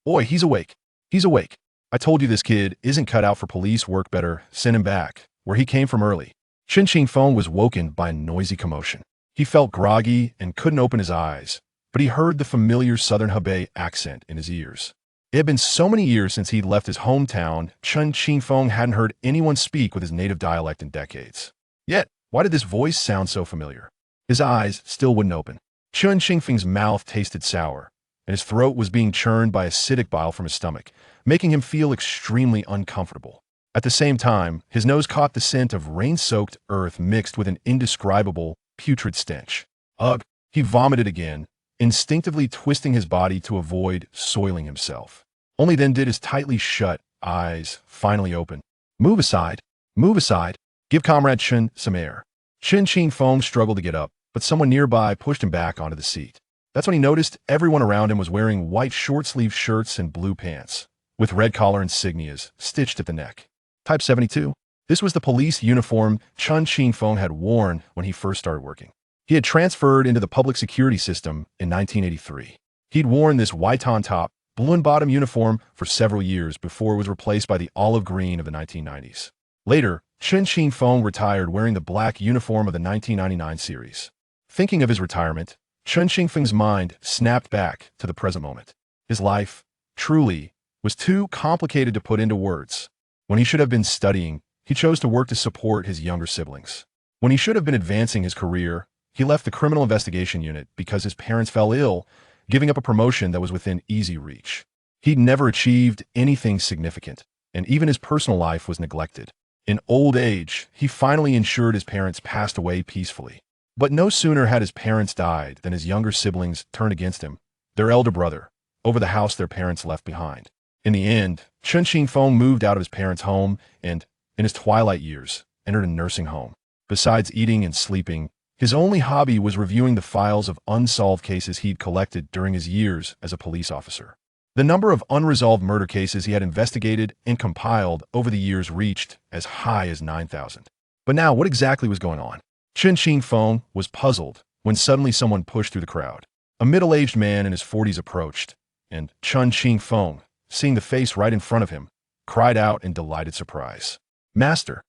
Boy, he's awake. He's awake. I told you this kid isn't cut out for police work. Better send him back, where he came from early. Chen Qingfeng was woken by a noisy commotion. He felt groggy and couldn't open his eyes, but he heard the familiar southern Hebei accent in his ears. It had been so many years since he'd left his hometown, Chen Qingfeng hadn't heard anyone speak with his native dialect in decades. Yet, why did this voice sound so familiar? His eyes still wouldn't open. Chen Qingfeng's mouth tasted sour, and his throat was being churned by acidic bile from his stomach, making him feel extremely uncomfortable. At the same time, his nose caught the scent of rain-soaked earth mixed with an indescribable, putrid stench. Ugh! He vomited again, instinctively twisting his body to avoid soiling himself. Only then did his tightly shut eyes finally open. Move aside. Move aside. Give Comrade Chen some air. Chen Qingfeng struggled to get up, but someone nearby pushed him back onto the seat. That's when he noticed everyone around him was wearing white short-sleeved shirts and blue pants, with red collar insignias stitched at the neck. Type 72. This was the police uniform Chen Qingfeng had worn when he first started working. He had transferred into the public security system in 1983. He'd worn this white-on top, balloon-bottom uniform for several years before it was replaced by the olive green of the 1990s. Later, Chen Qingfeng retired wearing the black uniform of the 1999 series. Thinking of his retirement, Chen Qingfeng's mind snapped back to the present moment. His life, truly, was too complicated to put into words. When he should have been studying, he chose to work to support his younger siblings. When he should have been advancing his career, he left the criminal investigation unit because his parents fell ill, giving up a promotion that was within easy reach. He'd never achieved anything significant, and even his personal life was neglected. In old age, he finally ensured his parents passed away peacefully. But no sooner had his parents died than his younger siblings turned against him, their elder brother, over the house their parents left behind. In the end, Chen Qingfeng moved out of his parents' home and, in his twilight years, entered a nursing home. Besides eating and sleeping, his only hobby was reviewing the files of unsolved cases he'd collected during his years as a police officer. The number of unresolved murder cases he had investigated and compiled over the years reached as high as 9,000. But now, what exactly was going on? Chen Qingfeng was puzzled when suddenly someone pushed through the crowd. A middle-aged man in his 40s approached, and Chen Qingfeng, seeing the face right in front of him, cried out in delighted surprise. Master,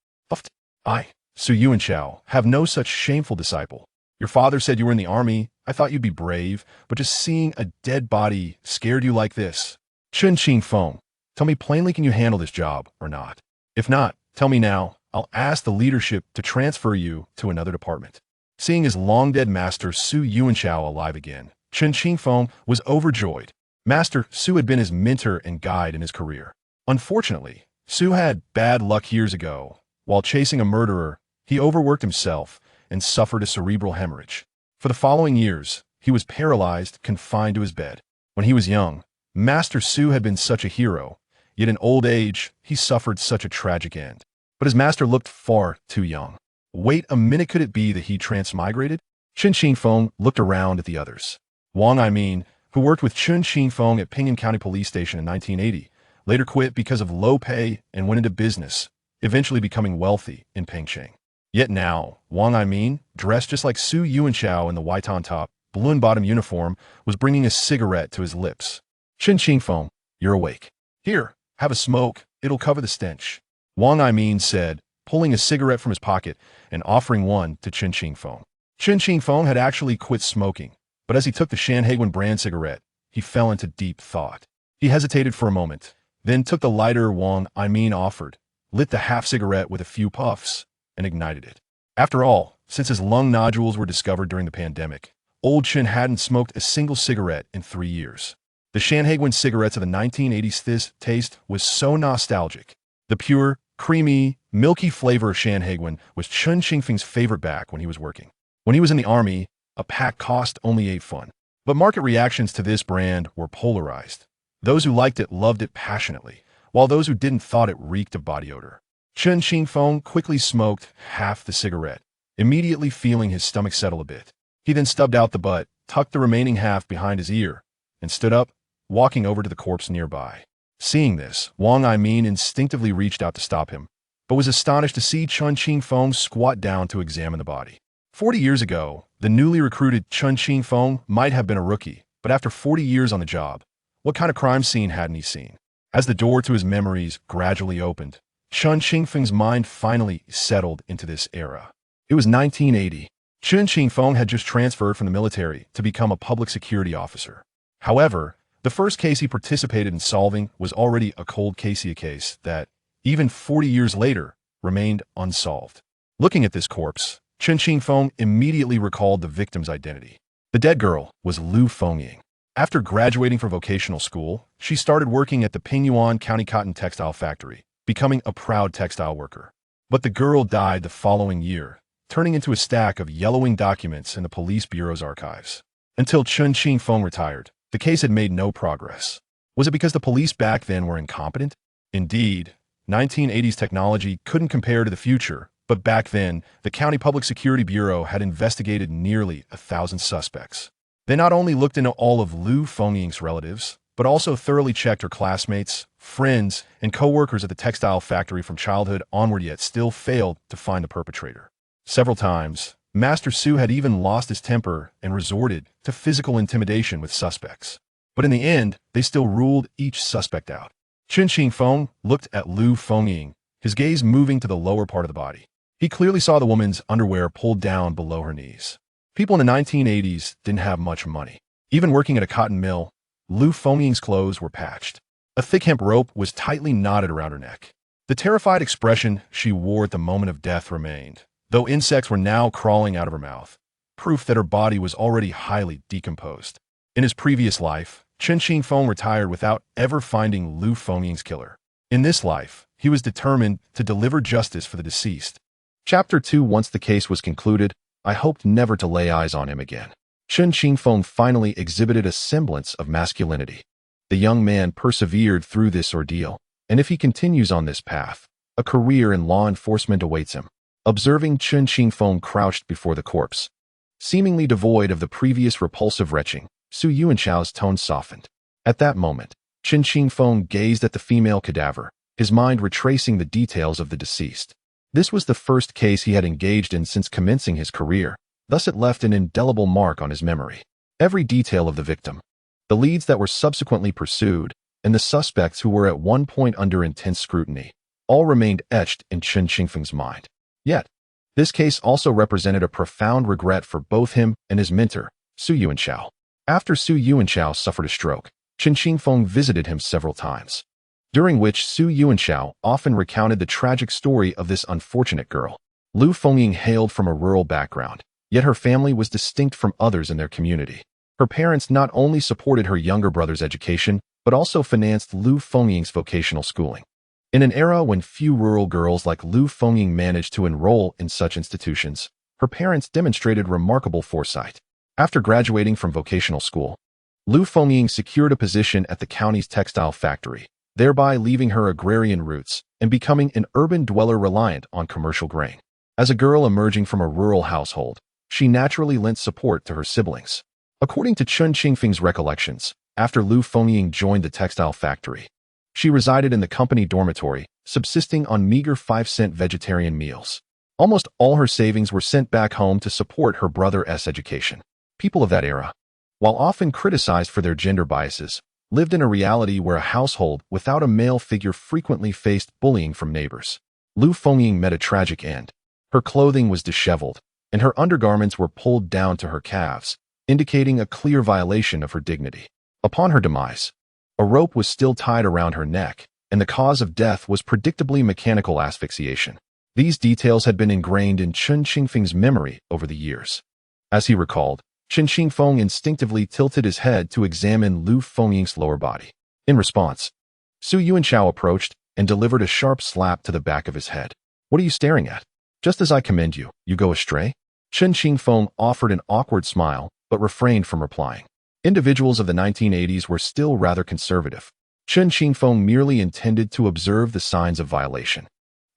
I, Su Yuanchao, have no such shameful disciple. Your father said you were in the army. I thought you'd be brave, but just seeing a dead body scared you like this. Chen Qingfeng, tell me plainly, can you handle this job or not? If not, tell me now. I'll ask the leadership to transfer you to another department. Seeing his long-dead master Su Yuanchao alive again, Chen Qingfeng was overjoyed. Master Su had been his mentor and guide in his career. Unfortunately, Su had bad luck years ago. While chasing a murderer, he overworked himself and suffered a cerebral hemorrhage. For the following years, he was paralyzed, confined to his bed. When he was young, Master Su had been such a hero, yet in old age, he suffered such a tragic end. But his master looked far too young. Wait a minute, could it be that he transmigrated? Chen Qingfeng looked around at the others. Wang Aimin, who worked with Chen Qingfeng at Pingyang County Police Station in 1980, later quit because of low pay and went into business, eventually becoming wealthy in Pengcheng. Yet now, Wang Aimin, dressed just like Su Yuanchao in the white-on-top, balloon-bottom uniform, was bringing a cigarette to his lips. Chen Qingfeng, you're awake. Here, have a smoke. It'll cover the stench. Wang Aimin said, pulling a cigarette from his pocket and offering one to Chen Qingfeng. Chen Qingfeng had actually quit smoking, but as he took the Shanhaiguan brand cigarette, he fell into deep thought. He hesitated for a moment, then took the lighter Wang Aimin offered, lit the half-cigarette with a few puffs, and ignited it. After all, since his lung nodules were discovered during the pandemic, old Chen hadn't smoked a single cigarette in 3 years. The Shanhaiguan cigarettes of the 1980s, this taste was so nostalgic. The pure, creamy, milky flavor of Shanhaiguan was Chen Qingfeng's favorite back when he was working. When he was in the army, a pack cost only 8 fun. But market reactions to this brand were polarized. Those who liked it loved it passionately, while those who didn't thought it reeked of body odor. Chen Qingfeng quickly smoked half the cigarette, immediately feeling his stomach settle a bit. He then stubbed out the butt, tucked the remaining half behind his ear, and stood up, walking over to the corpse nearby. Seeing this, Wang Aimin instinctively reached out to stop him, but was astonished to see Chen Qingfeng squat down to examine the body. 40 years ago, the newly recruited Chen Qingfeng might have been a rookie, but after 40 years on the job, What kind of crime scene hadn't he seen? As the door to his memories gradually opened, Chen Qingfeng's mind finally settled into this era. It was 1980. Chen Qingfeng had just transferred from the military to become a public security officer. However, the first case he participated in solving was already a cold case that, even 40 years later, remained unsolved. Looking at this corpse, Chen Qingfeng immediately recalled the victim's identity. The dead girl was Lu Fengying. After graduating from vocational school, she started working at the Pingyuan County Cotton Textile Factory, becoming a proud textile worker. But the girl died the following year, turning into a stack of yellowing documents in the police bureau's archives. Until Chen Qingfeng retired, the case had made no progress. Was it because the police back then were incompetent? Indeed, 1980s technology couldn't compare to the future, but back then, the County Public Security Bureau had investigated nearly 1,000 suspects. They not only looked into all of Lu Fengying's relatives, but also thoroughly checked her classmates, friends, and co-workers at the textile factory from childhood onward, yet still failed to find the perpetrator. Several times, Master Su had even lost his temper and resorted to physical intimidation with suspects. But in the end, they still ruled each suspect out. Chen Qingfeng looked at Lu Fengying, his gaze moving to the lower part of the body. He clearly saw the woman's underwear pulled down below her knees. People in the 1980s didn't have much money. Even working at a cotton mill, Lu Fengying's clothes were patched. A thick hemp rope was tightly knotted around her neck. The terrified expression she wore at the moment of death remained, though insects were now crawling out of her mouth, proof that her body was already highly decomposed. In his previous life, Chen Qingfeng retired without ever finding Lu Fengying's killer. In this life, he was determined to deliver justice for the deceased. Chapter 2. Once the case was concluded, I hoped never to lay eyes on him again. Chen Qingfeng finally exhibited a semblance of masculinity. The young man persevered through this ordeal, and if he continues on this path, a career in law enforcement awaits him. Observing Chen Qingfeng crouched before the corpse, seemingly devoid of the previous repulsive retching, Su Yuanchao's tone softened. At that moment, Chen Qingfeng gazed at the female cadaver, his mind retracing the details of the deceased. This was the first case he had engaged in since commencing his career, thus it left an indelible mark on his memory. Every detail of the victim, the leads that were subsequently pursued, and the suspects who were at one point under intense scrutiny, all remained etched in Chen Qingfeng's mind. Yet, this case also represented a profound regret for both him and his mentor, Su Yuanchao. After Su Yuanchao suffered a stroke, Chen Qingfeng visited him several times, during which Su Yuanchao often recounted the tragic story of this unfortunate girl. Lu Fengying hailed from a rural background, yet her family was distinct from others in their community. Her parents not only supported her younger brother's education, but also financed Lu Fengying's vocational schooling. In an era when few rural girls like Lu Fengying managed to enroll in such institutions, her parents demonstrated remarkable foresight. After graduating from vocational school, Lu Fengying secured a position at the county's textile factory, thereby leaving her agrarian roots and becoming an urban dweller reliant on commercial grain. As a girl emerging from a rural household, she naturally lent support to her siblings. According to Chen Qingfeng's recollections, after Lu Fengying joined the textile factory, she resided in the company dormitory, subsisting on meager 5-cent vegetarian meals. Almost all her savings were sent back home to support her brother's education. People of that era, while often criticized for their gender biases, lived in a reality where a household without a male figure frequently faced bullying from neighbors. Lu Fengying met a tragic end. Her clothing was disheveled, and her undergarments were pulled down to her calves, indicating a clear violation of her dignity. Upon her demise, a rope was still tied around her neck, and the cause of death was predictably mechanical asphyxiation. These details had been ingrained in Chen Qingfeng's memory over the years. As he recalled, Chen Qingfeng instinctively tilted his head to examine Lu Fengying's lower body. In response, Su Yuanchao approached and delivered a sharp slap to the back of his head. "What are you staring at? Just as I commend you, you go astray?" Chen Qingfeng offered an awkward smile, but refrained from replying. Individuals of the 1980s were still rather conservative. Chen Qingfeng merely intended to observe the signs of violation,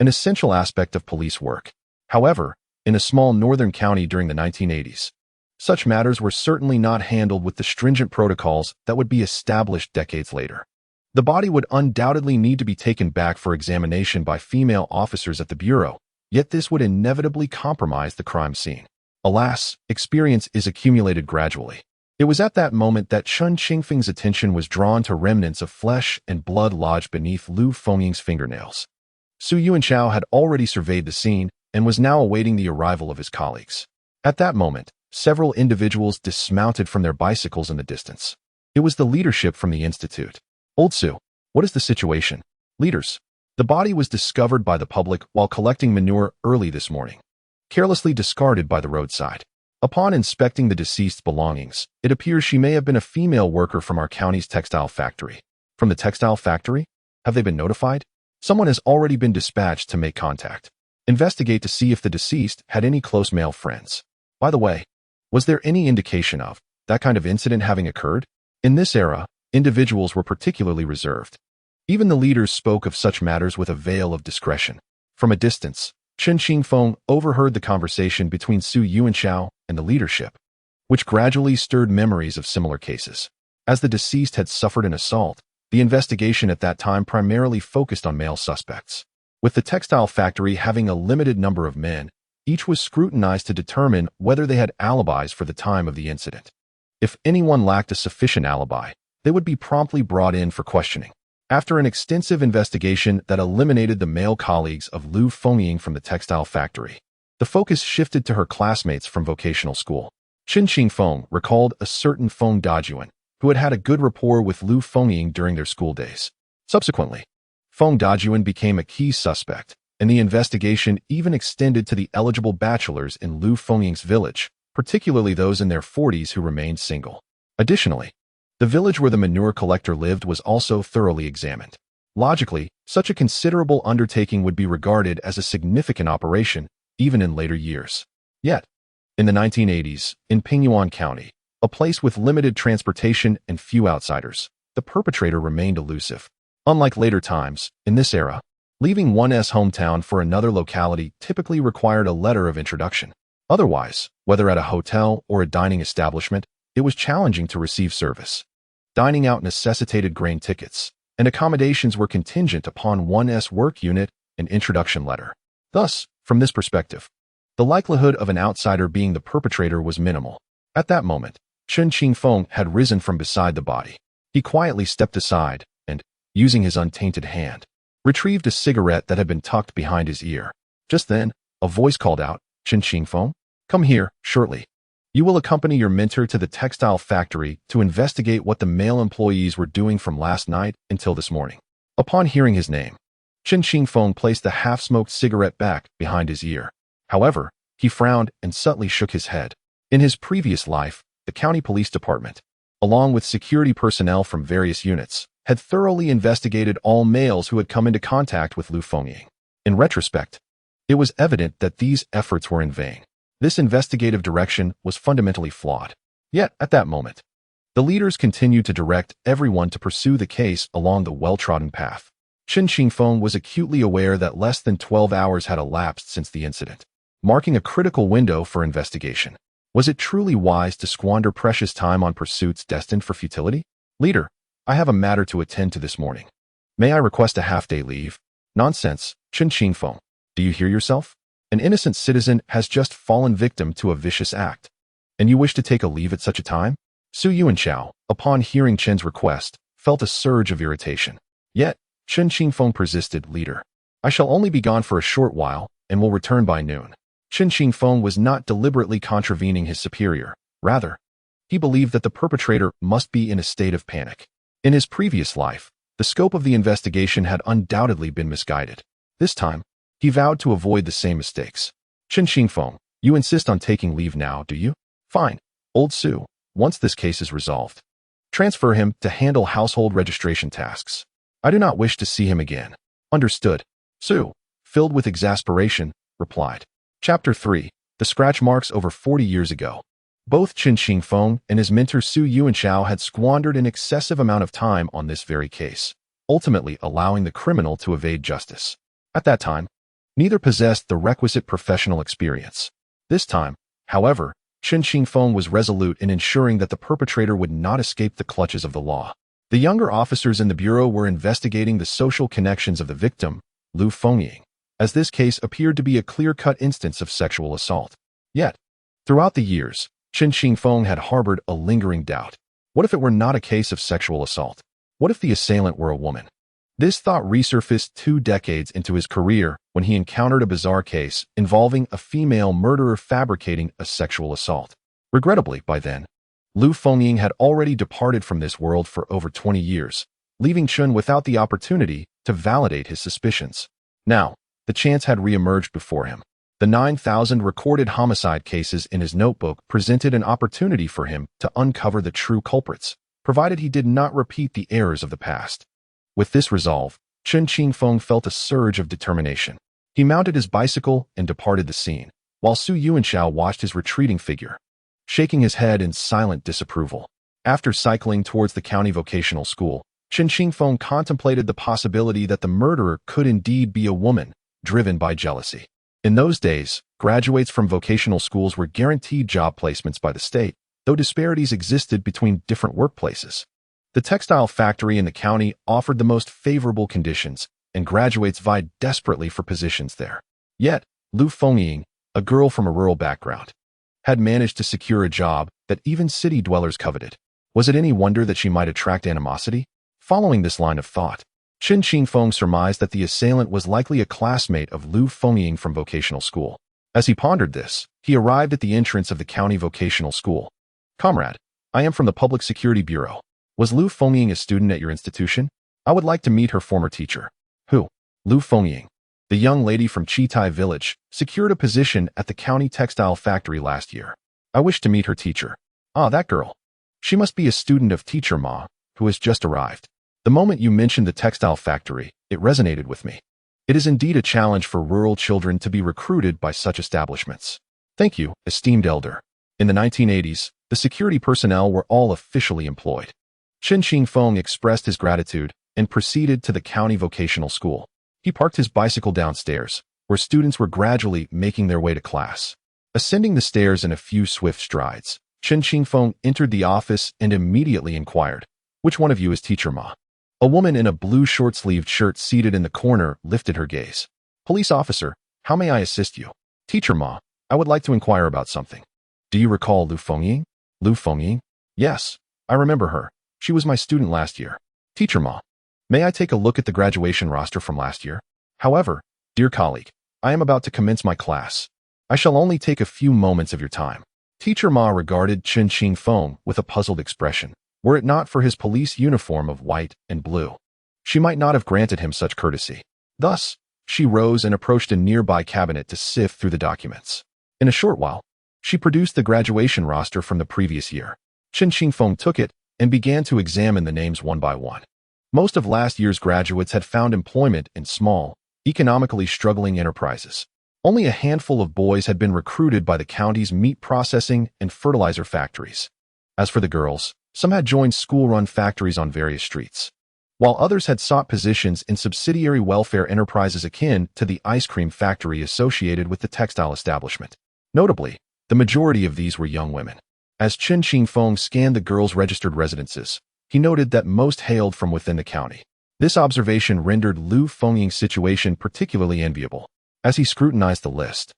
an essential aspect of police work. However, in a small northern county during the 1980s, such matters were certainly not handled with the stringent protocols that would be established decades later. The body would undoubtedly need to be taken back for examination by female officers at the bureau, yet this would inevitably compromise the crime scene. Alas, experience is accumulated gradually. It was at that moment that Chen Qingfeng's attention was drawn to remnants of flesh and blood lodged beneath Lu Fengying's fingernails. Su Yuanchao had already surveyed the scene and was now awaiting the arrival of his colleagues. At that moment, several individuals dismounted from their bicycles in the distance. It was the leadership from the institute. "Old Su, what is the situation?" "Leaders, the body was discovered by the public while collecting manure early this morning, carelessly discarded by the roadside. Upon inspecting the deceased's belongings, it appears she may have been a female worker from our county's textile factory." "From the textile factory? Have they been notified?" "Someone has already been dispatched to make contact. Investigate to see if the deceased had any close male friends. By the way, was there any indication of that kind of incident having occurred?" In this era, individuals were particularly reserved. Even the leaders spoke of such matters with a veil of discretion. From a distance, Chen Qingfeng overheard the conversation between Su Yuanchao and the leadership, which gradually stirred memories of similar cases. As the deceased had suffered an assault, the investigation at that time primarily focused on male suspects. With the textile factory having a limited number of men, each was scrutinized to determine whether they had alibis for the time of the incident. If anyone lacked a sufficient alibi, they would be promptly brought in for questioning. After an extensive investigation that eliminated the male colleagues of Lu Fengying from the textile factory, the focus shifted to her classmates from vocational school. Chen Qingfeng recalled a certain Feng Dajuan, who had had a good rapport with Lu Fengying during their school days. Subsequently, Feng Dajuan became a key suspect, and the investigation even extended to the eligible bachelors in Lu Fengying's village, particularly those in their 40s who remained single. Additionally, the village where the manure collector lived was also thoroughly examined. Logically, such a considerable undertaking would be regarded as a significant operation, even in later years. Yet, in the 1980s, in Pingyuan County, a place with limited transportation and few outsiders, the perpetrator remained elusive. Unlike later times, in this era, leaving one's hometown for another locality typically required a letter of introduction. Otherwise, whether at a hotel or a dining establishment, it was challenging to receive service. Dining out necessitated grain tickets, and accommodations were contingent upon one's work unit and introduction letter. Thus, from this perspective, the likelihood of an outsider being the perpetrator was minimal. At that moment, Chen Qingfeng had risen from beside the body. He quietly stepped aside and, using his untainted hand, retrieved a cigarette that had been tucked behind his ear. Just then, a voice called out, "Chen Qingfeng, come here, shortly. You will accompany your mentor to the textile factory to investigate what the male employees were doing from last night until this morning." Upon hearing his name, Chen Qingfeng placed the half-smoked cigarette back behind his ear. However, he frowned and subtly shook his head. In his previous life, the county police department, along with security personnel from various units, had thoroughly investigated all males who had come into contact with Lu Fengying. In retrospect, it was evident that these efforts were in vain. This investigative direction was fundamentally flawed. Yet, at that moment, the leaders continued to direct everyone to pursue the case along the well-trodden path. Chen Qingfeng was acutely aware that less than 12 hours had elapsed since the incident, marking a critical window for investigation. Was it truly wise to squander precious time on pursuits destined for futility? "Leader, I have a matter to attend to this morning. May I request a half-day leave?" "Nonsense, Chen Qingfeng. Do you hear yourself? An innocent citizen has just fallen victim to a vicious act, and you wish to take a leave at such a time?" Su Yuanchao, upon hearing Chen's request, felt a surge of irritation. Yet, Chen Qingfeng persisted, "Leader, I shall only be gone for a short while and will return by noon." Chen Qingfeng was not deliberately contravening his superior. Rather, he believed that the perpetrator must be in a state of panic. In his previous life, the scope of the investigation had undoubtedly been misguided. This time, he vowed to avoid the same mistakes. "Chen Qingfeng, you insist on taking leave now, do you? Fine. Old Su, once this case is resolved, transfer him to handle household registration tasks. I do not wish to see him again." "Understood." Su, filled with exasperation, replied. Chapter 3. The Scratch Marks Over 40 Years Ago. Both Chen Qingfeng and his mentor Su Yuanchao had squandered an excessive amount of time on this very case, ultimately allowing the criminal to evade justice. At that time, neither possessed the requisite professional experience. This time, however, Chen Qingfeng was resolute in ensuring that the perpetrator would not escape the clutches of the law. The younger officers in the bureau were investigating the social connections of the victim, Lu Fengying, as this case appeared to be a clear-cut instance of sexual assault. Yet, throughout the years, Chen Qingfeng had harbored a lingering doubt. What if it were not a case of sexual assault? What if the assailant were a woman? This thought resurfaced 2 decades into his career when he encountered a bizarre case involving a female murderer fabricating a sexual assault. Regrettably, by then, Lu Fengying had already departed from this world for over 20 years, leaving Chen without the opportunity to validate his suspicions. Now, the chance had re-emerged before him. The 9,000 recorded homicide cases in his notebook presented an opportunity for him to uncover the true culprits, provided he did not repeat the errors of the past. With this resolve, Chen Qingfeng felt a surge of determination. He mounted his bicycle and departed the scene, while Su Yuanshao watched his retreating figure, shaking his head in silent disapproval. After cycling towards the county vocational school, Chen Qingfeng contemplated the possibility that the murderer could indeed be a woman, driven by jealousy. In those days, graduates from vocational schools were guaranteed job placements by the state, though disparities existed between different workplaces. The textile factory in the county offered the most favorable conditions, and graduates vied desperately for positions there. Yet, Lu Fengying, a girl from a rural background, had managed to secure a job that even city dwellers coveted. Was it any wonder that she might attract animosity? Following this line of thought, Chen Qingfeng surmised that the assailant was likely a classmate of Lu Fengying from vocational school. As he pondered this, he arrived at the entrance of the county vocational school. "Comrade, I am from the Public Security Bureau. Was Lu Fengying a student at your institution? I would like to meet her former teacher." "Who?" "Lu Fengying. The young lady from Chitai village secured a position at the county textile factory last year. I wish to meet her teacher." "Ah, that girl. She must be a student of teacher Ma, who has just arrived. The moment you mentioned the textile factory, it resonated with me. It is indeed a challenge for rural children to be recruited by such establishments." "Thank you, esteemed elder." In the 1980s, the security personnel were all officially employed. Chen Qingfeng expressed his gratitude and proceeded to the county vocational school. He parked his bicycle downstairs, where students were gradually making their way to class. Ascending the stairs in a few swift strides, Chen Qingfeng entered the office and immediately inquired, "Which one of you is Teacher Ma?" A woman in a blue short-sleeved shirt seated in the corner lifted her gaze. "Police officer, how may I assist you?" "Teacher Ma, I would like to inquire about something." "Do you recall Lu Fengying?" "Lu Fengying? Yes, I remember her. She was my student last year." "Teacher Ma, may I take a look at the graduation roster from last year? However, dear colleague, I am about to commence my class. I shall only take a few moments of your time." Teacher Ma regarded Chen Qingfeng with a puzzled expression. Were it not for his police uniform of white and blue, she might not have granted him such courtesy. Thus, she rose and approached a nearby cabinet to sift through the documents. In a short while, she produced the graduation roster from the previous year. Chen Qingfeng took it and began to examine the names one by one. Most of last year's graduates had found employment in small, economically struggling enterprises. Only a handful of boys had been recruited by the county's meat processing and fertilizer factories. As for the girls, some had joined school-run factories on various streets, while others had sought positions in subsidiary welfare enterprises akin to the ice cream factory associated with the textile establishment. Notably, the majority of these were young women. As Chen Qingfeng scanned the girls' registered residences, he noted that most hailed from within the county. This observation rendered Lu Fengying's situation particularly enviable. As he scrutinized the list,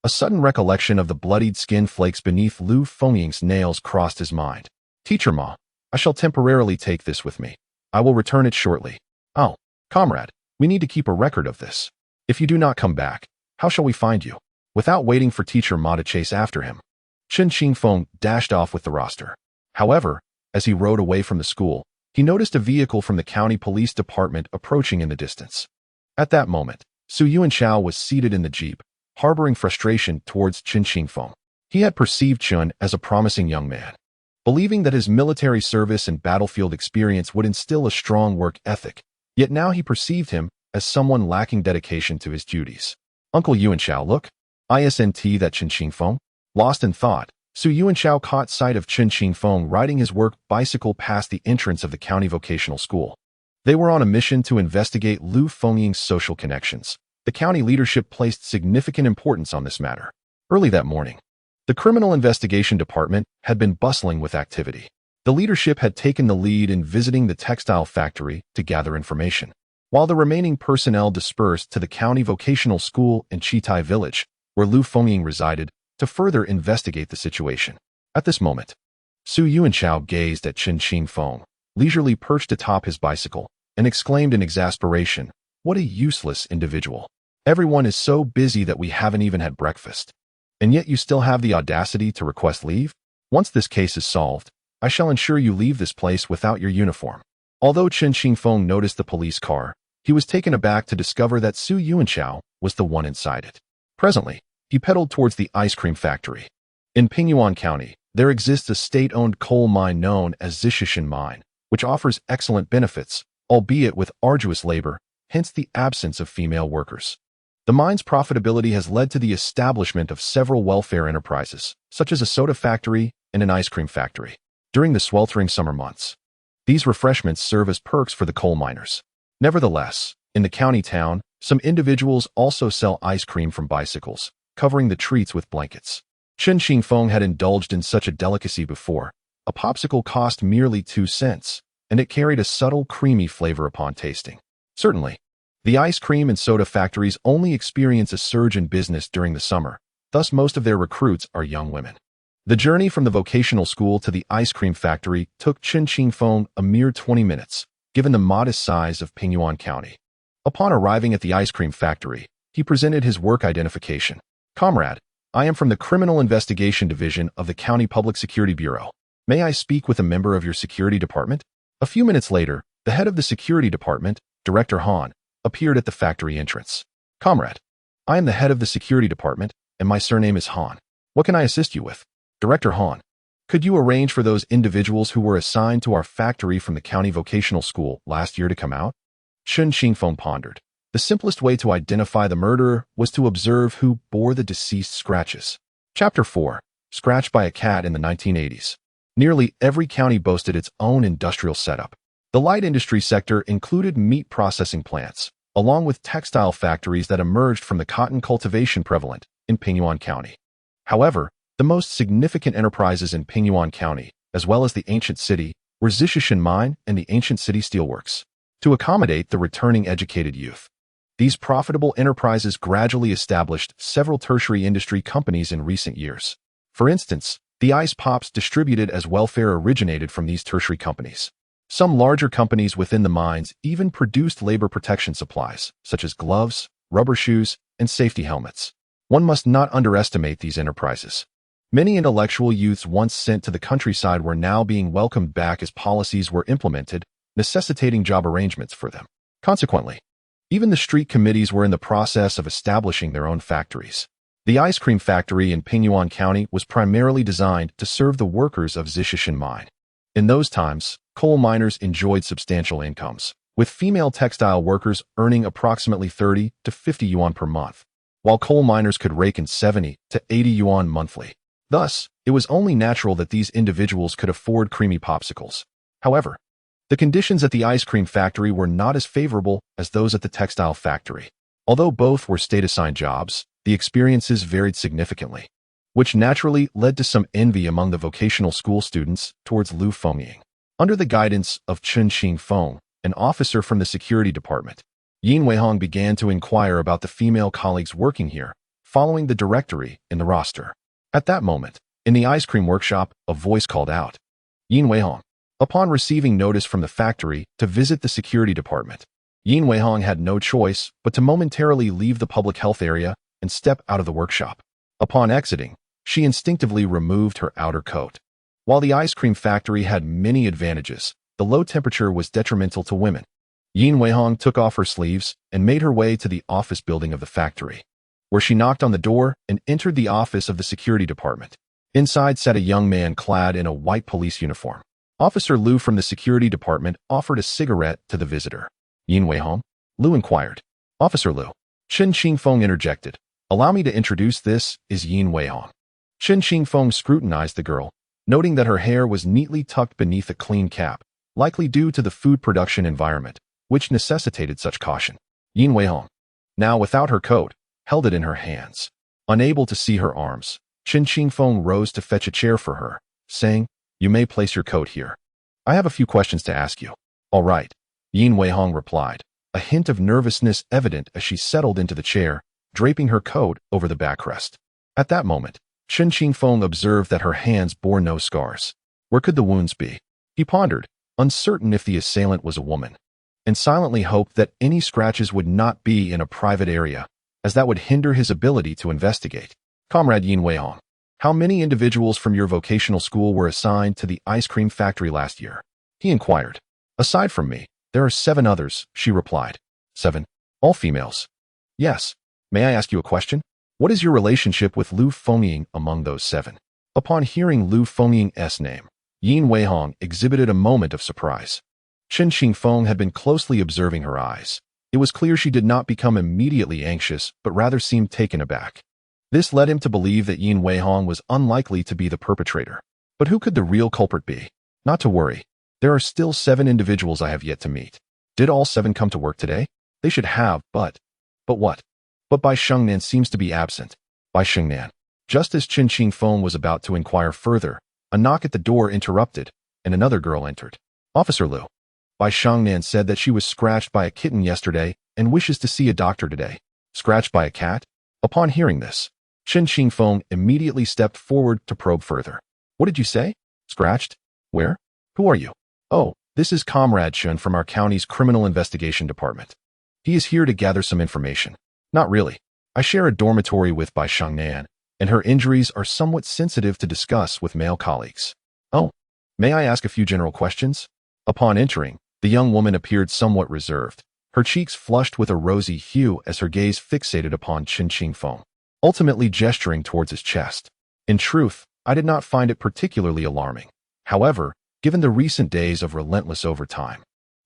a sudden recollection of the bloodied skin flakes beneath Lu Fengying's nails crossed his mind. "Teacher Ma, I shall temporarily take this with me. I will return it shortly." "Oh, comrade, we need to keep a record of this. If you do not come back, how shall we find you?" Without waiting for Teacher Ma to chase after him, Chen Qingfeng dashed off with the roster. However, as he rode away from the school, he noticed a vehicle from the county police department approaching in the distance. At that moment, Su Yuanshao was seated in the jeep, harboring frustration towards Chen Qingfeng. He had perceived Chen as a promising young man, believing that his military service and battlefield experience would instill a strong work ethic, yet now he perceived him as someone lacking dedication to his duties. "Uncle Yuanshao, look. Isn't that Chen Qingfeng?" Lost in thought, Su Yuanshao caught sight of Chen Qingfeng riding his work bicycle past the entrance of the county vocational school. They were on a mission to investigate Lu Fengying's social connections. The county leadership placed significant importance on this matter. Early that morning, the Criminal Investigation Department had been bustling with activity. The leadership had taken the lead in visiting the textile factory to gather information, while the remaining personnel dispersed to the county vocational school in Chitai village, where Lu Fengying resided, to further investigate the situation. At this moment, Su Yuanchao gazed at Chen Qingfeng, leisurely perched atop his bicycle, and exclaimed in exasperation, "What a useless individual. Everyone is so busy that we haven't even had breakfast. And yet you still have the audacity to request leave? Once this case is solved, I shall ensure you leave this place without your uniform." Although Chen Qingfeng noticed the police car, he was taken aback to discover that Su Yuanchao was the one inside it. Presently, he pedaled towards the ice cream factory. In Pingyuan County, there exists a state-owned coal mine known as Zhishishan Mine, which offers excellent benefits, albeit with arduous labor, hence the absence of female workers. The mine's profitability has led to the establishment of several welfare enterprises, such as a soda factory and an ice cream factory. During the sweltering summer months, these refreshments serve as perks for the coal miners. Nevertheless, in the county town, some individuals also sell ice cream from bicycles, covering the treats with blankets. Chen Qingfeng had indulged in such a delicacy before. A popsicle cost merely 2 cents, and it carried a subtle, creamy flavor upon tasting. Certainly, the ice cream and soda factories only experience a surge in business during the summer, thus most of their recruits are young women. The journey from the vocational school to the ice cream factory took Chen Qingfeng a mere 20 minutes, given the modest size of Pingyuan County. Upon arriving at the ice cream factory, he presented his work identification. "Comrade, I am from the Criminal Investigation Division of the County Public Security Bureau. May I speak with a member of your security department?" A few minutes later, the head of the security department, Director Han, appeared at the factory entrance. "Comrade, I am the head of the security department, and my surname is Han. What can I assist you with?" "Director Han, could you arrange for those individuals who were assigned to our factory from the county vocational school last year to come out?" Chen Qingfeng pondered. The simplest way to identify the murderer was to observe who bore the deceased scratches. Chapter 4. Scratched by a cat in the 1980s. Nearly every county boasted its own industrial setup. The light industry sector included meat processing plants, along with textile factories that emerged from the cotton cultivation prevalent in Pingyuan County. However, the most significant enterprises in Pingyuan County, as well as the ancient city, were Zhishishan Mine and the ancient city steelworks. To accommodate the returning educated youth, these profitable enterprises gradually established several tertiary industry companies in recent years. For instance, the ice pops distributed as welfare originated from these tertiary companies. Some larger companies within the mines even produced labor protection supplies, such as gloves, rubber shoes, and safety helmets. One must not underestimate these enterprises. Many intellectual youths once sent to the countryside were now being welcomed back as policies were implemented, necessitating job arrangements for them. Consequently, even the street committees were in the process of establishing their own factories. The ice cream factory in Pingyuan County was primarily designed to serve the workers of Zhishishan Mine. In those times, coal miners enjoyed substantial incomes, with female textile workers earning approximately 30 to 50 yuan per month, while coal miners could rake in 70 to 80 yuan monthly. Thus, it was only natural that these individuals could afford creamy popsicles. However, the conditions at the ice cream factory were not as favorable as those at the textile factory. Although both were state-assigned jobs, the experiences varied significantly, which naturally led to some envy among the vocational school students towards Lu Fengying. Under the guidance of Chen Qingfeng, an officer from the security department, Yin Weihong began to inquire about the female colleagues working here, following the directory in the roster. At that moment, in the ice cream workshop, a voice called out, "Yin Weihong." Upon receiving notice from the factory to visit the security department, Yin Weihong had no choice but to momentarily leave the public health area and step out of the workshop. Upon exiting, she instinctively removed her outer coat. While the ice cream factory had many advantages, the low temperature was detrimental to women. Yin Weihong took off her sleeves and made her way to the office building of the factory, where she knocked on the door and entered the office of the security department. Inside sat a young man clad in a white police uniform. Officer Lu from the security department offered a cigarette to the visitor. "Yin Weihong?" Lu inquired. "Officer Lu." Chen Qingfeng interjected. "Allow me to introduce, this is Yin Weihong." Chen Qingfeng scrutinized the girl, noting that her hair was neatly tucked beneath a clean cap, likely due to the food production environment, which necessitated such caution. Yin Weihong, now without her coat, held it in her hands. Unable to see her arms, Chen Qingfeng rose to fetch a chair for her, saying, "You may place your coat here. I have a few questions to ask you." "All right," Yin Weihong replied, a hint of nervousness evident as she settled into the chair, draping her coat over the backrest. At that moment, Chen Qingfeng observed that her hands bore no scars. Where could the wounds be? He pondered, uncertain if the assailant was a woman, and silently hoped that any scratches would not be in a private area, as that would hinder his ability to investigate. Comrade Yin Weihong, how many individuals from your vocational school were assigned to the ice cream factory last year? He inquired. Aside from me, there are 7 others, she replied. 7? All females? Yes. May I ask you a question? What is your relationship with Lu Fengying among those 7? Upon hearing Lu Fengying's name, Yin Weihong exhibited a moment of surprise. Chen Qingfeng had been closely observing her eyes. It was clear she did not become immediately anxious, but rather seemed taken aback. This led him to believe that Yin Weihong was unlikely to be the perpetrator. But who could the real culprit be? Not to worry. There are still 7 individuals I have yet to meet. Did all 7 come to work today? They should have, but what? But Bai Shengnan seems to be absent. Bai Shengnan. Just as Chen Qingfeng was about to inquire further, a knock at the door interrupted, and another girl entered. Officer Lu. Bai Shengnan said that she was scratched by a kitten yesterday and wishes to see a doctor today. Scratched by a cat? Upon hearing this, Chen Qingfeng immediately stepped forward to probe further. What did you say? Scratched? Where? Who are you? Oh, this is Comrade Chen from our county's criminal investigation department. He is here to gather some information. Not really. I share a dormitory with Bai Shengnan, and her injuries are somewhat sensitive to discuss with male colleagues. Oh, may I ask a few general questions? Upon entering, the young woman appeared somewhat reserved, her cheeks flushed with a rosy hue as her gaze fixated upon Chen Qingfeng, ultimately gesturing towards his chest. In truth, I did not find it particularly alarming. However, given the recent days of relentless overtime,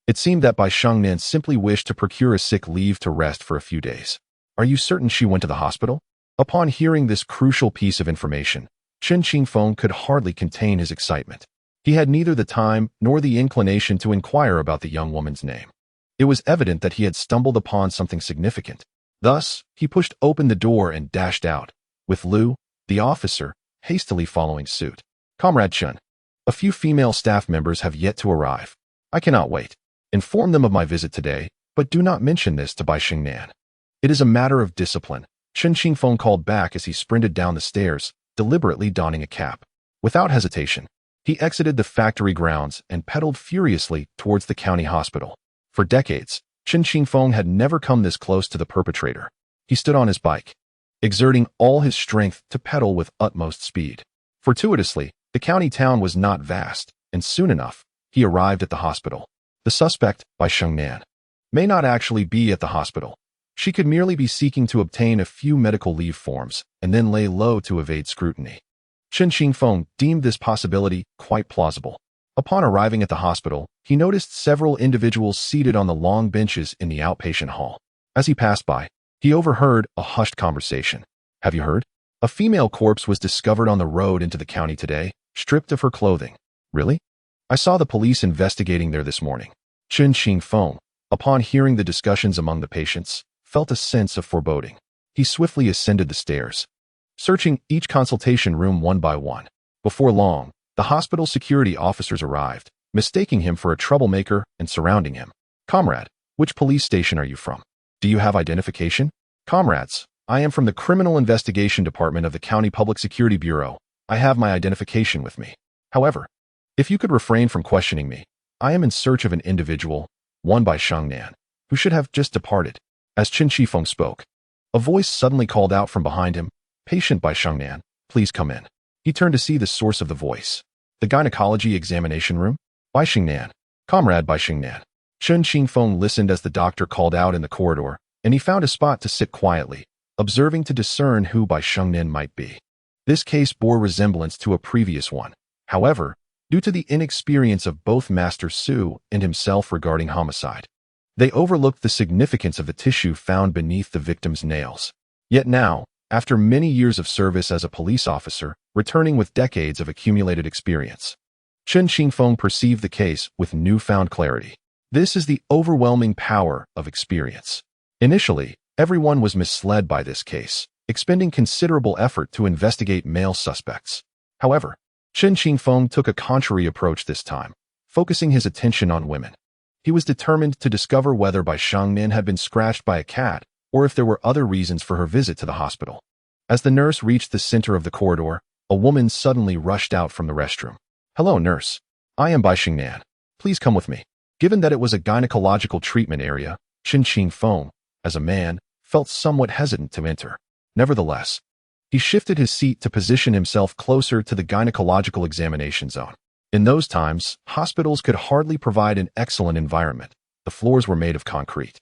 it seemed that Bai Shengnan simply wished to procure a sick leave to rest for a few days. Are you certain she went to the hospital? Upon hearing this crucial piece of information, Chen Qingfeng could hardly contain his excitement. He had neither the time nor the inclination to inquire about the young woman's name. It was evident that he had stumbled upon something significant. Thus, he pushed open the door and dashed out, with Lu, the officer, hastily following suit. Comrade Chen. A few female staff members have yet to arrive. I cannot wait. Inform them of my visit today, but do not mention this to Bai Shengnan. It is a matter of discipline, Chen Qingfeng called back as he sprinted down the stairs, deliberately donning a cap. Without hesitation, he exited the factory grounds and pedaled furiously towards the county hospital. For decades, Chen Qingfeng had never come this close to the perpetrator. He stood on his bike, exerting all his strength to pedal with utmost speed. Fortuitously, the county town was not vast, and soon enough, he arrived at the hospital. The suspect, Bai Shengnan, may not actually be at the hospital. She could merely be seeking to obtain a few medical leave forms and then lay low to evade scrutiny. Chen Qingfeng deemed this possibility quite plausible. Upon arriving at the hospital, he noticed several individuals seated on the long benches in the outpatient hall. As he passed by, he overheard a hushed conversation. Have you heard? A female corpse was discovered on the road into the county today, stripped of her clothing. Really? I saw the police investigating there this morning. Chen Qingfeng, upon hearing the discussions among the patients, felt a sense of foreboding. He swiftly ascended the stairs, searching each consultation room one by one. Before long, the hospital security officers arrived, mistaking him for a troublemaker and surrounding him. Comrade, which police station are you from? Do you have identification? Comrades, I am from the Criminal Investigation Department of the County Public Security Bureau. I have my identification with me. However, if you could refrain from questioning me, I am in search of an individual, one Bai Shengnan, who should have just departed. As Chen Qingfeng spoke, a voice suddenly called out from behind him, Patient Bai Shengnan, please come in. He turned to see the source of the voice. The gynecology examination room? Bai Shengnan. Comrade Bai Shengnan. Chen Qingfeng listened as the doctor called out in the corridor, and he found a spot to sit quietly, observing to discern who Bai Shengnan might be. This case bore resemblance to a previous one. However, due to the inexperience of both Master Su and himself regarding homicide, they overlooked the significance of the tissue found beneath the victim's nails. Yet now, after many years of service as a police officer, returning with decades of accumulated experience, Chen Qingfeng perceived the case with newfound clarity. This is the overwhelming power of experience. Initially, everyone was misled by this case, expending considerable effort to investigate male suspects. However, Chen Qingfeng took a contrary approach this time, focusing his attention on women. He was determined to discover whether Bai Shengnan had been scratched by a cat or if there were other reasons for her visit to the hospital. As the nurse reached the center of the corridor, a woman suddenly rushed out from the restroom. "Hello, nurse. I am Bai Xingnan. Please come with me." Given that it was a gynecological treatment area, Chen Qingfeng, as a man, felt somewhat hesitant to enter. Nevertheless, he shifted his seat to position himself closer to the gynecological examination zone. In those times, hospitals could hardly provide an excellent environment. The floors were made of concrete,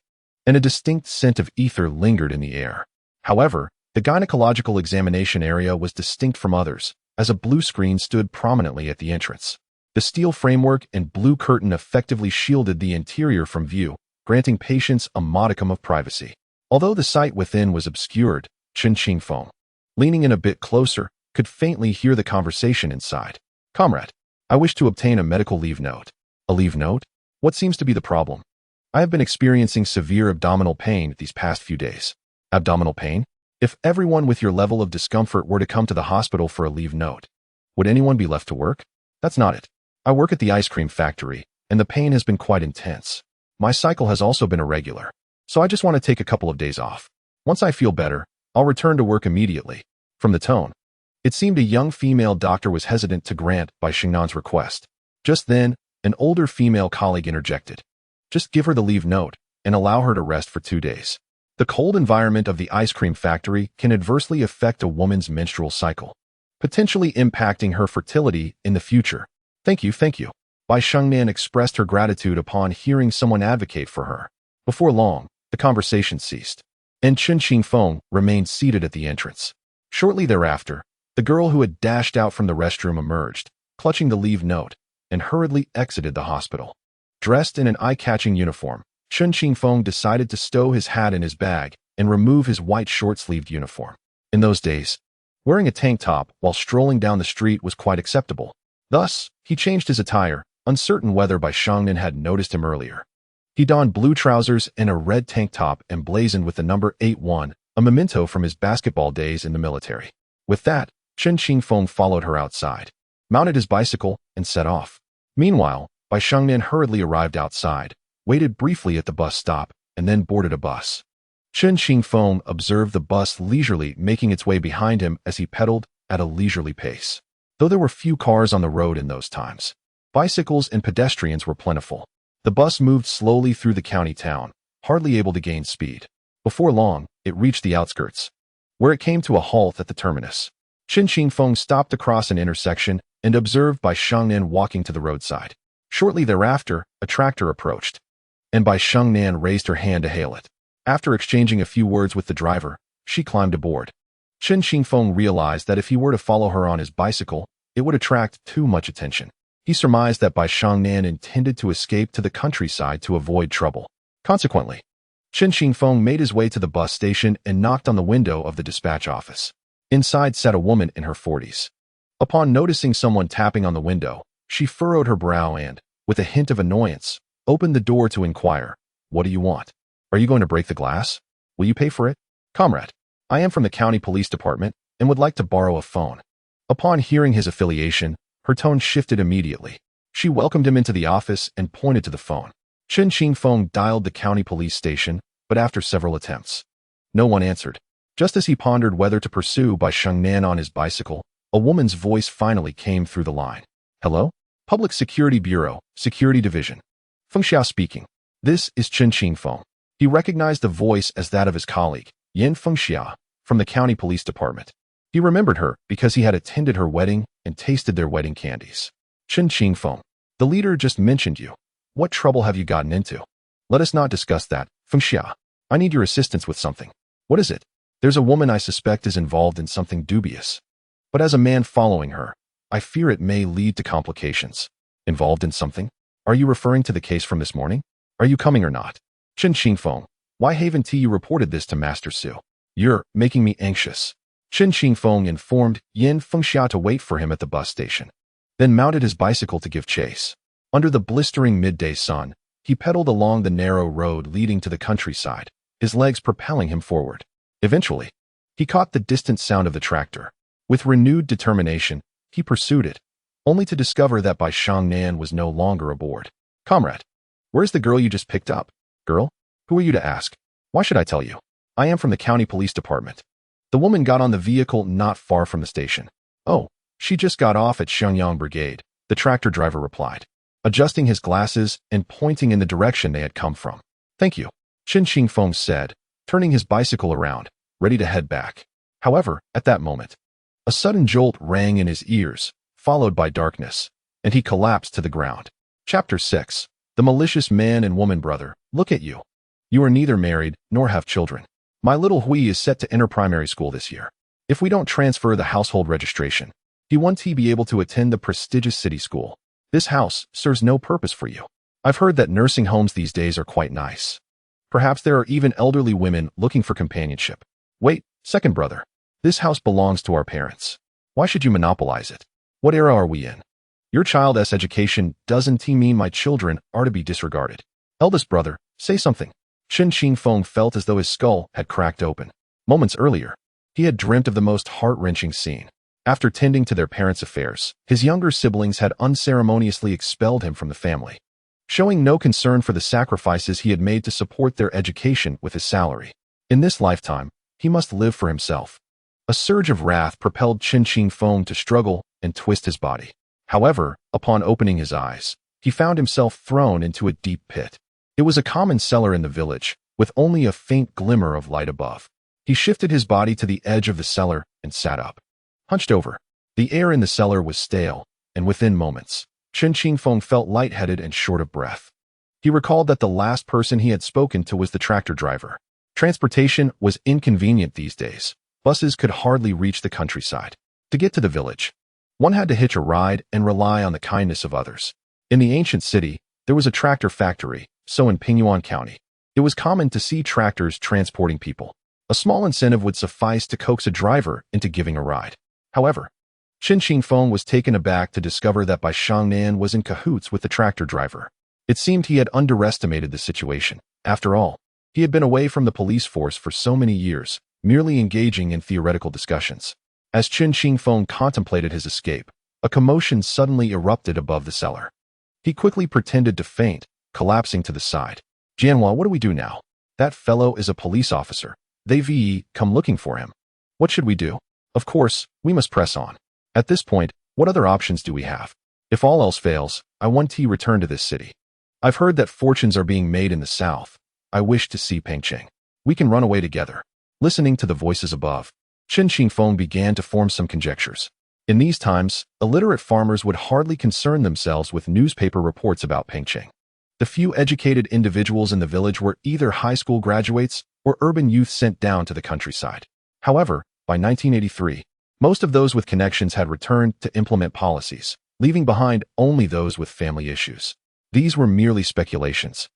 and a distinct scent of ether lingered in the air. However, the gynecological examination area was distinct from others, as a blue screen stood prominently at the entrance. The steel framework and blue curtain effectively shielded the interior from view, granting patients a modicum of privacy. Although the sight within was obscured, Chen Qingfeng, leaning in a bit closer, could faintly hear the conversation inside. "Comrade, I wish to obtain a medical leave note." "A leave note? What seems to be the problem?" "I have been experiencing severe abdominal pain these past few days." "Abdominal pain? If everyone with your level of discomfort were to come to the hospital for a leave note, would anyone be left to work?" "That's not it. I work at the ice cream factory, and the pain has been quite intense. My cycle has also been irregular, so I just want to take a couple of days off. Once I feel better, I'll return to work immediately." From the tone, it seemed a young female doctor was hesitant to grant Bai Xingnan's request. Just then, an older female colleague interjected. "Just give her the leave note and allow her to rest for 2 days. The cold environment of the ice cream factory can adversely affect a woman's menstrual cycle, potentially impacting her fertility in the future." Thank you. Bai Xingnan expressed her gratitude upon hearing someone advocate for her. Before long, the conversation ceased, and Chen Qingfeng remained seated at the entrance. Shortly thereafter, the girl who had dashed out from the restroom emerged, clutching the leave note, and hurriedly exited the hospital. Dressed in an eye-catching uniform, Chen Qingfeng decided to stow his hat in his bag and remove his white short-sleeved uniform. In those days, wearing a tank top while strolling down the street was quite acceptable. Thus, he changed his attire, uncertain whether Bai Xingnan had noticed him earlier. He donned blue trousers and a red tank top emblazoned with the number 81, a memento from his basketball days in the military. With that, Chen Qingfeng followed her outside, mounted his bicycle, and set off. Meanwhile, Bai Xingnan hurriedly arrived outside, waited briefly at the bus stop, and then boarded a bus. Chen Qingfeng observed the bus leisurely making its way behind him as he pedaled at a leisurely pace. Though there were few cars on the road in those times, bicycles and pedestrians were plentiful. The bus moved slowly through the county town, hardly able to gain speed. Before long, it reached the outskirts, where it came to a halt at the terminus. Chen Qingfeng stopped across an intersection and observed Bai Xingnan walking to the roadside. Shortly thereafter, a tractor approached, and Bai Xingnan raised her hand to hail it. After exchanging a few words with the driver, she climbed aboard. Chen Qingfeng realized that if he were to follow her on his bicycle, it would attract too much attention. He surmised that Bai Xingnan intended to escape to the countryside to avoid trouble. Consequently, Chen Qingfeng made his way to the bus station and knocked on the window of the dispatch office. Inside sat a woman in her 40s. Upon noticing someone tapping on the window, she furrowed her brow and, with a hint of annoyance, opened the door to inquire, "What do you want? Are you going to break the glass? Will you pay for it?" "Comrade, I am from the county police department and would like to borrow a phone." Upon hearing his affiliation, her tone shifted immediately. She welcomed him into the office and pointed to the phone. Chen Qingfeng dialed the county police station, but after several attempts, no one answered. Just as he pondered whether to pursue Bai Xingnan on his bicycle, a woman's voice finally came through the line. "Hello? Public Security Bureau, Security Division. Fengxia speaking. This is Chen Qingfeng." He recognized the voice as that of his colleague, Yan Fengxia, from the county police department. He remembered her because he had attended her wedding and tasted their wedding candies. "Chen Qingfeng, the leader just mentioned you. What trouble have you gotten into?" "Let us not discuss that, Fengxia. I need your assistance with something." "What is it?" "There's a woman I suspect is involved in something dubious. But as a man following her, I fear it may lead to complications." "Involved in something? Are you referring to the case from this morning? Are you coming or not?" "Chen Qingfeng, why haven't you reported this to Master Su? You're making me anxious." Chen Qingfeng informed Yan Fengxia to wait for him at the bus station, then mounted his bicycle to give chase. Under the blistering midday sun, he pedaled along the narrow road leading to the countryside, his legs propelling him forward. Eventually, he caught the distant sound of the tractor. With renewed determination, he pursued it, only to discover that Bai Xingnan was no longer aboard. "Comrade, where's the girl you just picked up?" "Girl? Who are you to ask? Why should I tell you? I am from the county police department." The woman got on the vehicle not far from the station. Oh, she just got off at Shenyang Brigade, the tractor driver replied, adjusting his glasses and pointing in the direction they had come from. Thank you, Chen Qingfeng said, turning his bicycle around, ready to head back. However, at that moment, a sudden jolt rang in his ears, followed by darkness, and he collapsed to the ground. Chapter 6. The malicious man and woman brother, look at you. You are neither married nor have children. My little Hui is set to enter primary school this year. If we don't transfer the household registration, he won't be able to attend the prestigious city school. This house serves no purpose for you. I've heard that nursing homes these days are quite nice. Perhaps there are even elderly women looking for companionship. Wait, second brother. This house belongs to our parents. Why should you monopolize it? What era are we in? Your child's education doesn't mean my children are to be disregarded. Eldest brother, say something. Chen Qingfeng felt as though his skull had cracked open. Moments earlier, he had dreamt of the most heart-wrenching scene. After tending to their parents' affairs, his younger siblings had unceremoniously expelled him from the family, showing no concern for the sacrifices he had made to support their education with his salary. In this lifetime, he must live for himself. A surge of wrath propelled Chen Qingfeng to struggle and twist his body. However, upon opening his eyes, he found himself thrown into a deep pit. It was a common cellar in the village, with only a faint glimmer of light above. He shifted his body to the edge of the cellar and sat up. Hunched over, the air in the cellar was stale, and within moments, Chen Qingfeng felt lightheaded and short of breath. He recalled that the last person he had spoken to was the tractor driver. Transportation was inconvenient these days. Buses could hardly reach the countryside. To get to the village, one had to hitch a ride and rely on the kindness of others. In the ancient city, there was a tractor factory, so in Pingyuan County, it was common to see tractors transporting people. A small incentive would suffice to coax a driver into giving a ride. However, Chen Qingfeng was taken aback to discover that Bai Shangnan was in cahoots with the tractor driver. It seemed he had underestimated the situation. After all, he had been away from the police force for so many years, merely engaging in theoretical discussions. As Chen Qingfeng contemplated his escape, a commotion suddenly erupted above the cellar. He quickly pretended to faint, collapsing to the side. Jianhua, what do we do now? That fellow is a police officer. They've come looking for him. What should we do? Of course, we must press on. At this point, what other options do we have? If all else fails, I want to return to this city. I've heard that fortunes are being made in the south. I wish to see Pengcheng. We can run away together. Listening to the voices above, Chen Qingfeng began to form some conjectures. In these times, illiterate farmers would hardly concern themselves with newspaper reports about Pengcheng. The few educated individuals in the village were either high school graduates or urban youth sent down to the countryside. However, by 1983, most of those with connections had returned to implement policies, leaving behind only those with family issues. These were merely speculations.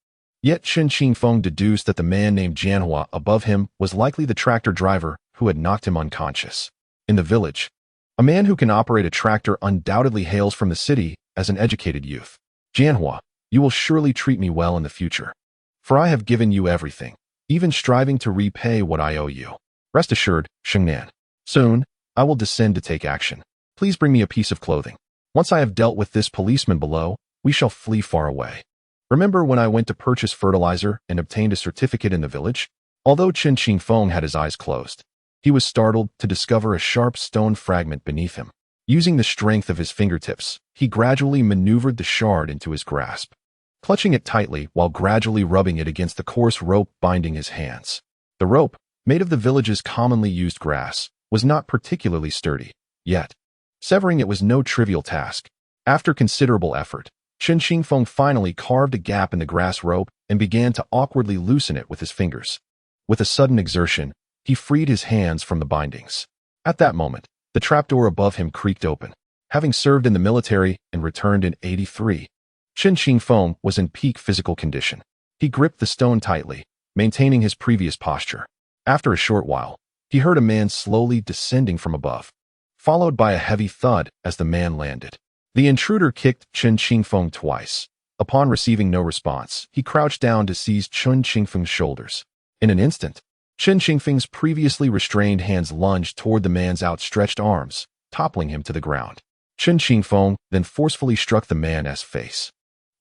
Yet Chen Qingfeng deduced that the man named Jianhua above him was likely the tractor driver who had knocked him unconscious. In the village, a man who can operate a tractor undoubtedly hails from the city as an educated youth. Jianhua, you will surely treat me well in the future, for I have given you everything, even striving to repay what I owe you. Rest assured, Shengnan. Soon, I will descend to take action. Please bring me a piece of clothing. Once I have dealt with this policeman below, we shall flee far away. Remember when I went to purchase fertilizer and obtained a certificate in the village? Although Chen Qingfeng had his eyes closed, he was startled to discover a sharp stone fragment beneath him. Using the strength of his fingertips, he gradually maneuvered the shard into his grasp, clutching it tightly while gradually rubbing it against the coarse rope binding his hands. The rope, made of the village's commonly used grass, was not particularly sturdy, yet severing it was no trivial task. After considerable effort, Chen Qingfeng finally carved a gap in the grass rope and began to awkwardly loosen it with his fingers. With a sudden exertion, he freed his hands from the bindings. At that moment, the trapdoor above him creaked open. Having served in the military and returned in '83, Chen Qingfeng was in peak physical condition. He gripped the stone tightly, maintaining his previous posture. After a short while, he heard a man slowly descending from above, followed by a heavy thud as the man landed. The intruder kicked Chen Qingfeng twice. Upon receiving no response, he crouched down to seize Chen Qingfeng's shoulders. In an instant, Chen Qingfeng's previously restrained hands lunged toward the man's outstretched arms, toppling him to the ground. Chen Qingfeng then forcefully struck the man's face,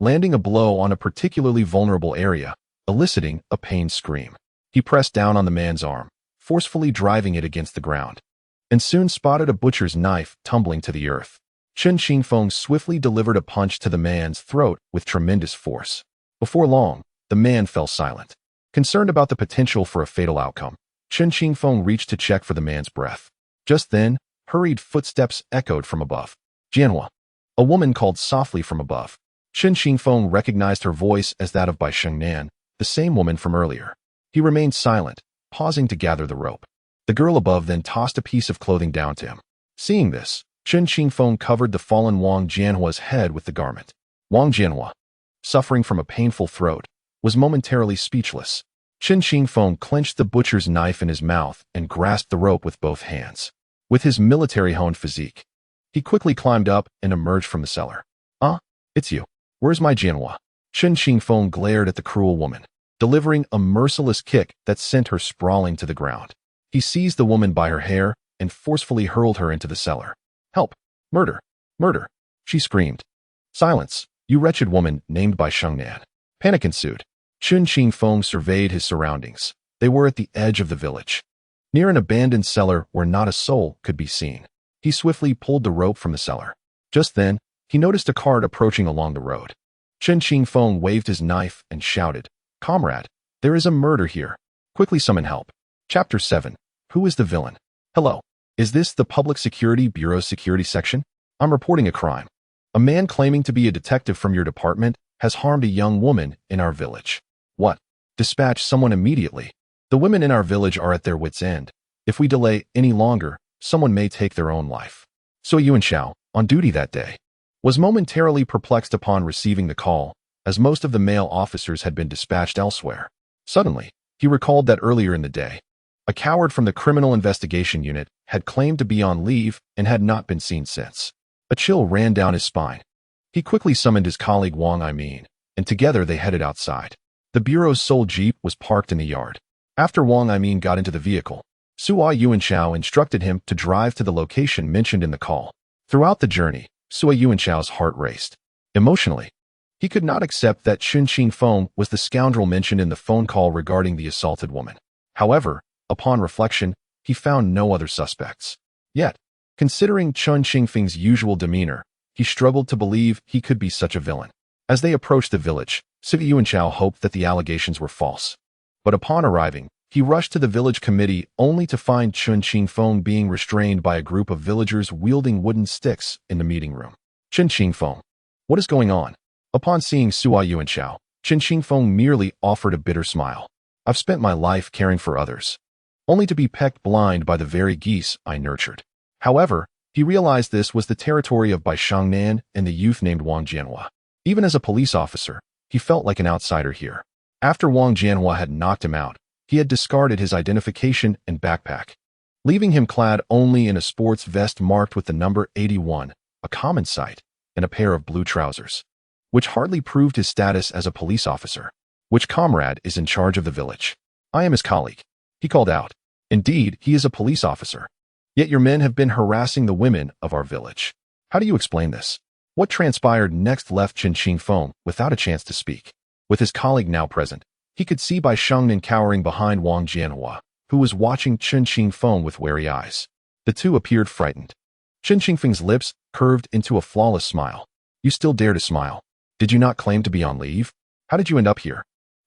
landing a blow on a particularly vulnerable area, eliciting a pained scream. He pressed down on the man's arm, forcefully driving it against the ground, and soon spotted a butcher's knife tumbling to the earth. Chen Qingfeng swiftly delivered a punch to the man's throat with tremendous force. Before long, the man fell silent. Concerned about the potential for a fatal outcome, Chen Qingfeng reached to check for the man's breath. Just then, hurried footsteps echoed from above. Jianhua. A woman called softly from above. Chen Qingfeng recognized her voice as that of Bai Shengnan, the same woman from earlier. He remained silent, pausing to gather the rope. The girl above then tossed a piece of clothing down to him. Seeing this, Chen Qingfeng covered the fallen Wang Jianhua's head with the garment. Wang Jianhua, suffering from a painful throat, was momentarily speechless. Chen Qingfeng clenched the butcher's knife in his mouth and grasped the rope with both hands. With his military-honed physique, he quickly climbed up and emerged from the cellar. It's you. Where's my Jianhua? Chen Qingfeng glared at the cruel woman, delivering a merciless kick that sent her sprawling to the ground. He seized the woman by her hair and forcefully hurled her into the cellar. Help! Murder! Murder! She screamed. Silence, you wretched woman, named Bai Shengnan. Panic ensued. Chen Qingfeng surveyed his surroundings. They were at the edge of the village, near an abandoned cellar where not a soul could be seen. He swiftly pulled the rope from the cellar. Just then, he noticed a cart approaching along the road. Chen Qingfeng waved his knife and shouted, Comrade, there is a murder here. Quickly summon help. Chapter 7. Who is the villain? Hello. Is this the Public Security Bureau's security section? I'm reporting a crime. A man claiming to be a detective from your department has harmed a young woman in our village. What? Dispatch someone immediately. The women in our village are at their wits' end. If we delay any longer, someone may take their own life. So Yuanshao, on duty that day, was momentarily perplexed upon receiving the call, as most of the male officers had been dispatched elsewhere. Suddenly, he recalled that earlier in the day, a coward from the Criminal Investigation Unit had claimed to be on leave and had not been seen since. A chill ran down his spine. He quickly summoned his colleague Wang Aimin, and together they headed outside. The Bureau's sole jeep was parked in the yard. After Wang Aimin got into the vehicle, Sua Yuanshao instructed him to drive to the location mentioned in the call. Throughout the journey, Sua Yuanshao's heart raced. Emotionally, he could not accept that Chen Qingfeng was the scoundrel mentioned in the phone call regarding the assaulted woman. However, upon reflection, he found no other suspects. Yet, considering Chen Qingfeng's usual demeanor, he struggled to believe he could be such a villain. As they approached the village, Sua Yuanshao hoped that the allegations were false. But upon arriving, he rushed to the village committee only to find Chen Qingfeng being restrained by a group of villagers wielding wooden sticks in the meeting room. Chen Qingfeng, what is going on? Upon seeing Sua Yuanshao, Chen Qingfeng merely offered a bitter smile. I've spent my life caring for others, only to be pecked blind by the very geese I nurtured. However, he realized this was the territory of Bai Shengnan and the youth named Wang Jianhua. Even as a police officer, he felt like an outsider here. After Wang Jianhua had knocked him out, he had discarded his identification and backpack, leaving him clad only in a sports vest marked with the number 81, a common sight, and a pair of blue trousers, which hardly proved his status as a police officer. Which comrade is in charge of the village? I am his colleague. He called out. Indeed, he is a police officer. Yet your men have been harassing the women of our village. How do you explain this? What transpired next left Chen Qingfeng without a chance to speak. With his colleague now present, he could see Bai Shengnan cowering behind Wang Jianhua, who was watching Chen Qingfeng with wary eyes. The two appeared frightened. Chen Qingfeng's lips curved into a flawless smile. You still dare to smile? Did you not claim to be on leave? How did you end up here?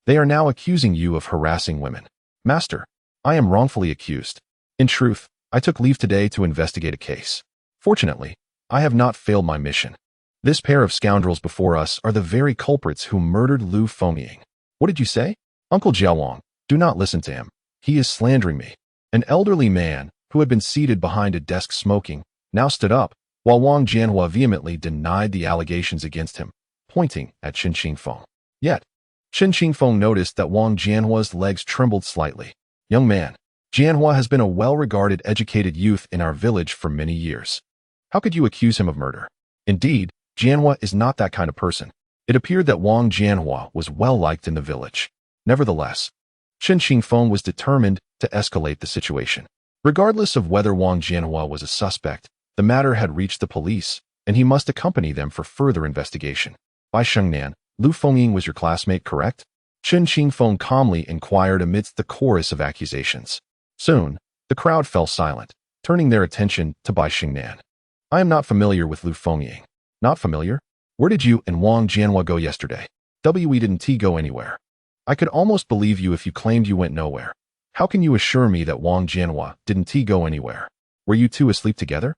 They are now accusing you of harassing women. Master, I am wrongfully accused. In truth, I took leave today to investigate a case. Fortunately, I have not failed my mission. This pair of scoundrels before us are the very culprits who murdered Lu Fengying. What did you say? Uncle Jiaowang, do not listen to him. He is slandering me. An elderly man, who had been seated behind a desk smoking, now stood up, while Wang Jianhua vehemently denied the allegations against him, pointing at Chen Qingfeng. Yet, Chen Qingfeng noticed that Wang Jianhua's legs trembled slightly. Young man, Jianhua has been a well-regarded educated youth in our village for many years. How could you accuse him of murder? Indeed, Jianhua is not that kind of person. It appeared that Wang Jianhua was well-liked in the village. Nevertheless, Chen Qingfeng was determined to escalate the situation. Regardless of whether Wang Jianhua was a suspect, the matter had reached the police, and he must accompany them for further investigation. Bai Shengnan, Lu Fengying was your classmate, correct? Chen Qingfeng calmly inquired amidst the chorus of accusations. Soon, the crowd fell silent, turning their attention to Bai Xingnan. I am not familiar with Lu Fengying. Not familiar? Where did you and Wang Jianhua go yesterday? We didn't go anywhere. I could almost believe you if you claimed you went nowhere. How can you assure me that Wang Jianhua didn't go anywhere? Were you two asleep together?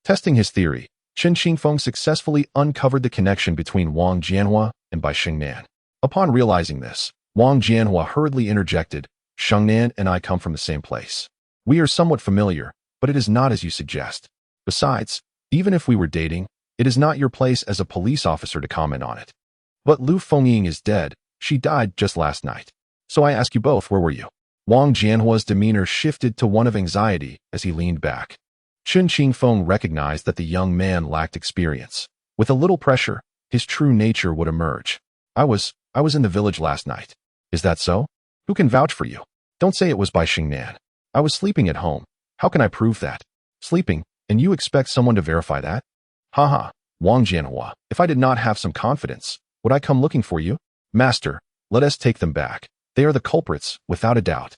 Testing his theory, Chen Qingfeng successfully uncovered the connection between Wang Jianhua and Bai Xingnan. Upon realizing this, Wang Jianhua hurriedly interjected, Xingnan and I come from the same place. We are somewhat familiar, but it is not as you suggest. Besides, even if we were dating, it is not your place as a police officer to comment on it. But Lu Fengying is dead. She died just last night. So I ask you both, where were you? Wang Jianhua's demeanor shifted to one of anxiety as he leaned back. Chen Qingfeng recognized that the young man lacked experience. With a little pressure, his true nature would emerge. I was in the village last night. Is that so? Who can vouch for you? Don't say it was Bai Xingnan. I was sleeping at home. How can I prove that? Sleeping, and you expect someone to verify that? Haha, Wang Jianhua, if I did not have some confidence, would I come looking for you? Master, let us take them back. They are the culprits, without a doubt.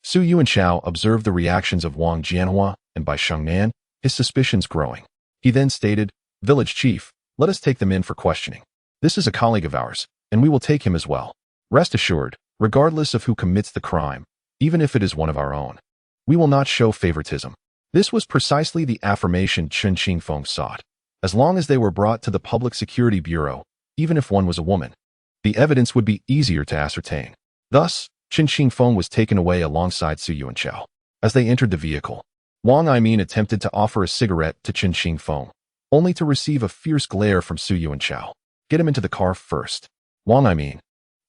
Su Yuanchao observed the reactions of Wang Jianhua and Bai Xingnan, his suspicions growing. He then stated, Village Chief, let us take them in for questioning. This is a colleague of ours, and we will take him as well. Rest assured, regardless of who commits the crime, even if it is one of our own, we will not show favoritism. This was precisely the affirmation Chen Qingfeng sought. As long as they were brought to the Public Security Bureau, even if one was a woman, the evidence would be easier to ascertain. Thus, Chen Qingfeng was taken away alongside Su Yuanchao. As they entered the vehicle, Wang Aimin attempted to offer a cigarette to Chen Qingfeng, only to receive a fierce glare from Su Yuanchao. Get him into the car first. Wang Aimin,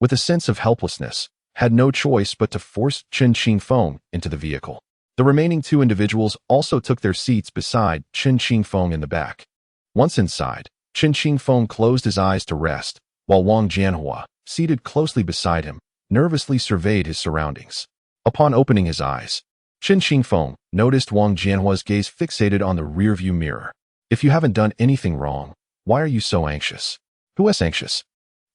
with a sense of helplessness, had no choice but to force Chen Qingfeng into the vehicle. The remaining two individuals also took their seats beside Chen Qingfeng in the back. Once inside, Chen Qingfeng closed his eyes to rest, while Wang Jianhua, seated closely beside him, nervously surveyed his surroundings. Upon opening his eyes, Chen Qingfeng noticed Wang Jianhua's gaze fixated on the rearview mirror. If you haven't done anything wrong, why are you so anxious? Who is anxious?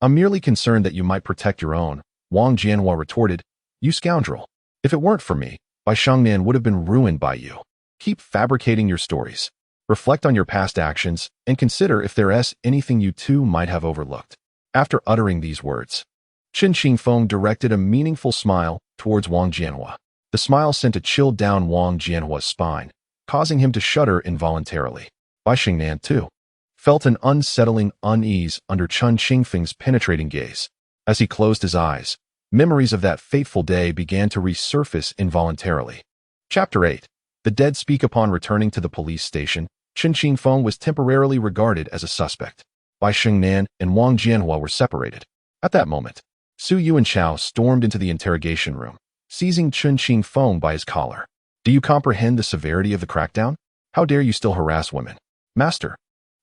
I'm merely concerned that you might protect your own, Wang Jianhua retorted. You scoundrel. If it weren't for me, Bai Xingnan would have been ruined by you. Keep fabricating your stories. Reflect on your past actions and consider if there is anything you two might have overlooked. After uttering these words, Chen Qingfeng directed a meaningful smile towards Wang Jianhua. The smile sent a chill down Wang Jianhua's spine, causing him to shudder involuntarily. Bai Xingnan, too, felt an unsettling unease under Chen Qingfeng's penetrating gaze. As he closed his eyes, memories of that fateful day began to resurface involuntarily. Chapter 8. The dead speak. Upon returning to the police station, Chen Qingfeng was temporarily regarded as a suspect. Bai Xingnan and Wang Jianhua were separated. At that moment, Su Yuanchao stormed into the interrogation room, seizing Chen Qingfeng by his collar. Do you comprehend the severity of the crackdown? How dare you still harass women? Master.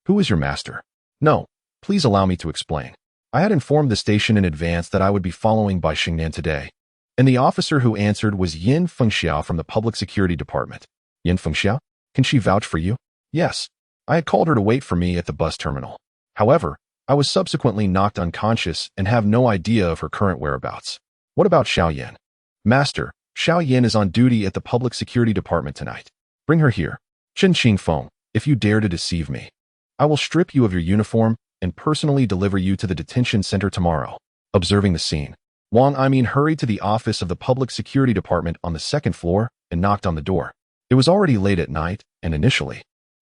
Who is your master? No, please allow me to explain. I had informed the station in advance that I would be following Bai Xingnan today, and the officer who answered was Yin Fengxiao from the Public Security Department. Yin Fengxiao? Can she vouch for you? Yes. I had called her to wait for me at the bus terminal. However, I was subsequently knocked unconscious and have no idea of her current whereabouts. What about Xiao Yan? Master, Xiao Yan is on duty at the Public Security Department tonight. Bring her here. Chen Qingfeng, if you dare to deceive me, I will strip you of your uniform and personally deliver you to the detention center tomorrow. Observing the scene, Wang Aimin hurried to the office of the Public Security Department on the second floor and knocked on the door. It was already late at night, and initially,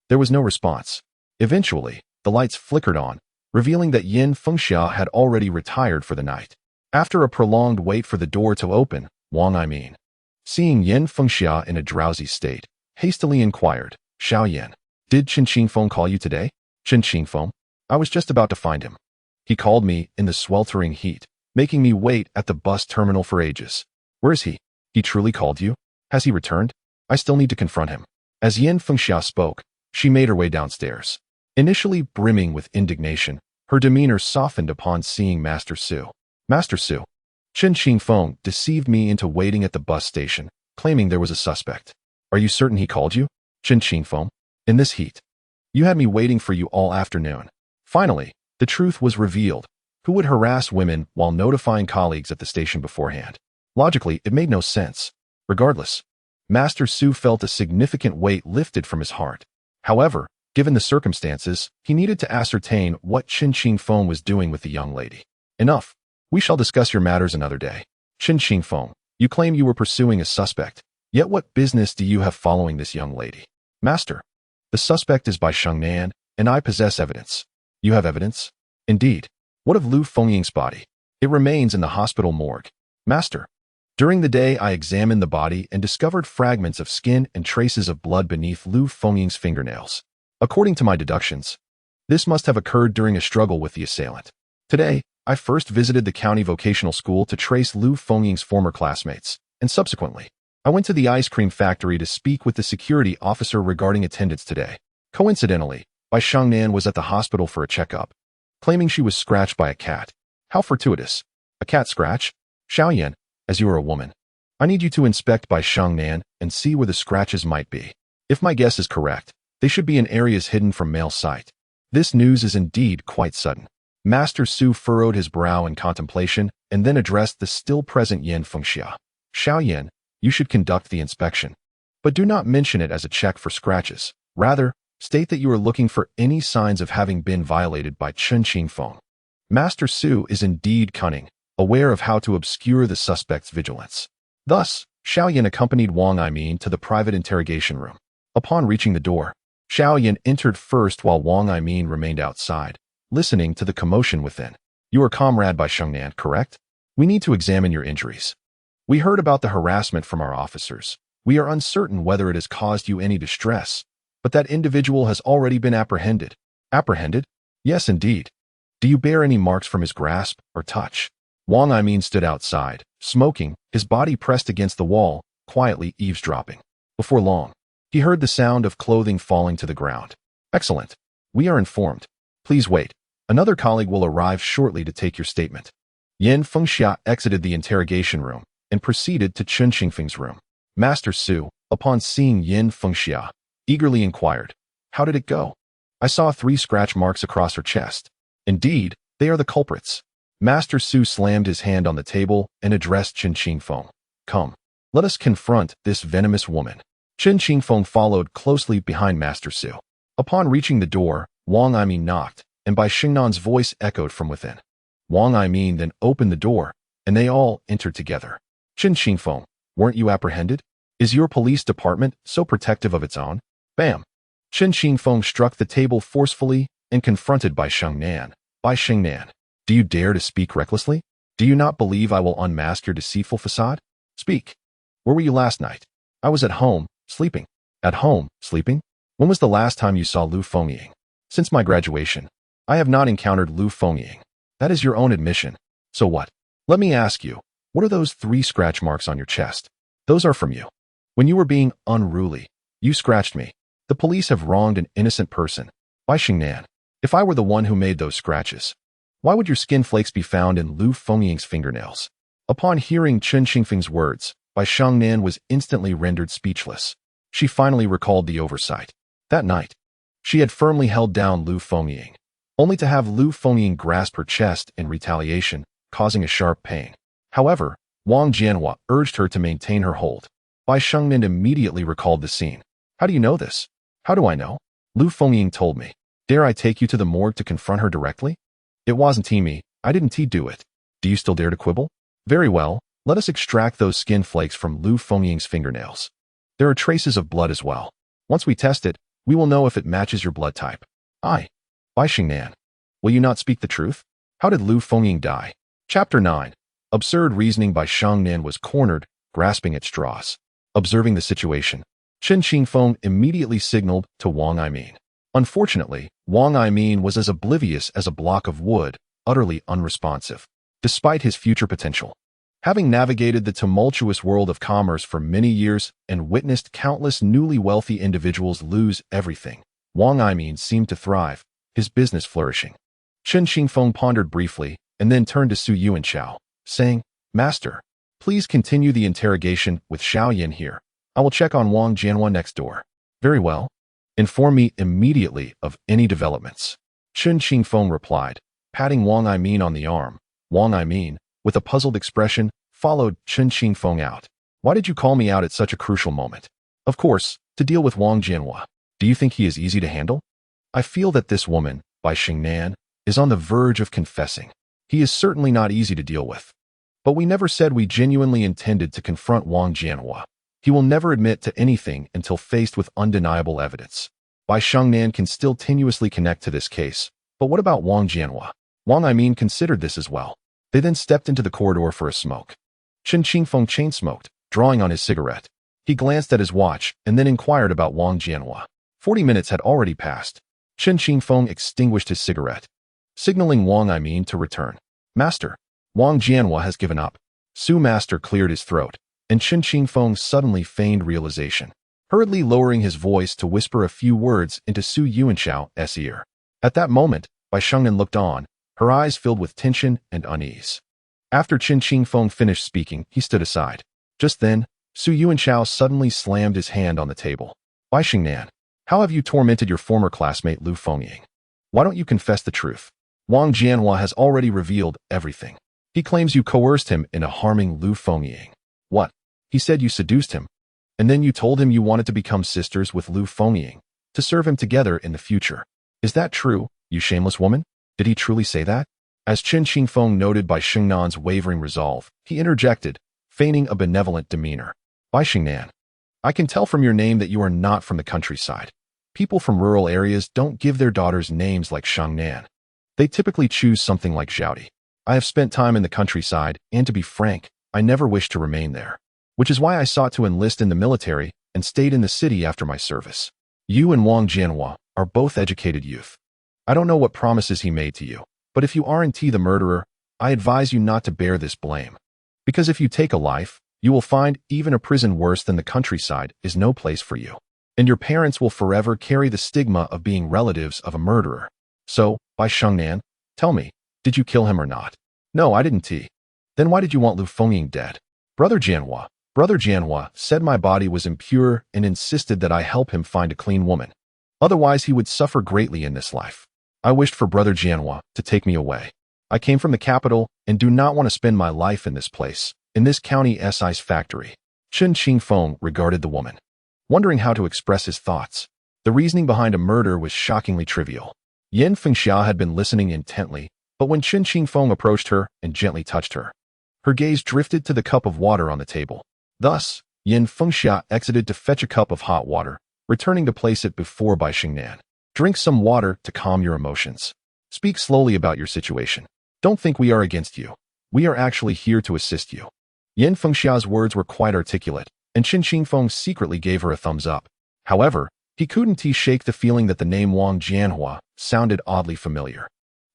there was no response. Eventually, the lights flickered on, revealing that Yin Fengxiao had already retired for the night. After a prolonged wait for the door to open, Wang Aimin, seeing Yin Fengxiao in a drowsy state, hastily inquired, Xiao Yan, did Chen Qingfeng call you today? Chen Qingfeng? I was just about to find him. He called me in the sweltering heat, making me wait at the bus terminal for ages. Where is he? He truly called you? Has he returned? I still need to confront him. As Yin Fengxiao spoke, she made her way downstairs. Initially brimming with indignation, her demeanor softened upon seeing Master Su. Master Su. Chen Qingfeng deceived me into waiting at the bus station, claiming there was a suspect. Are you certain he called you? Chen Qingfeng. In this heat. You had me waiting for you all afternoon. Finally, the truth was revealed. Who would harass women while notifying colleagues at the station beforehand? Logically, it made no sense. Regardless, Master Su felt a significant weight lifted from his heart. However, given the circumstances, he needed to ascertain what Chen Qingfeng was doing with the young lady. Enough. We shall discuss your matters another day. Chen Qingfeng, you claim you were pursuing a suspect, yet what business do you have following this young lady? Master, the suspect is by Shengnan, and I possess evidence. You have evidence? Indeed. What of Lu Fengying's body? It remains in the hospital morgue. Master, during the day I examined the body and discovered fragments of skin and traces of blood beneath Lu Fengying's fingernails. According to my deductions, this must have occurred during a struggle with the assailant. Today, I first visited the county vocational school to trace Lu Fengying's former classmates, and subsequently, I went to the ice cream factory to speak with the security officer regarding attendance today. Coincidentally, Bai Shengnan was at the hospital for a checkup, claiming she was scratched by a cat. How fortuitous. A cat scratch? Xiaoyan, as you are a woman, I need you to inspect Bai Shengnan and see where the scratches might be. If my guess is correct, they should be in areas hidden from male sight. This news is indeed quite sudden. Master Su furrowed his brow in contemplation and then addressed the still-present Yin Fengxia. Xiaoyan, you should conduct the inspection. But do not mention it as a check for scratches. Rather, state that you are looking for any signs of having been violated by Chen Qingfeng. Master Su is indeed cunning, aware of how to obscure the suspect's vigilance. Thus, Xiaoyan accompanied Wang Aimin to the private interrogation room. Upon reaching the door, Xiaoyan entered first while Wang Aimin remained outside, listening to the commotion within. You are comrade Bai Shengnan, correct? We need to examine your injuries. We heard about the harassment from our officers. We are uncertain whether it has caused you any distress, but that individual has already been apprehended. Apprehended? Yes, indeed. Do you bear any marks from his grasp or touch? Wang Aimin stood outside, smoking, his body pressed against the wall, quietly eavesdropping. Before long, he heard the sound of clothing falling to the ground. Excellent. We are informed. Please wait. Another colleague will arrive shortly to take your statement. Yin Fengxia exited the interrogation room and proceeded to Chen Qingfeng's room. Master Su, upon seeing Yin Fengxia, eagerly inquired, how did it go? I saw 3 scratch marks across her chest. Indeed, they are the culprits. Master Su slammed his hand on the table and addressed Chen Qingfeng. Come, let us confront this venomous woman. Chen Qingfeng followed closely behind Master Su. Upon reaching the door, Wang Aimin knocked, and Bai Shengnan's voice echoed from within. Wang Aimin then opened the door, and they all entered together. Chen Qingfeng, weren't you apprehended? Is your police department so protective of its own? Bam! Chen Qingfeng struck the table forcefully and confronted Bai Shengnan. Bai Shengnan, do you dare to speak recklessly? Do you not believe I will unmask your deceitful facade? Speak. Where were you last night? I was at home, sleeping. At home, sleeping? When was the last time you saw Lu Fengying? Since my graduation, I have not encountered Lu Fengying. That is your own admission. So what? Let me ask you, what are those 3 scratch marks on your chest? Those are from you. When you were being unruly, you scratched me. The police have wronged an innocent person. Bai Shengnan, if I were the one who made those scratches, why would your skin flakes be found in Lu Fengying's fingernails? Upon hearing Chen Qingfeng's words, Bai Shengnan was instantly rendered speechless. She finally recalled the oversight. That night, she had firmly held down Lu Fengying, only to have Lu Fengying grasp her chest in retaliation, causing a sharp pain. However, Wang Jianhua urged her to maintain her hold. Bai Shengnan immediately recalled the scene. How do you know this? How do I know? Lu Fengying told me. Dare I take you to the morgue to confront her directly? It wasn't me. I didn't do it. Do you still dare to quibble? Very well, let us extract those skin flakes from Lu Fengying's fingernails. There are traces of blood as well. Once we test it, we will know if it matches your blood type. Bai Shengnan, will you not speak the truth? How did Lu Fengying die? Chapter 9. Absurd reasoning. Bai Shengnan was cornered, grasping at straws. Observing the situation, Chen Qingfeng immediately signaled to Wang Aimin. Unfortunately, Wang Aimin was as oblivious as a block of wood, utterly unresponsive, despite his future potential. Having navigated the tumultuous world of commerce for many years and witnessed countless newly wealthy individuals lose everything, Wang Aimin seemed to thrive, his business flourishing. Chen Qingfeng pondered briefly and then turned to Su Yuanchao, saying, Master, please continue the interrogation with Xiaoyan here. I will check on Wang Jianhua next door. Very well. Inform me immediately of any developments. Chen Qingfeng replied, patting Wang Aimin on the arm. Wang Aimin, with a puzzled expression, followed Chen Qingfeng out. Why did you call me out at such a crucial moment? Of course, to deal with Wang Jianhua. Do you think he is easy to handle? I feel that this woman, Bai Xingnan, is on the verge of confessing. He is certainly not easy to deal with. But we never said we genuinely intended to confront Wang Jianhua. He will never admit to anything until faced with undeniable evidence. Bai Xingnan can still tenuously connect to this case. But what about Wang Jianhua? Wang Aimin considered this as well. They then stepped into the corridor for a smoke. Chen Qingfeng chain-smoked, drawing on his cigarette. He glanced at his watch and then inquired about Wang Jianhua. 40 minutes had already passed. Chen Qingfeng extinguished his cigarette, signaling Wang Aimin to return. Master, Wang Jianhua has given up. Su Master cleared his throat, and Chen Qingfeng suddenly feigned realization, hurriedly lowering his voice to whisper a few words into Su Yuanxiao's ear. At that moment, Bai Xingnan looked on, her eyes filled with tension and unease. After Chen Qingfeng finished speaking, he stood aside. Just then, Su Yuanxiao suddenly slammed his hand on the table. Bai Xingnan, how have you tormented your former classmate Lu Fengying? Why don't you confess the truth? Wang Jianhua has already revealed everything. He claims you coerced him into harming Lu Fengying. What? He said you seduced him. And then you told him you wanted to become sisters with Lu Fengying, to serve him together in the future. Is that true, you shameless woman? Did he truly say that? As Chen Qingfeng noted Bai Xingnan's wavering resolve, he interjected, feigning a benevolent demeanor. Bai Xingnan, I can tell from your name that you are not from the countryside. People from rural areas don't give their daughters names like Shangnan. They typically choose something like Zhaodi. I have spent time in the countryside, and to be frank, I never wished to remain there, which is why I sought to enlist in the military and stayed in the city after my service. You and Wang Jianhua are both educated youth. I don't know what promises he made to you, but if you aren't the murderer, I advise you not to bear this blame. Because if you take a life, you will find even a prison worse than the countryside is no place for you. And your parents will forever carry the stigma of being relatives of a murderer. So, Bai Xingnan, tell me, did you kill him or not? No, I didn't. Then why did you want Lu Fengying dead? Brother Jianhua said my body was impure and insisted that I help him find a clean woman. Otherwise, he would suffer greatly in this life. I wished for Brother Jianhua to take me away. I came from the capital and do not want to spend my life in this place, in this county's ice factory. Chen Qingfeng regarded the woman, wondering how to express his thoughts. The reasoning behind a murder was shockingly trivial. Yan Fengxia had been listening intently, but when Chen Qingfeng approached her and gently touched her, her gaze drifted to the cup of water on the table. Thus, Yan Fengxia exited to fetch a cup of hot water, returning to place it before Bai Xingnan. Drink some water to calm your emotions. Speak slowly about your situation. Don't think we are against you. We are actually here to assist you. Yan Fengxia's words were quite articulate, and Chen Qingfeng secretly gave her a thumbs up. However, he couldn't shake the feeling that the name Wang Jianhua sounded oddly familiar.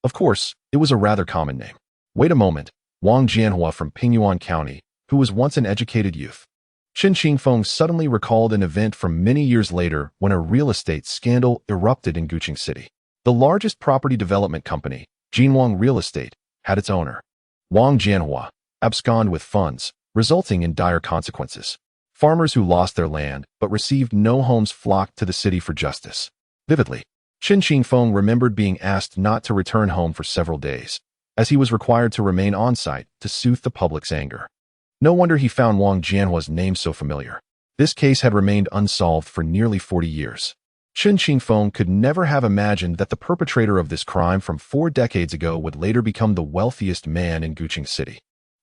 Of course, it was a rather common name. Wait a moment, Wang Jianhua from Pingyuan County, who was once an educated youth. Chen Qingfeng suddenly recalled an event from many years later when a real estate scandal erupted in Guqing City. The largest property development company, Jinwang Real Estate, had its owner, Wang Jianhua, abscond with funds, resulting in dire consequences. Farmers who lost their land but received no homes flocked to the city for justice. Vividly, Chen Qingfeng remembered being asked not to return home for several days, as he was required to remain on-site to soothe the public's anger. No wonder he found Wang Jianhua's name so familiar. This case had remained unsolved for nearly 40 years. Chen Qingfeng could never have imagined that the perpetrator of this crime from 4 decades ago would later become the wealthiest man in Guqing City.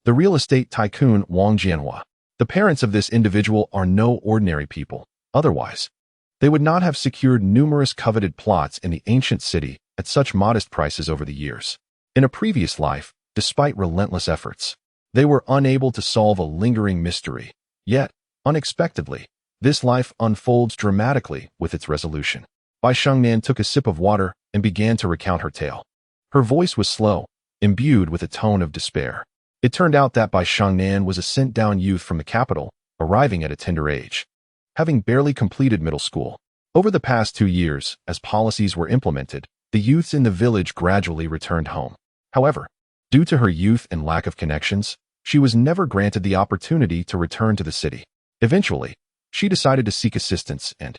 The real estate tycoon Wang Jianhua. The parents of this individual are no ordinary people. Otherwise, they would not have secured numerous coveted plots in the ancient city at such modest prices over the years. In a previous life, despite relentless efforts, they were unable to solve a lingering mystery. Yet, unexpectedly, this life unfolds dramatically with its resolution. Bai Xingnan took a sip of water and began to recount her tale. Her voice was slow, imbued with a tone of despair. It turned out that Bai Xingnan was a sent-down youth from the capital, arriving at a tender age, having barely completed middle school. Over the past 2 years, as policies were implemented, the youths in the village gradually returned home. However, due to her youth and lack of connections, she was never granted the opportunity to return to the city. Eventually, she decided to seek assistance and,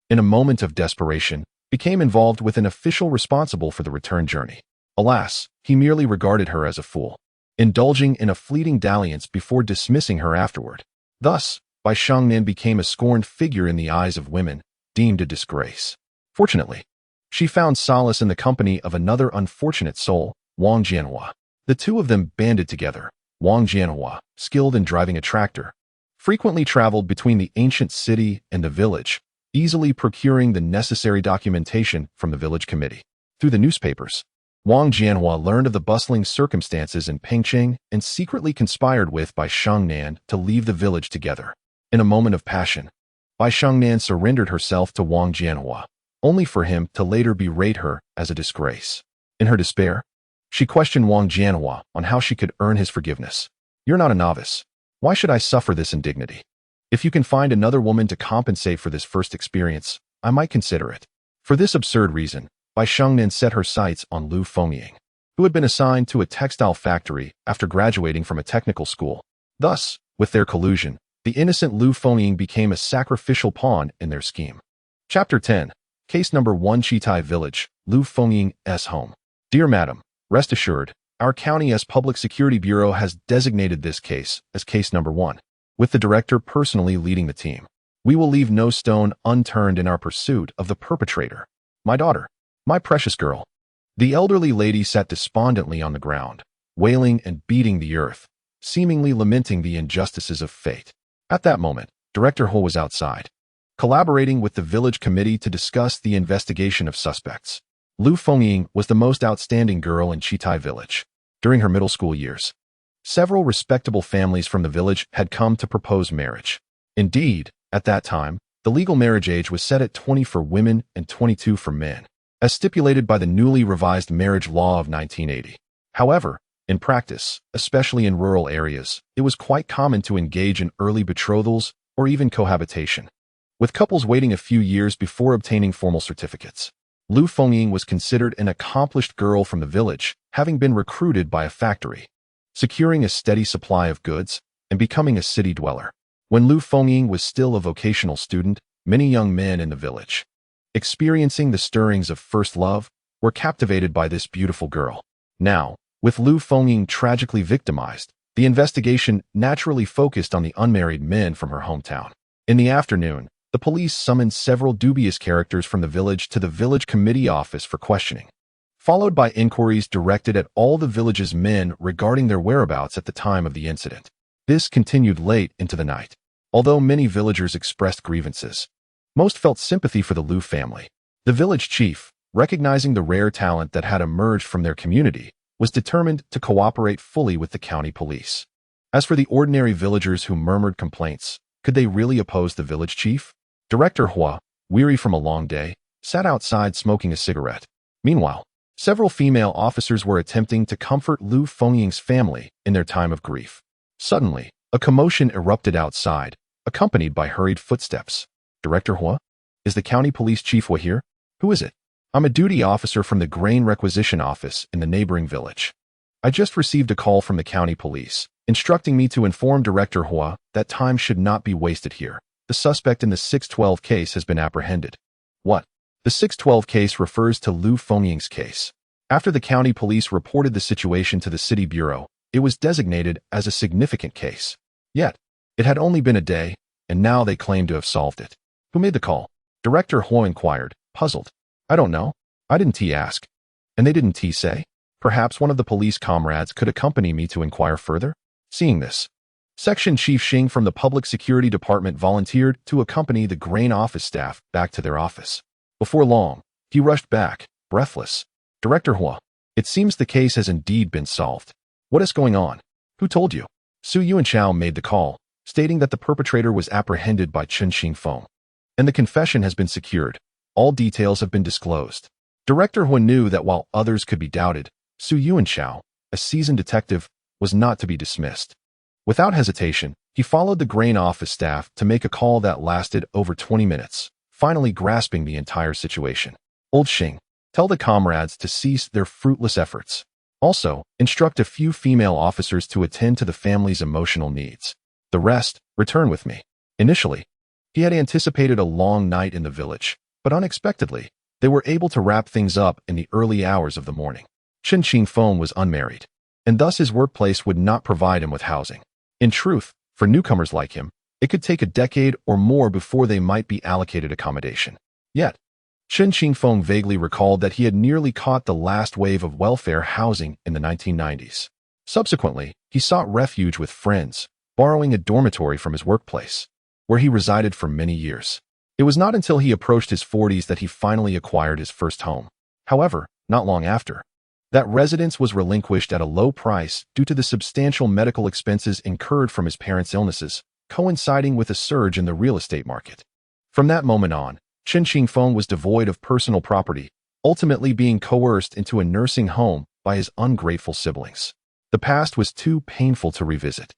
in a moment of desperation, became involved with an official responsible for the return journey. Alas, he merely regarded her as a fool, indulging in a fleeting dalliance before dismissing her afterward. Thus, Bai Shengnan became a scorned figure in the eyes of women, deemed a disgrace. Fortunately, she found solace in the company of another unfortunate soul, Wang Jianhua. The two of them banded together. Wang Jianhua, skilled in driving a tractor, frequently traveled between the ancient city and the village, easily procuring the necessary documentation from the village committee. Through the newspapers, Wang Jianhua learned of the bustling circumstances in Pengcheng and secretly conspired with Bai Shengnan to leave the village together. In a moment of passion, Bai Shengnan surrendered herself to Wang Jianhua, only for him to later berate her as a disgrace. In her despair, she questioned Wang Jianhua on how she could earn his forgiveness. "You're not a novice. Why should I suffer this indignity? If you can find another woman to compensate for this first experience, I might consider it." For this absurd reason, Bai Shengnan set her sights on Lu Fengying, who had been assigned to a textile factory after graduating from a technical school. Thus, with their collusion, the innocent Lu Fengying became a sacrificial pawn in their scheme. Chapter 10. Case number 1. Chitai Village, Lu Fengying's home. Dear Madam, rest assured, our county's Public Security Bureau has designated this case as case number 1, with the director personally leading the team. We will leave no stone unturned in our pursuit of the perpetrator. My daughter, my precious girl. The elderly lady sat despondently on the ground, wailing and beating the earth, seemingly lamenting the injustices of fate. At that moment, Director Ho was outside, collaborating with the village committee to discuss the investigation of suspects. Lu Fengying was the most outstanding girl in Chitai village. During her middle school years, several respectable families from the village had come to propose marriage. Indeed, at that time, the legal marriage age was set at 20 for women and 22 for men, as stipulated by the newly revised marriage law of 1980. However, in practice, especially in rural areas, it was quite common to engage in early betrothals or even cohabitation, with couples waiting a few years before obtaining formal certificates. Lu Fengying was considered an accomplished girl from the village, having been recruited by a factory, securing a steady supply of goods, and becoming a city dweller. When Lu Fengying was still a vocational student, many young men in the village, experiencing the stirrings of first love, were captivated by this beautiful girl. Now, with Lu Fengying tragically victimized, the investigation naturally focused on the unmarried men from her hometown. In the afternoon, the police summoned several dubious characters from the village to the village committee office for questioning, followed by inquiries directed at all the village's men regarding their whereabouts at the time of the incident. This continued late into the night. Although many villagers expressed grievances, most felt sympathy for the Lu family. The village chief, recognizing the rare talent that had emerged from their community, was determined to cooperate fully with the county police. As for the ordinary villagers who murmured complaints, could they really oppose the village chief? Director Hua, weary from a long day, sat outside smoking a cigarette. Meanwhile, several female officers were attempting to comfort Lu Fengying's family in their time of grief. Suddenly, a commotion erupted outside, accompanied by hurried footsteps. Director Hua? Is the county police chief Hua here? Who is it? I'm a duty officer from the grain requisition office in the neighboring village. I just received a call from the county police, instructing me to inform Director Hua that time should not be wasted here. The suspect in the 612 case has been apprehended. What? The 612 case refers to Lu Fengying's case. After the county police reported the situation to the city bureau, it was designated as a significant case. Yet, it had only been a day, and now they claim to have solved it. Who made the call? Director Hua inquired, puzzled. I don't know. I didn't ask. And they didn't say? Perhaps one of the police comrades could accompany me to inquire further? Seeing this, Section Chief Xing from the Public Security Department volunteered to accompany the grain office staff back to their office. Before long, he rushed back, breathless. Director Hua, it seems the case has indeed been solved. What is going on? Who told you? Su Yuanchao made the call, stating that the perpetrator was apprehended by Chen Qingfeng, and the confession has been secured. All details have been disclosed. Director Hua knew that while others could be doubted, Su Yuanchao, a seasoned detective, was not to be dismissed. Without hesitation, he followed the grain office staff to make a call that lasted over 20 minutes, finally grasping the entire situation. Old Xing, tell the comrades to cease their fruitless efforts. Also, instruct a few female officers to attend to the family's emotional needs. The rest, return with me. Initially, he had anticipated a long night in the village, but unexpectedly, they were able to wrap things up in the early hours of the morning. Chen Qingfeng was unmarried, and thus his workplace would not provide him with housing. In truth, for newcomers like him, It could take a decade or more before they might be allocated accommodation. Yet, Chen Qingfeng vaguely recalled that he had nearly caught the last wave of welfare housing in the 1990s. Subsequently, he sought refuge with friends, borrowing a dormitory from his workplace, where he resided for many years. It was not until he approached his 40s that he finally acquired his first home. However, not long after, that residence was relinquished at a low price due to the substantial medical expenses incurred from his parents' illnesses, coinciding with a surge in the real estate market. From that moment on, Chen Qingfeng was devoid of personal property, ultimately being coerced into a nursing home by his ungrateful siblings. The past was too painful to revisit.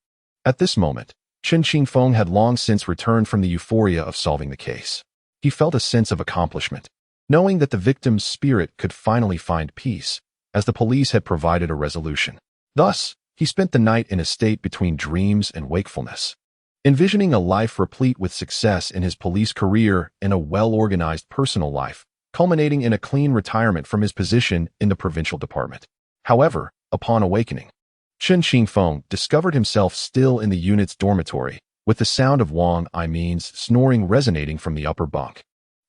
At this moment, Chen Qingfeng had long since returned from the euphoria of solving the case. He felt a sense of accomplishment, knowing that the victim's spirit could finally find peace, as the police had provided a resolution. Thus, he spent the night in a state between dreams and wakefulness, envisioning a life replete with success in his police career and a well-organized personal life, culminating in a clean retirement from his position in the provincial department. However, upon awakening, Chen Qingfeng discovered himself still in the unit's dormitory, with the sound of Wang Aimin's snoring resonating from the upper bunk.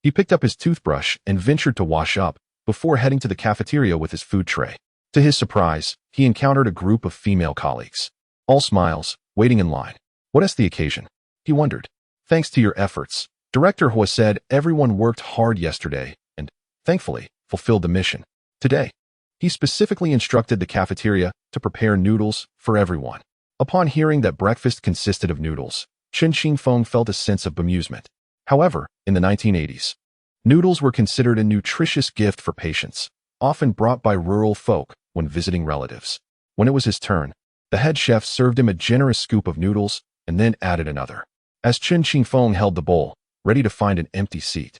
He picked up his toothbrush and ventured to wash up, before heading to the cafeteria with his food tray. To his surprise, he encountered a group of female colleagues, all smiles, waiting in line. What is the occasion? He wondered. Thanks to your efforts, Director Hua said everyone worked hard yesterday and, thankfully, fulfilled the mission. Today, he specifically instructed the cafeteria to prepare noodles for everyone. Upon hearing that breakfast consisted of noodles, Chen Qingfeng felt a sense of bemusement. However, in the 1980s, noodles were considered a nutritious gift for patients, often brought by rural folk when visiting relatives. When it was his turn, the head chef served him a generous scoop of noodles and then added another. As Chen Qingfeng held the bowl, ready to find an empty seat,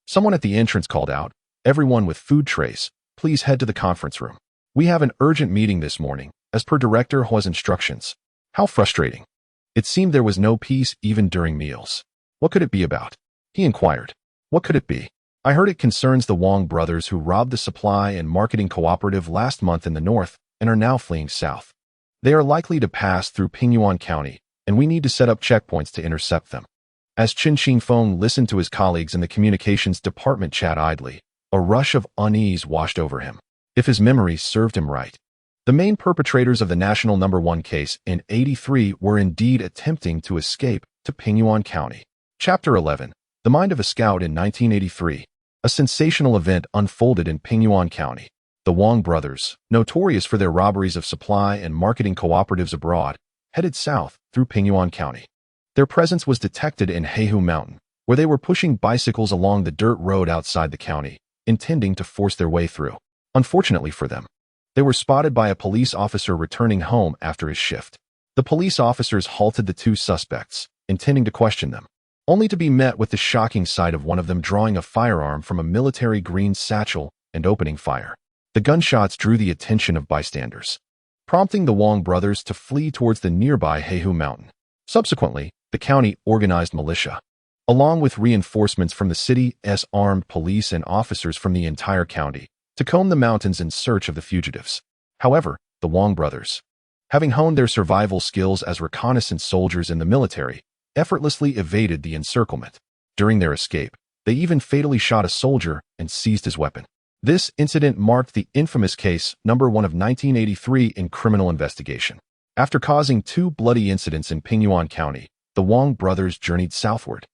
someone at the entrance called out, "Everyone with food trays, please head to the conference room. We have an urgent meeting this morning, as per Director Hua's instructions." How frustrating. It seemed there was no peace even during meals. What could it be about? He inquired. What could it be? I heard it concerns the Wang brothers who robbed the supply and marketing cooperative last month in the north and are now fleeing south. They are likely to pass through Pingyuan County, and we need to set up checkpoints to intercept them. As Chen Qingfeng listened to his colleagues in the communications department chat idly, a rush of unease washed over him. If his memories served him right, the main perpetrators of the National No. 1 case in '83 were indeed attempting to escape to Pingyuan County. Chapter 11. The Mind of a Scout in 1983. A sensational event unfolded in Pingyuan County. The Wang brothers, notorious for their robberies of supply and marketing cooperatives abroad, headed south through Pingyuan County. Their presence was detected in Heihu Mountain, where they were pushing bicycles along the dirt road outside the county, intending to force their way through. Unfortunately for them, they were spotted by a police officer returning home after his shift. The police officers halted the two suspects, intending to question them, only to be met with the shocking sight of one of them drawing a firearm from a military green satchel and opening fire. The gunshots drew the attention of bystanders, prompting the Wang brothers to flee towards the nearby Heihu Mountain. Subsequently, the county organized militia, along with reinforcements from the city's armed police and officers from the entire county, to comb the mountains in search of the fugitives. However, the Wang brothers, having honed their survival skills as reconnaissance soldiers in the military, effortlessly evaded the encirclement. During their escape, they even fatally shot a soldier and seized his weapon. This incident marked the infamous case No. 1 of 1983 in criminal investigation. After causing two bloody incidents in Pingyuan County, the Wang brothers journeyed southward,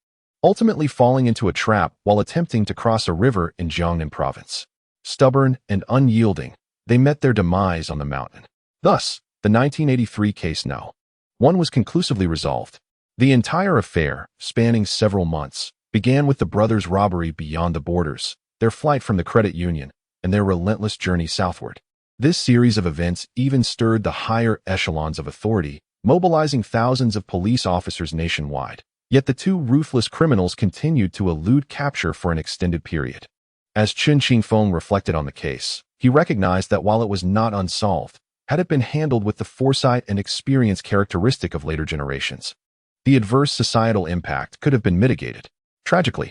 ultimately falling into a trap while attempting to cross a river in Jiangnan province. Stubborn and unyielding, they met their demise on the mountain. Thus, the 1983 case No. 1 was conclusively resolved. The entire affair, spanning several months, began with the brothers' robbery beyond the borders, their flight from the credit union, and their relentless journey southward. This series of events even stirred the higher echelons of authority, mobilizing thousands of police officers nationwide. Yet the two ruthless criminals continued to elude capture for an extended period. As Chen Qingfeng reflected on the case, he recognized that while it was not unsolved, had it been handled with the foresight and experience characteristic of later generations, the adverse societal impact could have been mitigated. Tragically,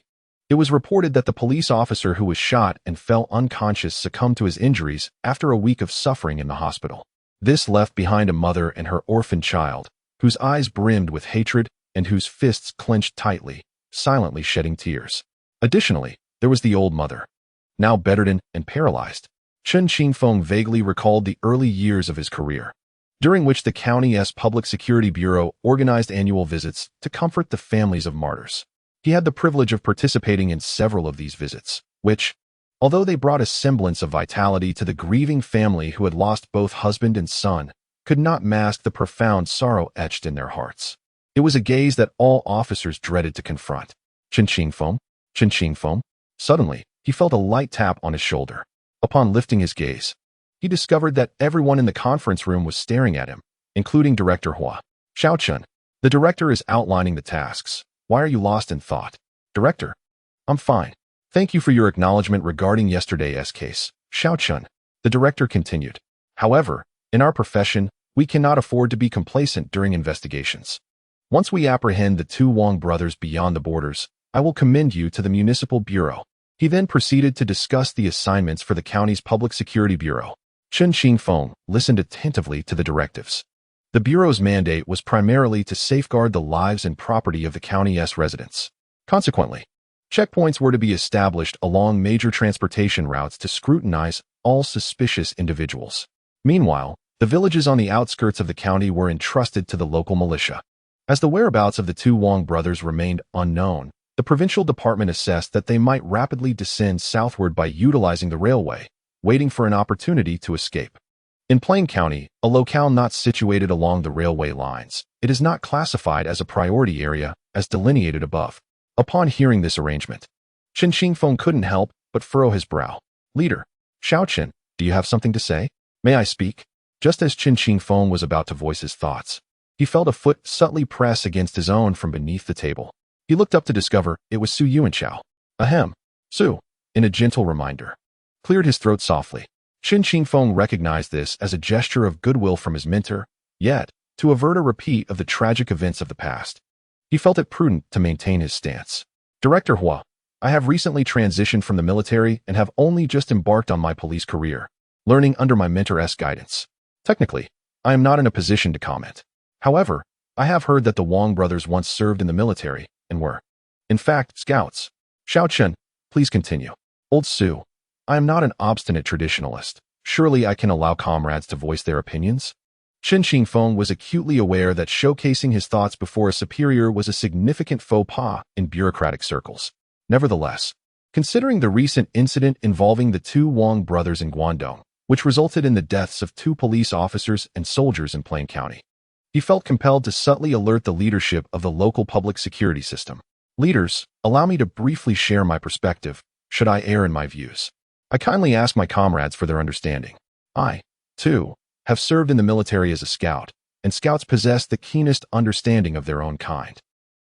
it was reported that the police officer who was shot and fell unconscious succumbed to his injuries after a week of suffering in the hospital. This left behind a mother and her orphan child, whose eyes brimmed with hatred and whose fists clenched tightly, silently shedding tears. Additionally, there was the old mother. Now bedridden and paralyzed, Chen Qingfeng vaguely recalled the early years of his career, during which the county's Public Security Bureau organized annual visits to comfort the families of martyrs. He had the privilege of participating in several of these visits, which, although they brought a semblance of vitality to the grieving family who had lost both husband and son, could not mask the profound sorrow etched in their hearts. It was a gaze that all officers dreaded to confront. Chen Qingfeng, Chen Qingfeng. Suddenly, he felt a light tap on his shoulder. Upon lifting his gaze, he discovered that everyone in the conference room was staring at him, including Director Hua. Xiaochun, the director is outlining the tasks. Why are you lost in thought? Director, I'm fine. Thank you for your acknowledgement regarding yesterday's case. Xiaochun, the director continued. However, in our profession, we cannot afford to be complacent during investigations. Once we apprehend the two Wang brothers beyond the borders, I will commend you to the Municipal Bureau. He then proceeded to discuss the assignments for the county's Public Security Bureau. Chen Qingfeng listened attentively to the directives. The Bureau's mandate was primarily to safeguard the lives and property of the county's residents. Consequently, checkpoints were to be established along major transportation routes to scrutinize all suspicious individuals. Meanwhile, the villages on the outskirts of the county were entrusted to the local militia. As the whereabouts of the two Wang brothers remained unknown, the provincial department assessed that they might rapidly descend southward by utilizing the railway, waiting for an opportunity to escape. In Plain County, a locale not situated along the railway lines, it is not classified as a priority area, as delineated above. Upon hearing this arrangement, Chen Qingfeng couldn't help but furrow his brow. Leader, Xiaochen, do you have something to say? May I speak? Just as Chen Qingfeng was about to voice his thoughts, he felt a foot subtly press against his own from beneath the table. He looked up to discover it was Su Yuanchao. Ahem. Su, in a gentle reminder, cleared his throat softly. Chen Qingfeng recognized this as a gesture of goodwill from his mentor, yet, to avert a repeat of the tragic events of the past, he felt it prudent to maintain his stance. Director Hua, I have recently transitioned from the military and have only just embarked on my police career, learning under my mentor's guidance. Technically, I am not in a position to comment. However, I have heard that the Wang brothers once served in the military and were, in fact, scouts. Xiaochen, please continue. Old Su, I am not an obstinate traditionalist. Surely I can allow comrades to voice their opinions? Chen Qingfeng was acutely aware that showcasing his thoughts before a superior was a significant faux pas in bureaucratic circles. Nevertheless, considering the recent incident involving the two Wang brothers in Guangdong, which resulted in the deaths of two police officers and soldiers in Plain County, he felt compelled to subtly alert the leadership of the local public security system. Leaders, allow me to briefly share my perspective, should I err in my views. I kindly ask my comrades for their understanding. I, too, have served in the military as a scout, and scouts possess the keenest understanding of their own kind.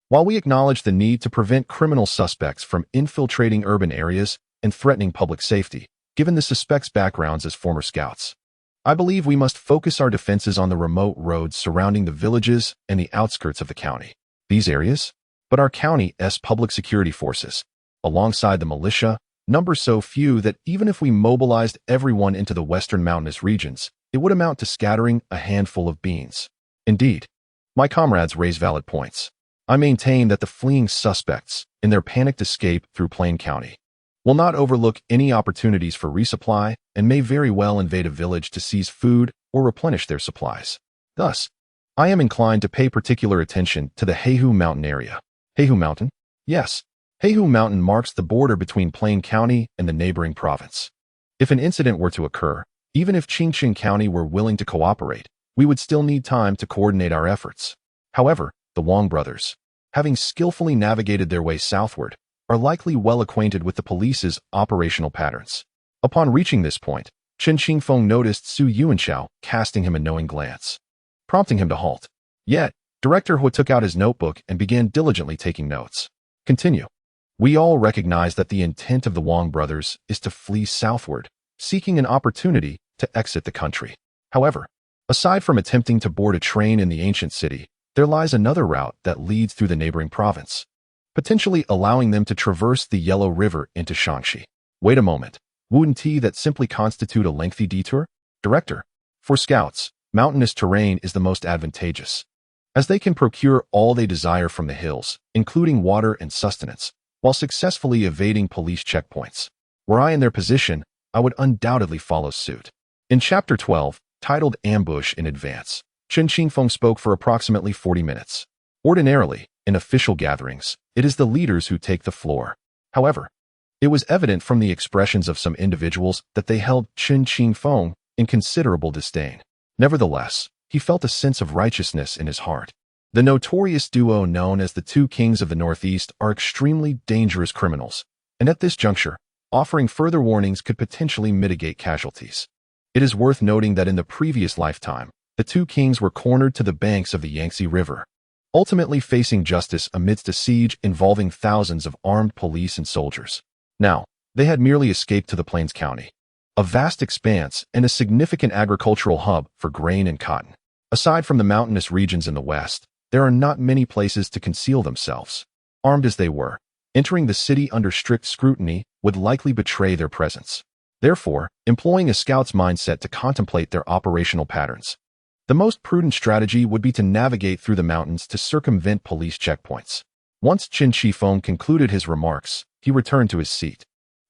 While we acknowledge the need to prevent criminal suspects from infiltrating urban areas and threatening public safety, given the suspects' backgrounds as former scouts, I believe we must focus our defenses on the remote roads surrounding the villages and the outskirts of the county. These areas, but our county's public security forces, alongside the militia, number so few that even if we mobilized everyone into the western mountainous regions, it would amount to scattering a handful of beans. Indeed, my comrades raise valid points. I maintain that the fleeing suspects, in their panicked escape through Plain County, will not overlook any opportunities for resupply and may very well invade a village to seize food or replenish their supplies. Thus, I am inclined to pay particular attention to the Heihu Mountain area. Heihu Mountain? Yes, Heihu Mountain marks the border between Plain County and the neighboring province. If an incident were to occur, even if Qingqing County were willing to cooperate, we would still need time to coordinate our efforts. However, the Wang brothers, having skillfully navigated their way southward, are likely well acquainted with the police's operational patterns. Upon reaching this point, Chen Qingfeng noticed Su Yuanchao casting him a knowing glance, prompting him to halt. Yet, Director Hua took out his notebook and began diligently taking notes. Continue. We all recognize that the intent of the Wang brothers is to flee southward, seeking an opportunity to exit the country. However, aside from attempting to board a train in the ancient city, there lies another route that leads through the neighboring province, potentially allowing them to traverse the Yellow River into Shaanxi. Wait a moment. Wouldn't that simply constitute a lengthy detour? Director, for scouts, mountainous terrain is the most advantageous. as they can procure all they desire from the hills, including water and sustenance, while successfully evading police checkpoints. Were I in their position, I would undoubtedly follow suit. In Chapter 12, titled Ambush in Advance, Chen Qingfeng spoke for approximately 40 minutes. Ordinarily, in official gatherings, it is the leaders who take the floor. However, it was evident from the expressions of some individuals that they held Chen Qingfeng in considerable disdain. Nevertheless, he felt a sense of righteousness in his heart. The notorious duo known as the Two Kings of the Northeast are extremely dangerous criminals, and at this juncture, offering further warnings could potentially mitigate casualties. It is worth noting that in the previous lifetime, the two kings were cornered to the banks of the Yangtze River, ultimately facing justice amidst a siege involving thousands of armed police and soldiers. Now, they had merely escaped to the Plains County, a vast expanse and a significant agricultural hub for grain and cotton. Aside from the mountainous regions in the west, there are not many places to conceal themselves. Armed as they were, entering the city under strict scrutiny would likely betray their presence. Therefore, employing a scout's mindset to contemplate their operational patterns. The most prudent strategy would be to navigate through the mountains to circumvent police checkpoints. Once Chen Qingfeng concluded his remarks, he returned to his seat.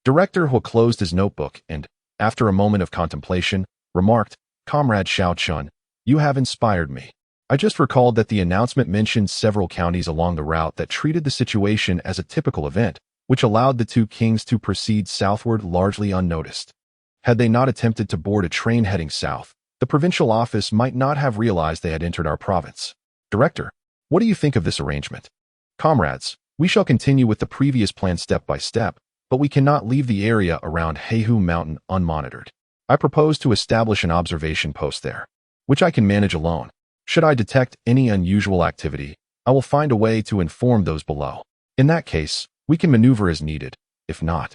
Director He closed his notebook and, after a moment of contemplation, remarked, "Comrade Xiao Chun, you have inspired me. I just recalled that the announcement mentioned several counties along the route that treated the situation as a typical event, which allowed the two kings to proceed southward largely unnoticed. Had they not attempted to board a train heading south, the provincial office might not have realized they had entered our province. Director, what do you think of this arrangement? Comrades, we shall continue with the previous plan step by step, but we cannot leave the area around Heihu Mountain unmonitored. I propose to establish an observation post there, which I can manage alone. Should I detect any unusual activity, I will find a way to inform those below. In that case, we can maneuver as needed. If not,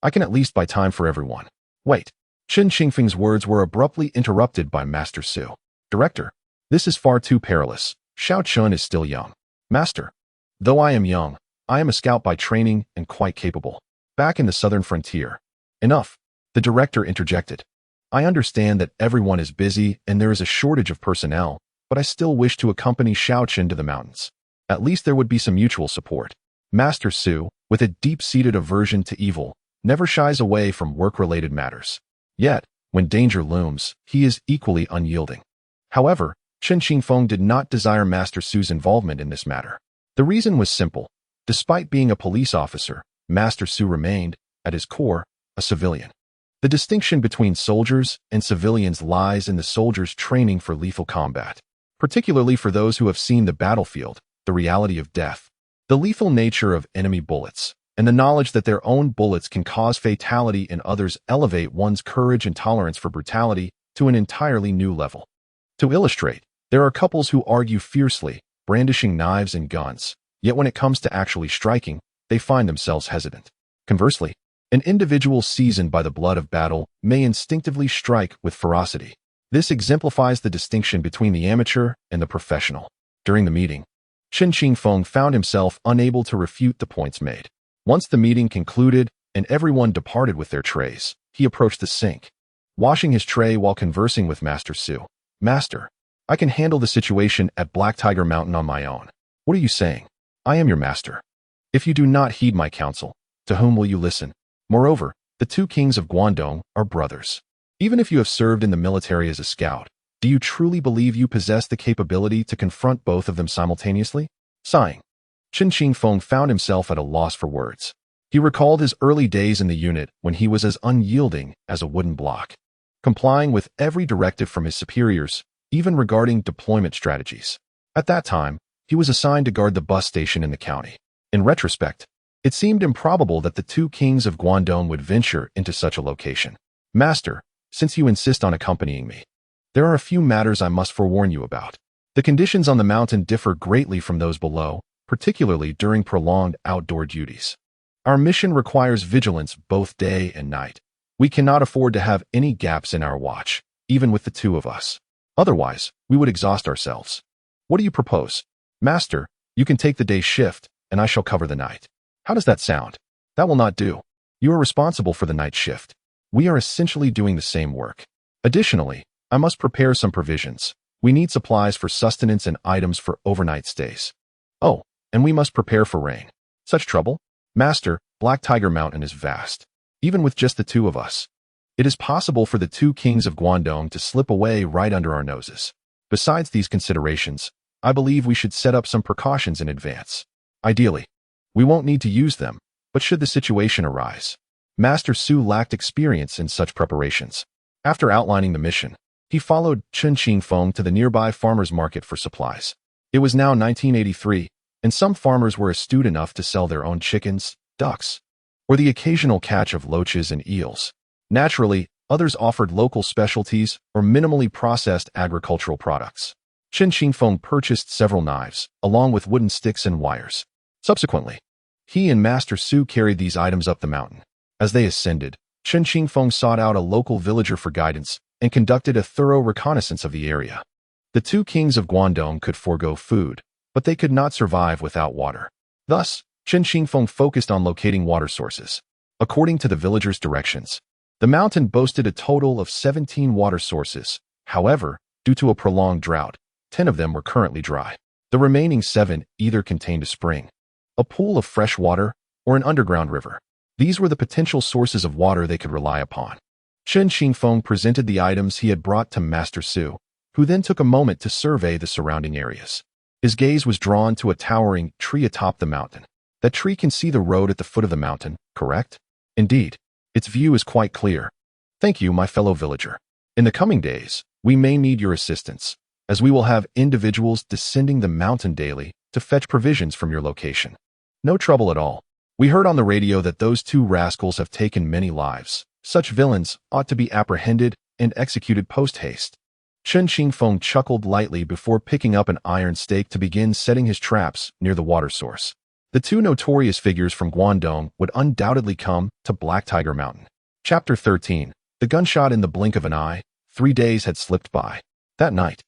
I can at least buy time for everyone." Wait. Chen Qingfeng's words were abruptly interrupted by Master Su. "Director, this is far too perilous. Xiao Chun is still young. Master, though I am young, I am a scout by training and quite capable. Back in the southern frontier." "Enough," the director interjected. "I understand that everyone is busy and there is a shortage of personnel, but I still wish to accompany Xiao Chen to the mountains. At least there would be some mutual support." Master Su, with a deep-seated aversion to evil, never shies away from work-related matters. Yet, when danger looms, he is equally unyielding. However, Chen Qingfeng did not desire Master Su's involvement in this matter. The reason was simple. Despite being a police officer, Master Su remained, at his core, a civilian. The distinction between soldiers and civilians lies in the soldiers' training for lethal combat, particularly for those who have seen the battlefield, the reality of death, the lethal nature of enemy bullets, and the knowledge that their own bullets can cause fatality in others elevate one's courage and tolerance for brutality to an entirely new level. To illustrate, there are couples who argue fiercely, brandishing knives and guns, yet when it comes to actually striking, they find themselves hesitant. Conversely, an individual seasoned by the blood of battle may instinctively strike with ferocity. This exemplifies the distinction between the amateur and the professional. During the meeting, Chen Qingfeng found himself unable to refute the points made. Once the meeting concluded and everyone departed with their trays, he approached the sink, washing his tray while conversing with Master Su. "Master, I can handle the situation at Black Tiger Mountain on my own. What are you saying? I am your master. If you do not heed my counsel, to whom will you listen? Moreover, the two kings of Guangdong are brothers. Even if you have served in the military as a scout, do you truly believe you possess the capability to confront both of them simultaneously?" Sighing, Chen Qingfeng found himself at a loss for words. He recalled his early days in the unit when he was as unyielding as a wooden block, complying with every directive from his superiors, even regarding deployment strategies. At that time, he was assigned to guard the bus station in the county. In retrospect, it seemed improbable that the two kings of Guangdong would venture into such a location. "Master, since you insist on accompanying me, there are a few matters I must forewarn you about. The conditions on the mountain differ greatly from those below, particularly during prolonged outdoor duties. Our mission requires vigilance both day and night. We cannot afford to have any gaps in our watch, even with the two of us. Otherwise, we would exhaust ourselves. What do you propose? Master, you can take the day shift, and I shall cover the night. How does that sound? That will not do. You are responsible for the night shift. We are essentially doing the same work. Additionally, I must prepare some provisions. We need supplies for sustenance and items for overnight stays. Oh, and we must prepare for rain. Such trouble? Master, Black Tiger Mountain is vast. Even with just the two of us, it is possible for the two kings of Guangdong to slip away right under our noses. Besides these considerations, I believe we should set up some precautions in advance. Ideally, we won't need to use them, but should the situation arise. Master Su lacked experience in such preparations. After outlining the mission, he followed Chen Qingfeng to the nearby farmers' market for supplies. It was now 1983, and some farmers were astute enough to sell their own chickens, ducks, or the occasional catch of loaches and eels. Naturally, others offered local specialties or minimally processed agricultural products. Chen Qingfeng purchased several knives, along with wooden sticks and wires. Subsequently, he and Master Su carried these items up the mountain. As they ascended, Chen Qingfeng sought out a local villager for guidance and conducted a thorough reconnaissance of the area. The two kings of Guangdong could forego food, but they could not survive without water. Thus, Chen Qingfeng focused on locating water sources. According to the villagers' directions, the mountain boasted a total of 17 water sources. However, due to a prolonged drought, 10 of them were currently dry. The remaining 7 either contained a spring, a pool of fresh water, or an underground river. These were the potential sources of water they could rely upon. Chen Qingfeng presented the items he had brought to Master Su, who then took a moment to survey the surrounding areas. His gaze was drawn to a towering tree atop the mountain. That tree can see the road at the foot of the mountain, correct? Indeed, its view is quite clear. Thank you, my fellow villager. In the coming days, we may need your assistance, as we will have individuals descending the mountain daily to fetch provisions from your location. No trouble at all. We heard on the radio that those two rascals have taken many lives. Such villains ought to be apprehended and executed post-haste. Chen Qingfeng chuckled lightly before picking up an iron stake to begin setting his traps near the water source. The two notorious figures from Guangdong would undoubtedly come to Black Tiger Mountain. Chapter 13. The gunshot in the blink of an eye. 3 days had slipped by. That night,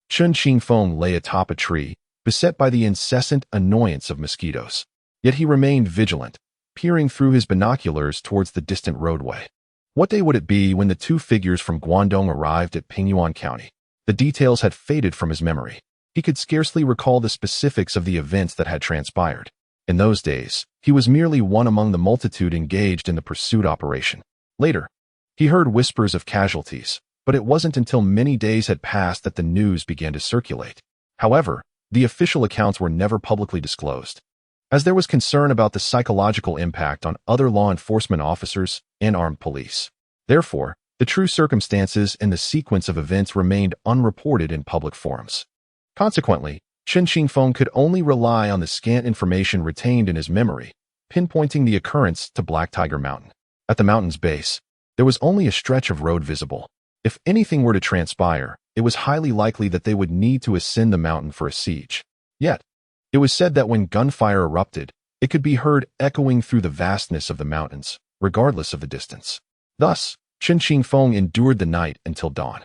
Chen Qingfeng lay atop a tree, beset by the incessant annoyance of mosquitoes. Yet he remained vigilant, peering through his binoculars towards the distant roadway. What day would it be when the two figures from Guangdong arrived at Pingyuan County? The details had faded from his memory. He could scarcely recall the specifics of the events that had transpired. In those days, he was merely one among the multitude engaged in the pursuit operation. Later, he heard whispers of casualties, but it wasn't until many days had passed that the news began to circulate. However, the official accounts were never publicly disclosed, as there was concern about the psychological impact on other law enforcement officers and armed police. Therefore, the true circumstances and the sequence of events remained unreported in public forums. Consequently, Chen Qingfeng could only rely on the scant information retained in his memory, pinpointing the occurrence to Black Tiger Mountain. At the mountain's base, there was only a stretch of road visible. If anything were to transpire, it was highly likely that they would need to ascend the mountain for a siege. Yet, it was said that when gunfire erupted, it could be heard echoing through the vastness of the mountains, regardless of the distance. Thus, Chen Qingfeng endured the night until dawn.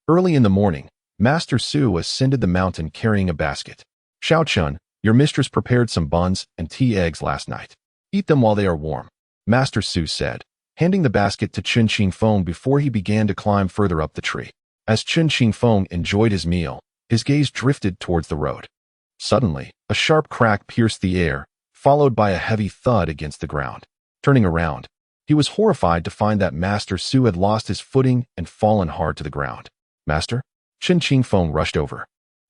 Early in the morning, Master Su ascended the mountain carrying a basket. Xiao Chun, your mistress prepared some buns and tea eggs last night. Eat them while they are warm, Master Su said, handing the basket to Chen Qingfeng before he began to climb further up the tree. As Chen Qingfeng enjoyed his meal, his gaze drifted towards the road. Suddenly, a sharp crack pierced the air, followed by a heavy thud against the ground. Turning around, he was horrified to find that Master Su had lost his footing and fallen hard to the ground. Master? Chen Qingfeng rushed over,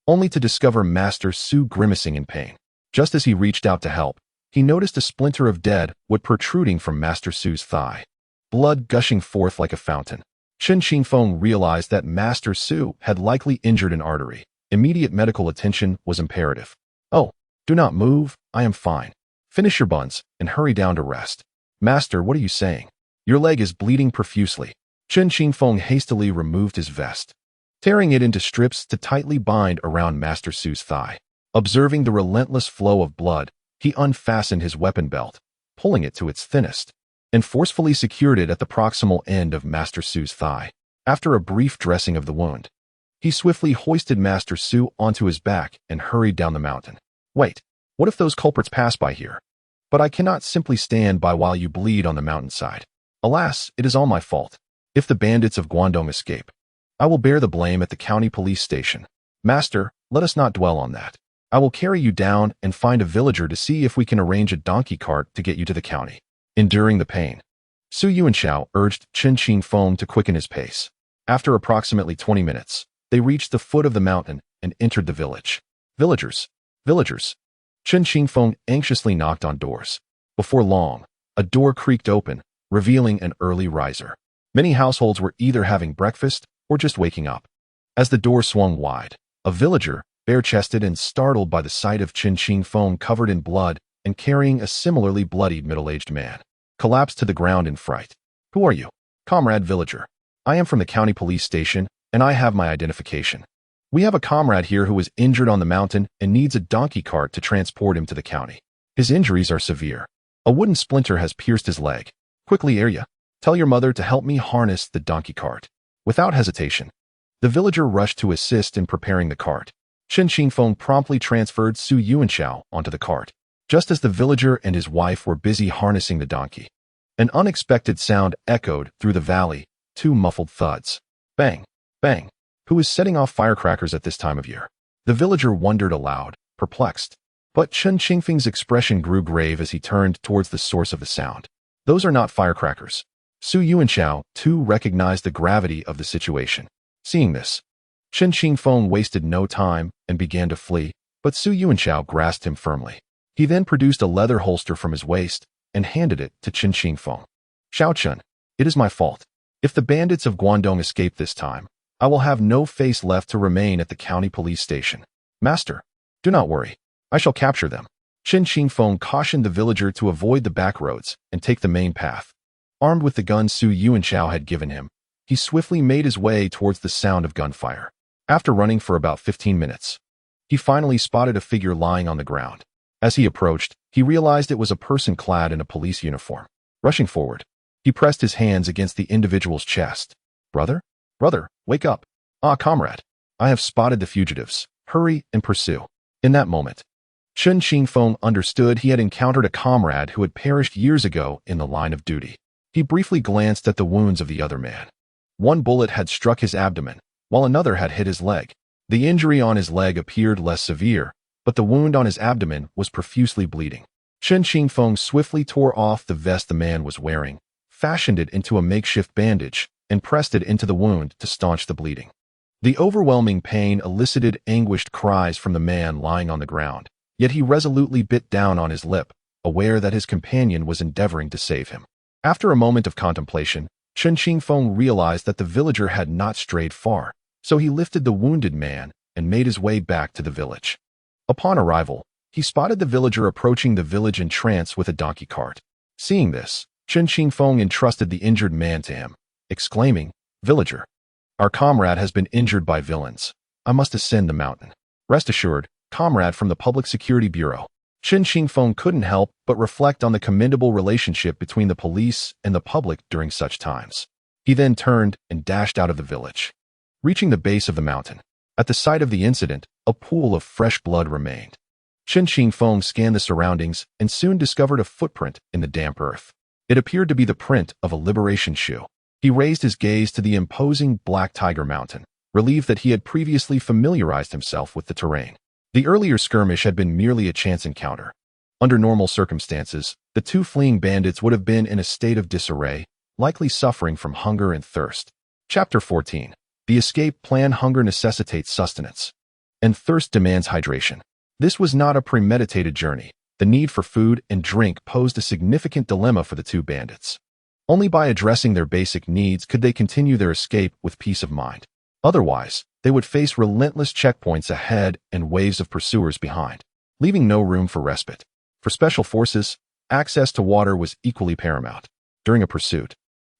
only to discover Master Su grimacing in pain. Just as he reached out to help, he noticed a splinter of dead wood protruding from Master Su's thigh, blood gushing forth like a fountain. Chen Qingfeng realized that Master Su had likely injured an artery. Immediate medical attention was imperative. Oh, do not move, I am fine. Finish your buns and hurry down to rest. Master, what are you saying? Your leg is bleeding profusely. Chen Qingfeng hastily removed his vest, tearing it into strips to tightly bind around Master Su's thigh. Observing the relentless flow of blood, he unfastened his weapon belt, pulling it to its thinnest, and forcefully secured it at the proximal end of Master Su's thigh. After a brief dressing of the wound, he swiftly hoisted Master Su onto his back and hurried down the mountain. Wait, what if those culprits pass by here? But I cannot simply stand by while you bleed on the mountainside. Alas, it is all my fault. If the bandits of Guangdong escape, I will bear the blame at the county police station. Master, let us not dwell on that. I will carry you down and find a villager to see if we can arrange a donkey cart to get you to the county. Enduring the pain, Su Yuanxiao urged Chen Qingfeng to quicken his pace. After approximately 20 minutes, they reached the foot of the mountain and entered the village. Villagers! Villagers! Chen Qingfeng anxiously knocked on doors. Before long, a door creaked open, revealing an early riser. Many households were either having breakfast or just waking up. As the door swung wide, a villager, bare-chested and startled by the sight of Chen Qingfeng covered in blood and carrying a similarly bloodied middle-aged man, collapsed to the ground in fright. Who are you? Comrade villager. I am from the county police station, and I have my identification. We have a comrade here who is injured on the mountain and needs a donkey cart to transport him to the county. His injuries are severe. A wooden splinter has pierced his leg. Quickly, Arya, tell your mother to help me harness the donkey cart. Without hesitation, the villager rushed to assist in preparing the cart. Chen Qingfeng promptly transferred Su Yuanxiao onto the cart. Just as the villager and his wife were busy harnessing the donkey, an unexpected sound echoed through the valley, two muffled thuds. Bang! Bang! Who is setting off firecrackers at this time of year? The villager wondered aloud, perplexed. But Chen Qingfeng's expression grew grave as he turned towards the source of the sound. Those are not firecrackers. Su Yuanxiao, too, recognized the gravity of the situation. Seeing this, Chen Qingfeng wasted no time and began to flee, but Su Yuanxiao grasped him firmly. He then produced a leather holster from his waist and handed it to Chen Qingfeng. Xiao Chen, it is my fault. If the bandits of Guangdong escape this time, I will have no face left to remain at the county police station. Master, do not worry. I shall capture them. Chen Qingfeng cautioned the villager to avoid the back roads and take the main path. Armed with the gun Su Yuanxiao had given him, he swiftly made his way towards the sound of gunfire. After running for about 15 minutes, he finally spotted a figure lying on the ground. As he approached, he realized it was a person clad in a police uniform. Rushing forward, he pressed his hands against the individual's chest. Brother? Brother, wake up. Ah, comrade. I have spotted the fugitives. Hurry and pursue. In that moment, Chen Qingfeng understood he had encountered a comrade who had perished years ago in the line of duty. He briefly glanced at the wounds of the other man. One bullet had struck his abdomen, while another had hit his leg. The injury on his leg appeared less severe, but the wound on his abdomen was profusely bleeding. Chen Qingfeng swiftly tore off the vest the man was wearing, fashioned it into a makeshift bandage, and pressed it into the wound to staunch the bleeding. The overwhelming pain elicited anguished cries from the man lying on the ground, yet he resolutely bit down on his lip, aware that his companion was endeavoring to save him. After a moment of contemplation, Chen Qingfeng realized that the villager had not strayed far, so he lifted the wounded man and made his way back to the village. Upon arrival, he spotted the villager approaching the village in trance with a donkey cart. Seeing this, Chen Qingfeng entrusted the injured man to him, exclaiming, "Villager, our comrade has been injured by villains. I must ascend the mountain. Rest assured, comrade from the Public Security Bureau." Chen Qingfeng couldn't help but reflect on the commendable relationship between the police and the public during such times. He then turned and dashed out of the village. Reaching the base of the mountain, at the site of the incident, a pool of fresh blood remained. Chen Qingfeng scanned the surroundings and soon discovered a footprint in the damp earth. It appeared to be the print of a liberation shoe. He raised his gaze to the imposing Black Tiger Mountain, relieved that he had previously familiarized himself with the terrain. The earlier skirmish had been merely a chance encounter. Under normal circumstances, the two fleeing bandits would have been in a state of disarray, likely suffering from hunger and thirst. Chapter 14. The escape plan. Hunger necessitates sustenance, and thirst demands hydration. This was not a premeditated journey. The need for food and drink posed a significant dilemma for the two bandits. Only by addressing their basic needs could they continue their escape with peace of mind. Otherwise, they would face relentless checkpoints ahead and waves of pursuers behind, leaving no room for respite. For special forces, access to water was equally paramount. During a pursuit,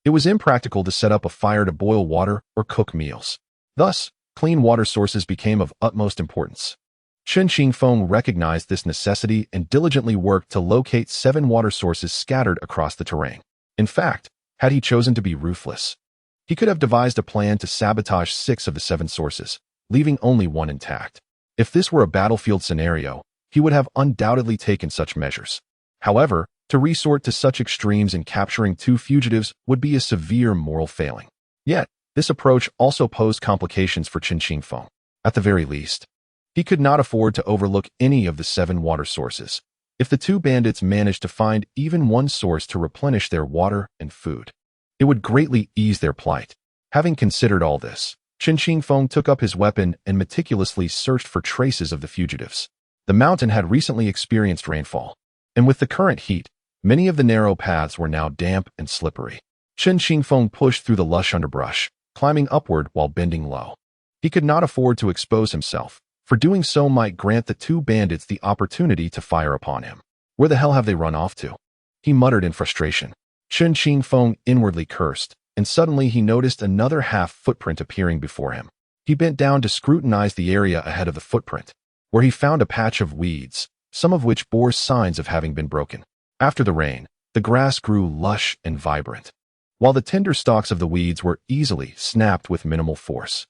it was impractical to set up a fire to boil water or cook meals. Thus, clean water sources became of utmost importance. Chen Qingfeng recognized this necessity and diligently worked to locate 7 water sources scattered across the terrain. In fact, had he chosen to be ruthless, he could have devised a plan to sabotage 6 of the 7 sources, leaving only 1 intact. If this were a battlefield scenario, he would have undoubtedly taken such measures. However, to resort to such extremes in capturing 2 fugitives would be a severe moral failing. Yet, this approach also posed complications for Chen Qingfeng. At the very least, he could not afford to overlook any of the 7 water sources. If the 2 bandits managed to find even one source to replenish their water and food, it would greatly ease their plight. Having considered all this, Chen Qingfeng took up his weapon and meticulously searched for traces of the fugitives. The mountain had recently experienced rainfall, and with the current heat, many of the narrow paths were now damp and slippery. Chen Qingfeng pushed through the lush underbrush, climbing upward while bending low. He could not afford to expose himself, for doing so might grant the 2 bandits the opportunity to fire upon him. Where the hell have they run off to? He muttered in frustration. Chen Qingfeng inwardly cursed, and suddenly he noticed another half footprint appearing before him. He bent down to scrutinize the area ahead of the footprint, where he found a patch of weeds, some of which bore signs of having been broken. After the rain, the grass grew lush and vibrant, while the tender stalks of the weeds were easily snapped with minimal force.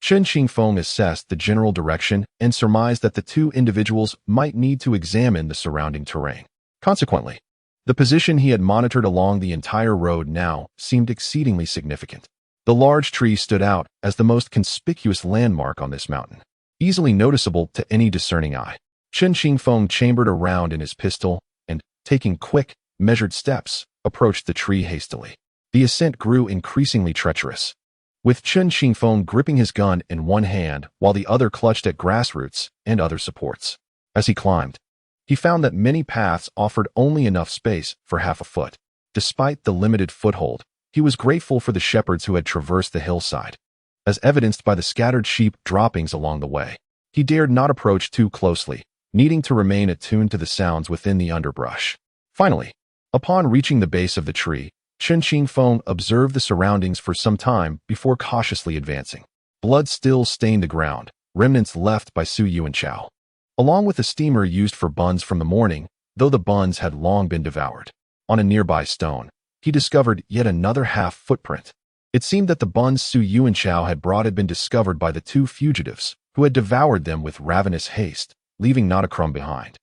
Chen Qingfeng assessed the general direction and surmised that the 2 individuals might need to examine the surrounding terrain. Consequently, the position he had monitored along the entire road now seemed exceedingly significant. The large tree stood out as the most conspicuous landmark on this mountain, easily noticeable to any discerning eye. Chen Qingfeng chambered a round in his pistol and, taking quick, measured steps, approached the tree hastily. The ascent grew increasingly treacherous, with Chen Qingfeng gripping his gun in one hand while the other clutched at grassroots and other supports. As he climbed, he found that many paths offered only enough space for half a foot. Despite the limited foothold, he was grateful for the shepherds who had traversed the hillside, as evidenced by the scattered sheep droppings along the way. He dared not approach too closely, needing to remain attuned to the sounds within the underbrush. Finally, upon reaching the base of the tree, Chen Qingfeng observed the surroundings for some time before cautiously advancing. Blood still stained the ground, remnants left by Su Yuanchao, along with the steamer used for buns from the morning, though the buns had long been devoured. On a nearby stone, he discovered yet another half footprint. It seemed that the buns Su Yuanchao had brought had been discovered by the 2 fugitives, who had devoured them with ravenous haste, leaving not a crumb behind.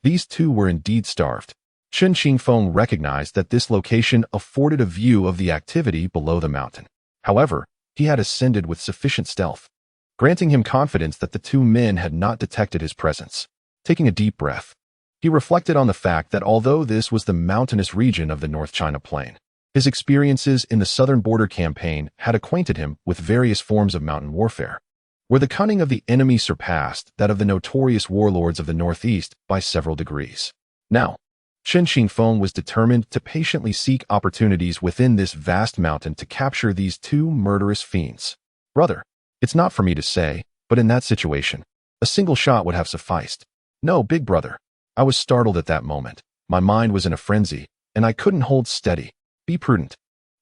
These 2 were indeed starved. Chen Qingfeng recognized that this location afforded a view of the activity below the mountain. However, he had ascended with sufficient stealth, granting him confidence that the 2 men had not detected his presence. Taking a deep breath, he reflected on the fact that although this was the mountainous region of the North China Plain, his experiences in the Southern Border Campaign had acquainted him with various forms of mountain warfare, where the cunning of the enemy surpassed that of the notorious warlords of the Northeast by several degrees. Now, Chen Qingfeng was determined to patiently seek opportunities within this vast mountain to capture these 2 murderous fiends. Brother, it's not for me to say, but in that situation, a single shot would have sufficed. No, big brother. I was startled at that moment. My mind was in a frenzy, and I couldn't hold steady. Be prudent.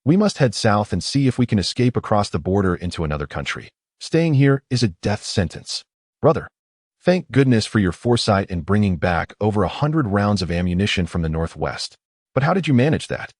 We must head south and see if we can escape across the border into another country. Staying here is a death sentence. Brother, thank goodness for your foresight in bringing back over 100 rounds of ammunition from the Northwest. But how did you manage that?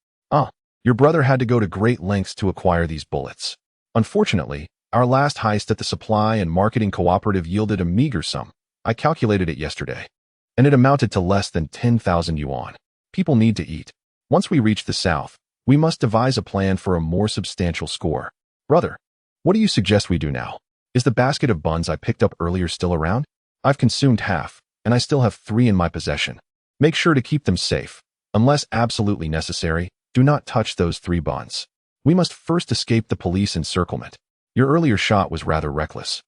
Your brother had to go to great lengths to acquire these bullets. Unfortunately, our last heist at the supply and marketing cooperative yielded a meager sum. I calculated it yesterday, and it amounted to less than 10,000 yuan. People need to eat. Once we reach the south, we must devise a plan for a more substantial score. Brother, what do you suggest we do now? Is the basket of buns I picked up earlier still around? I've consumed half, and I still have 3 in my possession. Make sure to keep them safe. Unless absolutely necessary, do not touch those 3 buns. We must first escape the police encirclement. Your earlier shot was rather reckless,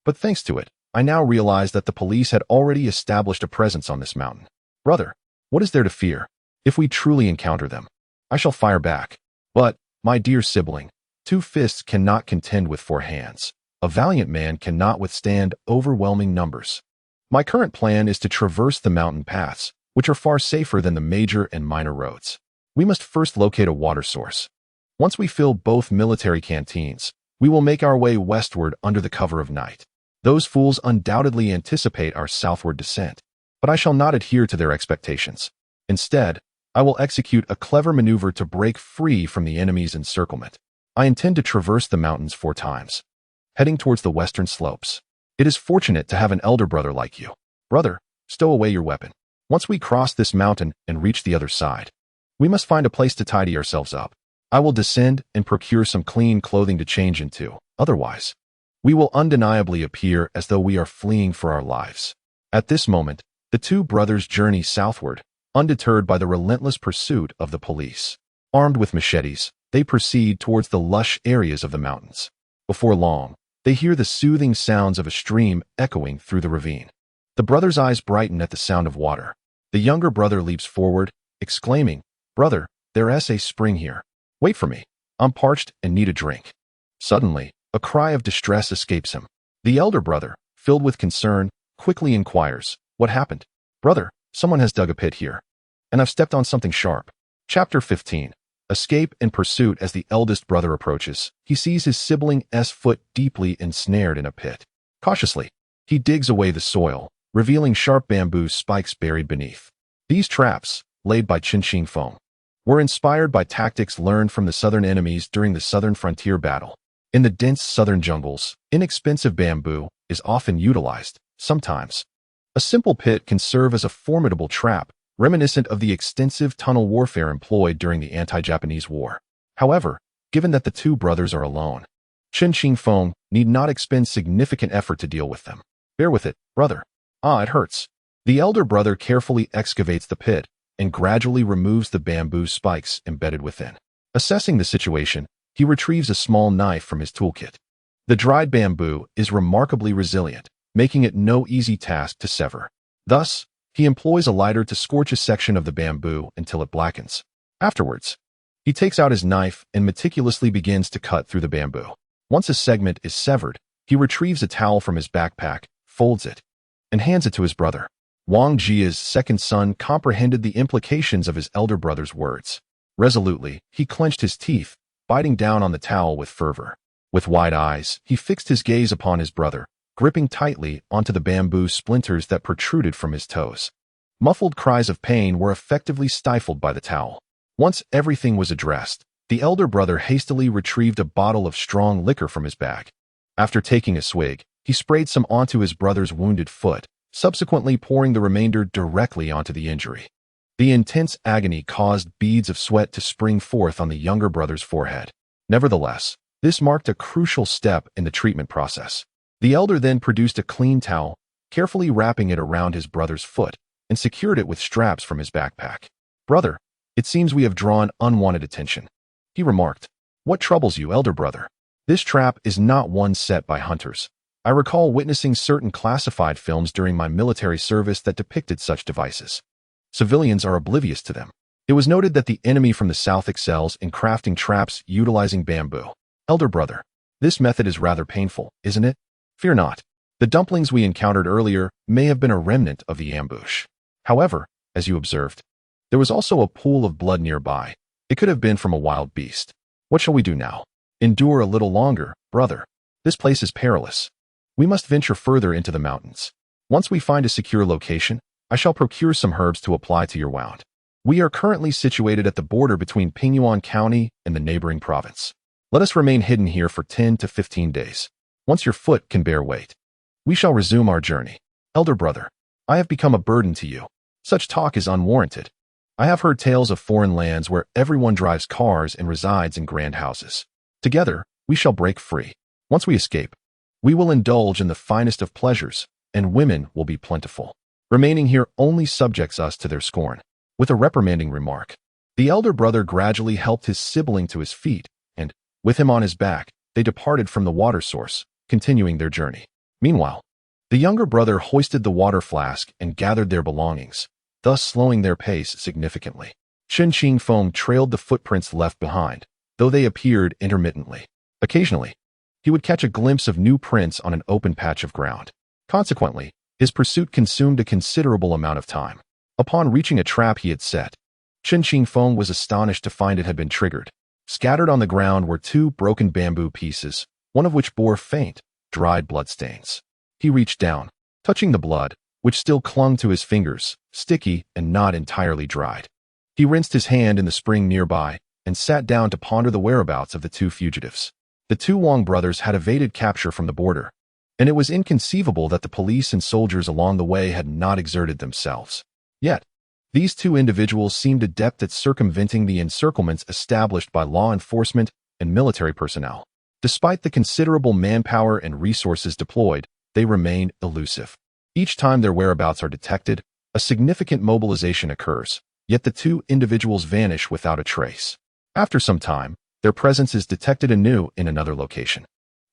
but thanks to it, I now realize that the police had already established a presence on this mountain. Brother, what is there to fear? If we truly encounter them, I shall fire back. But, my dear sibling, 2 fists cannot contend with 4 hands. A valiant man cannot withstand overwhelming numbers. My current plan is to traverse the mountain paths, which are far safer than the major and minor roads. We must first locate a water source. Once we fill both military canteens, we will make our way westward under the cover of night. Those fools undoubtedly anticipate our southward descent, but I shall not adhere to their expectations. Instead, I will execute a clever maneuver to break free from the enemy's encirclement. I intend to traverse the mountains 4 times, heading towards the western slopes. It is fortunate to have an elder brother like you. Brother, stow away your weapon. Once we cross this mountain and reach the other side, we must find a place to tidy ourselves up. I will descend and procure some clean clothing to change into. Otherwise, We will undeniably appear as though we are fleeing for our lives. At this moment, the two brothers journey southward, undeterred by the relentless pursuit of the police. Armed with machetes, they proceed towards the lush areas of the mountains. Before long, they hear the soothing sounds of a stream echoing through the ravine. The brothers' eyes brighten at the sound of water. The younger brother leaps forward, exclaiming, "Brother, there's a spring here. Wait for me. I'm parched and need a drink." Suddenly, a cry of distress escapes him. The elder brother, filled with concern, quickly inquires, "What happened?" "Brother, someone has dug a pit here, and I've stepped on something sharp." Chapter 15. Escape and pursuit. As the eldest brother approaches, he sees his sibling's foot deeply ensnared in a pit. Cautiously, he digs away the soil, revealing sharp bamboo spikes buried beneath. These traps, laid by Chen Qingfeng, were inspired by tactics learned from the southern enemies during the southern frontier battle. In the dense southern jungles, inexpensive bamboo is often utilized. Sometimes, a simple pit can serve as a formidable trap, reminiscent of the extensive tunnel warfare employed during the anti-Japanese war. However, given that the two brothers are alone, Chen Qingfeng need not expend significant effort to deal with them. "Bear with it, brother. Ah, it hurts." The elder brother carefully excavates the pit and gradually removes the bamboo spikes embedded within. Assessing the situation, he retrieves a small knife from his toolkit. The dried bamboo is remarkably resilient, making it no easy task to sever. Thus, he employs a lighter to scorch a section of the bamboo until it blackens. Afterwards, he takes out his knife and meticulously begins to cut through the bamboo. Once a segment is severed, he retrieves a towel from his backpack, folds it, and hands it to his brother. Wang Jia's second son comprehended the implications of his elder brother's words. Resolutely, he clenched his teeth, biting down on the towel with fervor. With wide eyes, he fixed his gaze upon his brother, gripping tightly onto the bamboo splinters that protruded from his toes. Muffled cries of pain were effectively stifled by the towel. Once everything was addressed, the elder brother hastily retrieved a bottle of strong liquor from his bag. After taking a swig, he sprayed some onto his brother's wounded foot, subsequently pouring the remainder directly onto the injury. The intense agony caused beads of sweat to spring forth on the younger brother's forehead. Nevertheless, this marked a crucial step in the treatment process. The elder then produced a clean towel, carefully wrapping it around his brother's foot, and secured it with straps from his backpack. "Brother, it seems we have drawn unwanted attention," he remarked. "What troubles you, elder brother?" "This trap is not one set by hunters. I recall witnessing certain classified films during my military service that depicted such devices. Civilians are oblivious to them. It was noted that the enemy from the south excels in crafting traps utilizing bamboo. Elder brother, this method is rather painful, isn't it? Fear not. The dumplings we encountered earlier may have been a remnant of the ambush. However, as you observed, there was also a pool of blood nearby. It could have been from a wild beast. What shall we do now? Endure a little longer, brother. This place is perilous. We must venture further into the mountains. Once we find a secure location, I shall procure some herbs to apply to your wound. We are currently situated at the border between Pingyuan County and the neighboring province. Let us remain hidden here for 10 to 15 days. Once your foot can bear weight, we shall resume our journey. Elder brother, I have become a burden to you. Such talk is unwarranted. I have heard tales of foreign lands where everyone drives cars and resides in grand houses. Together, we shall break free. Once we escape, we will indulge in the finest of pleasures, and women will be plentiful. Remaining here only subjects us to their scorn." With a reprimanding remark, the elder brother gradually helped his sibling to his feet, and, with him on his back, they departed from the water source, continuing their journey. Meanwhile, the younger brother hoisted the water flask and gathered their belongings, thus slowing their pace significantly. Chen Qingfeng trailed the footprints left behind, though they appeared intermittently. Occasionally, he would catch a glimpse of new prints on an open patch of ground. Consequently, his pursuit consumed a considerable amount of time. Upon reaching a trap he had set, Chen Qingfeng was astonished to find it had been triggered. Scattered on the ground were 2 broken bamboo pieces, one of which bore faint, dried bloodstains. He reached down, touching the blood, which still clung to his fingers, sticky and not entirely dried. He rinsed his hand in the spring nearby and sat down to ponder the whereabouts of the 2 fugitives. The 2 Wang brothers had evaded capture from the border, and it was inconceivable that the police and soldiers along the way had not exerted themselves. Yet, these 2 individuals seemed adept at circumventing the encirclements established by law enforcement and military personnel. Despite the considerable manpower and resources deployed, they remain elusive. Each time their whereabouts are detected, a significant mobilization occurs, yet the two individuals vanish without a trace. After some time, their presence is detected anew in another location.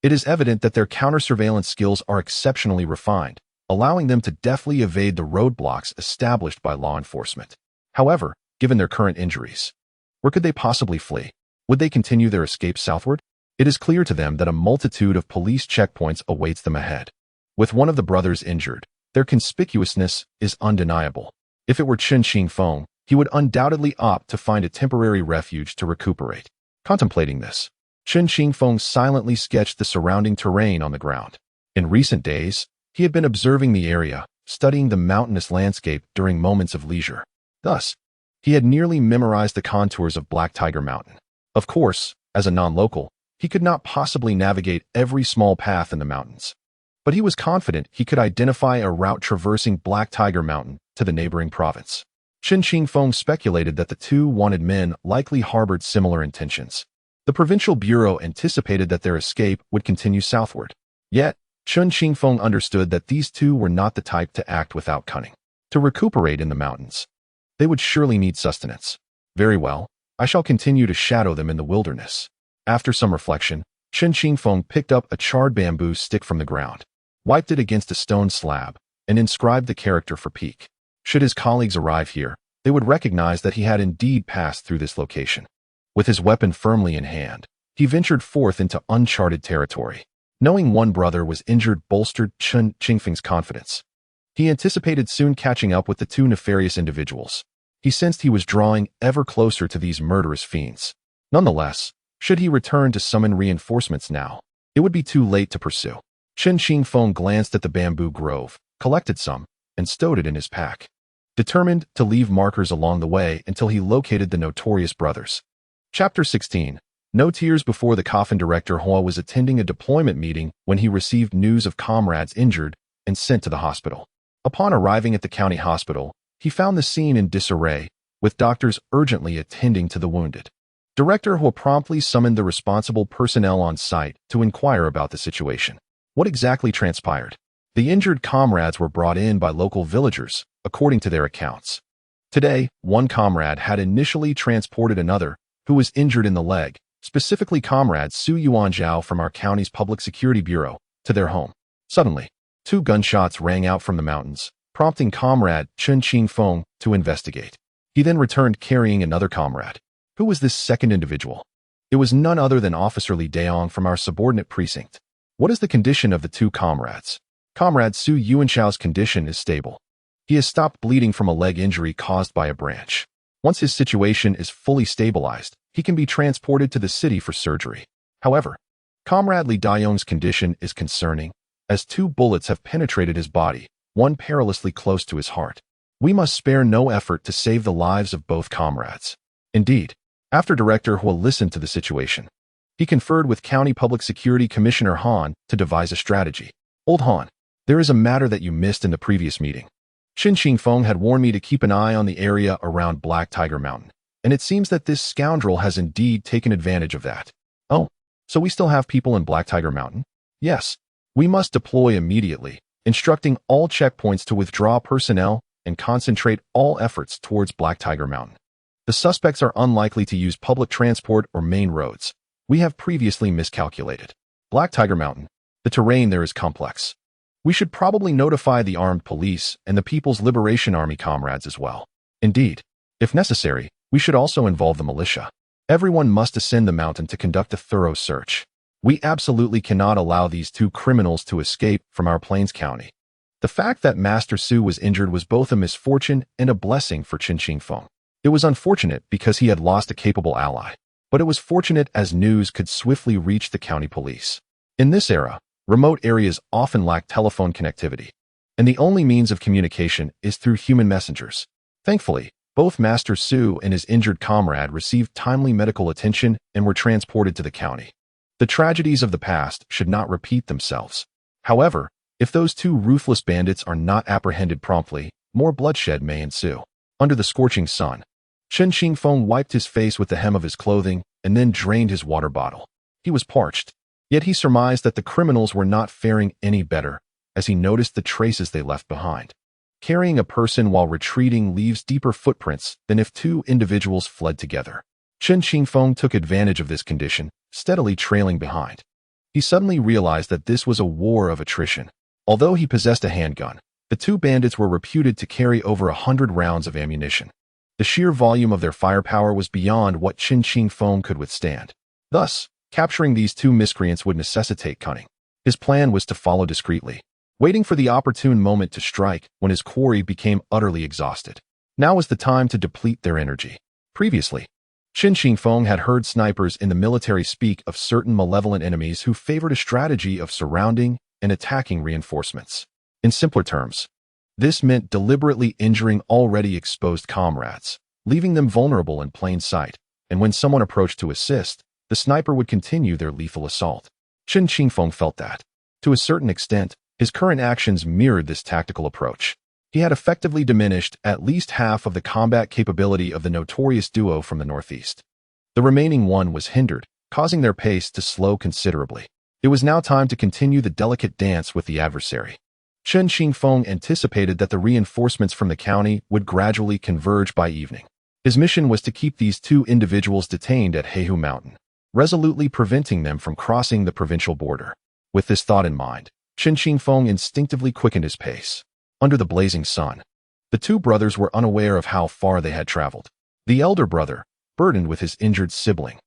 It is evident that their counter-surveillance skills are exceptionally refined, allowing them to deftly evade the roadblocks established by law enforcement. However, given their current injuries, where could they possibly flee? Would they continue their escape southward? It is clear to them that a multitude of police checkpoints awaits them ahead. With one of the brothers injured, their conspicuousness is undeniable. If it were Chen Qingfeng, he would undoubtedly opt to find a temporary refuge to recuperate. Contemplating this, Chen Qingfeng silently sketched the surrounding terrain on the ground. In recent days, he had been observing the area, studying the mountainous landscape during moments of leisure. Thus, he had nearly memorized the contours of Black Tiger Mountain. Of course, as a non-local, he could not possibly navigate every small path in the mountains. But he was confident he could identify a route traversing Black Tiger Mountain to the neighboring province. Chen Qingfeng speculated that the two wanted men likely harbored similar intentions. The provincial bureau anticipated that their escape would continue southward. Yet, Chen Qingfeng understood that these two were not the type to act without cunning. To recuperate in the mountains, they would surely need sustenance. Very well, I shall continue to shadow them in the wilderness. After some reflection, Chen Qingfeng picked up a charred bamboo stick from the ground, wiped it against a stone slab, and inscribed the character for peak. Should his colleagues arrive here, they would recognize that he had indeed passed through this location. With his weapon firmly in hand, he ventured forth into uncharted territory. Knowing one brother was injured bolstered Chen Qingfeng's confidence. He anticipated soon catching up with the two nefarious individuals. He sensed he was drawing ever closer to these murderous fiends. Nonetheless, should he return to summon reinforcements now, it would be too late to pursue. Chen Qingfeng glanced at the bamboo grove, collected some, and stowed it in his pack, determined to leave markers along the way until he located the notorious brothers. Chapter 16. No tears before the coffin. Director Hua was attending a deployment meeting when he received news of comrades injured and sent to the hospital. Upon arriving at the county hospital, he found the scene in disarray, with doctors urgently attending to the wounded. Director Hua promptly summoned the responsible personnel on site to inquire about the situation. What exactly transpired? The injured comrades were brought in by local villagers, according to their accounts. Today, one comrade had initially transported another, who was injured in the leg, specifically Comrade Su Yuanzhao from our county's Public Security Bureau, to their home. Suddenly, 2 gunshots rang out from the mountains, prompting Comrade Chen Qingfeng to investigate. He then returned carrying another comrade. Who was this second individual? It was none other than Officer Li Daong from our subordinate precinct. What is the condition of the 2 comrades? Comrade Su Yuanzhao's condition is stable. He has stopped bleeding from a leg injury caused by a branch. Once his situation is fully stabilized, he can be transported to the city for surgery. However, Comrade Li Daong's condition is concerning, as 2 bullets have penetrated his body, one perilously close to his heart. We must spare no effort to save the lives of both comrades. Indeed, after Director Hua listened to the situation, he conferred with County Public Security Commissioner Han to devise a strategy. Old Han, there is a matter that you missed in the previous meeting. Chen Qingfeng had warned me to keep an eye on the area around Black Tiger Mountain, and it seems that this scoundrel has indeed taken advantage of that. Oh, so we still have people in Black Tiger Mountain? Yes. We must deploy immediately, instructing all checkpoints to withdraw personnel and concentrate all efforts towards Black Tiger Mountain. The suspects are unlikely to use public transport or main roads. We have previously miscalculated. Black Tiger Mountain. The terrain there is complex. We should probably notify the armed police and the People's Liberation Army comrades as well. Indeed, if necessary, we should also involve the militia. Everyone must ascend the mountain to conduct a thorough search. We absolutely cannot allow these 2 criminals to escape from our Plains County. The fact that Master Su was injured was both a misfortune and a blessing for Chen Qingfeng. It was unfortunate because he had lost a capable ally, but it was fortunate as news could swiftly reach the county police. In this era, remote areas often lack telephone connectivity, and the only means of communication is through human messengers. Thankfully, both Master Su and his injured comrade received timely medical attention and were transported to the county. The tragedies of the past should not repeat themselves. However, if those 2 ruthless bandits are not apprehended promptly, more bloodshed may ensue. Under the scorching sun, Chen Qingfeng wiped his face with the hem of his clothing and then drained his water bottle. He was parched. Yet he surmised that the criminals were not faring any better, as he noticed the traces they left behind. Carrying a person while retreating leaves deeper footprints than if two individuals fled together. Chen Qingfeng took advantage of this condition, steadily trailing behind. He suddenly realized that this was a war of attrition. Although he possessed a handgun, the two bandits were reputed to carry over 100 rounds of ammunition. The sheer volume of their firepower was beyond what Chen Qingfeng could withstand. Thus, capturing these two miscreants would necessitate cunning. His plan was to follow discreetly, waiting for the opportune moment to strike when his quarry became utterly exhausted. Now was the time to deplete their energy. Previously, Chen Qingfeng had heard snipers in the military speak of certain malevolent enemies who favored a strategy of surrounding and attacking reinforcements. In simpler terms, this meant deliberately injuring already exposed comrades, leaving them vulnerable in plain sight, and when someone approached to assist, the sniper would continue their lethal assault. Chen Qingfeng felt that, to a certain extent, his current actions mirrored this tactical approach. He had effectively diminished at least half of the combat capability of the notorious duo from the northeast. The remaining one was hindered, causing their pace to slow considerably. It was now time to continue the delicate dance with the adversary. Chen Qingfeng anticipated that the reinforcements from the county would gradually converge by evening. His mission was to keep these two individuals detained at Heihu Mountain, resolutely preventing them from crossing the provincial border. With this thought in mind, Chen Qingfeng instinctively quickened his pace. Under the blazing sun, the two brothers were unaware of how far they had traveled. The elder brother, burdened with his injured sibling,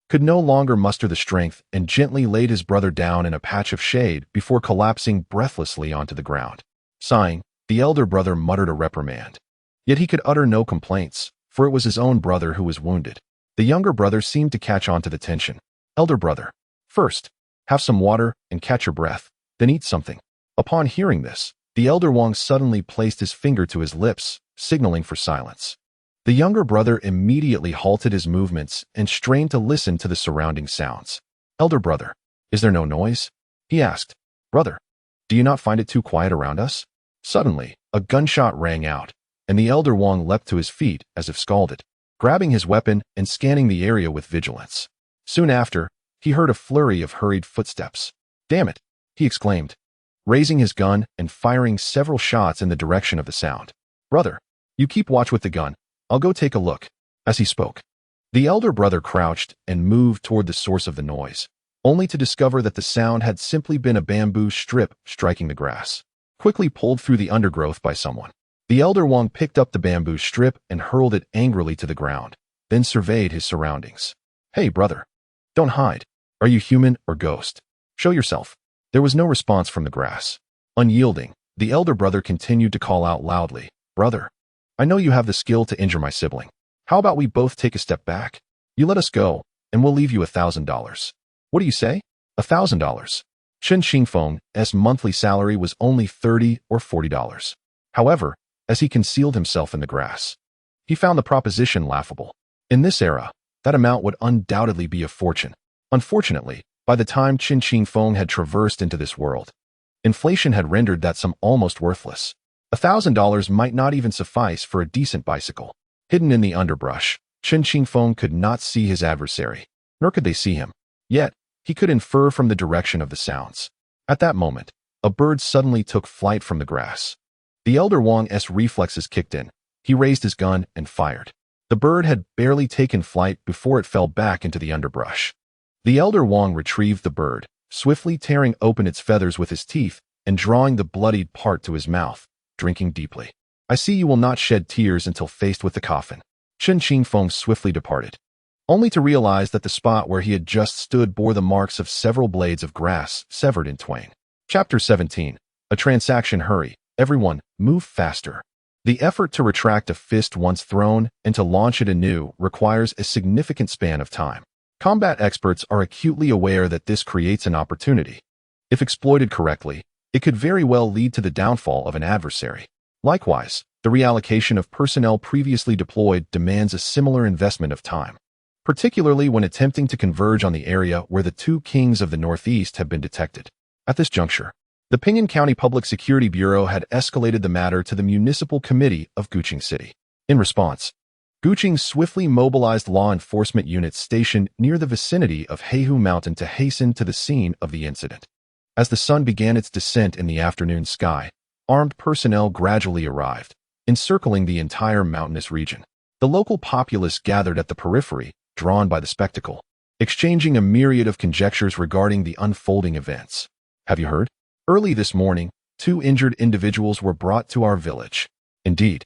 could no longer muster the strength and gently laid his brother down in a patch of shade before collapsing breathlessly onto the ground. Sighing, the elder brother muttered a reprimand. Yet he could utter no complaints, for it was his own brother who was wounded. The younger brother seemed to catch on to the tension. Elder brother, first, have some water and catch your breath, then eat something. Upon hearing this, the elder Wang suddenly placed his finger to his lips, signaling for silence. The younger brother immediately halted his movements and strained to listen to the surrounding sounds. Elder brother, is there no noise? He asked. Brother, do you not find it too quiet around us? Suddenly, a gunshot rang out, and the elder Wang leapt to his feet as if scalded, grabbing his weapon and scanning the area with vigilance. Soon after, he heard a flurry of hurried footsteps. Damn it, he exclaimed, raising his gun and firing several shots in the direction of the sound. Brother, you keep watch with the gun. I'll go take a look. As he spoke, the elder brother crouched and moved toward the source of the noise, only to discover that the sound had simply been a bamboo strip striking the grass, quickly pulled through the undergrowth by someone. The elder Wang picked up the bamboo strip and hurled it angrily to the ground, then surveyed his surroundings. Hey, brother. Don't hide. Are you human or ghost? Show yourself. There was no response from the grass. Unyielding, the elder brother continued to call out loudly, Brother, I know you have the skill to injure my sibling. How about we both take a step back? You let us go, and we'll leave you $1,000. What do you say? $1,000. Chen Qingfeng's monthly salary was only $30 or $40. However, as he concealed himself in the grass, he found the proposition laughable. In this era, that amount would undoubtedly be a fortune. Unfortunately, by the time Chen Qingfeng had traversed into this world, inflation had rendered that sum almost worthless. $1,000 might not even suffice for a decent bicycle. Hidden in the underbrush, Chen Qingfeng could not see his adversary, nor could they see him. Yet, he could infer from the direction of the sounds. At that moment, a bird suddenly took flight from the grass. The elder Wang's reflexes kicked in. He raised his gun and fired. The bird had barely taken flight before it fell back into the underbrush. The elder Wang retrieved the bird, swiftly tearing open its feathers with his teeth and drawing the bloodied part to his mouth, drinking deeply. I see you will not shed tears until faced with the coffin. Chen Qingfeng swiftly departed, only to realize that the spot where he had just stood bore the marks of several blades of grass severed in twain. Chapter 17. A transaction hurry. Everyone, move faster. The effort to retract a fist once thrown and to launch it anew requires a significant span of time. Combat experts are acutely aware that this creates an opportunity. If exploited correctly, it could very well lead to the downfall of an adversary. Likewise, the reallocation of personnel previously deployed demands a similar investment of time, particularly when attempting to converge on the area where the two kings of the Northeast have been detected. At this juncture, the Pinyin County Public Security Bureau had escalated the matter to the Municipal Committee of Guqing City. In response, Guqing swiftly mobilized law enforcement units stationed near the vicinity of Heihu Mountain to hasten to the scene of the incident. As the sun began its descent in the afternoon sky, armed personnel gradually arrived, encircling the entire mountainous region. The local populace gathered at the periphery, drawn by the spectacle, exchanging a myriad of conjectures regarding the unfolding events. Have you heard? Early this morning, 2 injured individuals were brought to our village. Indeed.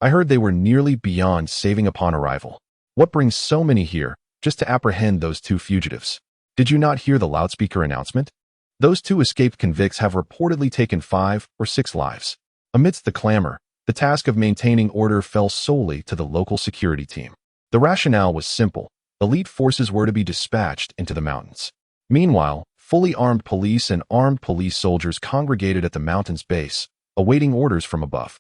I heard they were nearly beyond saving upon arrival. What brings so many here, just to apprehend those 2 fugitives? Did you not hear the loudspeaker announcement? Those 2 escaped convicts have reportedly taken 5 or 6 lives. Amidst the clamor, the task of maintaining order fell solely to the local security team. The rationale was simple. Elite forces were to be dispatched into the mountains. Meanwhile, fully armed police and armed police soldiers congregated at the mountain's base, awaiting orders from above.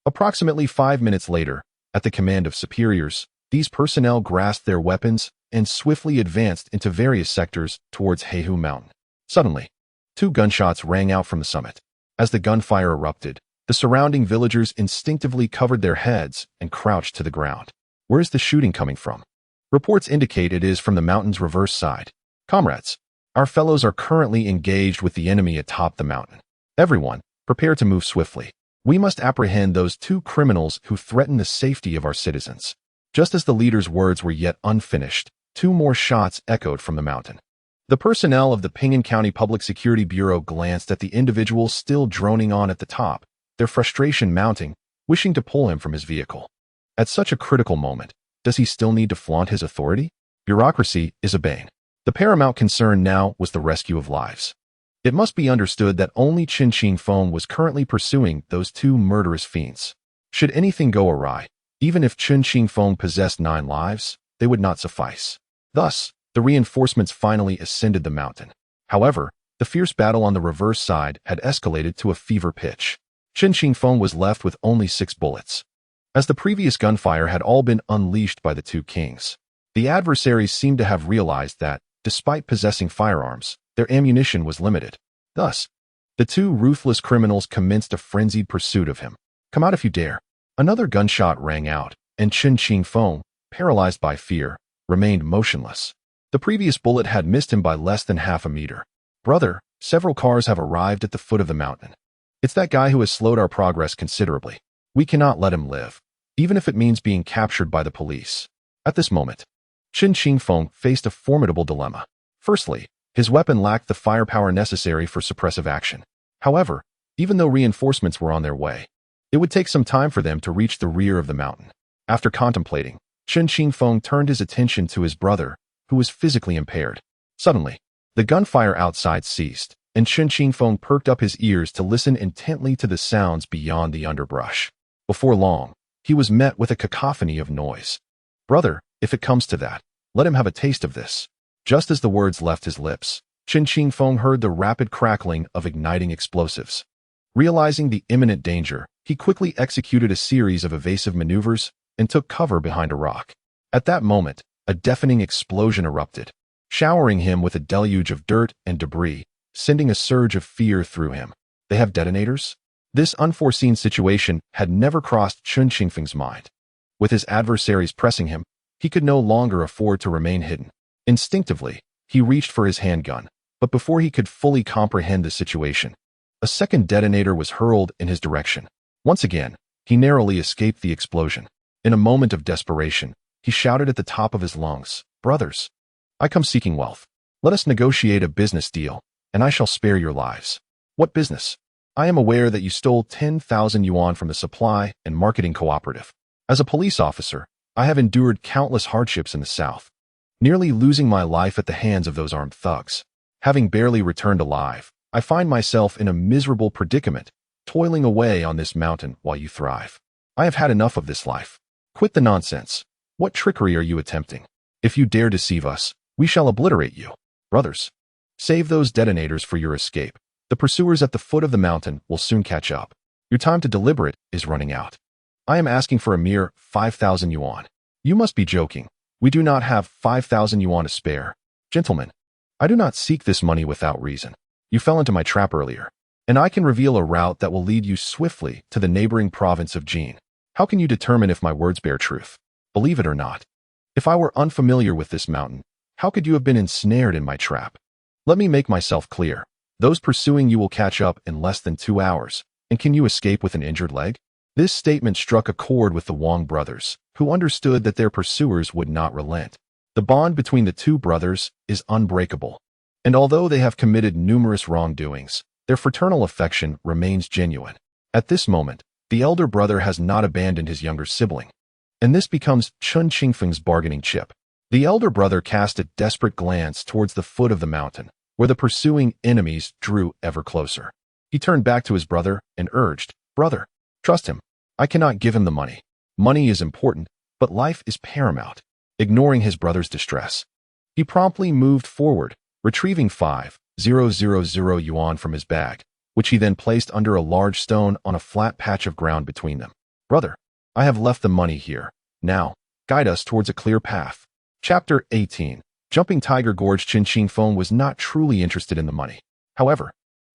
Approximately 5 minutes later, at the command of superiors, these personnel grasped their weapons and swiftly advanced into various sectors towards Heihu Mountain. Suddenly, 2 gunshots rang out from the summit. As the gunfire erupted, the surrounding villagers instinctively covered their heads and crouched to the ground. Where is the shooting coming from? Reports indicate it is from the mountain's reverse side. Comrades, our fellows are currently engaged with the enemy atop the mountain. Everyone, prepare to move swiftly. We must apprehend those 2 criminals who threaten the safety of our citizens. Just as the leader's words were yet unfinished, 2 more shots echoed from the mountain. The personnel of the Pingan County Public Security Bureau glanced at the individual still droning on at the top, their frustration mounting, wishing to pull him from his vehicle. At such a critical moment, does he still need to flaunt his authority? Bureaucracy is a bane. The paramount concern now was the rescue of lives. It must be understood that only Chen Qingfeng was currently pursuing those 2 murderous fiends. Should anything go awry, even if Chen Qingfeng possessed 9 lives, they would not suffice. Thus, the reinforcements finally ascended the mountain. However, the fierce battle on the reverse side had escalated to a fever pitch. Chen Qingfeng was left with only 6 bullets. As the previous gunfire had all been unleashed by the 2 kings, the adversaries seemed to have realized that, despite possessing firearms, their ammunition was limited. Thus, the 2 ruthless criminals commenced a frenzied pursuit of him. Come out if you dare. Another gunshot rang out, and Chen Qingfeng, paralyzed by fear, remained motionless. The previous bullet had missed him by less than half a meter. Brother, several cars have arrived at the foot of the mountain. It's that guy who has slowed our progress considerably. We cannot let him live, even if it means being captured by the police. At this moment, Chen Qingfeng faced a formidable dilemma. Firstly, his weapon lacked the firepower necessary for suppressive action. However, even though reinforcements were on their way, it would take some time for them to reach the rear of the mountain. After contemplating, Chen Qingfeng turned his attention to his brother, who was physically impaired. Suddenly, the gunfire outside ceased, and Chen Qingfeng perked up his ears to listen intently to the sounds beyond the underbrush. Before long, he was met with a cacophony of noise. Brother, if it comes to that, let him have a taste of this. Just as the words left his lips, Chen Qingfeng heard the rapid crackling of igniting explosives. Realizing the imminent danger, he quickly executed a series of evasive maneuvers and took cover behind a rock. At that moment, a deafening explosion erupted, showering him with a deluge of dirt and debris, sending a surge of fear through him. They have detonators? This unforeseen situation had never crossed Chen Qingfeng's mind. With his adversaries pressing him, he could no longer afford to remain hidden. Instinctively, he reached for his handgun, but before he could fully comprehend the situation, a second detonator was hurled in his direction. Once again, he narrowly escaped the explosion. In a moment of desperation, he shouted at the top of his lungs, "Brothers, I come seeking wealth. Let us negotiate a business deal, and I shall spare your lives." "What business?" "I am aware that you stole 10,000 yuan from the supply and marketing cooperative. As a police officer, I have endured countless hardships in the South, nearly losing my life at the hands of those armed thugs. Having barely returned alive, I find myself in a miserable predicament, toiling away on this mountain while you thrive. I have had enough of this life. Quit the nonsense. What trickery are you attempting? If you dare deceive us, we shall obliterate you. Brothers, save those detonators for your escape. The pursuers at the foot of the mountain will soon catch up. Your time to deliberate is running out. I am asking for a mere 5,000 yuan. You must be joking. We do not have 5,000 yuan to spare. Gentlemen, I do not seek this money without reason. You fell into my trap earlier, and I can reveal a route that will lead you swiftly to the neighboring province of Jin. How can you determine if my words bear truth? believe it or not. If I were unfamiliar with this mountain, how could you have been ensnared in my trap? Let me make myself clear. Those pursuing you will catch up in less than 2 hours, and can you escape with an injured leg? This statement struck a chord with the Wang brothers, who understood that their pursuers would not relent. The bond between the two brothers is unbreakable, and although they have committed numerous wrongdoings, their fraternal affection remains genuine. At this moment, the elder brother has not abandoned his younger sibling, and this becomes Chen Qingfeng's bargaining chip. The elder brother cast a desperate glance towards the foot of the mountain, where the pursuing enemies drew ever closer. He turned back to his brother and urged, "Brother, trust him. I cannot give him the money. Money is important, but life is paramount." Ignoring his brother's distress, he promptly moved forward, retrieving 5,000 yuan from his bag, which he then placed under a large stone on a flat patch of ground between them. "Brother, I have left the money here. Now, guide us towards a clear path." Chapter 18. Jumping Tiger Gorge. Chen Qingfeng was not truly interested in the money. However,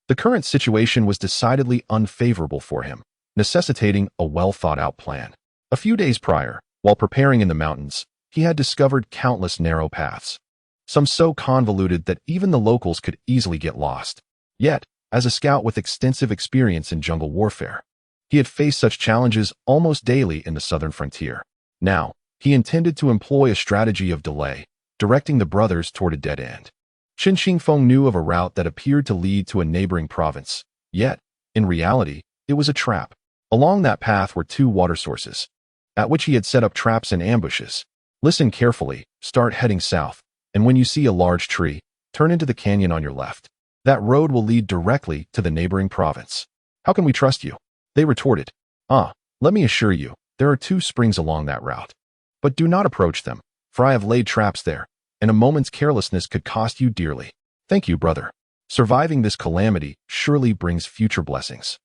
the current situation was decidedly unfavorable for him, necessitating a well-thought-out plan. A few days prior, while preparing in the mountains, he had discovered countless narrow paths, some so convoluted that even the locals could easily get lost. Yet, as a scout with extensive experience in jungle warfare, he had faced such challenges almost daily in the southern frontier. Now, he intended to employ a strategy of delay, directing the brothers toward a dead end. Chen Qingfeng knew of a route that appeared to lead to a neighboring province, yet, in reality, it was a trap. Along that path were 2 water sources, at which he had set up traps and ambushes. Listen carefully, start heading south, and when you see a large tree, turn into the canyon on your left. That road will lead directly to the neighboring province. How can we trust you? They retorted. Let me assure you, there are 2 springs along that route. But do not approach them, for I have laid traps there, and a moment's carelessness could cost you dearly. Thank you, brother. Surviving this calamity surely brings future blessings,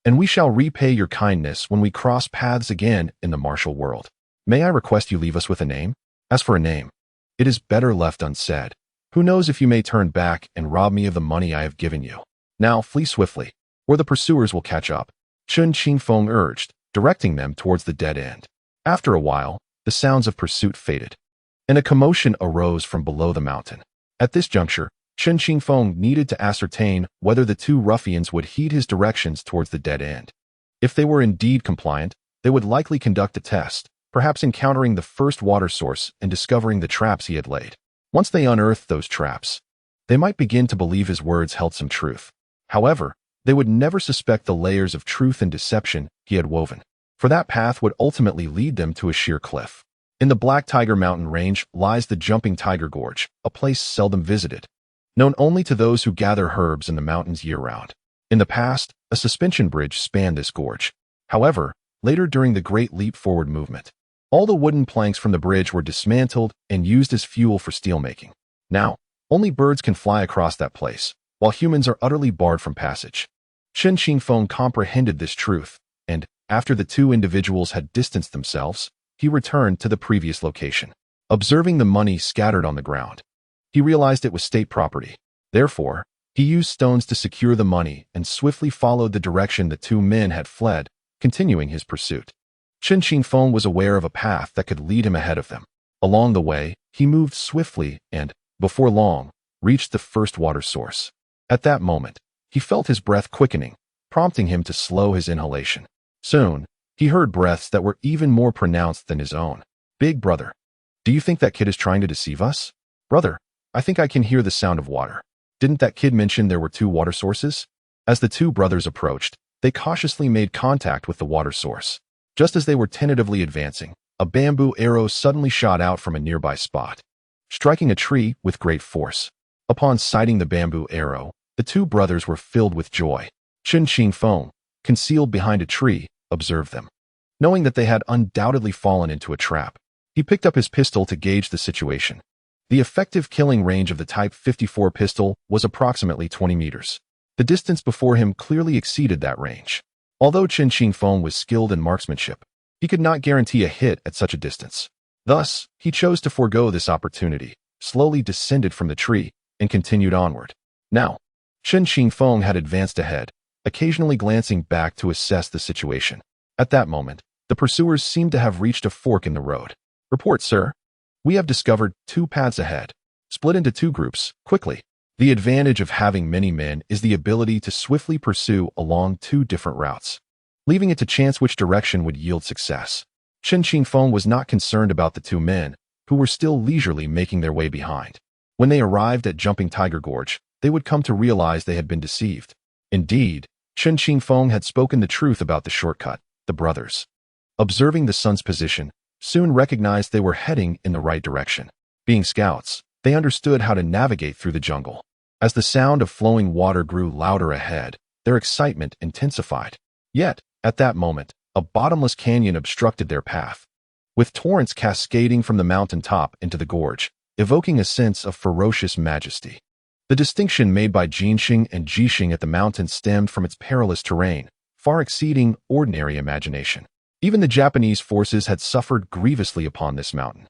and we shall repay your kindness when we cross paths again in the martial world. May I request you leave us with a name? As for a name, it is better left unsaid. Who knows if you may turn back and rob me of the money I have given you. Now flee swiftly, or the pursuers will catch up. Chen Qingfeng urged, directing them towards the dead end. After a while, the sounds of pursuit faded, and a commotion arose from below the mountain. At this juncture, Chen Qingfeng needed to ascertain whether the 2 ruffians would heed his directions towards the dead end. If they were indeed compliant, they would likely conduct a test, perhaps encountering the first water source and discovering the traps he had laid. Once they unearthed those traps, they might begin to believe his words held some truth. However, they would never suspect the layers of truth and deception he had woven, for that path would ultimately lead them to a sheer cliff. In the Black Tiger Mountain Range lies the Jumping Tiger Gorge, a place seldom visited, known only to those who gather herbs in the mountains year-round. In the past, a suspension bridge spanned this gorge. However, later during the Great Leap Forward movement, all the wooden planks from the bridge were dismantled and used as fuel for steelmaking. Now, only birds can fly across that place, while humans are utterly barred from passage. Chen Qingfeng comprehended this truth, and, after the 2 individuals had distanced themselves, he returned to the previous location. Observing the money scattered on the ground, he realized it was state property. Therefore, he used stones to secure the money and swiftly followed the direction the 2 men had fled, continuing his pursuit. Chen Qingfeng was aware of a path that could lead him ahead of them. Along the way, he moved swiftly and, before long, reached the first water source. At that moment, he felt his breath quickening, prompting him to slow his inhalation. Soon, he heard breaths that were even more pronounced than his own. "Big brother, do you think that kid is trying to deceive us?" "Brother, I think I can hear the sound of water. Didn't that kid mention there were 2 water sources?" As the 2 brothers approached, they cautiously made contact with the water source. Just as they were tentatively advancing, a bamboo arrow suddenly shot out from a nearby spot, striking a tree with great force. Upon sighting the bamboo arrow, the 2 brothers were filled with joy. Chen Qingfeng, concealed behind a tree, observed them. Knowing that they had undoubtedly fallen into a trap, he picked up his pistol to gauge the situation. The effective killing range of the Type 54 pistol was approximately 20 meters. The distance before him clearly exceeded that range. Although Chen Qingfeng was skilled in marksmanship, he could not guarantee a hit at such a distance. Thus, he chose to forego this opportunity, slowly descended from the tree, and continued onward. Now, Chen Qingfeng had advanced ahead, occasionally glancing back to assess the situation. At that moment, the pursuers seemed to have reached a fork in the road. Report, sir. We have discovered 2 paths ahead. Split into 2 groups, quickly. The advantage of having many men is the ability to swiftly pursue along 2 different routes, leaving it to chance which direction would yield success. Chen Qingfeng was not concerned about the 2 men, who were still leisurely making their way behind. When they arrived at Jumping Tiger Gorge, they would come to realize they had been deceived. Indeed, Chen Qingfeng had spoken the truth about the shortcut. The brothers, observing the sun's position, soon recognized they were heading in the right direction. Being scouts, they understood how to navigate through the jungle. As the sound of flowing water grew louder ahead, their excitement intensified. Yet, at that moment, a bottomless canyon obstructed their path, with torrents cascading from the mountain top into the gorge, evoking a sense of ferocious majesty. The distinction made by Jinxing and Jixing at the mountain stemmed from its perilous terrain, far exceeding ordinary imagination. Even the Japanese forces had suffered grievously upon this mountain,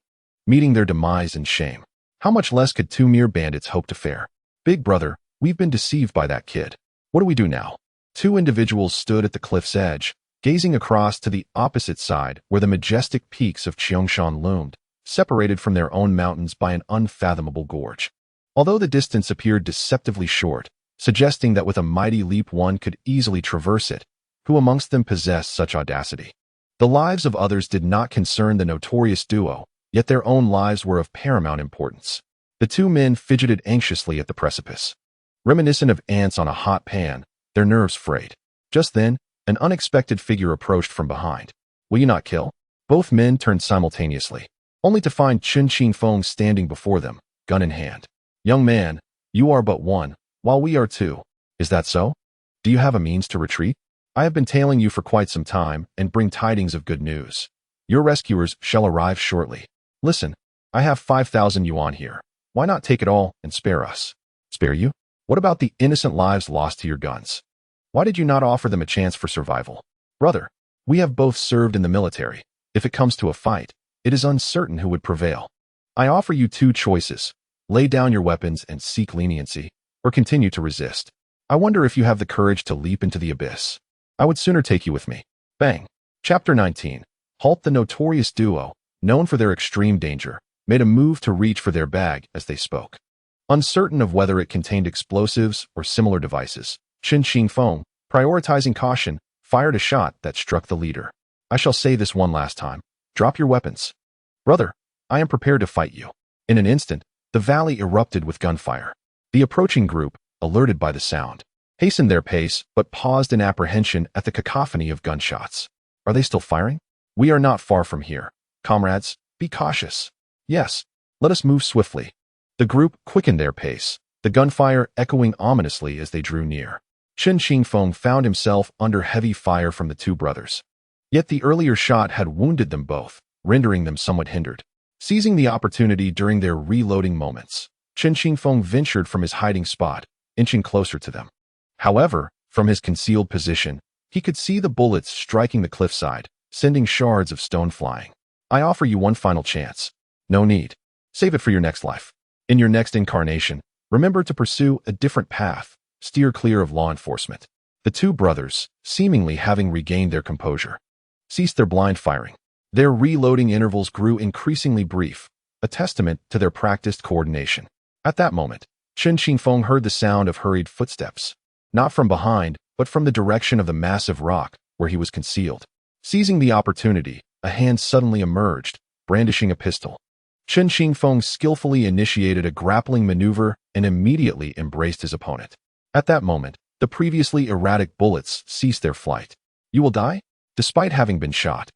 meeting their demise in shame. How much less could 2 mere bandits hope to fare? Big brother, we've been deceived by that kid. What do we do now? 2 individuals stood at the cliff's edge, gazing across to the opposite side where the majestic peaks of Cheongshan loomed, separated from their own mountains by an unfathomable gorge. Although the distance appeared deceptively short, suggesting that with a mighty leap one could easily traverse it, who amongst them possessed such audacity? The lives of others did not concern the notorious duo, yet their own lives were of paramount importance. The 2 men fidgeted anxiously at the precipice. Reminiscent of ants on a hot pan, their nerves frayed. Just then, an unexpected figure approached from behind. Will you not kill? Both men turned simultaneously, only to find Chen Qingfeng standing before them, gun in hand. Young man, you are but 1, while we are 2. Is that so? Do you have a means to retreat? I have been tailing you for quite some time and bring tidings of good news. Your rescuers shall arrive shortly. Listen, I have 5,000 yuan here. Why not take it all and spare us? Spare you? What about the innocent lives lost to your guns? Why did you not offer them a chance for survival? Brother, we have both served in the military. If it comes to a fight, it is uncertain who would prevail. I offer you 2 choices. Lay down your weapons and seek leniency, or continue to resist. I wonder if you have the courage to leap into the abyss. I would sooner take you with me. Bang. Chapter 19. Halt. The notorious duo, known for their extreme danger, made a move to reach for their bag as they spoke. Uncertain of whether it contained explosives or similar devices, Chen Qingfeng, prioritizing caution, fired a shot that struck the leader. I shall say this one last time. Drop your weapons. Brother, I am prepared to fight you. In an instant, the valley erupted with gunfire. The approaching group, alerted by the sound, hastened their pace but paused in apprehension at the cacophony of gunshots. Are they still firing? We are not far from here. Comrades, be cautious. Yes, let us move swiftly. The group quickened their pace, the gunfire echoing ominously as they drew near. Chen Qingfeng found himself under heavy fire from the 2 brothers. Yet the earlier shot had wounded them both, rendering them somewhat hindered. Seizing the opportunity during their reloading moments, Chen Qingfeng ventured from his hiding spot, inching closer to them. However, from his concealed position, he could see the bullets striking the cliffside, sending shards of stone flying. I offer you 1 final chance. No need. Save it for your next life. In your next incarnation, remember to pursue a different path, steer clear of law enforcement. The 2 brothers, seemingly having regained their composure, ceased their blind firing. Their reloading intervals grew increasingly brief, a testament to their practiced coordination. At that moment, Chen Qingfeng heard the sound of hurried footsteps, not from behind, but from the direction of the massive rock where he was concealed. Seizing the opportunity, a hand suddenly emerged, brandishing a pistol. Chen Qingfeng skillfully initiated a grappling maneuver and immediately embraced his opponent. At that moment, the previously erratic bullets ceased their flight. You will die? Despite having been shot.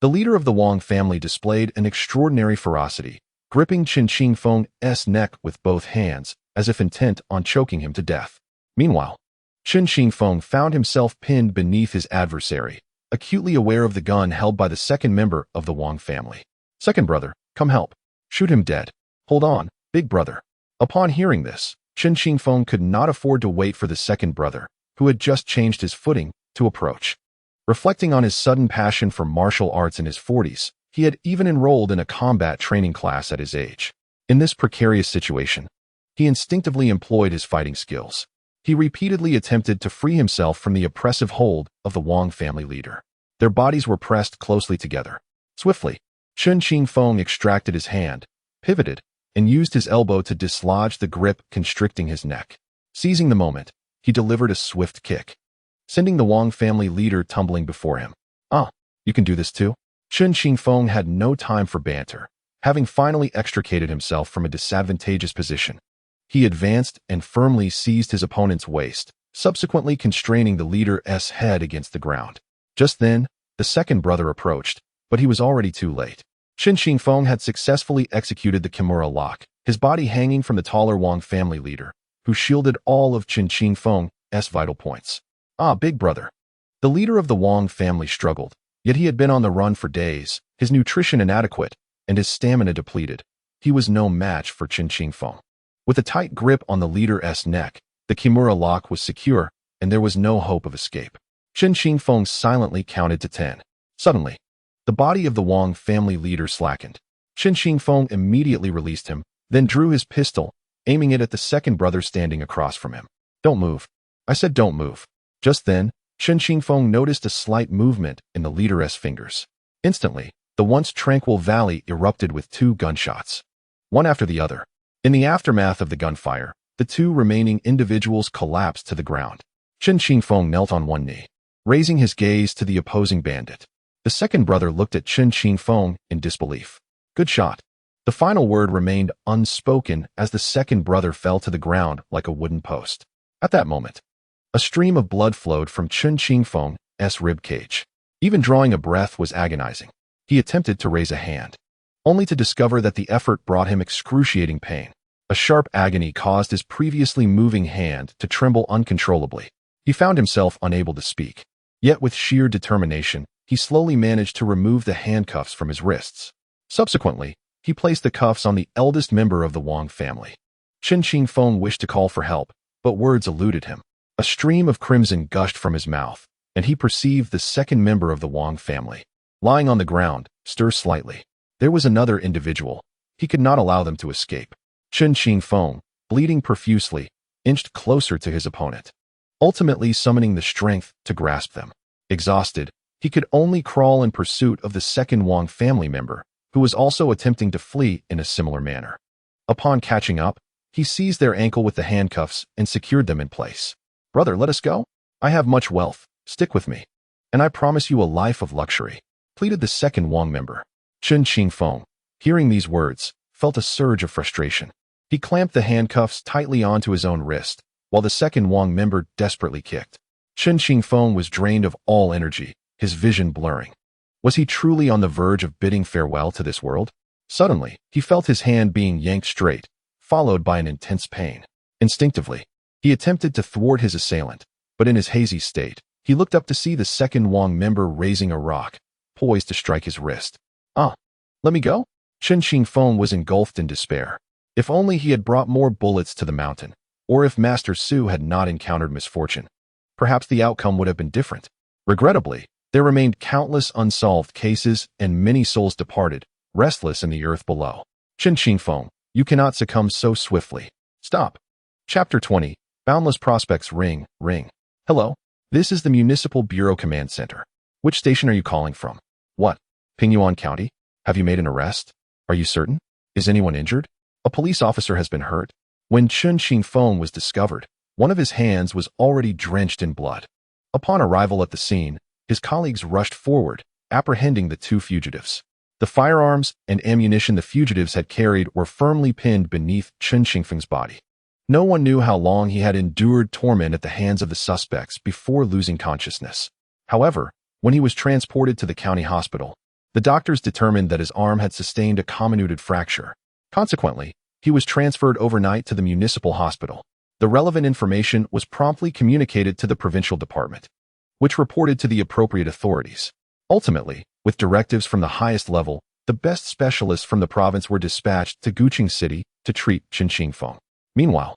The leader of the Wang family displayed an extraordinary ferocity, gripping Chen Qingfeng's neck with both hands, as if intent on choking him to death. Meanwhile, Chen Qingfeng found himself pinned beneath his adversary, acutely aware of the gun held by the 2nd member of the Wang family. Second brother, come help. Shoot him dead. Hold on, big brother. Upon hearing this, Chen Qingfeng could not afford to wait for the 2nd brother, who had just changed his footing, to approach. Reflecting on his sudden passion for martial arts in his 40s, he had even enrolled in a combat training class at his age. In this precarious situation, he instinctively employed his fighting skills. He repeatedly attempted to free himself from the oppressive hold of the Wang family leader. Their bodies were pressed closely together. Swiftly, Chen Qingfeng extracted his hand, pivoted, and used his elbow to dislodge the grip constricting his neck. Seizing the moment, he delivered a swift kick, sending the Wang family leader tumbling before him. "Ah, you can do this too?" Chen Qingfeng had no time for banter. Having finally extricated himself from a disadvantageous position, he advanced and firmly seized his opponent's waist, subsequently constraining the leader's head against the ground. Just then, the second brother approached, but he was already too late. Chen Qingfeng had successfully executed the Kimura lock, his body hanging from the taller Wang family leader, who shielded all of Chen Qingfeng's vital points. "Ah, big brother." The leader of the Wang family struggled, yet he had been on the run for days, his nutrition inadequate, and his stamina depleted. He was no match for Chen Qingfeng. With a tight grip on the leader's neck, the Kimura lock was secure, and there was no hope of escape. Chen Qingfeng silently counted to 10. Suddenly, the body of the Wang family leader slackened. Chen Qingfeng immediately released him, then drew his pistol, aiming it at the second brother standing across from him. "Don't move." I said don't move. Just then, Chen Qingfeng noticed a slight movement in the leader's fingers. Instantly, the once tranquil valley erupted with 2 gunshots, one after the other. In the aftermath of the gunfire, the 2 remaining individuals collapsed to the ground. Chen Qingfeng knelt on one knee, raising his gaze to the opposing bandit. The second brother looked at Chen Qingfeng in disbelief. "Good shot." The final word remained unspoken as the second brother fell to the ground like a wooden post. At that moment, a stream of blood flowed from Chen Qingfeng's rib cage. Even drawing a breath was agonizing. He attempted to raise a hand, only to discover that the effort brought him excruciating pain. A sharp agony caused his previously moving hand to tremble uncontrollably. He found himself unable to speak. Yet with sheer determination, he slowly managed to remove the handcuffs from his wrists. Subsequently, he placed the cuffs on the eldest member of the Wang family. Chen Qingfeng wished to call for help, but words eluded him. A stream of crimson gushed from his mouth, and he perceived the second member of the Wang family, lying on the ground, stir slightly. There was another individual. He could not allow them to escape. Chen Qingfeng, bleeding profusely, inched closer to his opponent, ultimately summoning the strength to grasp them. Exhausted, he could only crawl in pursuit of the second Wang family member, who was also attempting to flee in a similar manner. Upon catching up, he seized their ankle with the handcuffs and secured them in place. "Brother, let us go. I have much wealth. Stick with me, and I promise you a life of luxury," pleaded the second Wang member. Chen Qingfeng, hearing these words, felt a surge of frustration. He clamped the handcuffs tightly onto his own wrist, while the second Wang member desperately kicked. Chen Qingfeng was drained of all energy, his vision blurring. Was he truly on the verge of bidding farewell to this world? Suddenly, he felt his hand being yanked straight, followed by an intense pain. Instinctively, he attempted to thwart his assailant, but in his hazy state, he looked up to see the second Wang member raising a rock, poised to strike his wrist. "Ah, let me go?" Chen Qingfeng was engulfed in despair. If only he had brought more bullets to the mountain, or if Master Su had not encountered misfortune, perhaps the outcome would have been different. Regrettably, there remained countless unsolved cases and many souls departed, restless in the earth below. Chen Qingfeng, you cannot succumb so swiftly. Stop. Chapter 20. Boundless Prospects. Ring. Hello. This is the Municipal Bureau Command Center. Which station are you calling from? What? Pingyuan County? Have you made an arrest? Are you certain? Is anyone injured? A police officer has been hurt. When Chen Qingfeng was discovered, one of his hands was already drenched in blood. Upon arrival at the scene, his colleagues rushed forward, apprehending the 2 fugitives. The firearms and ammunition the fugitives had carried were firmly pinned beneath Chen Qingfeng's body. No one knew how long he had endured torment at the hands of the suspects before losing consciousness. However, when he was transported to the county hospital, the doctors determined that his arm had sustained a comminuted fracture. Consequently, he was transferred overnight to the municipal hospital. The relevant information was promptly communicated to the provincial department, which reported to the appropriate authorities. Ultimately, with directives from the highest level, the best specialists from the province were dispatched to Guqing City to treat Chen Qingfeng. Meanwhile,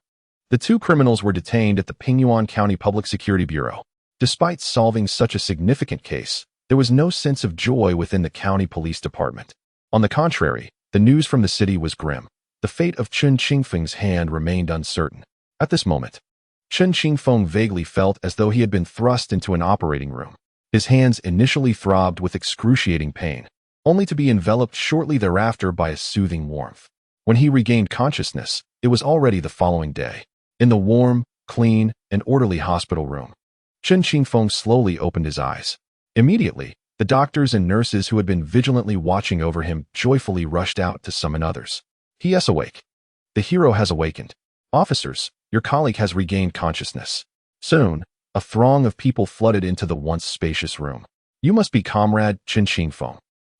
the 2 criminals were detained at the Pingyuan County Public Security Bureau. Despite solving such a significant case, there was no sense of joy within the county police department. On the contrary, the news from the city was grim. The fate of Chen Qingfeng's hand remained uncertain. At this moment, Chen Qingfeng vaguely felt as though he had been thrust into an operating room. His hands initially throbbed with excruciating pain, only to be enveloped shortly thereafter by a soothing warmth. When he regained consciousness, it was already the following day. In the warm, clean, and orderly hospital room, Chen Qingfeng slowly opened his eyes. Immediately, the doctors and nurses who had been vigilantly watching over him joyfully rushed out to summon others. He is awake. The hero has awakened. Officers, your colleague has regained consciousness. Soon, a throng of people flooded into the once spacious room. You must be Comrade Chen Qingfeng.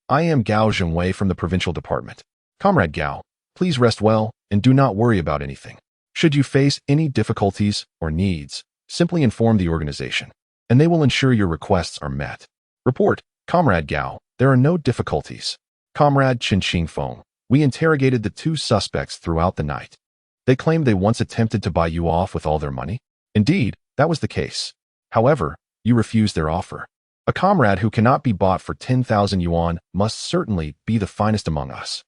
I am Gao Zhengwei from the provincial department. Comrade Gao, please rest well and do not worry about anything. Should you face any difficulties or needs, simply inform the organization, and they will ensure your requests are met. Report, Comrade Gao, there are no difficulties. Comrade Chen Qingfeng, we interrogated the two suspects throughout the night. They claimed they once attempted to buy you off with all their money. Indeed, that was the case. However, you refused their offer. A comrade who cannot be bought for 10,000 yuan must certainly be the finest among us.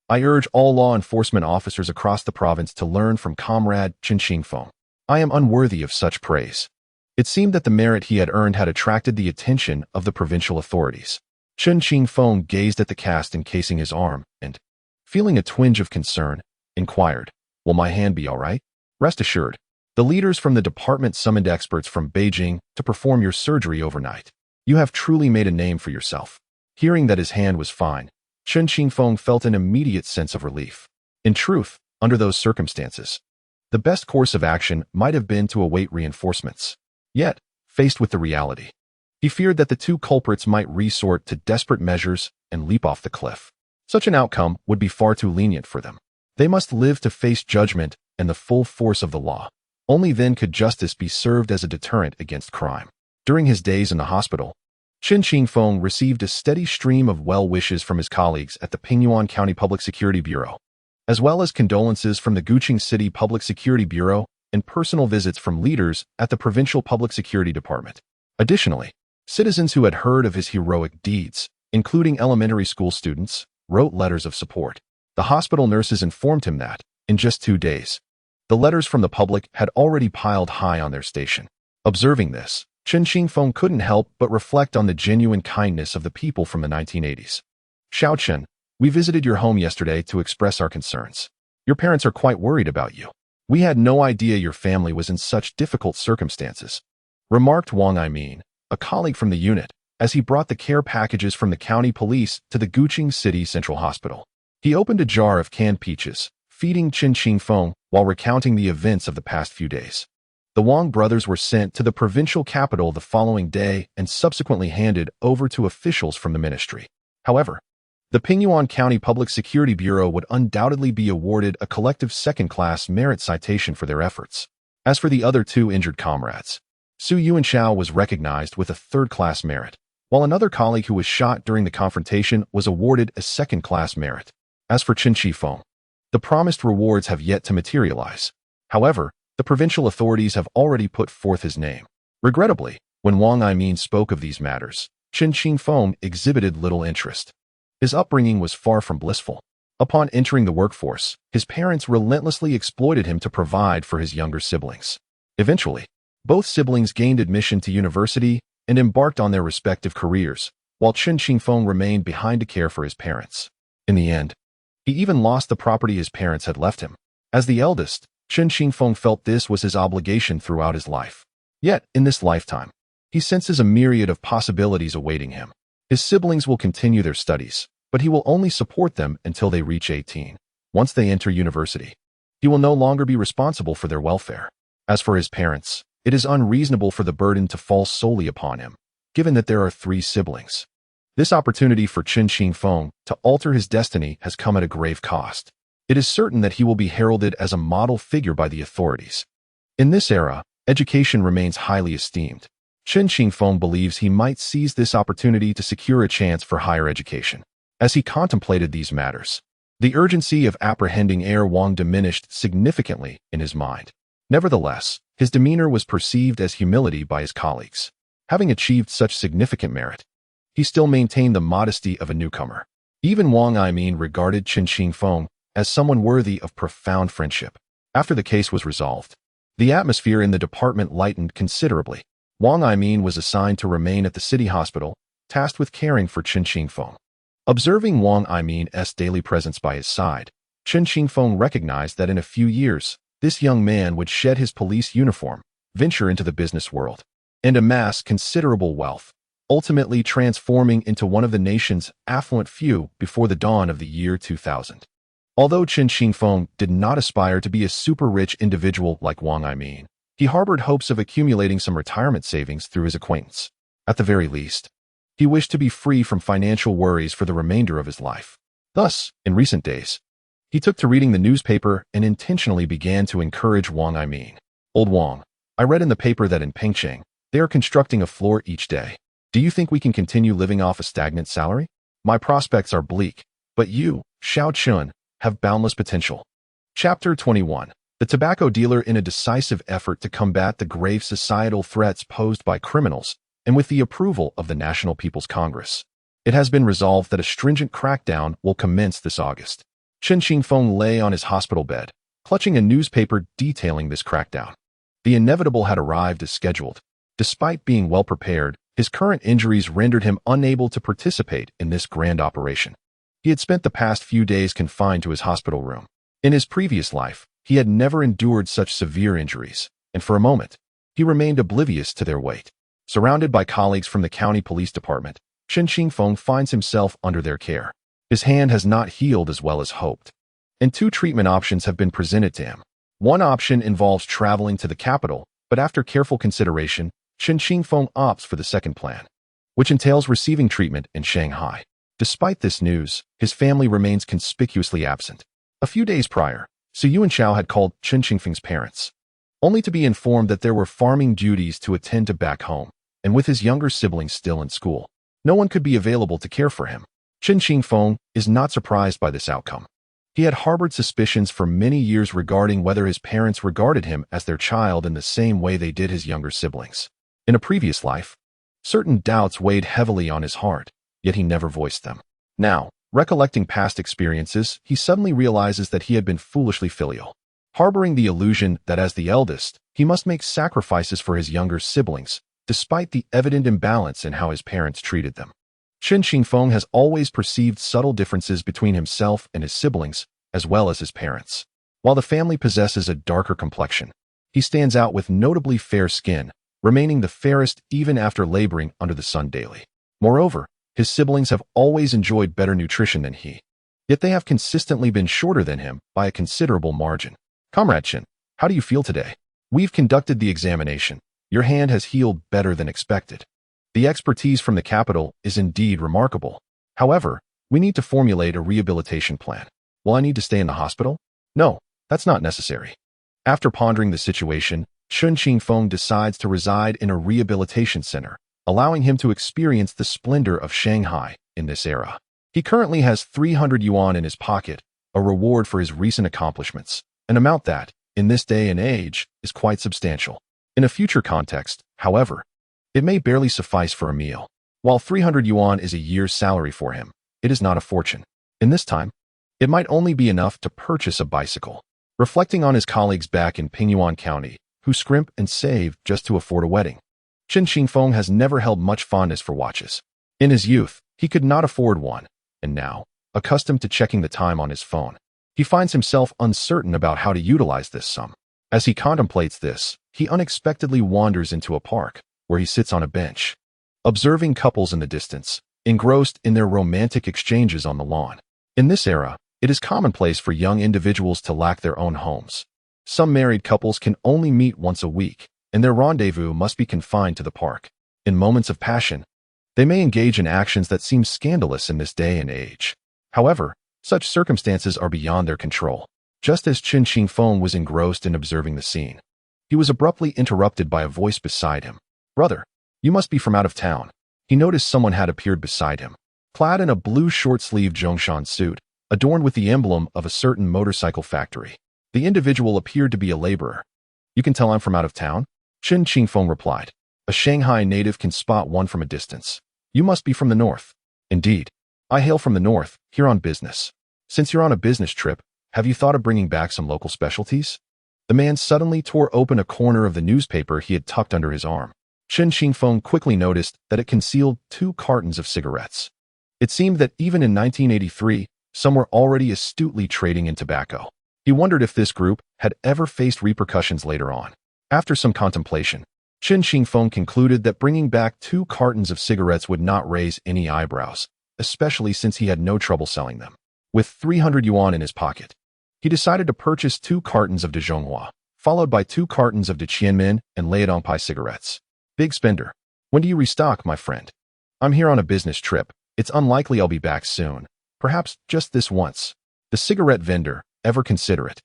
I urge all law enforcement officers across the province to learn from Comrade Chen Qingfeng. I am unworthy of such praise. It seemed that the merit he had earned had attracted the attention of the provincial authorities. Chen Qingfeng gazed at the cast encasing his arm and, feeling a twinge of concern, inquired, "Will my hand be all right?" Rest assured, the leaders from the department summoned experts from Beijing to perform your surgery overnight. You have truly made a name for yourself. Hearing that his hand was fine, Chen Qingfeng felt an immediate sense of relief. In truth, under those circumstances, the best course of action might have been to await reinforcements. Yet, faced with the reality, he feared that the two culprits might resort to desperate measures and leap off the cliff. Such an outcome would be far too lenient for them. They must live to face judgment and the full force of the law. Only then could justice be served as a deterrent against crime. During his days in the hospital, Chen Qingfeng received a steady stream of well wishes from his colleagues at the Pingyuan County Public Security Bureau, as well as condolences from the Guqing City Public Security Bureau and personal visits from leaders at the Provincial Public Security Department. Additionally, citizens who had heard of his heroic deeds, including elementary school students, wrote letters of support. The hospital nurses informed him that, in just 2 days, the letters from the public had already piled high on their station. Observing this, Chen Qingfeng couldn't help but reflect on the genuine kindness of the people from the 1980s. Xiao Chen, we visited your home yesterday to express our concerns. Your parents are quite worried about you. We had no idea your family was in such difficult circumstances, remarked Wang Aimin, a colleague from the unit, as he brought the care packages from the county police to the Guqing City Central Hospital. He opened a jar of canned peaches, feeding Chen Qingfeng while recounting the events of the past few days. The Wang brothers were sent to the provincial capital the following day and subsequently handed over to officials from the ministry. However, the Pingyuan County Public Security Bureau would undoubtedly be awarded a collective second-class merit citation for their efforts. As for the other two injured comrades, Su Yuanshao was recognized with a third-class merit, while another colleague who was shot during the confrontation was awarded a second-class merit. As for Chen Qingfeng, the promised rewards have yet to materialize. However, the provincial authorities have already put forth his name. Regrettably, when Wang Aimin spoke of these matters, Chen Qingfeng exhibited little interest. His upbringing was far from blissful. Upon entering the workforce, his parents relentlessly exploited him to provide for his younger siblings. Eventually, both siblings gained admission to university and embarked on their respective careers, while Chen Qingfeng remained behind to care for his parents. In the end, he even lost the property his parents had left him. As the eldest, Chen Qingfeng felt this was his obligation throughout his life. Yet, in this lifetime, he senses a myriad of possibilities awaiting him. His siblings will continue their studies, but he will only support them until they reach 18. Once they enter university, he will no longer be responsible for their welfare. As for his parents, it is unreasonable for the burden to fall solely upon him, given that there are 3 siblings. This opportunity for Chen Qingfeng to alter his destiny has come at a grave cost. It is certain that he will be heralded as a model figure by the authorities. In this era, education remains highly esteemed. Chen Qingfeng believes he might seize this opportunity to secure a chance for higher education. As he contemplated these matters, the urgency of apprehending Heir Wang diminished significantly in his mind. Nevertheless, his demeanor was perceived as humility by his colleagues. Having achieved such significant merit, he still maintained the modesty of a newcomer. Even Wang Aimin regarded Chen Qingfeng as someone worthy of profound friendship. After the case was resolved, the atmosphere in the department lightened considerably. Wang Aimin was assigned to remain at the city hospital, tasked with caring for Chen Qingfeng. Observing Wang Aimin's daily presence by his side, Chen Qingfeng recognized that in a few years, this young man would shed his police uniform, venture into the business world, and amass considerable wealth, ultimately transforming into one of the nation's affluent few before the dawn of the year 2000. Although Chen Qingfeng did not aspire to be a super-rich individual like Wang Aimin, he harbored hopes of accumulating some retirement savings through his acquaintance. At the very least, he wished to be free from financial worries for the remainder of his life. Thus, in recent days, he took to reading the newspaper and intentionally began to encourage Wang Aimin. "Old Wang, I read in the paper that in Pengcheng, they are constructing a floor each day. Do you think we can continue living off a stagnant salary? My prospects are bleak, but you, Xiao Chun, have boundless potential." Chapter 21. The tobacco dealer. In a decisive effort to combat the grave societal threats posed by criminals, and with the approval of the National People's Congress, it has been resolved that a stringent crackdown will commence this August. Chen Qingfeng lay on his hospital bed, clutching a newspaper detailing this crackdown. The inevitable had arrived as scheduled. Despite being well prepared, his current injuries rendered him unable to participate in this grand operation. He had spent the past few days confined to his hospital room. In his previous life, he had never endured such severe injuries, and for a moment, he remained oblivious to their weight. Surrounded by colleagues from the county police department, Chen Qingfeng finds himself under their care. His hand has not healed as well as hoped, and two treatment options have been presented to him. One option involves traveling to the capital, but after careful consideration, Chen Qingfeng opts for the second plan, which entails receiving treatment in Shanghai. Despite this news, his family remains conspicuously absent. A few days prior, Su Yuanchao had called Chen Qingfeng's parents, only to be informed that there were farming duties to attend to back home, and with his younger siblings still in school, no one could be available to care for him. Chen Qingfeng is not surprised by this outcome. He had harbored suspicions for many years regarding whether his parents regarded him as their child in the same way they did his younger siblings. In a previous life, certain doubts weighed heavily on his heart, yet he never voiced them. Now, recollecting past experiences, he suddenly realizes that he had been foolishly filial, harboring the illusion that as the eldest, he must make sacrifices for his younger siblings, despite the evident imbalance in how his parents treated them. Chen Qingfeng has always perceived subtle differences between himself and his siblings, as well as his parents. While the family possesses a darker complexion, he stands out with notably fair skin, remaining the fairest even after laboring under the sun daily. Moreover, his siblings have always enjoyed better nutrition than he, yet they have consistently been shorter than him by a considerable margin. "Comrade Chen, how do you feel today? We've conducted the examination. Your hand has healed better than expected. The expertise from the capital is indeed remarkable. However, we need to formulate a rehabilitation plan. Will I need to stay in the hospital? No, that's not necessary." After pondering the situation, Chen Qingfeng decides to reside in a rehabilitation center, allowing him to experience the splendor of Shanghai in this era. He currently has 300 yuan in his pocket, a reward for his recent accomplishments, an amount that, in this day and age, is quite substantial. In a future context, however, it may barely suffice for a meal. While 300 yuan is a year's salary for him, it is not a fortune. In this time, it might only be enough to purchase a bicycle. Reflecting on his colleagues back in Pingyuan County, who scrimp and save just to afford a wedding, Chen Qingfeng has never held much fondness for watches. In his youth, he could not afford one, and now, accustomed to checking the time on his phone, he finds himself uncertain about how to utilize this sum. As he contemplates this, he unexpectedly wanders into a park, where he sits on a bench, observing couples in the distance, engrossed in their romantic exchanges on the lawn. In this era, it is commonplace for young individuals to lack their own homes. Some married couples can only meet once a week, and their rendezvous must be confined to the park. In moments of passion, they may engage in actions that seem scandalous in this day and age. However, such circumstances are beyond their control. Just as Chen Qingfeng was engrossed in observing the scene, he was abruptly interrupted by a voice beside him. "Brother, you must be from out of town." He noticed someone had appeared beside him, clad in a blue short-sleeved Zhongshan suit, adorned with the emblem of a certain motorcycle factory. The individual appeared to be a laborer. "You can tell I'm from out of town?" Chen Qingfeng replied. "A Shanghai native can spot one from a distance. You must be from the north." "Indeed. I hail from the north, here on business." "Since you're on a business trip, have you thought of bringing back some local specialties?" The man suddenly tore open a corner of the newspaper he had tucked under his arm. Chen Qingfeng quickly noticed that it concealed 2 cartons of cigarettes. It seemed that even in 1983, some were already astutely trading in tobacco. He wondered if this group had ever faced repercussions later on. After some contemplation, Chen Qingfeng concluded that bringing back 2 cartons of cigarettes would not raise any eyebrows, especially since he had no trouble selling them. With 300 yuan in his pocket, he decided to purchase 2 cartons of Dezhonghua, followed by 2 cartons of Tianmin and Liaodongpai cigarettes. Big spender. When do you restock, my friend? I'm here on a business trip. It's unlikely I'll be back soon. Perhaps just this once. The cigarette vendor, ever considerate,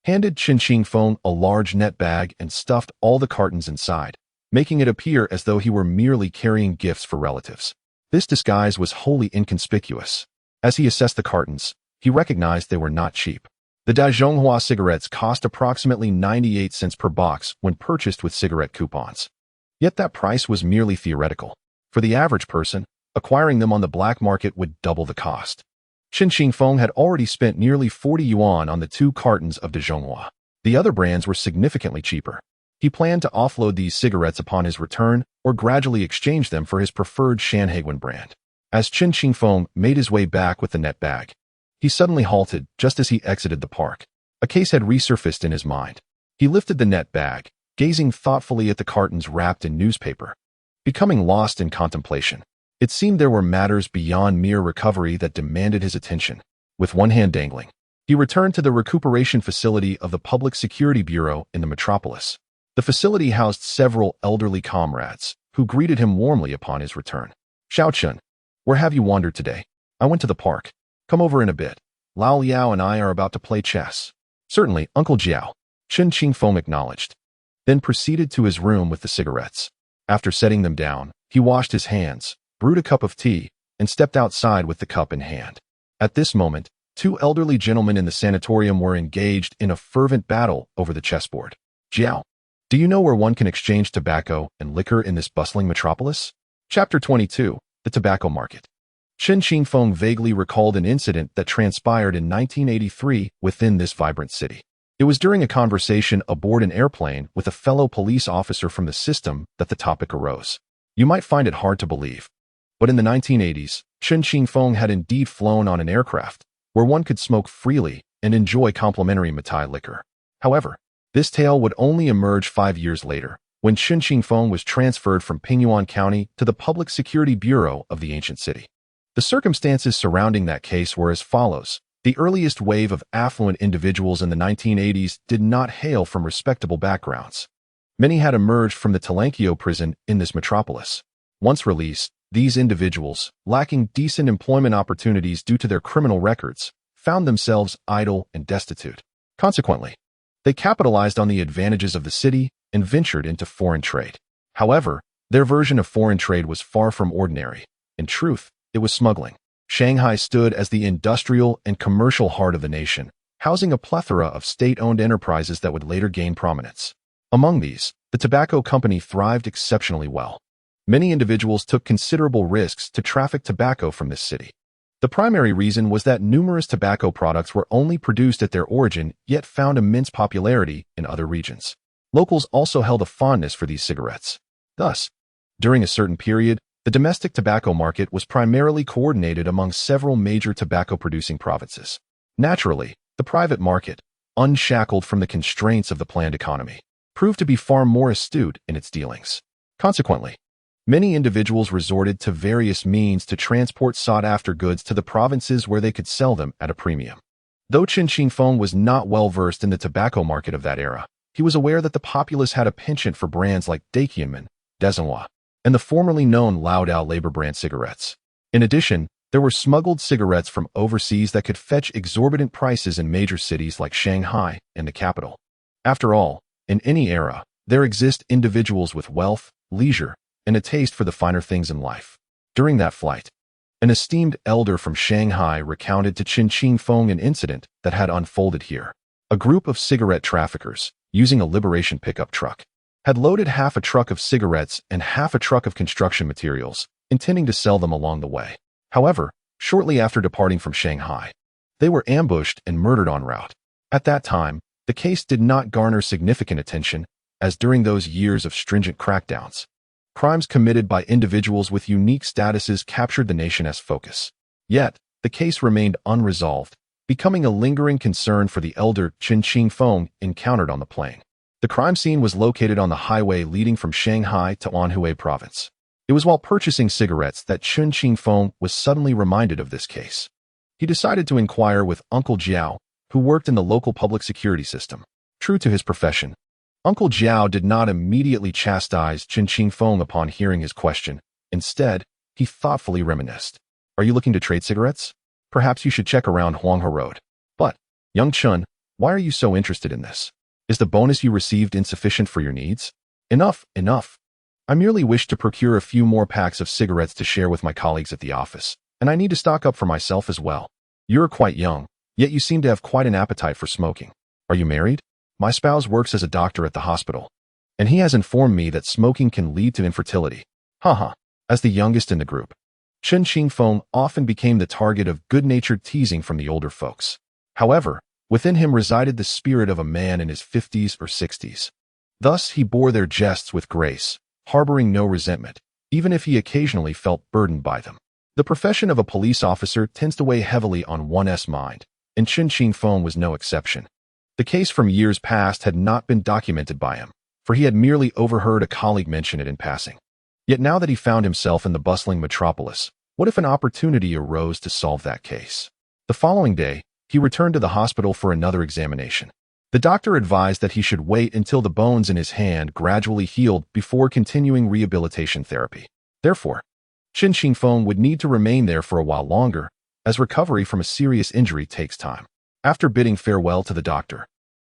handed Chen Qingfeng a large net bag and stuffed all the cartons inside, making it appear as though he were merely carrying gifts for relatives. This disguise was wholly inconspicuous. As he assessed the cartons, he recognized they were not cheap. The Dezhonghua cigarettes cost approximately 98 cents per box when purchased with cigarette coupons. Yet that price was merely theoretical. For the average person, acquiring them on the black market would double the cost. Chen Qingfeng had already spent nearly 40 yuan on the 2 cartons of Dezhonghua. The other brands were significantly cheaper. He planned to offload these cigarettes upon his return or gradually exchange them for his preferred Shanhaiguan brand. As Chen Qingfeng made his way back with the net bag, he suddenly halted just as he exited the park. A case had resurfaced in his mind. He lifted the net bag, gazing thoughtfully at the cartons wrapped in newspaper. Becoming lost in contemplation, it seemed there were matters beyond mere recovery that demanded his attention. With one hand dangling, he returned to the recuperation facility of the Public Security Bureau in the metropolis. The facility housed several elderly comrades, who greeted him warmly upon his return. "Xiao Chen, where have you wandered today?" "I went to the park. Come over in a bit. Lao Liao and I are about to play chess." "Certainly, Uncle Jiao," Chen Qingfeng acknowledged, then proceeded to his room with the cigarettes. After setting them down, he washed his hands, brewed a cup of tea, and stepped outside with the cup in hand. At this moment, 2 elderly gentlemen in the sanatorium were engaged in a fervent battle over the chessboard. "Jiao, do you know where one can exchange tobacco and liquor in this bustling metropolis?" Chapter 22, The Tobacco Market. Chen Qingfeng vaguely recalled an incident that transpired in 1983 within this vibrant city. It was during a conversation aboard an airplane with a fellow police officer from the system that the topic arose. You might find it hard to believe, but in the 1980s, Chen Qingfeng had indeed flown on an aircraft where one could smoke freely and enjoy complimentary Matai liquor. However, this tale would only emerge 5 years later, when Chen Qingfeng was transferred from Pingyuan County to the Public Security Bureau of the ancient city. The circumstances surrounding that case were as follows. The earliest wave of affluent individuals in the 1980s did not hail from respectable backgrounds. Many had emerged from the Talankio prison in this metropolis. Once released, these individuals, lacking decent employment opportunities due to their criminal records, found themselves idle and destitute. Consequently, they capitalized on the advantages of the city and ventured into foreign trade. However, their version of foreign trade was far from ordinary. In truth, it was smuggling. Shanghai stood as the industrial and commercial heart of the nation, housing a plethora of state-owned enterprises that would later gain prominence. Among these, the tobacco company thrived exceptionally well. Many individuals took considerable risks to traffic tobacco from this city. The primary reason was that numerous tobacco products were only produced at their origin, yet found immense popularity in other regions. Locals also held a fondness for these cigarettes. Thus, during a certain period, the domestic tobacco market was primarily coordinated among several major tobacco-producing provinces. Naturally, the private market, unshackled from the constraints of the planned economy, proved to be far more astute in its dealings. Consequently, many individuals resorted to various means to transport sought-after goods to the provinces where they could sell them at a premium. Though Chen Qingfeng was not well-versed in the tobacco market of that era, he was aware that the populace had a penchant for brands like Tianmin, Dezhonghua, and the formerly known Lao Dao labor brand cigarettes. In addition, there were smuggled cigarettes from overseas that could fetch exorbitant prices in major cities like Shanghai and the capital. After all, in any era, there exist individuals with wealth, leisure, and a taste for the finer things in life. During that flight, an esteemed elder from Shanghai recounted to Chen Qingfeng an incident that had unfolded here. A group of cigarette traffickers, using a liberation pickup truck, had loaded half a truck of cigarettes and half a truck of construction materials, intending to sell them along the way. However, shortly after departing from Shanghai, they were ambushed and murdered en route. At that time, the case did not garner significant attention, as during those years of stringent crackdowns, crimes committed by individuals with unique statuses captured the nation as focus. Yet, the case remained unresolved, becoming a lingering concern for the elder Chen Qingfeng encountered on the plane. The crime scene was located on the highway leading from Shanghai to Anhui province. It was while purchasing cigarettes that Chen Qingfeng was suddenly reminded of this case. He decided to inquire with Uncle Jiao, who worked in the local public security system. True to his profession, Uncle Jiao did not immediately chastise Chen Qingfeng upon hearing his question. Instead, he thoughtfully reminisced. Are you looking to trade cigarettes? Perhaps you should check around Huanghe Road. But, young Chen, why are you so interested in this? Is the bonus you received insufficient for your needs? Enough, enough. I merely wish to procure a few more packs of cigarettes to share with my colleagues at the office, and I need to stock up for myself as well. You're quite young, yet you seem to have quite an appetite for smoking. Are you married? My spouse works as a doctor at the hospital, and he has informed me that smoking can lead to infertility. Haha. As the youngest in the group, Chen Qingfeng often became the target of good-natured teasing from the older folks. However, within him resided the spirit of a man in his 50s or 60s. Thus, he bore their jests with grace, harboring no resentment, even if he occasionally felt burdened by them. The profession of a police officer tends to weigh heavily on one's mind, and Chen Qingfeng was no exception. The case from years past had not been documented by him, for he had merely overheard a colleague mention it in passing. Yet now that he found himself in the bustling metropolis, what if an opportunity arose to solve that case? The following day, he returned to the hospital for another examination. The doctor advised that he should wait until the bones in his hand gradually healed before continuing rehabilitation therapy. Therefore, Chen Qingfeng would need to remain there for a while longer, as recovery from a serious injury takes time. After bidding farewell to the doctor,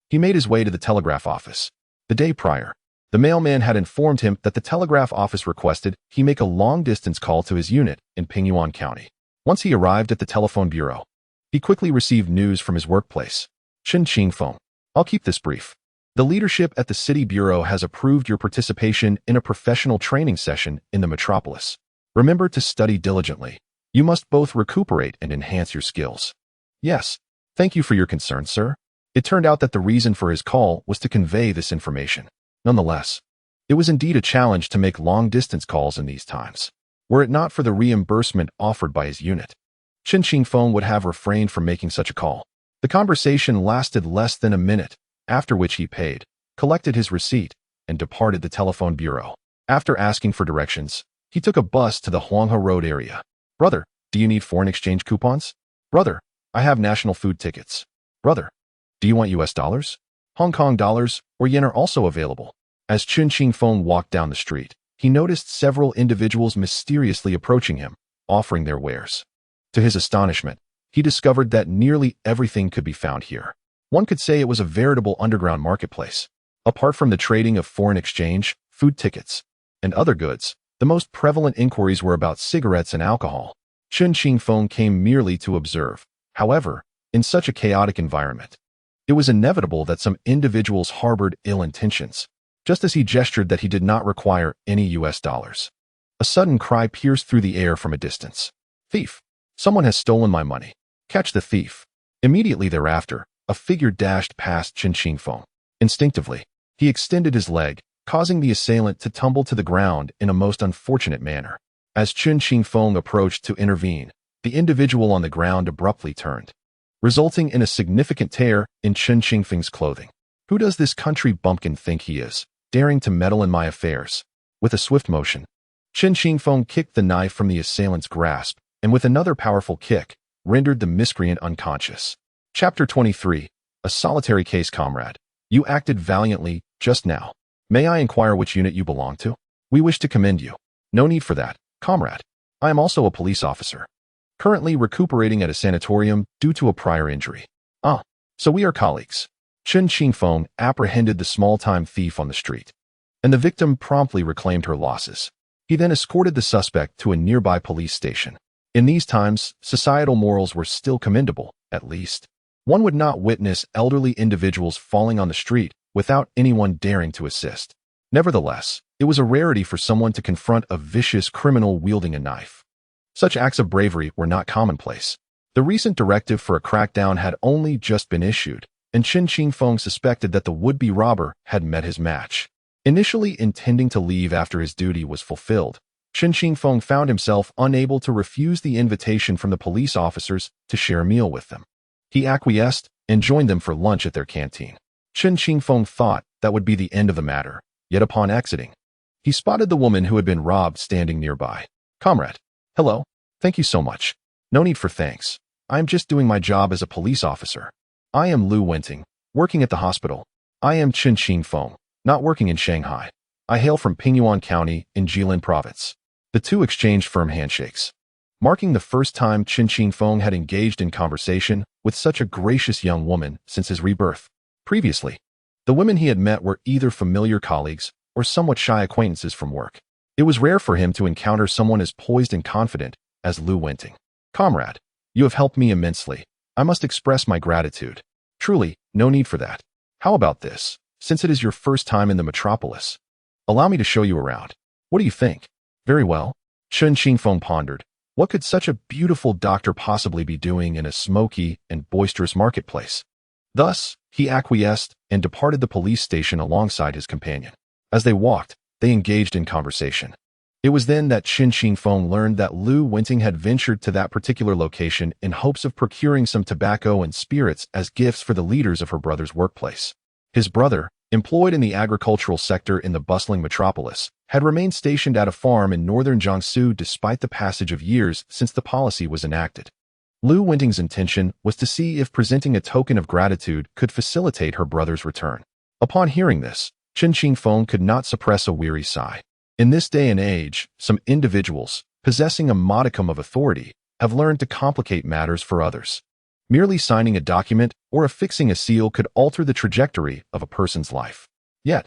he made his way to the telegraph office. The day prior, the mailman had informed him that the telegraph office requested he make a long-distance call to his unit in Pingyuan County. Once he arrived at the telephone bureau, he quickly received news from his workplace. Chen Qingfeng, I'll keep this brief. The leadership at the city bureau has approved your participation in a professional training session in the metropolis. Remember to study diligently. You must both recuperate and enhance your skills. Yes, thank you for your concern, sir. It turned out that the reason for his call was to convey this information. Nonetheless, it was indeed a challenge to make long-distance calls in these times. Were it not for the reimbursement offered by his unit, Chen Qingfeng would have refrained from making such a call. The conversation lasted less than a minute, after which he paid, collected his receipt, and departed the telephone bureau. After asking for directions, he took a bus to the Huanghe Road area. Brother, do you need foreign exchange coupons? Brother, I have national food tickets. Brother, do you want US dollars? Hong Kong dollars or yen are also available. As Chen Qingfeng walked down the street, he noticed several individuals mysteriously approaching him, offering their wares. To his astonishment, he discovered that nearly everything could be found here. One could say it was a veritable underground marketplace. Apart from the trading of foreign exchange, food tickets, and other goods, the most prevalent inquiries were about cigarettes and alcohol. Chen Qingfeng came merely to observe. However, in such a chaotic environment, it was inevitable that some individuals harbored ill intentions, just as he gestured that he did not require any US dollars. A sudden cry pierced through the air from a distance. Thief! Someone has stolen my money. Catch the thief. Immediately thereafter, a figure dashed past Chen Qingfeng. Instinctively, he extended his leg, causing the assailant to tumble to the ground in a most unfortunate manner. As Chen Qingfeng approached to intervene, the individual on the ground abruptly turned, resulting in a significant tear in Chen Qingfeng's clothing. Who does this country bumpkin think he is, daring to meddle in my affairs? With a swift motion, Chen Qingfeng kicked the knife from the assailant's grasp, and with another powerful kick, rendered the miscreant unconscious. Chapter 23. A solitary case, comrade. You acted valiantly just now. May I inquire which unit you belong to? We wish to commend you. No need for that, comrade. I am also a police officer, currently recuperating at a sanatorium due to a prior injury. Ah, so we are colleagues. Chen Qingfeng apprehended the small-time thief on the street, and the victim promptly reclaimed her losses. He then escorted the suspect to a nearby police station. In these times, societal morals were still commendable, at least. One would not witness elderly individuals falling on the street without anyone daring to assist. Nevertheless, it was a rarity for someone to confront a vicious criminal wielding a knife. Such acts of bravery were not commonplace. The recent directive for a crackdown had only just been issued, and Chen Qingfeng suspected that the would-be robber had met his match. Initially intending to leave after his duty was fulfilled, Chen Qingfeng found himself unable to refuse the invitation from the police officers to share a meal with them. He acquiesced and joined them for lunch at their canteen. Chen Qingfeng thought that would be the end of the matter, yet upon exiting, he spotted the woman who had been robbed standing nearby. "Comrade." "Hello. Thank you so much." "No need for thanks. I am just doing my job as a police officer. I am Lu Wenting, working at the hospital." "I am Chen Qingfeng, not working in Shanghai. I hail from Pingyuan County in Jilin Province." The two exchanged firm handshakes, marking the first time Chen Qingfeng had engaged in conversation with such a gracious young woman since his rebirth. Previously, the women he had met were either familiar colleagues or somewhat shy acquaintances from work. It was rare for him to encounter someone as poised and confident as Lu Wenting. "Comrade, you have helped me immensely. I must express my gratitude." "Truly, no need for that. How about this? Since it is your first time in the metropolis, allow me to show you around. What do you think?" "Very well." Chen Qingfeng pondered. What could such a beautiful doctor possibly be doing in a smoky and boisterous marketplace? Thus, he acquiesced and departed the police station alongside his companion. As they walked, they engaged in conversation. It was then that Chen Qingfeng learned that Lu Wenting had ventured to that particular location in hopes of procuring some tobacco and spirits as gifts for the leaders of her brother's workplace. His brother, employed in the agricultural sector in the bustling metropolis, had remained stationed at a farm in northern Jiangsu despite the passage of years since the policy was enacted. Lu Wenting's intention was to see if presenting a token of gratitude could facilitate her brother's return. Upon hearing this, Chen Qingfeng could not suppress a weary sigh. In this day and age, some individuals, possessing a modicum of authority, have learned to complicate matters for others. Merely signing a document or affixing a seal could alter the trajectory of a person's life. Yet,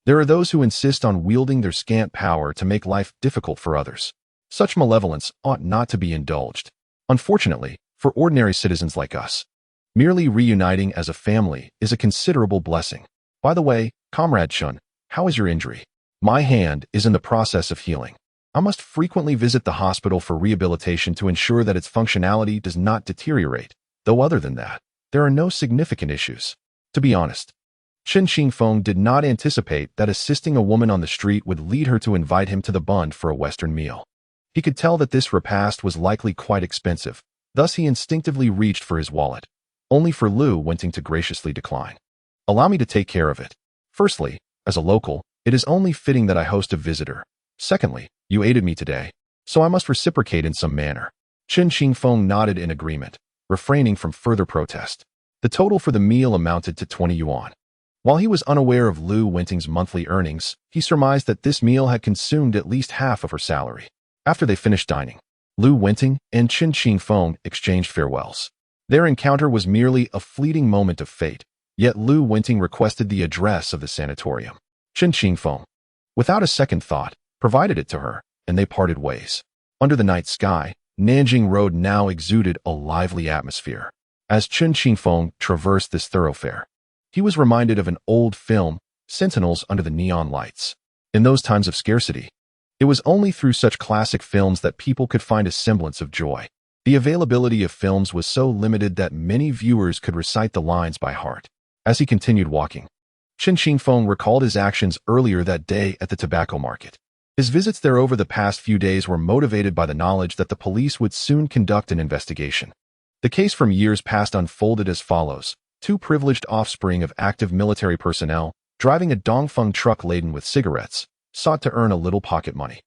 there are those who insist on wielding their scant power to make life difficult for others. Such malevolence ought not to be indulged. Unfortunately, for ordinary citizens like us, merely reuniting as a family is a considerable blessing. By the way, Comrade Chen, how is your injury? My hand is in the process of healing. I must frequently visit the hospital for rehabilitation to ensure that its functionality does not deteriorate, though other than that, there are no significant issues. To be honest, Chen Qingfeng did not anticipate that assisting a woman on the street would lead her to invite him to the Bund for a Western meal. He could tell that this repast was likely quite expensive, thus he instinctively reached for his wallet, only for Lu Wenting to graciously decline. "Allow me to take care of it. Firstly, as a local, it is only fitting that I host a visitor. Secondly, you aided me today, so I must reciprocate in some manner." Chen Qingfeng nodded in agreement, refraining from further protest. The total for the meal amounted to 20 yuan. While he was unaware of Lu Wenting's monthly earnings, he surmised that this meal had consumed at least half of her salary. After they finished dining, Lu Wenting and Chen Qingfeng exchanged farewells. Their encounter was merely a fleeting moment of fate, yet Lu Wenting requested the address of the sanatorium. Chen Qingfeng, without a second thought, provided it to her, and they parted ways. Under the night sky, Nanjing Road now exuded a lively atmosphere. As Chen Qingfeng traversed this thoroughfare, he was reminded of an old film, Sentinels Under the Neon Lights. In those times of scarcity, it was only through such classic films that people could find a semblance of joy. The availability of films was so limited that many viewers could recite the lines by heart. As he continued walking, Chen Qingfeng recalled his actions earlier that day at the tobacco market. His visits there over the past few days were motivated by the knowledge that the police would soon conduct an investigation. The case from years past unfolded as follows. Two privileged offspring of active military personnel, driving a Dongfeng truck laden with cigarettes, sought to earn a little pocket money.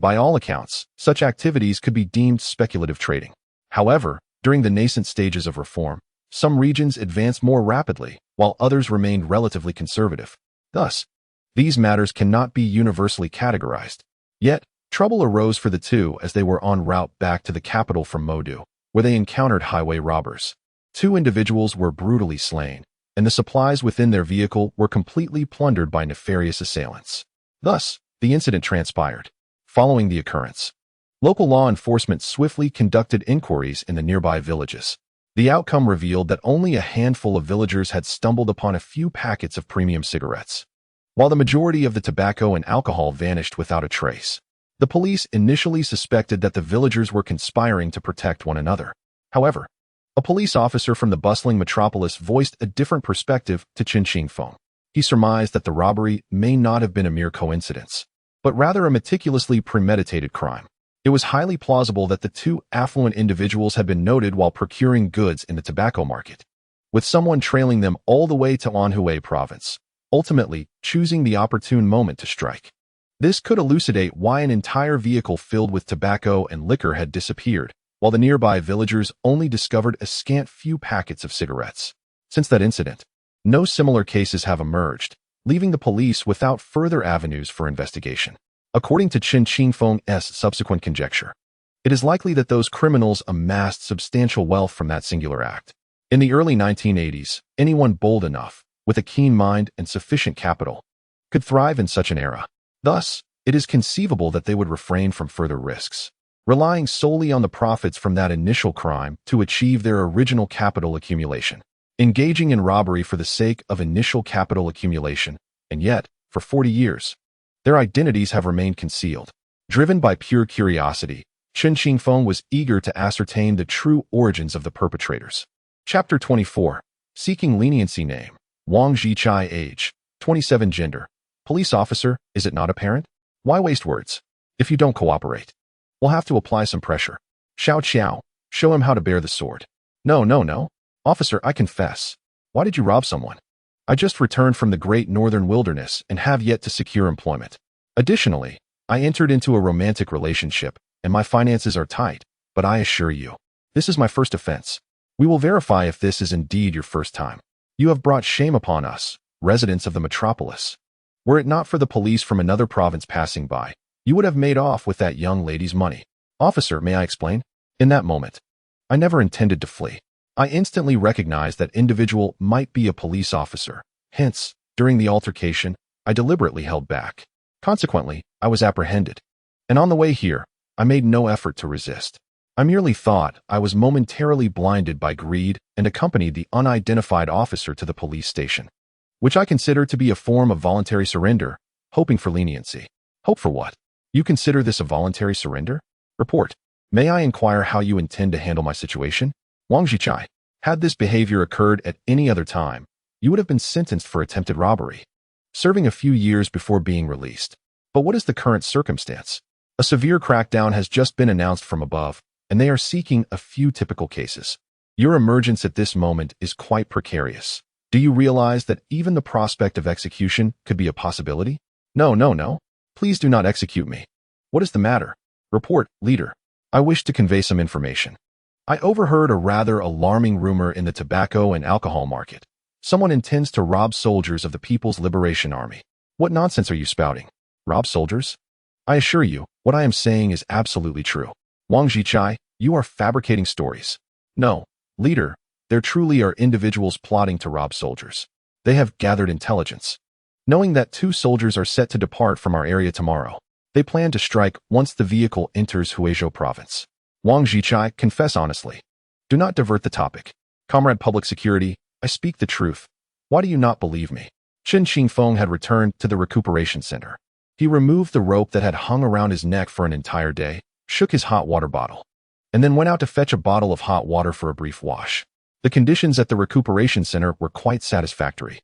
By all accounts, such activities could be deemed speculative trading. However, during the nascent stages of reform, some regions advanced more rapidly, while others remained relatively conservative. Thus, these matters cannot be universally categorized. Yet, trouble arose for the two as they were en route back to the capital from Modu, where they encountered highway robbers. Two individuals were brutally slain, and the supplies within their vehicle were completely plundered by nefarious assailants. Thus, the incident transpired. Following the occurrence, local law enforcement swiftly conducted inquiries in the nearby villages. The outcome revealed that only a handful of villagers had stumbled upon a few packets of premium cigarettes, while the majority of the tobacco and alcohol vanished without a trace. The police initially suspected that the villagers were conspiring to protect one another. However, a police officer from the bustling metropolis voiced a different perspective to Chen Qingfeng. He surmised that the robbery may not have been a mere coincidence. but rather a meticulously premeditated crime. It was highly plausible that the two affluent individuals had been noted while procuring goods in the tobacco market, with someone trailing them all the way to Anhui province, ultimately choosing the opportune moment to strike. This could elucidate why an entire vehicle filled with tobacco and liquor had disappeared, while the nearby villagers only discovered a scant few packets of cigarettes. Since that incident, no similar cases have emerged, leaving the police without further avenues for investigation. According to Chen Qingfeng's subsequent conjecture, it is likely that those criminals amassed substantial wealth from that singular act. In the early 1980s, anyone bold enough, with a keen mind and sufficient capital, could thrive in such an era. Thus, it is conceivable that they would refrain from further risks, relying solely on the profits from that initial crime to achieve their original capital accumulation. Engaging in robbery for the sake of initial capital accumulation, and yet, for 40 years, their identities have remained concealed. Driven by pure curiosity, Chen Qingfeng was eager to ascertain the true origins of the perpetrators. Chapter 24. Seeking leniency. Name: Wang Aimin. Age: 27. Gender: police officer. Is it not apparent? Why waste words? If you don't cooperate, we'll have to apply some pressure. Xiao Qiao, show him how to bear the sword. No. Officer, I confess. Why did you rob someone? I just returned from the great northern wilderness and have yet to secure employment. Additionally, I entered into a romantic relationship and my finances are tight, but I assure you, this is my first offense. We will verify if this is indeed your first time. You have brought shame upon us, residents of the metropolis. Were it not for the police from another province passing by, you would have made off with that young lady's money. Officer, may I explain? In that moment, I never intended to flee. I instantly recognized that individual might be a police officer. Hence, during the altercation, I deliberately held back. Consequently, I was apprehended. And on the way here, I made no effort to resist. I merely thought I was momentarily blinded by greed and accompanied the unidentified officer to the police station, which I consider to be a form of voluntary surrender, hoping for leniency. Hope for what? You consider this a voluntary surrender? Report. May I inquire how you intend to handle my situation? Wang Aimin, had this behavior occurred at any other time, you would have been sentenced for attempted robbery, serving a few years before being released. But what is the current circumstance? A severe crackdown has just been announced from above, and they are seeking a few typical cases. Your emergence at this moment is quite precarious. Do you realize that even the prospect of execution could be a possibility? No. Please do not execute me. What is the matter? Report, leader. I wish to convey some information. I overheard a rather alarming rumor in the tobacco and alcohol market. Someone intends to rob soldiers of the People's Liberation Army. What nonsense are you spouting? Rob soldiers? I assure you, what I am saying is absolutely true. Wang Aimin, you are fabricating stories. No, leader, there truly are individuals plotting to rob soldiers. They have gathered intelligence. Knowing that 2 soldiers are set to depart from our area tomorrow, they plan to strike once the vehicle enters Huizhou province. Wang Aimin, confess honestly. Do not divert the topic. Comrade Public Security, I speak the truth. Why do you not believe me? Chen Qingfeng had returned to the recuperation center. He removed the rope that had hung around his neck for an entire day, shook his hot water bottle, and then went out to fetch a bottle of hot water for a brief wash. The conditions at the recuperation center were quite satisfactory,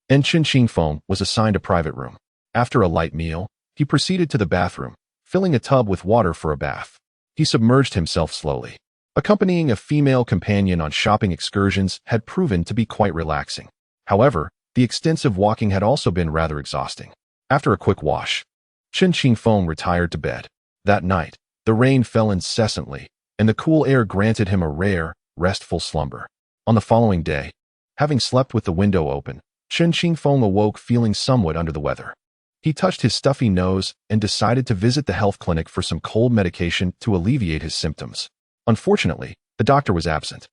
and Chen Qingfeng was assigned a private room. After a light meal, he proceeded to the bathroom, filling a tub with water for a bath. He submerged himself slowly. Accompanying a female companion on shopping excursions had proven to be quite relaxing. However, the extensive walking had also been rather exhausting. After a quick wash, Chen Qingfeng retired to bed. That night, the rain fell incessantly, and the cool air granted him a rare, restful slumber. On the following day, having slept with the window open, Chen Qingfeng awoke feeling somewhat under the weather. He touched his stuffy nose and decided to visit the health clinic for some cold medication to alleviate his symptoms. Unfortunately, the doctor was absent.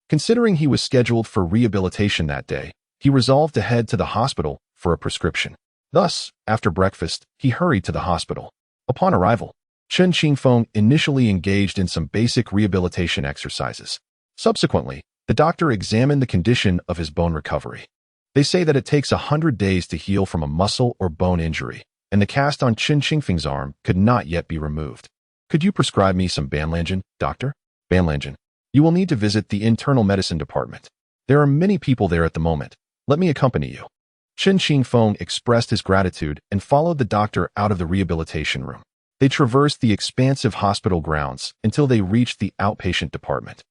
Considering he was scheduled for rehabilitation that day, he resolved to head to the hospital for a prescription. Thus, after breakfast, he hurried to the hospital. Upon arrival, Chen Qingfeng initially engaged in some basic rehabilitation exercises. Subsequently, the doctor examined the condition of his bone recovery. They say that it takes 100 days to heal from a muscle or bone injury, and the cast on Chen Qingfeng's arm could not yet be removed. Could you prescribe me some Banlangen, doctor? Banlangen. You will need to visit the internal medicine department. There are many people there at the moment. Let me accompany you. Chen Qingfeng expressed his gratitude and followed the doctor out of the rehabilitation room. They traversed the expansive hospital grounds until they reached the outpatient department.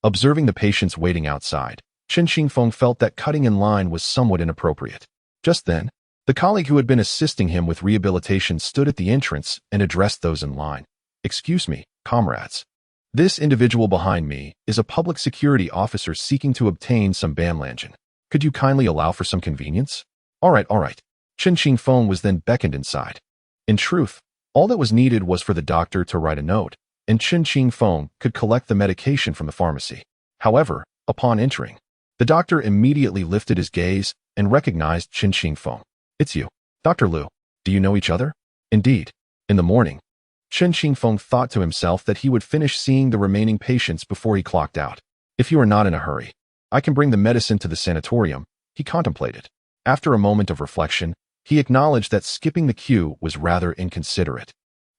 Observing the patients waiting outside, Chen Qingfeng felt that cutting in line was somewhat inappropriate. Just then, the colleague who had been assisting him with rehabilitation stood at the entrance and addressed those in line. "Excuse me, comrades. This individual behind me is a public security officer seeking to obtain some Banlangen. Could you kindly allow for some convenience?" All right. Chen Qingfeng was then beckoned inside. In truth, all that was needed was for the doctor to write a note, and Chen Qingfeng could collect the medication from the pharmacy. However, upon entering, the doctor immediately lifted his gaze and recognized Chen Qingfeng. "It's you, Dr. Liu. Do you know each other?" "Indeed." In the morning, Chen Qingfeng thought to himself that he would finish seeing the remaining patients before he clocked out. "If you are not in a hurry, I can bring the medicine to the sanatorium," he contemplated. After a moment of reflection, he acknowledged that skipping the queue was rather inconsiderate.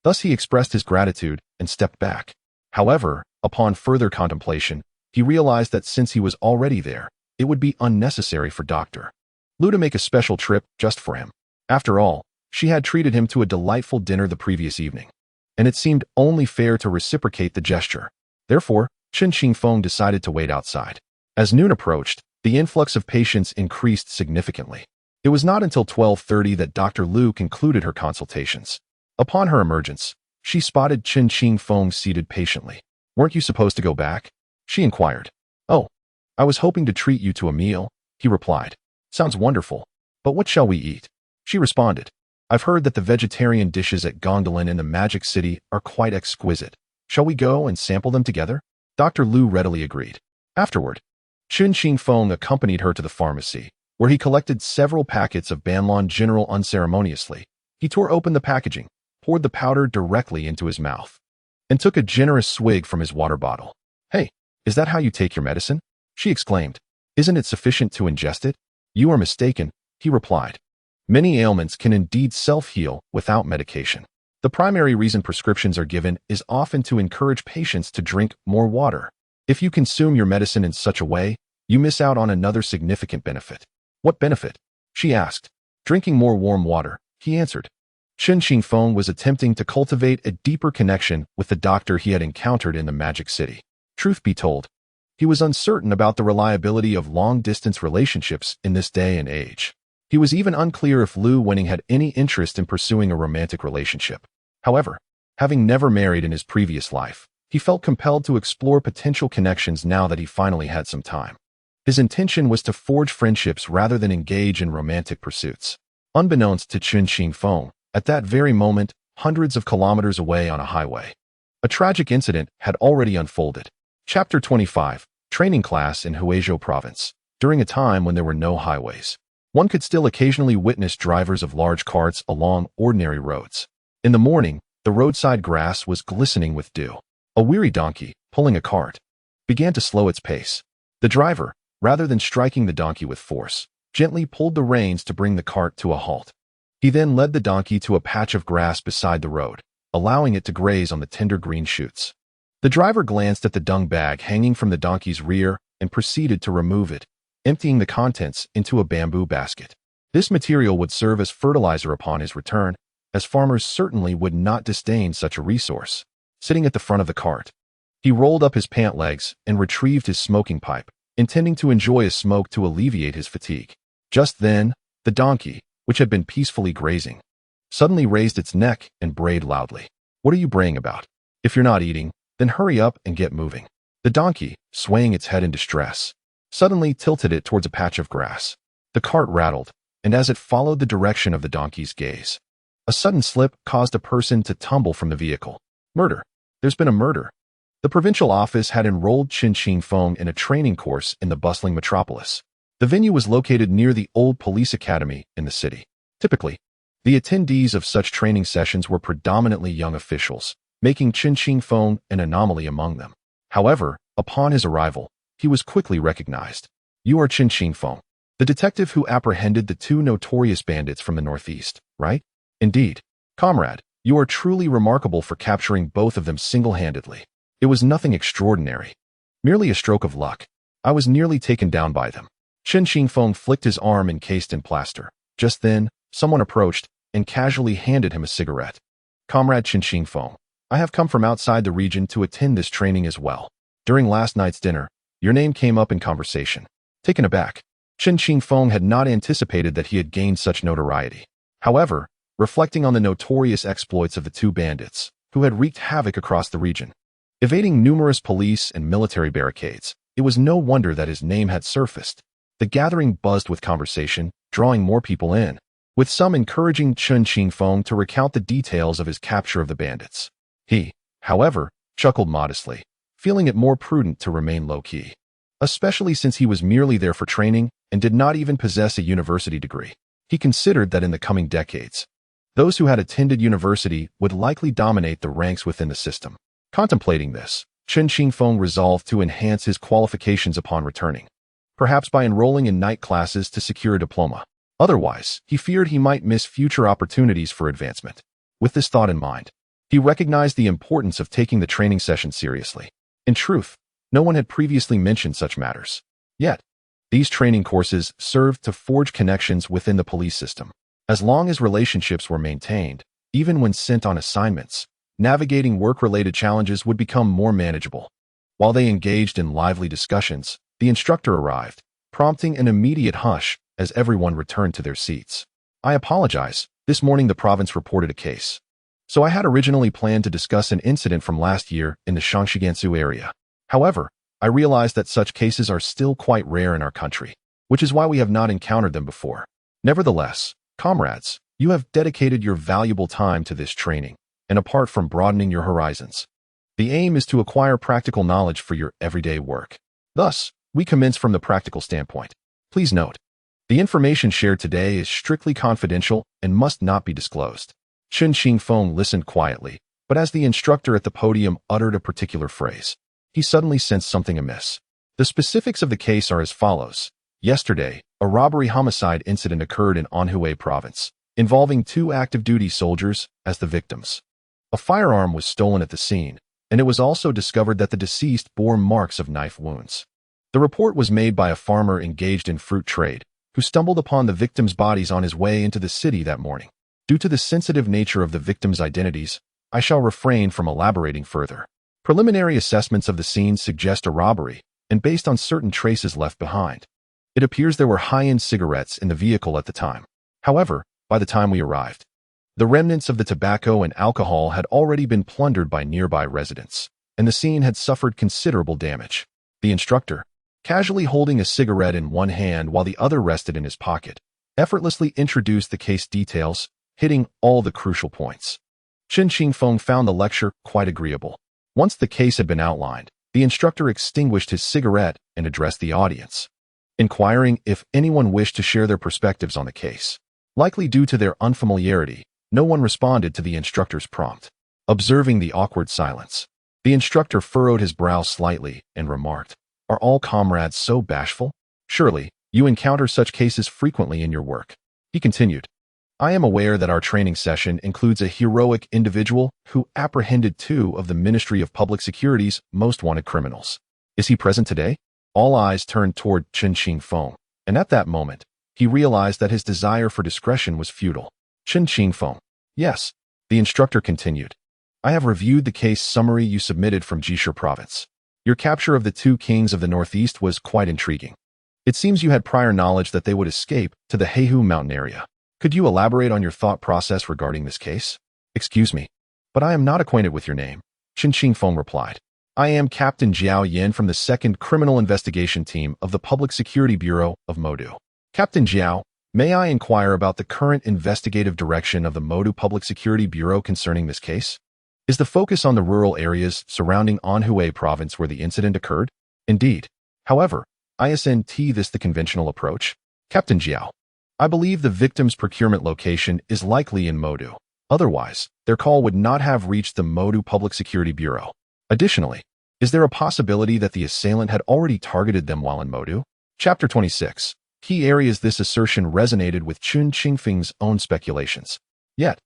Thus he expressed his gratitude and stepped back. However, upon further contemplation, he realized that since he was already there, it would be unnecessary for Dr. Liu to make a special trip just for him. After all, she had treated him to a delightful dinner the previous evening, and it seemed only fair to reciprocate the gesture. Therefore, Chen Qingfeng decided to wait outside. As noon approached, the influx of patients increased significantly. It was not until 12:30 that Dr. Liu concluded her consultations. Upon her emergence, she spotted Chen Qingfeng seated patiently. "Weren't you supposed to go back?" she inquired. "Oh, I was hoping to treat you to a meal," he replied. "Sounds wonderful, but what shall we eat?" She responded. "I've heard that the vegetarian dishes at Gondolin in the Magic City are quite exquisite. Shall we go and sample them together?" Dr. Liu readily agreed. Afterward, Chen Qingfeng accompanied her to the pharmacy, where he collected several packets of Banlan General unceremoniously. He tore open the packaging, poured the powder directly into his mouth, and took a generous swig from his water bottle. "Hey, is that how you take your medicine?" she exclaimed. "Isn't it sufficient to ingest it?" "You are mistaken," he replied. "Many ailments can indeed self-heal without medication. The primary reason prescriptions are given is often to encourage patients to drink more water. If you consume your medicine in such a way, you miss out on another significant benefit." "What benefit?" she asked. "Drinking more warm water," he answered. Chen Qingfeng was attempting to cultivate a deeper connection with the doctor he had encountered in the Magic City. Truth be told, he was uncertain about the reliability of long-distance relationships in this day and age. He was even unclear if Liu Wenning had any interest in pursuing a romantic relationship. However, having never married in his previous life, he felt compelled to explore potential connections now that he finally had some time. His intention was to forge friendships rather than engage in romantic pursuits. Unbeknownst to Chen Qingfeng, at that very moment, hundreds of kilometers away on a highway, a tragic incident had already unfolded. Chapter 25, Training Class in Huizhou Province. During a time when there were no highways, one could still occasionally witness drivers of large carts along ordinary roads. In the morning, the roadside grass was glistening with dew. A weary donkey, pulling a cart, began to slow its pace. The driver, rather than striking the donkey with force, gently pulled the reins to bring the cart to a halt. He then led the donkey to a patch of grass beside the road, allowing it to graze on the tender green shoots. The driver glanced at the dung bag hanging from the donkey's rear and proceeded to remove it, emptying the contents into a bamboo basket. This material would serve as fertilizer upon his return, as farmers certainly would not disdain such a resource. Sitting at the front of the cart, he rolled up his pant legs and retrieved his smoking pipe, intending to enjoy a smoke to alleviate his fatigue. Just then, the donkey, which had been peacefully grazing, suddenly raised its neck and brayed loudly. "What are you braying about? If you're not eating, then hurry up and get moving." The donkey, swaying its head in distress, suddenly tilted it towards a patch of grass. The cart rattled, and as it followed the direction of the donkey's gaze, a sudden slip caused a person to tumble from the vehicle. "Murder! There's been a murder." The provincial office had enrolled Chen Qingfeng in a training course in the bustling metropolis. The venue was located near the old police academy in the city. Typically, the attendees of such training sessions were predominantly young officials, making Chen Qingfeng an anomaly among them. However, upon his arrival, he was quickly recognized. "You are Chen Qingfeng, the detective who apprehended the two notorious bandits from the northeast, right?" "Indeed. Comrade, you are truly remarkable for capturing both of them single-handedly. It was nothing extraordinary. Merely a stroke of luck. I was nearly taken down by them." Chen Qingfeng flicked his arm encased in plaster. Just then, someone approached and casually handed him a cigarette. Comrade Chen Qingfeng, I have come from outside the region to attend this training as well. During last night's dinner, your name came up in conversation. Taken aback, Chen Qingfeng had not anticipated that he had gained such notoriety. However, reflecting on the notorious exploits of the two bandits, who had wreaked havoc across the region, evading numerous police and military barricades, it was no wonder that his name had surfaced. The gathering buzzed with conversation, drawing more people in, with some encouraging Chen Qingfeng to recount the details of his capture of the bandits. He, however, chuckled modestly, feeling it more prudent to remain low-key, especially since he was merely there for training and did not even possess a university degree. He considered that in the coming decades, those who had attended university would likely dominate the ranks within the system. Contemplating this, Chen Qingfeng resolved to enhance his qualifications upon returning, perhaps by enrolling in night classes to secure a diploma. Otherwise, he feared he might miss future opportunities for advancement. With this thought in mind, he recognized the importance of taking the training session seriously. In truth, no one had previously mentioned such matters. Yet, these training courses served to forge connections within the police system. As long as relationships were maintained, even when sent on assignments, navigating work-related challenges would become more manageable. While they engaged in lively discussions, the instructor arrived, prompting an immediate hush as everyone returned to their seats. I apologize, this morning the province reported a case. So I had originally planned to discuss an incident from last year in the Shaanxi area. However, I realized that such cases are still quite rare in our country, which is why we have not encountered them before. Nevertheless, comrades, you have dedicated your valuable time to this training, and apart from broadening your horizons, the aim is to acquire practical knowledge for your everyday work. Thus, we commence from the practical standpoint. Please note, the information shared today is strictly confidential and must not be disclosed. Chen Qingfeng listened quietly, but as the instructor at the podium uttered a particular phrase, he suddenly sensed something amiss. The specifics of the case are as follows. Yesterday, a robbery-homicide incident occurred in Anhui province, involving two active-duty soldiers as the victims. A firearm was stolen at the scene, and it was also discovered that the deceased bore marks of knife wounds. The report was made by a farmer engaged in fruit trade, who stumbled upon the victims' bodies on his way into the city that morning. Due to the sensitive nature of the victims' identities, I shall refrain from elaborating further. Preliminary assessments of the scene suggest a robbery, and based on certain traces left behind, it appears there were high-end cigarettes in the vehicle at the time. However, by the time we arrived, the remnants of the tobacco and alcohol had already been plundered by nearby residents, and the scene had suffered considerable damage. The instructor, casually holding a cigarette in one hand while the other rested in his pocket, effortlessly introduced the case details, hitting all the crucial points. Chen Qingfeng found the lecture quite agreeable. Once the case had been outlined, the instructor extinguished his cigarette and addressed the audience, inquiring if anyone wished to share their perspectives on the case. Likely due to their unfamiliarity, no one responded to the instructor's prompt. Observing the awkward silence, the instructor furrowed his brow slightly and remarked, "Are all comrades so bashful? Surely, you encounter such cases frequently in your work." He continued, "I am aware that our training session includes a heroic individual who apprehended two of the Ministry of Public Security's most wanted criminals. Is he present today?" All eyes turned toward Chen Qingfeng, and at that moment, he realized that his desire for discretion was futile. Chen Qingfeng, yes, the instructor continued. I have reviewed the case summary you submitted from Jishur province. Your capture of the two kings of the northeast was quite intriguing. It seems you had prior knowledge that they would escape to the Heihu mountain area. Could you elaborate on your thought process regarding this case? Excuse me, but I am not acquainted with your name, Chen Qingfeng replied. I am Captain Jiao Yin from the 2nd Criminal Investigation Team of the Public Security Bureau of Modu. Captain Jiao, may I inquire about the current investigative direction of the Modu Public Security Bureau concerning this case? Is the focus on the rural areas surrounding Anhui province where the incident occurred? Indeed. However, isn't this the conventional approach? Captain Jiao, I believe the victim's procurement location is likely in Modu. Otherwise, their call would not have reached the Modu Public Security Bureau. Additionally, is there a possibility that the assailant had already targeted them while in Modu? Chapter 26. Key areas. This assertion resonated with Chen Qingfeng's own speculations. Yet,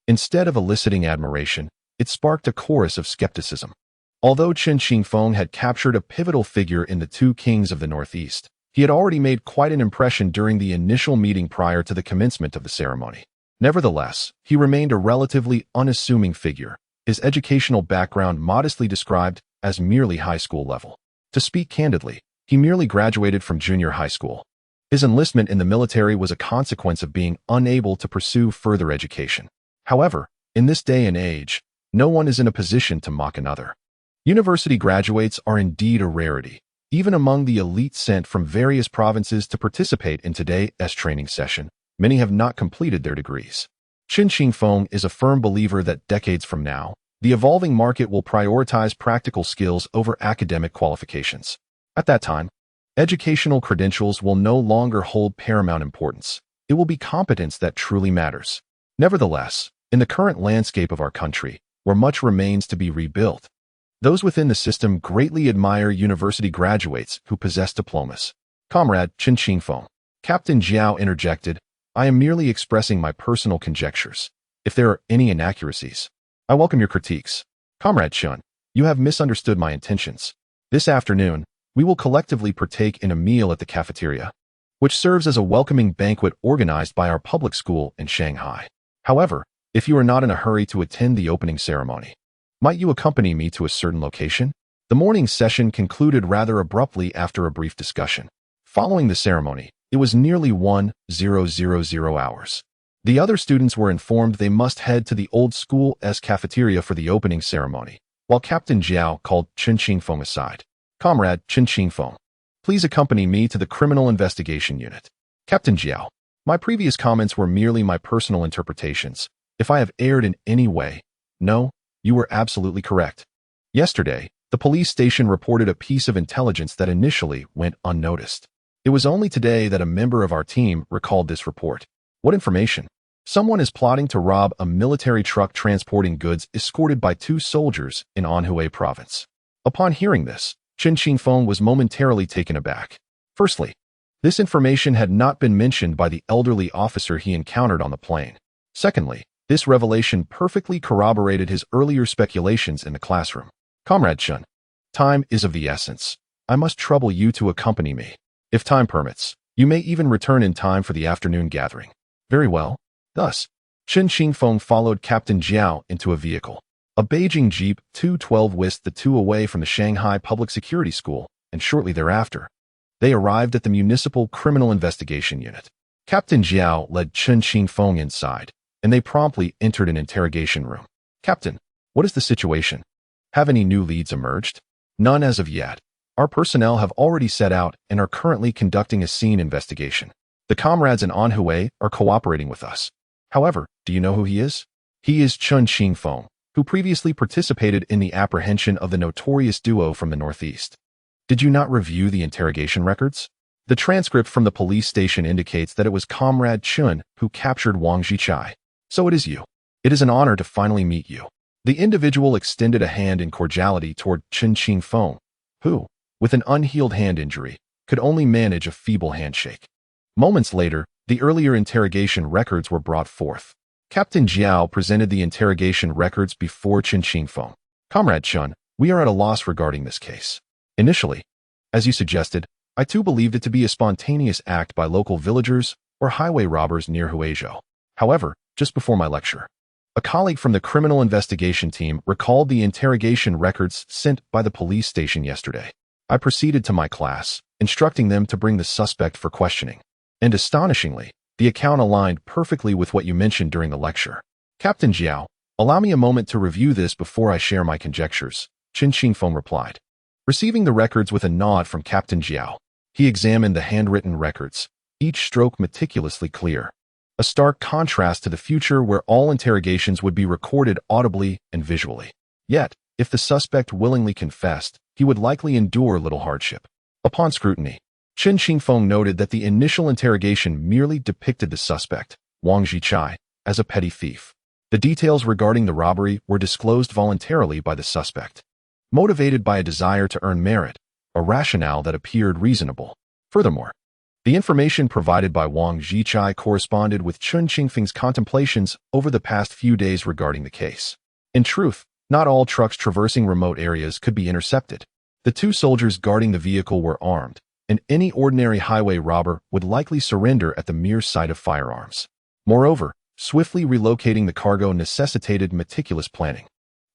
instead of eliciting admiration, it sparked a chorus of skepticism. Although Chen Qingfeng had captured a pivotal figure in the two kings of the Northeast, He had already made quite an impression during the initial meeting prior to the commencement of the ceremony. Nevertheless, he remained a relatively unassuming figure, his educational background modestly described as merely high school level. To speak candidly, he merely graduated from junior high school. His enlistment in the military was a consequence of being unable to pursue further education. However, in this day and age, no one is in a position to mock another. University graduates are indeed a rarity, even among the elite sent from various provinces to participate in today's training session. Many have not completed their degrees. Chen Qingfeng is a firm believer that decades from now, the evolving market will prioritize practical skills over academic qualifications. At that time, educational credentials will no longer hold paramount importance. It will be competence that truly matters. Nevertheless, in the current landscape of our country, where much remains to be rebuilt, those within the system greatly admire university graduates who possess diplomas. Comrade Chen Qingfeng. Captain Jiao interjected, I am merely expressing my personal conjectures. If there are any inaccuracies, I welcome your critiques. Comrade Chen, you have misunderstood my intentions. This afternoon, we will collectively partake in a meal at the cafeteria, which serves as a welcoming banquet organized by our public school in Shanghai. However, if you are not in a hurry to attend the opening ceremony, might you accompany me to a certain location? The morning session concluded rather abruptly after a brief discussion. Following the ceremony, it was nearly 10:00 hours. The other students were informed they must head to the old school's cafeteria for the opening ceremony, while Captain Jiao called Chen Qingfeng aside. Comrade Chen Qingfeng, please accompany me to the criminal investigation unit. Captain Jiao, my previous comments were merely my personal interpretations. If I have erred in any way, no, you were absolutely correct. Yesterday, the police station reported a piece of intelligence that initially went unnoticed. It was only today that a member of our team recalled this report. What information? Someone is plotting to rob a military truck transporting goods escorted by 2 soldiers in Anhui province. Upon hearing this, Chen Qingfeng was momentarily taken aback. Firstly, this information had not been mentioned by the elderly officer he encountered on the plane. Secondly, this revelation perfectly corroborated his earlier speculations in the classroom. Comrade Chen, time is of the essence. I must trouble you to accompany me. If time permits, you may even return in time for the afternoon gathering. Very well. Thus, Chen Qingfeng followed Captain Jiao into a vehicle. A Beijing Jeep 212 whisked the two away from the Shanghai Public Security School, and shortly thereafter, they arrived at the Municipal Criminal Investigation Unit. Captain Jiao led Chen Qingfeng inside, and they promptly entered an interrogation room. Captain, what is the situation? Have any new leads emerged? None as of yet. Our personnel have already set out and are currently conducting a scene investigation. The comrades in Anhui are cooperating with us. However, do you know who he is? He is Chen Qingfeng, who previously participated in the apprehension of the notorious duo from the Northeast. Did you not review the interrogation records? The transcript from the police station indicates that it was Comrade Chen who captured Wang Aimin. So it is you. It is an honor to finally meet you. The individual extended a hand in cordiality toward Chen Qingfeng, who, with an unhealed hand injury, could only manage a feeble handshake. Moments later, the earlier interrogation records were brought forth. Captain Jiao presented the interrogation records before Chen Qingfeng. Comrade Chen, we are at a loss regarding this case. Initially, as you suggested, I too believed it to be a spontaneous act by local villagers or highway robbers near Huizhou. However, just before my lecture, a colleague from the criminal investigation team recalled the interrogation records sent by the police station yesterday. I proceeded to my class, instructing them to bring the suspect for questioning. And astonishingly, the account aligned perfectly with what you mentioned during the lecture. Captain Jiao, allow me a moment to review this before I share my conjectures, Chen Qingfeng replied. Receiving the records with a nod from Captain Jiao, he examined the handwritten records, each stroke meticulously clear. A stark contrast to the future where all interrogations would be recorded audibly and visually. Yet, if the suspect willingly confessed, he would likely endure little hardship. Upon scrutiny, Chen Qingfeng noted that the initial interrogation merely depicted the suspect, Wang Aimin, as a petty thief. The details regarding the robbery were disclosed voluntarily by the suspect, motivated by a desire to earn merit, a rationale that appeared reasonable. Furthermore, the information provided by Wang Aimin corresponded with Chen Qingfeng's contemplations over the past few days regarding the case. In truth, not all trucks traversing remote areas could be intercepted. The 2 soldiers guarding the vehicle were armed, and any ordinary highway robber would likely surrender at the mere sight of firearms. Moreover, swiftly relocating the cargo necessitated meticulous planning,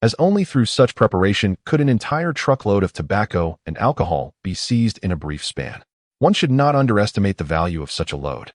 as only through such preparation could an entire truckload of tobacco and alcohol be seized in a brief span. One should not underestimate the value of such a load.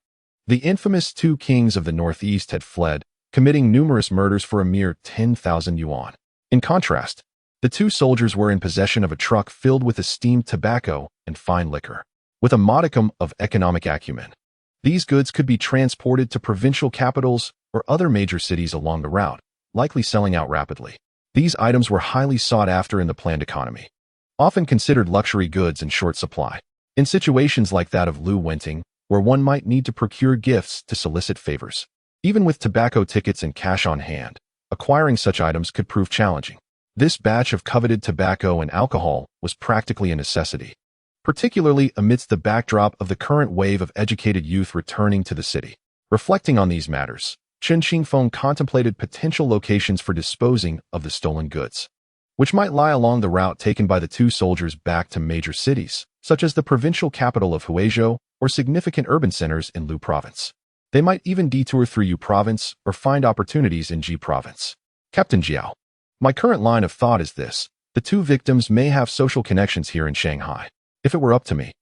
The infamous two kings of the Northeast had fled, committing numerous murders for a mere 10,000 yuan. In contrast, the two soldiers were in possession of a truck filled with esteemed tobacco and fine liquor, with a modicum of economic acumen. These goods could be transported to provincial capitals or other major cities along the route, likely selling out rapidly. These items were highly sought after in the planned economy, often considered luxury goods in short supply. In situations like that of Lu Wenting, where one might need to procure gifts to solicit favors, even with tobacco tickets and cash on hand, acquiring such items could prove challenging. This batch of coveted tobacco and alcohol was practically a necessity, particularly amidst the backdrop of the current wave of educated youth returning to the city. Reflecting on these matters, Chen Qingfeng contemplated potential locations for disposing of the stolen goods, which might lie along the route taken by the two soldiers back to major cities, such as the provincial capital of Huizhou or significant urban centers in Lu Province. They might even detour through Yu Province or find opportunities in Ji Province. Captain Jiao. My current line of thought is this: the two victims may have social connections here in Shanghai. If it were up to me,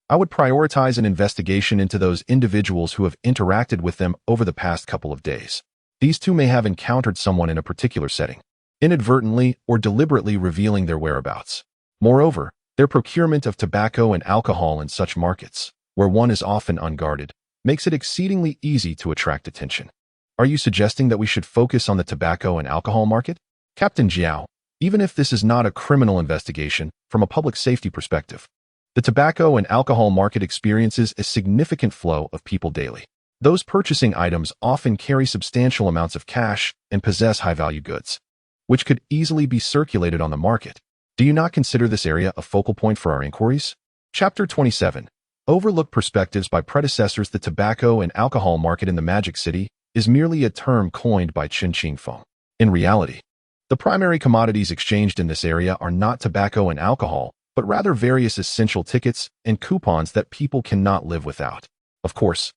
I would prioritize an investigation into those individuals who have interacted with them over the past couple of days. These two may have encountered someone in a particular setting, inadvertently or deliberately revealing their whereabouts. Moreover, their procurement of tobacco and alcohol in such markets, where one is often unguarded, makes it exceedingly easy to attract attention. Are you suggesting that we should focus on the tobacco and alcohol market? Captain Jiao, even if this is not a criminal investigation, from a public safety perspective, the tobacco and alcohol market experiences a significant flow of people daily. Those purchasing items often carry substantial amounts of cash and possess high-value goods, which could easily be circulated on the market. Do you not consider this area a focal point for our inquiries? Chapter 27. Overlooked perspectives by predecessors. The tobacco and alcohol market in the Magic City is merely a term coined by Chen Qingfeng. In reality, the primary commodities exchanged in this area are not tobacco and alcohol, but rather various essential tickets and coupons that people cannot live without. Of course,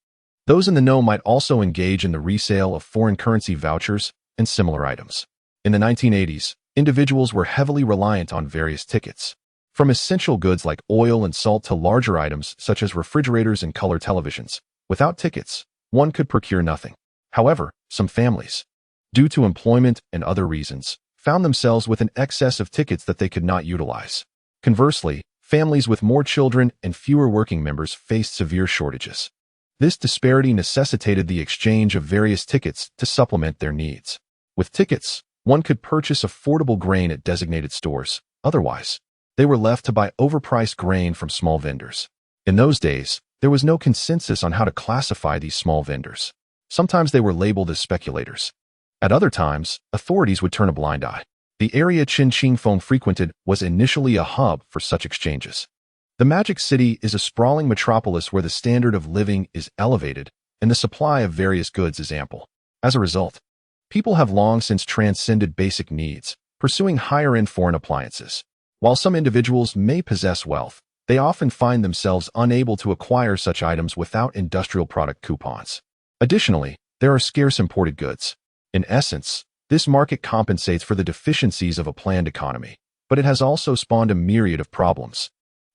those in the know might also engage in the resale of foreign currency vouchers and similar items. In the 1980s, individuals were heavily reliant on various tickets, from essential goods like oil and salt to larger items such as refrigerators and color televisions. Without tickets, one could procure nothing. However, some families, due to employment and other reasons, found themselves with an excess of tickets that they could not utilize. Conversely, families with more children and fewer working members faced severe shortages. This disparity necessitated the exchange of various tickets to supplement their needs. With tickets, one could purchase affordable grain at designated stores. Otherwise, they were left to buy overpriced grain from small vendors. In those days, there was no consensus on how to classify these small vendors. Sometimes they were labeled as speculators. At other times, authorities would turn a blind eye. The area Chen Qingfeng frequented was initially a hub for such exchanges. The Magic City is a sprawling metropolis where the standard of living is elevated and the supply of various goods is ample. As a result, people have long since transcended basic needs, pursuing higher-end foreign appliances. While some individuals may possess wealth, they often find themselves unable to acquire such items without industrial product coupons. Additionally, there are scarce imported goods. In essence, this market compensates for the deficiencies of a planned economy, but it has also spawned a myriad of problems,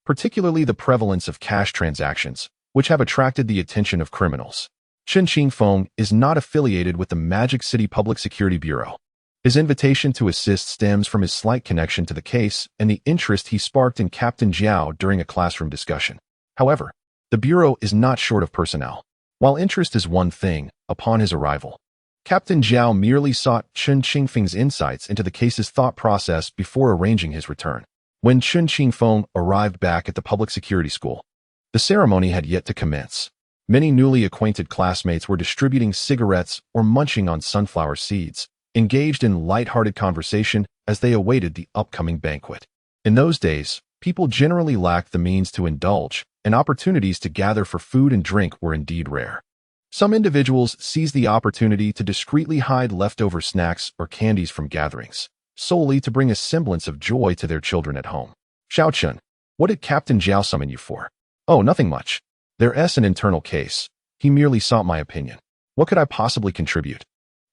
particularly the prevalence of cash transactions, which have attracted the attention of criminals. Chen Qingfeng is not affiliated with the Magic City Public Security Bureau. His invitation to assist stems from his slight connection to the case and the interest he sparked in Captain Jiao during a classroom discussion. However, the Bureau is not short of personnel. While interest is one thing, upon his arrival, Captain Jiao merely sought Chen Qingfeng's insights into the case's thought process before arranging his return. When Chen Qingfeng arrived back at the public security school, the ceremony had yet to commence. Many newly acquainted classmates were distributing cigarettes or munching on sunflower seeds, engaged in light-hearted conversation as they awaited the upcoming banquet. In those days, people generally lacked the means to indulge, and opportunities to gather for food and drink were indeed rare. Some individuals seized the opportunity to discreetly hide leftover snacks or candies from gatherings, solely to bring a semblance of joy to their children at home. Xiao Chen, what did Captain Jiao summon you for? Oh, nothing much. There's an internal case. He merely sought my opinion. What could I possibly contribute?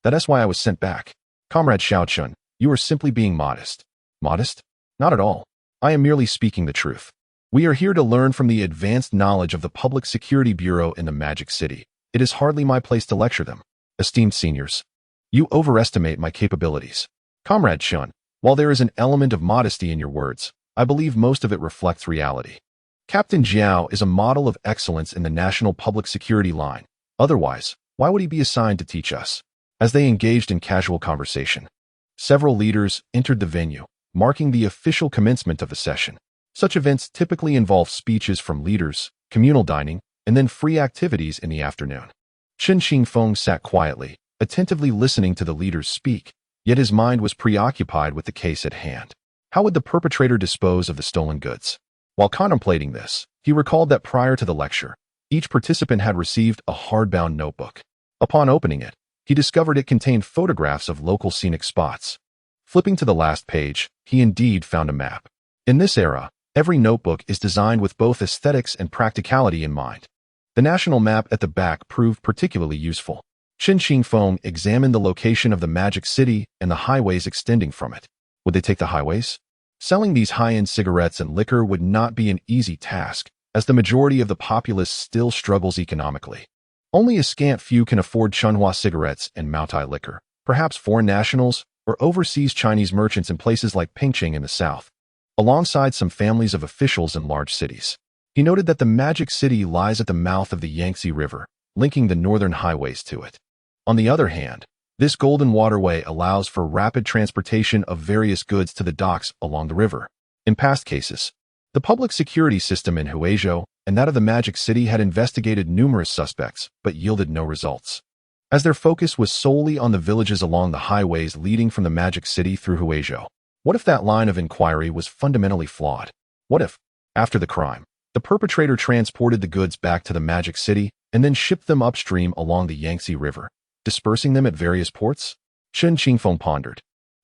That's why I was sent back. Comrade Xiaochun, you are simply being modest. Modest? Not at all. I am merely speaking the truth. We are here to learn from the advanced knowledge of the Public Security Bureau in the Magic City. It is hardly my place to lecture them. Esteemed seniors, you overestimate my capabilities. Comrade Chen, while there is an element of modesty in your words, I believe most of it reflects reality. Captain Jiao is a model of excellence in the national public security line. Otherwise, why would he be assigned to teach us? As they engaged in casual conversation, several leaders entered the venue, marking the official commencement of the session. Such events typically involve speeches from leaders, communal dining, and then free activities in the afternoon. Chen Qingfeng sat quietly, attentively listening to the leaders speak, yet his mind was preoccupied with the case at hand. How would the perpetrator dispose of the stolen goods? While contemplating this, he recalled that prior to the lecture, each participant had received a hardbound notebook. Upon opening it, he discovered it contained photographs of local scenic spots. Flipping to the last page, he indeed found a map. In this era, every notebook is designed with both aesthetics and practicality in mind. The national map at the back proved particularly useful. Chen Qingfeng examined the location of the Magic City and the highways extending from it. Would they take the highways? Selling these high-end cigarettes and liquor would not be an easy task, as the majority of the populace still struggles economically. Only a scant few can afford Chunhua cigarettes and Maotai liquor, perhaps foreign nationals or overseas Chinese merchants in places like Pingqing in the south, alongside some families of officials in large cities. He noted that the Magic City lies at the mouth of the Yangtze River, linking the northern highways to it. On the other hand, this golden waterway allows for rapid transportation of various goods to the docks along the river. In past cases, the public security system in Huizhou and that of the Magic City had investigated numerous suspects, but yielded no results. As their focus was solely on the villages along the highways leading from the Magic City through Huizhou, what if that line of inquiry was fundamentally flawed? What if, after the crime, the perpetrator transported the goods back to the Magic City and then shipped them upstream along the Yangtze River, dispersing them at various ports? Chen Qingfeng pondered.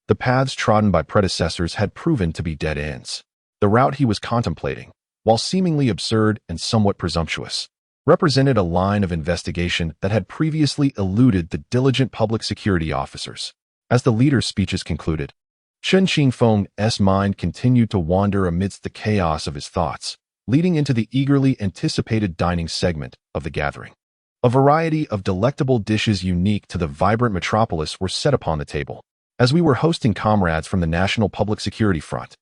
The paths trodden by predecessors had proven to be dead ends. The route he was contemplating, while seemingly absurd and somewhat presumptuous, represented a line of investigation that had previously eluded the diligent public security officers. As the leaders' speeches concluded, Chen Qingfeng's mind continued to wander amidst the chaos of his thoughts, leading into the eagerly anticipated dining segment of the gathering. A variety of delectable dishes unique to the vibrant metropolis were set upon the table. As we were hosting comrades from the National Public Security Front,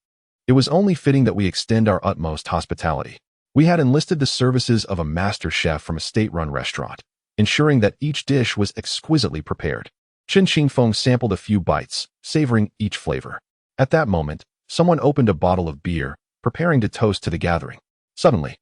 it was only fitting that we extend our utmost hospitality. We had enlisted the services of a master chef from a state-run restaurant, ensuring that each dish was exquisitely prepared. Chen Qingfeng sampled a few bites, savoring each flavor. At that moment, someone opened a bottle of beer, preparing to toast to the gathering. Suddenly,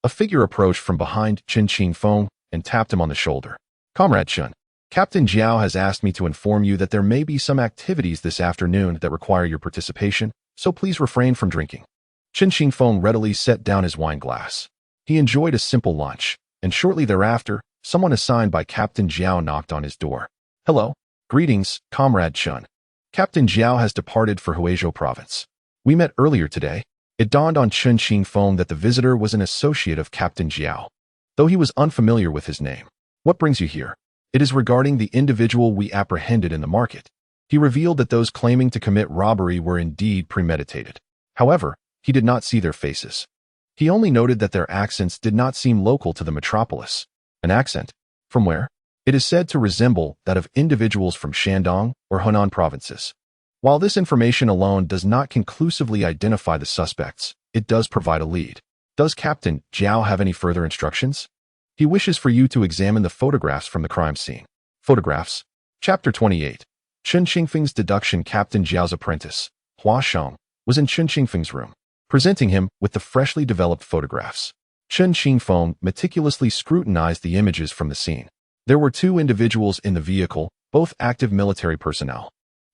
a figure approached from behind Chen Qingfeng and tapped him on the shoulder. Comrade Chen, Captain Jiao has asked me to inform you that there may be some activities this afternoon that require your participation, so please refrain from drinking. Chen Qingfeng readily set down his wine glass. He enjoyed a simple lunch, and shortly thereafter, someone assigned by Captain Jiao knocked on his door. Hello. Greetings, Comrade Chen. Captain Jiao has departed for Huizhou province. We met earlier today. It dawned on Chen Qingfeng that the visitor was an associate of Captain Jiao, though he was unfamiliar with his name. What brings you here? It is regarding the individual we apprehended in the market. He revealed that those claiming to commit robbery were indeed premeditated. However, he did not see their faces. He only noted that their accents did not seem local to the metropolis. An accent? From where? It is said to resemble that of individuals from Shandong or Henan provinces. While this information alone does not conclusively identify the suspects, it does provide a lead. Does Captain Jiao have any further instructions? He wishes for you to examine the photographs from the crime scene. Photographs. Chapter 28. Chen Qingfeng's deduction. Captain Jiao's apprentice, Hua Sheng, was in Chen Qingfeng's room, presenting him with the freshly developed photographs. Chen Qingfeng meticulously scrutinized the images from the scene. There were two individuals in the vehicle, both active military personnel.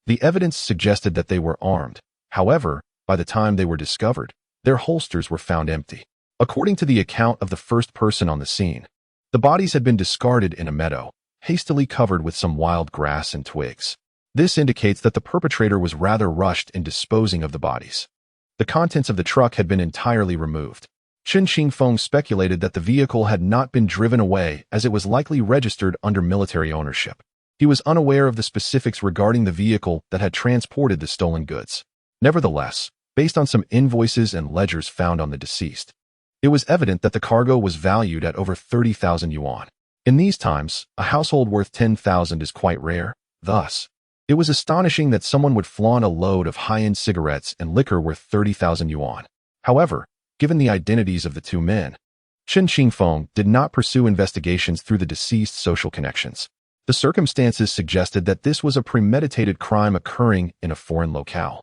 The evidence suggested that they were armed. However, by the time they were discovered, their holsters were found empty. According to the account of the first person on the scene, the bodies had been discarded in a meadow, hastily covered with some wild grass and twigs. This indicates that the perpetrator was rather rushed in disposing of the bodies. The contents of the truck had been entirely removed. Chen Qingfeng speculated that the vehicle had not been driven away as it was likely registered under military ownership. He was unaware of the specifics regarding the vehicle that had transported the stolen goods. Nevertheless, based on some invoices and ledgers found on the deceased, it was evident that the cargo was valued at over 30,000 yuan. In these times, a household worth 10,000 is quite rare. Thus, it was astonishing that someone would flaunt a load of high-end cigarettes and liquor worth 30,000 yuan. However, given the identities of the two men, Chen Qingfeng did not pursue investigations through the deceased's social connections. The circumstances suggested that this was a premeditated crime occurring in a foreign locale,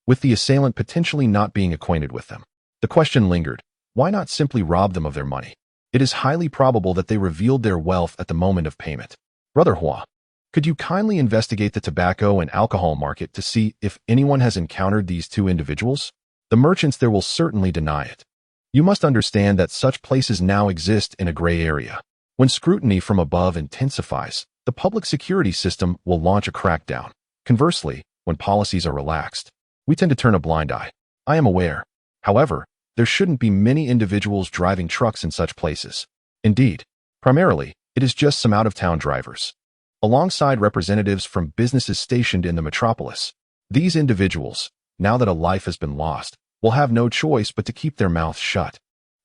with the assailant potentially not being acquainted with them. The question lingered, why not simply rob them of their money? It is highly probable that they revealed their wealth at the moment of payment. Brother Hua, could you kindly investigate the tobacco and alcohol market to see if anyone has encountered these two individuals? The merchants there will certainly deny it. You must understand that such places now exist in a gray area. When scrutiny from above intensifies, the public security system will launch a crackdown. Conversely, when policies are relaxed, we tend to turn a blind eye. I am aware. However, there shouldn't be many individuals driving trucks in such places. Indeed, primarily, it is just some out-of-town drivers, alongside representatives from businesses stationed in the metropolis. These individuals, now that a life has been lost, will have no choice but to keep their mouths shut,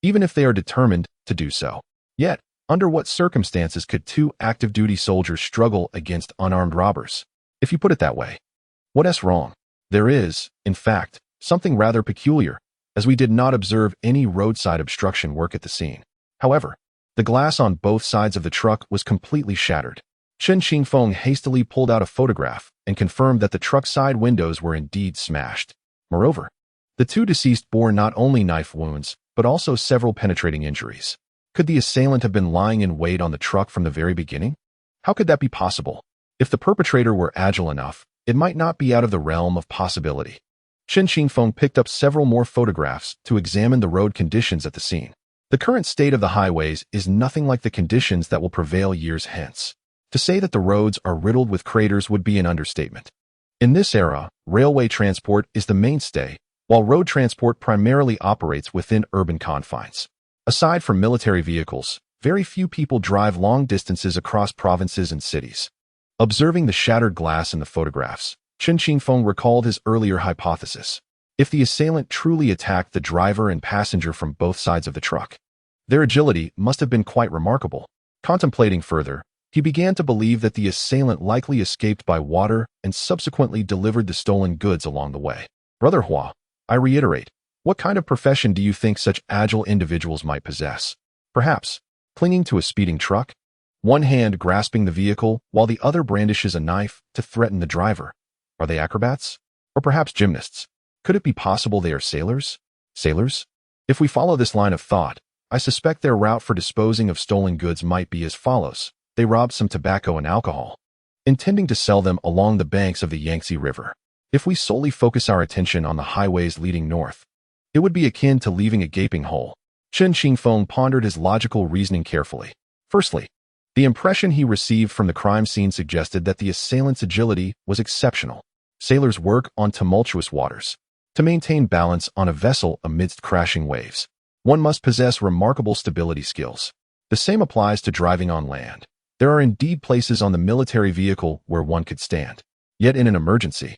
even if they are determined to do so. Yet, under what circumstances could two active-duty soldiers struggle against unarmed robbers? If you put it that way, what's wrong? There is, in fact, something rather peculiar, as we did not observe any roadside obstruction work at the scene. However, the glass on both sides of the truck was completely shattered. Chen Qingfeng hastily pulled out a photograph and confirmed that the truck side windows were indeed smashed. Moreover, the two deceased bore not only knife wounds, but also several penetrating injuries. Could the assailant have been lying in wait on the truck from the very beginning? How could that be possible? If the perpetrator were agile enough, it might not be out of the realm of possibility. Chen Qingfeng picked up several more photographs to examine the road conditions at the scene. The current state of the highways is nothing like the conditions that will prevail years hence. To say that the roads are riddled with craters would be an understatement. In this era, railway transport is the mainstay, while road transport primarily operates within urban confines. Aside from military vehicles, very few people drive long distances across provinces and cities. Observing the shattered glass in the photographs, Chen Qingfeng recalled his earlier hypothesis. If the assailant truly attacked the driver and passenger from both sides of the truck, their agility must have been quite remarkable. Contemplating further, he began to believe that the assailant likely escaped by water and subsequently delivered the stolen goods along the way. Brother Hua, I reiterate, what kind of profession do you think such agile individuals might possess? Perhaps clinging to a speeding truck, one hand grasping the vehicle while the other brandishes a knife to threaten the driver. Are they acrobats? Or perhaps gymnasts? Could it be possible they are sailors? Sailors? If we follow this line of thought, I suspect their route for disposing of stolen goods might be as follows. They robbed some tobacco and alcohol, intending to sell them along the banks of the Yangtze River. If we solely focus our attention on the highways leading north, it would be akin to leaving a gaping hole. Chen Qingfeng pondered his logical reasoning carefully. Firstly, the impression he received from the crime scene suggested that the assailant's agility was exceptional. Sailors work on tumultuous waters. To maintain balance on a vessel amidst crashing waves, one must possess remarkable stability skills. The same applies to driving on land. There are indeed places on the military vehicle where one could stand. Yet in an emergency,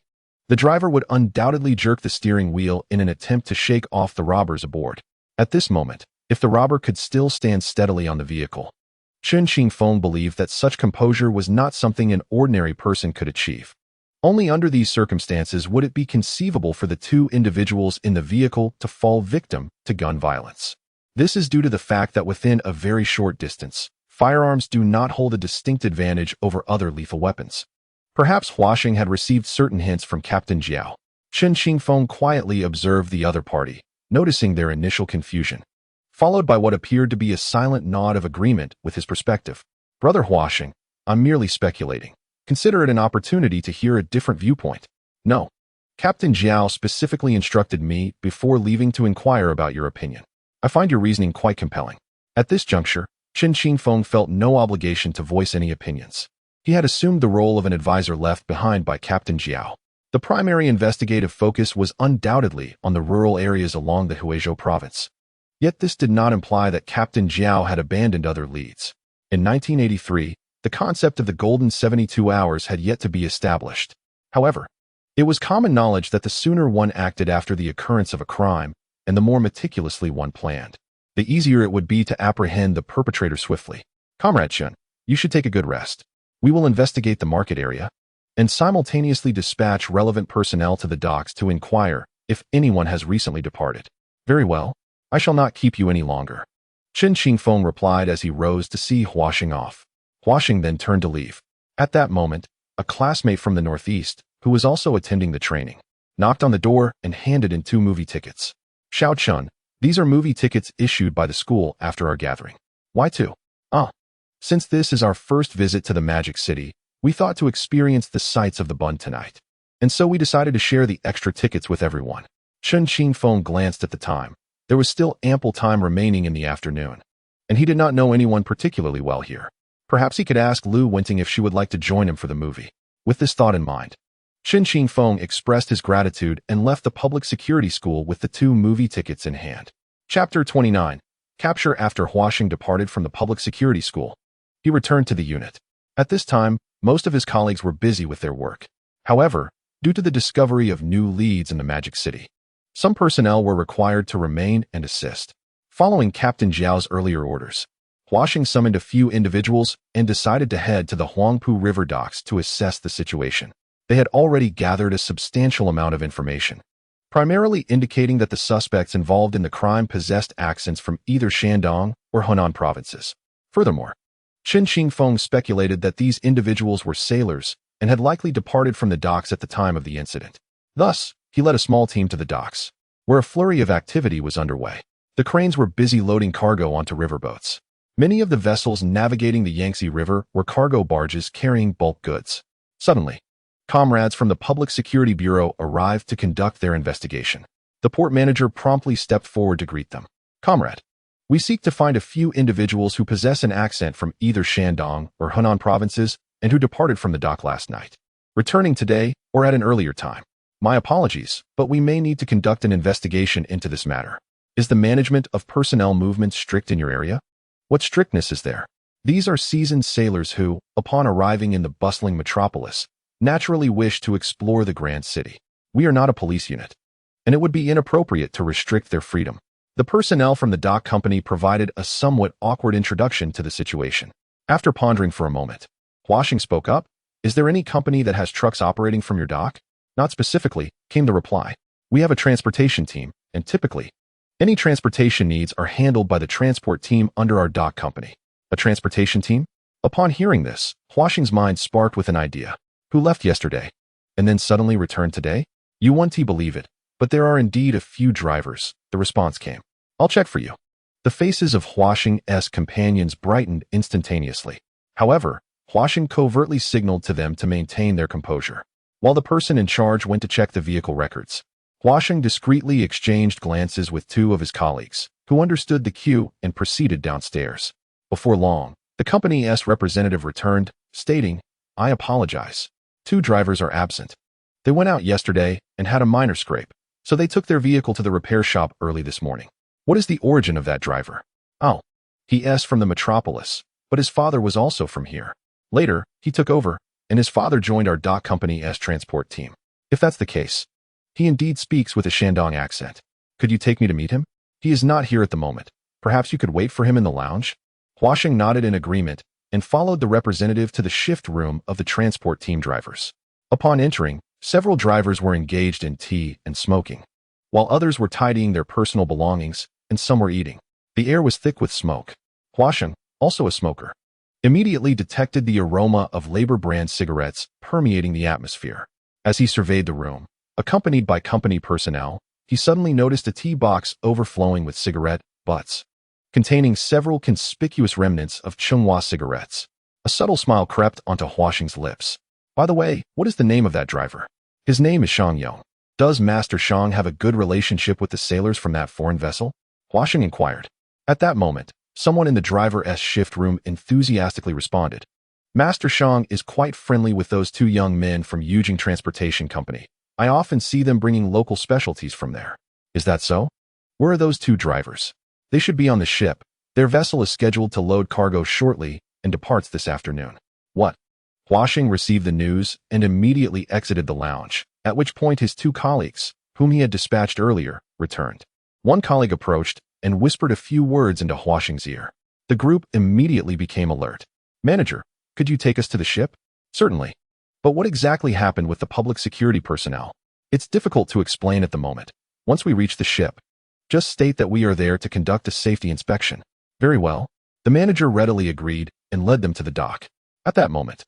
the driver would undoubtedly jerk the steering wheel in an attempt to shake off the robbers aboard. At this moment, if the robber could still stand steadily on the vehicle, Chen Qingfeng believed that such composure was not something an ordinary person could achieve. Only under these circumstances would it be conceivable for the two individuals in the vehicle to fall victim to gun violence. This is due to the fact that within a very short distance, firearms do not hold a distinct advantage over other lethal weapons. Perhaps Huaxing had received certain hints from Captain Jiao. Chen Qingfeng quietly observed the other party, noticing their initial confusion, followed by what appeared to be a silent nod of agreement with his perspective. Brother Huaxing, I'm merely speculating. Consider it an opportunity to hear a different viewpoint. No. Captain Jiao specifically instructed me before leaving to inquire about your opinion. I find your reasoning quite compelling. At this juncture, Chen Qingfeng felt no obligation to voice any opinions. He had assumed the role of an advisor left behind by Captain Jiao. The primary investigative focus was undoubtedly on the rural areas along the Huizhou province. Yet this did not imply that Captain Jiao had abandoned other leads. In 1983, the concept of the golden 72 hours had yet to be established. However, it was common knowledge that the sooner one acted after the occurrence of a crime, and the more meticulously one planned, the easier it would be to apprehend the perpetrator swiftly. Comrade Chen, you should take a good rest. We will investigate the market area and simultaneously dispatch relevant personnel to the docks to inquire if anyone has recently departed. Very well. I shall not keep you any longer. Chen Qingfeng replied as he rose to see Huaxing off. Huaxing then turned to leave. At that moment, a classmate from the Northeast, who was also attending the training, knocked on the door and handed in 2 movie tickets. Xiao Chun, these are movie tickets issued by the school after our gathering. Why 2? Since this is our first visit to the Magic City, we thought to experience the sights of the Bund tonight. And so we decided to share the extra tickets with everyone. Chen Qingfeng glanced at the time. There was still ample time remaining in the afternoon, and he did not know anyone particularly well here. Perhaps he could ask Lu Wenting if she would like to join him for the movie. With this thought in mind, Chen Qingfeng expressed his gratitude and left the public security school with the 2 movie tickets in hand. Chapter 29. Capture. After Huaxing departed from the public security school, he returned to the unit. At this time, most of his colleagues were busy with their work. However, due to the discovery of new leads in the Magic City, some personnel were required to remain and assist. Following Captain Jiao's earlier orders, Huaxing summoned a few individuals and decided to head to the Huangpu River docks to assess the situation. They had already gathered a substantial amount of information, primarily indicating that the suspects involved in the crime possessed accents from either Shandong or Hunan provinces. Furthermore, Chen Qingfeng speculated that these individuals were sailors and had likely departed from the docks at the time of the incident. Thus, he led a small team to the docks, where a flurry of activity was underway. The cranes were busy loading cargo onto riverboats. Many of the vessels navigating the Yangtze River were cargo barges carrying bulk goods. Suddenly, comrades from the Public Security Bureau arrived to conduct their investigation. The port manager promptly stepped forward to greet them. Comrade, we seek to find a few individuals who possess an accent from either Shandong or Hunan provinces and who departed from the dock last night, returning today or at an earlier time. My apologies, but we may need to conduct an investigation into this matter. Is the management of personnel movements strict in your area? What strictness is there? These are seasoned sailors who, upon arriving in the bustling metropolis, naturally wish to explore the grand city. We are not a police unit, and it would be inappropriate to restrict their freedom. The personnel from the dock company provided a somewhat awkward introduction to the situation. After pondering for a moment, Huaxing spoke up. Is there any company that has trucks operating from your dock? Not specifically, came the reply. We have a transportation team, and typically, any transportation needs are handled by the transport team under our dock company. A transportation team? Upon hearing this, Huaxing's mind sparked with an idea. Who left yesterday, and then suddenly returned today? You won't believe it, but there are indeed a few drivers, the response came. I'll check for you. The faces of Huaxing's companions brightened instantaneously. However, Huaxing covertly signaled to them to maintain their composure. While the person in charge went to check the vehicle records, Huaxing discreetly exchanged glances with 2 of his colleagues, who understood the cue and proceeded downstairs. Before long, the company's representative returned, stating, I apologize. 2 drivers are absent. They went out yesterday and had a minor scrape, so they took their vehicle to the repair shop early this morning. What is the origin of that driver? Oh, he's from the metropolis, but his father was also from here. Later, he took over, and his father joined our dock company's transport team. If that's the case, he indeed speaks with a Shandong accent. Could you take me to meet him? He is not here at the moment. Perhaps you could wait for him in the lounge? Huaxing nodded in agreement and followed the representative to the shift room of the transport team drivers. Upon entering, several drivers were engaged in tea and smoking, while others were tidying their personal belongings and some were eating. The air was thick with smoke. Huaxing, also a smoker, immediately detected the aroma of Labor brand cigarettes permeating the atmosphere. As he surveyed the room, accompanied by company personnel, he suddenly noticed a tea box overflowing with cigarette butts, containing several conspicuous remnants of Chunghua cigarettes. A subtle smile crept onto Huaxing's lips. By the way, what is the name of that driver? His name is Shang Yong. Does Master Shang have a good relationship with the sailors from that foreign vessel? Huaxing inquired. At that moment, someone in the driver's shift room enthusiastically responded. Master Shang is quite friendly with those 2 young men from Yujing Transportation Company. I often see them bringing local specialties from there. Is that so? Where are those 2 drivers? They should be on the ship. Their vessel is scheduled to load cargo shortly and departs this afternoon. What? Huaxing received the news and immediately exited the lounge, at which point his two colleagues, whom he had dispatched earlier, returned. One colleague approached and whispered a few words into Huaxing's ear. The group immediately became alert. Manager, could you take us to the ship? Certainly. But what exactly happened with the public security personnel? It's difficult to explain at the moment. Once we reach the ship, just state that we are there to conduct a safety inspection. Very well. The manager readily agreed and led them to the dock. At that moment,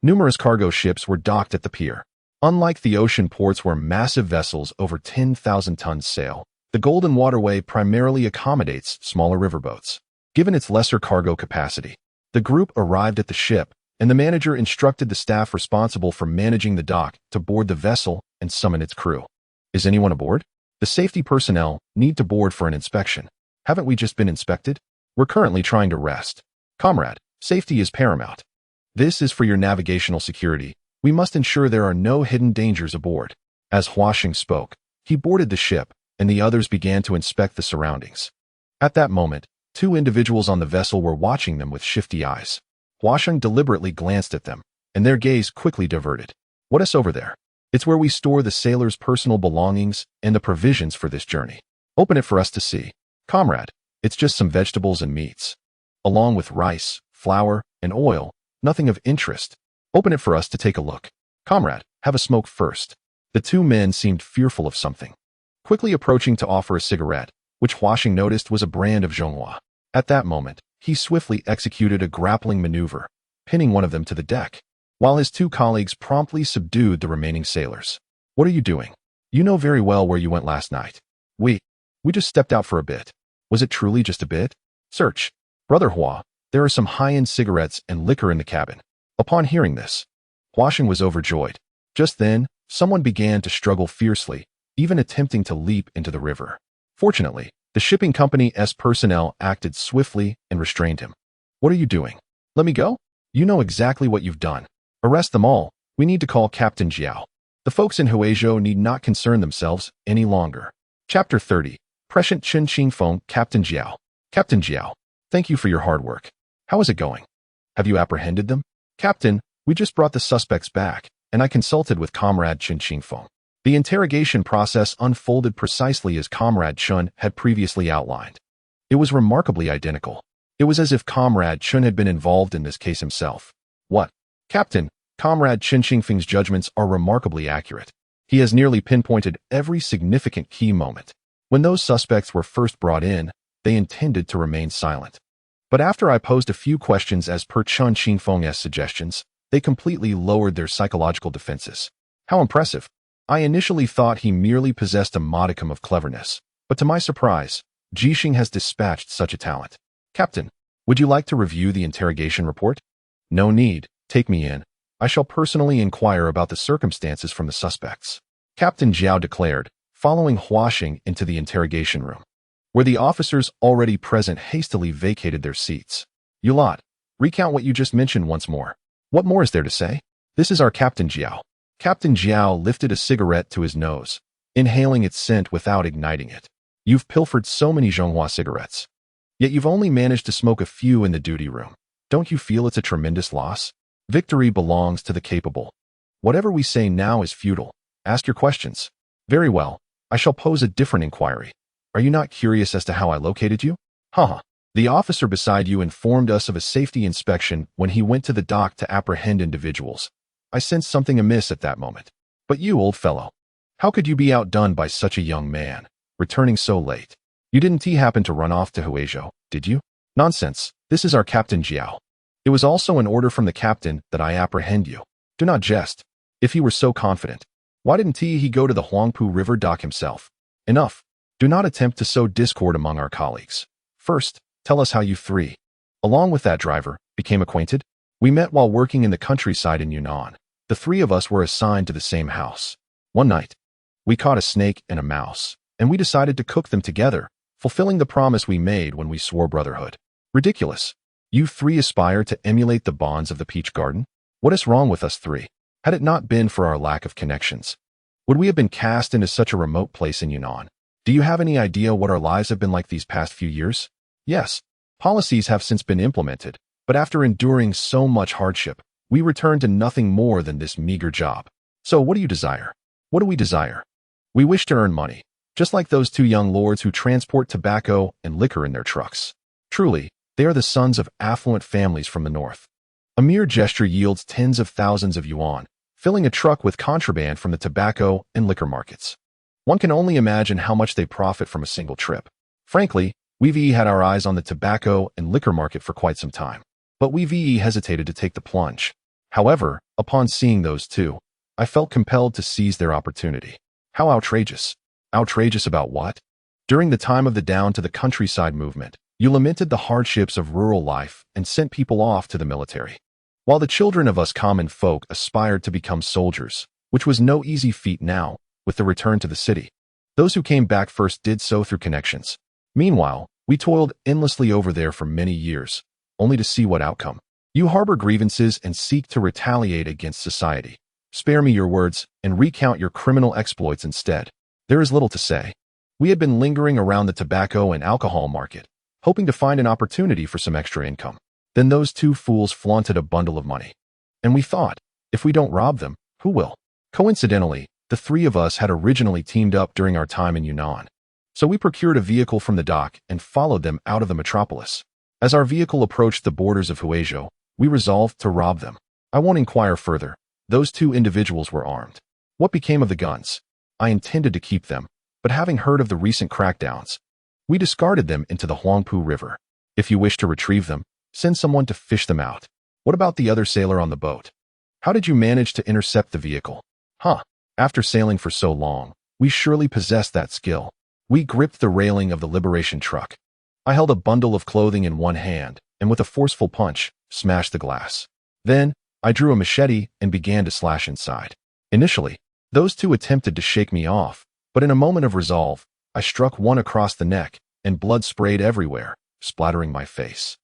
numerous cargo ships were docked at the pier. Unlike the ocean ports where massive vessels over 10,000 tons sail, the Golden Waterway primarily accommodates smaller riverboats. Given its lesser cargo capacity, the group arrived at the ship, and the manager instructed the staff responsible for managing the dock to board the vessel and summon its crew. Is anyone aboard? The safety personnel need to board for an inspection. Haven't we just been inspected? We're currently trying to rest. Comrade, safety is paramount. This is for your navigational security. We must ensure there are no hidden dangers aboard. As Huaxing spoke, he boarded the ship, and the others began to inspect the surroundings. At that moment, two individuals on the vessel were watching them with shifty eyes. Huaxing deliberately glanced at them, and their gaze quickly diverted. What is over there? It's where we store the sailors' personal belongings and the provisions for this journey. Open it for us to see. Comrade, it's just some vegetables and meats. Along with rice, flour, and oil, nothing of interest. Open it for us to take a look. Comrade, have a smoke first. The two men seemed fearful of something. Quickly approaching to offer a cigarette, which Huaxing noticed was a brand of Zhonghua. At that moment, he swiftly executed a grappling maneuver, pinning one of them to the deck, while his two colleagues promptly subdued the remaining sailors. What are you doing? You know very well where you went last night. We just stepped out for a bit. Was it truly just a bit? Search. Brother Hua, there are some high-end cigarettes and liquor in the cabin. Upon hearing this, Huaxing was overjoyed. Just then, someone began to struggle fiercely, even attempting to leap into the river. Fortunately, the shipping company's personnel acted swiftly and restrained him. What are you doing? Let me go? You know exactly what you've done. Arrest them all. We need to call Captain Jiao. The folks in Huizhou need not concern themselves any longer. Chapter 30. Prescient Chen Qingfeng, Captain Jiao. Captain Jiao, thank you for your hard work. How is it going? Have you apprehended them? Captain, we just brought the suspects back, and I consulted with Comrade Chen Qingfeng. The interrogation process unfolded precisely as Comrade Chen had previously outlined. It was remarkably identical. It was as if Comrade Chen had been involved in this case himself. What? Captain, Comrade Chen Qingfeng's judgments are remarkably accurate. He has nearly pinpointed every significant key moment. When those suspects were first brought in, they intended to remain silent. But after I posed a few questions as per Chen Qingfeng's suggestions, they completely lowered their psychological defenses. How impressive. I initially thought he merely possessed a modicum of cleverness, but to my surprise, Jixing has dispatched such a talent. Captain, would you like to review the interrogation report? No need, take me in. I shall personally inquire about the circumstances from the suspects. Captain Jiao declared, following Huaxing into the interrogation room, where the officers already present hastily vacated their seats. You lot, recount what you just mentioned once more. What more is there to say? This is our Captain Jiao. Captain Jiao lifted a cigarette to his nose, inhaling its scent without igniting it. You've pilfered so many Zhonghua cigarettes. Yet you've only managed to smoke a few in the duty room. Don't you feel it's a tremendous loss? Victory belongs to the capable. Whatever we say now is futile. Ask your questions. Very well. I shall pose a different inquiry. Are you not curious as to how I located you? Haha. The officer beside you informed us of a safety inspection when he went to the dock to apprehend individuals. I sensed something amiss at that moment. But you, old fellow, how could you be outdone by such a young man, returning so late? You didn't happen to run off to Huizhou, did you? Nonsense. This is our Captain Jiao. It was also an order from the captain that I apprehend you. Do not jest. If he were so confident, why didn't he go to the Huangpu River dock himself? Enough. Do not attempt to sow discord among our colleagues. First, tell us how you three, along with that driver, became acquainted. We met while working in the countryside in Yunnan. The three of us were assigned to the same house. One night, we caught a snake and a mouse, and we decided to cook them together, fulfilling the promise we made when we swore brotherhood. Ridiculous. You three aspire to emulate the bonds of the peach garden? What is wrong with us three? Had it not been for our lack of connections, would we have been cast into such a remote place in Yunnan? Do you have any idea what our lives have been like these past few years? Yes, policies have since been implemented, but after enduring so much hardship, we return to nothing more than this meager job. So what do you desire? What do we desire? We wish to earn money, just like those two young lords who transport tobacco and liquor in their trucks. Truly, they are the sons of affluent families from the north. A mere gesture yields tens of thousands of yuan, filling a truck with contraband from the tobacco and liquor markets. One can only imagine how much they profit from a single trip. Frankly, we've had our eyes on the tobacco and liquor market for quite some time, but we've hesitated to take the plunge. However, upon seeing those two, I felt compelled to seize their opportunity. How outrageous. Outrageous about what? During the time of the down to the countryside movement, you lamented the hardships of rural life and sent people off to the military, while the children of us common folk aspired to become soldiers, which was no easy feat now, with the return to the city. Those who came back first did so through connections. Meanwhile, we toiled endlessly over there for many years, only to see what outcome. You harbor grievances and seek to retaliate against society. Spare me your words and recount your criminal exploits instead. There is little to say. We had been lingering around the tobacco and alcohol market, hoping to find an opportunity for some extra income. Then those two fools flaunted a bundle of money. And we thought, if we don't rob them, who will? Coincidentally, the three of us had originally teamed up during our time in Yunnan. So we procured a vehicle from the dock and followed them out of the metropolis. As our vehicle approached the borders of Huizhou, we resolved to rob them. I won't inquire further. Those two individuals were armed. What became of the guns? I intended to keep them, but having heard of the recent crackdowns, we discarded them into the Huangpu River. If you wish to retrieve them, send someone to fish them out. What about the other sailor on the boat? How did you manage to intercept the vehicle? After sailing for so long, we surely possessed that skill. We gripped the railing of the liberation truck. I held a bundle of clothing in one hand, and with a forceful punch, smashed the glass. Then, I drew a machete and began to slash inside. Initially, those two attempted to shake me off, but in a moment of resolve, I struck one across the neck, and blood sprayed everywhere, splattering my face.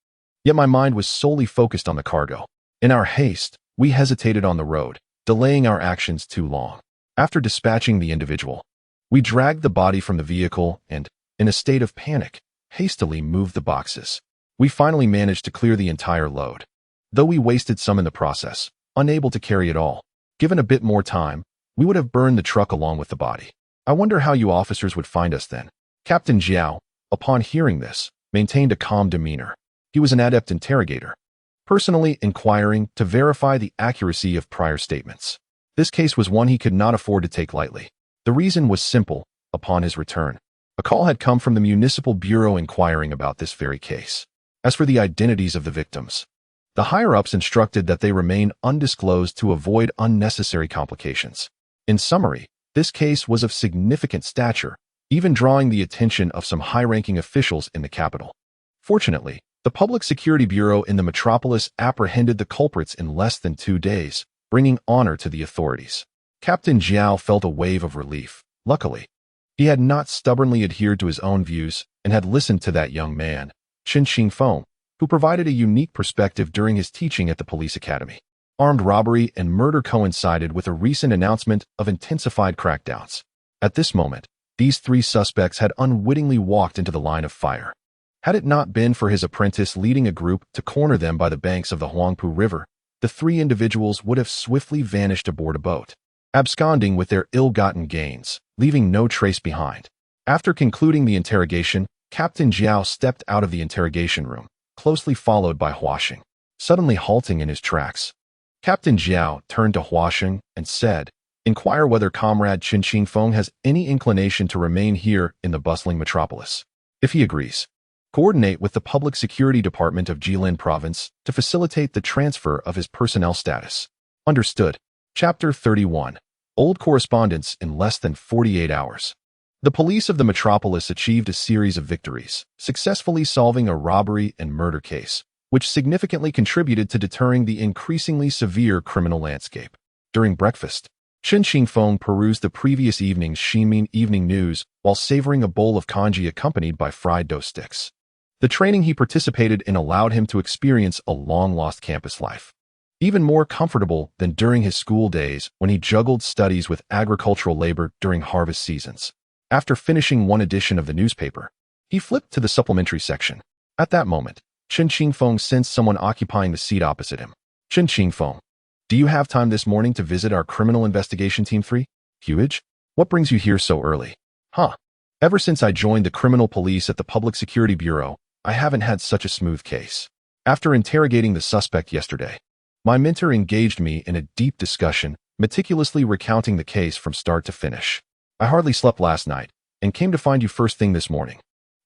Yet my mind was solely focused on the cargo. In our haste, we hesitated on the road, delaying our actions too long. After dispatching the individual, we dragged the body from the vehicle and, in a state of panic, hastily moved the boxes. We finally managed to clear the entire load, though we wasted some in the process, unable to carry it all. Given a bit more time, we would have burned the truck along with the body. I wonder how you officers would find us then. Captain Jiao, upon hearing this, maintained a calm demeanor. He was an adept interrogator, personally inquiring to verify the accuracy of prior statements. This case was one he could not afford to take lightly. The reason was simple. Upon his return, a call had come from the municipal bureau inquiring about this very case. As for the identities of the victims, the higher-ups instructed that they remain undisclosed to avoid unnecessary complications. In summary, this case was of significant stature, even drawing the attention of some high-ranking officials in the capital. Fortunately, the Public Security Bureau in the metropolis apprehended the culprits in less than 2 days, bringing honor to the authorities. Captain Jiao felt a wave of relief. Luckily, he had not stubbornly adhered to his own views and had listened to that young man, Chen Qingfeng, who provided a unique perspective during his teaching at the police academy. Armed robbery and murder coincided with a recent announcement of intensified crackdowns. At this moment, these three suspects had unwittingly walked into the line of fire. Had it not been for his apprentice leading a group to corner them by the banks of the Huangpu River, the three individuals would have swiftly vanished aboard a boat, absconding with their ill-gotten gains, leaving no trace behind. After concluding the interrogation, Captain Jiao stepped out of the interrogation room, closely followed by Huasheng, suddenly halting in his tracks. Captain Jiao turned to Huasheng and said, "Inquire whether Comrade Chen Qingfeng has any inclination to remain here in the bustling metropolis. If he agrees, coordinate with the Public Security Department of Jilin Province to facilitate the transfer of his personnel status." Understood. Chapter 31. Old correspondence in less than 48 hours. The police of the metropolis achieved a series of victories, successfully solving a robbery and murder case, which significantly contributed to deterring the increasingly severe criminal landscape. During breakfast, Chen Qingfeng perused the previous evening's Xinmin evening news while savoring a bowl of congee accompanied by fried dough sticks. The training he participated in allowed him to experience a long-lost campus life, even more comfortable than during his school days when he juggled studies with agricultural labor during harvest seasons. After finishing one edition of the newspaper, he flipped to the supplementary section. At that moment, Chen Qingfeng sensed someone occupying the seat opposite him. Chen Qingfeng, do you have time this morning to visit our criminal investigation team 3? Huge? What brings you here so early? Huh. Ever since I joined the criminal police at the Public Security Bureau, I haven't had such a smooth case. After interrogating the suspect yesterday, my mentor engaged me in a deep discussion, meticulously recounting the case from start to finish. I hardly slept last night, and came to find you first thing this morning.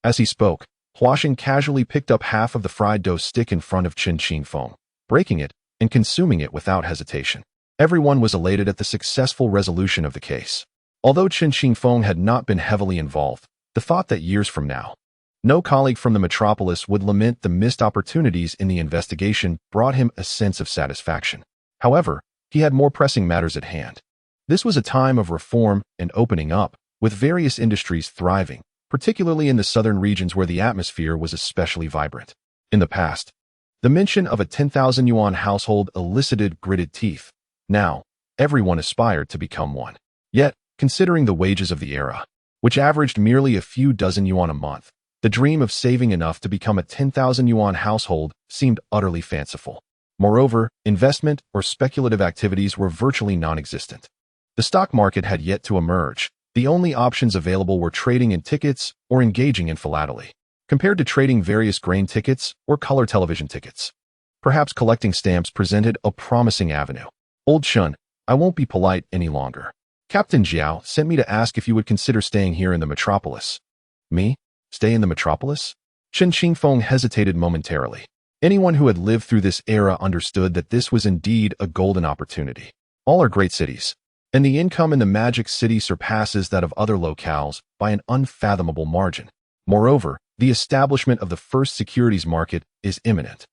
As he spoke, Huashan casually picked up half of the fried dough stick in front of Chen Qingfeng, breaking it and consuming it without hesitation. Everyone was elated at the successful resolution of the case. Although Chen Qingfeng had not been heavily involved, the thought that years from now, no colleague from the metropolis would lament the missed opportunities in the investigation brought him a sense of satisfaction. However, he had more pressing matters at hand. This was a time of reform and opening up, with various industries thriving, particularly in the southern regions where the atmosphere was especially vibrant. In the past, the mention of a 10,000 yuan household elicited gritted teeth. Now, everyone aspired to become one. Yet, considering the wages of the era, which averaged merely a few dozen yuan a month, the dream of saving enough to become a 10,000 yuan household seemed utterly fanciful. Moreover, investment or speculative activities were virtually non-existent. The stock market had yet to emerge. The only options available were trading in tickets or engaging in philately, compared to trading various grain tickets or color television tickets. Perhaps collecting stamps presented a promising avenue. Old Shun, I won't be polite any longer. Captain Jiao sent me to ask if you would consider staying here in the metropolis. Me? Stay in the metropolis? Chen Qingfeng hesitated momentarily. Anyone who had lived through this era understood that this was indeed a golden opportunity. All are great cities, and the income in the Magic City surpasses that of other locales by an unfathomable margin. Moreover, the establishment of the first securities market is imminent,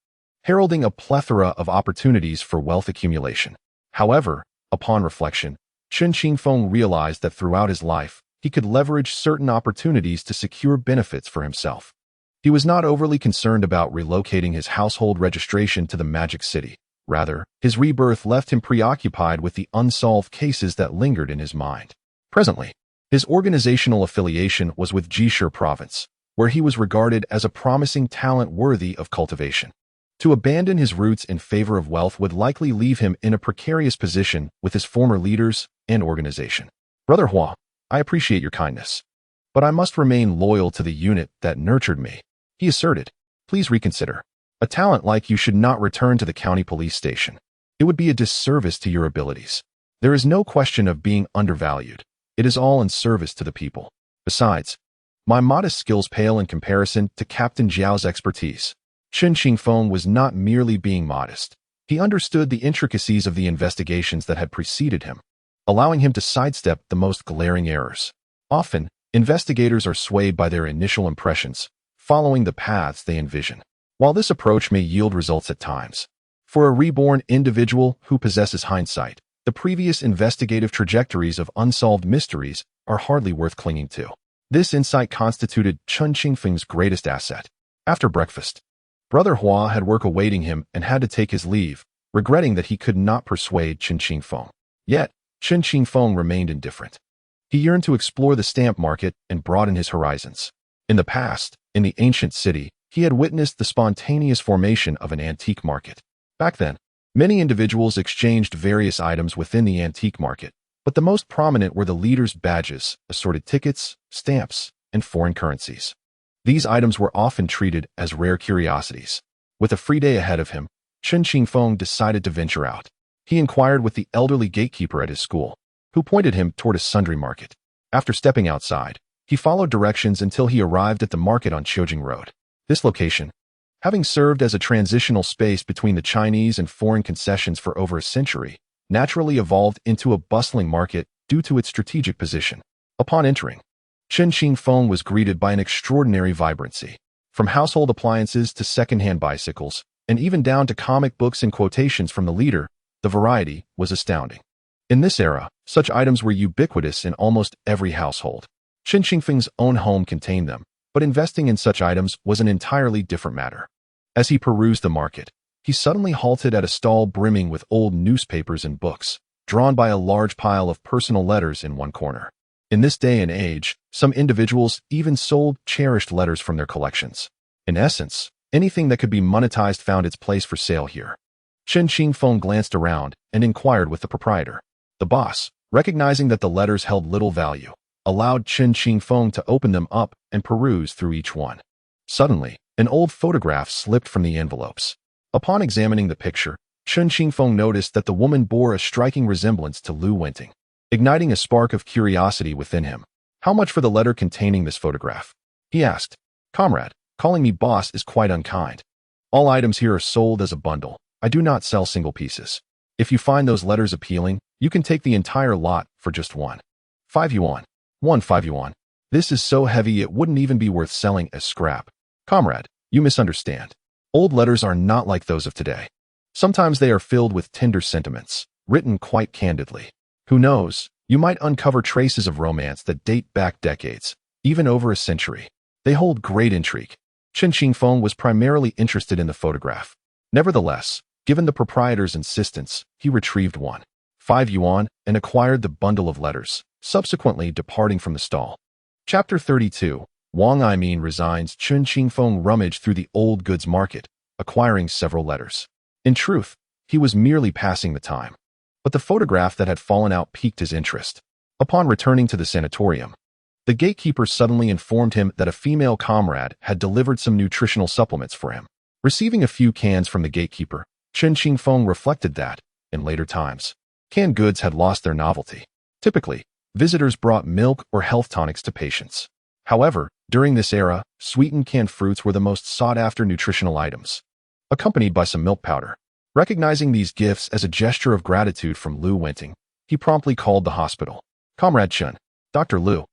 heralding a plethora of opportunities for wealth accumulation. However, upon reflection, Chen Qingfeng realized that throughout his life, he could leverage certain opportunities to secure benefits for himself. He was not overly concerned about relocating his household registration to the Magic City. Rather, his rebirth left him preoccupied with the unsolved cases that lingered in his mind. Presently, his organizational affiliation was with Jishur province, where he was regarded as a promising talent worthy of cultivation. To abandon his roots in favor of wealth would likely leave him in a precarious position with his former leaders and organization. Brother Hua, I appreciate your kindness, but I must remain loyal to the unit that nurtured me, he asserted. Please reconsider. A talent like you should not return to the county police station. It would be a disservice to your abilities. There is no question of being undervalued. It is all in service to the people. Besides, my modest skills pale in comparison to Captain Jiao's expertise. Chen Qingfeng was not merely being modest. He understood the intricacies of the investigations that had preceded him, allowing him to sidestep the most glaring errors. Often, investigators are swayed by their initial impressions, following the paths they envision. While this approach may yield results at times, for a reborn individual who possesses hindsight, the previous investigative trajectories of unsolved mysteries are hardly worth clinging to. This insight constituted Chen Qingfeng's greatest asset. After breakfast, Brother Hua had work awaiting him and had to take his leave, regretting that he could not persuade Chen Qingfeng. Yet, Chen Qingfeng remained indifferent. He yearned to explore the stamp market and broaden his horizons. In the past, in the ancient city, he had witnessed the spontaneous formation of an antique market. Back then, many individuals exchanged various items within the antique market, but the most prominent were the leaders' badges, assorted tickets, stamps, and foreign currencies. These items were often treated as rare curiosities. With a free day ahead of him, Chen Qingfeng decided to venture out. He inquired with the elderly gatekeeper at his school, who pointed him toward a sundry market. After stepping outside, he followed directions until he arrived at the market on Qiujing Road. This location, having served as a transitional space between the Chinese and foreign concessions for over a century, naturally evolved into a bustling market due to its strategic position. Upon entering, Chen Qingfeng was greeted by an extraordinary vibrancy. From household appliances to second-hand bicycles, and even down to comic books and quotations from the leader, the variety was astounding. In this era, such items were ubiquitous in almost every household. Chen Qingfeng's own home contained them, but investing in such items was an entirely different matter. As he perused the market, he suddenly halted at a stall brimming with old newspapers and books, drawn by a large pile of personal letters in one corner. In this day and age, some individuals even sold cherished letters from their collections. In essence, anything that could be monetized found its place for sale here. Chen Qingfeng glanced around and inquired with the proprietor. The boss, recognizing that the letters held little value, allowed Chen Qingfeng to open them up and peruse through each one. Suddenly, an old photograph slipped from the envelopes. Upon examining the picture, Chen Qingfeng noticed that the woman bore a striking resemblance to Lu Wenting, igniting a spark of curiosity within him. "How much for the letter containing this photograph?" he asked. "Comrade, calling me boss is quite unkind. All items here are sold as a bundle. I do not sell single pieces. If you find those letters appealing, you can take the entire lot for just 5 yuan. 5 yuan. This is so heavy it wouldn't even be worth selling as scrap. Comrade, you misunderstand. Old letters are not like those of today. Sometimes they are filled with tender sentiments, written quite candidly. Who knows, you might uncover traces of romance that date back decades, even over a century. They hold great intrigue." Chen Qingfeng was primarily interested in the photograph. Nevertheless, given the proprietor's insistence, he retrieved 5 yuan and acquired the bundle of letters, subsequently departing from the stall. Chapter 32. Wang Aimin resigns. Chen Qingfeng rummaged through the old goods market, acquiring several letters. In truth, he was merely passing the time. But the photograph that had fallen out piqued his interest. Upon returning to the sanatorium, the gatekeeper suddenly informed him that a female comrade had delivered some nutritional supplements for him. Receiving a few cans from the gatekeeper, Chen Qingfeng reflected that, in later times, canned goods had lost their novelty. Typically, visitors brought milk or health tonics to patients. However, during this era, sweetened canned fruits were the most sought-after nutritional items, accompanied by some milk powder. Recognizing these gifts as a gesture of gratitude from Lu Wenting, he promptly called the hospital. "Comrade Chen, Dr. Lu,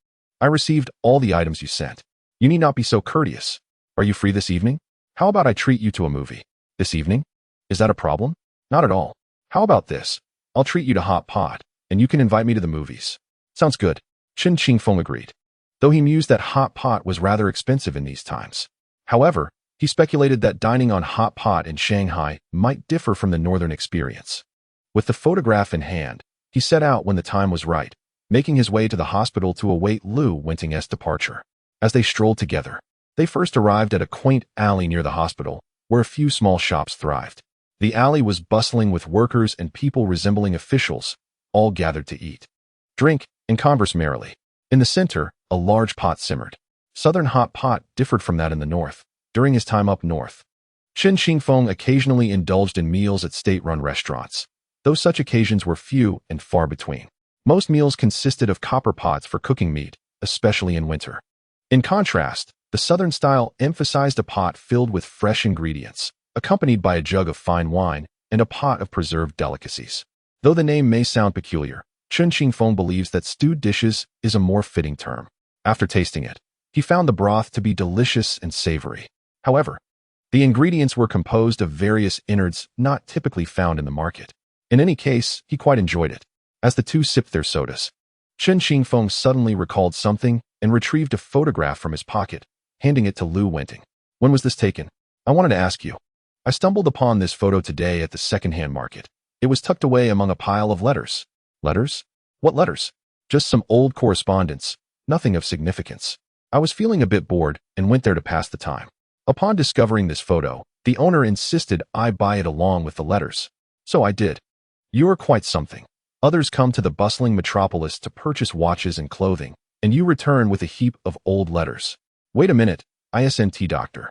I received all the items you sent. You need not be so courteous. Are you free this evening? How about I treat you to a movie? This evening? Is that a problem? Not at all. How about this? I'll treat you to hot pot, and you can invite me to the movies." "Sounds good." Chen Qingfeng agreed, though he mused that hot pot was rather expensive in these times. However, he speculated that dining on hot pot in Shanghai might differ from the northern experience. With the photograph in hand, he set out when the time was right, making his way to the hospital to await Lu Wenting's departure. As they strolled together, they first arrived at a quaint alley near the hospital, where a few small shops thrived. The alley was bustling with workers and people resembling officials, all gathered to eat, drink, and converse merrily. In the center, a large pot simmered. Southern hot pot differed from that in the north. During his time up north, Chen Qingfeng occasionally indulged in meals at state-run restaurants, though such occasions were few and far between. Most meals consisted of copper pots for cooking meat, especially in winter. In contrast, the southern style emphasized a pot filled with fresh ingredients, accompanied by a jug of fine wine and a pot of preserved delicacies. Though the name may sound peculiar, Chen Qingfeng believes that stewed dishes is a more fitting term. After tasting it, he found the broth to be delicious and savory. However, the ingredients were composed of various innards not typically found in the market. In any case, he quite enjoyed it. As the two sipped their sodas, Chen Qingfeng suddenly recalled something and retrieved a photograph from his pocket, handing it to Lu Wenting. "When was this taken? I wanted to ask you. I stumbled upon this photo today at the second-hand market. It was tucked away among a pile of letters." "Letters? What letters?" "Just some old correspondence, nothing of significance. I was feeling a bit bored and went there to pass the time. Upon discovering this photo, the owner insisted I buy it along with the letters. So I did. You are quite something. Others come to the bustling metropolis to purchase watches and clothing, and you return with a heap of old letters. Wait a minute, ISNT doctor.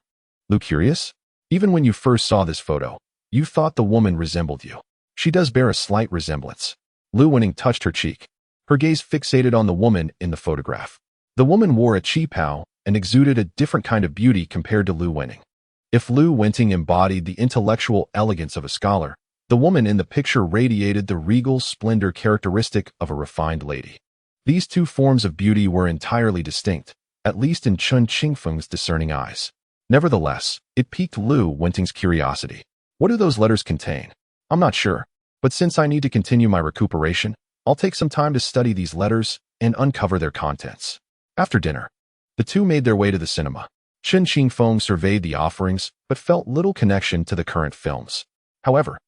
Lu, curious? Even when you first saw this photo, you thought the woman resembled you. She does bear a slight resemblance." Lu Wenting touched her cheek, her gaze fixated on the woman in the photograph. The woman wore a qipao and exuded a different kind of beauty compared to Lu Wenting. If Lu Wenting embodied the intellectual elegance of a scholar, the woman in the picture radiated the regal splendor characteristic of a refined lady. These two forms of beauty were entirely distinct, at least in Chen Qingfeng's discerning eyes. Nevertheless, it piqued Lu Wenting's curiosity. "What do those letters contain?" "I'm not sure, but since I need to continue my recuperation, I'll take some time to study these letters and uncover their contents." After dinner, the two made their way to the cinema. Chen Qingfeng surveyed the offerings, but felt little connection to the current films. However,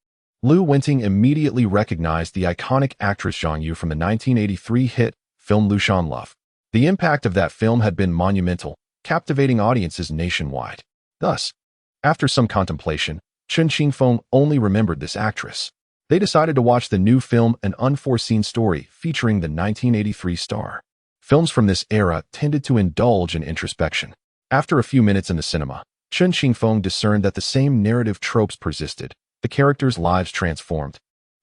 Lu Wenting immediately recognized the iconic actress Zhang Yu from the 1983 hit film Lushan Love. The impact of that film had been monumental, captivating audiences nationwide. Thus, after some contemplation, Chen Qingfeng only remembered this actress. They decided to watch the new film An Unforeseen Story featuring the 1983 star. Films from this era tended to indulge in introspection. After a few minutes in the cinema, Chen Qingfeng discerned that the same narrative tropes persisted, the characters' lives transformed,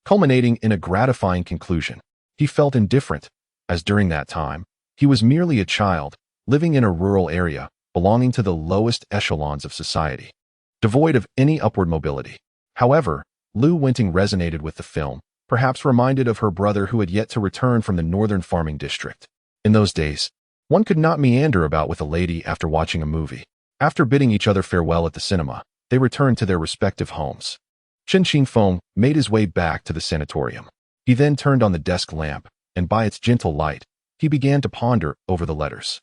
culminating in a gratifying conclusion. He felt indifferent, as during that time, he was merely a child, living in a rural area, belonging to the lowest echelons of society, devoid of any upward mobility. However, Lu Wenting resonated with the film, perhaps reminded of her brother who had yet to return from the northern farming district. In those days, one could not meander about with a lady after watching a movie. After bidding each other farewell at the cinema, they returned to their respective homes. Chen Qingfeng made his way back to the sanatorium. He then turned on the desk lamp, and by its gentle light, he began to ponder over the letters.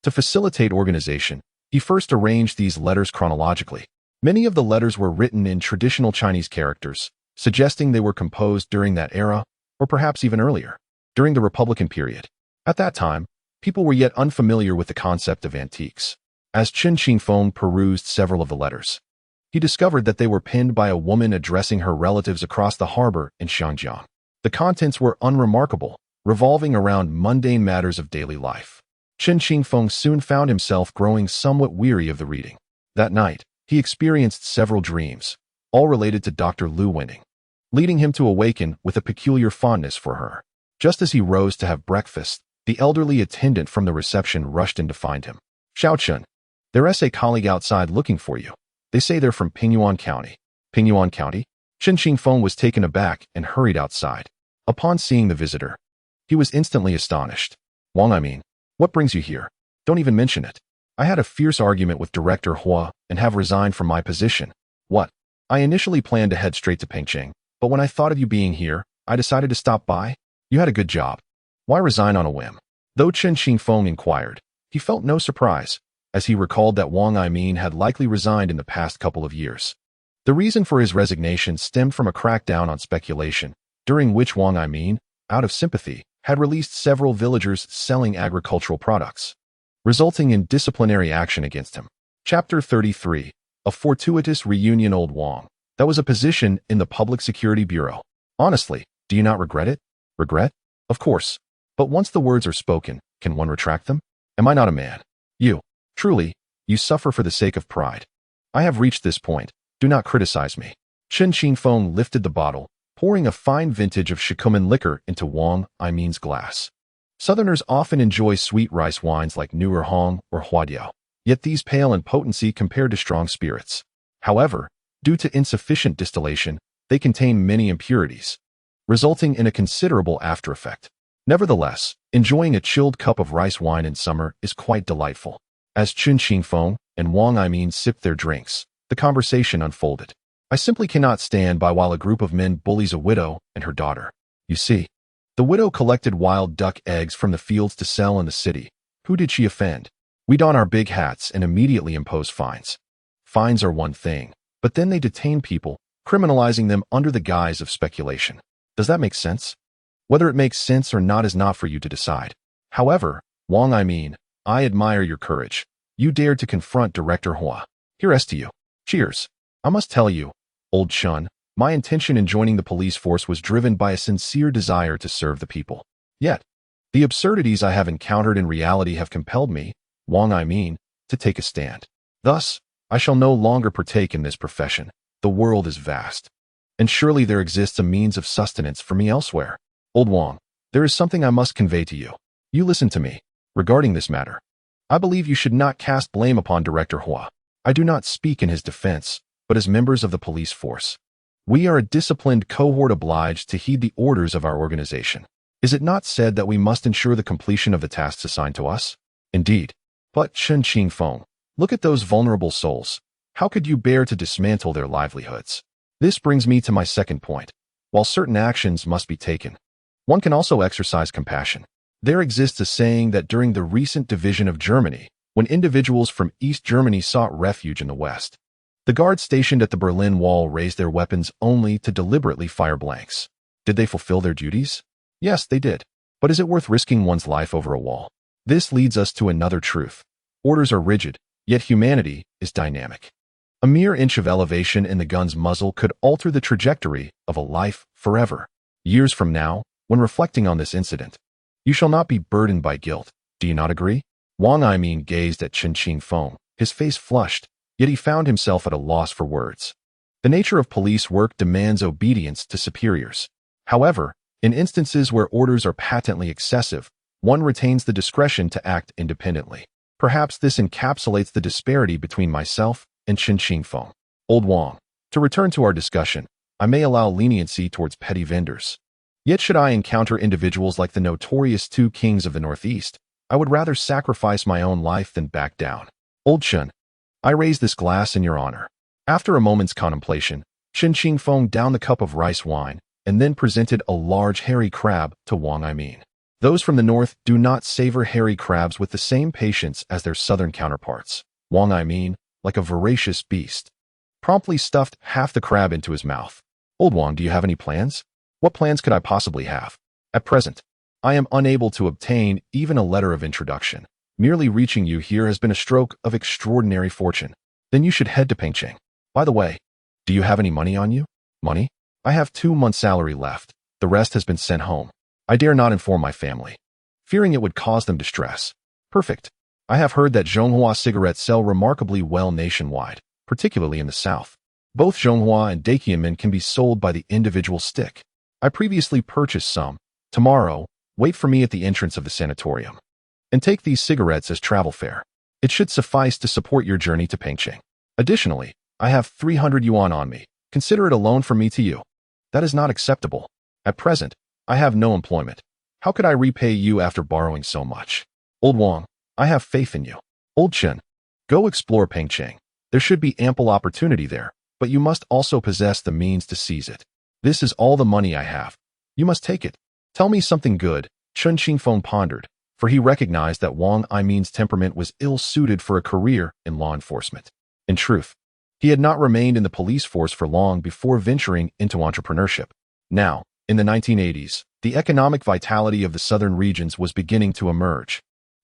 To facilitate organization, he first arranged these letters chronologically. Many of the letters were written in traditional Chinese characters, suggesting they were composed during that era, or perhaps even earlier, during the Republican period. At that time, people were yet unfamiliar with the concept of antiques. As Chen Qingfeng perused several of the letters, he discovered that they were penned by a woman addressing her relatives across the harbor in Xiangjiang. The contents were unremarkable, revolving around mundane matters of daily life. Chen Qingfeng soon found himself growing somewhat weary of the reading. That night, he experienced several dreams, all related to Dr. Lu Wenting, leading him to awaken with a peculiar fondness for her. Just as he rose to have breakfast, the elderly attendant from the reception rushed in to find him. "Xiao Chen, there's a colleague outside looking for you. They say they're from Pingyuan County." Pingyuan County? Chen Qingfeng was taken aback and hurried outside. Upon seeing the visitor, he was instantly astonished. "Wang Aimin, what brings you here? Don't even mention it. I had a fierce argument with Director Hua and have resigned from my position." "What?" "I initially planned to head straight to Pengcheng, but when I thought of you being here, I decided to stop by. You had a good job. Why resign on a whim?" Though Chen Qingfeng inquired, he felt no surprise, as he recalled that Wang Aimin had likely resigned in the past couple of years. The reason for his resignation stemmed from a crackdown on speculation, during which Wang Aimin, out of sympathy, had released several villagers selling agricultural products, resulting in disciplinary action against him. Chapter 33. A fortuitous reunion. Old Wang. That was a position in the Public Security Bureau. Honestly, do you not regret it? Regret? Of course. But once the words are spoken, can one retract them? Am I not a man? You. Truly, you suffer for the sake of pride. I have reached this point. Do not criticize me. Chen Qingfeng lifted the bottle, pouring a fine vintage of Shikumen liquor into Wang Aimin's glass. Southerners often enjoy sweet rice wines like Nuer Hong or Huadiao, yet these pale in potency compared to strong spirits. However, due to insufficient distillation, they contain many impurities, resulting in a considerable after-effect. Nevertheless, enjoying a chilled cup of rice wine in summer is quite delightful. As Chen Qingfeng and Wang Aimin sipped their drinks, the conversation unfolded. "I simply cannot stand by while a group of men bullies a widow and her daughter. You see, the widow collected wild duck eggs from the fields to sell in the city. Who did she offend? We don our big hats and immediately impose fines. Fines are one thing, but then they detain people, criminalizing them under the guise of speculation. Does that make sense? Whether it makes sense or not is not for you to decide. However, Wang Aimin, I admire your courage. You dared to confront Director Hua. Here's to you. Cheers. I must tell you, old Chun, my intention in joining the police force was driven by a sincere desire to serve the people. Yet, the absurdities I have encountered in reality have compelled me, Wang Aimin, to take a stand. Thus, I shall no longer partake in this profession. The world is vast, and surely there exists a means of sustenance for me elsewhere. Old Wang, there is something I must convey to you. You listen to me. Regarding this matter, I believe you should not cast blame upon Director Hua. I do not speak in his defense, but as members of the police force. We are a disciplined cohort obliged to heed the orders of our organization. Is it not said that we must ensure the completion of the tasks assigned to us? Indeed. But Chen Qingfeng, look at those vulnerable souls. How could you bear to dismantle their livelihoods? This brings me to my second point. While certain actions must be taken, one can also exercise compassion. There exists a saying that during the recent division of Germany, when individuals from East Germany sought refuge in the West, the guards stationed at the Berlin Wall raised their weapons only to deliberately fire blanks. Did they fulfill their duties? Yes, they did. But is it worth risking one's life over a wall? This leads us to another truth. Orders are rigid, yet humanity is dynamic. A mere inch of elevation in the gun's muzzle could alter the trajectory of a life forever. Years from now, when reflecting on this incident, you shall not be burdened by guilt. Do you not agree? Wang Aimin gazed at Chen Qingfeng, his face flushed, yet he found himself at a loss for words. The nature of police work demands obedience to superiors. However, in instances where orders are patently excessive, one retains the discretion to act independently. Perhaps this encapsulates the disparity between myself and Chen Qingfeng. Old Wang, to return to our discussion, I may allow leniency towards petty vendors. Yet should I encounter individuals like the notorious two kings of the Northeast, I would rather sacrifice my own life than back down. Old Chen, I raise this glass in your honor. After a moment's contemplation, Chen Qingfeng downed the cup of rice wine and then presented a large hairy crab to Wang Aimin. Those from the north do not savor hairy crabs with the same patience as their southern counterparts. Wang Aimin, like a voracious beast, promptly stuffed half the crab into his mouth. Old Wang, do you have any plans? What plans could I possibly have? At present, I am unable to obtain even a letter of introduction. Merely reaching you here has been a stroke of extraordinary fortune. Then you should head to Pengcheng. By the way, do you have any money on you? Money? I have 2 months' salary left. The rest has been sent home. I dare not inform my family, fearing it would cause them distress. Perfect. I have heard that Zhonghua cigarettes sell remarkably well nationwide, particularly in the south. Both Zhonghua and Dakiamin can be sold by the individual stick. I previously purchased some. Tomorrow, wait for me at the entrance of the sanatorium. And take these cigarettes as travel fare. It should suffice to support your journey to Pengcheng. Additionally, I have 300 yuan on me. Consider it a loan from me to you. That is not acceptable. At present, I have no employment. How could I repay you after borrowing so much? Old Wang, I have faith in you. Old Chen, go explore Pengcheng. There should be ample opportunity there, but you must also possess the means to seize it. This is all the money I have. You must take it. Tell me something good. Chen Qingfeng pondered, for he recognized that Wang Aimin's temperament was ill-suited for a career in law enforcement. In truth, he had not remained in the police force for long before venturing into entrepreneurship. Now, in the 1980s, the economic vitality of the southern regions was beginning to emerge.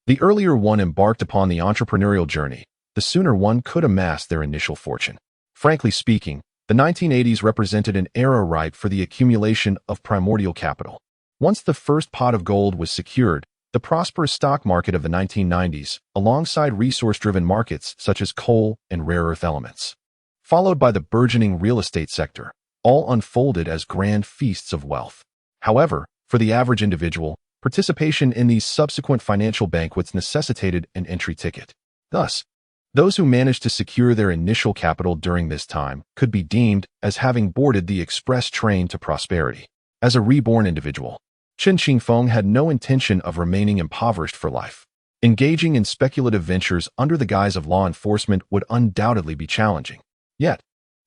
The earlier one embarked upon the entrepreneurial journey, the sooner one could amass their initial fortune. Frankly speaking, the 1980s represented an era ripe for the accumulation of primordial capital. Once the first pot of gold was secured, the prosperous stock market of the 1990s, alongside resource-driven markets such as coal and rare earth elements, followed by the burgeoning real estate sector, all unfolded as grand feasts of wealth. However, for the average individual, participation in these subsequent financial banquets necessitated an entry ticket. Thus, those who managed to secure their initial capital during this time could be deemed as having boarded the express train to prosperity. As a reborn individual, Chen Qingfeng had no intention of remaining impoverished for life. Engaging in speculative ventures under the guise of law enforcement would undoubtedly be challenging. Yet,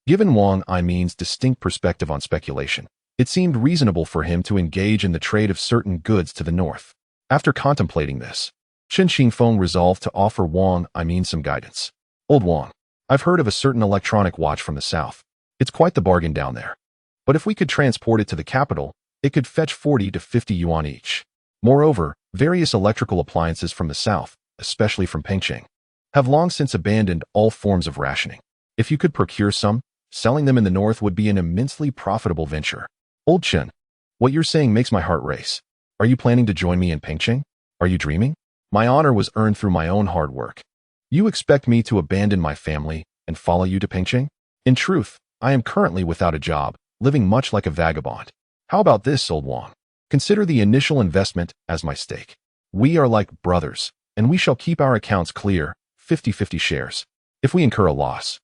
given Wang Aimin's distinct perspective on speculation, it seemed reasonable for him to engage in the trade of certain goods to the north. After contemplating this, Chen Qingfeng resolved to offer Wang Aimin some guidance. Old Wang, I've heard of a certain electronic watch from the south. It's quite the bargain down there. But if we could transport it to the capital, it could fetch 40 to 50 yuan each. Moreover, various electrical appliances from the south, especially from Pengcheng, have long since abandoned all forms of rationing. If you could procure some, selling them in the north would be an immensely profitable venture. Old Chen, what you're saying makes my heart race. Are you planning to join me in Pengcheng? Are you dreaming? My honor was earned through my own hard work. You expect me to abandon my family and follow you to Pengcheng? In truth, I am currently without a job, living much like a vagabond. How about this, Old Wang? Consider the initial investment as my stake. We are like brothers, and we shall keep our accounts clear, 50-50 shares. If we incur a loss,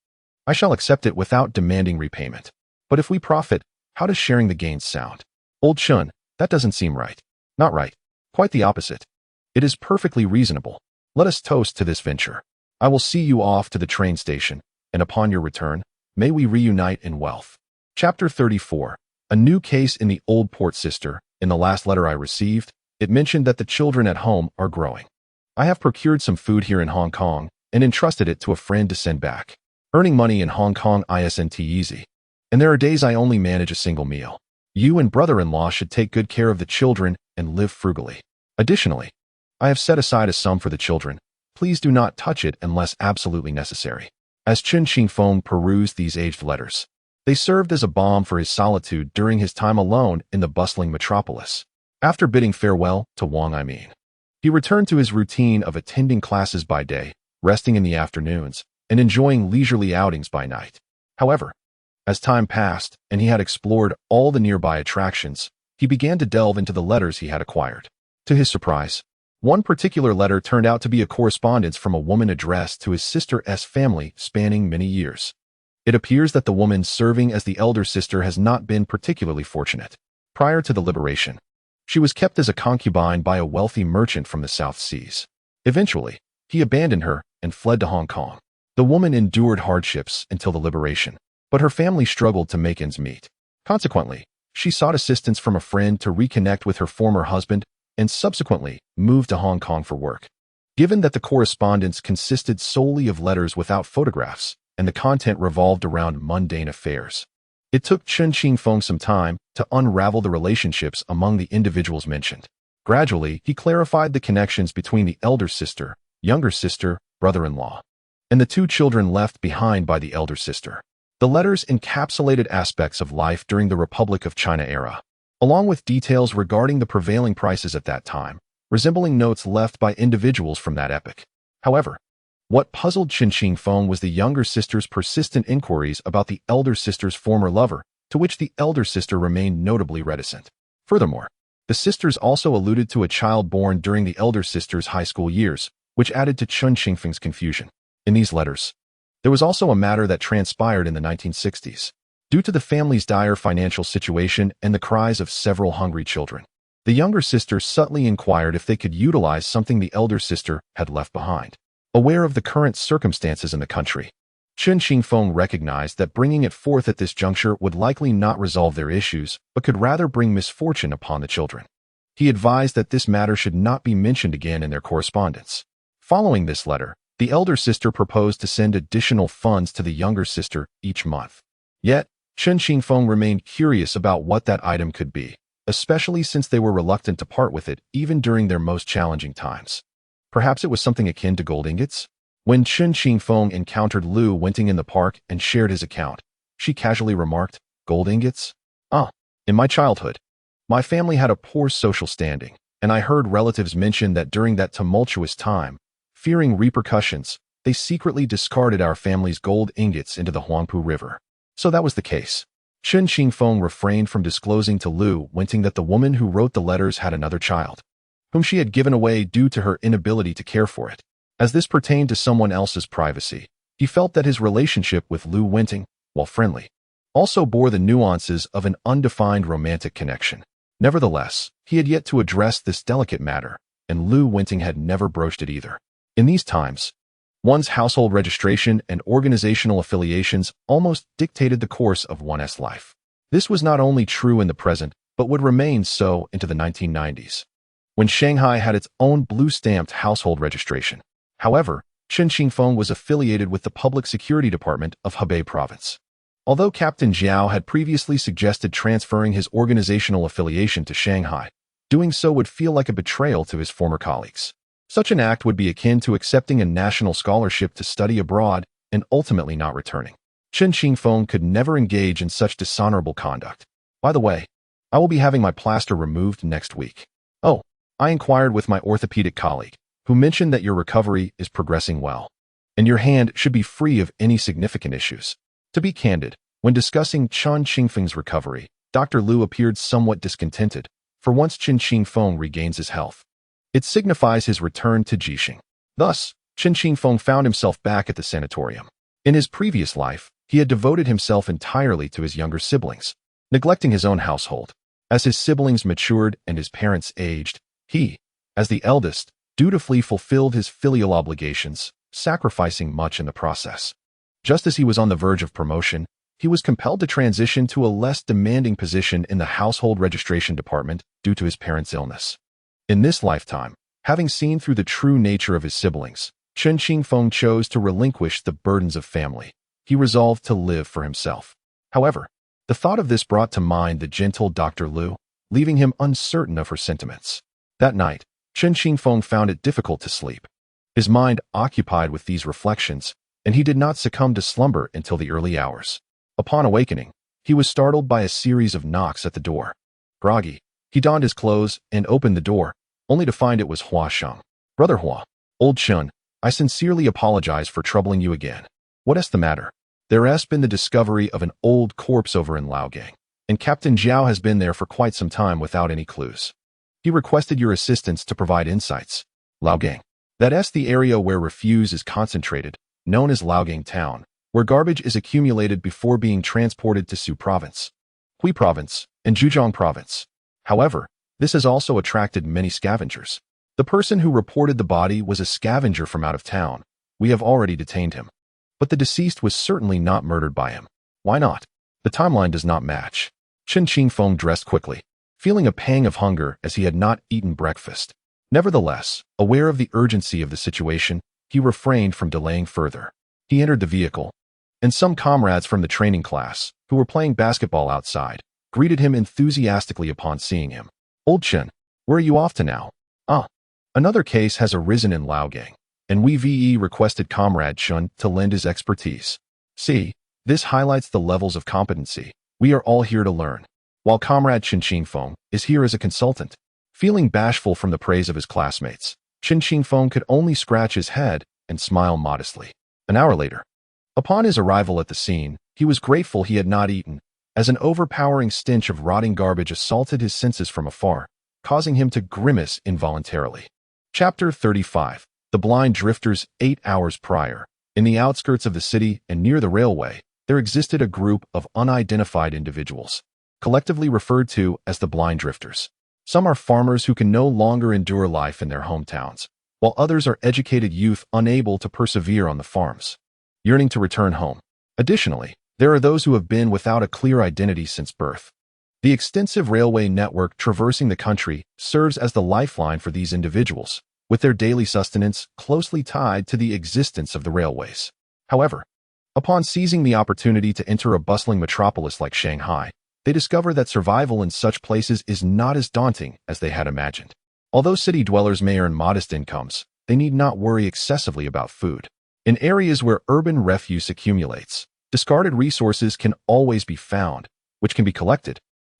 I shall accept it without demanding repayment. But if we profit, how does sharing the gains sound? Old Chen, that doesn't seem right. Not right. Quite the opposite. It is perfectly reasonable. Let us toast to this venture. I will see you off to the train station, and upon your return, may we reunite in wealth. Chapter 34. A new case in the old port sister. In the last letter I received, it mentioned that the children at home are growing. I have procured some food here in Hong Kong and entrusted it to a friend to send back. Earning money in Hong Kong isn't easy, and there are days I only manage a single meal. You and brother-in-law should take good care of the children and live frugally. Additionally, I have set aside a sum for the children. Please do not touch it unless absolutely necessary. As Chen Qingfeng perused these aged letters, they served as a balm for his solitude during his time alone in the bustling metropolis. After bidding farewell to Wang Aimin, he returned to his routine of attending classes by day, resting in the afternoons, and enjoying leisurely outings by night. However, as time passed and he had explored all the nearby attractions, he began to delve into the letters he had acquired. To his surprise, one particular letter turned out to be a correspondence from a woman addressed to his sister's family spanning many years. It appears that the woman serving as the elder sister has not been particularly fortunate. Prior to the liberation, she was kept as a concubine by a wealthy merchant from the South Seas. Eventually, he abandoned her and fled to Hong Kong. The woman endured hardships until the liberation, but her family struggled to make ends meet. Consequently, she sought assistance from a friend to reconnect with her former husband and subsequently moved to Hong Kong for work. Given that the correspondence consisted solely of letters without photographs and the content revolved around mundane affairs, it took Chen Qingfeng some time to unravel the relationships among the individuals mentioned. Gradually, he clarified the connections between the elder sister, younger sister, brother-in-law, and the two children left behind by the elder sister. The letters encapsulated aspects of life during the Republic of China era, along with details regarding the prevailing prices at that time, resembling notes left by individuals from that epoch. However, what puzzled Chen Qingfeng was the younger sister's persistent inquiries about the elder sister's former lover, to which the elder sister remained notably reticent. Furthermore, the sisters also alluded to a child born during the elder sister's high school years, which added to Chen Qingfeng's confusion. In these letters, there was also a matter that transpired in the 1960s. Due to the family's dire financial situation and the cries of several hungry children, the younger sister subtly inquired if they could utilize something the elder sister had left behind. Aware of the current circumstances in the country, Chen Qingfeng recognized that bringing it forth at this juncture would likely not resolve their issues, but could rather bring misfortune upon the children. He advised that this matter should not be mentioned again in their correspondence. Following this letter, the elder sister proposed to send additional funds to the younger sister each month. Yet, Chen Qingfeng remained curious about what that item could be, especially since they were reluctant to part with it even during their most challenging times. Perhaps it was something akin to gold ingots? When Chen Qingfeng encountered Lu Wenting in the park and shared his account, she casually remarked, "Gold ingots? In my childhood, my family had a poor social standing, and I heard relatives mention that during that tumultuous time, fearing repercussions, they secretly discarded our family's gold ingots into the Huangpu River." So that was the case. Chen Qingfeng refrained from disclosing to Lu Wenting that the woman who wrote the letters had another child, whom she had given away due to her inability to care for it. As this pertained to someone else's privacy, he felt that his relationship with Lu Wenting, while friendly, also bore the nuances of an undefined romantic connection. Nevertheless, he had yet to address this delicate matter, and Lu Wenting had never broached it either. In these times, one's household registration and organizational affiliations almost dictated the course of one's life. This was not only true in the present, but would remain so into the 1990s, when Shanghai had its own blue-stamped household registration. However, Chen Qingfeng was affiliated with the Public Security Department of Hebei Province. Although Captain Zhao had previously suggested transferring his organizational affiliation to Shanghai, doing so would feel like a betrayal to his former colleagues. Such an act would be akin to accepting a national scholarship to study abroad and ultimately not returning. Chen Qingfeng could never engage in such dishonorable conduct. By the way, I will be having my plaster removed next week. Oh, I inquired with my orthopedic colleague, who mentioned that your recovery is progressing well, and your hand should be free of any significant issues. To be candid, when discussing Chen Qingfeng's recovery, Dr. Lu appeared somewhat discontented, for once Chen Qingfeng regains his health, it signifies his return to Jixing. Thus, Chen Qingfeng found himself back at the sanatorium. In his previous life, he had devoted himself entirely to his younger siblings, neglecting his own household. As his siblings matured and his parents aged, he, as the eldest, dutifully fulfilled his filial obligations, sacrificing much in the process. Just as he was on the verge of promotion, he was compelled to transition to a less demanding position in the household registration department due to his parents' illness. In this lifetime, having seen through the true nature of his siblings, Chen Qingfeng chose to relinquish the burdens of family. He resolved to live for himself. However, the thought of this brought to mind the gentle Dr. Lu. leaving him uncertain of her sentiments. That night, Chen Qingfeng found it difficult to sleep. His mind occupied with these reflections, and he did not succumb to slumber until the early hours. Upon awakening, he was startled by a series of knocks at the door. Groggy, he donned his clothes and opened the door, only to find it was Hua Sheng. "Brother Hua, old Chen, I sincerely apologize for troubling you again. What is the matter? There has been the discovery of an old corpse over in Laogang, and Captain Zhao has been there for quite some time without any clues. He requested your assistance to provide insights." Laogang. That is the area where refuse is concentrated, known as Laogang Town, where garbage is accumulated before being transported to Su Province, Hui Province, and Zhejiang Province. However, this has also attracted many scavengers. The person who reported the body was a scavenger from out of town. We have already detained him. But the deceased was certainly not murdered by him. Why not? The timeline does not match. Chen Qingfeng dressed quickly, feeling a pang of hunger as he had not eaten breakfast. Nevertheless, aware of the urgency of the situation, he refrained from delaying further. He entered the vehicle, and some comrades from the training class, who were playing basketball outside, greeted him enthusiastically upon seeing him. "Old Chen, where are you off to now?" "Ah, another case has arisen in Laogang, and we requested Comrade Chen to lend his expertise. See, this highlights the levels of competency. We are all here to learn, while Comrade Chen Qingfeng is here as a consultant." Feeling bashful from the praise of his classmates, Chen Qingfeng could only scratch his head and smile modestly. An hour later, upon his arrival at the scene, he was grateful he had not eaten, as an overpowering stench of rotting garbage assaulted his senses from afar, causing him to grimace involuntarily. Chapter 35. The Blind Drifters. 8 hours prior, in the outskirts of the city and near the railway, there existed a group of unidentified individuals, collectively referred to as the Blind Drifters. Some are farmers who can no longer endure life in their hometowns, while others are educated youth unable to persevere on the farms, yearning to return home. Additionally, there are those who have been without a clear identity since birth. The extensive railway network traversing the country serves as the lifeline for these individuals, with their daily sustenance closely tied to the existence of the railways. However, upon seizing the opportunity to enter a bustling metropolis like Shanghai, they discover that survival in such places is not as daunting as they had imagined. Although city dwellers may earn modest incomes, they need not worry excessively about food. In areas where urban refuse accumulates, discarded resources can always be found, which can be collected,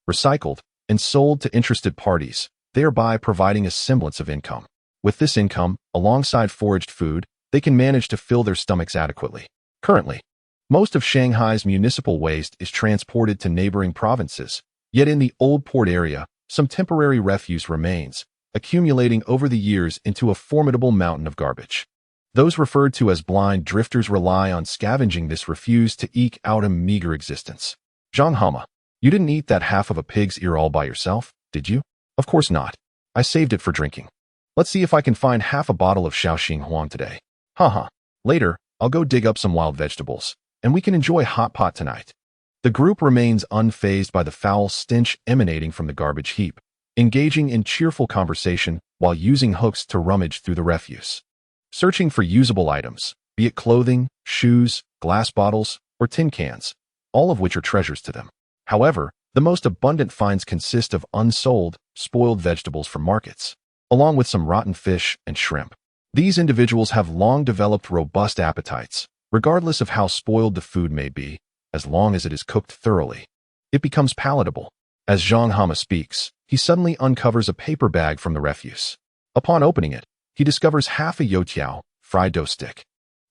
recycled, and sold to interested parties, thereby providing a semblance of income. With this income, alongside foraged food, they can manage to fill their stomachs adequately. Currently, most of Shanghai's municipal waste is transported to neighboring provinces, yet in the old port area, some temporary refuse remains, accumulating over the years into a formidable mountain of garbage. Those referred to as blind drifters rely on scavenging this refuse to eke out a meager existence. Zhang Hama, you didn't eat that half of a pig's ear all by yourself, did you? Of course not. I saved it for drinking. Let's see if I can find half a bottle of Shaoxing Huang today. Haha. Later, I'll go dig up some wild vegetables, and we can enjoy hot pot tonight. The group remains unfazed by the foul stench emanating from the garbage heap, engaging in cheerful conversation while using hooks to rummage through the refuse. Searching for usable items, be it clothing, shoes, glass bottles, or tin cans, all of which are treasures to them. However, the most abundant finds consist of unsold, spoiled vegetables from markets, along with some rotten fish and shrimp. These individuals have long developed robust appetites, regardless of how spoiled the food may be, as long as it is cooked thoroughly. It becomes palatable. As Zhang Hama speaks, he suddenly uncovers a paper bag from the refuse. Upon opening it, he discovers half a youtiao, fried dough stick.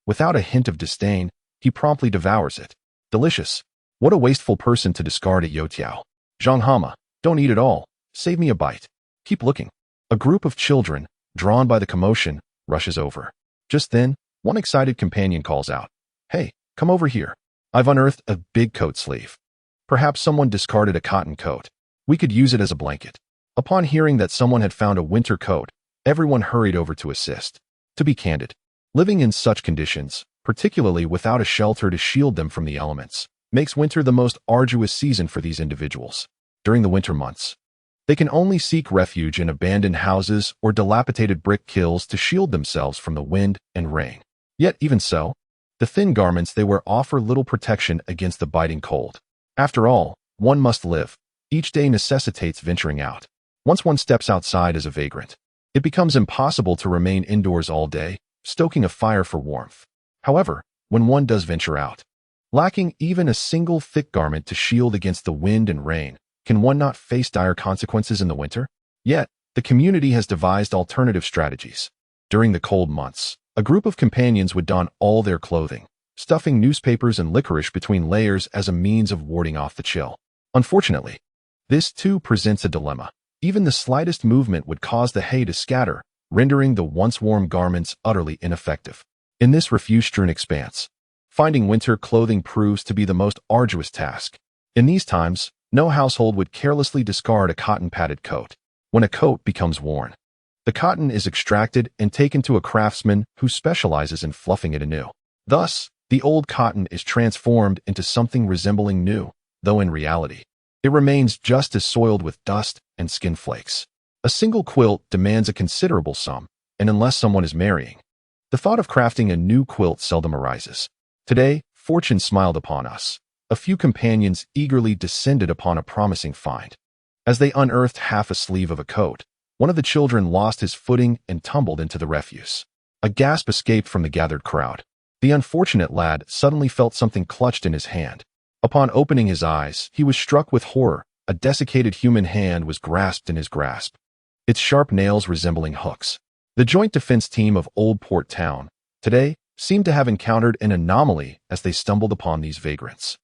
Without a hint of disdain, he promptly devours it. Delicious. What a wasteful person to discard a youtiao. Zhang Hama, don't eat it all. Save me a bite. Keep looking. A group of children, drawn by the commotion, rushes over. Just then, one excited companion calls out, "Hey, come over here. I've unearthed a big coat sleeve. Perhaps someone discarded a cotton coat. We could use it as a blanket." Upon hearing that someone had found a winter coat, everyone hurried over to assist. To be candid, living in such conditions, particularly without a shelter to shield them from the elements, makes winter the most arduous season for these individuals. During the winter months, they can only seek refuge in abandoned houses or dilapidated brick kilns to shield themselves from the wind and rain. Yet even so, the thin garments they wear offer little protection against the biting cold. After all, one must live, Each day necessitates venturing out. Once one steps outside as a vagrant, it becomes impossible to remain indoors all day, stoking a fire for warmth. However, when one does venture out, lacking even a single thick garment to shield against the wind and rain, can one not face dire consequences in the winter? Yet, the community has devised alternative strategies. During the cold months, a group of companions would don all their clothing, stuffing newspapers and licorice between layers as a means of warding off the chill. Unfortunately, this too presents a dilemma. Even the slightest movement would cause the hay to scatter, rendering the once warm garments utterly ineffective. In this refuse-strewn expanse, finding winter clothing proves to be the most arduous task. In these times, no household would carelessly discard a cotton-padded coat. When a coat becomes worn, the cotton is extracted and taken to a craftsman who specializes in fluffing it anew. Thus, the old cotton is transformed into something resembling new, though in reality, it remains just as soiled with dust and skin flakes. A single quilt demands a considerable sum, and unless someone is marrying, the thought of crafting a new quilt seldom arises. Today, fortune smiled upon us. A few companions eagerly descended upon a promising find. As they unearthed half a sleeve of a coat, one of the children lost his footing and tumbled into the refuse. A gasp escaped from the gathered crowd. The unfortunate lad suddenly felt something clutched in his hand. Upon opening his eyes, he was struck with horror. A desiccated human hand was grasped in his grasp, its sharp nails resembling hooks. The Joint Defense Team of Old Port Town, today, seemed to have encountered an anomaly as they stumbled upon these vagrants,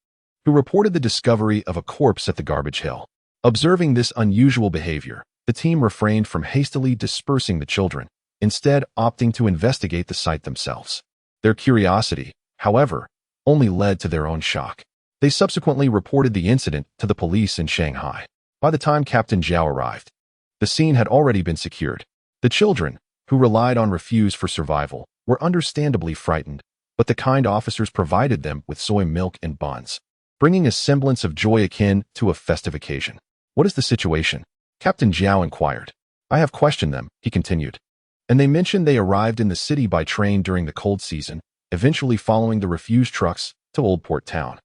who reported the discovery of a corpse at the garbage hill. Observing this unusual behavior, the team refrained from hastily dispersing the children, instead opting to investigate the site themselves. Their curiosity, however, only led to their own shock. They subsequently reported the incident to the police in Shanghai. By the time Captain Zhao arrived, the scene had already been secured. The children, who relied on refuse for survival, were understandably frightened, but the kind officers provided them with soy milk and buns, bringing a semblance of joy akin to a festive occasion. "What is the situation?" Captain Zhao inquired. "I have questioned them," he continued, "and they mentioned they arrived in the city by train during the cold season, eventually following the refuse trucks to Old Port Town.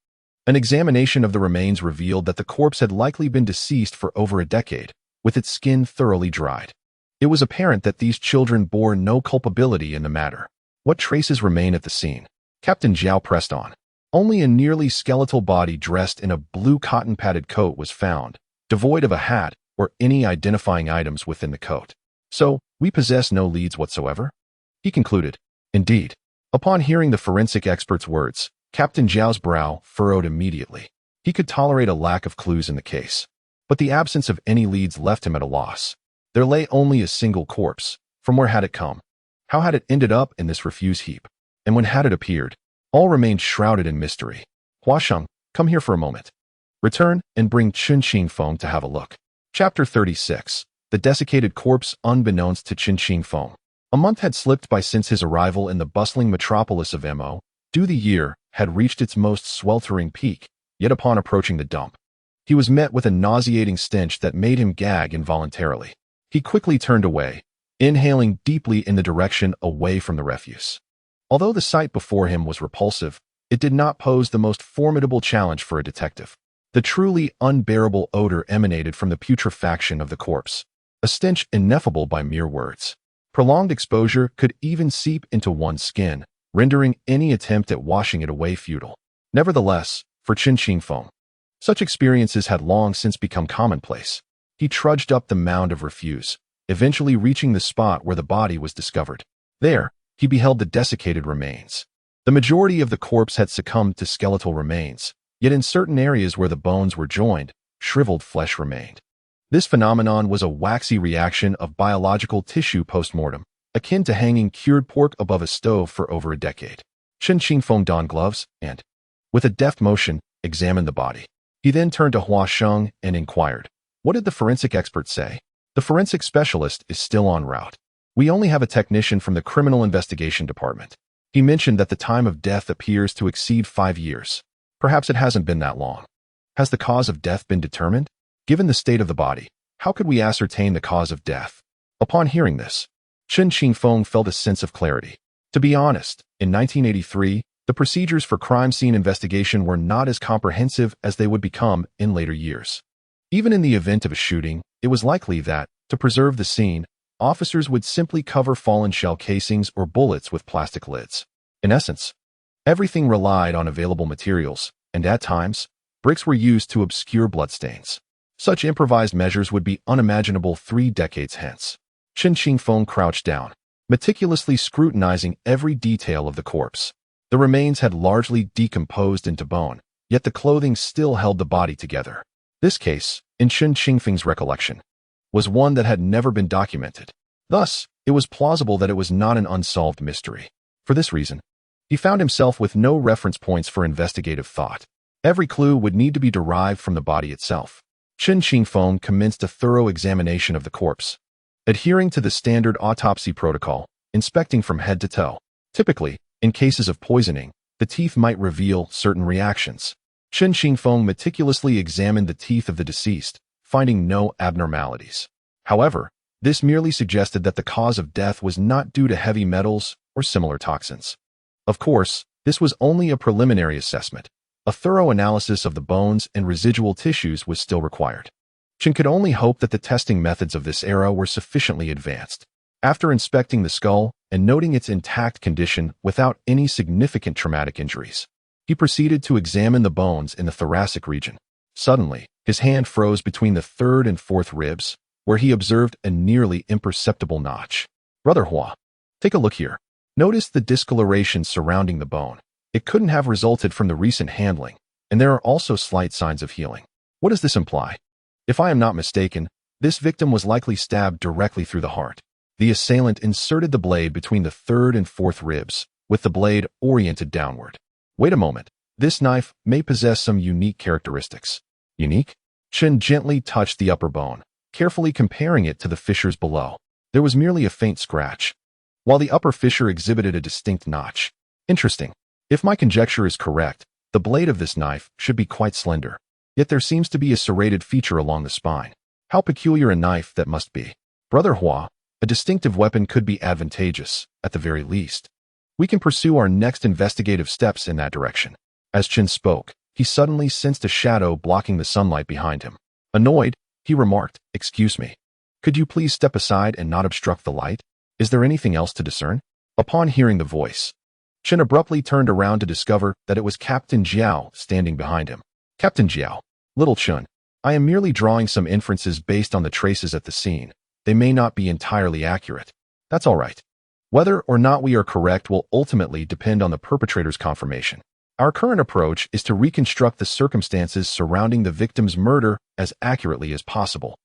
An examination of the remains revealed that the corpse had likely been deceased for over a decade, with its skin thoroughly dried. It was apparent that these children bore no culpability in the matter. What traces remain at the scene?" Captain Zhao pressed on. "Only a nearly skeletal body dressed in a blue cotton-padded coat was found, devoid of a hat or any identifying items within the coat. So, we possess no leads whatsoever?" he concluded. Indeed. Upon hearing the forensic expert's words, Captain Zhao's brow furrowed immediately. He could tolerate a lack of clues in the case, but the absence of any leads left him at a loss. There lay only a single corpse. From where had it come? How had it ended up in this refuse heap? And when had it appeared? All remained shrouded in mystery. "Huasheng, come here for a moment. Return and bring Chen Qingfeng to have a look." Chapter 36. The Desiccated Corpse. Unbeknownst to Chen Qingfeng, a month had slipped by since his arrival in the bustling metropolis of Mo. The year had reached its most sweltering peak, yet upon approaching the dump, he was met with a nauseating stench that made him gag involuntarily. He quickly turned away, inhaling deeply in the direction away from the refuse. Although the sight before him was repulsive, it did not pose the most formidable challenge for a detective. The truly unbearable odor emanated from the putrefaction of the corpse, a stench ineffable by mere words. Prolonged exposure could even seep into one's skin, rendering any attempt at washing it away futile. Nevertheless, for Chen Qingfeng, such experiences had long since become commonplace. He trudged up the mound of refuse, eventually reaching the spot where the body was discovered. There, he beheld the desiccated remains. The majority of the corpse had succumbed to skeletal remains, yet in certain areas where the bones were joined, shriveled flesh remained. This phenomenon was a waxy reaction of biological tissue post-mortem, akin to hanging cured pork above a stove for over a decade. Chen Qingfeng donned gloves and, with a deft motion, examined the body. He then turned to Huasheng and inquired, "What did the forensic expert say?" "The forensic specialist is still en route. We only have a technician from the Criminal Investigation Department. He mentioned that the time of death appears to exceed 5 years. Perhaps it hasn't been that long. Has the cause of death been determined? Given the state of the body, how could we ascertain the cause of death?" Upon hearing this, Chen Qingfeng felt a sense of clarity. To be honest, in 1983, the procedures for crime scene investigation were not as comprehensive as they would become in later years. Even in the event of a shooting, it was likely that, to preserve the scene, officers would simply cover fallen shell casings or bullets with plastic lids. In essence, everything relied on available materials, and at times, bricks were used to obscure bloodstains. Such improvised measures would be unimaginable 3 decades hence. Chen Qingfeng crouched down, meticulously scrutinizing every detail of the corpse. The remains had largely decomposed into bone, yet the clothing still held the body together. This case, in Chen Qingfeng's recollection, was one that had never been documented. Thus, it was plausible that it was not an unsolved mystery. For this reason, he found himself with no reference points for investigative thought. Every clue would need to be derived from the body itself. Chen Qingfeng commenced a thorough examination of the corpse, adhering to the standard autopsy protocol, inspecting from head to toe. Typically, in cases of poisoning, the teeth might reveal certain reactions. Chen Qingfeng meticulously examined the teeth of the deceased, finding no abnormalities. However, this merely suggested that the cause of death was not due to heavy metals or similar toxins. Of course, this was only a preliminary assessment. A thorough analysis of the bones and residual tissues was still required. Chen could only hope that the testing methods of this era were sufficiently advanced. After inspecting the skull and noting its intact condition without any significant traumatic injuries, he proceeded to examine the bones in the thoracic region. Suddenly, his hand froze between the 3rd and 4th ribs, where he observed a nearly imperceptible notch. "Brother Hua, take a look here." Notice the discoloration surrounding the bone. It couldn't have resulted from the recent handling, and there are also slight signs of healing. What does this imply? If I am not mistaken, this victim was likely stabbed directly through the heart. The assailant inserted the blade between the 3rd and 4th ribs, with the blade oriented downward. Wait a moment. This knife may possess some unique characteristics. Unique? Chen gently touched the upper bone, carefully comparing it to the fissures below. There was merely a faint scratch, while the upper fissure exhibited a distinct notch. Interesting. If my conjecture is correct, the blade of this knife should be quite slender. Yet there seems to be a serrated feature along the spine. How peculiar a knife that must be. Brother Hua, a distinctive weapon could be advantageous, at the very least. We can pursue our next investigative steps in that direction. As Chen spoke, he suddenly sensed a shadow blocking the sunlight behind him. Annoyed, he remarked, "Excuse me. Could you please step aside and not obstruct the light? Is there anything else to discern?" Upon hearing the voice, Chen abruptly turned around to discover that it was Captain Jiao standing behind him. "Captain Jiao, little Chen, I am merely drawing some inferences based on the traces at the scene. They may not be entirely accurate. That's all right. Whether or not we are correct will ultimately depend on the perpetrator's confirmation. Our current approach is to reconstruct the circumstances surrounding the victim's murder as accurately as possible."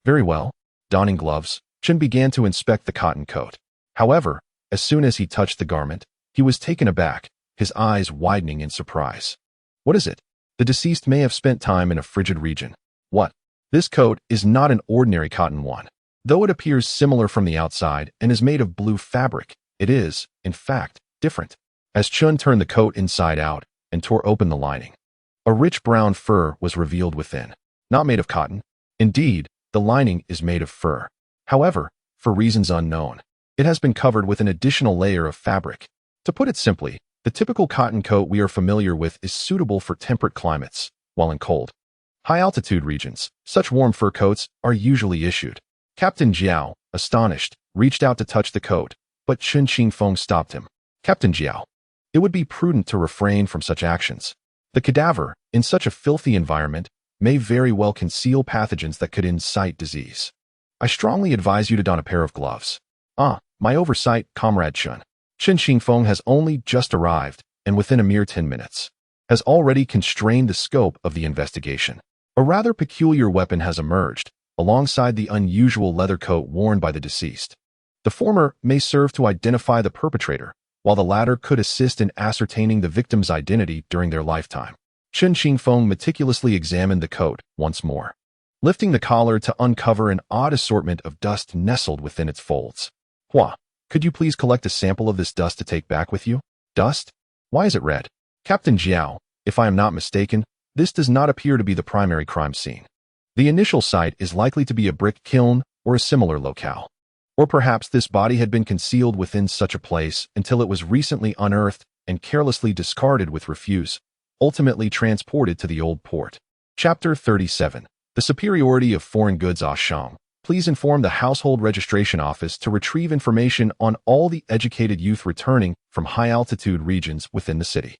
Very well. Donning gloves, Chen began to inspect the cotton coat. However, as soon as he touched the garment, he was taken aback, his eyes widening in surprise. "What is it?" The deceased may have spent time in a frigid region. "What? This coat is not an ordinary cotton one. Though it appears similar from the outside and is made of blue fabric, it is, in fact, different." As Chen turned the coat inside out and tore open the lining, a rich brown fur was revealed within. Not made of cotton. Indeed, the lining is made of fur. However, for reasons unknown, it has been covered with an additional layer of fabric. To put it simply, the typical cotton coat we are familiar with is suitable for temperate climates, while in cold, high-altitude regions, such warm fur coats are usually issued. Captain Jiao, astonished, reached out to touch the coat, but Chen Qingfeng stopped him. "Captain Jiao, it would be prudent to refrain from such actions. The cadaver, in such a filthy environment, may very well conceal pathogens that could incite disease. I strongly advise you to don a pair of gloves." "Ah, my oversight, Comrade Chen." Chen Qingfeng has only just arrived, and within a mere 10 minutes, has already constrained the scope of the investigation. A rather peculiar weapon has emerged, alongside the unusual leather coat worn by the deceased. The former may serve to identify the perpetrator, while the latter could assist in ascertaining the victim's identity during their lifetime. Chen Qingfeng meticulously examined the coat once more, lifting the collar to uncover an odd assortment of dust nestled within its folds. "Hua, could you please collect a sample of this dust to take back with you?" "Dust? Why is it red?" "Captain Jiao, if I am not mistaken, this does not appear to be the primary crime scene. The initial site is likely to be a brick kiln or a similar locale. Or perhaps this body had been concealed within such a place until it was recently unearthed and carelessly discarded with refuse, ultimately transported to the old port." Chapter 37. The superiority of foreign goods Shang. Please inform the Household Registration Office to retrieve information on all the educated youth returning from high-altitude regions within the city.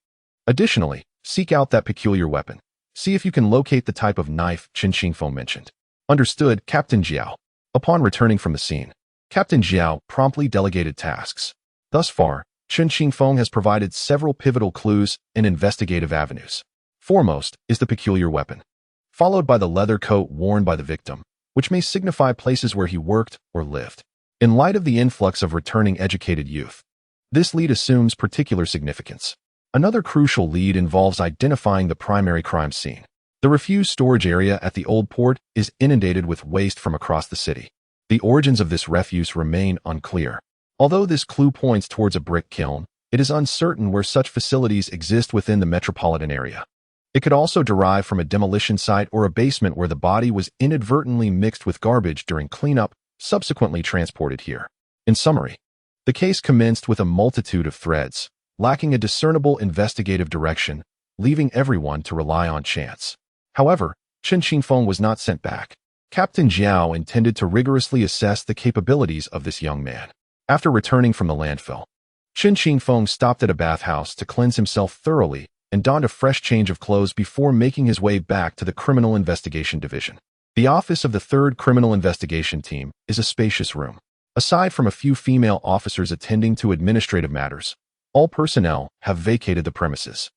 Additionally, seek out that peculiar weapon. See if you can locate the type of knife Chen Qingfeng mentioned. Understood, Captain Jiao. Upon returning from the scene, Captain Jiao promptly delegated tasks. Thus far, Chen Qingfeng has provided several pivotal clues and investigative avenues. Foremost is the peculiar weapon, followed by the leather coat worn by the victim, which may signify places where he worked or lived. In light of the influx of returning educated youth, this lead assumes particular significance. Another crucial lead involves identifying the primary crime scene. The refuse storage area at the old port is inundated with waste from across the city. The origins of this refuse remain unclear. Although this clue points towards a brick kiln, it is uncertain where such facilities exist within the metropolitan area. It could also derive from a demolition site or a basement where the body was inadvertently mixed with garbage during cleanup, subsequently transported here. In summary, the case commenced with a multitude of threads, lacking a discernible investigative direction, leaving everyone to rely on chance. However, Chen Qingfeng was not sent back. Captain Jiao intended to rigorously assess the capabilities of this young man. After returning from the landfill, Chen Qingfeng stopped at a bathhouse to cleanse himself thoroughly and donned a fresh change of clothes before making his way back to the Criminal Investigation Division. The office of the 3rd Criminal Investigation Team is a spacious room. Aside from a few female officers attending to administrative matters, all personnel have vacated the premises.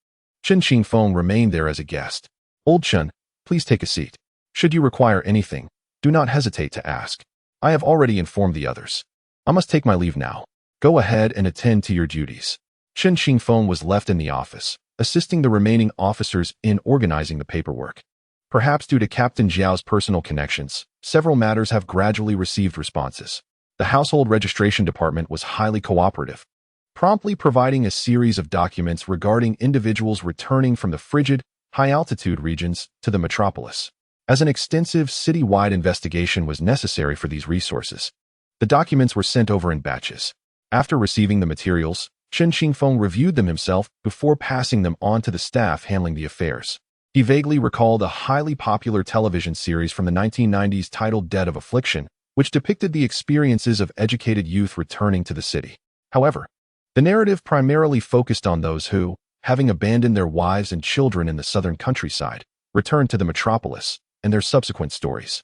Chen Qingfeng remained there as a guest. Old Chen, please take a seat. Should you require anything, do not hesitate to ask. I have already informed the others. I must take my leave now. Go ahead and attend to your duties. Chen Qingfeng was left in the office, assisting the remaining officers in organizing the paperwork. Perhaps due to Captain Jiao's personal connections, several matters have gradually received responses. The Household Registration Department was highly cooperative, promptly providing a series of documents regarding individuals returning from the frigid, high-altitude regions to the metropolis. As an extensive city-wide investigation was necessary for these resources, the documents were sent over in batches. After receiving the materials, Chen Qingfeng reviewed them himself before passing them on to the staff handling the affairs. He vaguely recalled a highly popular television series from the 1990s titled Dead of Affliction, which depicted the experiences of educated youth returning to the city. However, the narrative primarily focused on those who, having abandoned their wives and children in the southern countryside, returned to the metropolis, and their subsequent stories.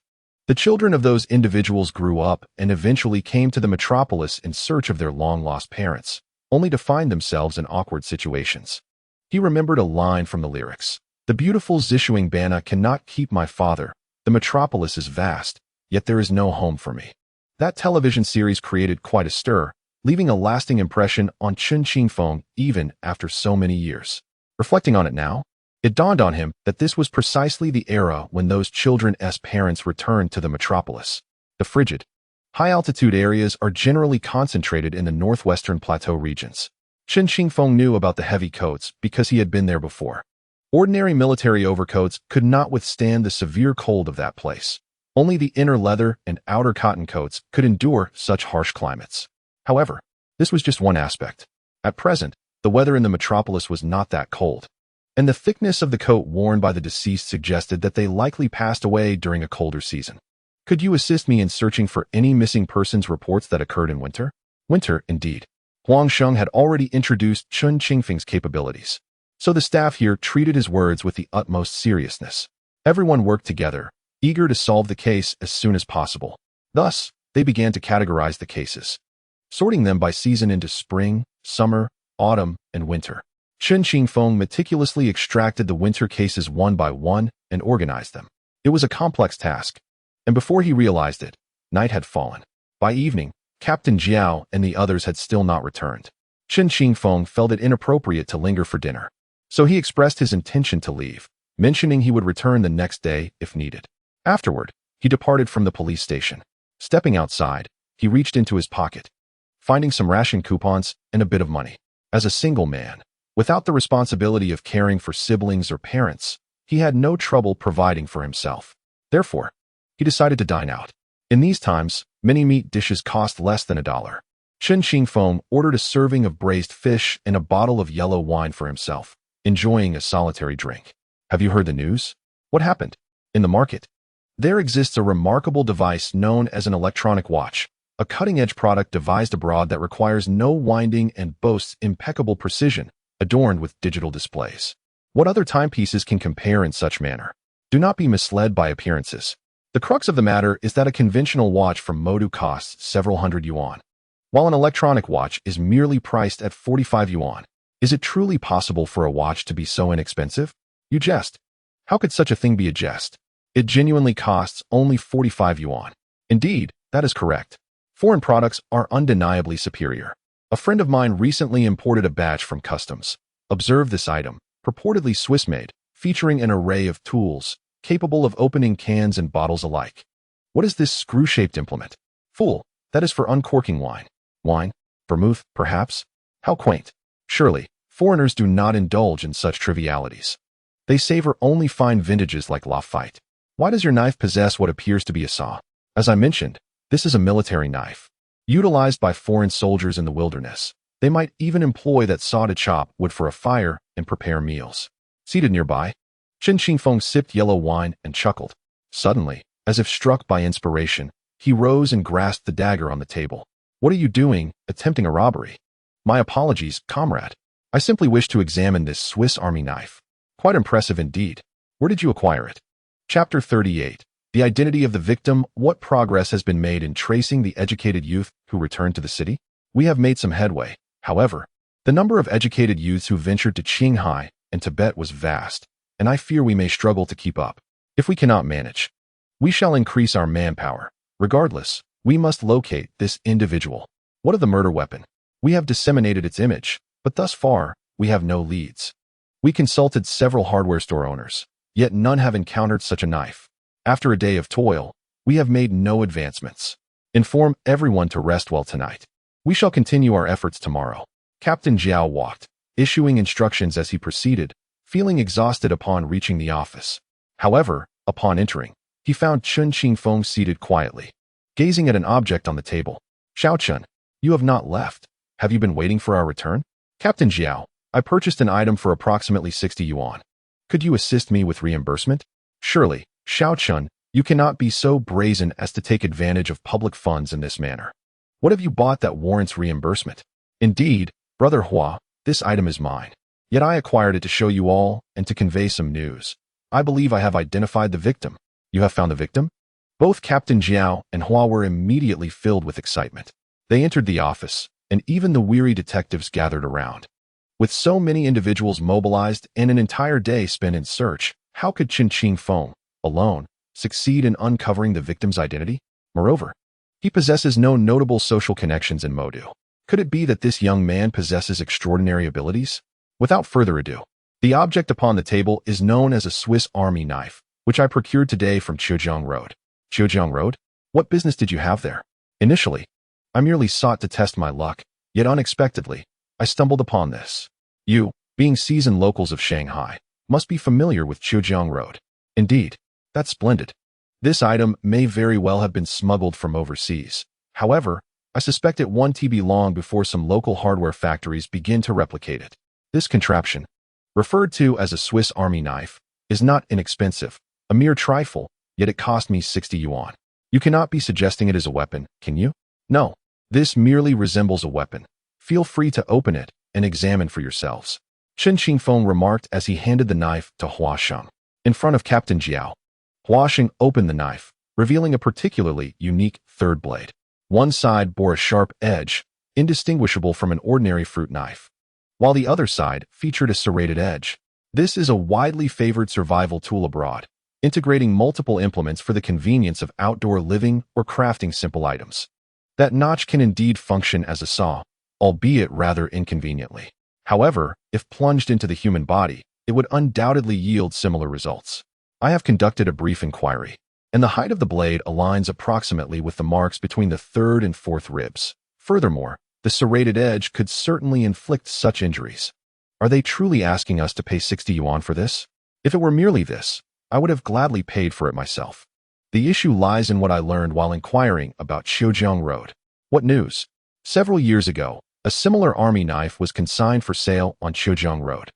The children of those individuals grew up and eventually came to the metropolis in search of their long-lost parents, only to find themselves in awkward situations. He remembered a line from the lyrics. The beautiful Zishuing Bana cannot keep my father. The metropolis is vast, yet there is no home for me. That television series created quite a stir, leaving a lasting impression on Chen Qingfeng even after so many years. Reflecting on it now, it dawned on him that this was precisely the era when those children's parents returned to the metropolis. The frigid, high-altitude areas are generally concentrated in the northwestern plateau regions. Chen Qingfeng knew about the heavy coats because he had been there before. Ordinary military overcoats could not withstand the severe cold of that place. Only the inner leather and outer cotton coats could endure such harsh climates. However, this was just one aspect. At present, the weather in the metropolis was not that cold, and the thickness of the coat worn by the deceased suggested that they likely passed away during a colder season. Could you assist me in searching for any missing persons reports that occurred in winter? Winter, indeed. Huang Sheng had already introduced Chen Qingfeng's capabilities, so the staff here treated his words with the utmost seriousness. Everyone worked together, eager to solve the case as soon as possible. Thus, they began to categorize the cases, sorting them by season into spring, summer, autumn, and winter. Chen Qingfeng meticulously extracted the winter cases one by one and organized them. It was a complex task, and before he realized it, night had fallen. By evening, Captain Jiao and the others had still not returned. Chen Qingfeng felt it inappropriate to linger for dinner, so he expressed his intention to leave, mentioning he would return the next day if needed. Afterward, he departed from the police station. Stepping outside, he reached into his pocket, finding some ration coupons and a bit of money. As a single man, without the responsibility of caring for siblings or parents, he had no trouble providing for himself. Therefore, he decided to dine out. In these times, many meat dishes cost less than $1. Chen Qingfeng ordered a serving of braised fish and a bottle of yellow wine for himself, enjoying a solitary drink. Have you heard the news? What happened? In the market, There exists a remarkable device known as an electronic watch, a cutting-edge product devised abroad that requires no winding and boasts impeccable precision, adorned with digital displays. What other timepieces can compare in such manner? Do not be misled by appearances. The crux of the matter is that a conventional watch from Modu costs several hundred yuan, while an electronic watch is merely priced at 45 yuan. Is it truly possible for a watch to be so inexpensive? You jest. How could such a thing be a jest? It genuinely costs only 45 yuan. Indeed, that is correct. Foreign products are undeniably superior. A friend of mine recently imported a batch from customs. Observe this item, purportedly Swiss-made, featuring an array of tools, capable of opening cans and bottles alike. What is this screw-shaped implement? Fool, that is for uncorking wine. Wine? Vermouth, perhaps? How quaint. Surely, foreigners do not indulge in such trivialities. They savor only fine vintages like Lafite. Why does your knife possess what appears to be a saw? As I mentioned, this is a military knife. Utilized by foreign soldiers in the wilderness, they might even employ that saw to chop wood for a fire and prepare meals. Seated nearby, Chen Qingfeng sipped yellow wine and chuckled. Suddenly, as if struck by inspiration, he rose and grasped the dagger on the table. What are you doing, attempting a robbery? My apologies, comrade. I simply wish to examine this Swiss Army knife. Quite impressive indeed. Where did you acquire it? Chapter 38. The identity of the victim. What progress has been made in tracing the educated youth who returned to the city? We have made some headway. However, the number of educated youths who ventured to Qinghai and Tibet was vast, and I fear we may struggle to keep up. If we cannot manage, we shall increase our manpower. Regardless, we must locate this individual. What of the murder weapon? We have disseminated its image, but thus far, we have no leads. We consulted several hardware store owners, yet none have encountered such a knife. After a day of toil, we have made no advancements. Inform everyone to rest well tonight. We shall continue our efforts tomorrow. Captain Jiao walked, issuing instructions as he proceeded, feeling exhausted upon reaching the office. However, upon entering, he found Chen Qingfeng seated quietly, gazing at an object on the table. Xiao Chen, you have not left. Have you been waiting for our return? Captain Jiao, I purchased an item for approximately 60 yuan. Could you assist me with reimbursement? Surely, Xiao Chen, you cannot be so brazen as to take advantage of public funds in this manner. What have you bought that warrants reimbursement? Indeed, Brother Hua, this item is mine. Yet I acquired it to show you all and to convey some news. I believe I have identified the victim. You have found the victim? Both Captain Jiao and Hua were immediately filled with excitement. They entered the office, and even the weary detectives gathered around. With so many individuals mobilized and an entire day spent in search, how could Chen Qingfeng, alone, succeed in uncovering the victim's identity? Moreover, he possesses no notable social connections in Modu. Could it be that this young man possesses extraordinary abilities? Without further ado, the object upon the table is known as a Swiss Army knife, which I procured today from Zhejiang Road. Zhejiang Road? What business did you have there? Initially, I merely sought to test my luck, yet unexpectedly, I stumbled upon this. You, being seasoned locals of Shanghai, must be familiar with Zhejiang Road. Indeed, that's splendid. This item may very well have been smuggled from overseas. However, I suspect it won't be long before some local hardware factories begin to replicate it. This contraption, referred to as a Swiss Army knife, is not inexpensive, a mere trifle, yet it cost me 60 yuan. You cannot be suggesting it as a weapon, can you? No, this merely resembles a weapon. Feel free to open it and examine for yourselves. Chen Qingfeng remarked as he handed the knife to Hua Sheng. In front of Captain Jiao, Hua Sheng opened the knife, revealing a particularly unique third blade. One side bore a sharp edge, indistinguishable from an ordinary fruit knife, while the other side featured a serrated edge. This is a widely favored survival tool abroad, integrating multiple implements for the convenience of outdoor living or crafting simple items. That notch can indeed function as a saw, albeit rather inconveniently. However, if plunged into the human body, it would undoubtedly yield similar results. I have conducted a brief inquiry, and the height of the blade aligns approximately with the marks between the third and fourth ribs. Furthermore, the serrated edge could certainly inflict such injuries. Are they truly asking us to pay 60 yuan for this? If it were merely this, I would have gladly paid for it myself. The issue lies in what I learned while inquiring about Zhejiang Road. What news? Several years ago, a similar army knife was consigned for sale on Zhejiang Road,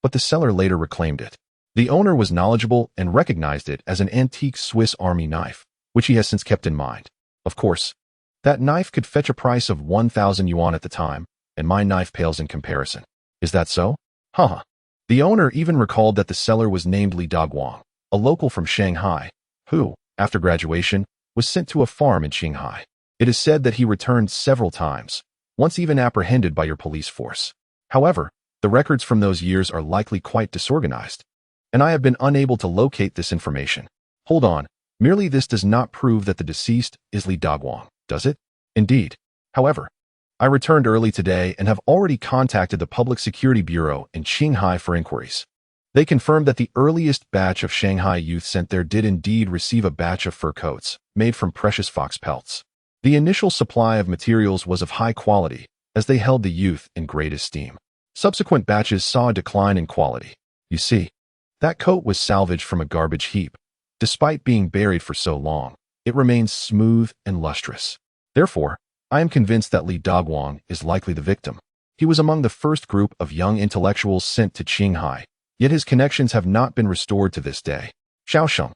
but the seller later reclaimed it. The owner was knowledgeable and recognized it as an antique Swiss Army knife, which he has since kept in mind. Of course, that knife could fetch a price of 1,000 yuan at the time, and my knife pales in comparison. Is that so? Haha. The owner even recalled that the seller was named Li Daguang, a local from Shanghai, who, after graduation, was sent to a farm in Qinghai. It is said that he returned several times, once even apprehended by your police force. However, the records from those years are likely quite disorganized, and I have been unable to locate this information. Hold on, merely this does not prove that the deceased is Li Daguang, does it? Indeed. However, I returned early today and have already contacted the Public Security Bureau in Qinghai for inquiries. They confirmed that the earliest batch of Shanghai youth sent there did indeed receive a batch of fur coats made from precious fox pelts. The initial supply of materials was of high quality, as they held the youth in great esteem. Subsequent batches saw a decline in quality. You see, that coat was salvaged from a garbage heap. Despite being buried for so long, it remains smooth and lustrous. Therefore, I am convinced that Li Daguang is likely the victim. He was among the first group of young intellectuals sent to Qinghai, yet his connections have not been restored to this day. Xiao Sheng,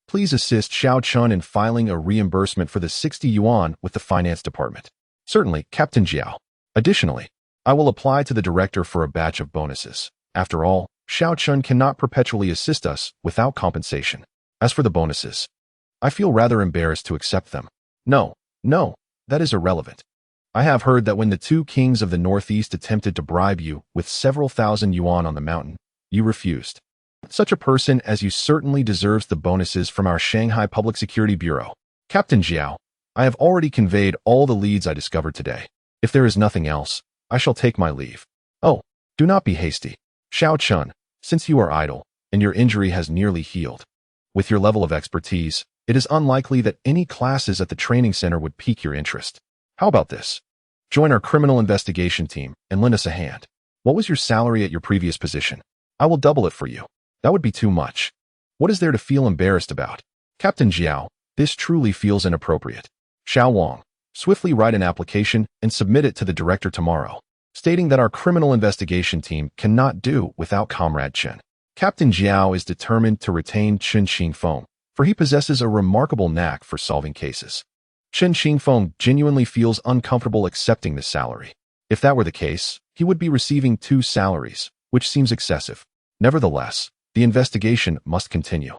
please assist Xiao Chun in filing a reimbursement for the 60 yuan with the finance department. Certainly, Captain Jiao. Additionally, I will apply to the director for a batch of bonuses. After all, Xiao Chun cannot perpetually assist us without compensation. As for the bonuses, I feel rather embarrassed to accept them. No, that is irrelevant. I have heard that when the two kings of the Northeast attempted to bribe you with several thousand yuan on the mountain, you refused. Such a person as you certainly deserves the bonuses from our Shanghai Public Security Bureau. Captain Jiao, I have already conveyed all the leads I discovered today. If there is nothing else, I shall take my leave. Oh, do not be hasty. Xiao Chun, since you are idle, and your injury has nearly healed, with your level of expertise, it is unlikely that any classes at the training center would pique your interest. How about this? Join our criminal investigation team and lend us a hand. What was your salary at your previous position? I will double it for you. That would be too much. What is there to feel embarrassed about? Captain Jiao, this truly feels inappropriate. Xiao Wang, swiftly write an application and submit it to the director tomorrow, stating that our criminal investigation team cannot do without Comrade Chen. Captain Jiao is determined to retain Chen Qingfeng, for he possesses a remarkable knack for solving cases. Chen Qingfeng genuinely feels uncomfortable accepting this salary. If that were the case, he would be receiving 2 salaries, which seems excessive. Nevertheless, the investigation must continue.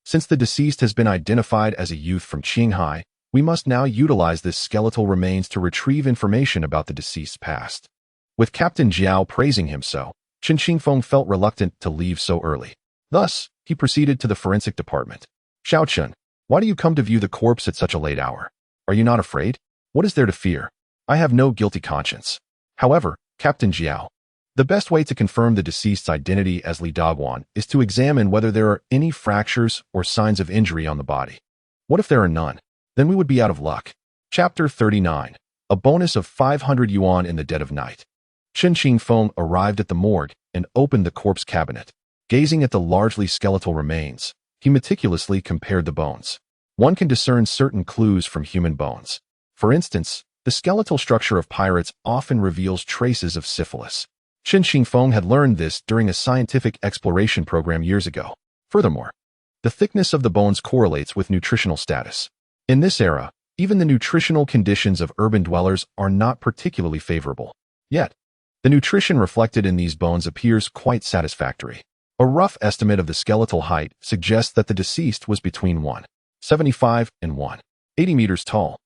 Since the deceased has been identified as a youth from Qinghai, we must now utilize this skeletal remains to retrieve information about the deceased's past. With Captain Jiao praising him so, Chen Qingfeng felt reluctant to leave so early. Thus, he proceeded to the forensic department. Xiao Chun, why do you come to view the corpse at such a late hour? Are you not afraid? What is there to fear? I have no guilty conscience. However, Captain Jiao, the best way to confirm the deceased's identity as Li Daguang is to examine whether there are any fractures or signs of injury on the body. What if there are none? Then we would be out of luck. Chapter 39. A bonus of 500 yuan in the dead of night. Chen Qingfeng arrived at the morgue and opened the corpse cabinet. Gazing at the largely skeletal remains, he meticulously compared the bones. One can discern certain clues from human bones. For instance, the skeletal structure of pirates often reveals traces of syphilis. Chen Qingfeng had learned this during a scientific exploration program years ago. Furthermore, the thickness of the bones correlates with nutritional status. In this era, even the nutritional conditions of urban dwellers are not particularly favorable. Yet, the nutrition reflected in these bones appears quite satisfactory. A rough estimate of the skeletal height suggests that the deceased was between 175 and 180 meters tall.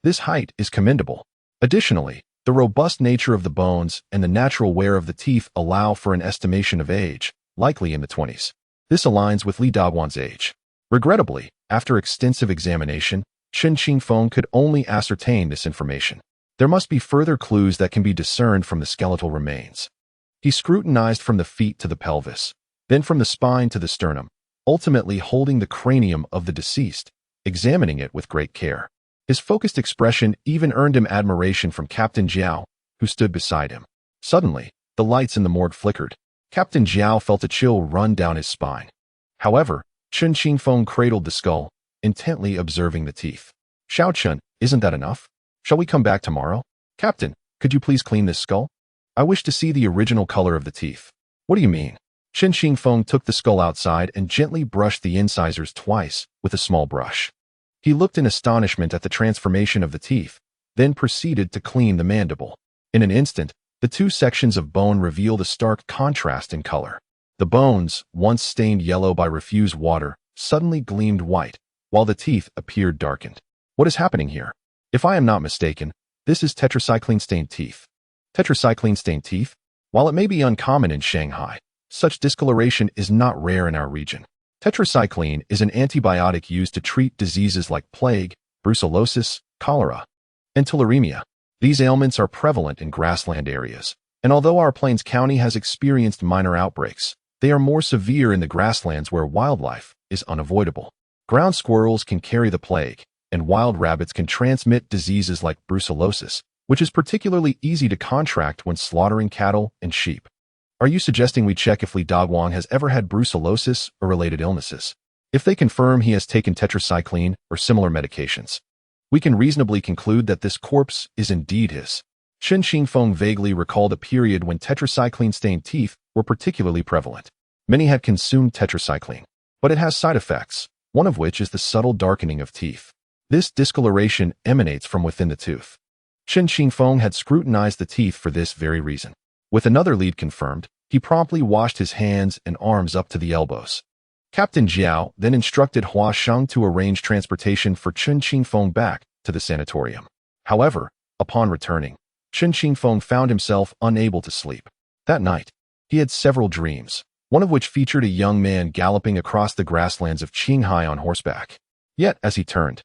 This height is commendable. Additionally, the robust nature of the bones and the natural wear of the teeth allow for an estimation of age, likely in the 20s. This aligns with Li Daguang's age. Regrettably, after extensive examination, Chen Qingfeng could only ascertain this information. There must be further clues that can be discerned from the skeletal remains. He scrutinized from the feet to the pelvis, then from the spine to the sternum, ultimately holding the cranium of the deceased, examining it with great care. His focused expression even earned him admiration from Captain Jiao, who stood beside him. Suddenly, the lights in the morgue flickered. Captain Jiao felt a chill run down his spine. However, Chen Qingfeng cradled the skull, intently observing the teeth. Xiao Chun, isn't that enough? Shall we come back tomorrow? Captain, could you please clean this skull? I wish to see the original color of the teeth. What do you mean? Chen Qingfeng took the skull outside and gently brushed the incisors twice with a small brush. He looked in astonishment at the transformation of the teeth, then proceeded to clean the mandible. In an instant, the two sections of bone revealed a stark contrast in color. The bones, once stained yellow by refused water, suddenly gleamed white, while the teeth appeared darkened. What is happening here? If I am not mistaken, this is tetracycline-stained teeth. Tetracycline-stained teeth? While it may be uncommon in Shanghai, such discoloration is not rare in our region. Tetracycline is an antibiotic used to treat diseases like plague, brucellosis, cholera, and tularemia. These ailments are prevalent in grassland areas, and although our Plains County has experienced minor outbreaks, they are more severe in the grasslands where wildlife is unavoidable. Ground squirrels can carry the plague, and wild rabbits can transmit diseases like brucellosis, which is particularly easy to contract when slaughtering cattle and sheep. Are you suggesting we check if Li Dogwang has ever had brucellosis or related illnesses? If they confirm he has taken tetracycline or similar medications, we can reasonably conclude that this corpse is indeed his. Chen Qingfeng vaguely recalled a period when tetracycline-stained teeth were particularly prevalent. Many had consumed tetracycline, but it has side effects, one of which is the subtle darkening of teeth. This discoloration emanates from within the tooth. Chen Qingfeng had scrutinized the teeth for this very reason. With another lead confirmed, he promptly washed his hands and arms up to the elbows. Captain Jiao then instructed Hua Sheng to arrange transportation for Chen Qingfeng back to the sanatorium. However, upon returning, Chen Qingfeng found himself unable to sleep. That night, he had several dreams, one of which featured a young man galloping across the grasslands of Qinghai on horseback. Yet, as he turned,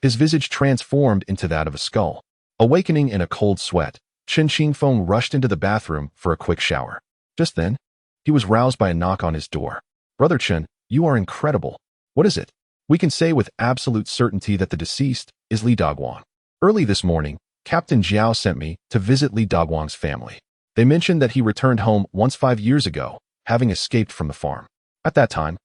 his visage transformed into that of a skull. Awakening in a cold sweat, Chen Qingfeng rushed into the bathroom for a quick shower. Just then, he was roused by a knock on his door. "Brother Chen, you are incredible. What is it?" We can say with absolute certainty that the deceased is Li Dogwang. "Early this morning, Captain Jiao sent me to visit Li Dogwang's family. They mentioned that he returned home once 5 years ago, having escaped from the farm. At that time,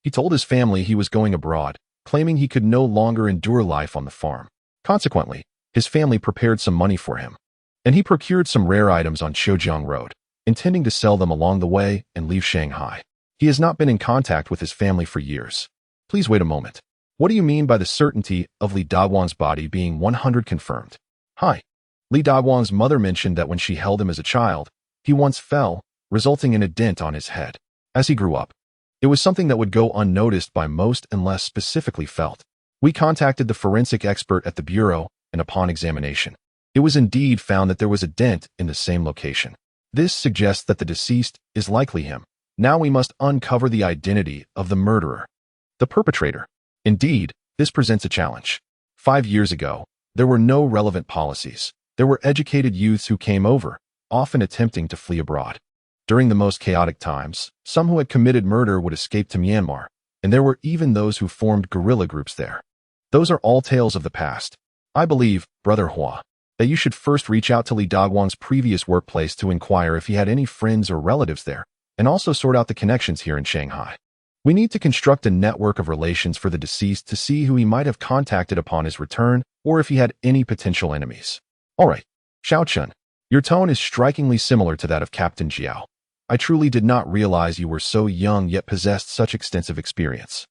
he told his family he was going abroad, claiming he could no longer endure life on the farm. Consequently, his family prepared some money for him, and he procured some rare items on Shoujiang Road, intending to sell them along the way and leave Shanghai. He has not been in contact with his family for years." Please wait a moment. What do you mean by the certainty of Li Dogwang's body being 100 confirmed? Hi. Li Dogwang's mother mentioned that when she held him as a child, he once fell, resulting in a dent on his head. As he grew up, it was something that would go unnoticed by most unless specifically felt. We contacted the forensic expert at the bureau, and upon examination, it was indeed found that there was a dent in the same location. This suggests that the deceased is likely him. Now we must uncover the identity of the murderer, the perpetrator. Indeed, this presents a challenge. 5 years ago, there were no relevant policies. There were educated youths who came over, often attempting to flee abroad. During the most chaotic times, some who had committed murder would escape to Myanmar, and there were even those who formed guerrilla groups there. Those are all tales of the past. I believe, Brother Hua, that you should first reach out to Li Dogwang's previous workplace to inquire if he had any friends or relatives there, and also sort out the connections here in Shanghai. We need to construct a network of relations for the deceased to see who he might have contacted upon his return, or if he had any potential enemies. All right, Xiao Chen, your tone is strikingly similar to that of Captain Jiao. I truly did not realize you were so young yet possessed such extensive experience.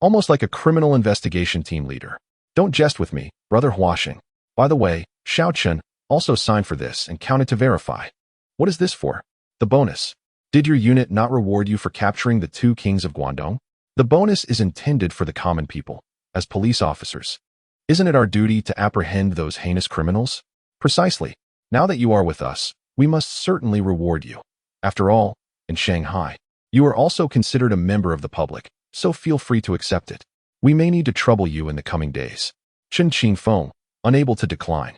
Almost like a criminal investigation team leader. Don't jest with me, Brother Huasheng. By the way, Xiao Chen also signed for this and counted to verify. What is this for? The bonus. Did your unit not reward you for capturing the 2 kings of Guangdong? The bonus is intended for the common people, as police officers. Isn't it our duty to apprehend those heinous criminals? Precisely. Now that you are with us, we must certainly reward you. After all, in Shanghai, you are also considered a member of the public, so feel free to accept it. We may need to trouble you in the coming days. Chen Qingfeng, unable to decline,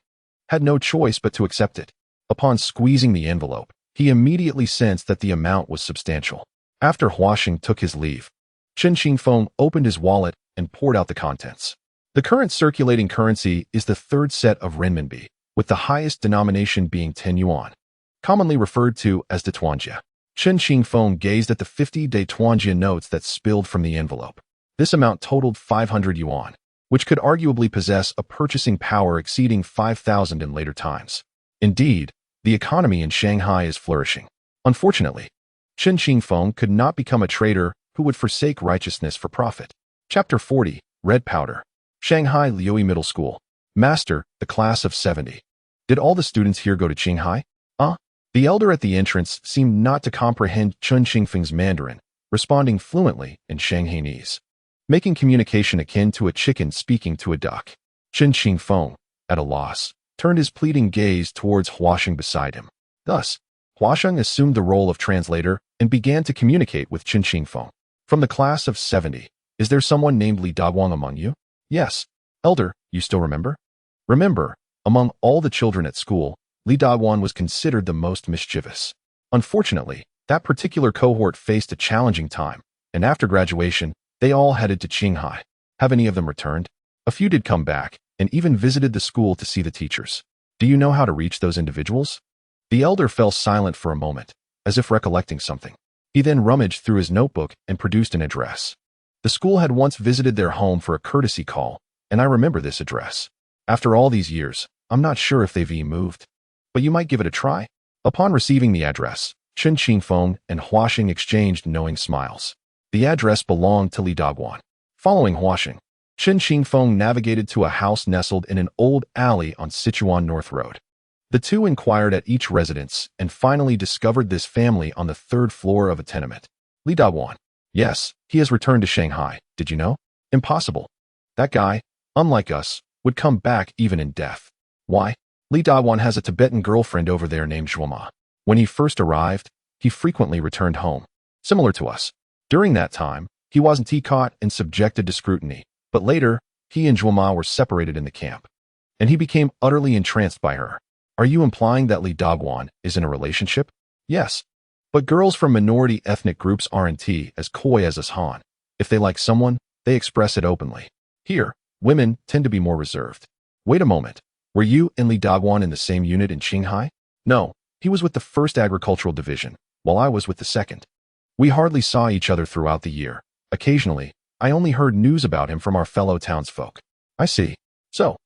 had no choice but to accept it. Upon squeezing the envelope, he immediately sensed that the amount was substantial. After Huasheng took his leave, Chen Qingfeng opened his wallet and poured out the contents. The current circulating currency is the 3rd set of renminbi, with the highest denomination being 10 yuan, commonly referred to as de tuanjia. Chen Qingfeng gazed at the 50 de tuanjia notes that spilled from the envelope. This amount totaled 500 yuan, which could arguably possess a purchasing power exceeding 5,000 in later times. Indeed, the economy in Shanghai is flourishing. Unfortunately, Chen Qingfeng could not become a traitor who would forsake righteousness for profit. Chapter 40, Red Powder. Shanghai Liui Middle School. Master, the class of 70. Did all the students here go to Qinghai? The elder at the entrance seemed not to comprehend Chen Qingfeng's Mandarin, responding fluently in Shanghainese, making communication akin to a chicken speaking to a duck. Chen Qingfeng, at a loss, turned his pleading gaze towards Huasheng beside him. Thus, Huasheng assumed the role of translator and began to communicate with Chen Qingfeng. From the class of 70, is there someone named Li Daguang among you? Yes. Elder, you still remember? Remember, among all the children at school, Li Daguang was considered the most mischievous. Unfortunately, that particular cohort faced a challenging time, and after graduation, they all headed to Qinghai. Have any of them returned? A few did come back, and even visited the school to see the teachers. Do you know how to reach those individuals? The elder fell silent for a moment, as if recollecting something. He then rummaged through his notebook and produced an address. The school had once visited their home for a courtesy call, and I remember this address. After all these years, I'm not sure if they've moved. But you might give it a try. Upon receiving the address, Chen Qingfeng and Huasheng exchanged knowing smiles. The address belonged to Li Daguang. Following Huasheng, Chen Qingfeng navigated to a house nestled in an old alley on Sichuan North Road. The two inquired at each residence and finally discovered this family on the third floor of a tenement. Li Daguang. Yes, he has returned to Shanghai. Did you know? Impossible. That guy, unlike us, would come back even in death. Why? Li Daguang has a Tibetan girlfriend over there named Zhuoma. When he first arrived, he frequently returned home. Similar to us. During that time, he wasn't caught and subjected to scrutiny, but later, he and Zhuoma were separated in the camp, and he became utterly entranced by her. Are you implying that Li Daguang is in a relationship? Yes. But girls from minority ethnic groups aren't as coy as us Han. If they like someone, they express it openly. Here, women tend to be more reserved. Wait a moment. Were you and Li Daguang in the same unit in Qinghai? No, he was with the 1st Agricultural Division, while I was with the 2nd. We hardly saw each other throughout the year. Occasionally, I only heard news about him from our fellow townsfolk. I see. So,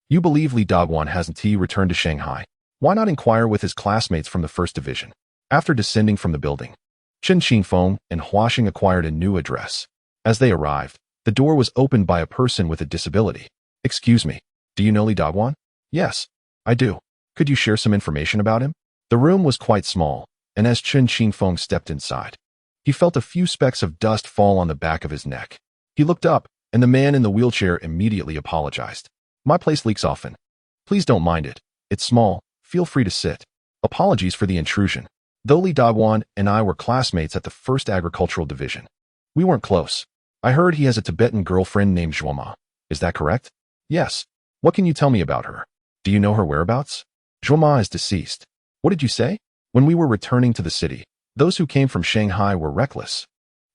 you believe Li Daguang hasn't returned to Shanghai? Why not inquire with his classmates from the 1st Division? After descending from the building, Chen Qingfeng and Huasheng acquired a new address. As they arrived, the door was opened by a person with a disability. Excuse me, do you know Li Daguang? Yes, I do. Could you share some information about him? The room was quite small, and as Chen Qingfeng stepped inside, he felt a few specks of dust fall on the back of his neck. He looked up, and the man in the wheelchair immediately apologized. My place leaks often. Please don't mind it. It's small. Feel free to sit. Apologies for the intrusion. Though Li Daguang and I were classmates at the 1st Agricultural Division, we weren't close. I heard he has a Tibetan girlfriend named Zhuoma. Is that correct? Yes. What can you tell me about her? Do you know her whereabouts? Zhuoma is deceased. What did you say? When we were returning to the city, those who came from Shanghai were reckless,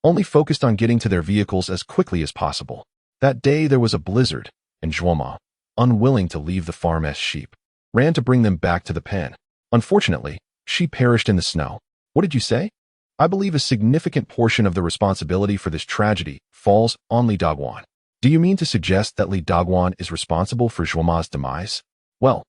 only focused on getting to their vehicles as quickly as possible. That day there was a blizzard, and Zhuoma, unwilling to leave the farm's sheep, ran to bring them back to the pen. Unfortunately, she perished in the snow. What did you say? I believe a significant portion of the responsibility for this tragedy falls on Li Daguang. Do you mean to suggest that Li Daguang is responsible for Zhuoma's demise? Well,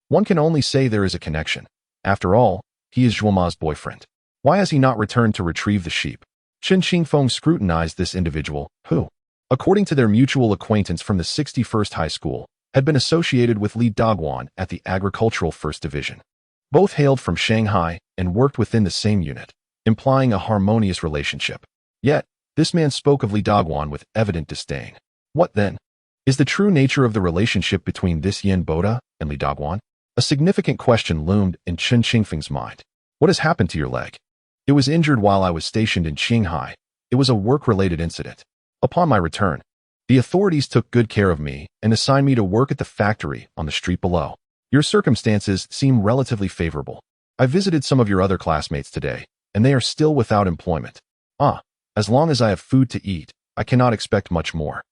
one can only say there is a connection. After all, he is Zhuoma's boyfriend. Why has he not returned to retrieve the sheep? Chen Qingfeng scrutinized this individual, who, according to their mutual acquaintance from the 61st High School, had been associated with Li Daguang at the Agricultural 1st Division. Both hailed from Shanghai and worked within the same unit, implying a harmonious relationship. Yet, this man spoke of Li Daguang with evident disdain. What then? Is the true nature of the relationship between this Yin Boda and Li Daguang? A significant question loomed in Chen Qingfeng's mind. What has happened to your leg? It was injured while I was stationed in Qinghai. It was a work-related incident. Upon my return, the authorities took good care of me and assigned me to work at the factory on the street below. Your circumstances seem relatively favorable. I visited some of your other classmates today, and they are still without employment. As long as I have food to eat, I cannot expect much more.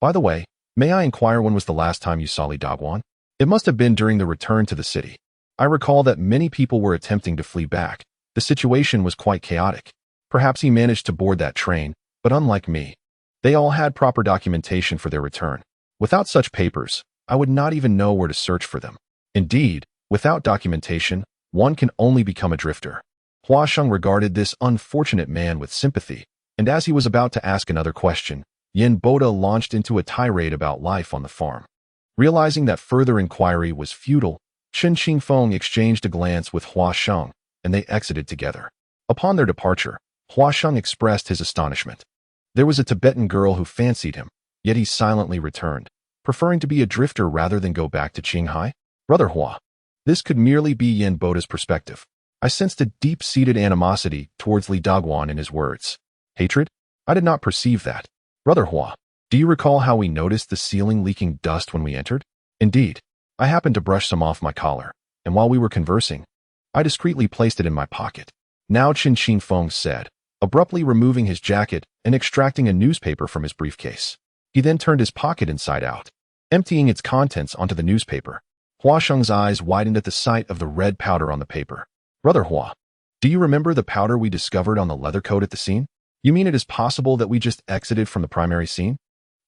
By the way, may I inquire when was the last time you saw Li Daguang? It must have been during the return to the city. I recall that many people were attempting to flee back. The situation was quite chaotic. Perhaps he managed to board that train, but unlike me, they all had proper documentation for their return. Without such papers, I would not even know where to search for them. Indeed, without documentation, one can only become a drifter. Hua Sheng regarded this unfortunate man with sympathy, and as he was about to ask another question, Yin Boda launched into a tirade about life on the farm. Realizing that further inquiry was futile, Chen Qingfeng exchanged a glance with Hua Sheng, and they exited together. Upon their departure, Hua Sheng expressed his astonishment. There was a Tibetan girl who fancied him, yet he silently returned, preferring to be a drifter rather than go back to Qinghai. Brother Hua. This could merely be Yin Boda's perspective. I sensed a deep-seated animosity towards Li Daguan in his words. Hatred? I did not perceive that. Brother Hua, do you recall how we noticed the ceiling leaking dust when we entered? Indeed. I happened to brush some off my collar, and while we were conversing, I discreetly placed it in my pocket. Now Chen Qingfeng said, abruptly removing his jacket and extracting a newspaper from his briefcase. He then turned his pocket inside out, emptying its contents onto the newspaper. Hua Sheng's eyes widened at the sight of the red powder on the paper. Brother Hua, do you remember the powder we discovered on the leather coat at the scene? You mean it is possible that we just exited from the primary scene?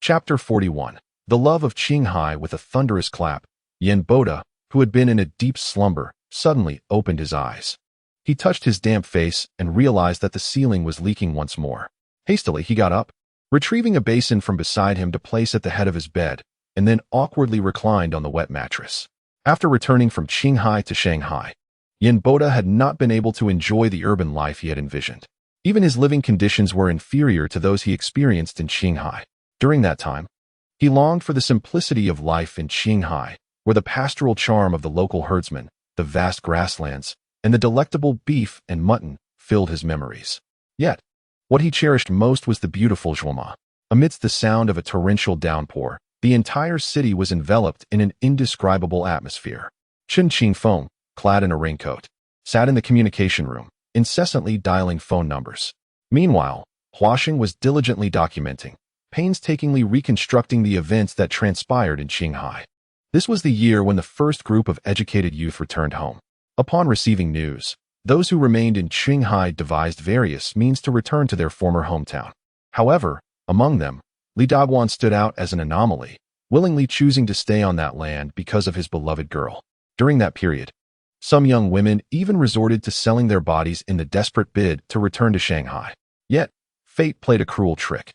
Chapter 41. The love of Qinghai. With a thunderous clap, Yin Boda, who had been in a deep slumber, suddenly opened his eyes. He touched his damp face and realized that the ceiling was leaking once more. Hastily, he got up, retrieving a basin from beside him to place at the head of his bed, and then awkwardly reclined on the wet mattress. After returning from Qinghai to Shanghai, Yin Boda had not been able to enjoy the urban life he had envisioned. Even his living conditions were inferior to those he experienced in Qinghai. During that time, he longed for the simplicity of life in Qinghai, where the pastoral charm of the local herdsmen, the vast grasslands, and the delectable beef and mutton filled his memories. Yet, what he cherished most was the beautiful Zhuoma. Amidst the sound of a torrential downpour, the entire city was enveloped in an indescribable atmosphere. Chen Qingfeng, clad in a raincoat, sat in the communication room, incessantly dialing phone numbers. Meanwhile, Hua Sheng was diligently documenting, painstakingly reconstructing the events that transpired in Qinghai. This was the year when the first group of educated youth returned home. Upon receiving news, those who remained in Qinghai devised various means to return to their former hometown. However, among them, Li Daguan stood out as an anomaly, willingly choosing to stay on that land because of his beloved girl. During that period, some young women even resorted to selling their bodies in the desperate bid to return to Shanghai. Yet, fate played a cruel trick.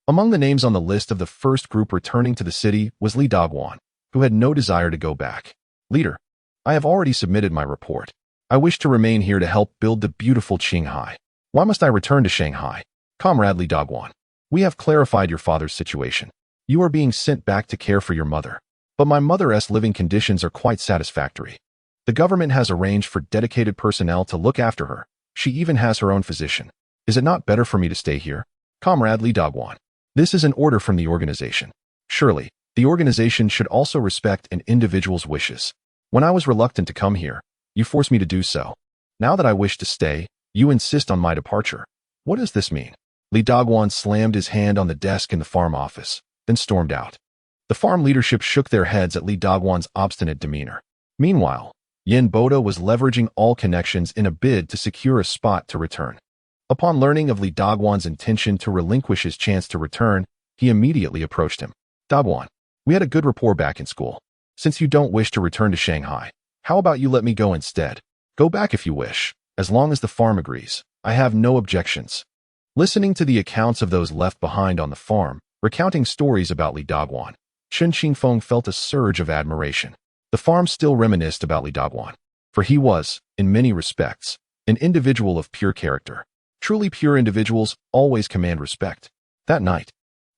Among the names on the list of the first group returning to the city was Li Daguan, who had no desire to go back. Leader, I have already submitted my report. I wish to remain here to help build the beautiful Qinghai. Why must I return to Shanghai? Comrade Li Daguan, we have clarified your father's situation. You are being sent back to care for your mother. But my mother's living conditions are quite satisfactory. The government has arranged for dedicated personnel to look after her. She even has her own physician. Is it not better for me to stay here? Comrade Li Daguan, this is an order from the organization. Surely, the organization should also respect an individual's wishes. When I was reluctant to come here, you forced me to do so. Now that I wish to stay, you insist on my departure. What does this mean? Li Daguan slammed his hand on the desk in the farm office, then stormed out. The farm leadership shook their heads at Li Daguan's obstinate demeanor. Meanwhile, Yin Boda was leveraging all connections in a bid to secure a spot to return. Upon learning of Li Daguan's intention to relinquish his chance to return, he immediately approached him. Daguan, we had a good rapport back in school. Since you don't wish to return to Shanghai, how about you let me go instead? Go back if you wish, as long as the farm agrees. I have no objections. Listening to the accounts of those left behind on the farm, recounting stories about Li Daguan, Chen Qingfeng felt a surge of admiration. The farm still reminisced about Li Daguan, for he was, in many respects, an individual of pure character. Truly pure individuals always command respect. That night,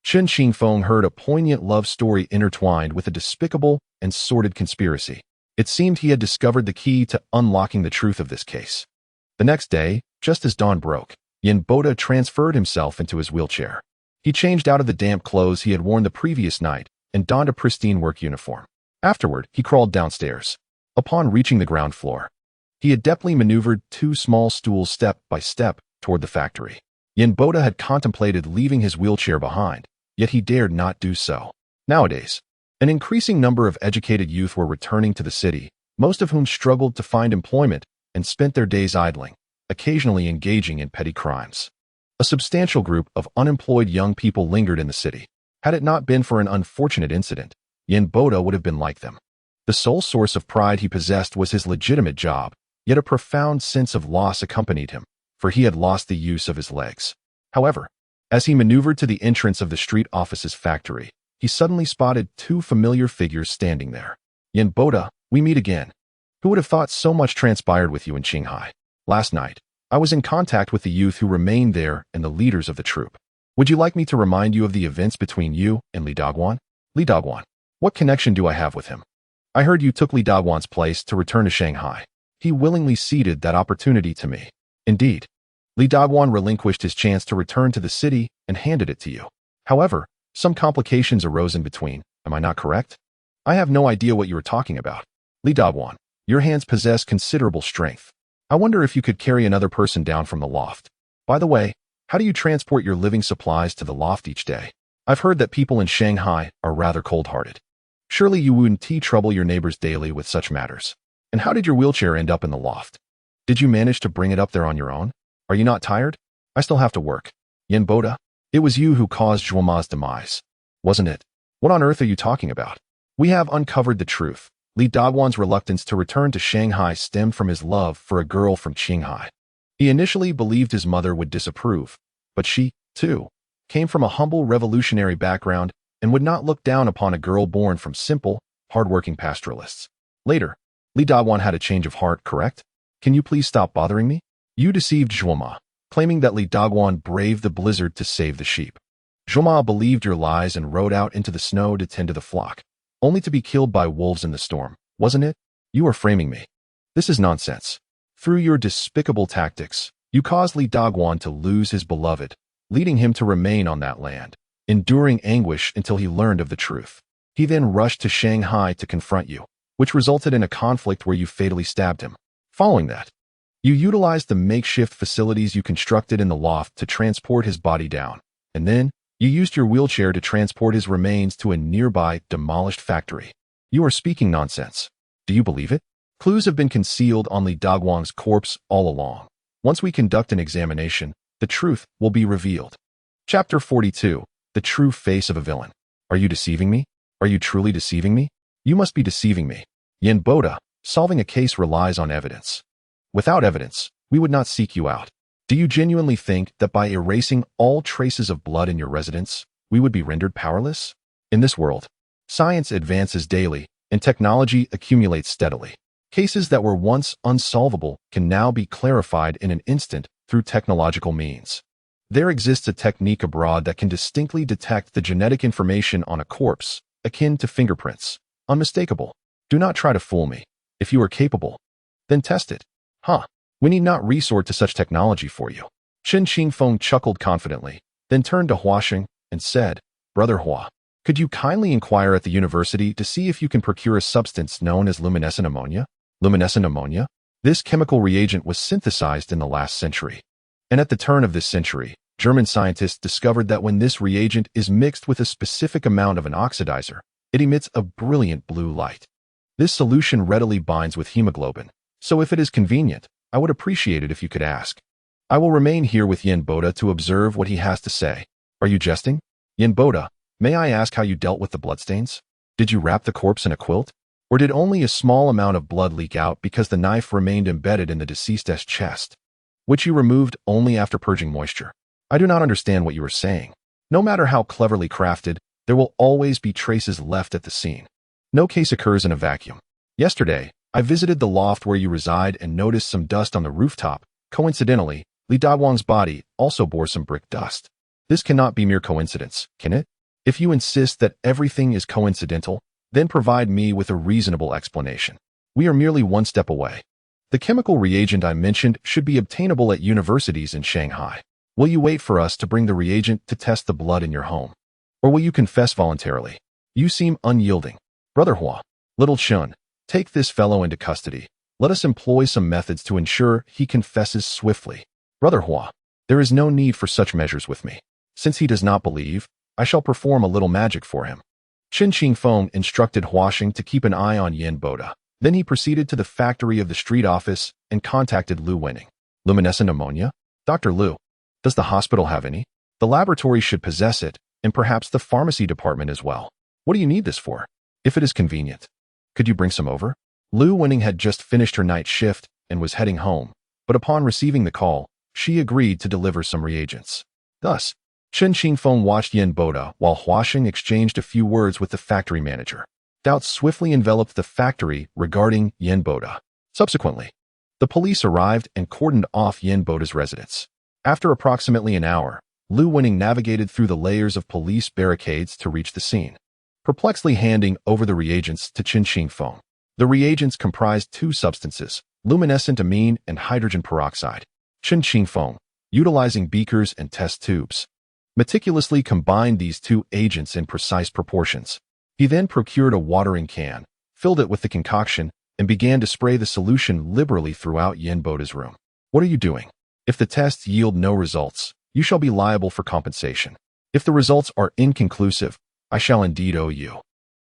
Chen Qingfeng heard a poignant love story intertwined with a despicable and sordid conspiracy. It seemed he had discovered the key to unlocking the truth of this case. The next day, just as dawn broke, Yin Boda transferred himself into his wheelchair. He changed out of the damp clothes he had worn the previous night and donned a pristine work uniform. Afterward, he crawled downstairs. Upon reaching the ground floor, he adeptly maneuvered 2 small stools step by step toward the factory. Yin Boda had contemplated leaving his wheelchair behind, yet he dared not do so. Nowadays, an increasing number of educated youth were returning to the city, most of whom struggled to find employment and spent their days idling, occasionally engaging in petty crimes. A substantial group of unemployed young people lingered in the city. Had it not been for an unfortunate incident, Yin Boda would have been like them. The sole source of pride he possessed was his legitimate job, Yet a profound sense of loss accompanied him, for he had lost the use of his legs. However, as he maneuvered to the entrance of the street office's factory, he suddenly spotted two familiar figures standing there. Yin Boda, we meet again. Who would have thought so much transpired with you in Qinghai? Last night, I was in contact with the youth who remained there and the leaders of the troop. Would you like me to remind you of the events between you and Li Dogwan? Li Dogwan. What connection do I have with him? I heard you took Li Dogwan's place to return to Shanghai. He willingly ceded that opportunity to me. Indeed, Li Dogwan relinquished his chance to return to the city and handed it to you. However, some complications arose in between. Am I not correct? I have no idea what you are talking about. Li Dogwan, your hands possess considerable strength. I wonder if you could carry another person down from the loft. By the way, how do you transport your living supplies to the loft each day? I've heard that people in Shanghai are rather cold-hearted. Surely you wouldn't trouble your neighbors daily with such matters. And how did your wheelchair end up in the loft? Did you manage to bring it up there on your own? Are you not tired? I still have to work. Yin Boda, it was you who caused Zhuoma's demise, wasn't it? What on earth are you talking about? We have uncovered the truth. Li Dogwan's reluctance to return to Shanghai stemmed from his love for a girl from Qinghai. He initially believed his mother would disapprove, but she, too, came from a humble revolutionary background and would not look down upon a girl born from simple, hard-working pastoralists. Later, Li Dogwan had a change of heart, correct? Can you please stop bothering me? You deceived Zhuoma, claiming that Li Dogwan braved the blizzard to save the sheep. Zhuoma believed your lies and rode out into the snow to tend to the flock, only to be killed by wolves in the storm, wasn't it? You are framing me. This is nonsense. Through your despicable tactics, you caused Li Dogwan to lose his beloved, leading him to remain on that land, enduring anguish until he learned of the truth. He then rushed to Shanghai to confront you, which resulted in a conflict where you fatally stabbed him. Following that, you utilized the makeshift facilities you constructed in the loft to transport his body down, and then you used your wheelchair to transport his remains to a nearby, demolished factory. You are speaking nonsense. Do you believe it? Clues have been concealed on Li Dogwan's corpse all along. Once we conduct an examination, the truth will be revealed. Chapter 42. The True Face of a Villain. Are you deceiving me? Are you truly deceiving me? You must be deceiving me. Yin Boda, solving a case relies on evidence. Without evidence, we would not seek you out. Do you genuinely think that by erasing all traces of blood in your residence, we would be rendered powerless? In this world, science advances daily, and technology accumulates steadily. Cases that were once unsolvable can now be clarified in an instant through technological means. There exists a technique abroad that can distinctly detect the genetic information on a corpse, akin to fingerprints. Unmistakable. Do not try to fool me. If you are capable, then test it. We need not resort to such technology for you. Chen Qingfeng chuckled confidently, then turned to Huaxing and said, Brother Hua, could you kindly inquire at the university to see if you can procure a substance known as luminescent ammonia? Luminescent ammonia? This chemical reagent was synthesized in the last century. And at the turn of this century, German scientists discovered that when this reagent is mixed with a specific amount of an oxidizer, it emits a brilliant blue light. This solution readily binds with hemoglobin, so if it is convenient, I would appreciate it if you could ask. I will remain here with Yin Boda to observe what he has to say. Are you jesting? Yin Boda, may I ask how you dealt with the bloodstains? Did you wrap the corpse in a quilt? Or did only a small amount of blood leak out because the knife remained embedded in the deceased's chest, which you removed only after purging moisture? I do not understand what you are saying. No matter how cleverly crafted, there will always be traces left at the scene. No case occurs in a vacuum. Yesterday, I visited the loft where you reside and noticed some dust on the rooftop. Coincidentally, Li Dogwan's body also bore some brick dust. This cannot be mere coincidence, can it? If you insist that everything is coincidental, then provide me with a reasonable explanation. We are merely one step away. The chemical reagent I mentioned should be obtainable at universities in Shanghai. Will you wait for us to bring the reagent to test the blood in your home? Or will you confess voluntarily? You seem unyielding. Brother Hua, little Chun, take this fellow into custody. Let us employ some methods to ensure he confesses swiftly. Brother Hua, there is no need for such measures with me. Since he does not believe, I shall perform a little magic for him. Chen Qingfeng instructed Huaxing to keep an eye on Yin Boda. Then he proceeded to the factory of the street office and contacted Lu Wenning. Luminescent ammonia? Dr. Lu, does the hospital have any? The laboratory should possess it, and perhaps the pharmacy department as well. What do you need this for? If it is convenient, could you bring some over? Lu Wenning had just finished her night shift and was heading home, but upon receiving the call, she agreed to deliver some reagents. Thus, Chen Qingfeng watched Yin Boda while Huaxing exchanged a few words with the factory manager. Doubts swiftly enveloped the factory regarding Yin Boda. Subsequently, the police arrived and cordoned off Yin Boda's residence. After approximately an hour, Lu Winning navigated through the layers of police barricades to reach the scene, perplexedly handing over the reagents to Chen Qingfeng. The reagents comprised two substances, luminescent amine and hydrogen peroxide. Chen Qingfeng, utilizing beakers and test tubes, meticulously combined these two agents in precise proportions. He then procured a watering can, filled it with the concoction, and began to spray the solution liberally throughout Yin Boda's room. What are you doing? If the tests yield no results, you shall be liable for compensation. If the results are inconclusive, I shall indeed owe you.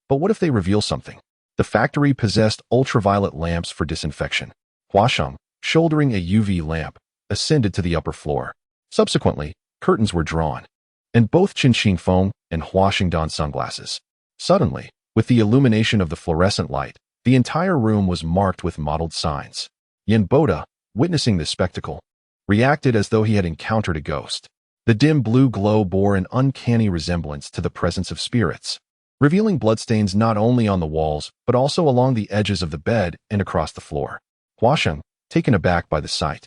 But what if they reveal something? The factory possessed ultraviolet lamps for disinfection. Huaxing, shouldering a UV lamp, ascended to the upper floor. Subsequently, curtains were drawn, and both Chen Qingfeng and Huaxing donned sunglasses. Suddenly, with the illumination of the fluorescent light, the entire room was marked with mottled signs. Yin Boda, witnessing this spectacle, reacted as though he had encountered a ghost. The dim blue glow bore an uncanny resemblance to the presence of spirits, revealing bloodstains not only on the walls but also along the edges of the bed and across the floor. Huaxing, taken aback by the sight,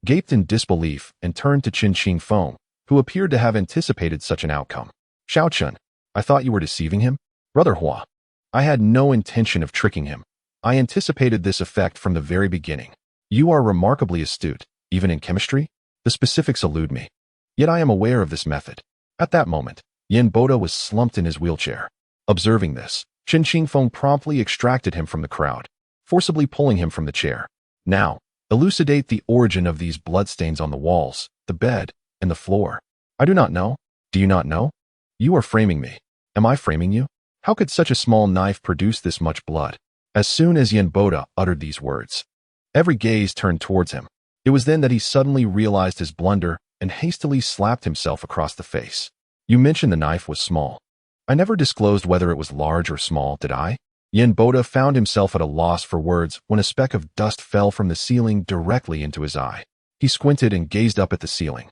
gaped in disbelief and turned to Chen Qingfeng, who appeared to have anticipated such an outcome. Xiao Chen, I thought you were deceiving him? Brother Hua, I had no intention of tricking him. I anticipated this effect from the very beginning. You are remarkably astute, even in chemistry. The specifics elude me. Yet I am aware of this method. At that moment, Yin Boda was slumped in his wheelchair. Observing this, Chen Qingfeng promptly extracted him from the crowd, forcibly pulling him from the chair. Now, elucidate the origin of these bloodstains on the walls, the bed, and the floor. I do not know. Do you not know? You are framing me. Am I framing you? How could such a small knife produce this much blood? As soon as Yin Boda uttered these words, every gaze turned towards him. It was then that he suddenly realized his blunder and hastily slapped himself across the face. You mentioned the knife was small. I never disclosed whether it was large or small, did I? Yin Boda found himself at a loss for words when a speck of dust fell from the ceiling directly into his eye. He squinted and gazed up at the ceiling,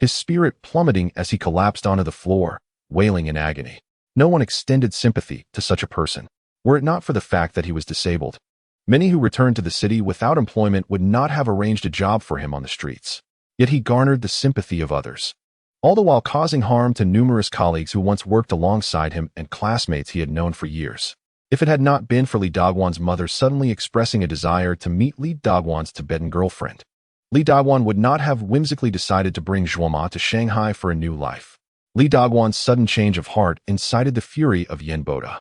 his spirit plummeting as he collapsed onto the floor, wailing in agony. No one extended sympathy to such a person, were it not for the fact that he was disabled. Many who returned to the city without employment would not have arranged a job for him on the streets. Yet he garnered the sympathy of others, all the while causing harm to numerous colleagues who once worked alongside him and classmates he had known for years. If it had not been for Li Dagwan's mother suddenly expressing a desire to meet Li Dagwan's Tibetan girlfriend, Li Dagwan would not have whimsically decided to bring Zhuoma to Shanghai for a new life. Li Dagwan's sudden change of heart incited the fury of Yin Boda,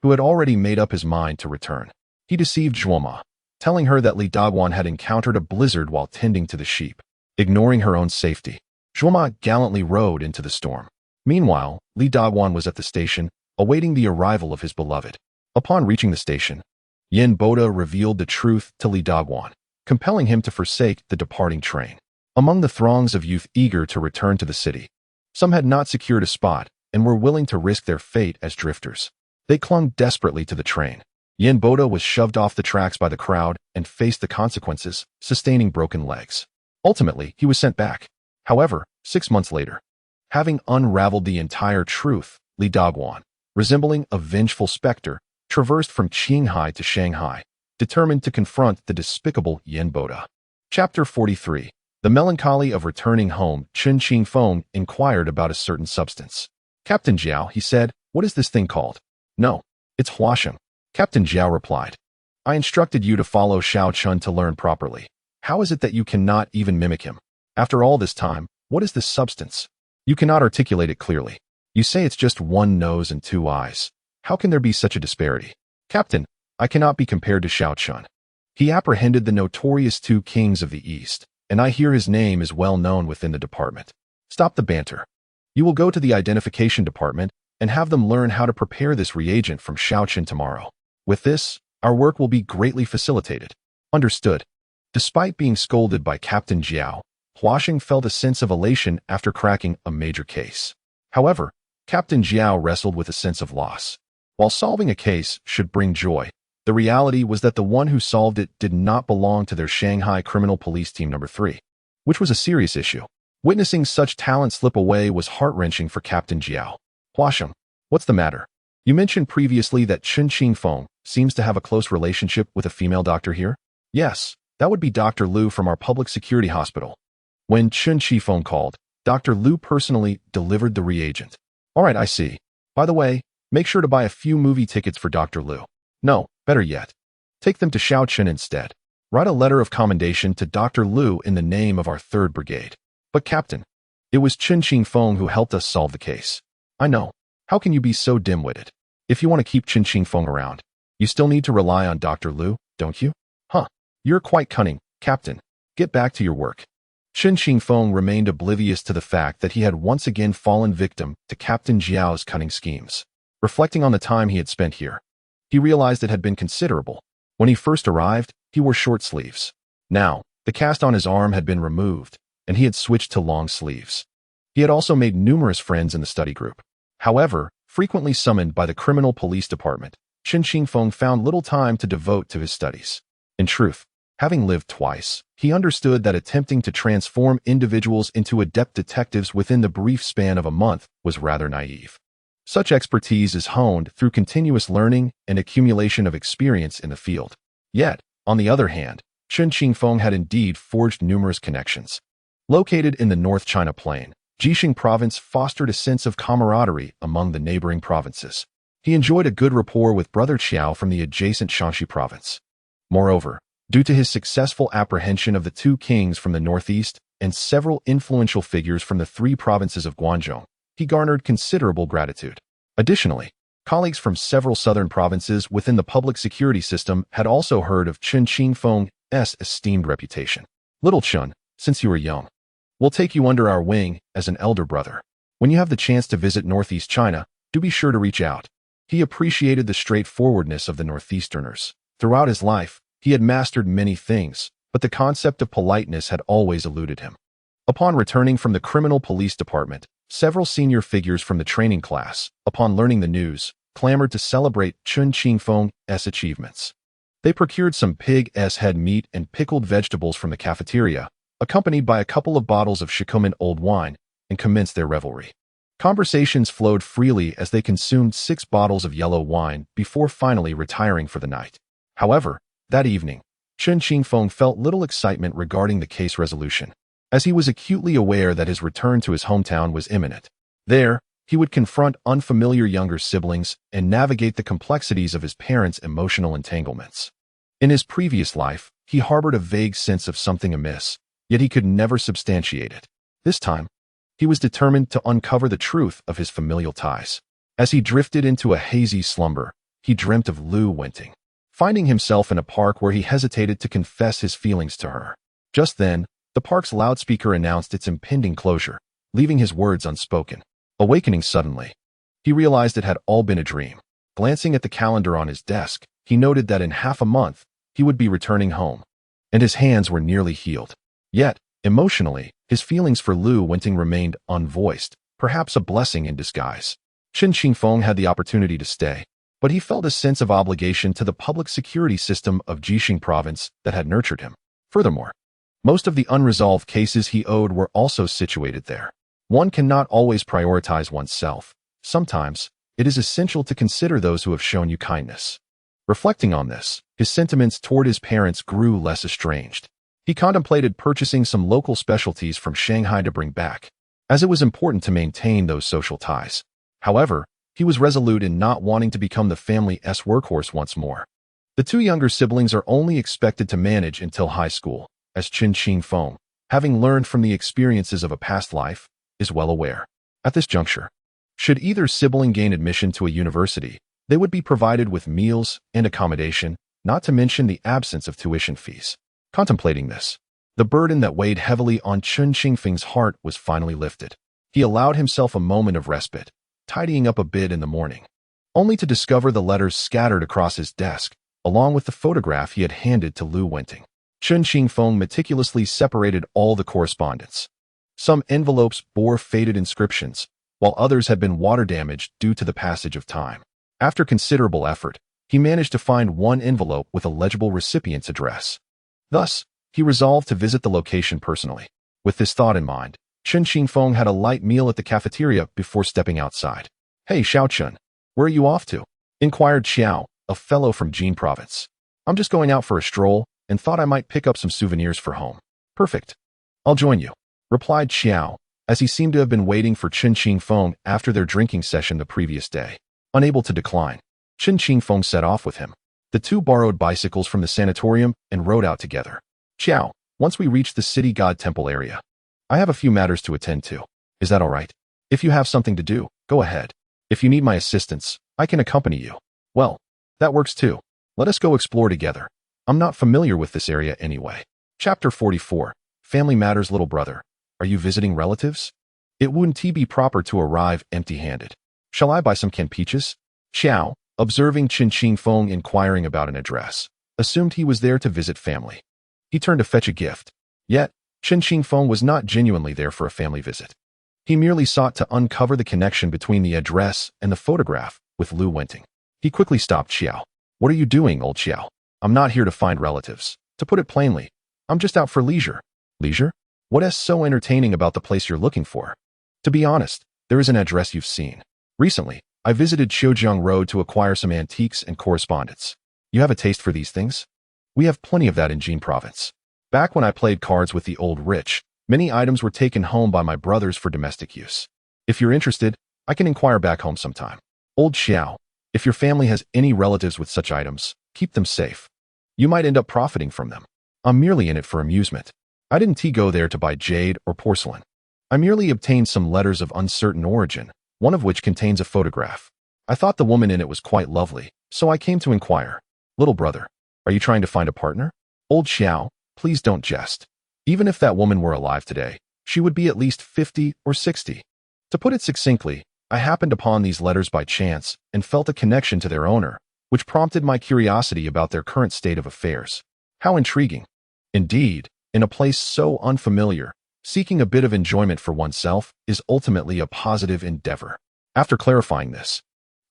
who had already made up his mind to return. He deceived Zhuoma, telling her that Li Dagwan had encountered a blizzard while tending to the sheep. Ignoring her own safety, Zhuoma gallantly rode into the storm. Meanwhile, Li Dagwan was at the station, awaiting the arrival of his beloved. Upon reaching the station, Yin Boda revealed the truth to Li Dagwan, compelling him to forsake the departing train. Among the throngs of youth eager to return to the city, some had not secured a spot and were willing to risk their fate as drifters. They clung desperately to the train. Yin Boda was shoved off the tracks by the crowd and faced the consequences, sustaining broken legs. Ultimately, he was sent back. However, 6 months later, having unraveled the entire truth, Li Dagwan, resembling a vengeful specter, traversed from Qinghai to Shanghai, determined to confront the despicable Yin Boda. Chapter 43. The melancholy of returning home. Chen Qingfeng inquired about a certain substance. Captain Jiao, he said, what is this thing called? No, it's Huaxing. Captain Jiao replied. I instructed you to follow Xiao Chun to learn properly. How is it that you cannot even mimic him? After all this time, what is this substance? You cannot articulate it clearly. You say it's just one nose and 2 eyes. How can there be such a disparity? Captain, I cannot be compared to Xiao Chun. He apprehended the notorious 2 kings of the East, and I hear his name is well known within the department. Stop the banter. You will go to the identification department and have them learn how to prepare this reagent from Xiao Chun tomorrow. With this, our work will be greatly facilitated. Understood. Despite being scolded by Captain Jiao, Huaxing felt a sense of elation after cracking a major case. However, Captain Jiao wrestled with a sense of loss. While solving a case should bring joy, The reality was that the one who solved it did not belong to their Shanghai Criminal Police Team Number 3, which was a serious issue. Witnessing such talent slip away was heart-wrenching for Captain Jiao. Huasheng, what's the matter? You mentioned previously that Chen Qingfeng seems to have a close relationship with a female doctor here? Yes, that would be Dr. Liu from our public security hospital. When Chen Qingfeng called, Dr. Liu personally delivered the reagent. All right, I see. By the way, make sure to buy a few movie tickets for Dr. Liu. No, better yet, take them to Shaochen instead. Write a letter of commendation to Dr. Liu in the name of our 3rd Brigade. But Captain, it was Chen Qingfeng who helped us solve the case. I know. How can you be so dim-witted? If you want to keep Chen Qingfeng around, you still need to rely on Dr. Liu, don't you? Huh. You're quite cunning, Captain. Get back to your work. Chen Qingfeng remained oblivious to the fact that he had once again fallen victim to Captain Jiao's cunning schemes. Reflecting on the time he had spent here, he realized it had been considerable. When he first arrived, he wore short sleeves. Now, the cast on his arm had been removed, and he had switched to long sleeves. He had also made numerous friends in the study group. However, frequently summoned by the criminal police department, Chen Qingfeng found little time to devote to his studies. In truth, having lived twice, he understood that attempting to transform individuals into adept detectives within the brief span of a month was rather naive. Such expertise is honed through continuous learning and accumulation of experience in the field. Yet, on the other hand, Chen Qingfeng had indeed forged numerous connections. Located in the North China Plain, Jisheng Province fostered a sense of camaraderie among the neighboring provinces. He enjoyed a good rapport with Brother Qiao from the adjacent Shanxi Province. Moreover, due to his successful apprehension of the 2 kings from the northeast and several influential figures from the 3 provinces of Guangzhou, he garnered considerable gratitude. Additionally, colleagues from several southern provinces within the public security system had also heard of Chen Qingfeng's esteemed reputation. Little Chen, since you are young, we'll take you under our wing as an elder brother. When you have the chance to visit Northeast China, do be sure to reach out. He appreciated the straightforwardness of the Northeasterners. Throughout his life, he had mastered many things, but the concept of politeness had always eluded him. Upon returning from the criminal police department, several senior figures from the training class, upon learning the news, clamored to celebrate Chen Qingfeng's achievements. They procured some pig's head meat and pickled vegetables from the cafeteria, accompanied by a couple of bottles of Shikumen old wine, and commenced their revelry. Conversations flowed freely as they consumed 6 bottles of yellow wine before finally retiring for the night. However, that evening, Chen Qingfeng felt little excitement regarding the case resolution, as he was acutely aware that his return to his hometown was imminent. There, he would confront unfamiliar younger siblings and navigate the complexities of his parents' emotional entanglements. In his previous life, he harbored a vague sense of something amiss, yet he could never substantiate it. This time, he was determined to uncover the truth of his familial ties. As he drifted into a hazy slumber, he dreamt of Lu Wenting, finding himself in a park where he hesitated to confess his feelings to her. Just then, the park's loudspeaker announced its impending closure, leaving his words unspoken. Awakening suddenly, he realized it had all been a dream. Glancing at the calendar on his desk, he noted that in half a month, he would be returning home, and his hands were nearly healed. Yet, emotionally, his feelings for Lu Wenting remained unvoiced, perhaps a blessing in disguise. Chen Qingfeng had the opportunity to stay, but he felt a sense of obligation to the public security system of Jisheng Province that had nurtured him. Furthermore, most of the unresolved cases he owed were also situated there. One cannot always prioritize oneself. Sometimes, it is essential to consider those who have shown you kindness. Reflecting on this, his sentiments toward his parents grew less estranged. He contemplated purchasing some local specialties from Shanghai to bring back, as it was important to maintain those social ties. However, he was resolute in not wanting to become the family's workhorse once more. The 2 younger siblings are only expected to manage until high school, as Chen Qingfeng, having learned from the experiences of a past life, is well aware. At this juncture, should either sibling gain admission to a university, they would be provided with meals and accommodation, not to mention the absence of tuition fees. Contemplating this, the burden that weighed heavily on Chen Qingfeng's heart was finally lifted. He allowed himself a moment of respite, tidying up a bit in the morning, only to discover the letters scattered across his desk, along with the photograph he had handed to Lu Wenting. Chen Qingfeng meticulously separated all the correspondence. Some envelopes bore faded inscriptions, while others had been water damaged due to the passage of time. After considerable effort, he managed to find one envelope with a legible recipient's address. Thus, he resolved to visit the location personally. With this thought in mind, Chen Qingfeng had a light meal at the cafeteria before stepping outside. "Hey, Xiao Chun, where are you off to?" inquired Xiao, a fellow from Jin province. "I'm just going out for a stroll and thought I might pick up some souvenirs for home." "Perfect. I'll join you," replied Xiao, as he seemed to have been waiting for Chen Qingfeng after their drinking session the previous day. Unable to decline, Chen Qingfeng set off with him. The two borrowed bicycles from the sanatorium and rode out together. "Xiao, once we reach the city god temple area, I have a few matters to attend to. Is that all right? If you have something to do, go ahead. If you need my assistance, I can accompany you." "Well, that works too. Let us go explore together. I'm not familiar with this area anyway." Chapter 44. Family Matters. Little brother, are you visiting relatives? It wouldn't be proper to arrive empty-handed. Shall I buy some canned peaches? Xiao, observing Chen Qingfeng inquiring about an address, assumed he was there to visit family. He turned to fetch a gift. Yet, Chen Qingfeng was not genuinely there for a family visit. He merely sought to uncover the connection between the address and the photograph with Lu Wenting. He quickly stopped Xiao. "What are you doing, old Xiao? I'm not here to find relatives. To put it plainly, I'm just out for leisure." "Leisure? What is so entertaining about the place you're looking for?" "To be honest, there is an address you've seen. Recently, I visited Xiujiang Road to acquire some antiques and correspondence. You have a taste for these things? We have plenty of that in Jin province. Back when I played cards with the old rich, many items were taken home by my brothers for domestic use. If you're interested, I can inquire back home sometime." "Old Xiao, if your family has any relatives with such items, keep them safe. You might end up profiting from them. I'm merely in it for amusement. I didn't go there to buy jade or porcelain. I merely obtained some letters of uncertain origin, one of which contains a photograph. I thought the woman in it was quite lovely, so I came to inquire." "Little brother, are you trying to find a partner?" "Old Xiao, please don't jest. Even if that woman were alive today, she would be at least 50 or 60. To put it succinctly, I happened upon these letters by chance and felt a connection to their owner, which prompted my curiosity about their current state of affairs." "How intriguing." "Indeed, in a place so unfamiliar, seeking a bit of enjoyment for oneself is ultimately a positive endeavor." After clarifying this,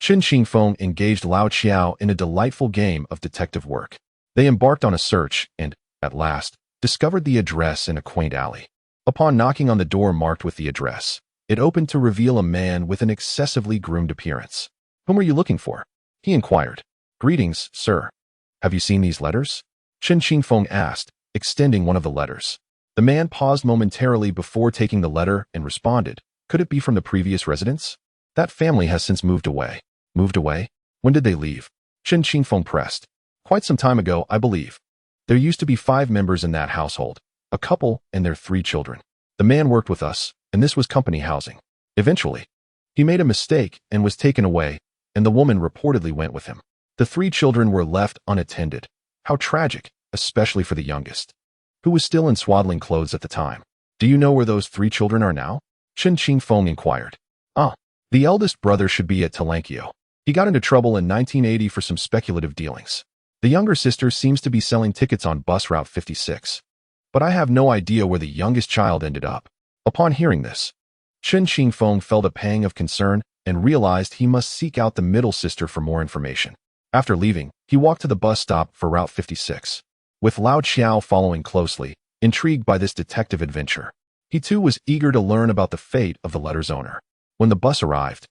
Chen Qingfeng engaged Lao Qiao in a delightful game of detective work. They embarked on a search and, at last, discovered the address in a quaint alley. Upon knocking on the door marked with the address, it opened to reveal a man with an excessively groomed appearance. "Whom are you looking for?" he inquired. "Greetings, sir. Have you seen these letters?" Chen Qingfeng asked, extending one of the letters. The man paused momentarily before taking the letter and responded, "Could it be from the previous residents? That family has since moved away." "Moved away? When did they leave?" Chen Qingfeng pressed. "Quite some time ago, I believe. There used to be 5 members in that household, a couple and their 3 children. The man worked with us, and this was company housing. Eventually, he made a mistake and was taken away, and the woman reportedly went with him. The 3 children were left unattended. How tragic, especially for the youngest, who was still in swaddling clothes at the time." "Do you know where those 3 children are now?" Chen Qingfeng inquired. The eldest brother should be at Talankio. He got into trouble in 1980 for some speculative dealings. The younger sister seems to be selling tickets on bus route 56. But I have no idea where the youngest child ended up." Upon hearing this, Chen Qingfeng felt a pang of concern and realized he must seek out the middle sister for more information. After leaving, he walked to the bus stop for Route 56. With Lao Qiao following closely, intrigued by this detective adventure, he too was eager to learn about the fate of the letter's owner. When the bus arrived,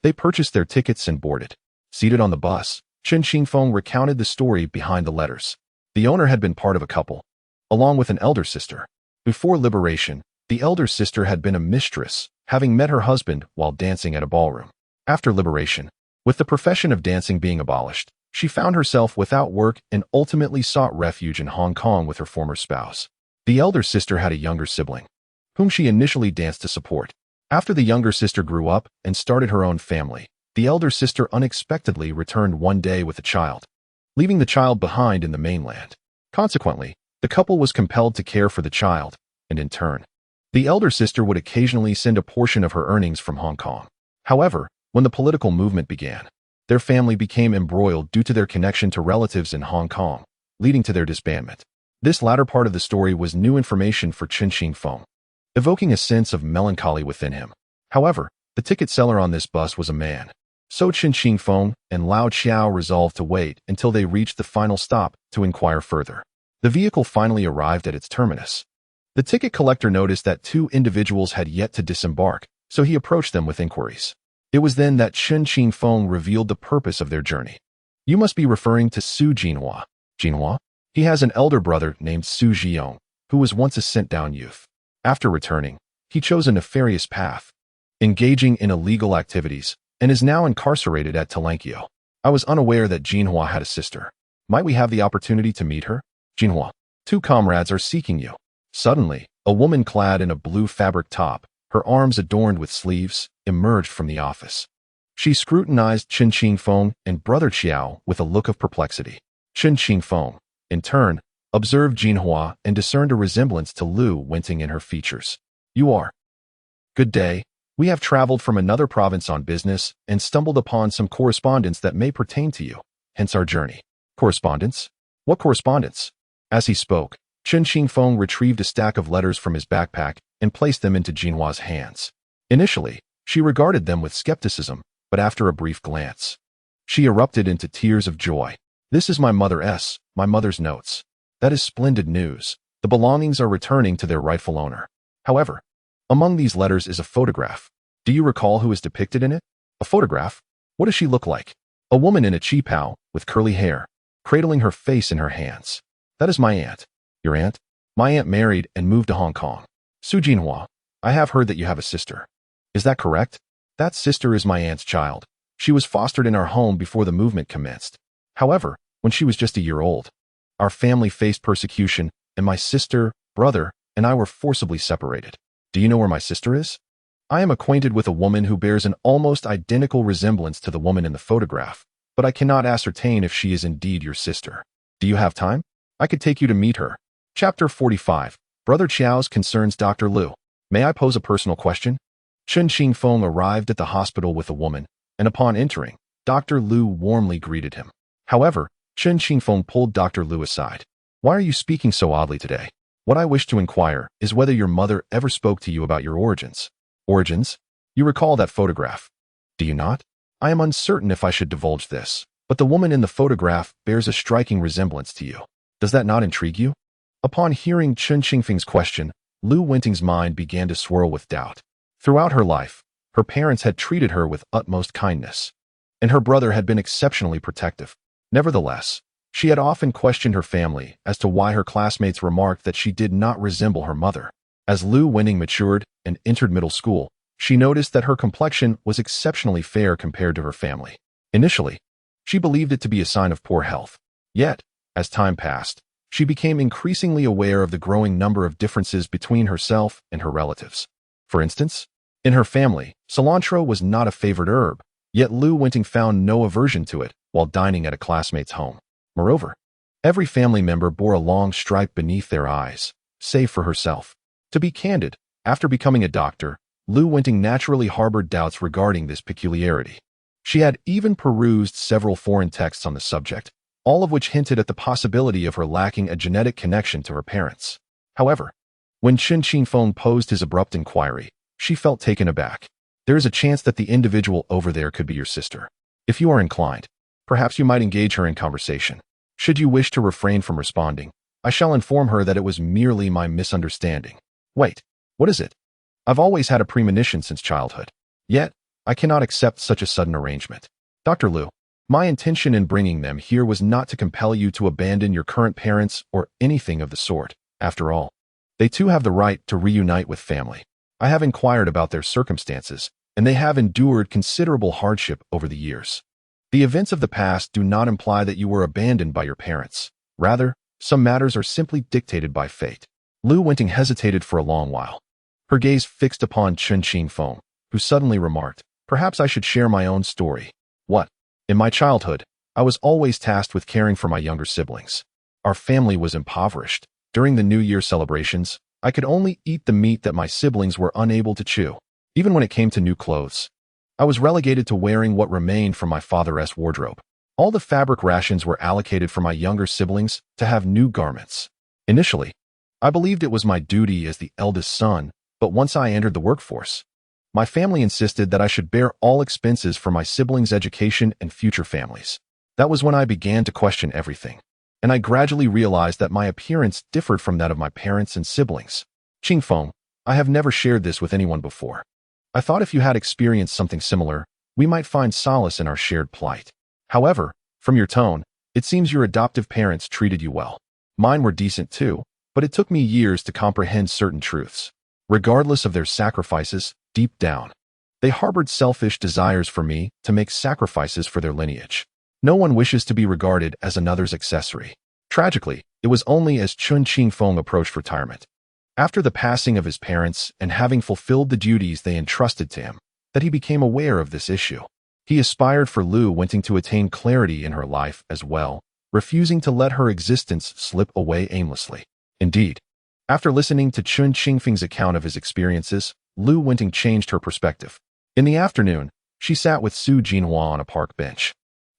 they purchased their tickets and boarded. Seated on the bus, Chen Qingfeng recounted the story behind the letters. The owner had been part of a couple, along with an elder sister. Before liberation, the elder sister had been a mistress, having met her husband while dancing at a ballroom. After liberation, with the profession of dancing being abolished, she found herself without work and ultimately sought refuge in Hong Kong with her former spouse. The elder sister had a younger sibling, whom she initially danced to support. After the younger sister grew up and started her own family, the elder sister unexpectedly returned one day with a child, leaving the child behind in the mainland. Consequently, the couple was compelled to care for the child, and in turn, the elder sister would occasionally send a portion of her earnings from Hong Kong. However, when the political movement began, their family became embroiled due to their connection to relatives in Hong Kong, leading to their disbandment. This latter part of the story was new information for Chen Qingfeng, evoking a sense of melancholy within him. However, the ticket seller on this bus was a man So Chen Qingfeng and Lao Qiao resolved to wait until they reached the final stop to inquire further. The vehicle finally arrived at its terminus. The ticket collector noticed that two individuals had yet to disembark, so he approached them with inquiries. It was then that Chen Qingfeng revealed the purpose of their journey. You must be referring to Su Jinhua. Jinhua? He has an elder brother named Su Zhiyong, who was once a sent-down youth. After returning, he chose a nefarious path, engaging in illegal activities, and is now incarcerated at Talankio. I was unaware that Jinhua had a sister. Might we have the opportunity to meet her? Jinhua, two comrades are seeking you. Suddenly, a woman clad in a blue fabric top, her arms adorned with sleeves, emerged from the office. She scrutinized Chen Qingfeng and Brother Qiao with a look of perplexity. Chen Qingfeng, in turn, observed Jinhua and discerned a resemblance to Lu Wenting in her features. You are. Good day. We have traveled from another province on business and stumbled upon some correspondence that may pertain to you, hence our journey. Correspondence? What correspondence? As he spoke, Chen Qingfeng retrieved a stack of letters from his backpack and placed them into Jinhua's hands. Initially, she regarded them with skepticism, but after a brief glance, she erupted into tears of joy. This is my mother's notes. That is splendid news. The belongings are returning to their rightful owner. However, among these letters is a photograph. Do you recall who is depicted in it? A photograph? What does she look like? A woman in a qipao, with curly hair, cradling her face in her hands. That is my aunt. Your aunt? My aunt married and moved to Hong Kong. Su Jinhua, I have heard that you have a sister. Is that correct? That sister is my aunt's child. She was fostered in our home before the movement commenced. However, when she was just a year old, our family faced persecution, and my sister, brother, and I were forcibly separated. Do you know where my sister is? I am acquainted with a woman who bears an almost identical resemblance to the woman in the photograph, but I cannot ascertain if she is indeed your sister. Do you have time? I could take you to meet her. Chapter 45. Brother Qiao's concerns Dr. Lu. May I pose a personal question? Chen Qingfeng arrived at the hospital with a woman, and upon entering, Dr. Lu warmly greeted him. However, Chen Qingfeng pulled Dr. Lu aside. Why are you speaking so oddly today? What I wish to inquire is whether your mother ever spoke to you about your origins. Origins? You recall that photograph, do you not? I am uncertain if I should divulge this, but the woman in the photograph bears a striking resemblance to you. Does that not intrigue you? Upon hearing Chen Qingfeng's question, Lu Wenting's mind began to swirl with doubt. Throughout her life, her parents had treated her with utmost kindness, and her brother had been exceptionally protective. Nevertheless, she had often questioned her family as to why her classmates remarked that she did not resemble her mother. As Lu Wenting matured and entered middle school, she noticed that her complexion was exceptionally fair compared to her family. Initially, she believed it to be a sign of poor health. Yet, as time passed, she became increasingly aware of the growing number of differences between herself and her relatives. For instance, in her family, cilantro was not a favored herb, yet Lu Wenting found no aversion to it while dining at a classmate's home. Moreover, every family member bore a long stripe beneath their eyes, save for herself. To be candid, after becoming a doctor, Lu Wenting naturally harbored doubts regarding this peculiarity. She had even perused several foreign texts on the subject, all of which hinted at the possibility of her lacking a genetic connection to her parents. However, when Chen Qingfeng posed his abrupt inquiry, she felt taken aback. There is a chance that the individual over there could be your sister. If you are inclined, perhaps you might engage her in conversation. Should you wish to refrain from responding, I shall inform her that it was merely my misunderstanding. Wait, what is it? I've always had a premonition since childhood. Yet, I cannot accept such a sudden arrangement. Dr. Lu, my intention in bringing them here was not to compel you to abandon your current parents or anything of the sort. After all, they too have the right to reunite with family. I have inquired about their circumstances, and they have endured considerable hardship over the years. The events of the past do not imply that you were abandoned by your parents. Rather, some matters are simply dictated by fate. Lu Wenting hesitated for a long while, her gaze fixed upon Chen Qingfeng, who suddenly remarked, perhaps I should share my own story. What? In my childhood, I was always tasked with caring for my younger siblings. Our family was impoverished. During the New Year celebrations, I could only eat the meat that my siblings were unable to chew. Even when it came to new clothes, I was relegated to wearing what remained from my father's wardrobe. All the fabric rations were allocated for my younger siblings to have new garments. Initially, I believed it was my duty as the eldest son, but once I entered the workforce, My family insisted that I should bear all expenses for my siblings' education and future families. That was when I began to question everything, and I gradually realized that my appearance differed from that of my parents and siblings. Qingfeng, I have never shared this with anyone before. I thought if you had experienced something similar, we might find solace in our shared plight. However, from your tone, it seems your adoptive parents treated you well. Mine were decent too, but it took me years to comprehend certain truths. Regardless of their sacrifices, deep down, they harbored selfish desires for me to make sacrifices for their lineage. No one wishes to be regarded as another's accessory. Tragically, it was only as Chen Qingfeng approached retirement, after the passing of his parents and having fulfilled the duties they entrusted to him, that he became aware of this issue. He aspired for Lu wanting to attain clarity in her life as well, refusing to let her existence slip away aimlessly. Indeed, after listening to Chen Qingfeng's account of his experiences, Lu Wenting changed her perspective. In the afternoon, she sat with Su Jinhua on a park bench,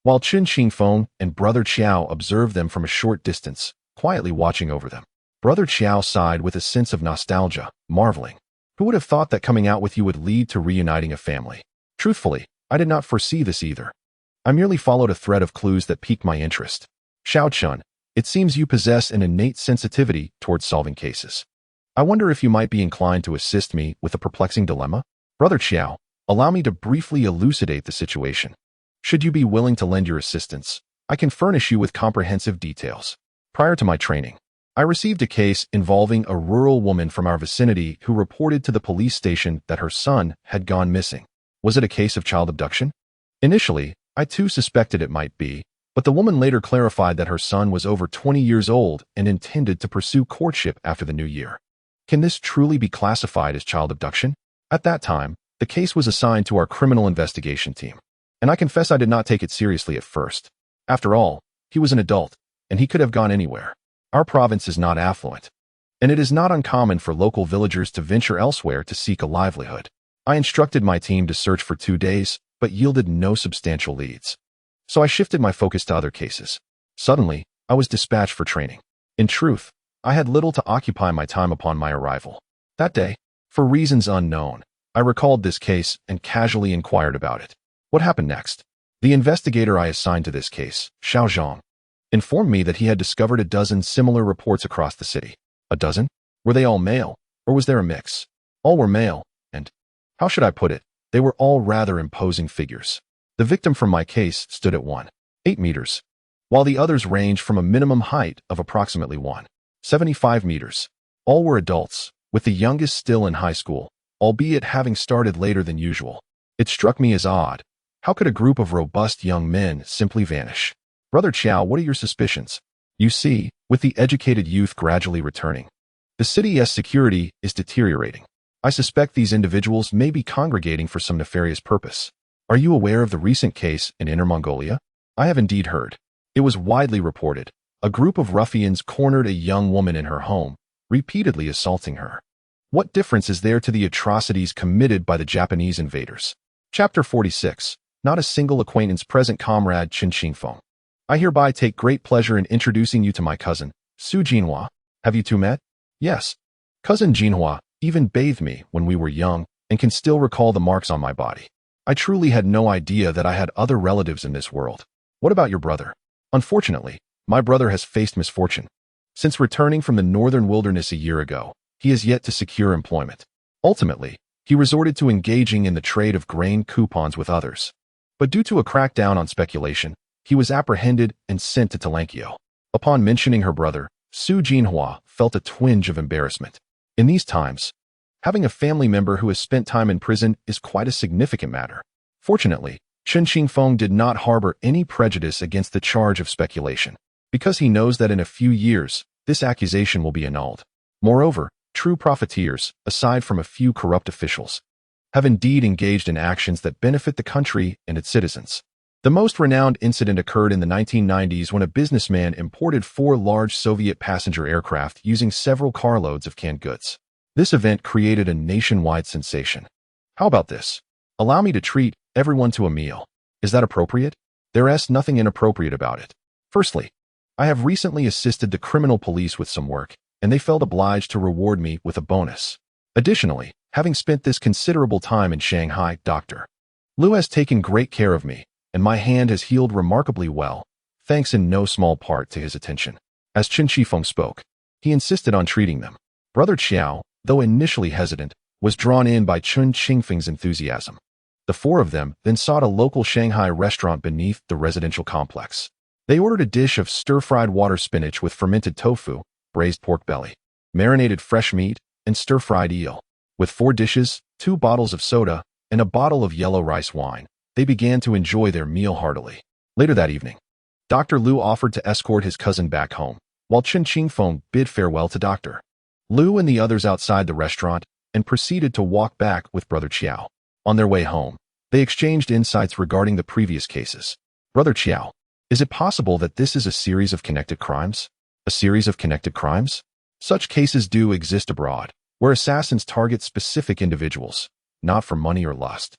while Chen Qingfeng and Brother Qiao observed them from a short distance, quietly watching over them. Brother Qiao sighed with a sense of nostalgia, marveling. Who would have thought that coming out with you would lead to reuniting a family? Truthfully, I did not foresee this either. I merely followed a thread of clues that piqued my interest. Xiao Chun, it seems you possess an innate sensitivity towards solving cases. I wonder if you might be inclined to assist me with a perplexing dilemma? Brother Qiao, allow me to briefly elucidate the situation. Should you be willing to lend your assistance, I can furnish you with comprehensive details. Prior to my training, I received a case involving a rural woman from our vicinity who reported to the police station that her son had gone missing. Was it a case of child abduction? Initially, I too suspected it might be, but the woman later clarified that her son was over 20 years old and intended to pursue courtship after the new year. Can this truly be classified as child abduction? At that time, the case was assigned to our criminal investigation team, and I confess I did not take it seriously at first. After all, he was an adult, and he could have gone anywhere. Our province is not affluent, and it is not uncommon for local villagers to venture elsewhere to seek a livelihood. I instructed my team to search for 2 days, but yielded no substantial leads. So I shifted my focus to other cases. Suddenly, I was dispatched for training. In truth, I had little to occupy my time upon my arrival. That day, for reasons unknown, I recalled this case and casually inquired about it. What happened next? The investigator I assigned to this case, Xiao Zhang, informed me that he had discovered a dozen similar reports across the city. A dozen? Were they all male, or was there a mix? All were male, and, how should I put it, they were all rather imposing figures. The victim from my case stood at 1.8 meters, while the others ranged from a minimum height of approximately 1.75 meters. All were adults, with the youngest still in high school, albeit having started later than usual. It struck me as odd. How could a group of robust young men simply vanish? Brother Qiao, what are your suspicions? You see, with the educated youth gradually returning, the city's security is deteriorating. I suspect these individuals may be congregating for some nefarious purpose. Are you aware of the recent case in Inner Mongolia? I have indeed heard. It was widely reported. A group of ruffians cornered a young woman in her home, repeatedly assaulting her. What difference is there to the atrocities committed by the Japanese invaders? Chapter 46. Not a single acquaintance present. Comrade Chen Qingfeng. I hereby take great pleasure in introducing you to my cousin, Su Jinhua. Have you two met? Yes. Cousin Jinhua even bathed me when we were young and can still recall the marks on my body. I truly had no idea that I had other relatives in this world. What about your brother? Unfortunately, my brother has faced misfortune. Since returning from the northern wilderness a year ago, he has yet to secure employment. Ultimately, he resorted to engaging in the trade of grain coupons with others. But due to a crackdown on speculation, he was apprehended and sent to Talankio. Upon mentioning her brother, Su Jinhua felt a twinge of embarrassment. In these times, having a family member who has spent time in prison is quite a significant matter. Fortunately, Chen Qingfeng did not harbor any prejudice against the charge of speculation, because he knows that in a few years, this accusation will be annulled. Moreover, true profiteers, aside from a few corrupt officials, have indeed engaged in actions that benefit the country and its citizens. The most renowned incident occurred in the 1990s when a businessman imported 4 large Soviet passenger aircraft using several carloads of canned goods. This event created a nationwide sensation. How about this? Allow me to treat everyone to a meal. Is that appropriate? There is nothing inappropriate about it. Firstly, I have recently assisted the criminal police with some work, and they felt obliged to reward me with a bonus. Additionally, Having spent this considerable time in Shanghai, Dr. Liu has taken great care of me, and my hand has healed remarkably well, thanks in no small part to his attention. As Chen Qingfeng spoke, he insisted on treating them. Brother Qiao, though initially hesitant, was drawn in by Chen Qingfeng's enthusiasm. The four of them then sought a local Shanghai restaurant beneath the residential complex. They ordered a dish of stir-fried water spinach with fermented tofu, braised pork belly, marinated fresh meat, and stir-fried eel. With 4 dishes, 2 bottles of soda, and a bottle of yellow rice wine, they began to enjoy their meal heartily. Later that evening, Dr. Liu offered to escort his cousin back home, while Chen Qingfeng bid farewell to Dr. Liu and the others outside the restaurant and proceeded to walk back with Brother Qiao. On their way home, they exchanged insights regarding the previous cases. Brother Qiao, is it possible that this is a series of connected crimes? A series of connected crimes? Such cases do exist abroad, where assassins target specific individuals, not for money or lust,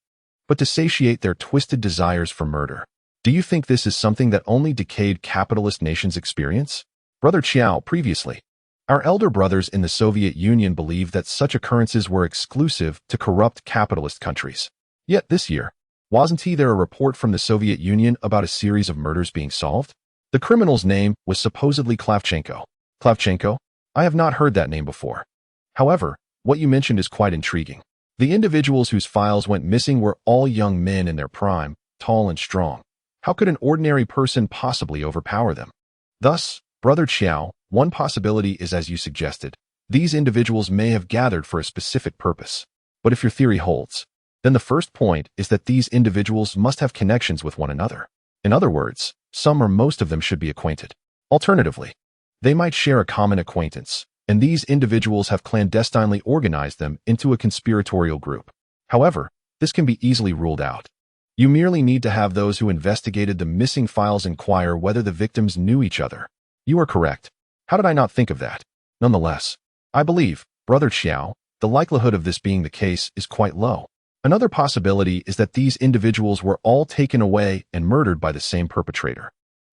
but to satiate their twisted desires for murder. Do you think this is something that only decayed capitalist nations experience? Brother Qiao, previously, our elder brothers in the Soviet Union believed that such occurrences were exclusive to corrupt capitalist countries. Yet this year, wasn't there a report from the Soviet Union about a series of murders being solved? The criminal's name was supposedly Kravchenko. Kravchenko? I have not heard that name before. However, what you mentioned is quite intriguing. The individuals whose files went missing were all young men in their prime, tall and strong. How could an ordinary person possibly overpower them? Thus, Brother Qiao, one possibility is as you suggested. These individuals may have gathered for a specific purpose. But if your theory holds, then the first point is that these individuals must have connections with one another. In other words, some or most of them should be acquainted. Alternatively, they might share a common acquaintance, and these individuals have clandestinely organized them into a conspiratorial group. However, this can be easily ruled out. You merely need to have those who investigated the missing files inquire whether the victims knew each other. You are correct. How did I not think of that? Nonetheless, I believe, Brother Qiao, the likelihood of this being the case is quite low. Another possibility is that these individuals were all taken away and murdered by the same perpetrator.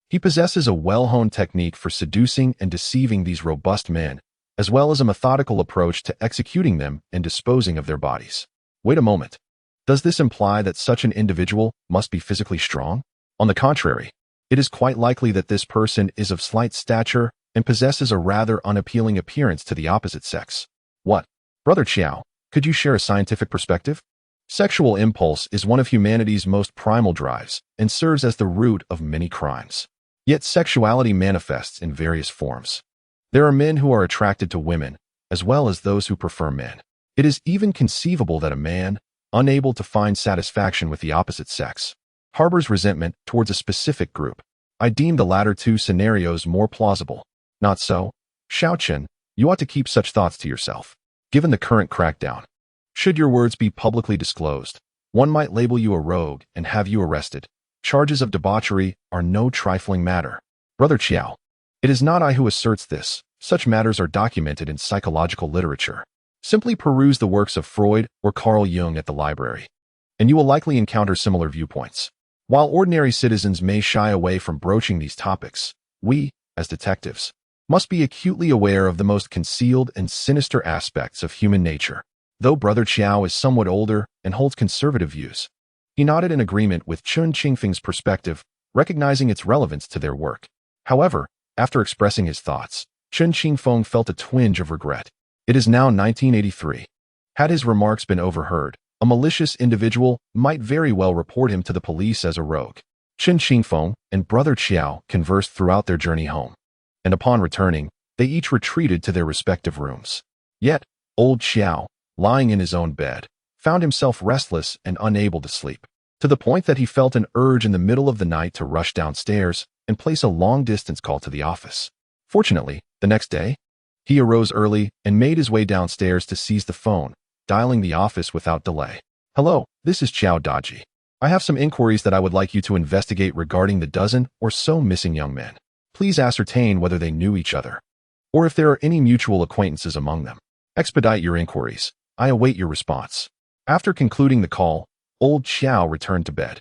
He possesses a well-honed technique for seducing and deceiving these robust men, as well as a methodical approach to executing them and disposing of their bodies. Wait a moment. Does this imply that such an individual must be physically strong? On the contrary, it is quite likely that this person is of slight stature and possesses a rather unappealing appearance to the opposite sex. What? Brother Qiao, could you share a scientific perspective? Sexual impulse is one of humanity's most primal drives and serves as the root of many crimes. Yet sexuality manifests in various forms. There are men who are attracted to women, as well as those who prefer men. It is even conceivable that a man, unable to find satisfaction with the opposite sex, harbors resentment towards a specific group. I deem the latter 2 scenarios more plausible. Not so? Xiaochen, you ought to keep such thoughts to yourself. Given the current crackdown, should your words be publicly disclosed, one might label you a rogue and have you arrested. Charges of debauchery are no trifling matter. Brother Qiao, it is not I who asserts this. Such matters are documented in psychological literature. Simply peruse the works of Freud or Carl Jung at the library, and you will likely encounter similar viewpoints. While ordinary citizens may shy away from broaching these topics, we, as detectives, must be acutely aware of the most concealed and sinister aspects of human nature. Though Brother Qiao is somewhat older and holds conservative views, he nodded in agreement with Chen Qingfeng's perspective, recognizing its relevance to their work. However, after expressing his thoughts, Chen Qingfeng felt a twinge of regret. It is now 1983. Had his remarks been overheard, a malicious individual might very well report him to the police as a rogue. Chen Qingfeng and Brother Qiao conversed throughout their journey home, and upon returning, they each retreated to their respective rooms. Yet, old Qiao, lying in his own bed, found himself restless and unable to sleep, to the point that he felt an urge in the middle of the night to rush downstairs and place a long-distance call to the office. Fortunately, the next day, he arose early and made his way downstairs to seize the phone, dialing the office without delay. Hello, this is Qiao Daji. I have some inquiries that I would like you to investigate regarding the dozen or so missing young men. Please ascertain whether they knew each other, or if there are any mutual acquaintances among them. Expedite your inquiries. I await your response. After concluding the call, old Qiao returned to bed,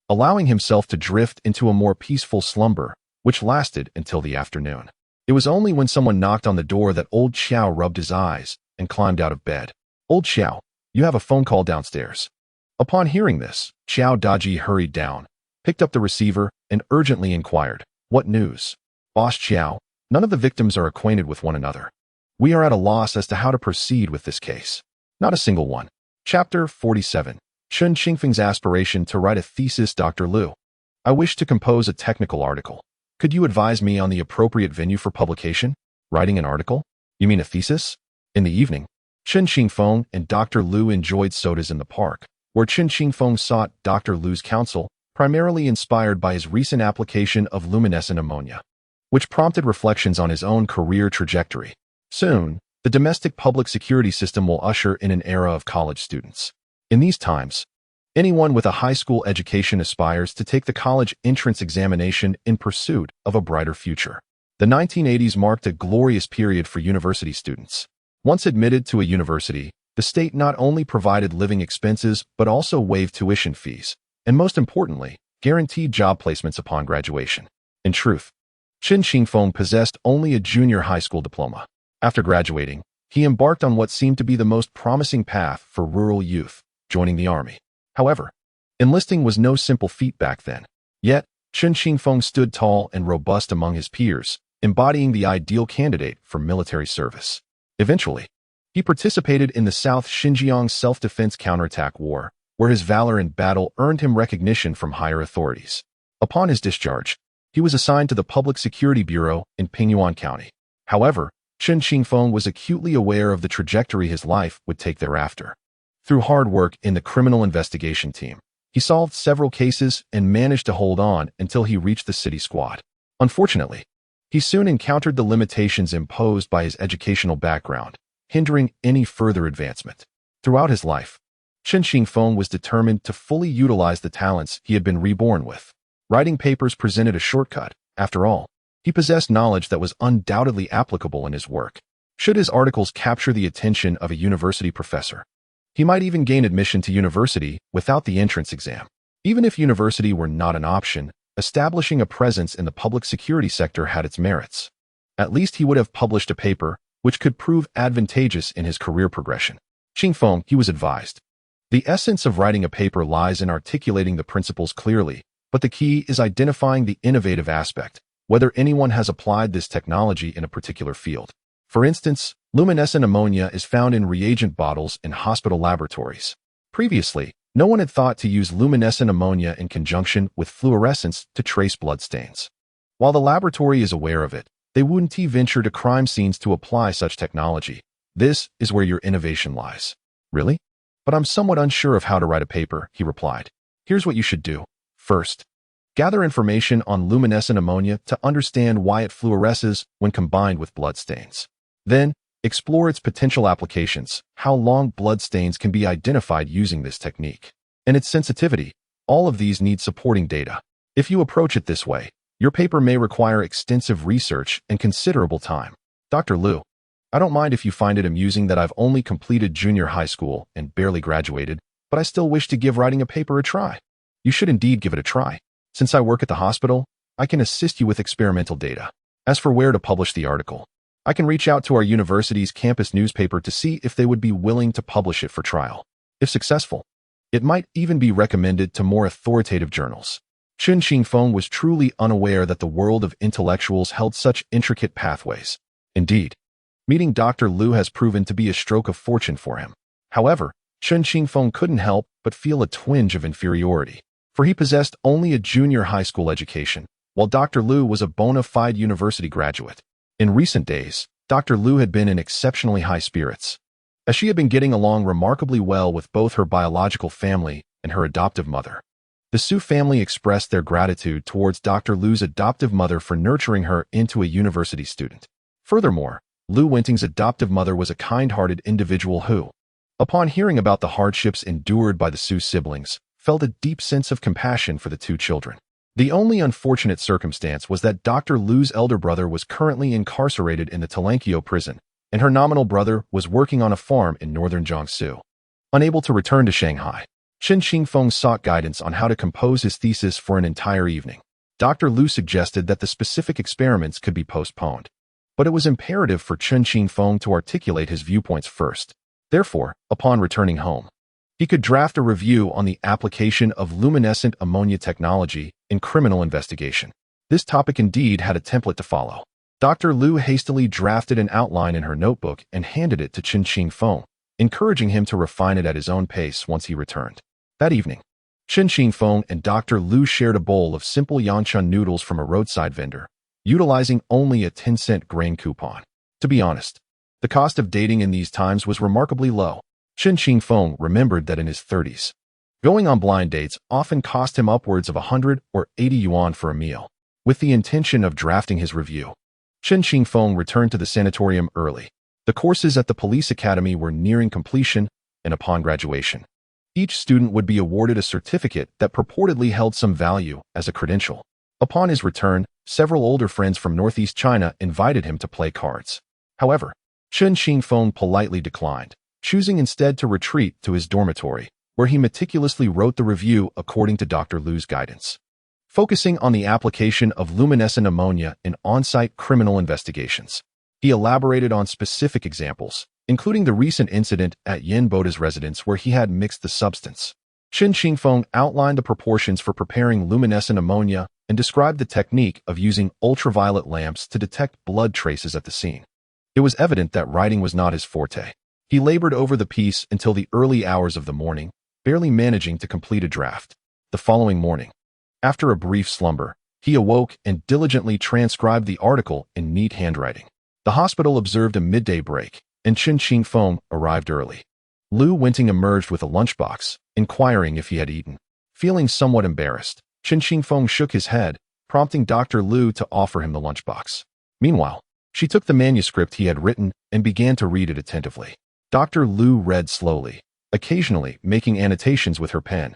allowing himself to drift into a more peaceful slumber, which lasted until the afternoon. It was only when someone knocked on the door that old Qiao rubbed his eyes and climbed out of bed. Old Qiao, You have a phone call downstairs." Upon hearing this, Xiao Daji hurried down, picked up the receiver, and urgently inquired, "What news?" "Boss Xiao, none of the victims are acquainted with one another. We are at a loss as to how to proceed with this case." "Not a single one." Chapter 47. Chen Qingfeng's aspiration to write a thesis. Dr. Liu, I wish to compose a technical article. Could you advise me on the appropriate venue for publication? Writing an article? You mean a thesis? In the evening, Chen Qingfeng and Dr. Liu enjoyed sodas in the park, where Chen Qingfeng sought Dr. Liu's counsel, primarily inspired by his recent application of luminescent ammonia, which prompted reflections on his own career trajectory. Soon, the domestic public security system will usher in an era of college students. In these times, anyone with a high school education aspires to take the college entrance examination in pursuit of a brighter future. The 1980s marked a glorious period for university students. Once admitted to a university, the state not only provided living expenses but also waived tuition fees, and most importantly, guaranteed job placements upon graduation. In truth, Chen Qingfeng possessed only a junior high school diploma. After graduating, he embarked on what seemed to be the most promising path for rural youth, joining the army. However, enlisting was no simple feat back then. Yet, Chen Qingfeng stood tall and robust among his peers, embodying the ideal candidate for military service. Eventually, he participated in the South Xinjiang self-defense counterattack war, where his valor in battle earned him recognition from higher authorities. Upon his discharge, he was assigned to the Public Security Bureau in Pingyuan County. However, Chen Qingfeng was acutely aware of the trajectory his life would take thereafter. Through hard work in the criminal investigation team, he solved several cases and managed to hold on until he reached the city squad. Unfortunately, he soon encountered the limitations imposed by his educational background, hindering any further advancement. Throughout his life, Chen Qingfeng was determined to fully utilize the talents he had been reborn with. Writing papers presented a shortcut. After all, he possessed knowledge that was undoubtedly applicable in his work. Should his articles capture the attention of a university professor, he might even gain admission to university without the entrance exam. Even if university were not an option, establishing a presence in the public security sector had its merits. At least he would have published a paper which could prove advantageous in his career progression. Qingfeng, he was advised. The essence of writing a paper lies in articulating the principles clearly, but the key is identifying the innovative aspect, whether anyone has applied this technology in a particular field. For instance, luminescent ammonia is found in reagent bottles in hospital laboratories. Previously, no one had thought to use luminescent ammonia in conjunction with fluorescence to trace blood stains. While the laboratory is aware of it, they wouldn't venture to crime scenes to apply such technology. This is where your innovation lies. Really? But I'm somewhat unsure of how to write a paper, he replied. Here's what you should do. First, gather information on luminescent ammonia to understand why it fluoresces when combined with blood stains. Then, explore its potential applications, how long blood stains can be identified using this technique, and its sensitivity. All of these need supporting data. If you approach it this way, your paper may require extensive research and considerable time. Dr. Liu, I don't mind if you find it amusing that I've only completed junior high school and barely graduated, but I still wish to give writing a paper a try. You should indeed give it a try. Since I work at the hospital, I can assist you with experimental data. As for where to publish the article, I can reach out to our university's campus newspaper to see if they would be willing to publish it for trial. If successful, it might even be recommended to more authoritative journals. Chen Qingfeng was truly unaware that the world of intellectuals held such intricate pathways. Indeed, meeting Dr. Liu has proven to be a stroke of fortune for him. However, Chen Qingfeng couldn't help but feel a twinge of inferiority, for he possessed only a junior high school education, while Dr. Liu was a bona fide university graduate. In recent days, Dr. Liu had been in exceptionally high spirits, as she had been getting along remarkably well with both her biological family and her adoptive mother. The Su family expressed their gratitude towards Dr. Liu's adoptive mother for nurturing her into a university student. Furthermore, Liu Wenting's adoptive mother was a kind-hearted individual who, upon hearing about the hardships endured by the Su siblings, felt a deep sense of compassion for the two children. The only unfortunate circumstance was that Dr. Liu's elder brother was currently incarcerated in the Talankio prison, and her nominal brother was working on a farm in northern Jiangsu. Unable to return to Shanghai, Chen Qingfeng sought guidance on how to compose his thesis for an entire evening. Dr. Liu suggested that the specific experiments could be postponed, but it was imperative for Chen Qingfeng to articulate his viewpoints first. Therefore, upon returning home, he could draft a review on the application of luminescent ammonia technology in criminal investigation. This topic indeed had a template to follow. Dr. Liu hastily drafted an outline in her notebook and handed it to Chen Qingfeng, encouraging him to refine it at his own pace once he returned. That evening, Chen Qingfeng and Dr. Liu shared a bowl of simple yanchun noodles from a roadside vendor, utilizing only a 10-cent grain coupon. To be honest, the cost of dating in these times was remarkably low. Chen Qingfeng remembered that in his 30s, going on blind dates often cost him upwards of 100 or 80 yuan for a meal. With the intention of drafting his review, Chen Qingfeng returned to the sanatorium early. The courses at the police academy were nearing completion, and upon graduation, each student would be awarded a certificate that purportedly held some value as a credential. Upon his return, several older friends from Northeast China invited him to play cards. However, Chen Qingfeng politely declined, choosing instead to retreat to his dormitory, where he meticulously wrote the review according to Dr. Liu's guidance, focusing on the application of luminescent ammonia in on-site criminal investigations. He elaborated on specific examples, including the recent incident at Yin Boda's residence where he had mixed the substance. Chen Qingfeng outlined the proportions for preparing luminescent ammonia and described the technique of using ultraviolet lamps to detect blood traces at the scene. It was evident that writing was not his forte. He labored over the piece until the early hours of the morning, barely managing to complete a draft. The following morning, after a brief slumber, he awoke and diligently transcribed the article in neat handwriting. The hospital observed a midday break, and Chen Qingfeng arrived early. Liu Wenting emerged with a lunchbox, inquiring if he had eaten. Feeling somewhat embarrassed, Chen Qingfeng shook his head, prompting Dr. Liu to offer him the lunchbox. Meanwhile, she took the manuscript he had written and began to read it attentively. Dr. Liu read slowly, occasionally making annotations with her pen.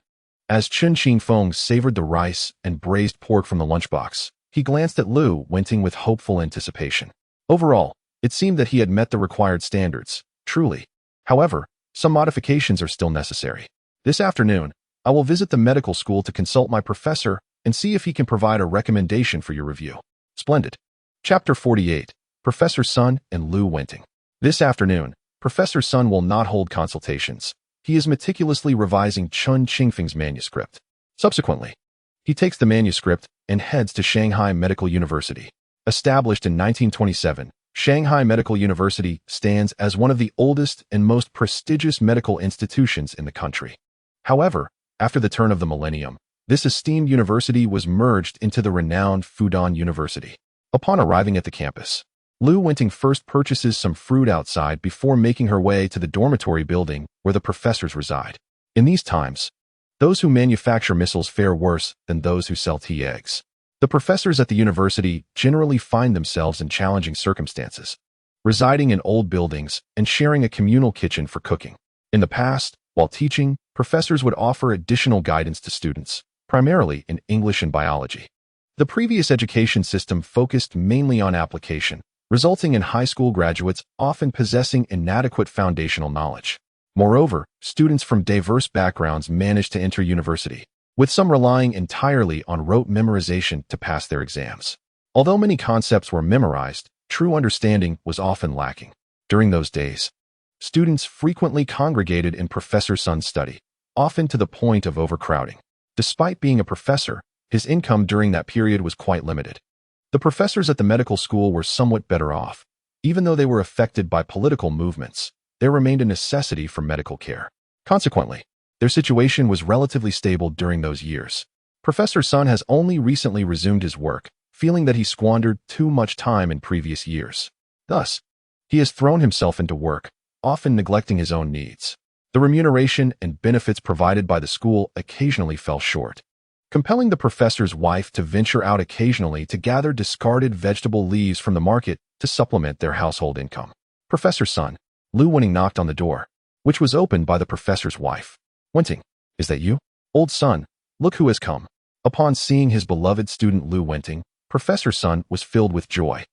As Chen Qingfeng savored the rice and braised pork from the lunchbox, he glanced at Liu Wenting with hopeful anticipation. Overall, it seemed that he had met the required standards, truly. However, some modifications are still necessary. This afternoon, I will visit the medical school to consult my professor and see if he can provide a recommendation for your review. Splendid. Chapter 48, Professor Sun and Liu Wenting. This afternoon, Professor Sun will not hold consultations. He is meticulously revising Chen Qingfeng's manuscript. Subsequently, he takes the manuscript and heads to Shanghai Medical University. Established in 1927, Shanghai Medical University stands as one of the oldest and most prestigious medical institutions in the country. However, after the turn of the millennium, this esteemed university was merged into the renowned Fudan University. Upon arriving at the campus, Liu Wenting first purchases some fruit outside before making her way to the dormitory building where the professors reside. In these times, those who manufacture missiles fare worse than those who sell tea eggs. The professors at the university generally find themselves in challenging circumstances, residing in old buildings and sharing a communal kitchen for cooking. In the past, while teaching, professors would offer additional guidance to students, primarily in English and biology. The previous education system focused mainly on application, resulting in high school graduates often possessing inadequate foundational knowledge. Moreover, students from diverse backgrounds managed to enter university, with some relying entirely on rote memorization to pass their exams. Although many concepts were memorized, true understanding was often lacking. During those days, students frequently congregated in Professor Sun's study, often to the point of overcrowding. Despite being a professor, his income during that period was quite limited. The professors at the medical school were somewhat better off. Even though they were affected by political movements, there remained a necessity for medical care. Consequently, their situation was relatively stable during those years. Professor Sun has only recently resumed his work, feeling that he squandered too much time in previous years. Thus, he has thrown himself into work, often neglecting his own needs. The remuneration and benefits provided by the school occasionally fell short, compelling the professor's wife to venture out occasionally to gather discarded vegetable leaves from the market to supplement their household income. Professor Sun, Liu Wenting knocked on the door, which was opened by the professor's wife. Wenting, is that you? Old Sun, look who has come. Upon seeing his beloved student Liu Wenting, Professor Sun was filled with joy.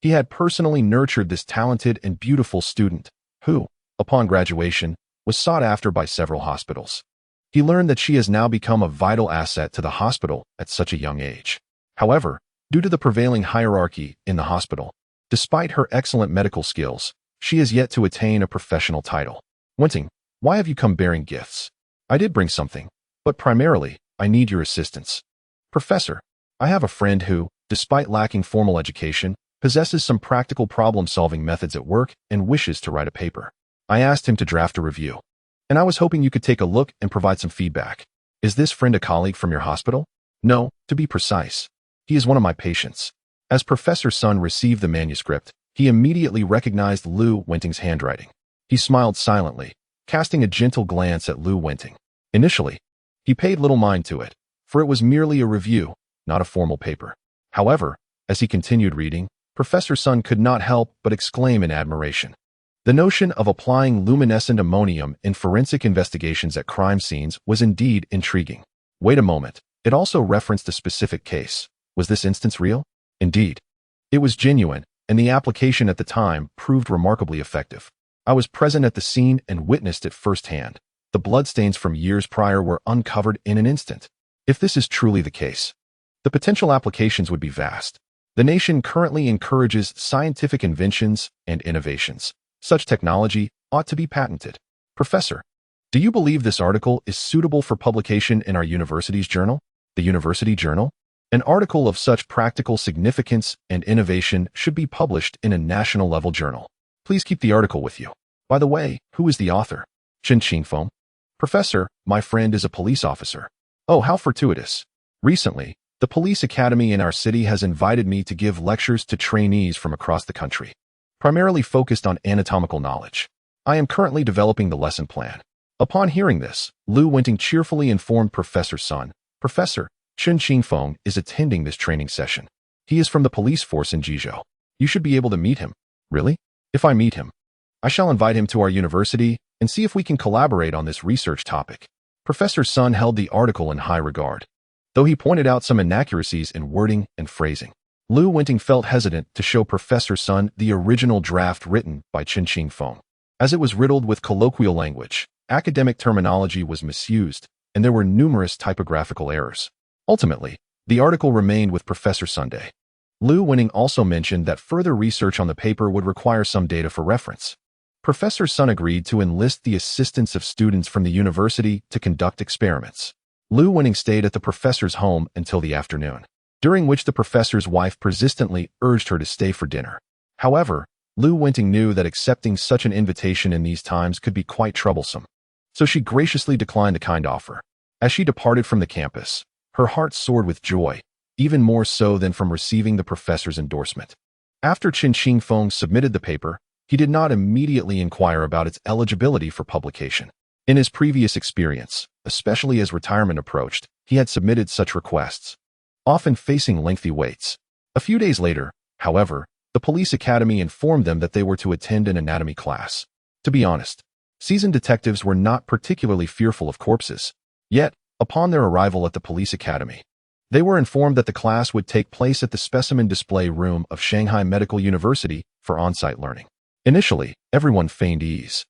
He had personally nurtured this talented and beautiful student, who, upon graduation, was sought after by several hospitals. He learned that she has now become a vital asset to the hospital at such a young age. However, due to the prevailing hierarchy in the hospital, despite her excellent medical skills, she has yet to attain a professional title. Wenting, why have you come bearing gifts? I did bring something, but primarily, I need your assistance. Professor, I have a friend who, despite lacking formal education, possesses some practical problem-solving methods at work and wishes to write a paper. I asked him to draft a review, and I was hoping you could take a look and provide some feedback. Is this friend a colleague from your hospital? No, to be precise. He is one of my patients. As Professor Sun received the manuscript, he immediately recognized Lu Wenting's handwriting. He smiled silently, casting a gentle glance at Lu Wenting. Initially, he paid little mind to it, for it was merely a review, not a formal paper. However, as he continued reading, Professor Sun could not help but exclaim in admiration. The notion of applying luminescent ammonium in forensic investigations at crime scenes was indeed intriguing. Wait a moment, it also referenced a specific case. Was this instance real? Indeed. It was genuine, and the application at the time proved remarkably effective. I was present at the scene and witnessed it firsthand. The bloodstains from years prior were uncovered in an instant. If this is truly the case, the potential applications would be vast. The nation currently encourages scientific inventions and innovations. Such technology ought to be patented. Professor, do you believe this article is suitable for publication in our university's journal? The university journal? An article of such practical significance and innovation should be published in a national-level journal. Please keep the article with you. By the way, who is the author? Chen Qingfeng. Professor, my friend is a police officer. Oh, how fortuitous. Recently, the police academy in our city has invited me to give lectures to trainees from across the country, primarily focused on anatomical knowledge. I am currently developing the lesson plan. Upon hearing this, Lu Wenting cheerfully informed Professor Sun, Professor, Chen Qingfeng is attending this training session. He is from the police force in Jizhou. You should be able to meet him. Really? If I meet him, I shall invite him to our university and see if we can collaborate on this research topic. Professor Sun held the article in high regard, though he pointed out some inaccuracies in wording and phrasing. Lu Wenting felt hesitant to show Professor Sun the original draft written by Chen Qingfeng, as it was riddled with colloquial language, academic terminology was misused, and there were numerous typographical errors. Ultimately, the article remained with Professor Sunday. Lu Wenting also mentioned that further research on the paper would require some data for reference. Professor Sun agreed to enlist the assistance of students from the university to conduct experiments. Lu Wenting stayed at the professor's home until the afternoon, during which the professor's wife persistently urged her to stay for dinner. However, Lu Wenting knew that accepting such an invitation in these times could be quite troublesome, so she graciously declined the kind offer. As she departed from the campus, her heart soared with joy, even more so than from receiving the professor's endorsement. After Chen Qingfeng submitted the paper, he did not immediately inquire about its eligibility for publication. In his previous experience, especially as retirement approached, he had submitted such requests, often facing lengthy waits. A few days later, however, the police academy informed them that they were to attend an anatomy class. To be honest, seasoned detectives were not particularly fearful of corpses. Yet, upon their arrival at the police academy, they were informed that the class would take place at the specimen display room of Shanghai Medical University for on-site learning. Initially, everyone feigned ease,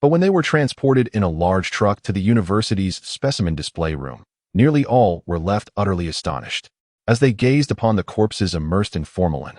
but when they were transported in a large truck to the university's specimen display room, nearly all were left utterly astonished, as they gazed upon the corpses immersed in formalin.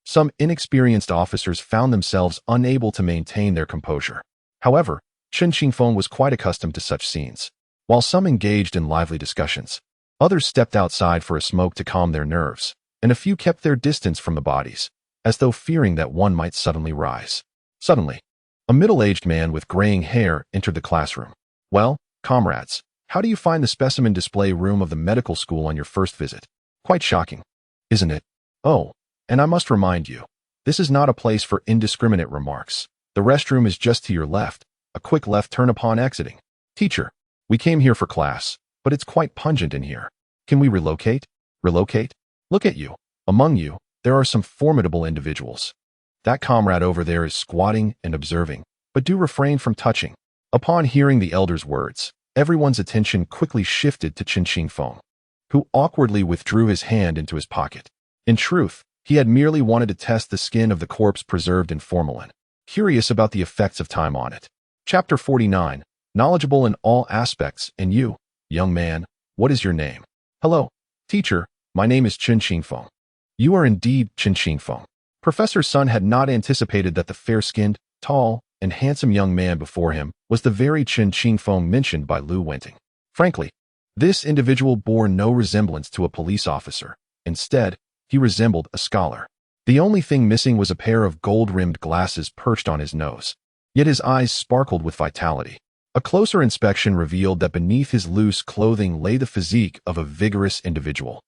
Some inexperienced officers found themselves unable to maintain their composure. However, Chen Qingfeng was quite accustomed to such scenes. While some engaged in lively discussions, others stepped outside for a smoke to calm their nerves, and a few kept their distance from the bodies, as though fearing that one might suddenly rise. Suddenly, a middle-aged man with graying hair entered the classroom. Well, comrades, how do you find the specimen display room of the medical school on your first visit? Quite shocking, isn't it? Oh, and I must remind you, this is not a place for indiscriminate remarks. The restroom is just to your left, a quick left turn upon exiting. Teacher, we came here for class, but it's quite pungent in here. Can we relocate? Relocate? Look at you. Among you, there are some formidable individuals. That comrade over there is squatting and observing, but do refrain from touching. Upon hearing the elder's words, everyone's attention quickly shifted to Chen Qingfeng, who awkwardly withdrew his hand into his pocket. In truth, he had merely wanted to test the skin of the corpse preserved in formalin, curious about the effects of time on it. Chapter 49. Knowledgeable in all aspects, and you, young man, what is your name? Hello, teacher, my name is Chen Qingfeng. You are indeed Chen Qingfeng. Professor Sun had not anticipated that the fair-skinned, tall, and handsome young man before him was the very Chen Qingfeng mentioned by Lu Wenting. Frankly, this individual bore no resemblance to a police officer. Instead, he resembled a scholar. The only thing missing was a pair of gold-rimmed glasses perched on his nose. Yet his eyes sparkled with vitality. A closer inspection revealed that beneath his loose clothing lay the physique of a vigorous individual,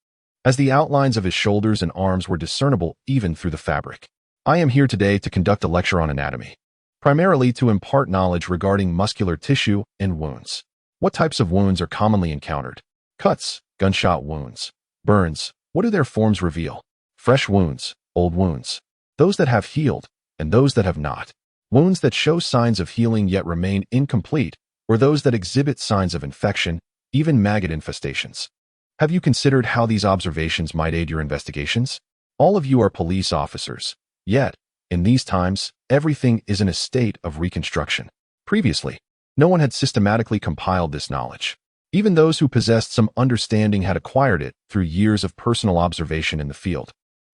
as the outlines of his shoulders and arms were discernible even through the fabric. I am here today to conduct a lecture on anatomy, primarily to impart knowledge regarding muscular tissue and wounds. What types of wounds are commonly encountered? Cuts, gunshot wounds, burns. What do their forms reveal? Fresh wounds, old wounds, those that have healed, and those that have not. Wounds that show signs of healing yet remain incomplete, or those that exhibit signs of infection, even maggot infestations. Have you considered how these observations might aid your investigations? All of you are police officers. Yet, in these times, everything is in a state of reconstruction. Previously, no one had systematically compiled this knowledge. Even those who possessed some understanding had acquired it through years of personal observation in the field.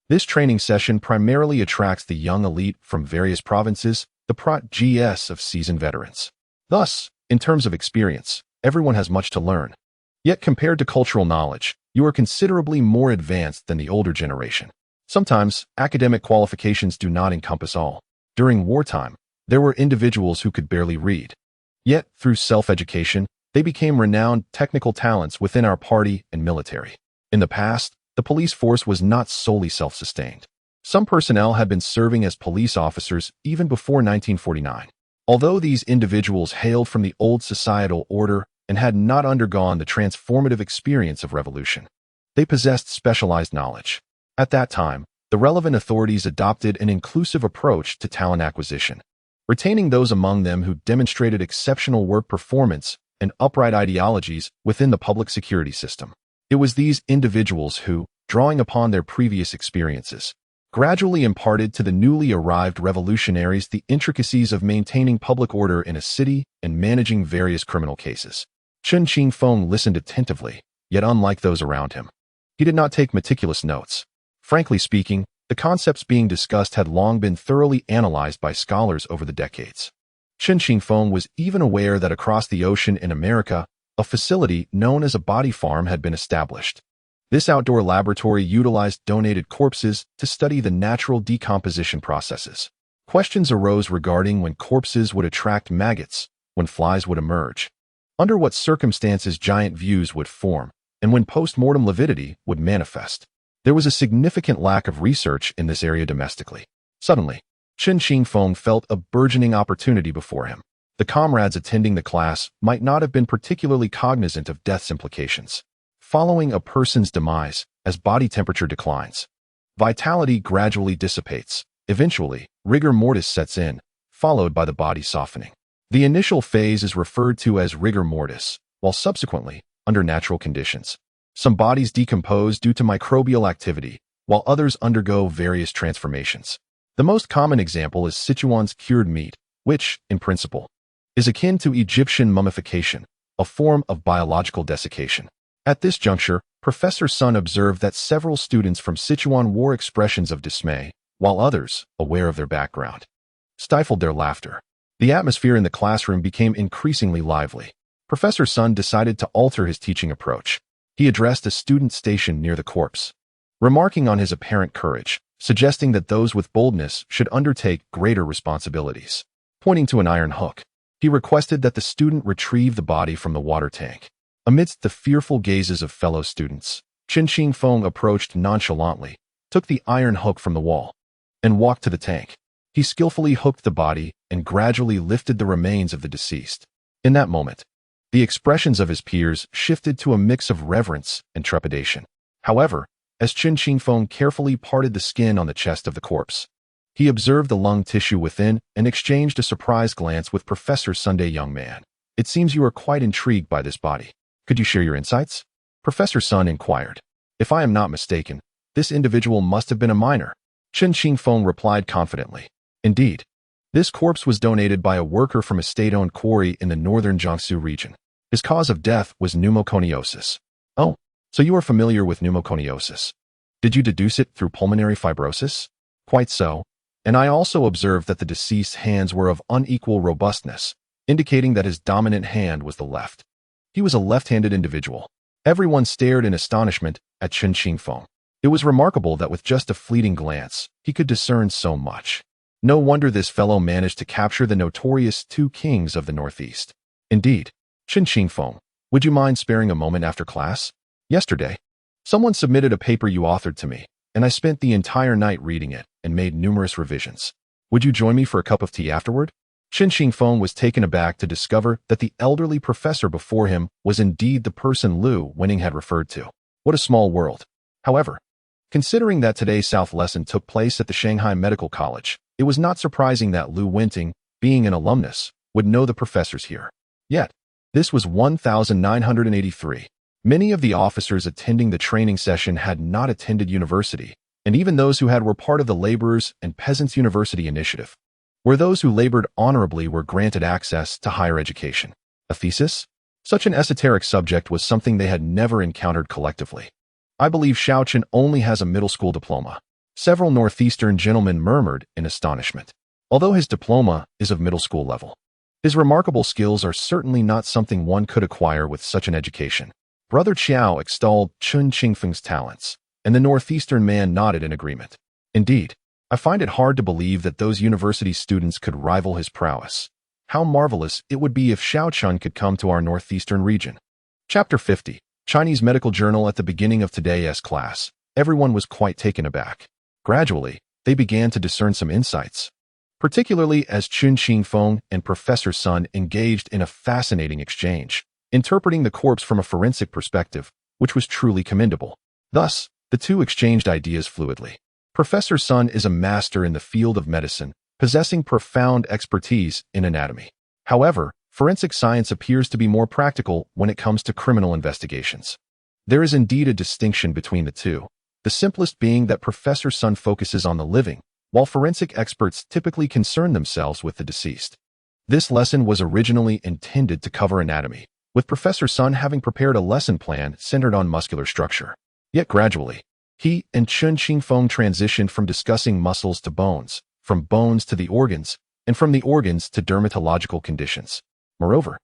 This training session primarily attracts the young elite from various provinces, the prot-gs of seasoned veterans. Thus, in terms of experience, everyone has much to learn. Yet compared to cultural knowledge, you are considerably more advanced than the older generation. Sometimes, academic qualifications do not encompass all. During wartime, there were individuals who could barely read. Yet, through self-education, they became renowned technical talents within our party and military. In the past, the police force was not solely self-sustained. Some personnel had been serving as police officers even before 1949. Although these individuals hailed from the old societal order and had not undergone the transformative experience of revolution, they possessed specialized knowledge. At that time, the relevant authorities adopted an inclusive approach to talent acquisition, retaining those among them who demonstrated exceptional work performance and upright ideologies within the public security system. It was these individuals who, drawing upon their previous experiences, gradually imparted to the newly arrived revolutionaries the intricacies of maintaining public order in a city and managing various criminal cases. Chen Qingfeng listened attentively, yet unlike those around him, he did not take meticulous notes. Frankly speaking, the concepts being discussed had long been thoroughly analyzed by scholars over the decades. Chen Qingfeng was even aware that across the ocean in America, a facility known as a body farm had been established. This outdoor laboratory utilized donated corpses to study the natural decomposition processes. Questions arose regarding when corpses would attract maggots, when flies would emerge, under what circumstances giant views would form, and when post-mortem lividity would manifest. There was a significant lack of research in this area domestically. Suddenly, Chen Qingfeng felt a burgeoning opportunity before him. The comrades attending the class might not have been particularly cognizant of death's implications. Following a person's demise, as body temperature declines, vitality gradually dissipates. Eventually, rigor mortis sets in, followed by the body softening. The initial phase is referred to as rigor mortis, while subsequently, under natural conditions, some bodies decompose due to microbial activity, while others undergo various transformations. The most common example is Sichuan's cured meat, which, in principle, is akin to Egyptian mummification, a form of biological desiccation. At this juncture, Professor Sun observed that several students from Sichuan wore expressions of dismay, while others, aware of their background, stifled their laughter. The atmosphere in the classroom became increasingly lively. Professor Sun decided to alter his teaching approach. He addressed a student stationed near the corpse, remarking on his apparent courage, suggesting that those with boldness should undertake greater responsibilities. Pointing to an iron hook, he requested that the student retrieve the body from the water tank. Amidst the fearful gazes of fellow students, Chen Qingfeng approached nonchalantly, took the iron hook from the wall, and walked to the tank. He skillfully hooked the body and gradually lifted the remains of the deceased. In that moment, the expressions of his peers shifted to a mix of reverence and trepidation. However, as Chen Qingfeng carefully parted the skin on the chest of the corpse, he observed the lung tissue within and exchanged a surprised glance with Professor Sunday. Young man, it seems you are quite intrigued by this body. Could you share your insights? Professor Sun inquired. If I am not mistaken, this individual must have been a minor. Chen Qingfeng replied confidently. Indeed, this corpse was donated by a worker from a state-owned quarry in the northern Jiangsu region. His cause of death was pneumoconiosis. Oh, so you are familiar with pneumoconiosis. Did you deduce it through pulmonary fibrosis? Quite so. And I also observed that the deceased's hands were of unequal robustness, indicating that his dominant hand was the left. He was a left-handed individual. Everyone stared in astonishment at Chen Qingfeng. It was remarkable that with just a fleeting glance, he could discern so much. No wonder this fellow managed to capture the notorious two kings of the Northeast. Indeed, Chen Qingfeng, would you mind sparing a moment after class? Yesterday, someone submitted a paper you authored to me, and I spent the entire night reading it and made numerous revisions. Would you join me for a cup of tea afterward? Chen Qingfeng was taken aback to discover that the elderly professor before him was indeed the person Lu Winning had referred to. What a small world. However, considering that today's South lesson took place at the Shanghai Medical College, it was not surprising that Lu Winting, being an alumnus, would know the professors here. Yet, this was 1983. Many of the officers attending the training session had not attended university, and even those who had were part of the Laborers and Peasants University Initiative, where those who labored honorably were granted access to higher education. A thesis? Such an esoteric subject was something they had never encountered collectively. I believe Xiao Chen only has a middle school diploma. Several Northeastern gentlemen murmured in astonishment. Although his diploma is of middle school level, his remarkable skills are certainly not something one could acquire with such an education. Brother Qiao extolled Chen Qingfeng's talents, and the Northeastern man nodded in agreement. Indeed, I find it hard to believe that those university students could rival his prowess. How marvelous it would be if Xiao Chen could come to our Northeastern region. Chapter 50, Chinese Medical Journal. At the beginning of today's class, everyone was quite taken aback. Gradually, they began to discern some insights, particularly as Chen Qingfeng and Professor Sun engaged in a fascinating exchange, interpreting the corpse from a forensic perspective, which was truly commendable. Thus, the two exchanged ideas fluidly. Professor Sun is a master in the field of medicine, possessing profound expertise in anatomy. However, forensic science appears to be more practical when it comes to criminal investigations. There is indeed a distinction between the two, the simplest being that Professor Sun focuses on the living, while forensic experts typically concern themselves with the deceased. This lesson was originally intended to cover anatomy, with Professor Sun having prepared a lesson plan centered on muscular structure. Yet gradually, he and Chen Qingfeng transitioned from discussing muscles to bones, from bones to the organs, and from the organs to dermatological conditions. Moreover,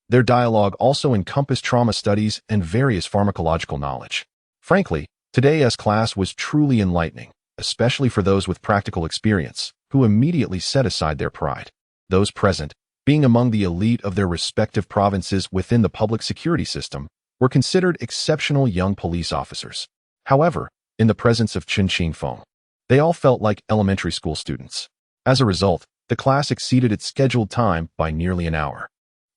their dialogue also encompassed trauma studies and various pharmacological knowledge. Frankly, today's class was truly enlightening, especially for those with practical experience, who immediately set aside their pride. Those present, being among the elite of their respective provinces within the public security system, were considered exceptional young police officers. However, in the presence of Chen Qingfeng, they all felt like elementary school students. As a result, the class exceeded its scheduled time by nearly an hour.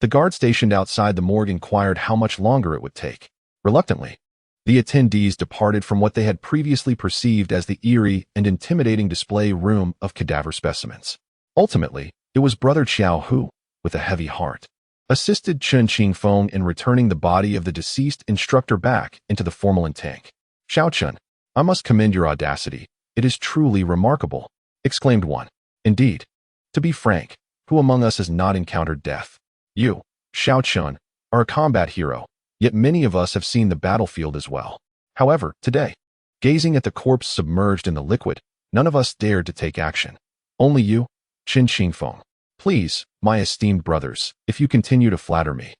The guard stationed outside the morgue inquired how much longer it would take. Reluctantly, the attendees departed from what they had previously perceived as the eerie and intimidating display room of cadaver specimens. Ultimately, it was Brother Qiao who, with a heavy heart, assisted Chen Qingfeng in returning the body of the deceased instructor back into the formalin tank. "Xiao Chen, I must commend your audacity. It is truly remarkable," exclaimed one. "Indeed. To be frank, who among us has not encountered death? You, Xiao Chen, are a combat hero, yet many of us have seen the battlefield as well. However, today, gazing at the corpse submerged in the liquid, none of us dared to take action. Only you, Chen Qingfeng. Please, my esteemed brothers, if you continue to flatter me,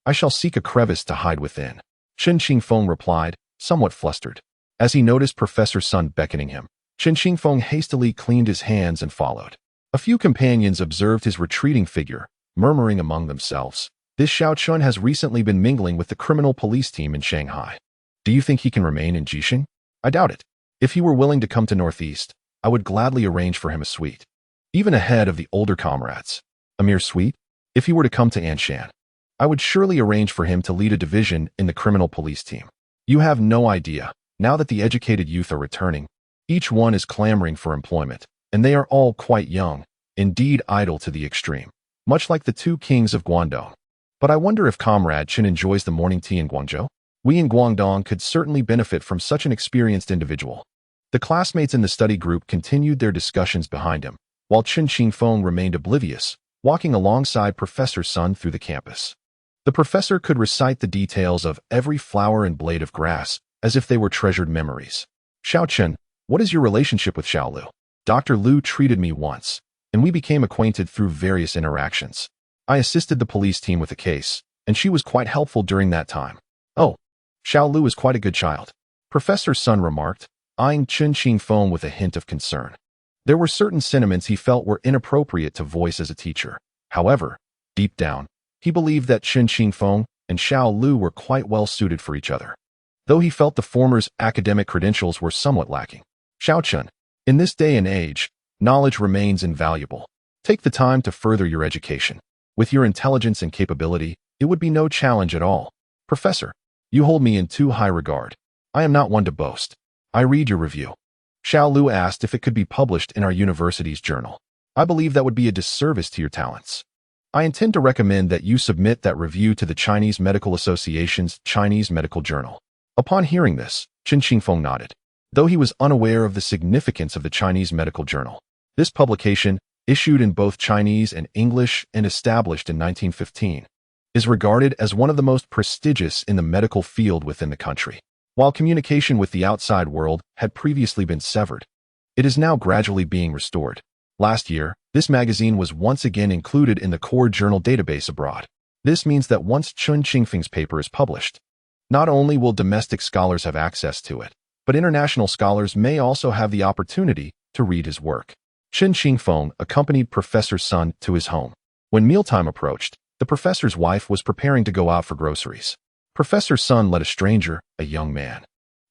I shall seek a crevice to hide within." Chen Qingfeng replied, somewhat flustered. As he noticed Professor Sun beckoning him, Chen Qingfeng hastily cleaned his hands and followed. A few companions observed his retreating figure, murmuring among themselves, "This Xiao Chen has recently been mingling with the criminal police team in Shanghai. Do you think he can remain in Jixing? I doubt it. If he were willing to come to Northeast, I would gladly arrange for him a suite. Even ahead of the older comrades. A mere suite? If he were to come to Anshan, I would surely arrange for him to lead a division in the criminal police team. You have no idea, now that the educated youth are returning, each one is clamoring for employment, and they are all quite young, indeed idle to the extreme, much like the two kings of Guangdong. But I wonder if Comrade Chen enjoys the morning tea in Guangzhou? We in Guangdong could certainly benefit from such an experienced individual." The classmates in the study group continued their discussions behind him, while Chen Qingfeng remained oblivious, walking alongside Professor Sun through the campus. The professor could recite the details of every flower and blade of grass, as if they were treasured memories. "Xiao Chen, what is your relationship with Xiao Lu? Dr. Lu treated me once, and we became acquainted through various interactions. I assisted the police team with a case, and she was quite helpful during that time. Oh, Xiao Lu is quite a good child, Professor Sun remarked, eyeing Chen Qingfeng with a hint of concern. There were certain sentiments he felt were inappropriate to voice as a teacher. However, deep down, he believed that Chen Qingfeng and Xiao Lu were quite well suited for each other, though he felt the former's academic credentials were somewhat lacking. Xiao Chen, in this day and age, knowledge remains invaluable. Take the time to further your education. With your intelligence and capability, it would be no challenge at all. Professor, you hold me in too high regard. I am not one to boast. I read your review. Xiao Lu asked if it could be published in our university's journal. I believe that would be a disservice to your talents. I intend to recommend that you submit that review to the Chinese Medical Association's Chinese Medical Journal. Upon hearing this, Chen Qingfeng nodded. Though he was unaware of the significance of the Chinese Medical Journal, this publication, issued in both Chinese and English and established in 1915, is regarded as one of the most prestigious in the medical field within the country. While communication with the outside world had previously been severed, it is now gradually being restored. Last year, this magazine was once again included in the core journal database abroad. This means that once Chen Qingfeng's paper is published, not only will domestic scholars have access to it, but international scholars may also have the opportunity to read his work. Chen Qingfeng accompanied Professor Sun to his home. When mealtime approached, the professor's wife was preparing to go out for groceries. Professor Sun led a stranger, a young man,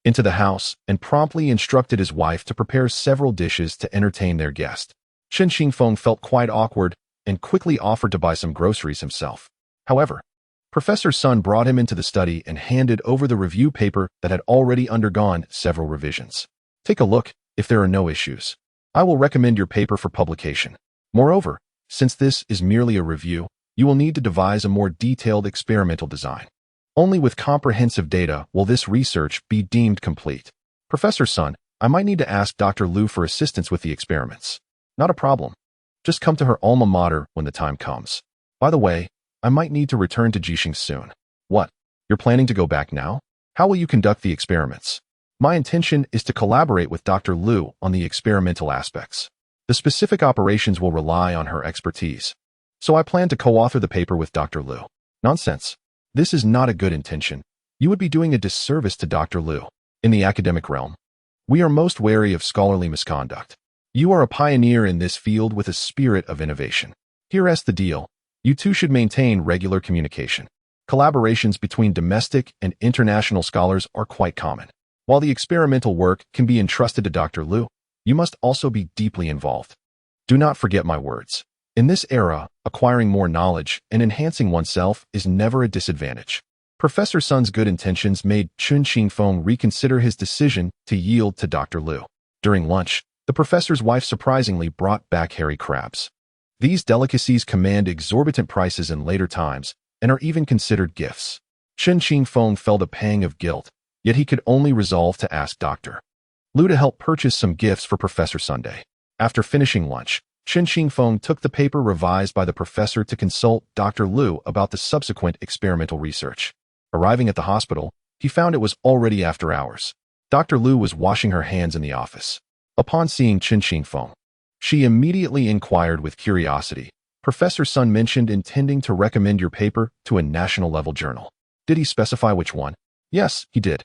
into the house and promptly instructed his wife to prepare several dishes to entertain their guest. Chen Qingfeng felt quite awkward and quickly offered to buy some groceries himself. However, Professor Sun brought him into the study and handed over the review paper that had already undergone several revisions. Take a look. If there are no issues, I will recommend your paper for publication. Moreover, since this is merely a review, you will need to devise a more detailed experimental design. Only with comprehensive data will this research be deemed complete. Professor Sun, I might need to ask Dr. Lu for assistance with the experiments. Not a problem. Just come to her alma mater when the time comes. By the way, I might need to return to Jixing soon. What? You're planning to go back now? How will you conduct the experiments? My intention is to collaborate with Dr. Lu on the experimental aspects. The specific operations will rely on her expertise. So I plan to co-author the paper with Dr. Lu. Nonsense. This is not a good intention. You would be doing a disservice to Dr. Lu. In the academic realm, we are most wary of scholarly misconduct. You are a pioneer in this field with a spirit of innovation. Here's the deal. You two should maintain regular communication. Collaborations between domestic and international scholars are quite common. While the experimental work can be entrusted to Dr. Lu, you must also be deeply involved. Do not forget my words. In this era, acquiring more knowledge and enhancing oneself is never a disadvantage. Professor Sun's good intentions made Chen Qingfeng reconsider his decision to yield to Dr. Lu. During lunch, the professor's wife surprisingly brought back hairy crabs. These delicacies command exorbitant prices in later times and are even considered gifts. Chen Qingfeng felt a pang of guilt, yet he could only resolve to ask Dr. Lu to help purchase some gifts for Professor Sunday. After finishing lunch, Chen Qingfeng took the paper revised by the professor to consult Dr. Lu about the subsequent experimental research. Arriving at the hospital, he found it was already after hours. Dr. Lu was washing her hands in the office. Upon seeing Chen Qingfeng, she immediately inquired with curiosity, Professor Sun mentioned intending to recommend your paper to a national-level journal. Did he specify which one? Yes, he did.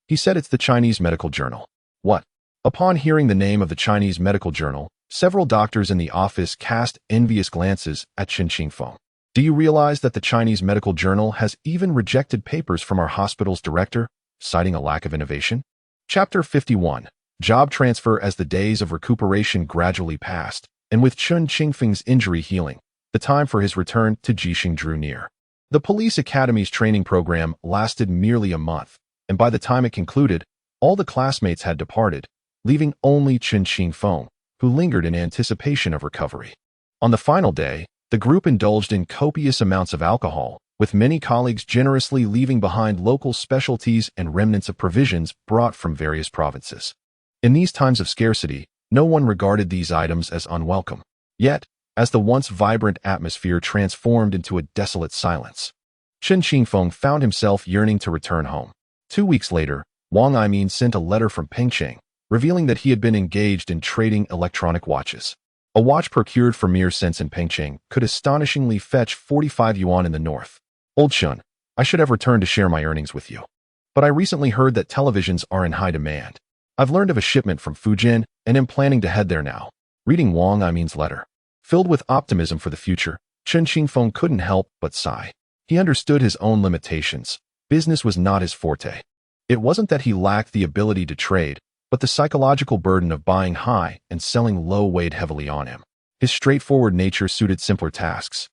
He said it's the Chinese Medical Journal. What? Upon hearing the name of the Chinese Medical Journal, several doctors in the office cast envious glances at Chen Qingfeng. Do you realize that the Chinese Medical Journal has even rejected papers from our hospital's director, citing a lack of innovation? Chapter 51. Job transfer. As the days of recuperation gradually passed, and with Chen Qingfeng's injury healing, the time for his return to Jixing drew near. The police academy's training program lasted merely a month, and by the time it concluded, all the classmates had departed, leaving only Chen Qingfeng, who lingered in anticipation of recovery. On the final day, the group indulged in copious amounts of alcohol, with many colleagues generously leaving behind local specialties and remnants of provisions brought from various provinces. In these times of scarcity, no one regarded these items as unwelcome. Yet, as the once vibrant atmosphere transformed into a desolate silence, Chen Qingfeng found himself yearning to return home. 2 weeks later, Wang Aimin sent a letter from Pengcheng, revealing that he had been engaged in trading electronic watches. A watch procured for mere cents in Pengcheng could astonishingly fetch 45 yuan in the north. Old Shun, I should have returned to share my earnings with you. But I recently heard that televisions are in high demand. I've learned of a shipment from Fujian and am planning to head there now. Reading Wang Aimin's letter. Filled with optimism for the future, Chen Qingfeng couldn't help but sigh. He understood his own limitations. Business was not his forte. It wasn't that he lacked the ability to trade, but the psychological burden of buying high and selling low weighed heavily on him. His straightforward nature suited simpler tasks,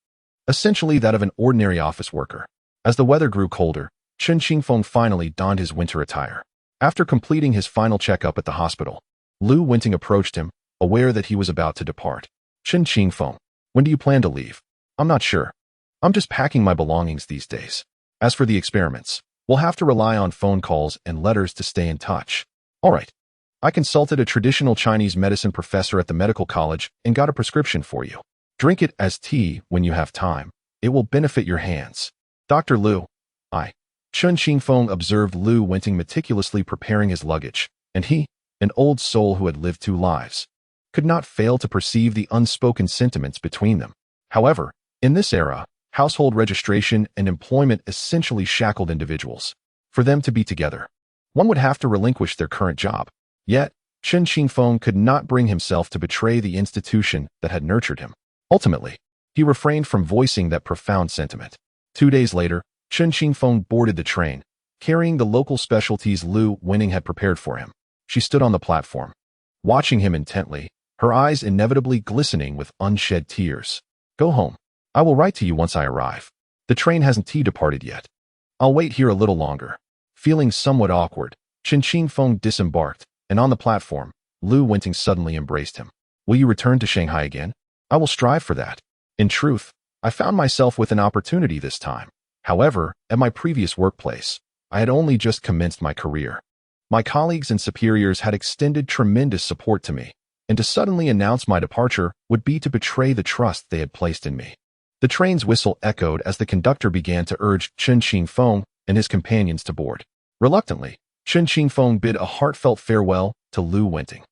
essentially that of an ordinary office worker. As the weather grew colder, Chen Qingfeng finally donned his winter attire. After completing his final checkup at the hospital, Lu Winting approached him, aware that he was about to depart. Chen Qingfeng, when do you plan to leave? I'm not sure. I'm just packing my belongings these days. As for the experiments, we'll have to rely on phone calls and letters to stay in touch. All right. I consulted a traditional Chinese medicine professor at the medical college and got a prescription for you. Drink it as tea when you have time. It will benefit your hands. Dr. Lu. Chen Qingfeng observed Lu Winting meticulously preparing his luggage, and he, an old soul who had lived 2 lives, could not fail to perceive the unspoken sentiments between them. However, in this era, household registration and employment essentially shackled individuals. For them to be together, one would have to relinquish their current job. Yet, Chen Qingfeng could not bring himself to betray the institution that had nurtured him. Ultimately, he refrained from voicing that profound sentiment. 2 days later, Chen Qingfeng boarded the train, carrying the local specialties Lu Winting had prepared for him. She stood on the platform, watching him intently, her eyes inevitably glistening with unshed tears. Go home. I will write to you once I arrive. The train hasn't departed yet. I'll wait here a little longer. Feeling somewhat awkward, Chen Qingfeng disembarked, and on the platform, Lu Winting suddenly embraced him. Will you return to Shanghai again? I will strive for that. In truth, I found myself with an opportunity this time. However, at my previous workplace, I had only just commenced my career. My colleagues and superiors had extended tremendous support to me, and to suddenly announce my departure would be to betray the trust they had placed in me. The train's whistle echoed as the conductor began to urge Chen Qingfeng and his companions to board. Reluctantly, Chen Qingfeng bid a heartfelt farewell to Lu Winting.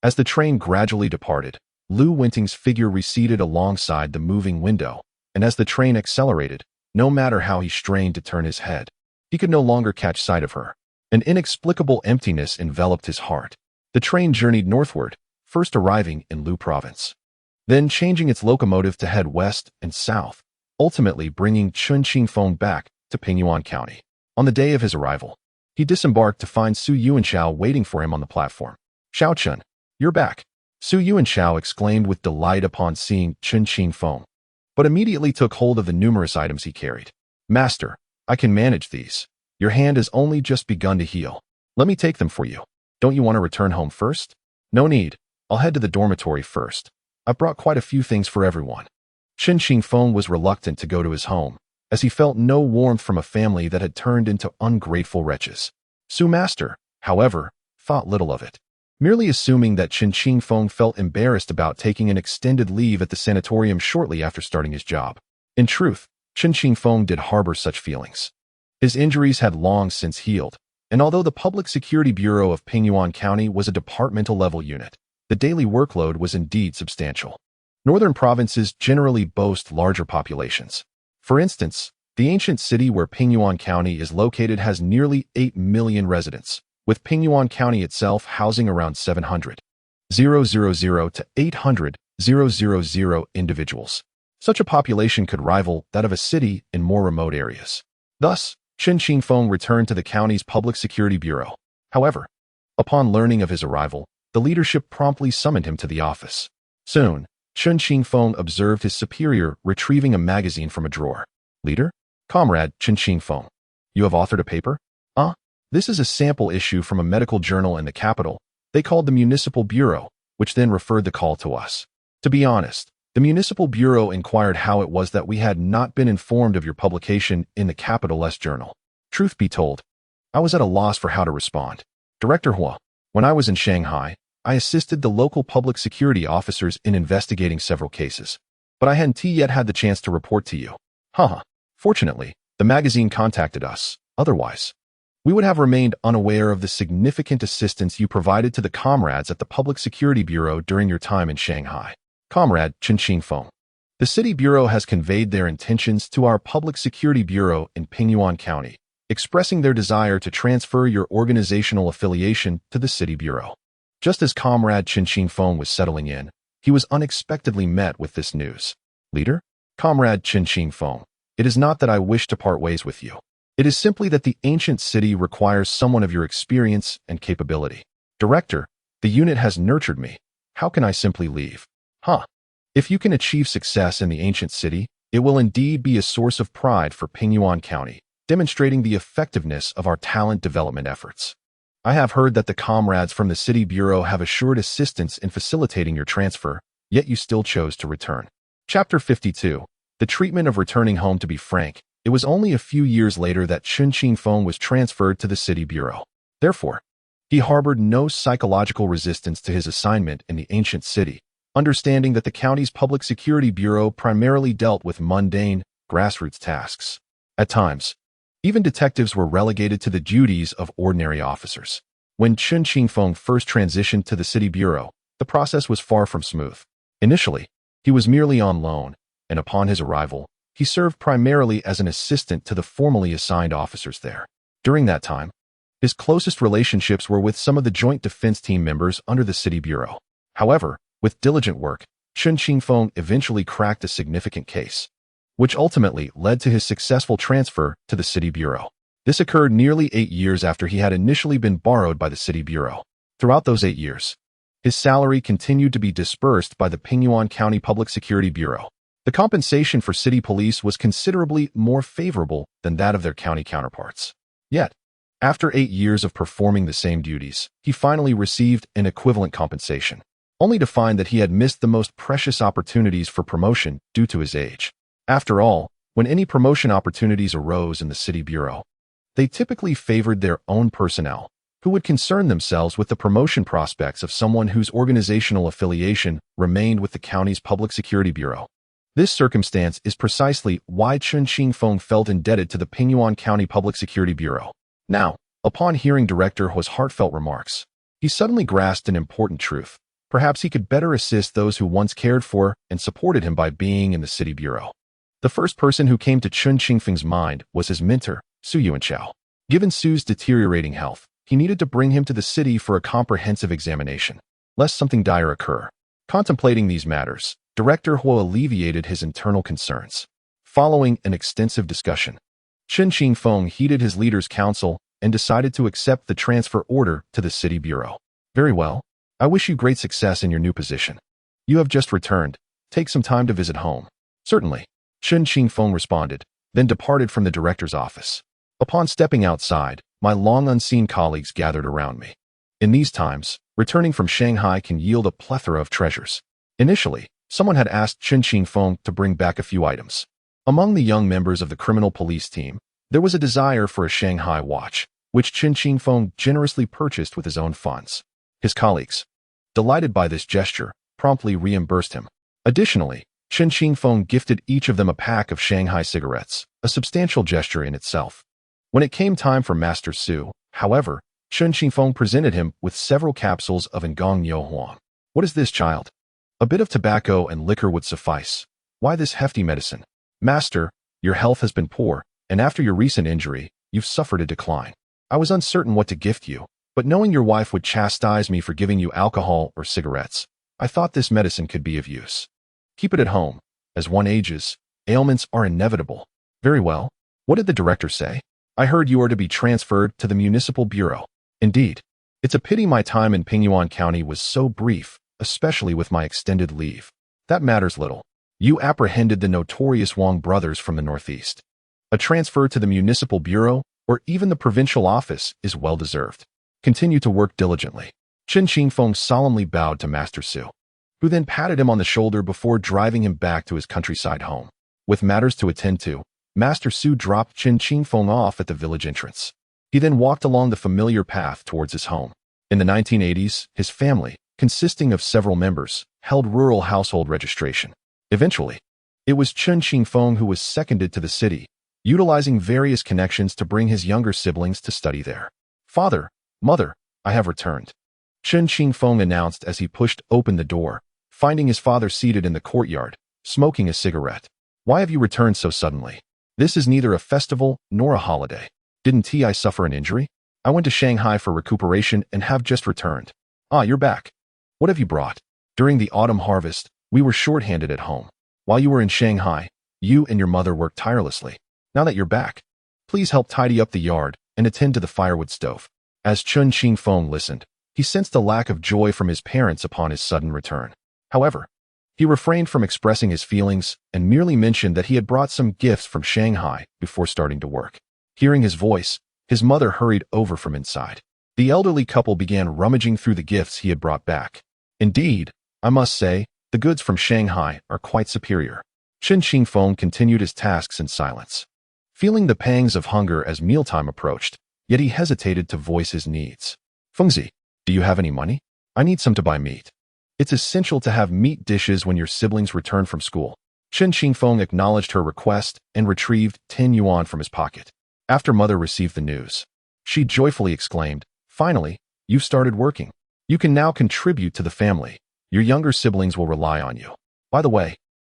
As the train gradually departed, Lu Winting's figure receded alongside the moving window, and as the train accelerated, no matter how he strained to turn his head, he could no longer catch sight of her. An inexplicable emptiness enveloped his heart. The train journeyed northward, first arriving in Lu Province, then changing its locomotive to head west and south, ultimately bringing Chen Qingfeng back to Pingyuan County. On the day of his arrival, he disembarked to find Su Yuanshao waiting for him on the platform. Xiao Chen, you're back. Su Yuanshao exclaimed with delight upon seeing Chen Qingfeng, but immediately took hold of the numerous items he carried. Master, I can manage these. Your hand has only just begun to heal. Let me take them for you. Don't you want to return home first? No need. I'll head to the dormitory first. I've brought quite a few things for everyone. Chen Qingfeng was reluctant to go to his home, as he felt no warmth from a family that had turned into ungrateful wretches. Su Master, however, thought little of it, merely assuming that Chen Qingfeng felt embarrassed about taking an extended leave at the sanatorium shortly after starting his job. In truth, Chen Qingfeng did harbor such feelings. His injuries had long since healed, and although the Public Security Bureau of Pingyuan County was a departmental-level unit, the daily workload was indeed substantial. Northern provinces generally boast larger populations. For instance, the ancient city where Pingyuan County is located has nearly 8 million residents, with Pingyuan County itself housing around 700,000 to 800,000 individuals. Such a population could rival that of a city in more remote areas. Thus, Chen Qingfeng returned to the county's Public Security Bureau. However, upon learning of his arrival, the leadership promptly summoned him to the office. Soon, Chen Qingfeng observed his superior retrieving a magazine from a drawer. Leader? Comrade Chen Qingfeng. You have authored a paper? This is a sample issue from a medical journal in the capital. They called the Municipal Bureau, which then referred the call to us. To be honest, the Municipal Bureau inquired how it was that we had not been informed of your publication in the Capital S Journal. Truth be told, I was at a loss for how to respond. Director Hua, when I was in Shanghai, I assisted the local public security officers in investigating several cases, but I hadn't yet had the chance to report to you. Fortunately, the magazine contacted us. Otherwise, we would have remained unaware of the significant assistance you provided to the comrades at the Public Security Bureau during your time in Shanghai. Comrade Chen Qingfeng. The City Bureau has conveyed their intentions to our Public Security Bureau in Pingyuan County, expressing their desire to transfer your organizational affiliation to the City Bureau. Just as Comrade Chen Qingfeng was settling in, he was unexpectedly met with this news. Leader? Comrade Chen Qingfeng, it is not that I wish to part ways with you. It is simply that the ancient city requires someone of your experience and capability. Director, the unit has nurtured me. How can I simply leave? If you can achieve success in the ancient city, it will indeed be a source of pride for Pingyuan County, demonstrating the effectiveness of our talent development efforts. I have heard that the comrades from the City Bureau have assured assistance in facilitating your transfer, yet you still chose to return. Chapter 52. The treatment of returning home. To be frank, it was only a few years later that Chen Qingfeng was transferred to the City Bureau. Therefore, he harbored no psychological resistance to his assignment in the ancient city, understanding that the county's Public Security Bureau primarily dealt with mundane, grassroots tasks. At times, even detectives were relegated to the duties of ordinary officers. When Chen Qingfeng first transitioned to the City Bureau, the process was far from smooth. Initially, he was merely on loan, and upon his arrival, he served primarily as an assistant to the formally assigned officers there. During that time, his closest relationships were with some of the Joint Defense Team members under the City Bureau. However, with diligent work, Chen Qingfeng eventually cracked a significant case, which ultimately led to his successful transfer to the City Bureau. This occurred nearly 8 years after he had initially been borrowed by the City Bureau. Throughout those 8 years, his salary continued to be disbursed by the Pingyuan County Public Security Bureau. The compensation for city police was considerably more favorable than that of their county counterparts. Yet, after 8 years of performing the same duties, he finally received an equivalent compensation, only to find that he had missed the most precious opportunities for promotion due to his age. After all, when any promotion opportunities arose in the City Bureau, they typically favored their own personnel, who would concern themselves with the promotion prospects of someone whose organizational affiliation remained with the county's Public Security Bureau. This circumstance is precisely why Chen Qingfeng felt indebted to the Pingyuan County Public Security Bureau. Now, upon hearing Director Hu's heartfelt remarks, he suddenly grasped an important truth. Perhaps he could better assist those who once cared for and supported him by being in the City Bureau. The first person who came to Chen Qingfeng's mind was his mentor, Su Yuanchao. Given Su's deteriorating health, he needed to bring him to the city for a comprehensive examination, lest something dire occur. Contemplating these matters, Director Hu alleviated his internal concerns. Following an extensive discussion, Chen Qingfeng heeded his leader's counsel and decided to accept the transfer order to the City Bureau. Very well. I wish you great success in your new position. You have just returned. Take some time to visit home. Certainly, Chen Qingfeng responded, then departed from the director's office. Upon stepping outside, my long-unseen colleagues gathered around me. In these times, returning from Shanghai can yield a plethora of treasures. Initially, someone had asked Chen Qingfeng to bring back a few items. Among the young members of the criminal police team, there was a desire for a Shanghai watch, which Chen Qingfeng generously purchased with his own funds. His colleagues, delighted by this gesture, promptly reimbursed him. Additionally, Chen Qingfeng gifted each of them a pack of Shanghai cigarettes, a substantial gesture in itself. When it came time for Master Su, however, Chen Qingfeng presented him with several capsules of Ngong Niu Huang. What is this, child? A bit of tobacco and liquor would suffice. Why this hefty medicine? Master, your health has been poor, and after your recent injury, you've suffered a decline. I was uncertain what to gift you, but knowing your wife would chastise me for giving you alcohol or cigarettes, I thought this medicine could be of use. Keep it at home. As one ages, ailments are inevitable. Very well. What did the director say? I heard you are to be transferred to the Municipal Bureau. Indeed. It's a pity my time in Pingyuan County was so brief, especially with my extended leave. That matters little. You apprehended the notorious Wang brothers from the Northeast. A transfer to the Municipal Bureau, or even the provincial office, is well-deserved. Continue to work diligently. Chen Qingfeng solemnly bowed to Master Su, who then patted him on the shoulder before driving him back to his countryside home. With matters to attend to, Master Su dropped Chen Qingfeng off at the village entrance. He then walked along the familiar path towards his home. In the 1980s, his family, consisting of several members, held rural household registration. Eventually, it was Chen Qingfeng who was seconded to the city, utilizing various connections to bring his younger siblings to study there. "Father, mother, I have returned," Chen Qingfeng announced as he pushed open the door, finding his father seated in the courtyard, smoking a cigarette. "Why have you returned so suddenly? This is neither a festival nor a holiday. Didn't I suffer an injury? I went to Shanghai for recuperation and have just returned." "Ah, you're back. What have you brought?" "During the autumn harvest, we were short-handed at home. While you were in Shanghai, you and your mother worked tirelessly. Now that you're back, please help tidy up the yard and attend to the firewood stove." As Chen Qingfeng listened, he sensed a lack of joy from his parents upon his sudden return. However, he refrained from expressing his feelings and merely mentioned that he had brought some gifts from Shanghai before starting to work. Hearing his voice, his mother hurried over from inside. The elderly couple began rummaging through the gifts he had brought back. "Indeed, I must say, the goods from Shanghai are quite superior." Chen Qingfeng continued his tasks in silence, feeling the pangs of hunger as mealtime approached, yet he hesitated to voice his needs. "Fengzi, do you have any money? I need some to buy meat. It's essential to have meat dishes when your siblings return from school." Chen Qingfeng acknowledged her request and retrieved 10 yuan from his pocket. After mother received the news, she joyfully exclaimed, "Finally, you've started working. You can now contribute to the family. Your younger siblings will rely on you. By the way,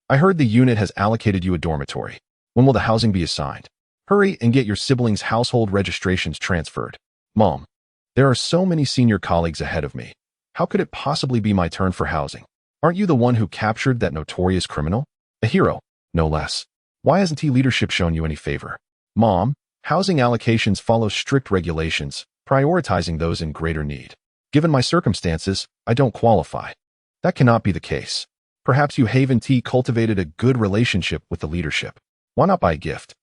I heard the unit has allocated you a dormitory. When will the housing be assigned? Hurry and get your siblings' household registrations transferred." "Mom, there are so many senior colleagues ahead of me. How could it possibly be my turn for housing? Aren't you the one who captured that notorious criminal? A hero, no less. Why hasn't leadership shown you any favor?" "Mom, housing allocations follow strict regulations, prioritizing those in greater need. Given my circumstances, I don't qualify." "That cannot be the case. Perhaps you haven't cultivated a good relationship with the leadership. Why not buy a gift?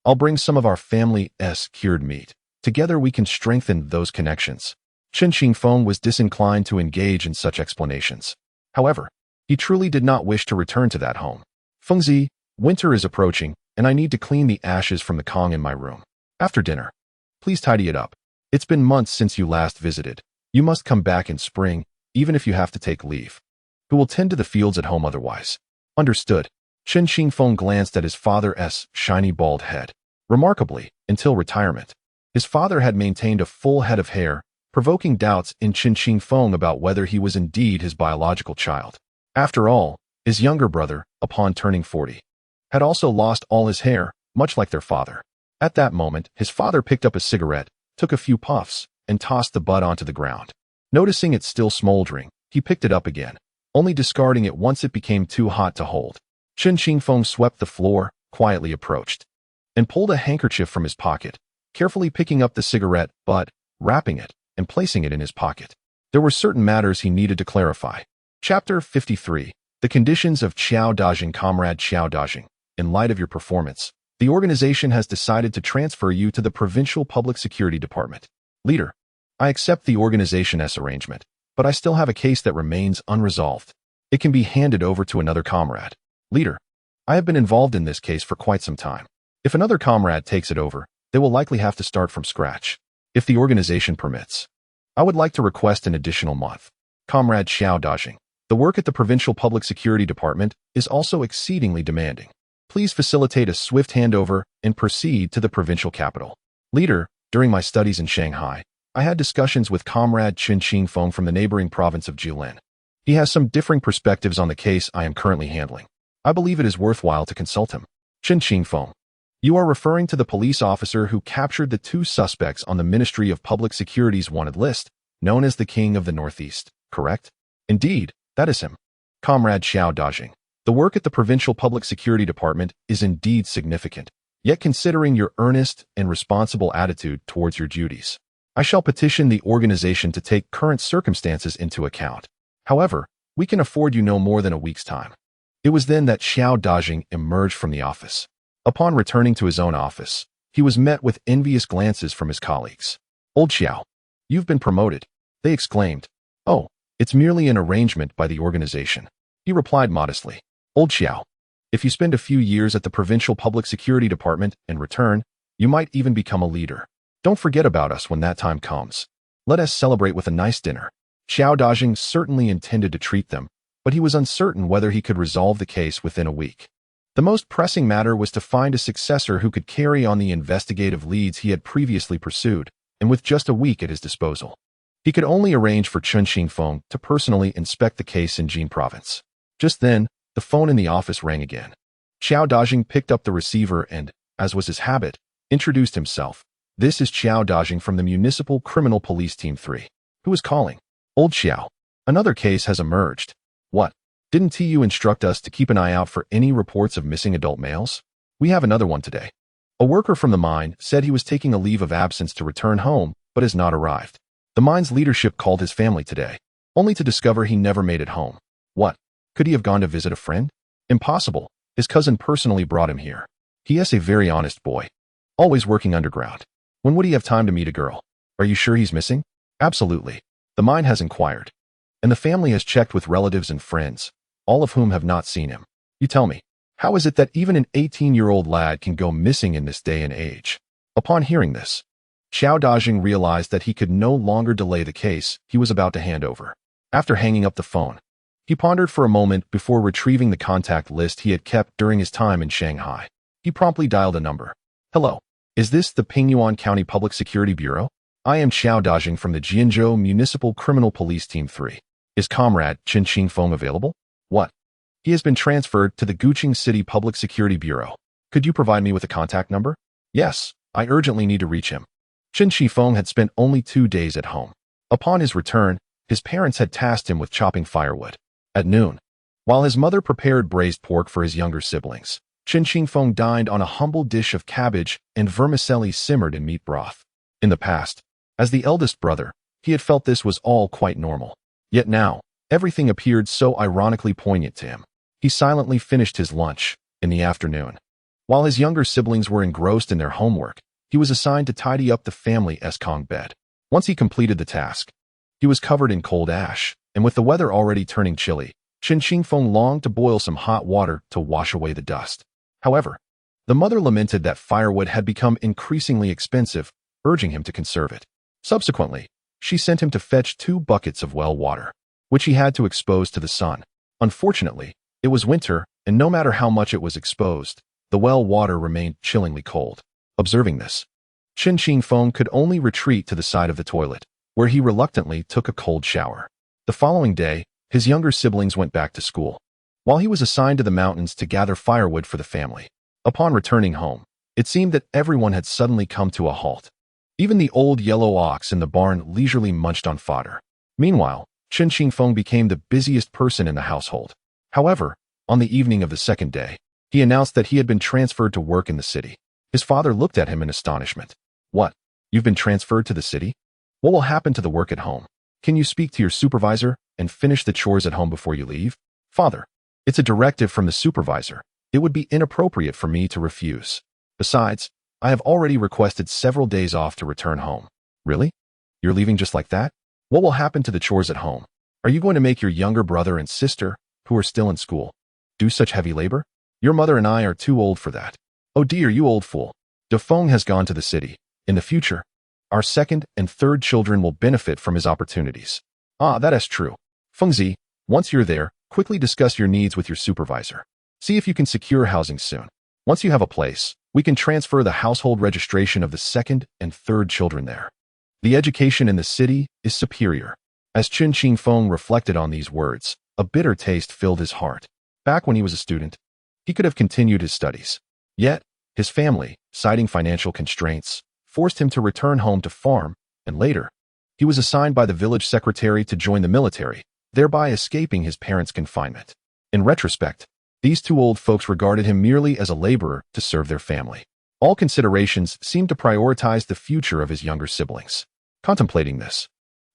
I'll bring some of our family's cured meat. Together we can strengthen those connections." Chen Qingfeng was disinclined to engage in such explanations. However, he truly did not wish to return to that home. "Fengzi, winter is approaching, and I need to clean the ashes from the Kong in my room. After dinner, please tidy it up. It's been months since you last visited. You must come back in spring, even if you have to take leave. Who will tend to the fields at home otherwise?" "Understood." Chen Qingfeng glanced at his father's shiny bald head. Remarkably, until retirement, his father had maintained a full head of hair, provoking doubts in Chen Qingfeng about whether he was indeed his biological child. After all, his younger brother, upon turning 40, had also lost all his hair, much like their father. At that moment, his father picked up a cigarette, took a few puffs, and tossed the butt onto the ground. Noticing it still smoldering, he picked it up again, only discarding it once it became too hot to hold. Chen Qingfeng swept the floor, quietly approached, and pulled a handkerchief from his pocket, carefully picking up the cigarette butt, wrapping it, and placing it in his pocket. There were certain matters he needed to clarify. Chapter 53. The conditions of Qiao Dajing. Comrade Qiao Dajing, in light of your performance, the organization has decided to transfer you to the Provincial Public Security Department. Leader, I accept the organization's arrangement, but I still have a case that remains unresolved. It can be handed over to another comrade. Leader, I have been involved in this case for quite some time. If another comrade takes it over, they will likely have to start from scratch. If the organization permits, I would like to request an additional month. Comrade Qiao Dajing, the work at the Provincial Public Security Department is also exceedingly demanding. Please facilitate a swift handover and proceed to the provincial capital. Leader, during my studies in Shanghai, I had discussions with Comrade Chen Qingfeng from the neighboring province of Jilin. He has some differing perspectives on the case I am currently handling. I believe it is worthwhile to consult him. Chen Qingfeng, you are referring to the police officer who captured the 2 suspects on the Ministry of Public Security's wanted list, known as the King of the Northeast, correct? Indeed, that is him. Comrade Qiao Dajing, the work at the Provincial Public Security Department is indeed significant, yet considering your earnest and responsible attitude towards your duties, I shall petition the organization to take current circumstances into account. However, we can afford you no more than a week's time. It was then that Qiao Dajing emerged from the office. Upon returning to his own office, he was met with envious glances from his colleagues. Old Qiao, you've been promoted, they exclaimed. Oh, it's merely an arrangement by the organization. He replied modestly. Old Qiao, if you spend a few years at the Provincial Public Security Department and return, you might even become a leader. Don't forget about us when that time comes. Let us celebrate with a nice dinner. Qiao Dajing certainly intended to treat them, but he was uncertain whether he could resolve the case within a week. The most pressing matter was to find a successor who could carry on the investigative leads he had previously pursued, and with just a week at his disposal. He could only arrange for Chen Qingfeng to personally inspect the case in Jin province. Just then, the phone in the office rang again. Xiao Dajing picked up the receiver and, as was his habit, introduced himself. "This is Xiao Dajing from the Municipal Criminal Police Team 3. Who is calling?" "Old Xiao. Another case has emerged." "What? Didn't TU instruct us to keep an eye out for any reports of missing adult males?" "We have another one today. A worker from the mine said he was taking a leave of absence to return home, but has not arrived. The mine's leadership called his family today, only to discover he never made it home." "What? Could he have gone to visit a friend?" "Impossible. His cousin personally brought him here. He is a very honest boy, always working underground. When would he have time to meet a girl?" "Are you sure he's missing?" "Absolutely. The mine has inquired, and the family has checked with relatives and friends, all of whom have not seen him." "You tell me, how is it that even an 18-year-old lad can go missing in this day and age?" Upon hearing this, Xiao Dajing realized that he could no longer delay the case he was about to hand over. After hanging up the phone, he pondered for a moment before retrieving the contact list he had kept during his time in Shanghai. He promptly dialed a number. "Hello, is this the Pingyuan County Public Security Bureau? I am Xiao Dajing from the Jianzhou Municipal Criminal Police Team 3. Is Comrade Chen Qingfeng available?" "What?" "He has been transferred to the Guqing City Public Security Bureau. Could you provide me with a contact number?" "Yes, I urgently need to reach him." Chen Qingfeng had spent only 2 days at home. Upon his return, his parents had tasked him with chopping firewood. At noon, while his mother prepared braised pork for his younger siblings, Chen Qingfeng dined on a humble dish of cabbage and vermicelli simmered in meat broth. In the past, as the eldest brother, he had felt this was all quite normal. Yet now, everything appeared so ironically poignant to him. He silently finished his lunch. In the afternoon, while his younger siblings were engrossed in their homework, he was assigned to tidy up the family Eskong bed. Once he completed the task, he was covered in cold ash, and with the weather already turning chilly, Chen Qingfeng longed to boil some hot water to wash away the dust. However, the mother lamented that firewood had become increasingly expensive, urging him to conserve it. Subsequently, she sent him to fetch 2 buckets of well water, which he had to expose to the sun. Unfortunately, it was winter, and no matter how much it was exposed, the well water remained chillingly cold. Observing this, Chen Qingfeng could only retreat to the side of the toilet, where he reluctantly took a cold shower. The following day, his younger siblings went back to school, while he was assigned to the mountains to gather firewood for the family. Upon returning home, it seemed that everyone had suddenly come to a halt. Even the old yellow ox in the barn leisurely munched on fodder. Meanwhile, Chen Qingfeng became the busiest person in the household. However, on the evening of the second day, he announced that he had been transferred to work in the city. His father looked at him in astonishment. "What? You've been transferred to the city? What will happen to the work at home? Can you speak to your supervisor and finish the chores at home before you leave?" "Father, it's a directive from the supervisor. It would be inappropriate for me to refuse. Besides, I have already requested several days off to return home." "Really? You're leaving just like that? What will happen to the chores at home? Are you going to make your younger brother and sister, who are still in school, do such heavy labor? Your mother and I are too old for that." "Oh dear, you old fool. De Feng has gone to the city. In the future, our second and third children will benefit from his opportunities." "Ah, that is true. Fengzi, once you're there, quickly discuss your needs with your supervisor. See if you can secure housing soon. Once you have a place, we can transfer the household registration of the second and third children there. The education in the city is superior." As Chen Qingfeng reflected on these words, a bitter taste filled his heart. Back when he was a student, he could have continued his studies. Yet, his family, citing financial constraints, forced him to return home to farm, and later, he was assigned by the village secretary to join the military, thereby escaping his parents' confinement. In retrospect, these 2 old folks regarded him merely as a laborer to serve their family. All considerations seemed to prioritize the future of his younger siblings. Contemplating this,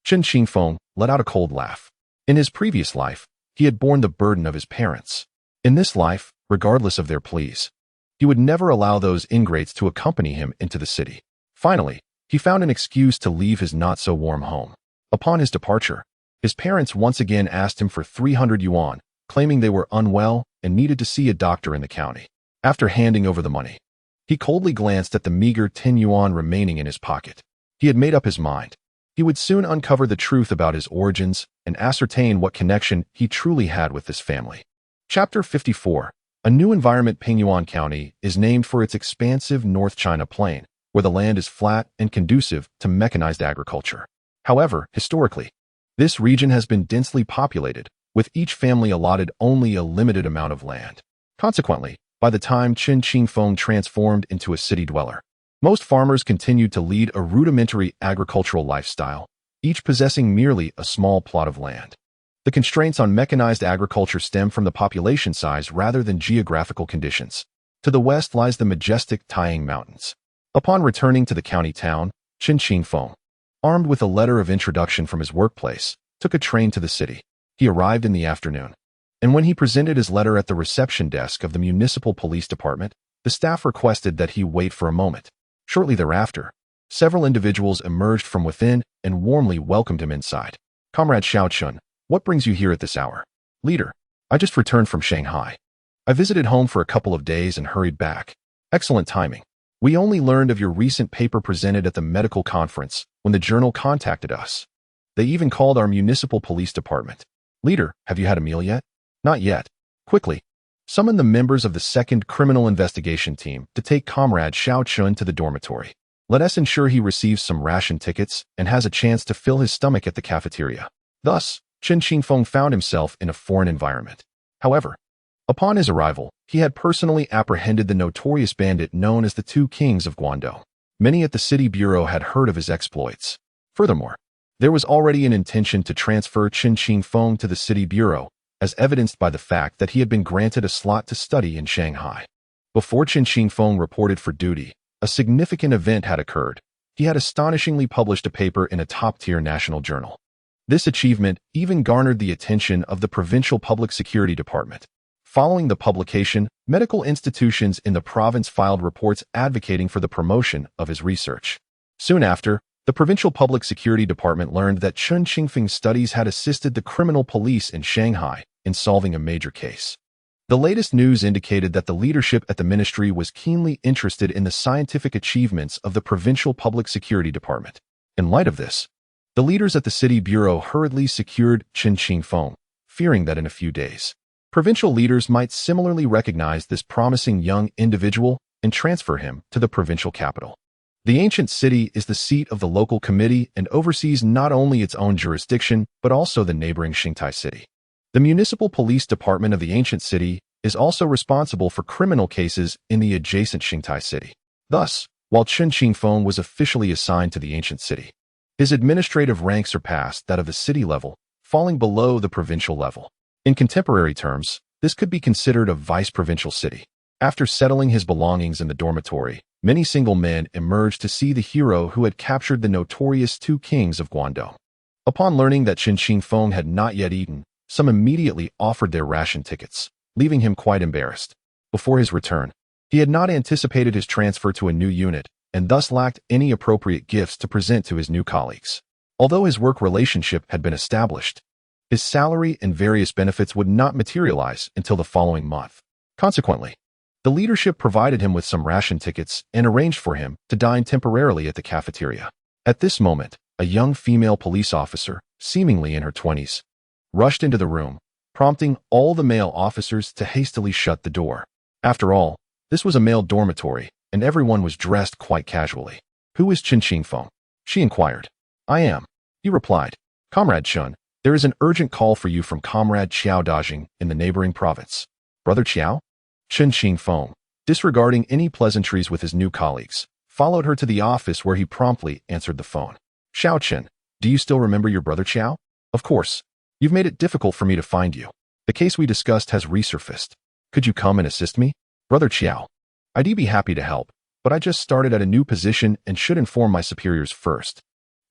Chen Qingfeng let out a cold laugh. In his previous life, he had borne the burden of his parents. In this life, regardless of their pleas, he would never allow those ingrates to accompany him into the city. Finally, he found an excuse to leave his not-so-warm home. Upon his departure, his parents once again asked him for 300 yuan, claiming they were unwell and needed to see a doctor in the county. After handing over the money, he coldly glanced at the meager 10 yuan remaining in his pocket. He had made up his mind. He would soon uncover the truth about his origins and ascertain what connection he truly had with this family. Chapter 54. A new environment, Pingyuan County, is named for its expansive North China Plain, where the land is flat and conducive to mechanized agriculture. However, historically, this region has been densely populated, with each family allotted only a limited amount of land. Consequently, by the time Chen Qingfeng transformed into a city dweller, most farmers continued to lead a rudimentary agricultural lifestyle, each possessing merely a small plot of land. The constraints on mechanized agriculture stem from the population size rather than geographical conditions. To the west lies the majestic Taiyang Mountains. Upon returning to the county town, Chen Qingfeng, armed with a letter of introduction from his workplace, took a train to the city. He arrived in the afternoon, and when he presented his letter at the reception desk of the municipal police department, the staff requested that he wait for a moment. Shortly thereafter, several individuals emerged from within and warmly welcomed him inside. Comrade Xiao Chun, what brings you here at this hour? Leader, I just returned from Shanghai. I visited home for a couple of days and hurried back. Excellent timing. We only learned of your recent paper presented at the medical conference when the journal contacted us. They even called our municipal police department. Leader, have you had a meal yet? Not yet. Quickly, summon the members of the 2nd Criminal Investigation Team to take Comrade Xiao Chun to the dormitory. Let us ensure he receives some ration tickets and has a chance to fill his stomach at the cafeteria. Thus, Chen Qingfeng found himself in a foreign environment. However, upon his arrival, he had personally apprehended the notorious bandit known as the Two Kings of Guangdong. Many at the city bureau had heard of his exploits. Furthermore, there was already an intention to transfer Chen Qingfeng to the city bureau, as evidenced by the fact that he had been granted a slot to study in Shanghai. Before Chen Qingfeng reported for duty, a significant event had occurred. He had astonishingly published a paper in a top-tier national journal. This achievement even garnered the attention of the Provincial Public Security Department. Following the publication, medical institutions in the province filed reports advocating for the promotion of his research. Soon after, the Provincial Public Security Department learned that Chen Qingfeng's studies had assisted the criminal police in Shanghai in solving a major case. The latest news indicated that the leadership at the ministry was keenly interested in the scientific achievements of the Provincial Public Security Department. In light of this, the leaders at the city bureau hurriedly secured Chen Qingfeng, fearing that in a few days, provincial leaders might similarly recognize this promising young individual and transfer him to the provincial capital. The ancient city is the seat of the local committee and oversees not only its own jurisdiction, but also the neighboring Xingtai city. The municipal police department of the ancient city is also responsible for criminal cases in the adjacent Xingtai city. Thus, while Chen Qingfeng was officially assigned to the ancient city, his administrative rank surpassed that of the city level, falling below the provincial level. In contemporary terms, this could be considered a vice-provincial city. After settling his belongings in the dormitory, many single men emerged to see the hero who had captured the notorious Two Kings of Guangdong. Upon learning that Chen Qingfeng had not yet eaten, some immediately offered their ration tickets, leaving him quite embarrassed. Before his return, he had not anticipated his transfer to a new unit, and thus lacked any appropriate gifts to present to his new colleagues. Although his work relationship had been established, his salary and various benefits would not materialize until the following month. Consequently, the leadership provided him with some ration tickets and arranged for him to dine temporarily at the cafeteria. At this moment, a young female police officer, seemingly in her 20s, rushed into the room, prompting all the male officers to hastily shut the door. After all, this was a male dormitory, and everyone was dressed quite casually. "Who is Chen Qingfeng?" she inquired. "I am," he replied. "Comrade Chen, there is an urgent call for you from Comrade Qiao Dajing in the neighboring province." "Brother Qiao?" Chen Qingfeng, disregarding any pleasantries with his new colleagues, followed her to the office where he promptly answered the phone. "Xiao Chen, do you still remember your brother Qiao?" "Of course. You've made it difficult for me to find you. The case we discussed has resurfaced. Could you come and assist me?" "Brother Qiao, I'd be happy to help, but I just started at a new position and should inform my superiors first.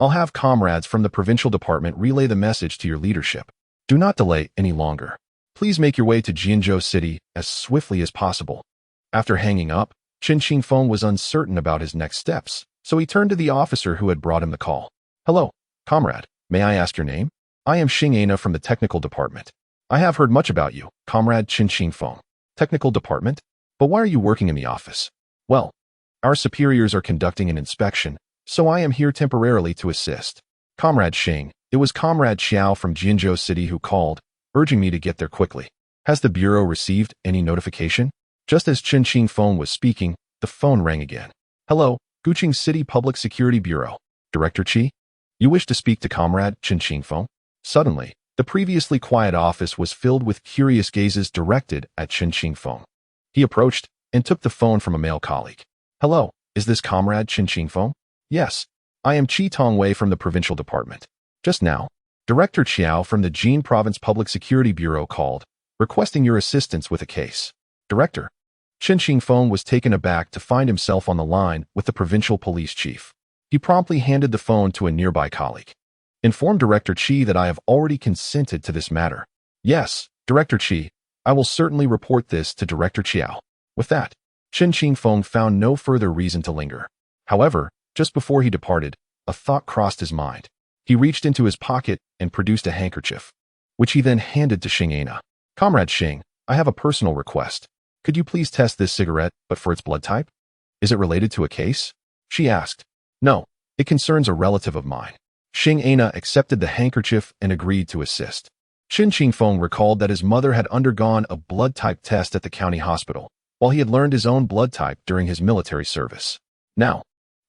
I'll have comrades from the provincial department relay the message to your leadership. Do not delay any longer. Please make your way to Jianzhou City as swiftly as possible." After hanging up, Chen Qingfeng was uncertain about his next steps, so he turned to the officer who had brought him the call. "Hello, comrade. May I ask your name?" "I am Xing Ana from the technical department. I have heard much about you, Comrade Chen Qingfeng." "Technical department? But why are you working in the office?" "Well, our superiors are conducting an inspection, so I am here temporarily to assist." "Comrade Xing, it was Comrade Xiao from Jianzhou City who called, urging me to get there quickly." Has the Bureau received any notification? Just as Chen Qingfeng was speaking, the phone rang again. Hello, Guqing City Public Security Bureau. Director Qi? You wish to speak to Comrade Chen Qingfeng? Suddenly, the previously quiet office was filled with curious gazes directed at Chen Qingfeng. He approached and took the phone from a male colleague. Hello, is this Comrade Chen Qingfeng? Yes, I am Qi Tongwei from the Provincial Department. Just now, Director Qiao from the Jin Province Public Security Bureau called, requesting your assistance with a case. Director. Chen Qingfeng was taken aback to find himself on the line with the provincial police chief. He promptly handed the phone to a nearby colleague. Inform Director Qi that I have already consented to this matter. Yes, Director Qi, I will certainly report this to Director Qiao. With that, Chen Qingfeng found no further reason to linger. However, just before he departed, a thought crossed his mind. He reached into his pocket and produced a handkerchief, which he then handed to Xing Ana. Comrade Xing, I have a personal request. Could you please test this cigarette, but for its blood type? Is it related to a case? She asked. No, it concerns a relative of mine. Xing Ana accepted the handkerchief and agreed to assist. Chen Qingfeng recalled that his mother had undergone a blood type test at the county hospital, while he had learned his own blood type during his military service. Now,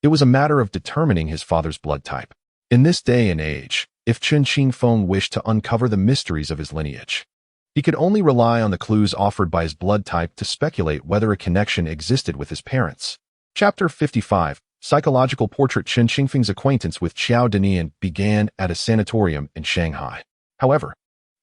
it was a matter of determining his father's blood type. In this day and age, if Chen Qingfeng wished to uncover the mysteries of his lineage, he could only rely on the clues offered by his blood type to speculate whether a connection existed with his parents. Chapter 55, Psychological Portrait. Chen Qingfeng's acquaintance with Xiao Denian began at a sanatorium in Shanghai. However,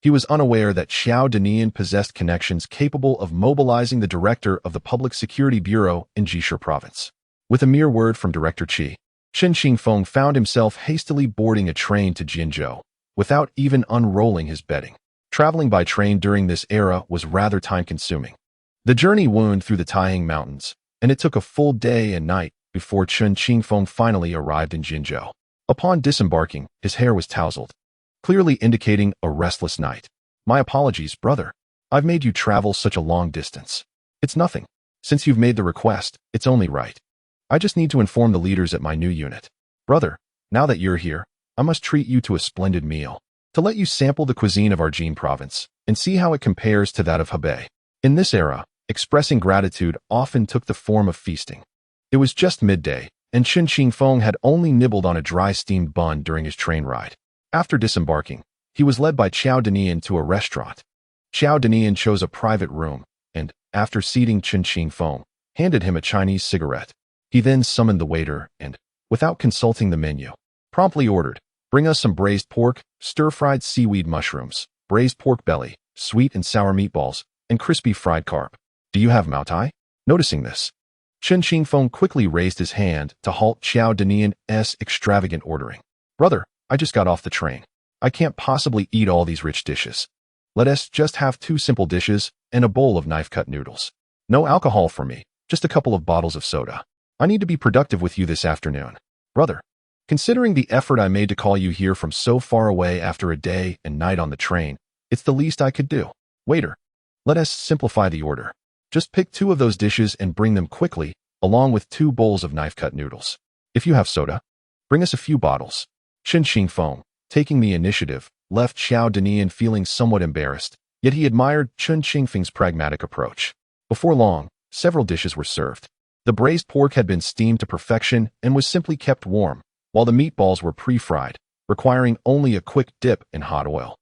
he was unaware that Xiao Denian possessed connections capable of mobilizing the director of the Public Security Bureau in Jishe Province. With a mere word from Director Qi, Chen Qingfeng found himself hastily boarding a train to Jinzhou, without even unrolling his bedding. Traveling by train during this era was rather time-consuming. The journey wound through the Taihang Mountains, and it took a full day and night before Chen Qingfeng finally arrived in Jinzhou. Upon disembarking, his hair was tousled, clearly indicating a restless night. My apologies, brother. I've made you travel such a long distance. It's nothing. Since you've made the request, it's only right. I just need to inform the leaders at my new unit. Brother, now that you're here, I must treat you to a splendid meal, to let you sample the cuisine of our Jin province and see how it compares to that of Hebei. In this era, expressing gratitude often took the form of feasting. It was just midday, and Chen Qingfeng had only nibbled on a dry steamed bun during his train ride. After disembarking, he was led by Xiao Denian to a restaurant. Xiao Denian chose a private room, and, after seating Chen Qingfeng, handed him a Chinese cigarette. He then summoned the waiter and, without consulting the menu, promptly ordered, "Bring us some braised pork, stir-fried seaweed mushrooms, braised pork belly, sweet and sour meatballs, and crispy fried carp. Do you have Maotai?" Noticing this, Chen Qingfeng quickly raised his hand to halt Xiao Denian's extravagant ordering. "Brother, I just got off the train. I can't possibly eat all these rich dishes. Let us just have 2 simple dishes and a bowl of knife-cut noodles. No alcohol for me, just a couple of bottles of soda. I need to be productive with you this afternoon. Brother, considering the effort I made to call you here from so far away after a day and night on the train, it's the least I could do. Waiter, let us simplify the order. Just pick 2 of those dishes and bring them quickly, along with 2 bowls of knife-cut noodles. If you have soda, bring us a few bottles." Chen Qingfeng, taking the initiative, left Xiao Denian feeling somewhat embarrassed, yet he admired Chen Qingfeng's pragmatic approach. Before long, several dishes were served. The braised pork had been steamed to perfection and was simply kept warm, while the meatballs were pre-fried, requiring only a quick dip in hot oil.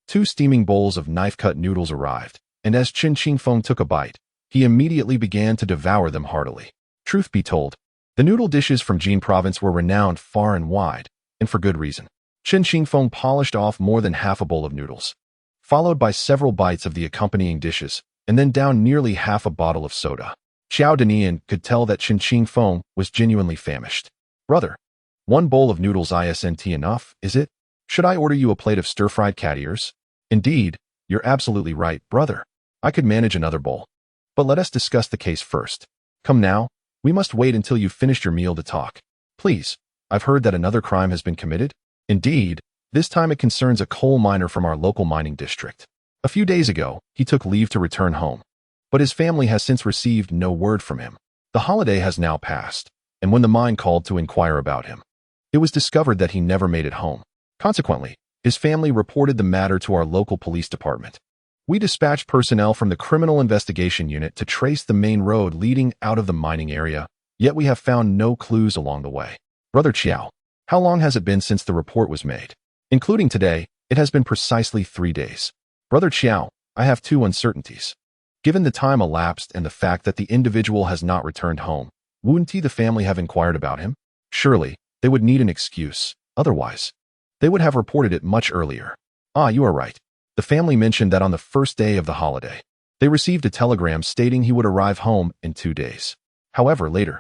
2 steaming bowls of knife-cut noodles arrived, and as Chen Qingfeng took a bite, he immediately began to devour them heartily. Truth be told, the noodle dishes from Jin Province were renowned far and wide, and for good reason. Chen Qingfeng polished off more than half a bowl of noodles, followed by several bites of the accompanying dishes, and then downed nearly half a bottle of soda. Xiao Denian could tell that Chen Qingfeng was genuinely famished. "Brother, 1 bowl of noodles isn't enough, is it? Should I order you a plate of stir-fried cat ears?" "Indeed, you're absolutely right, brother. I could manage another bowl. But let us discuss the case first. Come now, we must wait until you've finished your meal to talk. Please, I've heard that another crime has been committed." "Indeed, this time it concerns a coal miner from our local mining district. A few days ago, he took leave to return home, but his family has since received no word from him. The holiday has now passed, and when the mine called to inquire about him, it was discovered that he never made it home. Consequently, his family reported the matter to our local police department. We dispatched personnel from the Criminal Investigation Unit to trace the main road leading out of the mining area, yet we have found no clues along the way. Brother Qiao, how long has it been since the report was made? Including today, it has been precisely 3 days. Brother Qiao, I have 2 uncertainties. Given the time elapsed and the fact that the individual has not returned home, wouldn't the family have inquired about him? Surely, they would need an excuse. Otherwise, they would have reported it much earlier. You are right. The family mentioned that on the first day of the holiday, they received a telegram stating he would arrive home in 2 days. However, later,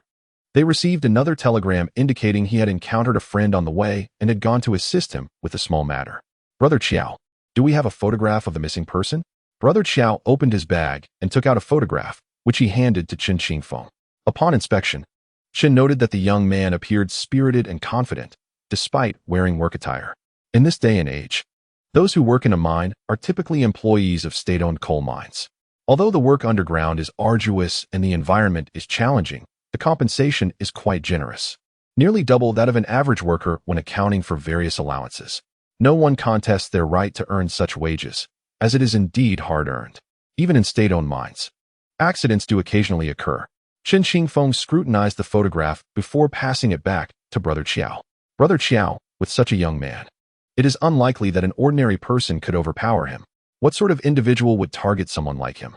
they received another telegram indicating he had encountered a friend on the way and had gone to assist him with a small matter. Brother Qiao, do we have a photograph of the missing person? Brother Qiao opened his bag and took out a photograph, which he handed to Chen Qingfeng. Upon inspection, Chen noted that the young man appeared spirited and confident, despite wearing work attire. In this day and age, those who work in a mine are typically employees of state-owned coal mines. Although the work underground is arduous and the environment is challenging, the compensation is quite generous, nearly double that of an average worker when accounting for various allowances. No one contests their right to earn such wages, as it is indeed hard-earned. Even in state-owned mines, accidents do occasionally occur. Chen Qingfeng scrutinized the photograph before passing it back to Brother Qiao. Brother Qiao, with such a young man, it is unlikely that an ordinary person could overpower him. What sort of individual would target someone like him?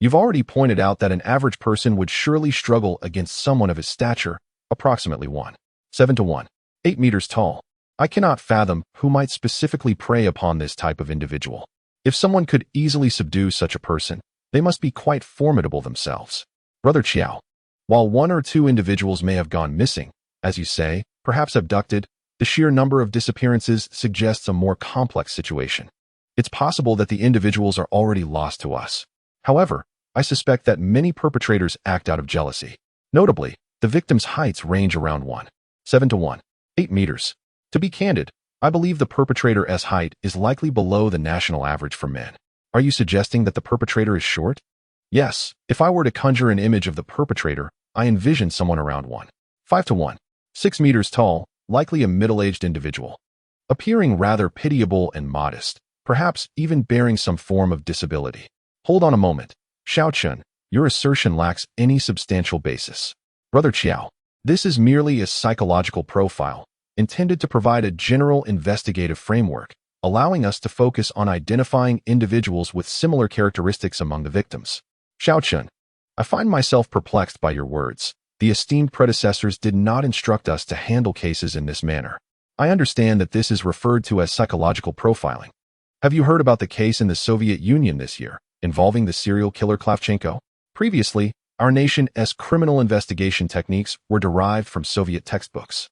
You've already pointed out that an average person would surely struggle against someone of his stature, approximately 1.7 to 1.8 meters tall. I cannot fathom who might specifically prey upon this type of individual. If someone could easily subdue such a person, they must be quite formidable themselves. Brother Qiao, while 1 or 2 individuals may have gone missing, as you say, perhaps abducted, the sheer number of disappearances suggests a more complex situation. It's possible that the individuals are already lost to us. However, I suspect that many perpetrators act out of jealousy. Notably, the victim's heights range around 1.7 to 1.8 meters. To be candid, I believe the perpetrator's height is likely below the national average for men. Are you suggesting that the perpetrator is short? Yes, if I were to conjure an image of the perpetrator, I envision someone around 1.5 to 1.6 meters tall, likely a middle-aged individual, appearing rather pitiable and modest, perhaps even bearing some form of disability. Hold on a moment. Xiao Chen, your assertion lacks any substantial basis. Brother Qiao, this is merely a psychological profile, intended to provide a general investigative framework, allowing us to focus on identifying individuals with similar characteristics among the victims. Xiao Chen, I find myself perplexed by your words. The esteemed predecessors did not instruct us to handle cases in this manner. I understand that this is referred to as psychological profiling. Have you heard about the case in the Soviet Union this year, involving the serial killer Kravchenko? Previously, our nation's criminal investigation techniques were derived from Soviet textbooks,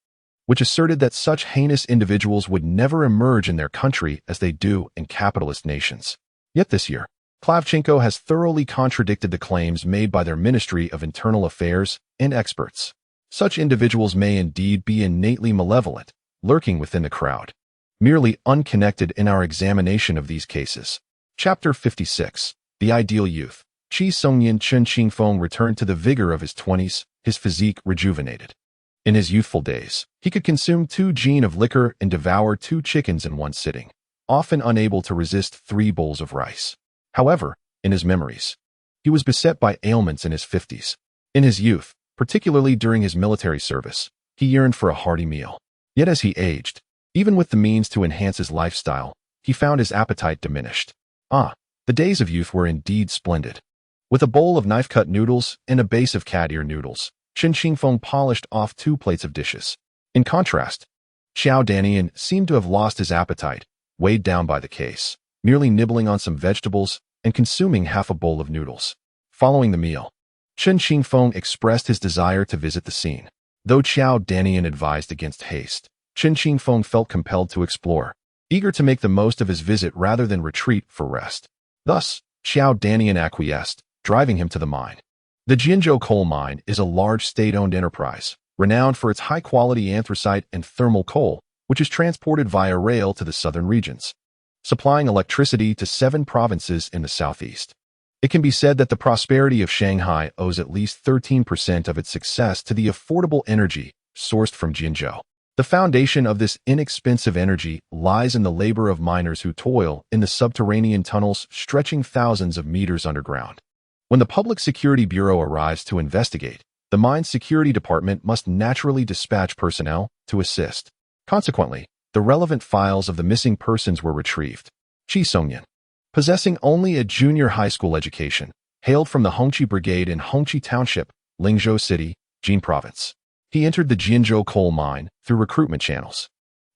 which asserted that such heinous individuals would never emerge in their country as they do in capitalist nations. Yet this year, Kravchenko has thoroughly contradicted the claims made by their Ministry of Internal Affairs and experts. Such individuals may indeed be innately malevolent, lurking within the crowd, merely unconnected in our examination of these cases. Chapter 56. The Ideal Youth. Qi Songyan Chen Qingfeng returned to the vigor of his 20s, his physique rejuvenated. In his youthful days, he could consume 2 gin of liquor and devour 2 chickens in one sitting, often unable to resist 3 bowls of rice. However, in his memories, he was beset by ailments in his 50s. In his youth, particularly during his military service, he yearned for a hearty meal. Yet as he aged, even with the means to enhance his lifestyle, he found his appetite diminished. The days of youth were indeed splendid. With a bowl of knife-cut noodles and a base of cat ear noodles, Chen Qingfeng polished off 2 plates of dishes. In contrast, Xiao Danian seemed to have lost his appetite, weighed down by the case, merely nibbling on some vegetables and consuming half a bowl of noodles. Following the meal, Chen Qingfeng expressed his desire to visit the scene. Though Xiao Danian advised against haste, Chen Qingfeng felt compelled to explore, eager to make the most of his visit rather than retreat for rest. Thus, Xiao Danian acquiesced, driving him to the mine. The Jianzhou coal mine is a large state-owned enterprise, renowned for its high-quality anthracite and thermal coal, which is transported via rail to the southern regions, supplying electricity to 7 provinces in the southeast. It can be said that the prosperity of Shanghai owes at least 13% of its success to the affordable energy sourced from Jianzhou. The foundation of this inexpensive energy lies in the labor of miners who toil in the subterranean tunnels stretching thousands of meters underground. When the Public Security Bureau arrives to investigate, the mine's security department must naturally dispatch personnel to assist. Consequently, the relevant files of the missing persons were retrieved. Qi Songyan, possessing only a junior high school education, hailed from the Hongqi Brigade in Hongqi Township, Lingzhou City, Jin Province. He entered the Jianzhou coal mine through recruitment channels.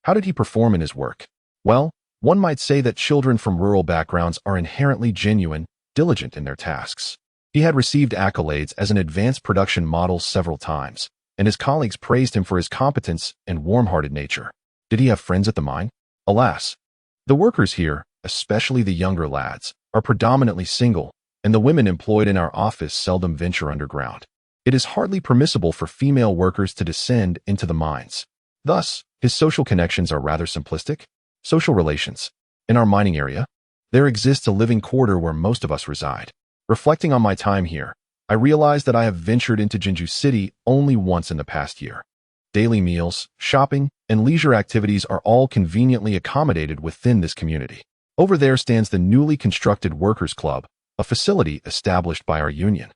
How did he perform in his work? Well, one might say that children from rural backgrounds are inherently genuine, diligent in their tasks. He had received accolades as an advanced production model several times, and his colleagues praised him for his competence and warm-hearted nature. Did he have friends at the mine? Alas, the workers here, especially the younger lads, are predominantly single, and the women employed in our office seldom venture underground. It is hardly permissible for female workers to descend into the mines. Thus, his social connections are rather simplistic. Social relations. In our mining area, there exists a living quarter where most of us reside. Reflecting on my time here, I realize that I have ventured into Jinju City only once in the past year. Daily meals, shopping, and leisure activities are all conveniently accommodated within this community. Over there stands the newly constructed Workers' Club, a facility established by our union,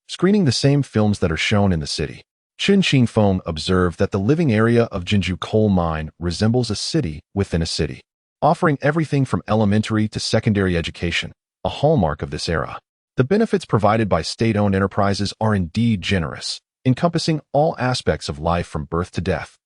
screening the same films that are shown in the city. Chen Qingfeng observed that the living area of Jinju coal mine resembles a city within a city, offering everything from elementary to secondary education, a hallmark of this era. The benefits provided by state-owned enterprises are indeed generous, encompassing all aspects of life from birth to death.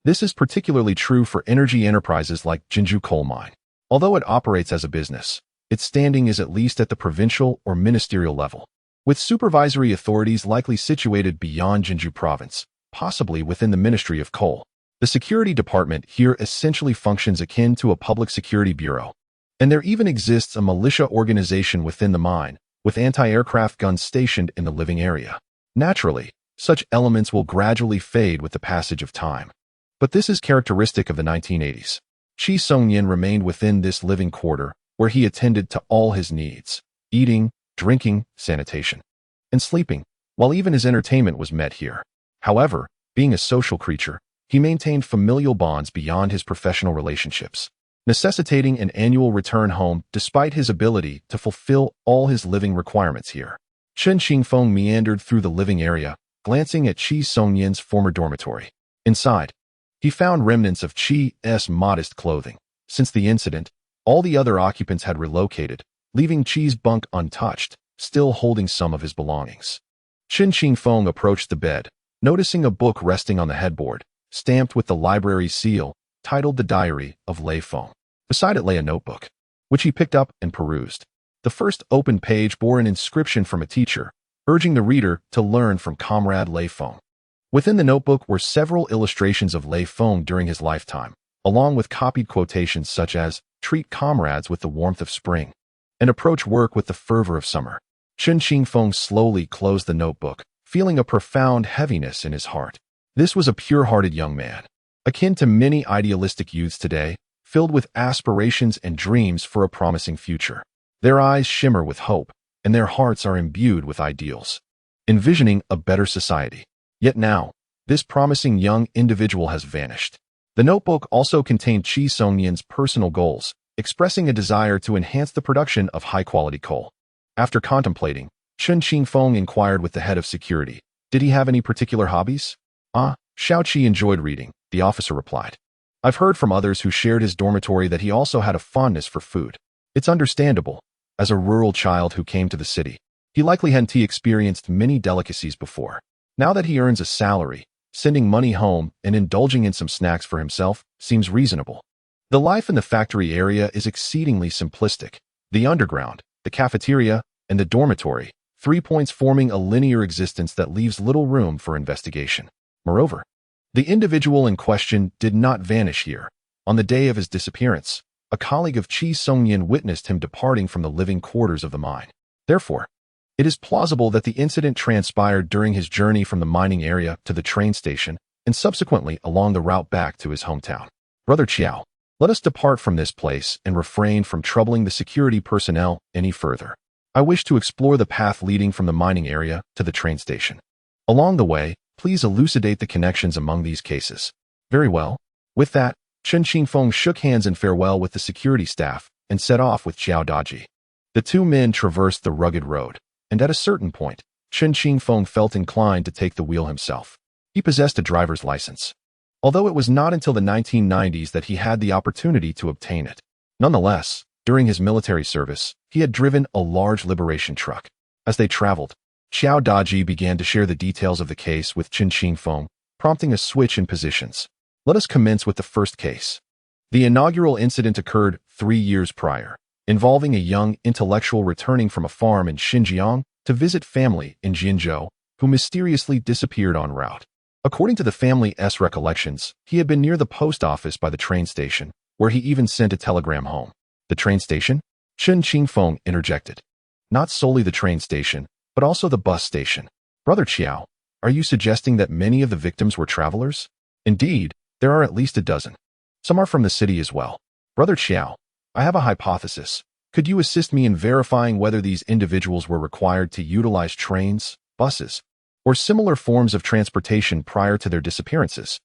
This is particularly true for energy enterprises like Jinju coal mine. Although it operates as a business, its standing is at least at the provincial or ministerial level, with supervisory authorities likely situated beyond Jinju province, possibly within the Ministry of Coal. The security department here essentially functions akin to a public security bureau, and there even exists a militia organization within the mine, with anti-aircraft guns stationed in the living area. Naturally, such elements will gradually fade with the passage of time. But this is characteristic of the 1980s. Qi Songyan remained within this living quarter, where he attended to all his needs: eating, drinking, sanitation, and sleeping, while even his entertainment was met here. However, being a social creature, he maintained familial bonds beyond his professional relationships, necessitating an annual return home despite his ability to fulfill all his living requirements here. Chen Qingfeng meandered through the living area, glancing at Qi Songyan's former dormitory. Inside, he found remnants of Qi's modest clothing. Since the incident, all the other occupants had relocated, leaving Qi's bunk untouched, still holding some of his belongings. Chen Qingfeng approached the bed, noticing a book resting on the headboard, stamped with the library seal, titled The Diary of Lei Feng. Beside it lay a notebook, which he picked up and perused. The first open page bore an inscription from a teacher, urging the reader to learn from Comrade Lei Feng. Within the notebook were several illustrations of Lei Feng during his lifetime, along with copied quotations such as, "Treat comrades with the warmth of spring," and "Approach work with the fervor of summer." Chen Qingfeng slowly closed the notebook, feeling a profound heaviness in his heart. This was a pure-hearted young man, akin to many idealistic youths today, filled with aspirations and dreams for a promising future. Their eyes shimmer with hope, and their hearts are imbued with ideals, envisioning a better society. Yet now, this promising young individual has vanished. The notebook also contained Qi Songyan's personal goals, expressing a desire to enhance the production of high-quality coal. After contemplating, Chen Qingfeng inquired with the head of security, did he have any particular hobbies? Xiao Qi enjoyed reading, the officer replied. I've heard from others who shared his dormitory that he also had a fondness for food. It's understandable. As a rural child who came to the city, he likely hadn't experienced many delicacies before. Now that he earns a salary, sending money home and indulging in some snacks for himself seems reasonable. The life in the factory area is exceedingly simplistic. The underground, the cafeteria, and the dormitory, 3 points forming a linear existence that leaves little room for investigation. Moreover, the individual in question did not vanish here. On the day of his disappearance, a colleague of Qi Songyan witnessed him departing from the living quarters of the mine. Therefore, it is plausible that the incident transpired during his journey from the mining area to the train station and subsequently along the route back to his hometown. Brother Qiao, let us depart from this place and refrain from troubling the security personnel any further. I wish to explore the path leading from the mining area to the train station. Along the way, please elucidate the connections among these cases. Very well. With that, Chen Qingfeng shook hands in farewell with the security staff and set off with Xiao Daji. The two men traversed the rugged road, and at a certain point, Chen Qingfeng felt inclined to take the wheel himself. He possessed a driver's license, although it was not until the 1990s that he had the opportunity to obtain it. Nonetheless, during his military service, he had driven a large liberation truck. As they traveled, Xiao Daji began to share the details of the case with Chen Qingfeng, prompting a switch in positions. Let us commence with the first case. The inaugural incident occurred 3 years prior, involving a young intellectual returning from a farm in Xinjiang to visit family in Jinzhou, who mysteriously disappeared en route. According to the family's recollections, he had been near the post office by the train station, where he even sent a telegram home. The train station? Chen Qingfeng interjected. Not solely the train station, but also the bus station. Brother Qiao, are you suggesting that many of the victims were travelers? Indeed, there are at least a dozen. Some are from the city as well. Brother Qiao, I have a hypothesis. Could you assist me in verifying whether these individuals were required to utilize trains, buses, or similar forms of transportation prior to their disappearances?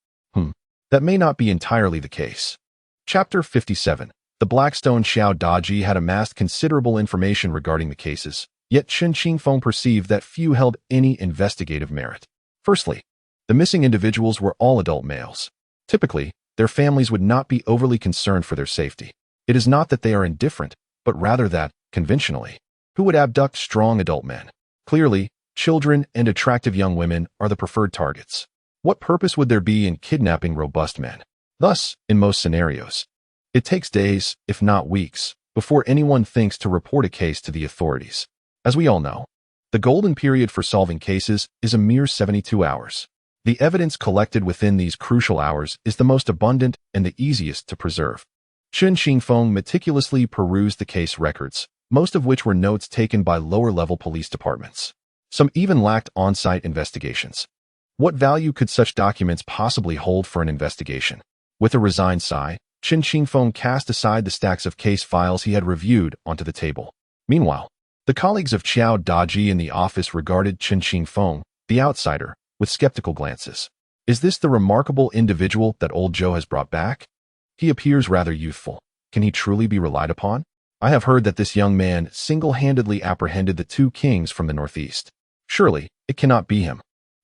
That may not be entirely the case. Chapter 57. The Blackstone. Xiao Daji had amassed considerable information regarding the cases, yet Chen Qingfeng perceived that few held any investigative merit. Firstly, the missing individuals were all adult males. Typically, their families would not be overly concerned for their safety. It is not that they are indifferent, but rather that, conventionally, who would abduct strong adult men? Clearly, children and attractive young women are the preferred targets. What purpose would there be in kidnapping robust men? Thus, in most scenarios, it takes days, if not weeks, before anyone thinks to report a case to the authorities. As we all know, the golden period for solving cases is a mere 72 hours. The evidence collected within these crucial hours is the most abundant and the easiest to preserve. Chen Qingfeng meticulously perused the case records, most of which were notes taken by lower-level police departments. Some even lacked on-site investigations. What value could such documents possibly hold for an investigation? With a resigned sigh, Chen Qingfeng cast aside the stacks of case files he had reviewed onto the table. Meanwhile, the colleagues of Xiao Daji in the office regarded Chen Qingfeng, the outsider, with skeptical glances. Is this the remarkable individual that old Joe has brought back? He appears rather youthful. Can he truly be relied upon? I have heard that this young man single-handedly apprehended the 2 kings from the northeast. Surely, it cannot be him.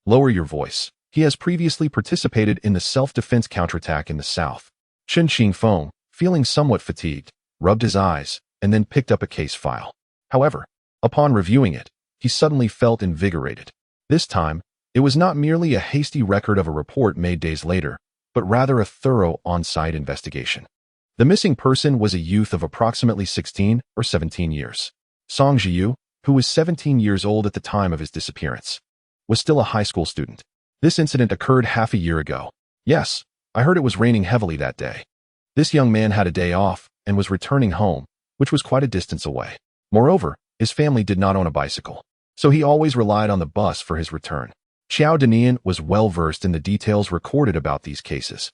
Lower your voice. He has previously participated in the self-defense counterattack in the south. Chen Qingfeng, feeling somewhat fatigued, rubbed his eyes and then picked up a case file. However, upon reviewing it, he suddenly felt invigorated. This time, it was not merely a hasty record of a report made days later, but rather a thorough on-site investigation. The missing person was a youth of approximately 16 or 17 years. Song Jiyu, who was 17 years old at the time of his disappearance, was still a high school student. This incident occurred half a year ago. Yes, I heard it was raining heavily that day. This young man had a day off and was returning home, which was quite a distance away. Moreover, his family did not own a bicycle, so he always relied on the bus for his return. Xiao Danian was well versed in the details recorded about these cases,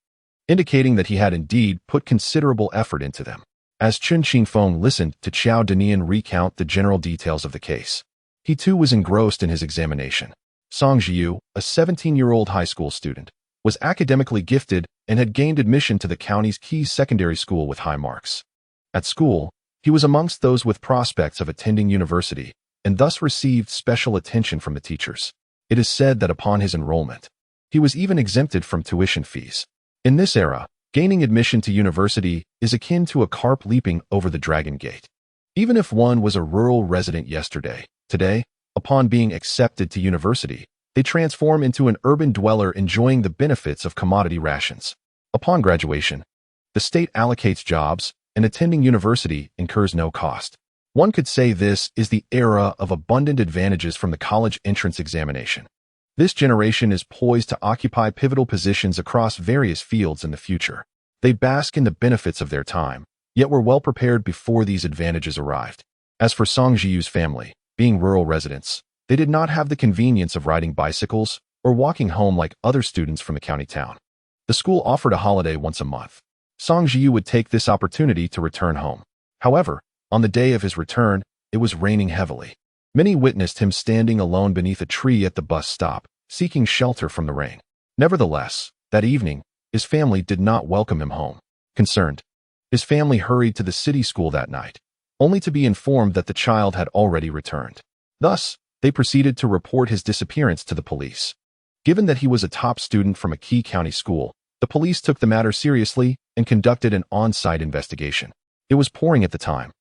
indicating that he had indeed put considerable effort into them. As Chen Qingfeng listened to Xiao Danian recount the general details of the case, he too was engrossed in his examination. Song Jiyu, a 17-year-old high school student, was academically gifted and had gained admission to the county's key secondary school with high marks. At school, he was amongst those with prospects of attending university and thus received special attention from the teachers. It is said that upon his enrollment, he was even exempted from tuition fees. In this era, gaining admission to university is akin to a carp leaping over the Dragon Gate. Even if one was a rural resident yesterday, today, upon being accepted to university, they transform into an urban dweller enjoying the benefits of commodity rations. Upon graduation, the state allocates jobs, and attending university incurs no cost. One could say this is the era of abundant advantages from the college entrance examination. This generation is poised to occupy pivotal positions across various fields in the future. They bask in the benefits of their time, yet were well prepared before these advantages arrived. As for Song Jiyu's family, being rural residents, they did not have the convenience of riding bicycles or walking home like other students from the county town. The school offered a holiday once a month. Song Jiyu would take this opportunity to return home. However, on the day of his return, it was raining heavily. Many witnessed him standing alone beneath a tree at the bus stop, seeking shelter from the rain. Nevertheless, that evening, his family did not welcome him home. Concerned, his family hurried to the city school that night, only to be informed that the child had already returned. Thus, they proceeded to report his disappearance to the police. Given that he was a top student from a key county school, the police took the matter seriously and conducted an on-site investigation. It was pouring at the time,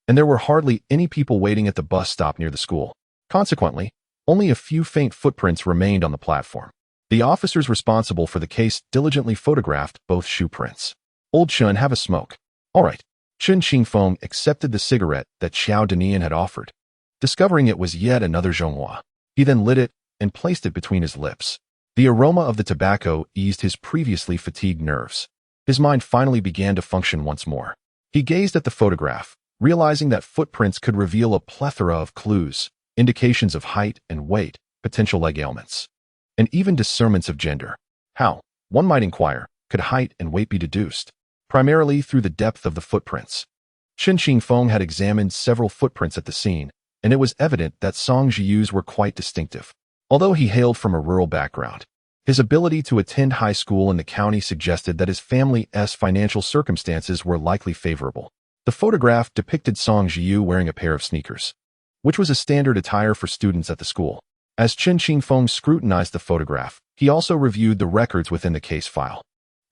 and there were hardly any people waiting at the bus stop near the school. Consequently, only a few faint footprints remained on the platform. The officers responsible for the case diligently photographed both shoe prints. "Old Chen, have a smoke." "All right." Chen Qingfeng accepted the cigarette that Xiao Danian had offered, discovering it was yet another Zhonghua. He then lit it and placed it between his lips. The aroma of the tobacco eased his previously fatigued nerves. His mind finally began to function once more. He gazed at the photograph, realizing that footprints could reveal a plethora of clues, indications of height and weight, potential leg ailments, and even discernments of gender. How, one might inquire, could height and weight be deduced? Primarily through the depth of the footprints. Chen Qingfeng had examined several footprints at the scene, and it was evident that Song Zhiyu's were quite distinctive. Although he hailed from a rural background, his ability to attend high school in the county suggested that his family's financial circumstances were likely favorable. The photograph depicted Song Zhiyu wearing a pair of sneakers, which was a standard attire for students at the school. As Chen Qingfeng scrutinized the photograph, he also reviewed the records within the case file.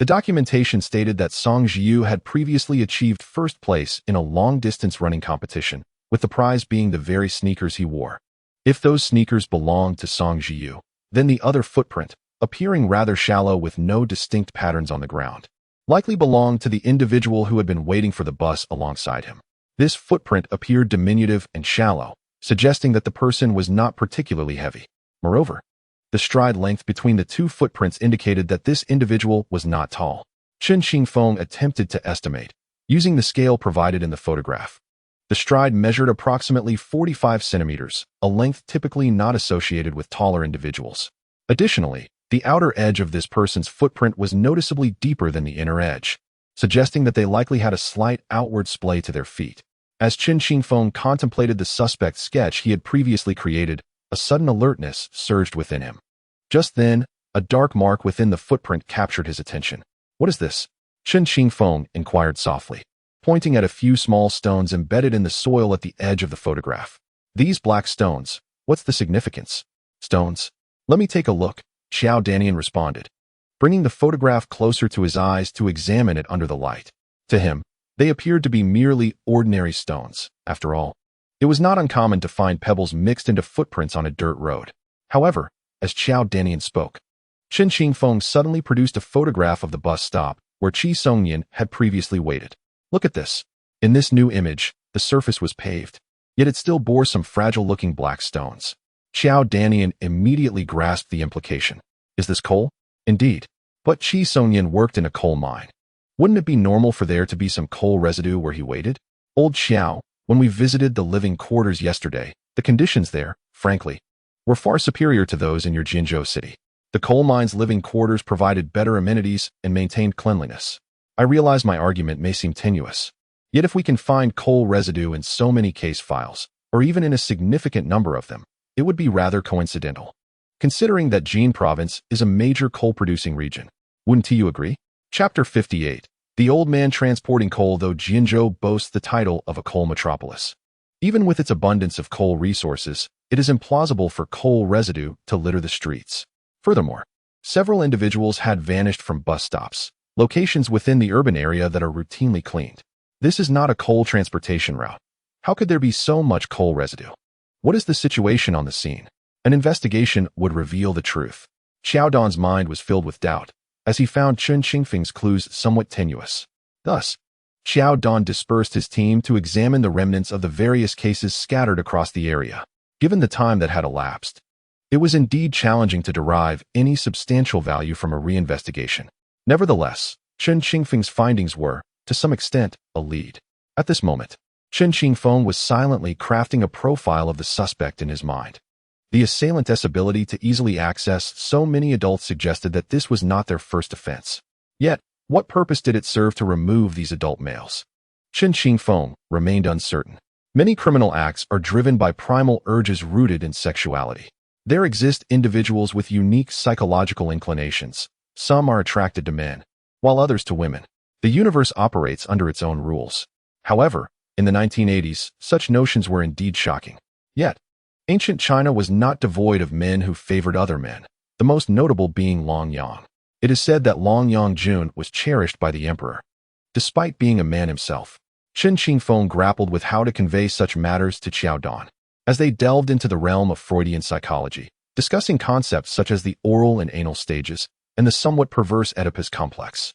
The documentation stated that Song Zhiyu had previously achieved first place in a long-distance running competition, with the prize being the very sneakers he wore. If those sneakers belonged to Song Zhiyu, then the other footprint, appearing rather shallow with no distinct patterns on the ground, likely belonged to the individual who had been waiting for the bus alongside him. This footprint appeared diminutive and shallow, suggesting that the person was not particularly heavy. Moreover, the stride length between the two footprints indicated that this individual was not tall. Chen Qingfeng attempted to estimate, using the scale provided in the photograph. The stride measured approximately 45 centimeters, a length typically not associated with taller individuals. Additionally, the outer edge of this person's footprint was noticeably deeper than the inner edge, suggesting that they likely had a slight outward splay to their feet. As Chen Qingfeng contemplated the suspect's sketch he had previously created, a sudden alertness surged within him. Just then, a dark mark within the footprint captured his attention. "What is this?" Chen Qingfeng inquired softly, pointing at a few small stones embedded in the soil at the edge of the photograph. "These black stones, what's the significance?" "Stones? Let me take a look," Xiao Danian responded, bringing the photograph closer to his eyes to examine it under the light. To him, they appeared to be merely ordinary stones. After all, it was not uncommon to find pebbles mixed into footprints on a dirt road. However, as Xiao Danian spoke, Chen Qingfeng suddenly produced a photograph of the bus stop where Qi Songnian had previously waited. "Look at this." In this new image, the surface was paved, yet it still bore some fragile-looking black stones. Xiao Danian immediately grasped the implication. Is this coal? Indeed. But Qi Songnian worked in a coal mine. Wouldn't it be normal for there to be some coal residue where he waited? "Old Xiao, when we visited the living quarters yesterday, the conditions there, frankly, were far superior to those in your Jinzhou city. The coal mine's living quarters provided better amenities and maintained cleanliness. I realize my argument may seem tenuous. Yet if we can find coal residue in so many case files, or even in a significant number of them, it would be rather coincidental, considering that Jin province is a major coal-producing region. Wouldn't you agree?" Chapter 58. The Old Man Transporting Coal. Though Jinzhou boasts the title of a coal metropolis, even with its abundance of coal resources, it is implausible for coal residue to litter the streets. Furthermore, several individuals had vanished from bus stops, locations within the urban area that are routinely cleaned. This is not a coal transportation route. How could there be so much coal residue? What is the situation on the scene? An investigation would reveal the truth. Xiao Dan's mind was filled with doubt, as he found Chen Qingfeng's clues somewhat tenuous. Thus, Xiao Dan dispersed his team to examine the remnants of the various cases scattered across the area. Given the time that had elapsed, it was indeed challenging to derive any substantial value from a reinvestigation. Nevertheless, Chen Qingfeng's findings were, to some extent, a lead. At this moment, Chen Qingfeng was silently crafting a profile of the suspect in his mind. The assailant's ability to easily access so many adults suggested that this was not their first offense. Yet, what purpose did it serve to remove these adult males? Chen Qingfeng remained uncertain. Many criminal acts are driven by primal urges rooted in sexuality. There exist individuals with unique psychological inclinations. Some are attracted to men, while others to women. The universe operates under its own rules. However, in the 1980s, such notions were indeed shocking. Yet, ancient China was not devoid of men who favored other men, the most notable being Long Yang. It is said that Long Yang Jun was cherished by the emperor. Despite being a man himself, Chen Qingfeng grappled with how to convey such matters to Qiao Dan. As they delved into the realm of Freudian psychology, discussing concepts such as the oral and anal stages and the somewhat perverse Oedipus complex.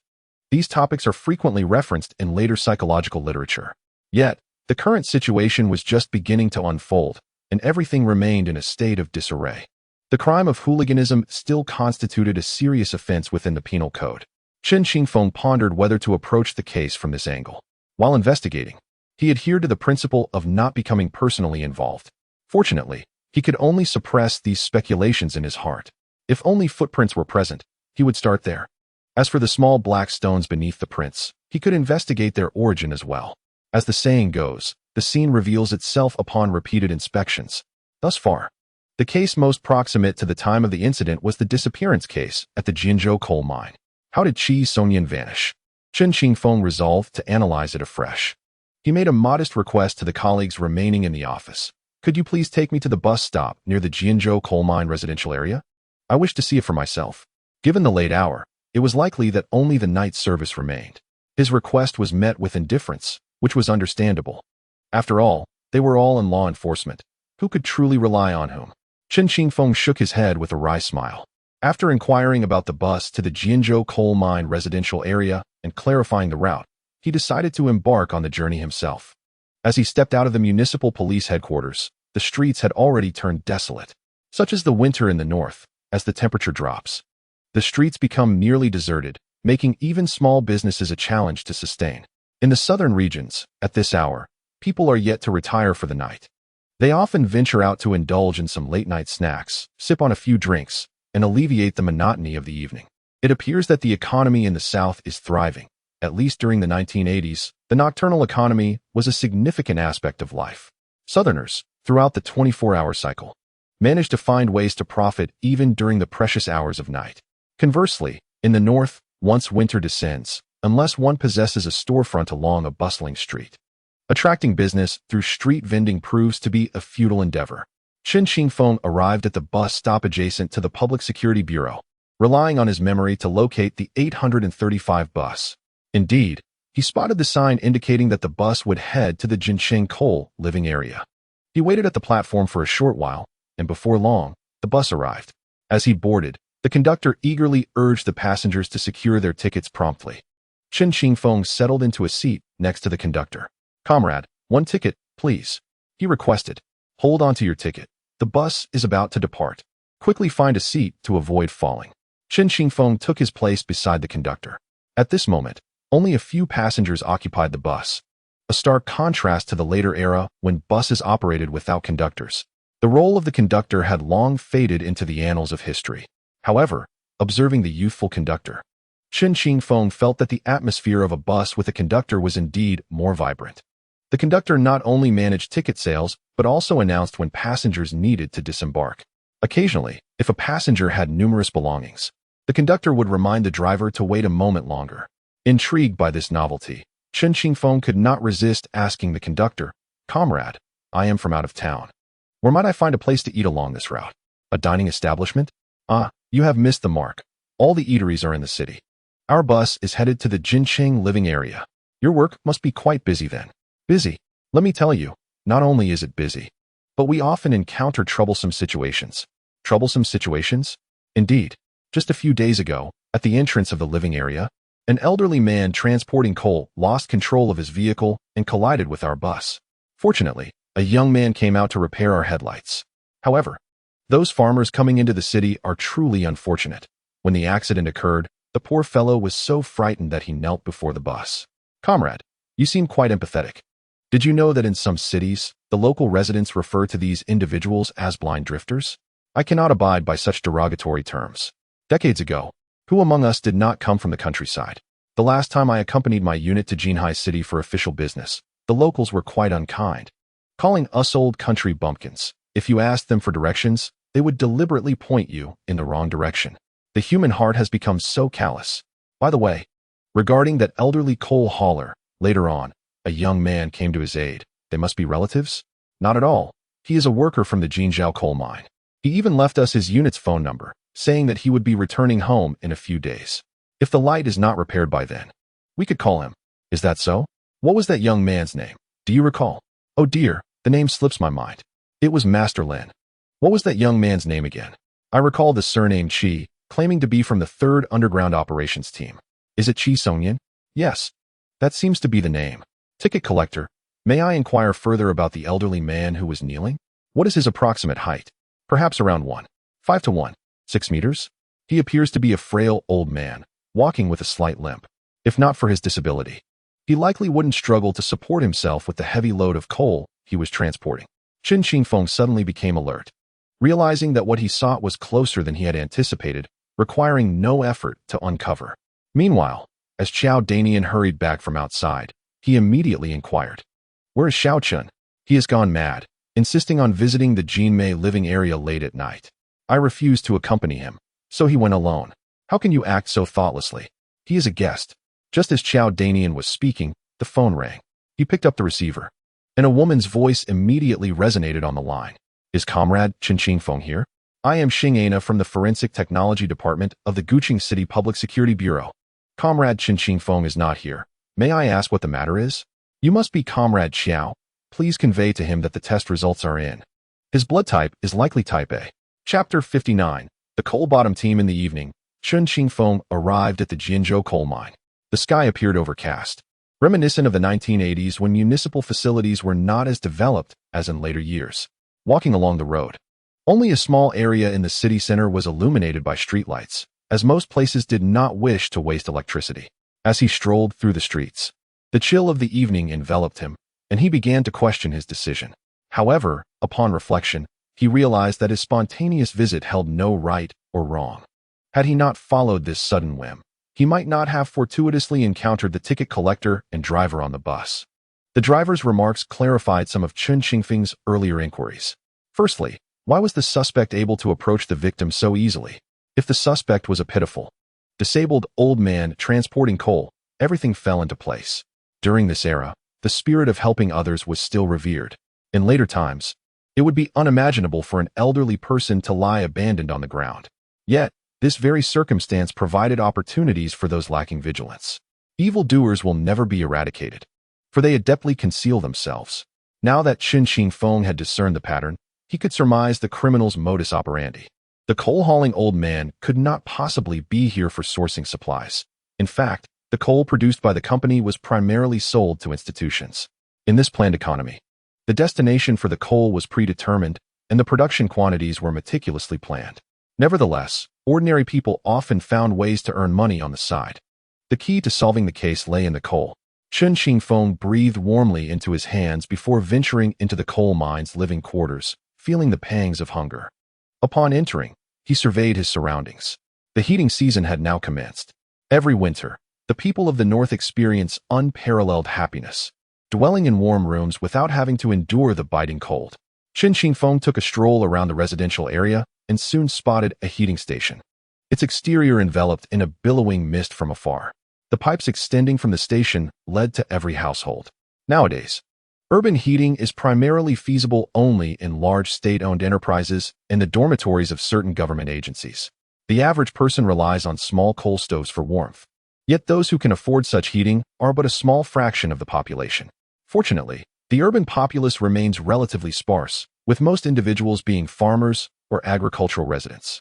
These topics are frequently referenced in later psychological literature. Yet, the current situation was just beginning to unfold, and everything remained in a state of disarray. The crime of hooliganism still constituted a serious offense within the penal code. Chen Qingfeng pondered whether to approach the case from this angle. While investigating, he adhered to the principle of not becoming personally involved. Fortunately, he could only suppress these speculations in his heart. If only footprints were present, he would start there. As for the small black stones beneath the prints, he could investigate their origin as well. As the saying goes, the scene reveals itself upon repeated inspections. Thus far, the case most proximate to the time of the incident was the disappearance case at the Jianzhou coal mine. How did Qi Songyan vanish? Chen Qingfeng resolved to analyze it afresh. He made a modest request to the colleagues remaining in the office. Could you please take me to the bus stop near the Jianzhou coal mine residential area? I wish to see it for myself. Given the late hour, it was likely that only the night service remained. His request was met with indifference, which was understandable. After all, they were all in law enforcement. Who could truly rely on whom? Chen Qingfeng shook his head with a wry smile. After inquiring about the bus to the Jianzhou coal mine residential area and clarifying the route, he decided to embark on the journey himself. As he stepped out of the municipal police headquarters, the streets had already turned desolate. Such is the winter in the north, as the temperature drops. The streets become nearly deserted, making even small businesses a challenge to sustain. In the southern regions, at this hour, people are yet to retire for the night. They often venture out to indulge in some late-night snacks, sip on a few drinks, and alleviate the monotony of the evening. It appears that the economy in the South is thriving. At least during the 1980s, the nocturnal economy was a significant aspect of life. Southerners, throughout the 24-hour cycle, managed to find ways to profit even during the precious hours of night. Conversely, in the North, once winter descends, unless one possesses a storefront along a bustling street, attracting business through street vending proves to be a futile endeavor. Chen Qingfeng arrived at the bus stop adjacent to the Public Security Bureau, relying on his memory to locate the 835 bus. Indeed, he spotted the sign indicating that the bus would head to the Jincheng coal living area. He waited at the platform for a short while, and before long, the bus arrived. As he boarded, the conductor eagerly urged the passengers to secure their tickets promptly. Chen Qingfeng settled into a seat next to the conductor. "Comrade, one ticket, please," he requested. "Hold on to your ticket. The bus is about to depart. Quickly find a seat to avoid falling." Chen Qingfeng took his place beside the conductor. At this moment, only a few passengers occupied the bus, a stark contrast to the later era when buses operated without conductors. The role of the conductor had long faded into the annals of history. However, observing the youthful conductor, Chen Qingfeng felt that the atmosphere of a bus with a conductor was indeed more vibrant. The conductor not only managed ticket sales, but also announced when passengers needed to disembark. Occasionally, if a passenger had numerous belongings, the conductor would remind the driver to wait a moment longer. Intrigued by this novelty, Chen Qingfeng could not resist asking the conductor, "Comrade, I am from out of town. Where might I find a place to eat along this route? A dining establishment?" "Ah, you have missed the mark. All the eateries are in the city. Our bus is headed to the Jincheng living area. Your work must be quite busy then." "Busy? Let me tell you, not only is it busy, but we often encounter troublesome situations." "Troublesome situations?" "Indeed. Just a few days ago, at the entrance of the living area, an elderly man transporting coal lost control of his vehicle and collided with our bus. Fortunately, a young man came out to repair our headlights. However, those farmers coming into the city are truly unfortunate. When the accident occurred, the poor fellow was so frightened that he knelt before the bus." "Comrade, you seem quite empathetic. Did you know that in some cities, the local residents refer to these individuals as blind drifters? I cannot abide by such derogatory terms. Decades ago, who among us did not come from the countryside? The last time I accompanied my unit to Jinhai City for official business, the locals were quite unkind, calling us old country bumpkins. If you asked them for directions, they would deliberately point you in the wrong direction. The human heart has become so callous. By the way, regarding that elderly coal hauler. Later on, a young man came to his aid. They must be relatives? Not at all. He is a worker from the Jinzhou coal mine. He even left us his unit's phone number, saying that he would be returning home in a few days. If the light is not repaired by then, we could call him. Is that so? What was that young man's name? Do you recall? Oh dear, the name slips my mind. It was Master Lin. What was that young man's name again? I recall the surname Qi, claiming to be from the 3rd Underground Operations Team. Is it Qi Songyan? Yes. That seems to be the name. Ticket collector, may I inquire further about the elderly man who was kneeling? What is his approximate height? Perhaps around 1.5 to 1.6 meters? He appears to be a frail old man, walking with a slight limp. If not for his disability, he likely wouldn't struggle to support himself with the heavy load of coal he was transporting. Chen Qingfeng suddenly became alert, realizing that what he sought was closer than he had anticipated, requiring no effort to uncover. Meanwhile, as Xiao Danian hurried back from outside, he immediately inquired, "Where is Xiao Chun? He has gone mad, insisting on visiting the Jinmei living area late at night. I refused to accompany him, so he went alone. How can you act so thoughtlessly? He is a guest." Just as Xiao Danian was speaking, the phone rang. He picked up the receiver, and a woman's voice immediately resonated on the line. "Is Comrade Chen Qingfeng here? I am Xing Ana from the Forensic Technology Department of the Guqing City Public Security Bureau. Comrade Chen Qingfeng is not here. May I ask what the matter is? You must be Comrade Xiao. Please convey to him that the test results are in. His blood type is likely type A." Chapter 59. The Coal Bottom Team. In the evening, Chen Qingfeng arrived at the Jinzhou coal mine. The sky appeared overcast, reminiscent of the 1980s when municipal facilities were not as developed as in later years. Walking along the road, only a small area in the city center was illuminated by streetlights, as most places did not wish to waste electricity. As he strolled through the streets, the chill of the evening enveloped him, and he began to question his decision. However, upon reflection, he realized that his spontaneous visit held no right or wrong. Had he not followed this sudden whim, he might not have fortuitously encountered the ticket collector and driver on the bus. The driver's remarks clarified some of Chen Qingfeng's earlier inquiries. Firstly, why was the suspect able to approach the victim so easily? If the suspect was a pitiful, disabled old man transporting coal, everything fell into place. During this era, the spirit of helping others was still revered. In later times, it would be unimaginable for an elderly person to lie abandoned on the ground. Yet, this very circumstance provided opportunities for those lacking vigilance. Evildoers will never be eradicated, for they adeptly conceal themselves. Now that Chen Qingfeng had discerned the pattern, he could surmise the criminal's modus operandi. The coal-hauling old man could not possibly be here for sourcing supplies. In fact, the coal produced by the company was primarily sold to institutions. In this planned economy, the destination for the coal was predetermined, and the production quantities were meticulously planned. Nevertheless, ordinary people often found ways to earn money on the side. The key to solving the case lay in the coal. Chen Qingfeng breathed warmly into his hands before venturing into the coal mine's living quarters, feeling the pangs of hunger. Upon entering, he surveyed his surroundings. The heating season had now commenced. Every winter, the people of the North experience unparalleled happiness, dwelling in warm rooms without having to endure the biting cold. Chen Qingfeng took a stroll around the residential area and soon spotted a heating station, its exterior enveloped in a billowing mist from afar. The pipes extending from the station led to every household. Nowadays, urban heating is primarily feasible only in large state-owned enterprises and the dormitories of certain government agencies. The average person relies on small coal stoves for warmth. Yet those who can afford such heating are but a small fraction of the population. Fortunately, the urban populace remains relatively sparse, with most individuals being farmers or agricultural residents.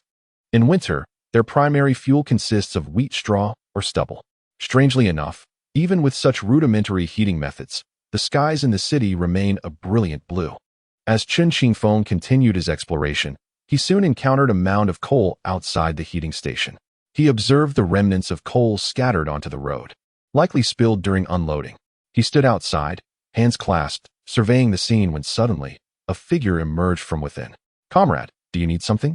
In winter, their primary fuel consists of wheat straw or stubble. Strangely enough, even with such rudimentary heating methods, the skies in the city remain a brilliant blue. As Chen Qingfeng continued his exploration, he soon encountered a mound of coal outside the heating station. He observed the remnants of coal scattered onto the road, likely spilled during unloading. He stood outside, hands clasped, surveying the scene when suddenly, a figure emerged from within. "Comrade, do you need something?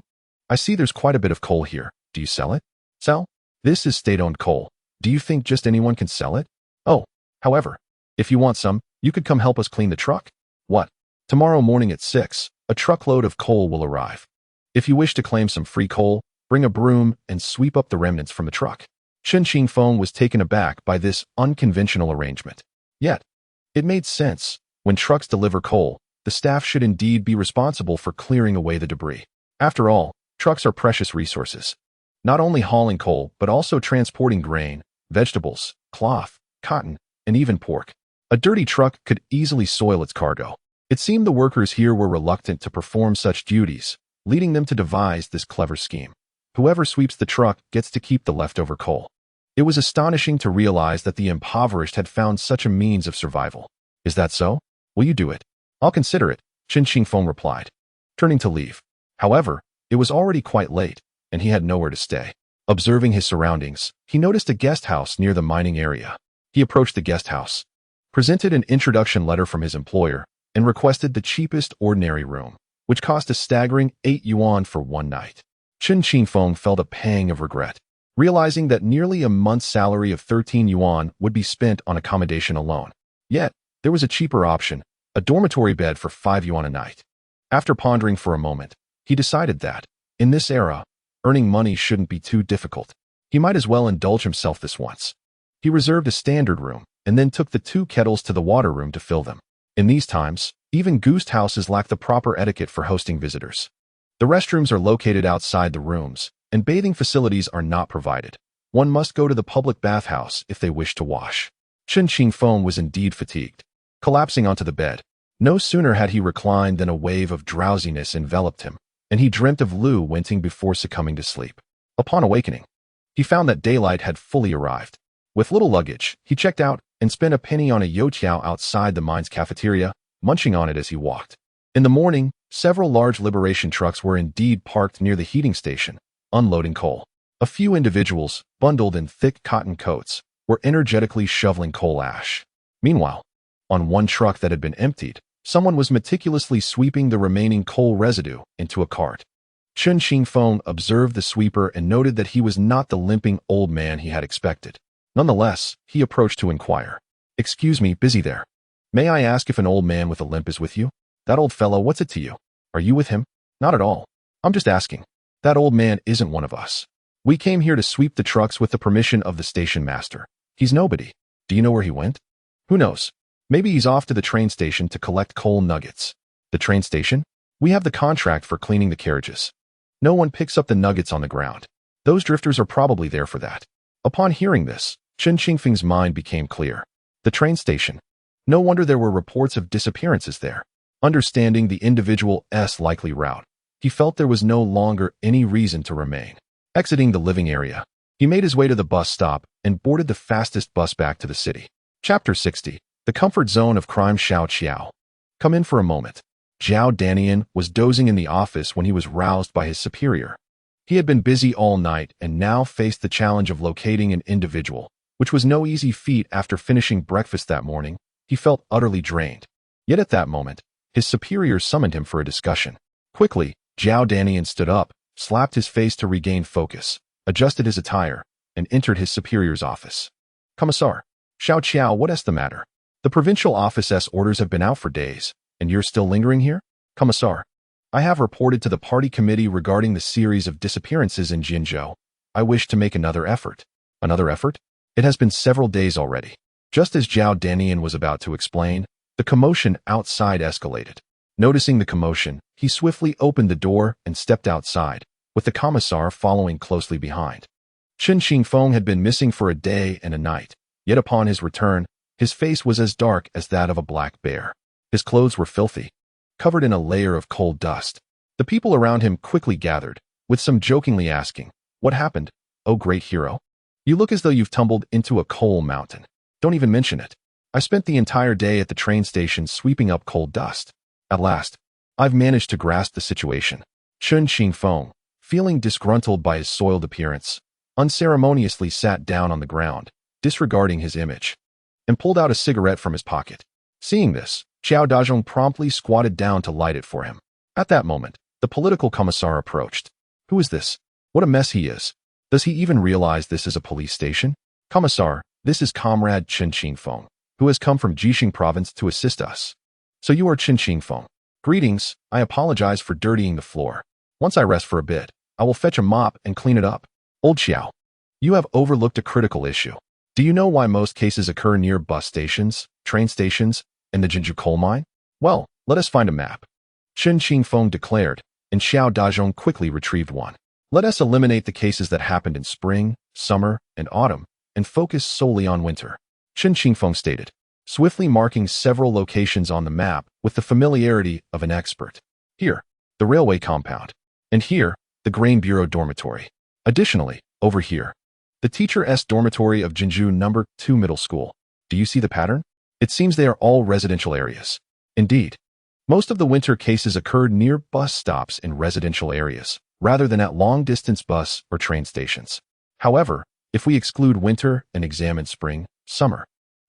I see there's quite a bit of coal here. Do you sell it?" "Sell? This is state-owned coal. Do you think just anyone can sell it?" "Oh, however, if you want some, you could come help us clean the truck." "What? Tomorrow morning at 6, a truckload of coal will arrive. If you wish to claim some free coal, bring a broom and sweep up the remnants from the truck." Chen Qingfeng was taken aback by this unconventional arrangement. Yet, it made sense. When trucks deliver coal, the staff should indeed be responsible for clearing away the debris. After all, trucks are precious resources. Not only hauling coal, but also transporting grain, vegetables, cloth, cotton, and even pork. A dirty truck could easily soil its cargo. It seemed the workers here were reluctant to perform such duties, leading them to devise this clever scheme. Whoever sweeps the truck gets to keep the leftover coal. It was astonishing to realize that the impoverished had found such a means of survival. Is that so? Will you do it? I'll consider it, Chen Qingfeng replied, turning to leave. However, it was already quite late, and he had nowhere to stay. Observing his surroundings, he noticed a guest house near the mining area. He approached the guest house, presented an introduction letter from his employer, and requested the cheapest ordinary room, which cost a staggering 8 yuan for one night. Chen Qingfeng felt a pang of regret, realizing that nearly a month's salary of 13 yuan would be spent on accommodation alone. Yet, there was a cheaper option, a dormitory bed for 5 yuan a night. After pondering for a moment, he decided that, in this era, earning money shouldn't be too difficult. He might as well indulge himself this once. He reserved a standard room, and then took the 2 kettles to the water room to fill them. In these times, even guest houses lack the proper etiquette for hosting visitors. The restrooms are located outside the rooms, and bathing facilities are not provided. One must go to the public bathhouse if they wish to wash. Chen Qingfeng was indeed fatigued. Collapsing onto the bed, no sooner had he reclined than a wave of drowsiness enveloped him, and he dreamt of Lu Wenting before succumbing to sleep. Upon awakening, he found that daylight had fully arrived. With little luggage, he checked out and spent a penny on a youtiao outside the mine's cafeteria, munching on it as he walked. In the morning, several large liberation trucks were indeed parked near the heating station, unloading coal. A few individuals, bundled in thick cotton coats, were energetically shoveling coal ash. Meanwhile, on one truck that had been emptied, someone was meticulously sweeping the remaining coal residue into a cart. Chen Qingfeng observed the sweeper and noted that he was not the limping old man he had expected. Nonetheless, he approached to inquire. "Excuse me, busy there. May I ask if an old man with a limp is with you? That old fellow, what's it to you? Are you with him?" "Not at all. I'm just asking. That old man isn't one of us. We came here to sweep the trucks with the permission of the station master. He's nobody. Do you know where he went?" "Who knows? Maybe he's off to the train station to collect coal nuggets." "The train station? We have the contract for cleaning the carriages. No one picks up the nuggets on the ground. Those drifters are probably there for that." Upon hearing this, Chen Qingfeng's mind became clear. The train station. No wonder there were reports of disappearances there. Understanding the individual's likely route, he felt there was no longer any reason to remain. Exiting the living area, he made his way to the bus stop and boarded the fastest bus back to the city. Chapter 60. The Comfort Zone of Crime. Xiao Qiao. "Come in for a moment." Zhao Danian was dozing in the office when he was roused by his superior. He had been busy all night and now faced the challenge of locating an individual, which was no easy feat. After finishing breakfast that morning, he felt utterly drained. Yet at that moment, his superior summoned him for a discussion. Quickly, Zhao Danian stood up, slapped his face to regain focus, adjusted his attire, and entered his superior's office. "Commissar, Xiao Qiao, what's the matter? The provincial office's orders have been out for days, and you're still lingering here?" "Commissar, I have reported to the party committee regarding the series of disappearances in Jinzhou. I wish to make another effort." "Another effort? It has been several days already." Just as Zhao Danian was about to explain, the commotion outside escalated. Noticing the commotion, he swiftly opened the door and stepped outside, with the commissar following closely behind. Chen Qingfeng had been missing for a day and a night, yet upon his return, his face was as dark as that of a black bear. His clothes were filthy, covered in a layer of coal dust. The people around him quickly gathered, with some jokingly asking, "What happened, oh great hero? You look as though you've tumbled into a coal mountain." "Don't even mention it. I spent the entire day at the train station sweeping up coal dust. At last, I've managed to grasp the situation." Chen Qingfeng, feeling disgruntled by his soiled appearance, unceremoniously sat down on the ground, disregarding his image, and pulled out a cigarette from his pocket. Seeing this, Xiao Dazhong promptly squatted down to light it for him. At that moment, the political commissar approached. "Who is this? What a mess he is. Does he even realize this is a police station?" "Commissar, this is Comrade Chen Qingfeng, who has come from Jixing province to assist us." "So you are Chen Qingfeng. Greetings, I apologize for dirtying the floor. Once I rest for a bit, I will fetch a mop and clean it up." "Old Xiao, You have overlooked a critical issue. Do you know why most cases occur near bus stations, train stations, and the Jinju coal mine? Well, let us find a map. Chen Qingfeng declared, and Xiao Dazhong quickly retrieved one. Let us eliminate the cases that happened in spring, summer, and autumn, and focus solely on winter. Chen Qingfeng stated, swiftly marking several locations on the map with the familiarity of an expert. Here, the railway compound, and here, the grain bureau dormitory. Additionally, over here, the teacher's dormitory of Jinju No. 2 Middle School. Do you see the pattern? It seems they are all residential areas. Indeed, most of the winter cases occurred near bus stops in residential areas, rather than at long-distance bus or train stations. However, if we exclude winter and examine spring, summer,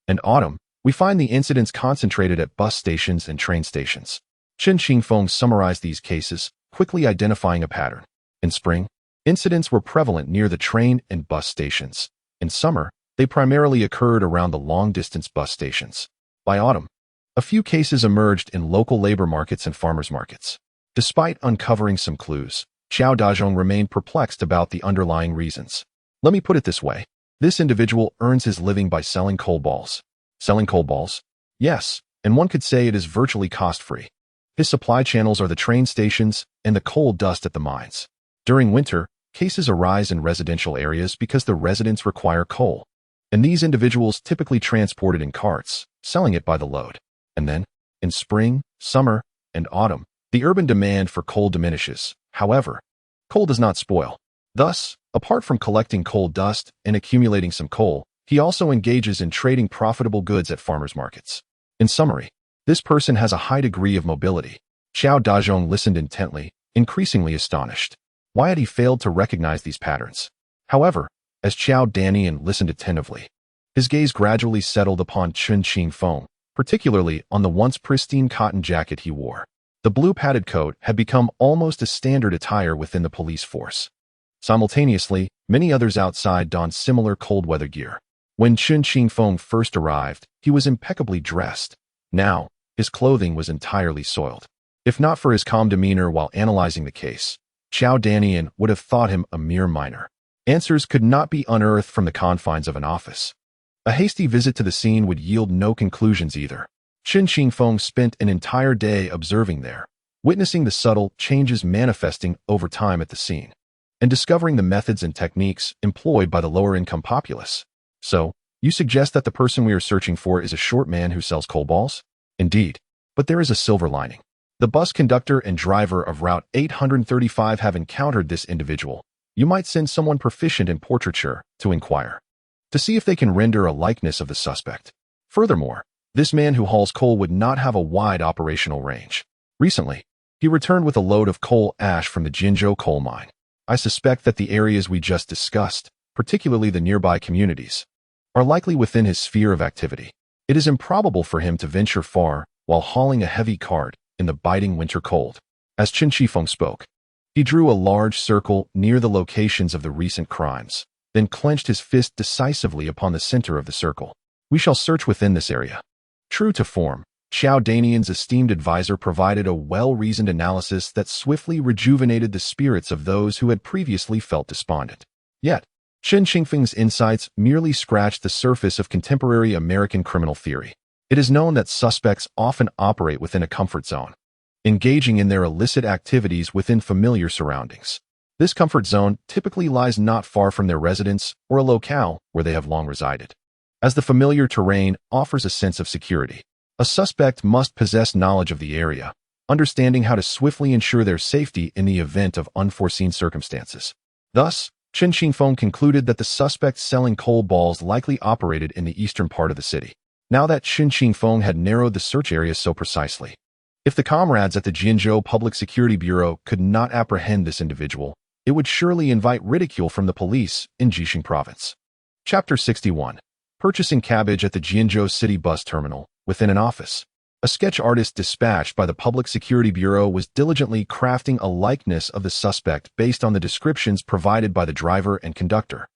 and autumn, we find the incidents concentrated at bus stations and train stations. Chen Qingfeng summarized these cases, quickly identifying a pattern. In spring, incidents were prevalent near the train and bus stations. In summer, they primarily occurred around the long-distance bus stations. By autumn, a few cases emerged in local labor markets and farmers' markets. Despite uncovering some clues, Xiao Dazhong remained perplexed about the underlying reasons. Let me put it this way. This individual earns his living by selling coal balls. Selling coal balls? Yes, and one could say it is virtually cost-free. His supply channels are the train stations and the coal dust at the mines. During winter, cases arise in residential areas because the residents require coal, and these individuals typically transport it in carts, selling it by the load. And then, in spring, summer, and autumn, the urban demand for coal diminishes. However, coal does not spoil. Thus, apart from collecting coal dust and accumulating some coal, he also engages in trading profitable goods at farmers' markets. In summary, this person has a high degree of mobility. Xiao Dazhong listened intently, increasingly astonished. Why had he failed to recognize these patterns? However, as Xiao Danian listened attentively, his gaze gradually settled upon Chen Qingfeng, particularly on the once pristine cotton jacket he wore. The blue padded coat had become almost a standard attire within the police force. Simultaneously, many others outside donned similar cold-weather gear. When Chen Qingfeng first arrived, he was impeccably dressed. Now, his clothing was entirely soiled. If not for his calm demeanor while analyzing the case, Xiao Danian would have thought him a mere minor. Answers could not be unearthed from the confines of an office. A hasty visit to the scene would yield no conclusions either. Chen Qingfeng spent an entire day observing there, witnessing the subtle changes manifesting over time at the scene, and discovering the methods and techniques employed by the lower-income populace. So, you suggest that the person we are searching for is a short man who sells coal balls? Indeed, but there is a silver lining. The bus conductor and driver of Route 835 have encountered this individual. You might send someone proficient in portraiture to inquire, to see if they can render a likeness of the suspect. Furthermore, this man who hauls coal would not have a wide operational range. Recently, he returned with a load of coal ash from the Jinzhou coal mine. I suspect that the areas we just discussed, particularly the nearby communities, are likely within his sphere of activity. It is improbable for him to venture far while hauling a heavy cart in the biting winter cold. As Chen Qingfeng spoke, he drew a large circle near the locations of the recent crimes, then clenched his fist decisively upon the center of the circle. We shall search within this area. True to form, Xiao Danian's esteemed advisor provided a well-reasoned analysis that swiftly rejuvenated the spirits of those who had previously felt despondent. Yet, Chen Qingfeng's insights merely scratched the surface of contemporary American criminal theory. It is known that suspects often operate within a comfort zone, engaging in their illicit activities within familiar surroundings. This comfort zone typically lies not far from their residence or a locale where they have long resided. As the familiar terrain offers a sense of security, a suspect must possess knowledge of the area, understanding how to swiftly ensure their safety in the event of unforeseen circumstances. Thus, Chen Qingfeng concluded that the suspect selling coal balls likely operated in the eastern part of the city. Now that Chen Qingfeng had narrowed the search area so precisely, if the comrades at the Jinzhou Public Security Bureau could not apprehend this individual, it would surely invite ridicule from the police in Jixing Province. Chapter 61. Purchasing cabbage at the Jinzhou City Bus Terminal. Within an office, a sketch artist dispatched by the Public Security Bureau was diligently crafting a likeness of the suspect based on the descriptions provided by the driver and conductor.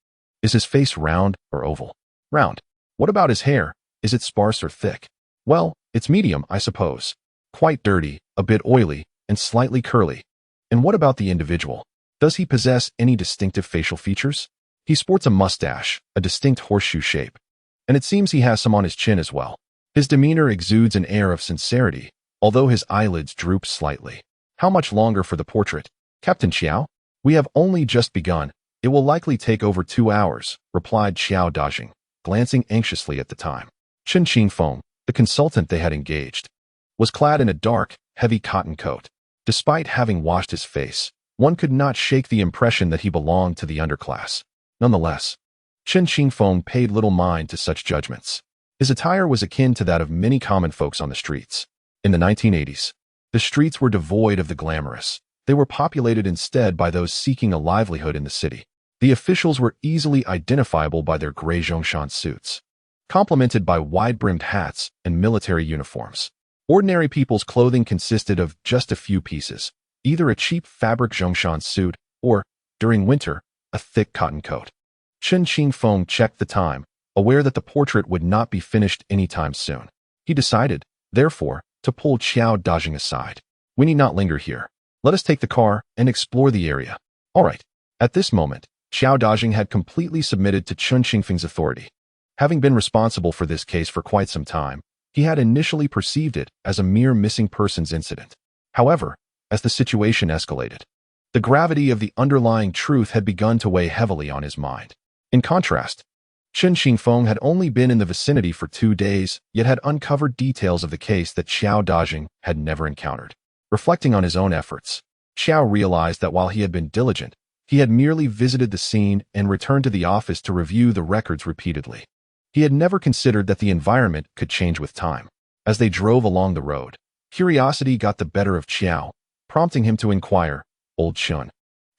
Is his face round or oval? Round. What about his hair? Is it sparse or thick? Well, it's medium, I suppose. Quite dirty, a bit oily, and slightly curly. And what about the individual? Does he possess any distinctive facial features? He sports a mustache, a distinct horseshoe shape, and it seems he has some on his chin as well. His demeanor exudes an air of sincerity, although his eyelids droop slightly. How much longer for the portrait? Captain Xiao? We have only just begun. It will likely take over 2 hours, replied Xiao Dajing, glancing anxiously at the time. Chen Qingfeng, the consultant they had engaged, was clad in a dark, heavy cotton coat. Despite having washed his face, one could not shake the impression that he belonged to the underclass. Nonetheless, Chen Qingfeng paid little mind to such judgments. His attire was akin to that of many common folks on the streets. In the 1980s, the streets were devoid of the glamorous. They were populated instead by those seeking a livelihood in the city. The officials were easily identifiable by their gray zhongshan suits, complemented by wide-brimmed hats and military uniforms. Ordinary people's clothing consisted of just a few pieces, either a cheap fabric zhongshan suit or, during winter, a thick cotton coat. Chen Qingfeng checked the time, aware that the portrait would not be finished anytime soon. He decided, therefore, to pull Xiao Dajing aside. We need not linger here. Let us take the car and explore the area. All right. At this moment, Xiao Dajing had completely submitted to Chen Qingfeng's authority. Having been responsible for this case for quite some time, he had initially perceived it as a mere missing persons incident. However, as the situation escalated, the gravity of the underlying truth had begun to weigh heavily on his mind. In contrast, Chen Qingfeng had only been in the vicinity for 2 days, yet had uncovered details of the case that Xiao Dajing had never encountered. Reflecting on his own efforts, Xiao realized that while he had been diligent, he had merely visited the scene and returned to the office to review the records repeatedly. He had never considered that the environment could change with time. As they drove along the road, curiosity got the better of Xiao, prompting him to inquire, "Old Chen,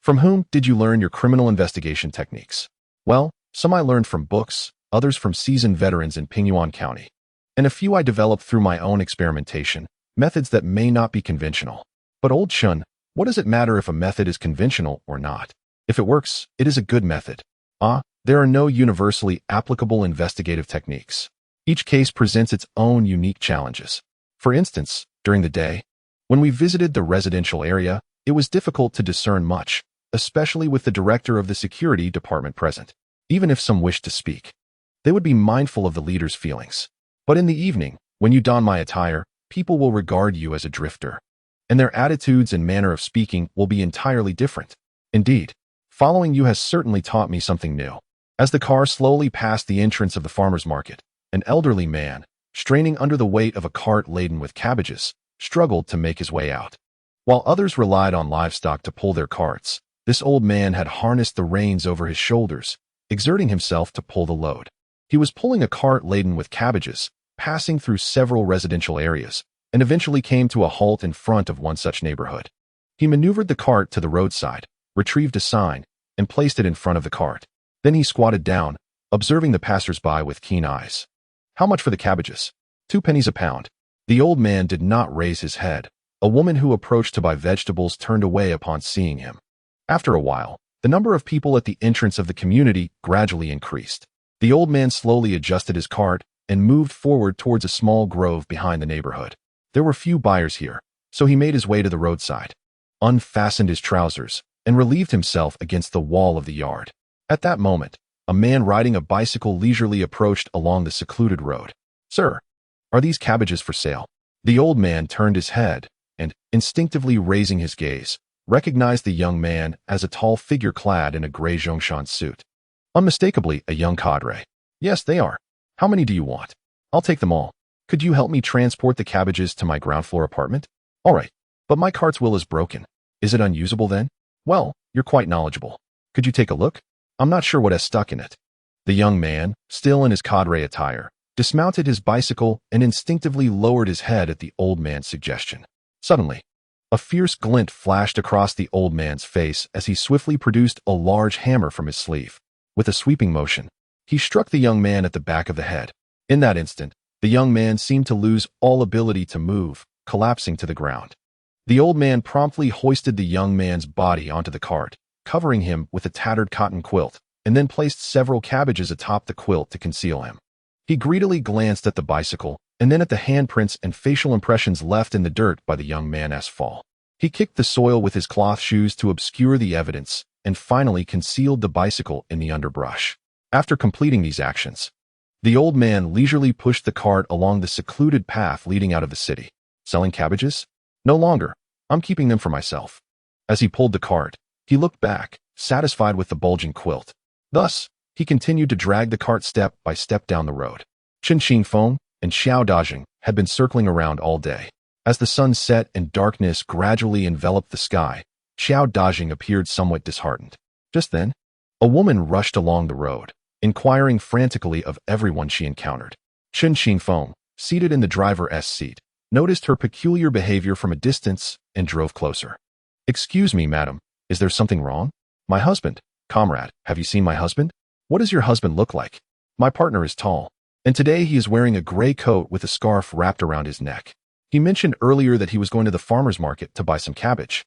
from whom did you learn your criminal investigation techniques?" "Well, some I learned from books, others from seasoned veterans in Pingyuan County, and a few I developed through my own experimentation, methods that may not be conventional. But Old Chen, what does it matter if a method is conventional or not? If it works, it is a good method. There are no universally applicable investigative techniques. Each case presents its own unique challenges. For instance, during the day, when we visited the residential area, it was difficult to discern much, especially with the director of the security department present. Even if some wished to speak, they would be mindful of the leader's feelings. But in the evening, when you don my attire, people will regard you as a drifter, and their attitudes and manner of speaking will be entirely different. Indeed, following you has certainly taught me something new." As the car slowly passed the entrance of the farmer's market, an elderly man, straining under the weight of a cart laden with cabbages, struggled to make his way out. While others relied on livestock to pull their carts, this old man had harnessed the reins over his shoulders, exerting himself to pull the load. He was pulling a cart laden with cabbages, passing through several residential areas, and eventually came to a halt in front of one such neighborhood. He maneuvered the cart to the roadside, retrieved a sign, and placed it in front of the cart. Then he squatted down, observing the passers-by with keen eyes. "How much for the cabbages?" "2 pennies a pound." The old man did not raise his head. A woman who approached to buy vegetables turned away upon seeing him. After a while, the number of people at the entrance of the community gradually increased. The old man slowly adjusted his cart and moved forward towards a small grove behind the neighborhood. There were few buyers here, so he made his way to the roadside, unfastened his trousers, and relieved himself against the wall of the yard. At that moment, a man riding a bicycle leisurely approached along the secluded road. "Sir, are these cabbages for sale?" The old man turned his head and, instinctively raising his gaze, recognized the young man as a tall figure clad in a gray zhongshan suit. Unmistakably a young cadre. "Yes, they are. How many do you want?" "I'll take them all. Could you help me transport the cabbages to my ground floor apartment?" "All right, but my cart's wheel is broken." "Is it unusable then?" "Well, you're quite knowledgeable. Could you take a look? I'm not sure what has stuck in it." The young man, still in his cadre attire, dismounted his bicycle and instinctively lowered his head at the old man's suggestion. Suddenly, a fierce glint flashed across the old man's face as he swiftly produced a large hammer from his sleeve. With a sweeping motion, he struck the young man at the back of the head. In that instant, the young man seemed to lose all ability to move, collapsing to the ground. The old man promptly hoisted the young man's body onto the cart, covering him with a tattered cotton quilt, and then placed several cabbages atop the quilt to conceal him. He greedily glanced at the bicycle, and then at the handprints and facial impressions left in the dirt by the young man's fall. He kicked the soil with his cloth shoes to obscure the evidence, and finally concealed the bicycle in the underbrush. After completing these actions, the old man leisurely pushed the cart along the secluded path leading out of the city. Selling cabbages? No longer. I'm keeping them for myself. As he pulled the cart, he looked back, satisfied with the bulging quilt. Thus, he continued to drag the cart step by step down the road. Chen Qingfeng and Xiao Dajing had been circling around all day. As the sun set and darkness gradually enveloped the sky, Xiao Dajing appeared somewhat disheartened. Just then, a woman rushed along the road, inquiring frantically of everyone she encountered. Chen Qingfeng, seated in the driver's seat, noticed her peculiar behavior from a distance and drove closer. "Excuse me, madam, is there something wrong?" "My husband. Comrade, have you seen my husband?" "What does your husband look like?" "My partner is tall, and today he is wearing a gray coat with a scarf wrapped around his neck. He mentioned earlier that he was going to the farmer's market to buy some cabbage.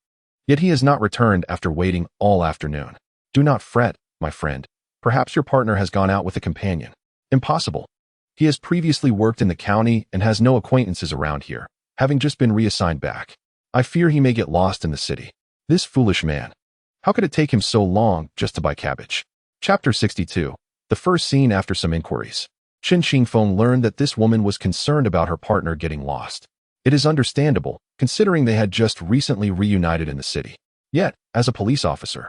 Yet he has not returned after waiting all afternoon." "Do not fret, my friend. Perhaps your partner has gone out with a companion." "Impossible. He has previously worked in the county and has no acquaintances around here, having just been reassigned back. I fear he may get lost in the city. This foolish man. How could it take him so long just to buy cabbage?" Chapter 62. The first scene after some inquiries. Chen Qingfeng learned that this woman was concerned about her partner getting lost. It is understandable, considering they had just recently reunited in the city. Yet, as a police officer,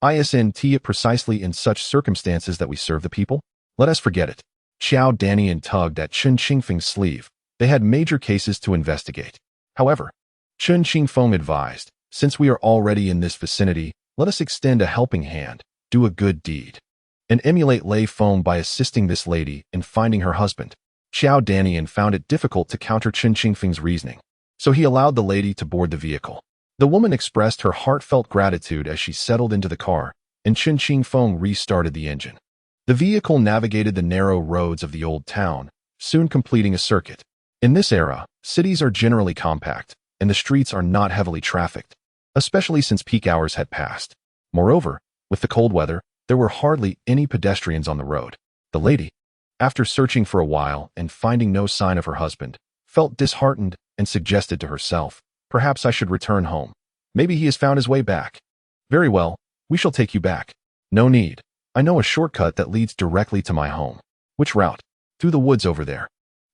isn't it precisely in such circumstances that we serve the people? Let us forget it. Xiao Danian tugged at Chen Qingfeng's sleeve. They had major cases to investigate. However, Chen Qingfeng advised, since we are already in this vicinity, let us extend a helping hand, do a good deed, and emulate Lei Feng by assisting this lady in finding her husband. Xiao Danian found it difficult to counter Chen Qingfeng's reasoning, so he allowed the lady to board the vehicle. The woman expressed her heartfelt gratitude as she settled into the car, and Chen Qingfeng restarted the engine. The vehicle navigated the narrow roads of the old town, soon completing a circuit. In this era, cities are generally compact, and the streets are not heavily trafficked, especially since peak hours had passed. Moreover, with the cold weather, there were hardly any pedestrians on the road. The lady, after searching for a while and finding no sign of her husband, felt disheartened and suggested to herself, "Perhaps I should return home. Maybe he has found his way back." "Very well, we shall take you back." "No need. I know a shortcut that leads directly to my home." "Which route?" "Through the woods over there."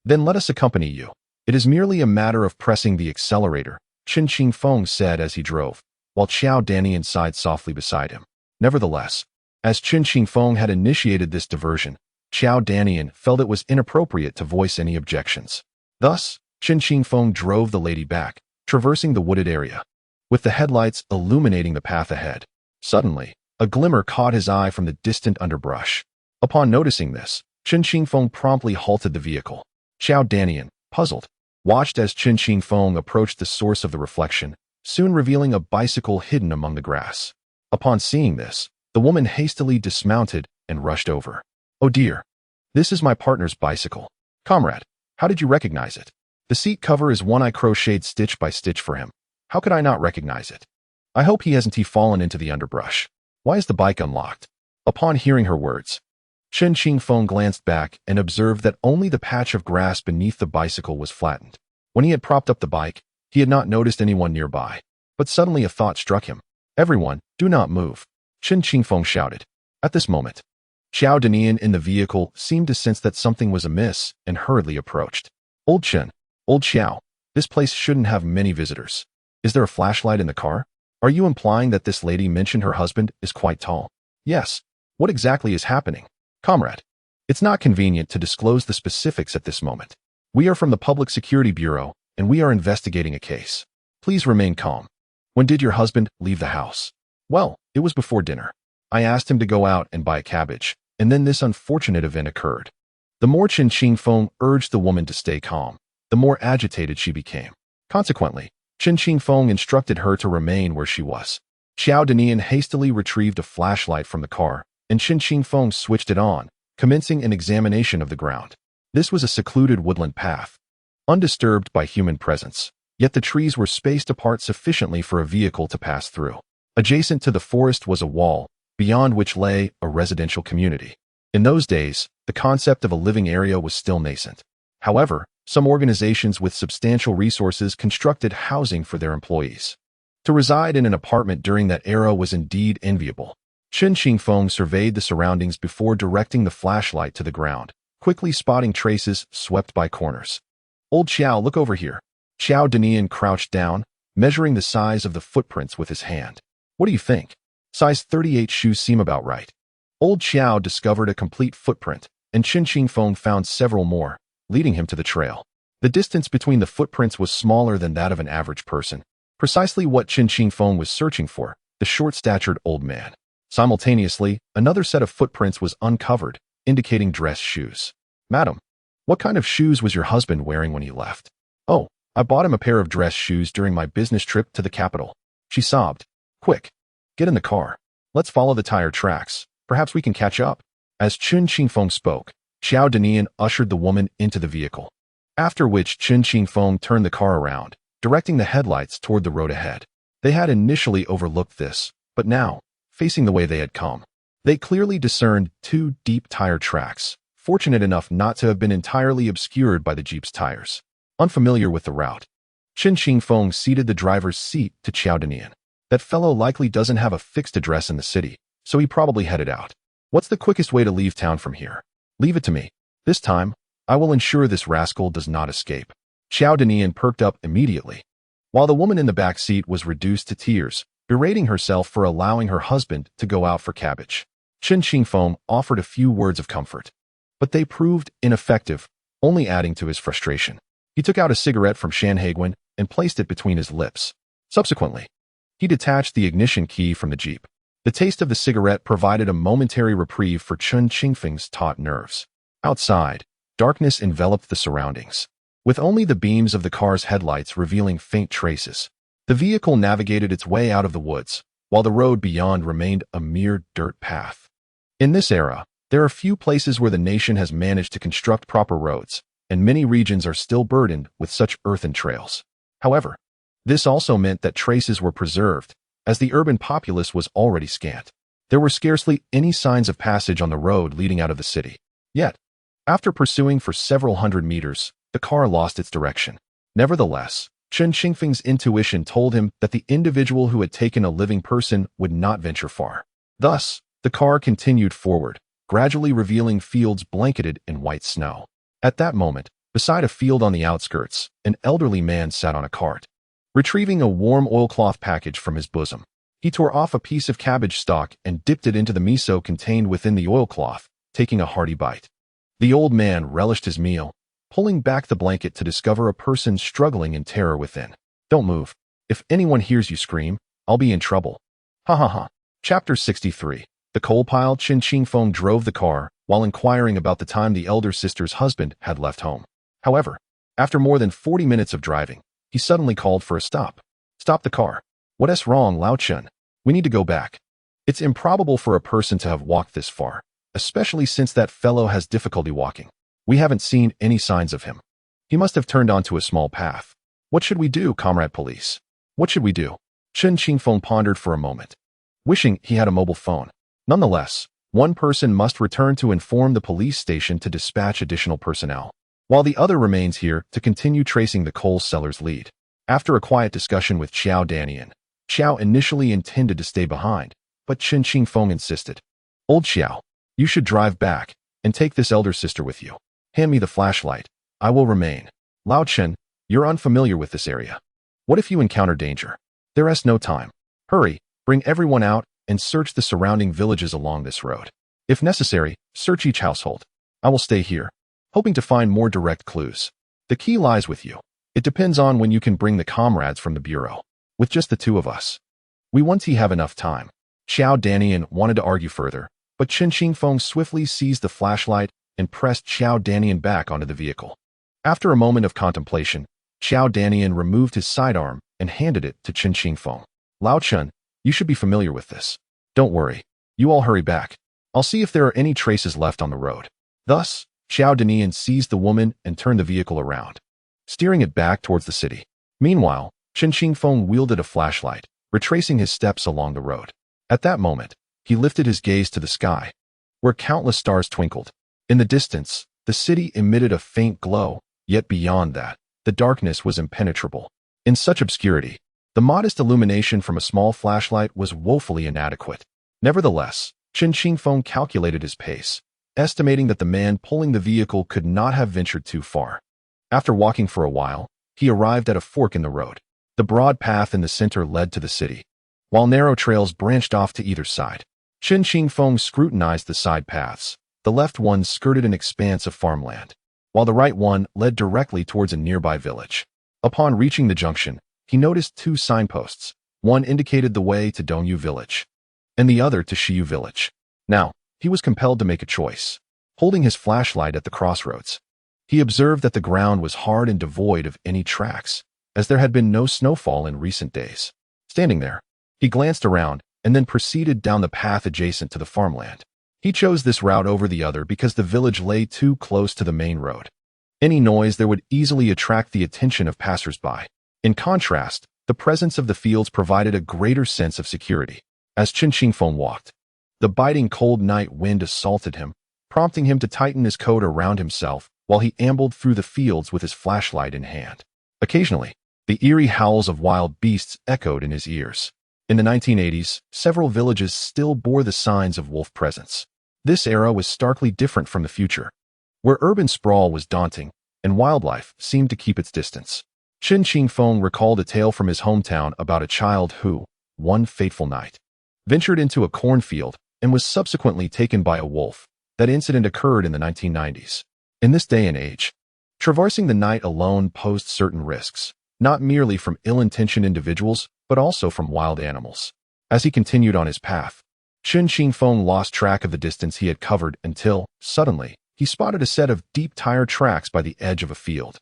"Then let us accompany you. It is merely a matter of pressing the accelerator," Chen Qingfeng said as he drove, while Xiao Danian sighed softly beside him. Nevertheless, as Chen Qingfeng had initiated this diversion, Xiao Danian felt it was inappropriate to voice any objections. Thus, Chen Qingfeng drove the lady back, traversing the wooded area, with the headlights illuminating the path ahead. Suddenly, a glimmer caught his eye from the distant underbrush. Upon noticing this, Chen Qingfeng promptly halted the vehicle. Xiao Danian, puzzled, watched as Chen Qingfeng approached the source of the reflection, soon revealing a bicycle hidden among the grass. Upon seeing this, the woman hastily dismounted and rushed over. "Oh dear, this is my partner's bicycle. Comrade, how did you recognize it?" "The seat cover is one I crocheted stitch by stitch for him. How could I not recognize it?" "I hope he hasn't fallen into the underbrush. Why is the bike unlocked?" Upon hearing her words, Chen Qingfeng glanced back and observed that only the patch of grass beneath the bicycle was flattened. When he had propped up the bike, he had not noticed anyone nearby. But suddenly a thought struck him. "Everyone, do not move," Chen Qingfeng shouted. At this moment, Xiao Danian in the vehicle seemed to sense that something was amiss and hurriedly approached. "Old Chen, old Xiao, this place shouldn't have many visitors. Is there a flashlight in the car? Are you implying that this lady mentioned her husband is quite tall?" "Yes. What exactly is happening?" "Comrade, it's not convenient to disclose the specifics at this moment. We are from the Public Security Bureau, and we are investigating a case. Please remain calm. When did your husband leave the house?" "Well, it was before dinner. I asked him to go out and buy a cabbage, and then this unfortunate event occurred." The more Chen Qingfeng urged the woman to stay calm, the more agitated she became. Consequently, Chen Qingfeng instructed her to remain where she was. Xiao Danian hastily retrieved a flashlight from the car, and Chen Qingfeng switched it on, commencing an examination of the ground. This was a secluded woodland path, undisturbed by human presence, yet the trees were spaced apart sufficiently for a vehicle to pass through. Adjacent to the forest was a wall, beyond which lay a residential community. In those days, the concept of a living area was still nascent. However, some organizations with substantial resources constructed housing for their employees. To reside in an apartment during that era was indeed enviable. Chen Qingfeng surveyed the surroundings before directing the flashlight to the ground, quickly spotting traces swept by corners. "Old Xiao, look over here." Xiao Danian crouched down, measuring the size of the footprints with his hand. "What do you think? Size 38 shoes seem about right." Old Xiao discovered a complete footprint, and Chen Qingfeng found several more, leading him to the trail. The distance between the footprints was smaller than that of an average person, precisely what Chen Qingfeng was searching for, the short-statured old man. Simultaneously, another set of footprints was uncovered, indicating dress shoes. "Madam, what kind of shoes was your husband wearing when he left?" "Oh, I bought him a pair of dress shoes during my business trip to the capital," she sobbed. "Quick, get in the car. Let's follow the tire tracks. Perhaps we can catch up." As Chen Qingfeng spoke, Xiao Danian ushered the woman into the vehicle, after which Chen Qingfeng turned the car around, directing the headlights toward the road ahead. They had initially overlooked this, but now, facing the way they had come, they clearly discerned two deep tire tracks, fortunate enough not to have been entirely obscured by the Jeep's tires. Unfamiliar with the route, Chen Qingfeng ceded the driver's seat to Xiao Danian. "That fellow likely doesn't have a fixed address in the city, so he probably headed out. What's the quickest way to leave town from here?" "Leave it to me. This time, I will ensure this rascal does not escape." Xiao Danian perked up immediately, while the woman in the back seat was reduced to tears, berating herself for allowing her husband to go out for cabbage. Chen Qingfeng offered a few words of comfort, but they proved ineffective, only adding to his frustration. He took out a cigarette from Shan Haiguan and placed it between his lips. Subsequently, he detached the ignition key from the Jeep. The taste of the cigarette provided a momentary reprieve for Chen Qingfeng's taut nerves. Outside, darkness enveloped the surroundings, with only the beams of the car's headlights revealing faint traces. The vehicle navigated its way out of the woods, while the road beyond remained a mere dirt path. In this era, there are few places where the nation has managed to construct proper roads, and many regions are still burdened with such earthen trails. However, this also meant that traces were preserved, as the urban populace was already scant. There were scarcely any signs of passage on the road leading out of the city. Yet, after pursuing for several hundred meters, the car lost its direction. Nevertheless, Chen Qingfeng's intuition told him that the individual who had taken a living person would not venture far. Thus, the car continued forward, gradually revealing fields blanketed in white snow. At that moment, beside a field on the outskirts, an elderly man sat on a cart. Retrieving a warm oilcloth package from his bosom, he tore off a piece of cabbage stalk and dipped it into the miso contained within the oilcloth, taking a hearty bite. The old man relished his meal, pulling back the blanket to discover a person struggling in terror within. "Don't move. If anyone hears you scream, I'll be in trouble." Ha ha ha. Chapter 63. The coal pile. Chen Qingfeng drove the car while inquiring about the time the elder sister's husband had left home. However, after more than 40 minutes of driving, he suddenly called for a stop. "Stop the car. What's wrong, Lao Chen? We need to go back. It's improbable for a person to have walked this far, especially since that fellow has difficulty walking. We haven't seen any signs of him. He must have turned onto a small path. What should we do, Comrade Police? What should we do?" Chen Qingfeng pondered for a moment, wishing he had a mobile phone. Nonetheless, one person must return to inform the police station to dispatch additional personnel, while the other remains here to continue tracing the coal seller's lead. After a quiet discussion with Xiao Danian, Xiao initially intended to stay behind, but Chen Qingfeng insisted. "Old Xiao, you should drive back and take this elder sister with you. Hand me the flashlight. I will remain. Lao Chen, you're unfamiliar with this area. What if you encounter danger? There is no time. Hurry, bring everyone out and search the surrounding villages along this road. If necessary, search each household. I will stay here, hoping to find more direct clues. The key lies with you. It depends on when you can bring the comrades from the bureau. With just the two of us, we won't have enough time." Xiao Danian wanted to argue further, but Chen Qingfeng swiftly seized the flashlight and pressed Xiao Danian back onto the vehicle. After a moment of contemplation, Xiao Danian removed his sidearm and handed it to Chen Qingfeng. "Lao Chen, you should be familiar with this. Don't worry. You all hurry back. I'll see if there are any traces left on the road." Thus, Xiao Danian seized the woman and turned the vehicle around, steering it back towards the city. Meanwhile, Chen Qingfeng wielded a flashlight, retracing his steps along the road. At that moment, he lifted his gaze to the sky, where countless stars twinkled. In the distance, the city emitted a faint glow, yet beyond that, the darkness was impenetrable. In such obscurity, The modest illumination from a small flashlight was woefully inadequate. Nevertheless, Chen Qingfeng calculated his pace, estimating that the man pulling the vehicle could not have ventured too far. After walking for a while, he arrived at a fork in the road. The broad path in the center led to the city, while narrow trails branched off to either side. Chen Qingfeng scrutinized the side paths. The left one skirted an expanse of farmland, while the right one led directly towards a nearby village. Upon reaching the junction, he noticed two signposts. One indicated the way to Dongyu village, and the other to Shiyu village. Now, he was compelled to make a choice. Holding his flashlight at the crossroads, he observed that the ground was hard and devoid of any tracks, as there had been no snowfall in recent days. Standing there, he glanced around and then proceeded down the path adjacent to the farmland. He chose this route over the other because the village lay too close to the main road. Any noise there would easily attract the attention of passers-by. In contrast, the presence of the fields provided a greater sense of security. As Chen Qingfeng walked, the biting cold night wind assaulted him, prompting him to tighten his coat around himself while he ambled through the fields with his flashlight in hand. Occasionally, the eerie howls of wild beasts echoed in his ears. In the 1980s, several villages still bore the signs of wolf presence. This era was starkly different from the future, where urban sprawl was daunting and wildlife seemed to keep its distance. Chen Qingfeng recalled a tale from his hometown about a child who, one fateful night, ventured into a cornfield and was subsequently taken by a wolf. That incident occurred in the 1990s. In this day and age, traversing the night alone posed certain risks, not merely from ill-intentioned individuals, but also from wild animals. As he continued on his path, Chen Qingfeng lost track of the distance he had covered until, suddenly, he spotted a set of deep tire tracks by the edge of a field,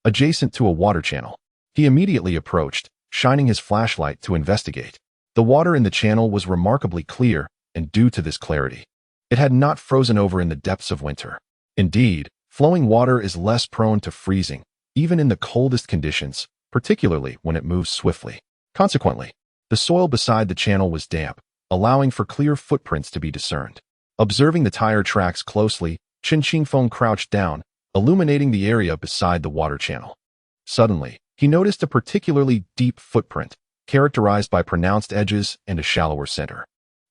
adjacent to a water channel. He immediately approached, shining his flashlight to investigate. The water in the channel was remarkably clear, and due to this clarity, it had not frozen over in the depths of winter. Indeed, flowing water is less prone to freezing, even in the coldest conditions, particularly when it moves swiftly. Consequently, the soil beside the channel was damp, allowing for clear footprints to be discerned. Observing the tire tracks closely, Chen Qingfeng crouched down, illuminating the area beside the water channel. Suddenly, he noticed a particularly deep footprint, characterized by pronounced edges and a shallower center.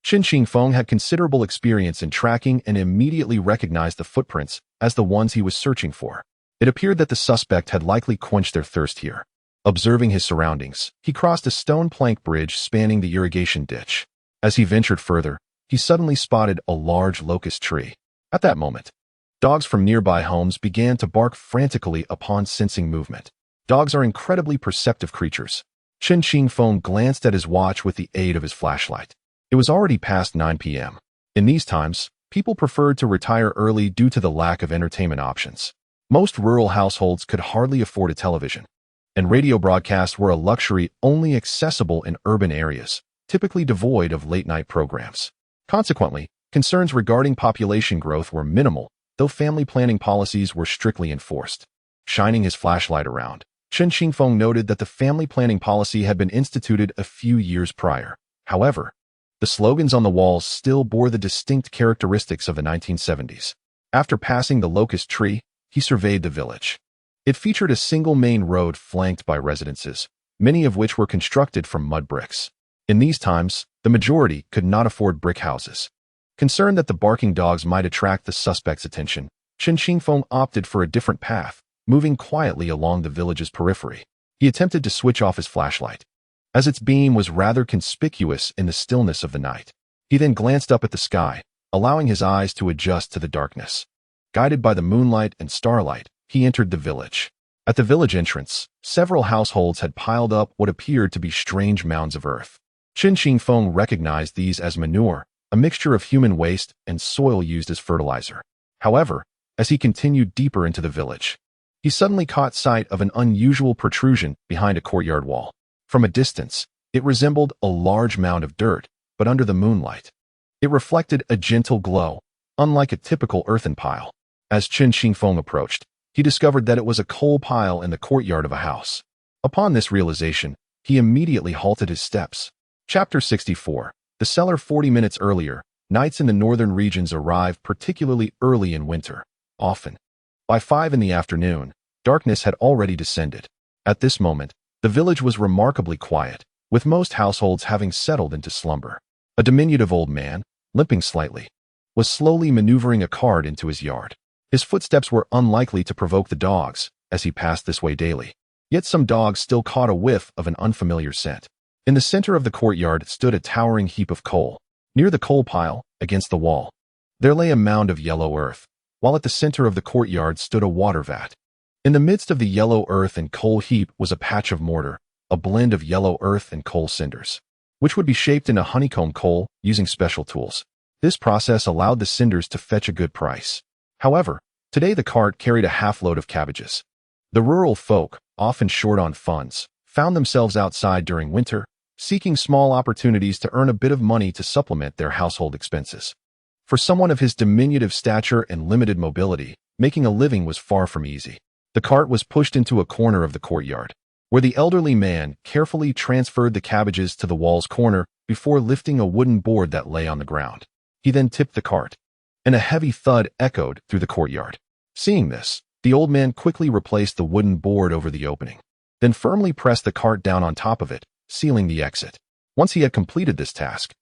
Chen Qingfeng had considerable experience in tracking and immediately recognized the footprints as the ones he was searching for. It appeared that the suspect had likely quenched their thirst here. Observing his surroundings, he crossed a stone plank bridge spanning the irrigation ditch. As he ventured further, he suddenly spotted a large locust tree. At that moment, dogs from nearby homes began to bark frantically upon sensing movement. Dogs are incredibly perceptive creatures. Chen Qingfeng glanced at his watch with the aid of his flashlight. It was already past 9 p.m. In these times, people preferred to retire early due to the lack of entertainment options. Most rural households could hardly afford a television, and radio broadcasts were a luxury only accessible in urban areas, typically devoid of late-night programs. Consequently, concerns regarding population growth were minimal, though family planning policies were strictly enforced. Shining his flashlight around, Chen Qingfeng noted that the family planning policy had been instituted a few years prior. However, the slogans on the walls still bore the distinct characteristics of the 1970s. After passing the locust tree, he surveyed the village. It featured a single main road flanked by residences, many of which were constructed from mud bricks. In these times, the majority could not afford brick houses. Concerned that the barking dogs might attract the suspect's attention, Chen Qingfeng opted for a different path, moving quietly along the village's periphery. He attempted to switch off his flashlight, as its beam was rather conspicuous in the stillness of the night. He then glanced up at the sky, allowing his eyes to adjust to the darkness. Guided by the moonlight and starlight, he entered the village. At the village entrance, several households had piled up what appeared to be strange mounds of earth. Chen Qingfeng recognized these as manure, a mixture of human waste and soil used as fertilizer. However, as he continued deeper into the village, he suddenly caught sight of an unusual protrusion behind a courtyard wall. From a distance, it resembled a large mound of dirt, but under the moonlight, it reflected a gentle glow, unlike a typical earthen pile. As Chen Qingfeng approached, he discovered that it was a coal pile in the courtyard of a house. Upon this realization, he immediately halted his steps. Chapter 64. The seller 40 minutes earlier. Nights in the northern regions arrive particularly early in winter. Often, by 5 in the afternoon, darkness had already descended. At this moment, The village was remarkably quiet, with most households having settled into slumber. A diminutive old man, limping slightly, was slowly maneuvering a cart into his yard. His footsteps were unlikely to provoke the dogs, as he passed this way daily. Yet some dogs still caught a whiff of an unfamiliar scent. In the center of the courtyard stood a towering heap of coal. Near the coal pile, against the wall, there lay a mound of yellow earth, while at the center of the courtyard stood a water vat. In the midst of the yellow earth and coal heap was a patch of mortar, a blend of yellow earth and coal cinders, which would be shaped into honeycomb coal using special tools. This process allowed the cinders to fetch a good price. However, today the cart carried a half-load of cabbages. The rural folk, often short on funds, found themselves outside during winter, seeking small opportunities to earn a bit of money to supplement their household expenses. For someone of his diminutive stature and limited mobility, making a living was far from easy. The cart was pushed into a corner of the courtyard, where the elderly man carefully transferred the cabbages to the wall's corner before lifting a wooden board that lay on the ground. He then tipped the cart, and a heavy thud echoed through the courtyard. Seeing this, the old man quickly replaced the wooden board over the opening, then firmly pressed the cart down on top of it, sealing the exit. Once he had completed this task,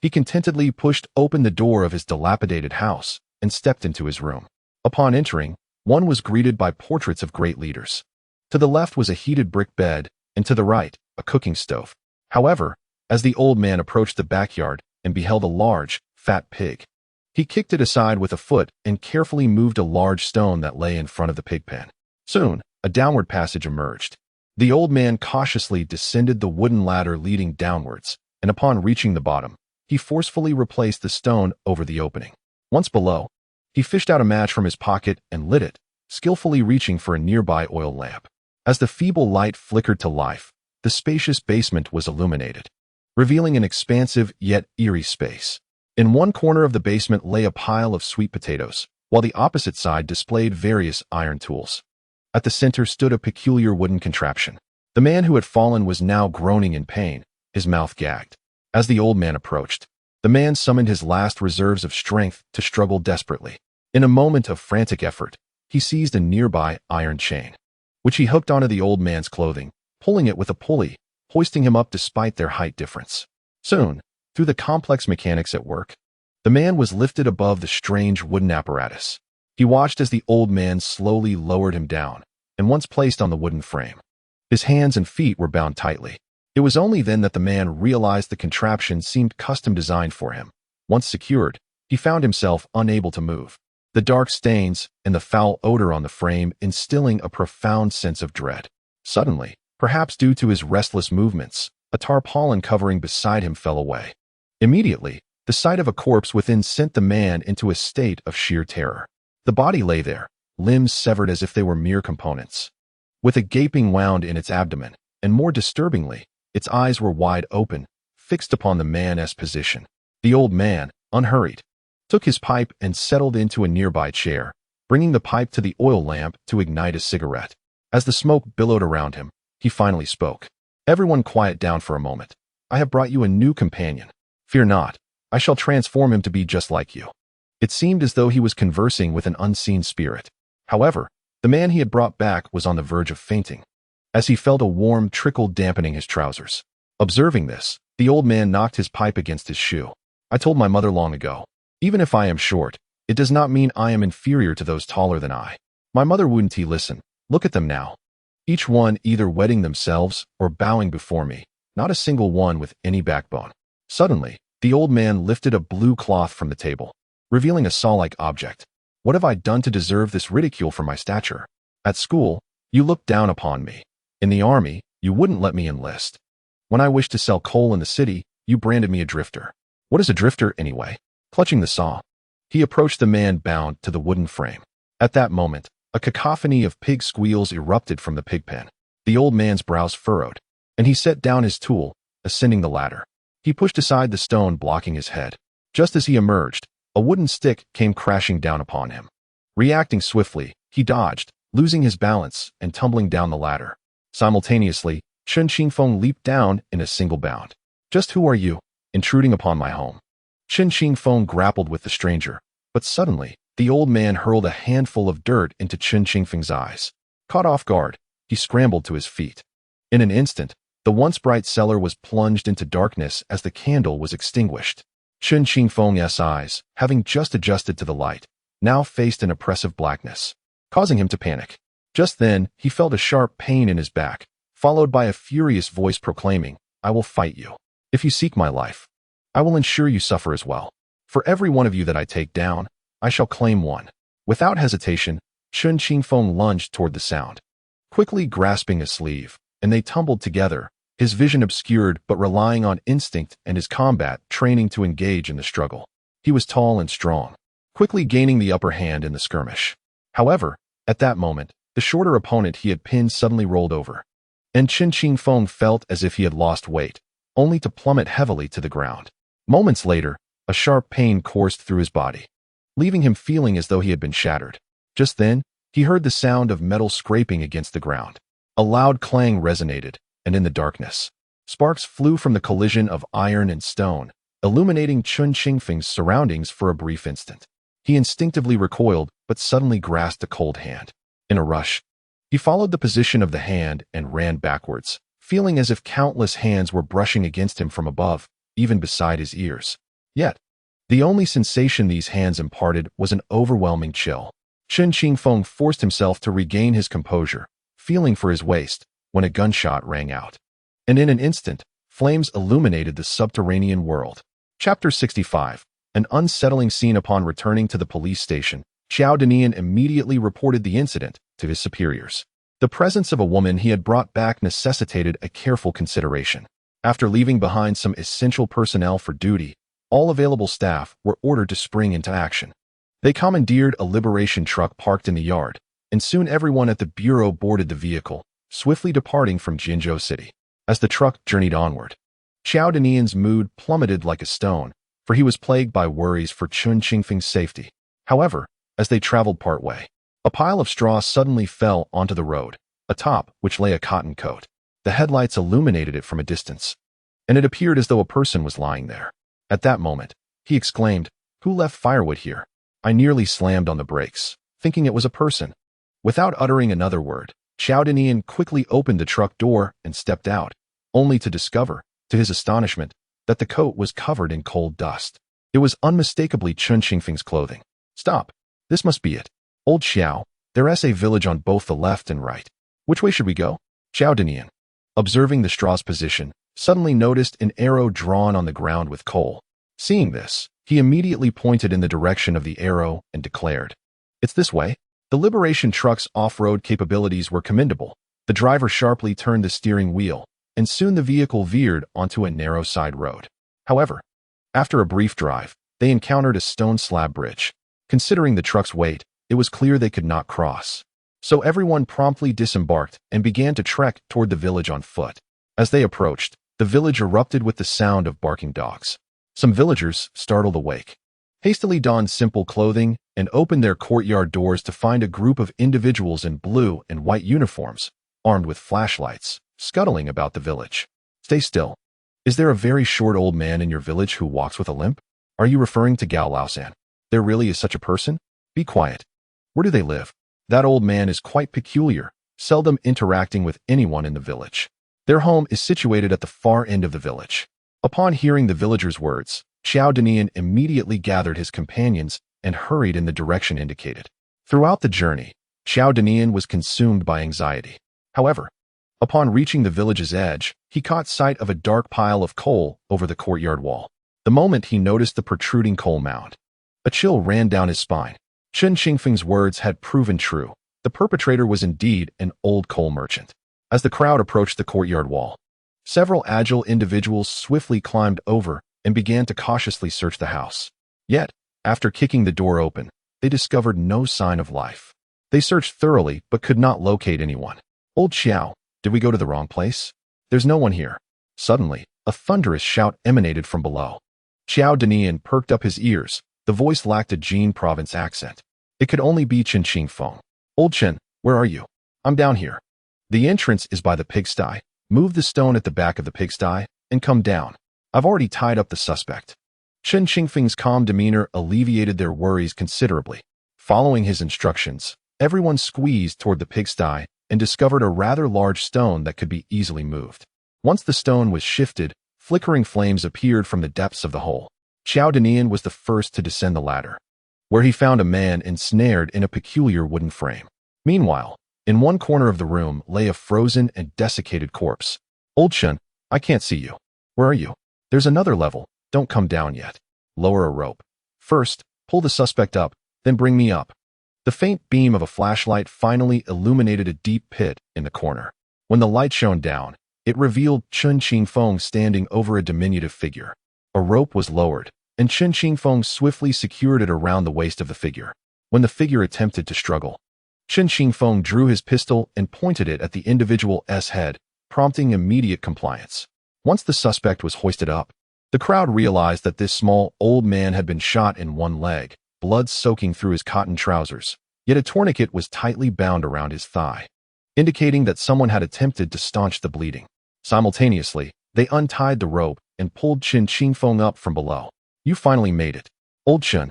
he contentedly pushed open the door of his dilapidated house and stepped into his room. Upon entering, one was greeted by portraits of great leaders. To the left was a heated brick bed, and to the right, a cooking stove. However, as the old man approached the backyard and beheld a large, fat pig, he kicked it aside with a foot and carefully moved a large stone that lay in front of the pig pen. Soon, a downward passage emerged. The old man cautiously descended the wooden ladder leading downwards, and upon reaching the bottom, he forcefully replaced the stone over the opening. Once below, he fished out a match from his pocket and lit it, skillfully reaching for a nearby oil lamp. As the feeble light flickered to life, the spacious basement was illuminated, revealing an expansive yet eerie space. In one corner of the basement lay a pile of sweet potatoes, while the opposite side displayed various iron tools. At the center stood a peculiar wooden contraption. The man who had fallen was now groaning in pain, his mouth gagged. As the old man approached, the man summoned his last reserves of strength to struggle desperately. In a moment of frantic effort, he seized a nearby iron chain, which he hooked onto the old man's clothing, pulling it with a pulley, hoisting him up despite their height difference. Soon, through the complex mechanics at work, the man was lifted above the strange wooden apparatus. He watched as the old man slowly lowered him down, and once placed on the wooden frame, his hands and feet were bound tightly. It was only then that the man realized the contraption seemed custom designed for him. Once secured, he found himself unable to move, the dark stains and the foul odor on the frame instilling a profound sense of dread. Suddenly, perhaps due to his restless movements, a tarpaulin covering beside him fell away. Immediately, the sight of a corpse within sent the man into a state of sheer terror. The body lay there, limbs severed as if they were mere components, with a gaping wound in its abdomen, and more disturbingly, its eyes were wide open, fixed upon the man's position. The old man, unhurried, took his pipe and settled into a nearby chair, bringing the pipe to the oil lamp to ignite a cigarette. As the smoke billowed around him, he finally spoke. "Everyone quiet down for a moment. I have brought you a new companion. Fear not, I shall transform him to be just like you." It seemed as though he was conversing with an unseen spirit. However, the man he had brought back was on the verge of fainting, as he felt a warm trickle dampening his trousers. Observing this, the old man knocked his pipe against his shoe. "I told my mother long ago, even if I am short, it does not mean I am inferior to those taller than I. My mother wouldn't listen. Look at them now. Each one either wetting themselves or bowing before me, not a single one with any backbone." Suddenly, the old man lifted a blue cloth from the table, revealing a saw-like object. "What have I done to deserve this ridicule for my stature? At school, you looked down upon me. In the army, you wouldn't let me enlist. When I wished to sell coal in the city, you branded me a drifter. What is a drifter, anyway?" Clutching the saw, he approached the man bound to the wooden frame. At that moment, a cacophony of pig squeals erupted from the pig pen. The old man's brows furrowed, and he set down his tool, ascending the ladder. He pushed aside the stone blocking his head. Just as he emerged, a wooden stick came crashing down upon him. Reacting swiftly, he dodged, losing his balance and tumbling down the ladder. Simultaneously, Chen Qingfeng leaped down in a single bound. "Just who are you, intruding upon my home?" Chen Qingfeng grappled with the stranger, but suddenly, the old man hurled a handful of dirt into Chen Qingfeng's eyes. Caught off guard, he scrambled to his feet. In an instant, the once bright cellar was plunged into darkness as the candle was extinguished. Chen Qingfeng's eyes, having just adjusted to the light, now faced an oppressive blackness, causing him to panic. Just then, he felt a sharp pain in his back, followed by a furious voice proclaiming, "I will fight you. If you seek my life, I will ensure you suffer as well. For every one of you that I take down, I shall claim one." Without hesitation, Chen Qingfeng lunged toward the sound, quickly grasping a sleeve, and they tumbled together, his vision obscured but relying on instinct and his combat training to engage in the struggle. He was tall and strong, quickly gaining the upper hand in the skirmish. However, at that moment, the shorter opponent he had pinned suddenly rolled over, and Chen Qingfeng felt as if he had lost weight, only to plummet heavily to the ground. Moments later, a sharp pain coursed through his body, leaving him feeling as though he had been shattered. Just then, he heard the sound of metal scraping against the ground. A loud clang resonated, and in the darkness, sparks flew from the collision of iron and stone, illuminating Chen Qingfeng's surroundings for a brief instant. He instinctively recoiled, but suddenly grasped a cold hand. In a rush, he followed the position of the hand and ran backwards, feeling as if countless hands were brushing against him from above, even beside his ears. Yet, the only sensation these hands imparted was an overwhelming chill. Chen Qingfeng forced himself to regain his composure, feeling for his waist, when a gunshot rang out. And in an instant, flames illuminated the subterranean world. Chapter 65. An unsettling scene. Upon returning to the police station, Xiao Danian immediately reported the incident to his superiors. The presence of a woman he had brought back necessitated a careful consideration. After leaving behind some essential personnel for duty, all available staff were ordered to spring into action. They commandeered a liberation truck parked in the yard, and soon everyone at the bureau boarded the vehicle, swiftly departing from Jinzhou City. As the truck journeyed onward, Xiao Danian's mood plummeted like a stone, for he was plagued by worries for Chen Qingfeng's safety. However, as they traveled part way, a pile of straw suddenly fell onto the road, atop which lay a cotton coat. The headlights illuminated it from a distance, and it appeared as though a person was lying there. At that moment, he exclaimed, "Who left firewood here?" I nearly slammed on the brakes, thinking it was a person. Without uttering another word, Xiao Danian quickly opened the truck door and stepped out, only to discover, to his astonishment, that the coat was covered in coal dust. It was unmistakably Chen Qingfeng's clothing. "Stop. This must be it. Old Xiao, there's a village on both the left and right. Which way should we go?" Xiao Danian, observing the straw's position, suddenly noticed an arrow drawn on the ground with coal. Seeing this, he immediately pointed in the direction of the arrow and declared, "It's this way." The liberation truck's off-road capabilities were commendable. The driver sharply turned the steering wheel, and soon the vehicle veered onto a narrow side road. However, after a brief drive, they encountered a stone slab bridge. Considering the truck's weight, it was clear they could not cross. So everyone promptly disembarked and began to trek toward the village on foot. As they approached, the village erupted with the sound of barking dogs. Some villagers, startled awake, hastily donned simple clothing and opened their courtyard doors to find a group of individuals in blue and white uniforms, armed with flashlights, scuttling about the village. "Stay still. Is there a very short old man in your village who walks with a limp? Are you referring to Gao Laosan? There really is such a person? Be quiet. Where do they live? That old man is quite peculiar, seldom interacting with anyone in the village. Their home is situated at the far end of the village." Upon hearing the villagers' words, Xiao Danian immediately gathered his companions and hurried in the direction indicated. Throughout the journey, Xiao Danian was consumed by anxiety. However, upon reaching the village's edge, he caught sight of a dark pile of coal over the courtyard wall. The moment he noticed the protruding coal mound, a chill ran down his spine. Chen Qingfeng's words had proven true. The perpetrator was indeed an old coal merchant. As the crowd approached the courtyard wall, several agile individuals swiftly climbed over and began to cautiously search the house. Yet, after kicking the door open, they discovered no sign of life. They searched thoroughly but could not locate anyone. "Old Xiao, did we go to the wrong place? There's no one here." Suddenly, a thunderous shout emanated from below. Xiao Danian perked up his ears. The voice lacked a Jin province accent. It could only be Chen Qingfeng. "Old Chen, where are you?" "I'm down here. The entrance is by the pigsty. Move the stone at the back of the pigsty and come down. I've already tied up the suspect." Chen Qingfeng's calm demeanor alleviated their worries considerably. Following his instructions, everyone squeezed toward the pigsty and discovered a rather large stone that could be easily moved. Once the stone was shifted, flickering flames appeared from the depths of the hole. Xiao Danian was the first to descend the ladder, where he found a man ensnared in a peculiar wooden frame. Meanwhile, in one corner of the room lay a frozen and desiccated corpse. Old Chen, I can't see you. Where are you? There's another level. Don't come down yet. Lower a rope. First, pull the suspect up, then bring me up. The faint beam of a flashlight finally illuminated a deep pit in the corner. When the light shone down, it revealed Chen Qingfeng standing over a diminutive figure. A rope was lowered, and Chen Qingfeng swiftly secured it around the waist of the figure. When the figure attempted to struggle, Chen Qingfeng drew his pistol and pointed it at the individual's head, prompting immediate compliance. Once the suspect was hoisted up, the crowd realized that this small, old man had been shot in one leg, blood soaking through his cotton trousers, yet a tourniquet was tightly bound around his thigh, indicating that someone had attempted to staunch the bleeding. Simultaneously, they untied the rope and pulled Chen Qingfeng up from below. You finally made it. Old Chen,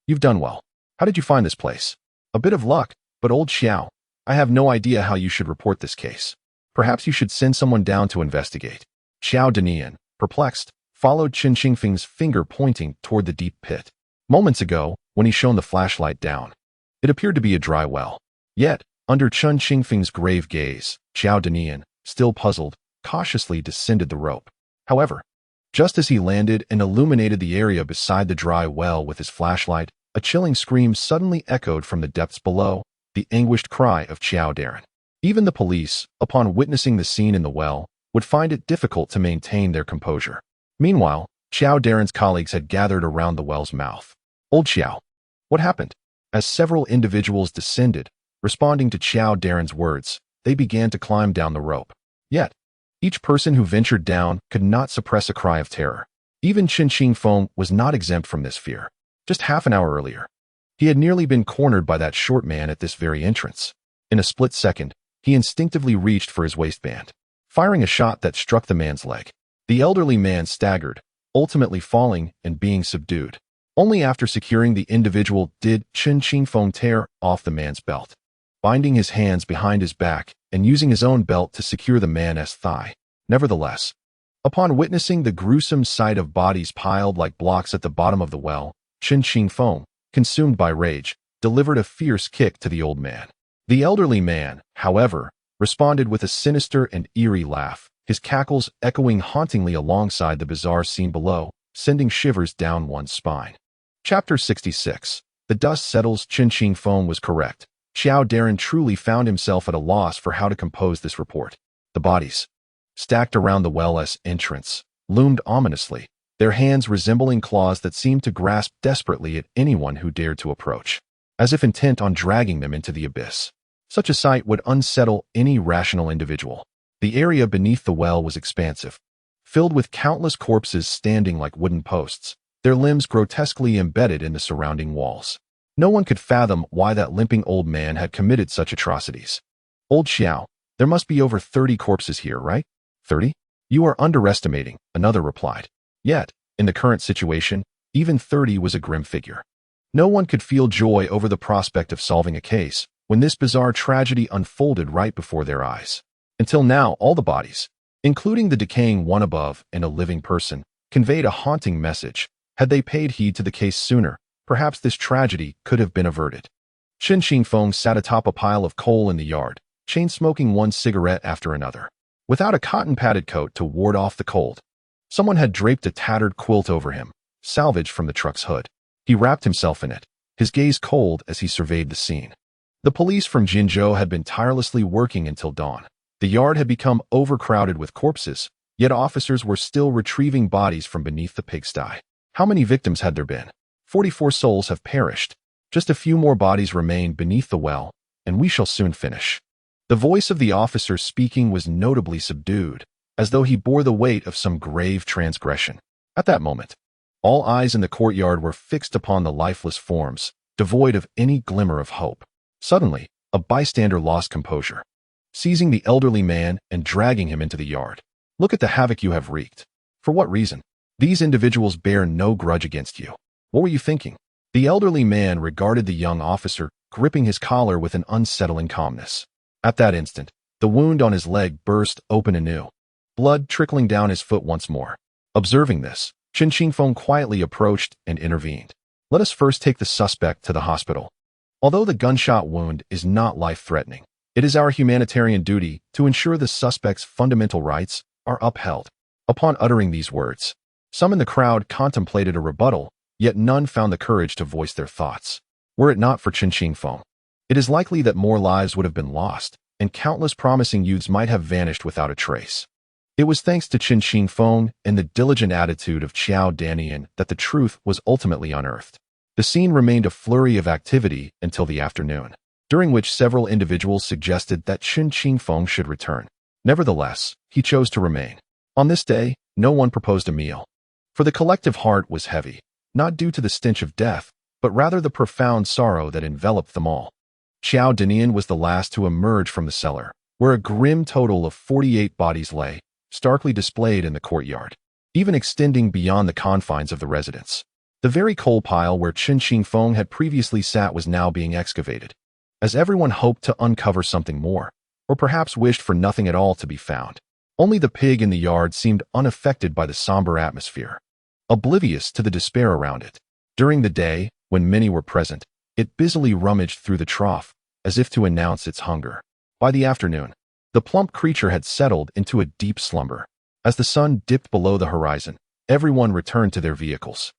you've done well. How did you find this place? A bit of luck, but old Xiao, I have no idea how you should report this case. Perhaps you should send someone down to investigate. Xiao Danian, perplexed, followed Chen Qingfeng's finger pointing toward the deep pit. Moments ago, when he shone the flashlight down, it appeared to be a dry well. Yet, under Chen Qingfeng's grave gaze, Xiao Danian, still puzzled, cautiously descended the rope. However, just as he landed and illuminated the area beside the dry well with his flashlight, a chilling scream suddenly echoed from the depths below, the anguished cry of Xiao Danian. Even the police, upon witnessing the scene in the well, would find it difficult to maintain their composure. Meanwhile, Xiao Danian's colleagues had gathered around the well's mouth. Old Xiao, what happened? As several individuals descended, responding to Xiao Danian's words, they began to climb down the rope. Yet, each person who ventured down could not suppress a cry of terror. Even Chen Qingfeng was not exempt from this fear. Just half an hour earlier, he had nearly been cornered by that short man at this very entrance. In a split second, he instinctively reached for his waistband, firing a shot that struck the man's leg. The elderly man staggered, ultimately falling and being subdued. Only after securing the individual did Chen Qingfeng tear off the man's belt, binding his hands behind his back and using his own belt to secure the man's thigh. Nevertheless, upon witnessing the gruesome sight of bodies piled like blocks at the bottom of the well, Chen Qingfeng, consumed by rage, delivered a fierce kick to the old man. The elderly man, however, responded with a sinister and eerie laugh, his cackles echoing hauntingly alongside the bizarre scene below, sending shivers down one's spine. Chapter 66. The dust settles. Chen Qingfeng was correct. Xiao Danian truly found himself at a loss for how to compose this report. The bodies, stacked around the well's entrance, loomed ominously, their hands resembling claws that seemed to grasp desperately at anyone who dared to approach, as if intent on dragging them into the abyss. Such a sight would unsettle any rational individual. The area beneath the well was expansive, filled with countless corpses standing like wooden posts, their limbs grotesquely embedded in the surrounding walls. No one could fathom why that limping old man had committed such atrocities. Old Xiao, there must be over 30 corpses here, right? 30? You are underestimating, another replied. Yet, in the current situation, even 30 was a grim figure. No one could feel joy over the prospect of solving a case when this bizarre tragedy unfolded right before their eyes. Until now, all the bodies, including the decaying one above and a living person, conveyed a haunting message. Had they paid heed to the case sooner, perhaps this tragedy could have been averted. Chen Qingfeng sat atop a pile of coal in the yard, chain-smoking one cigarette after another. Without a cotton-padded coat to ward off the cold, someone had draped a tattered quilt over him, salvaged from the truck's hood. He wrapped himself in it, his gaze cold as he surveyed the scene. The police from Jinzhou had been tirelessly working until dawn. The yard had become overcrowded with corpses, yet officers were still retrieving bodies from beneath the pigsty. How many victims had there been? 44 souls have perished. Just a few more bodies remain beneath the well, and we shall soon finish. The voice of the officer speaking was notably subdued, as though he bore the weight of some grave transgression. At that moment, all eyes in the courtyard were fixed upon the lifeless forms, devoid of any glimmer of hope. Suddenly, a bystander lost composure, seizing the elderly man and dragging him into the yard. Look at the havoc you have wreaked. For what reason? These individuals bear no grudge against you. What were you thinking? The elderly man regarded the young officer, gripping his collar with an unsettling calmness. At that instant, the wound on his leg burst open anew, blood trickling down his foot once more. Observing this, Chen Qingfeng quietly approached and intervened. Let us first take the suspect to the hospital. Although the gunshot wound is not life-threatening, it is our humanitarian duty to ensure the suspect's fundamental rights are upheld. Upon uttering these words, some in the crowd contemplated a rebuttal, yet none found the courage to voice their thoughts. Were it not for Chen Qingfeng, it is likely that more lives would have been lost, and countless promising youths might have vanished without a trace. It was thanks to Chen Qingfeng and the diligent attitude of Xiao Danian that the truth was ultimately unearthed. The scene remained a flurry of activity until the afternoon, during which several individuals suggested that Chen Qingfeng should return. Nevertheless, he chose to remain. On this day, no one proposed a meal, for the collective heart was heavy, not due to the stench of death, but rather the profound sorrow that enveloped them all. Xiao Danian was the last to emerge from the cellar, where a grim total of 48 bodies lay, starkly displayed in the courtyard, even extending beyond the confines of the residence. The very coal pile where Chen Qingfeng had previously sat was now being excavated, as everyone hoped to uncover something more, or perhaps wished for nothing at all to be found. Only the pig in the yard seemed unaffected by the somber atmosphere, oblivious to the despair around it. During the day, when many were present, it busily rummaged through the trough, as if to announce its hunger. By the afternoon, the plump creature had settled into a deep slumber. As the sun dipped below the horizon, everyone returned to their vehicles.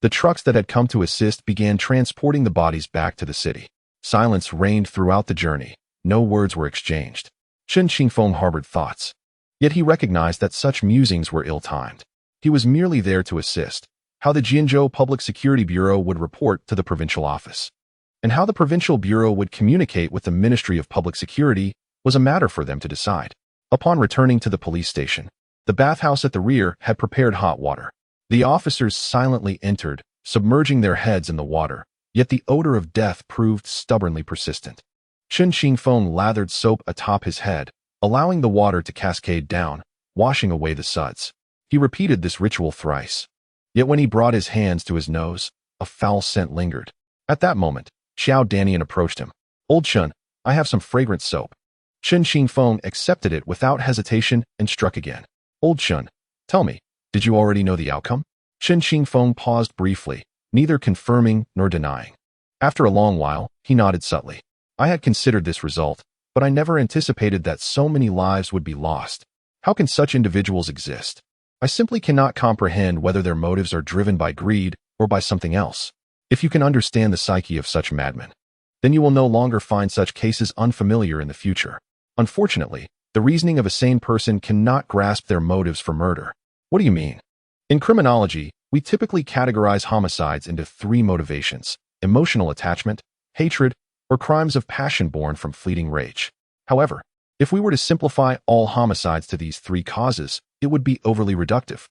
The trucks that had come to assist began transporting the bodies back to the city. Silence reigned throughout the journey. No words were exchanged. Chen Qingfeng harbored thoughts. Yet he recognized that such musings were ill-timed. He was merely there to assist. How the Jianzhou Public Security Bureau would report to the provincial office, and how the provincial bureau would communicate with the Ministry of Public Security was a matter for them to decide. Upon returning to the police station, the bathhouse at the rear had prepared hot water. The officers silently entered, submerging their heads in the water, yet the odor of death proved stubbornly persistent. Chen Qingfeng lathered soap atop his head, allowing the water to cascade down, washing away the suds. He repeated this ritual thrice. Yet when he brought his hands to his nose, a foul scent lingered. At that moment, Xiao Danian approached him. "Old Chen, I have some fragrant soap." Chen Qingfeng accepted it without hesitation and struck again. "Old Chen, tell me, did you already know the outcome?" Chen Qingfeng paused briefly, neither confirming nor denying. After a long while, he nodded subtly. "I had considered this result, but I never anticipated that so many lives would be lost. How can such individuals exist? I simply cannot comprehend whether their motives are driven by greed or by something else. If you can understand the psyche of such madmen, then you will no longer find such cases unfamiliar in the future. Unfortunately, the reasoning of a sane person cannot grasp their motives for murder." "What do you mean?" "In criminology, we typically categorize homicides into three motivations: emotional attachment, hatred, or crimes of passion born from fleeting rage. However, if we were to simplify all homicides to these three causes, it would be overly reductive.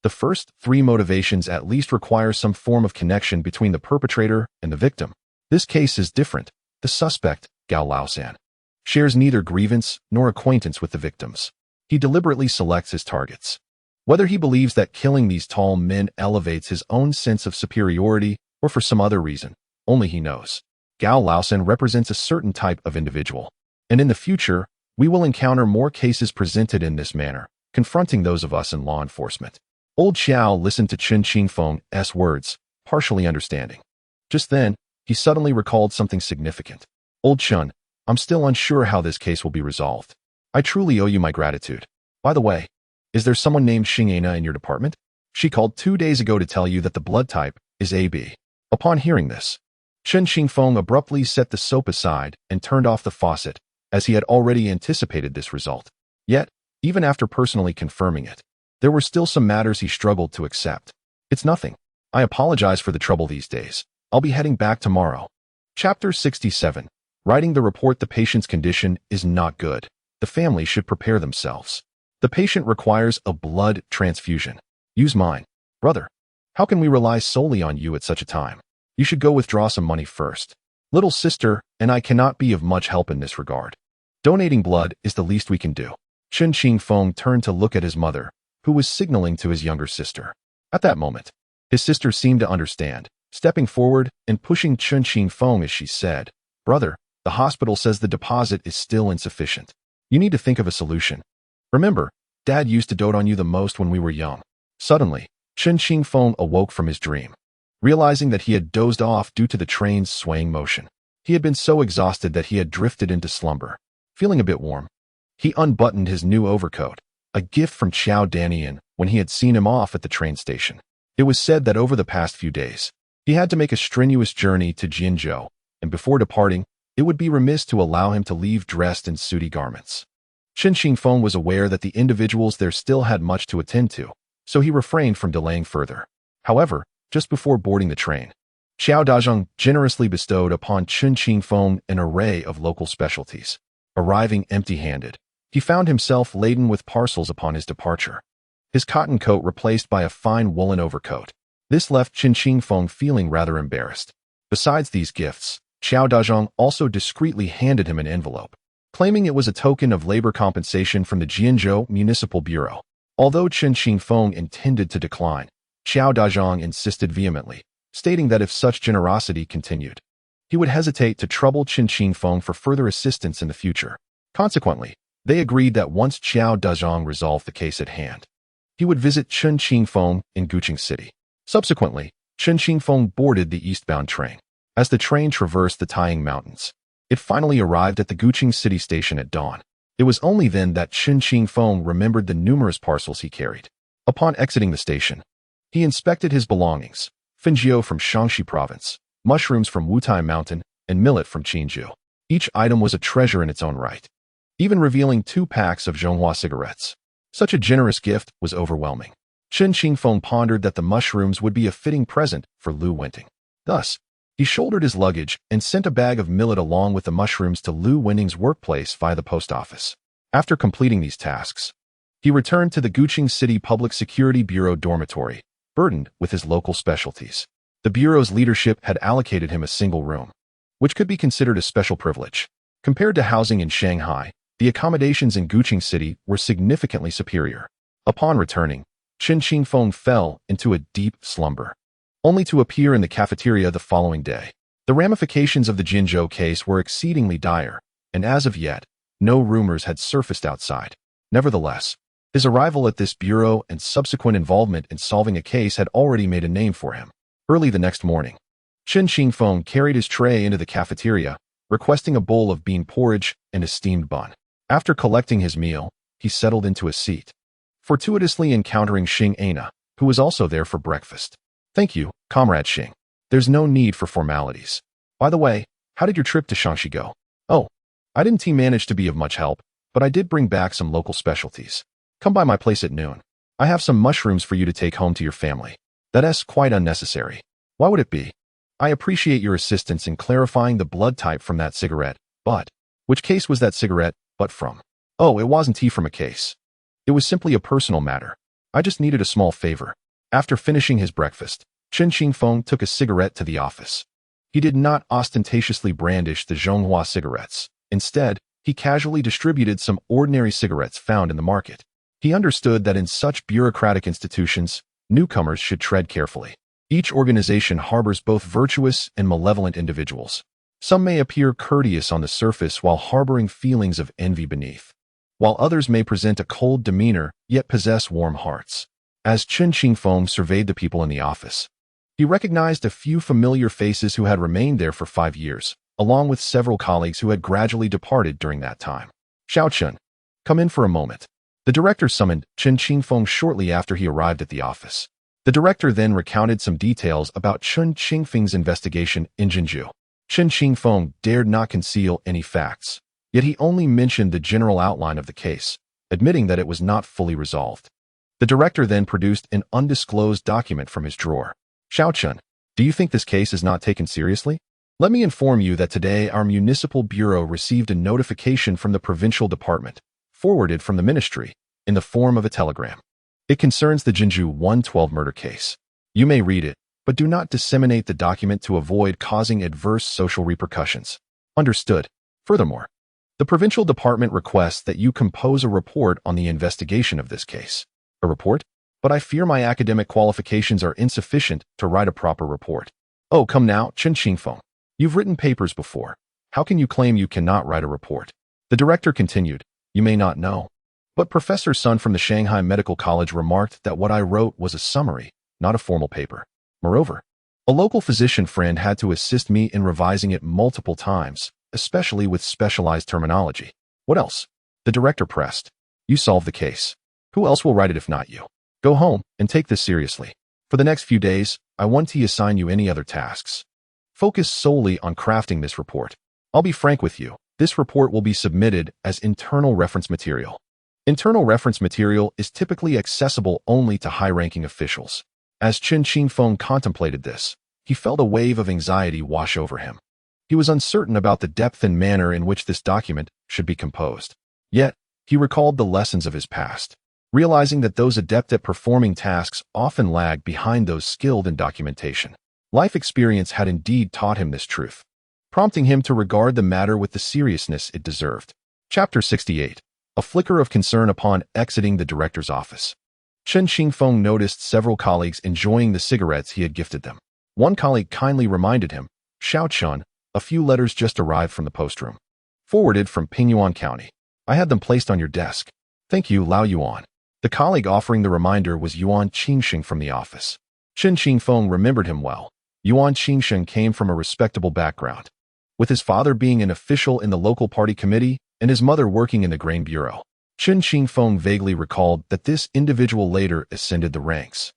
The first three motivations at least require some form of connection between the perpetrator and the victim. This case is different. The suspect, Gao Laosan, shares neither grievance nor acquaintance with the victims. He deliberately selects his targets. Whether he believes that killing these tall men elevates his own sense of superiority or for some other reason, only he knows. Gao Laosan represents a certain type of individual, and in the future, we will encounter more cases presented in this manner, confronting those of us in law enforcement. Old Xiao listened to Chen Qingfeng's words, partially understanding. Just then, he suddenly recalled something significant. "Old Chen, I'm still unsure how this case will be resolved. I truly owe you my gratitude. By the way, is there someone named Xingana in your department? She called 2 days ago to tell you that the blood type is AB." Upon hearing this, Chen Qingfeng abruptly set the soap aside and turned off the faucet, as he had already anticipated this result. Yet, even after personally confirming it, there were still some matters he struggled to accept. "It's nothing. I apologize for the trouble these days. I'll be heading back tomorrow." Chapter 67. Writing the report. The patient's condition is not good. The family should prepare themselves. The patient requires a blood transfusion. "Use mine." "Brother, how can we rely solely on you at such a time? You should go withdraw some money first." "Little sister and I cannot be of much help in this regard. Donating blood is the least we can do." Chen Qingfeng turned to look at his mother, who was signaling to his younger sister. At that moment, his sister seemed to understand, stepping forward and pushing Chen Qingfeng as she said, "Brother, The hospital says the deposit is still insufficient. You need to think of a solution. Remember, Dad used to dote on you the most when we were young. Suddenly, Chen Qingfeng awoke from his dream, realizing that he had dozed off due to the train's swaying motion. He had been so exhausted that he had drifted into slumber. Feeling a bit warm, he unbuttoned his new overcoat, a gift from Qiao Danian when he had seen him off at the train station. It was said that over the past few days, he had to make a strenuous journey to Jinzhou, and before departing, it would be remiss to allow him to leave dressed in sooty garments. Chen Qingfeng was aware that the individuals there still had much to attend to, so he refrained from delaying further. However, just before boarding the train, Xiao Dazheng generously bestowed upon Chen Qingfeng an array of local specialties. Arriving empty-handed, he found himself laden with parcels upon his departure. His cotton coat replaced by a fine woolen overcoat. This left Chen Qingfeng feeling rather embarrassed. Besides these gifts, Xiao Dazheng also discreetly handed him an envelope, claiming it was a token of labor compensation from the Jianzhou Municipal Bureau. Although Chen Qingfeng intended to decline, Xiao Dazheng insisted vehemently, stating that if such generosity continued, he would hesitate to trouble Chen Qingfeng for further assistance in the future. Consequently, they agreed that once Xiao Dazheng resolved the case at hand, he would visit Chen Qingfeng in Guqing City. Subsequently, Chen Qingfeng boarded the eastbound train. As the train traversed the Taiying Mountains, it finally arrived at the Guqing City station at dawn. It was only then that Chen Qingfeng remembered the numerous parcels he carried. Upon exiting the station, he inspected his belongings: fenjiu from Shaanxi province, mushrooms from Wutai Mountain, and millet from Qinzhou. Each item was a treasure in its own right, even revealing 2 packs of Zhonghua cigarettes. Such a generous gift was overwhelming. Chen Qingfeng pondered that the mushrooms would be a fitting present for Lu Wenting. Thus, he shouldered his luggage and sent a bag of millet along with the mushrooms to Lu Wenting's workplace via the post office. After completing these tasks, he returned to the Guqing City Public Security Bureau dormitory, burdened with his local specialties. The Bureau's leadership had allocated him a single room, which could be considered a special privilege. Compared to housing in Shanghai, the accommodations in Guqing City were significantly superior. Upon returning, Chen Qingfeng fell into a deep slumber, only to appear in the cafeteria the following day. The ramifications of the Jinzhou case were exceedingly dire, and as of yet, no rumors had surfaced outside. Nevertheless, his arrival at this bureau and subsequent involvement in solving a case had already made a name for him. Early the next morning, Chen Qingfeng carried his tray into the cafeteria, requesting a bowl of bean porridge and a steamed bun. After collecting his meal, he settled into a seat, fortuitously encountering Xing Ana, who was also there for breakfast. "Thank you, Comrade Xing. There's no need for formalities. By the way, how did your trip to Shaanxi go?" "Oh, I didn't manage to be of much help, but I did bring back some local specialties. Come by my place at noon. I have some mushrooms for you to take home to your family." "That's quite unnecessary." "Why would it be? I appreciate your assistance in clarifying the blood type from that cigarette, but which case was that cigarette but from?" "Oh, it wasn't from a case. It was simply a personal matter. I just needed a small favor." After finishing his breakfast, Chen Qingfeng took a cigarette to the office. He did not ostentatiously brandish the Zhonghua cigarettes. Instead, he casually distributed some ordinary cigarettes found in the market. He understood that in such bureaucratic institutions, newcomers should tread carefully. Each organization harbors both virtuous and malevolent individuals. Some may appear courteous on the surface while harboring feelings of envy beneath, while others may present a cold demeanor yet possess warm hearts. As Chen Qingfeng surveyed the people in the office, he recognized a few familiar faces who had remained there for 5 years, along with several colleagues who had gradually departed during that time. "Xiao Chen, come in for a moment." The director summoned Chen Qingfeng shortly after he arrived at the office. The director then recounted some details about Chen Qingfeng's investigation in Jinzhou. Chen Qingfeng dared not conceal any facts, yet he only mentioned the general outline of the case, admitting that it was not fully resolved. The director then produced an undisclosed document from his drawer. "Xiao Chen, do you think this case is not taken seriously? Let me inform you that today our municipal bureau received a notification from the provincial department, forwarded from the ministry, in the form of a telegram. It concerns the Jinzhou 112 murder case. You may read it, but do not disseminate the document to avoid causing adverse social repercussions. Understood? Furthermore, the provincial department requests that you compose a report on the investigation of this case." "A report? But I fear my academic qualifications are insufficient to write a proper report." "Oh, come now, Chen Qingfeng. You've written papers before. How can you claim you cannot write a report? The director continued, you may not know, but Professor Sun from the Shanghai Medical College remarked that what I wrote was a summary, not a formal paper. Moreover, a local physician friend had to assist me in revising it multiple times, especially with specialized terminology. What else? The director pressed. You solved the case. Who else will write it if not you? Go home and take this seriously. For the next few days, I won't assign you any other tasks. Focus solely on crafting this report. I'll be frank with you, this report will be submitted as internal reference material. Internal reference material is typically accessible only to high-ranking officials. As Chen Qingfeng contemplated this, he felt a wave of anxiety wash over him. He was uncertain about the depth and manner in which this document should be composed. Yet, he recalled the lessons of his past, realizing that those adept at performing tasks often lag behind those skilled in documentation. Life experience had indeed taught him this truth, prompting him to regard the matter with the seriousness it deserved. Chapter 68. A flicker of concern upon exiting the director's office. Chen Qingfeng noticed several colleagues enjoying the cigarettes he had gifted them. One colleague kindly reminded him, Xiao Chun, a few letters just arrived from the post room. Forwarded from Pingyuan County. I had them placed on your desk. Thank you, Lao Yuan. The colleague offering the reminder was Yuan Qingsheng from the office. Chen Qingfeng remembered him well. Yuan Qingsheng came from a respectable background, with his father being an official in the local party committee and his mother working in the grain bureau. Chen Qingfeng vaguely recalled that this individual later ascended the ranks,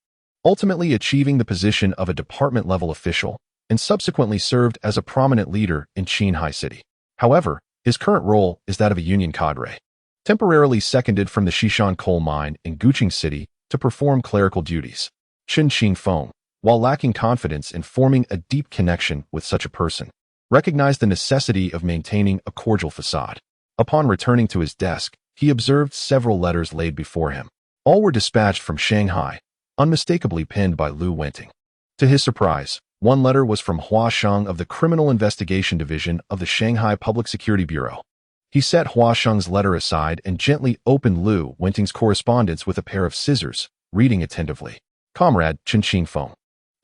ultimately achieving the position of a department-level official and subsequently served as a prominent leader in Qinghai City. However, his current role is that of a union cadre, temporarily seconded from the Xishan coal mine in Guqing City to perform clerical duties. Chen Qingfeng, while lacking confidence in forming a deep connection with such a person, recognized the necessity of maintaining a cordial facade. Upon returning to his desk, he observed several letters laid before him. All were dispatched from Shanghai, unmistakably penned by Lu Wenting. To his surprise, one letter was from Hua Sheng of the Criminal Investigation Division of the Shanghai Public Security Bureau. He set Hua Sheng's letter aside and gently opened Lu Wenting's correspondence with a pair of scissors, reading attentively. Comrade Chen Qingfeng,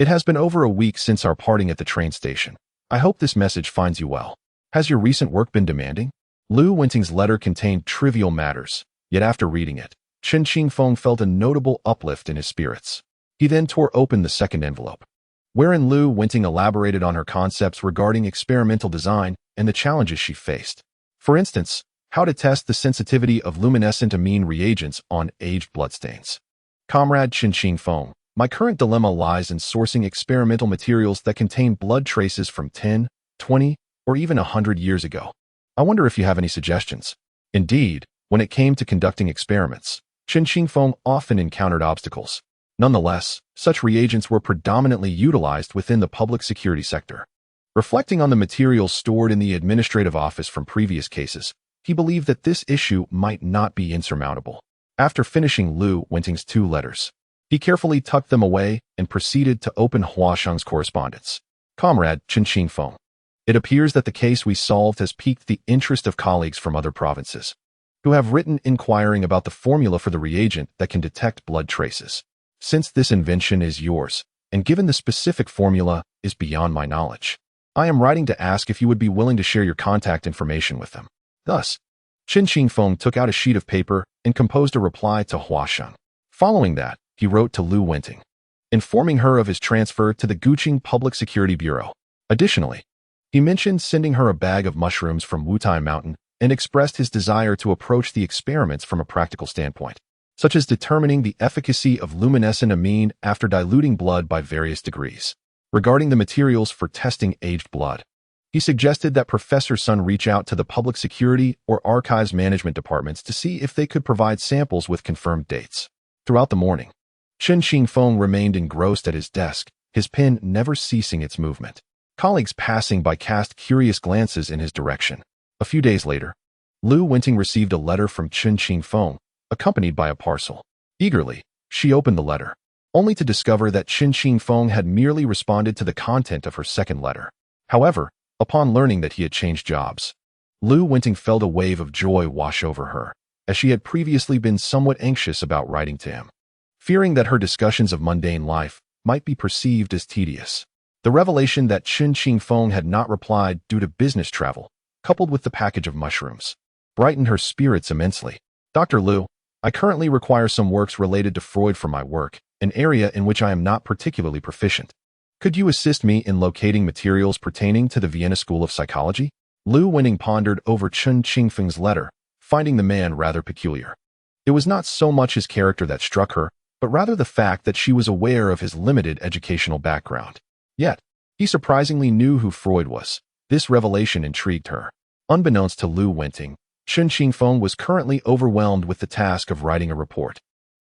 it has been over a week since our parting at the train station. I hope this message finds you well. Has your recent work been demanding? Lu Wenting's letter contained trivial matters, yet after reading it, Chen Qingfeng felt a notable uplift in his spirits. He then tore open the second envelope, wherein Lu Wenting elaborated on her concepts regarding experimental design and the challenges she faced. For instance, how to test the sensitivity of luminescent amine reagents on aged bloodstains. Comrade Chen Qingfeng, my current dilemma lies in sourcing experimental materials that contain blood traces from 10, 20, or even 100 years ago. I wonder if you have any suggestions. Indeed, when it came to conducting experiments, Chen Qingfeng often encountered obstacles. Nonetheless, such reagents were predominantly utilized within the public security sector. Reflecting on the materials stored in the administrative office from previous cases, he believed that this issue might not be insurmountable. After finishing Lu Wenting's 2 letters, he carefully tucked them away and proceeded to open Hua Sheng's correspondence. Comrade Chen Qingfeng, it appears that the case we solved has piqued the interest of colleagues from other provinces, who have written inquiring about the formula for the reagent that can detect blood traces. Since this invention is yours, and given the specific formula is beyond my knowledge, I am writing to ask if you would be willing to share your contact information with them. Thus, Chen Qingfeng took out a sheet of paper and composed a reply to Hua Sheng. Following that, he wrote to Lu Wenting, informing her of his transfer to the Guqing Public Security Bureau. Additionally, he mentioned sending her a bag of mushrooms from Wutai Mountain and expressed his desire to approach the experiments from a practical standpoint, such as determining the efficacy of luminescent amine after diluting blood by various degrees. Regarding the materials for testing aged blood, he suggested that Professor Sun reach out to the public security or archives management departments to see if they could provide samples with confirmed dates. Throughout the morning, Chen Qingfeng remained engrossed at his desk, his pen never ceasing its movement. Colleagues passing by cast curious glances in his direction. A few days later, Lu Wenting received a letter from Chen Qingfeng, accompanied by a parcel. Eagerly, she opened the letter, only to discover that Chen Qingfeng had merely responded to the content of her second letter. However, upon learning that he had changed jobs, Lu Wenting felt a wave of joy wash over her, as she had previously been somewhat anxious about writing to him, fearing that her discussions of mundane life might be perceived as tedious. The revelation that Chen Qingfeng had not replied due to business travel coupled with the package of mushrooms, brightened her spirits immensely. Dr. Liu, I currently require some works related to Freud for my work, an area in which I am not particularly proficient. Could you assist me in locating materials pertaining to the Vienna School of Psychology? Liu Winning pondered over Chen Qingfeng's letter, finding the man rather peculiar. It was not so much his character that struck her, but rather the fact that she was aware of his limited educational background. Yet, he surprisingly knew who Freud was. This revelation intrigued her. Unbeknownst to Liu Winting, Chen Qingfeng was currently overwhelmed with the task of writing a report.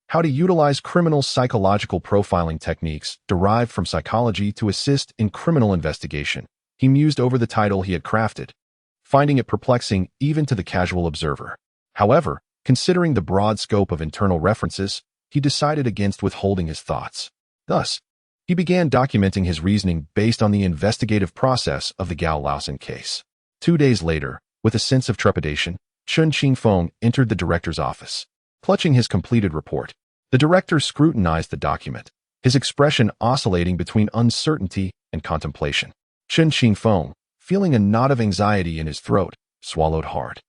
How to utilize criminal psychological profiling techniques derived from psychology to assist in criminal investigation. He mused over the title he had crafted, finding it perplexing even to the casual observer. However, considering the broad scope of internal references, he decided against withholding his thoughts. Thus, he began documenting his reasoning based on the investigative process of the Gao Laosan case. 2 days later, with a sense of trepidation, Chen Qingfeng entered the director's office. Clutching his completed report, the director scrutinized the document, his expression oscillating between uncertainty and contemplation. Chen Qingfeng, feeling a knot of anxiety in his throat, swallowed hard.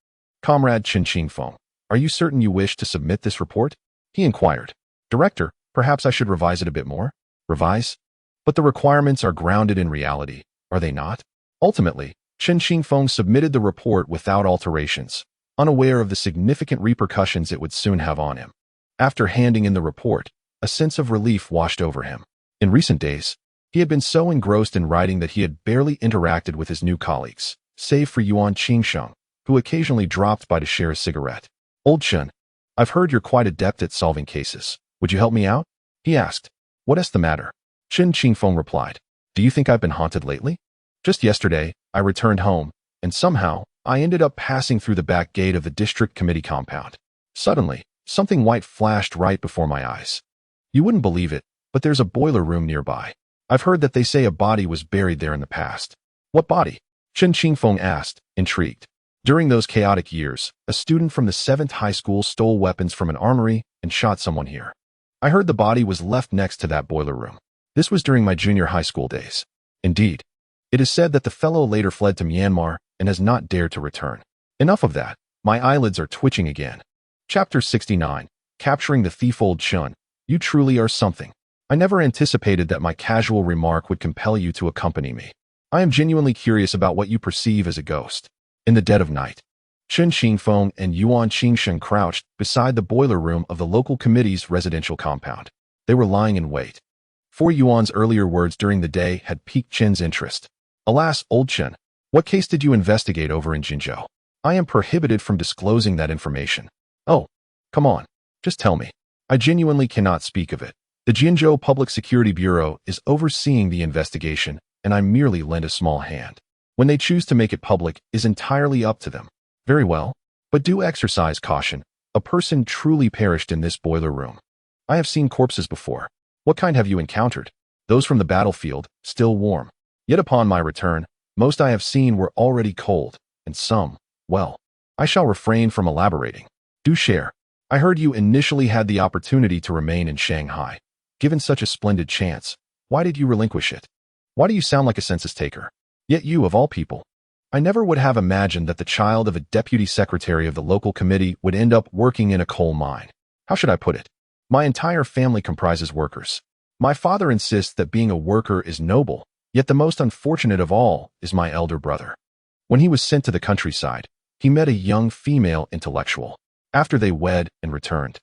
Comrade Chen Qingfeng, are you certain you wish to submit this report? He inquired. Director, perhaps I should revise it a bit more? Revise? But the requirements are grounded in reality, are they not? Ultimately, Chen Qingfeng submitted the report without alterations, unaware of the significant repercussions it would soon have on him. After handing in the report, a sense of relief washed over him. In recent days, he had been so engrossed in writing that he had barely interacted with his new colleagues, save for Yuan Qingsheng, who occasionally dropped by to share a cigarette. Old Chen, I've heard you're quite adept at solving cases. Would you help me out? He asked. What's the matter? Chen Qingfeng replied. Do you think I've been haunted lately? Just yesterday, I returned home, and somehow, I ended up passing through the back gate of the district committee compound. Suddenly, something white flashed right before my eyes. You wouldn't believe it, but there's a boiler room nearby. I've heard that they say a body was buried there in the past. What body? Chen Qingfeng asked, intrigued. During those chaotic years, a student from the 7th high school stole weapons from an armory and shot someone here. I heard the body was left next to that boiler room. This was during my junior high school days. Indeed, it is said that the fellow later fled to Myanmar and has not dared to return. Enough of that. My eyelids are twitching again. Chapter 69. Capturing the thief. Old Chen, you truly are something. I never anticipated that my casual remark would compel you to accompany me. I am genuinely curious about what you perceive as a ghost. In the dead of night, Chen Qingfeng and Yuan Qingsheng crouched beside the boiler room of the local committee's residential compound. They were lying in wait. 4 Yuan's earlier words during the day had piqued Chen's interest. Alas, old Chen, what case did you investigate over in Jinzhou? I am prohibited from disclosing that information. Oh, come on, just tell me. I genuinely cannot speak of it. The Jinzhou Public Security Bureau is overseeing the investigation, and I merely lend a small hand. When they choose to make it public is entirely up to them. Very well, but do exercise caution. A person truly perished in this boiler room. I have seen corpses before. What kind have you encountered? Those from the battlefield, still warm. Yet upon my return, most I have seen were already cold, and some, well, I shall refrain from elaborating. Do share. I heard you initially had the opportunity to remain in Shanghai. Given such a splendid chance, why did you relinquish it? Why do you sound like a census taker? Yet you, of all people. I never would have imagined that the child of a deputy secretary of the local committee would end up working in a coal mine. How should I put it? My entire family comprises workers. My father insists that being a worker is noble, yet the most unfortunate of all is my elder brother. When he was sent to the countryside, he met a young female intellectual. After they wed and returned,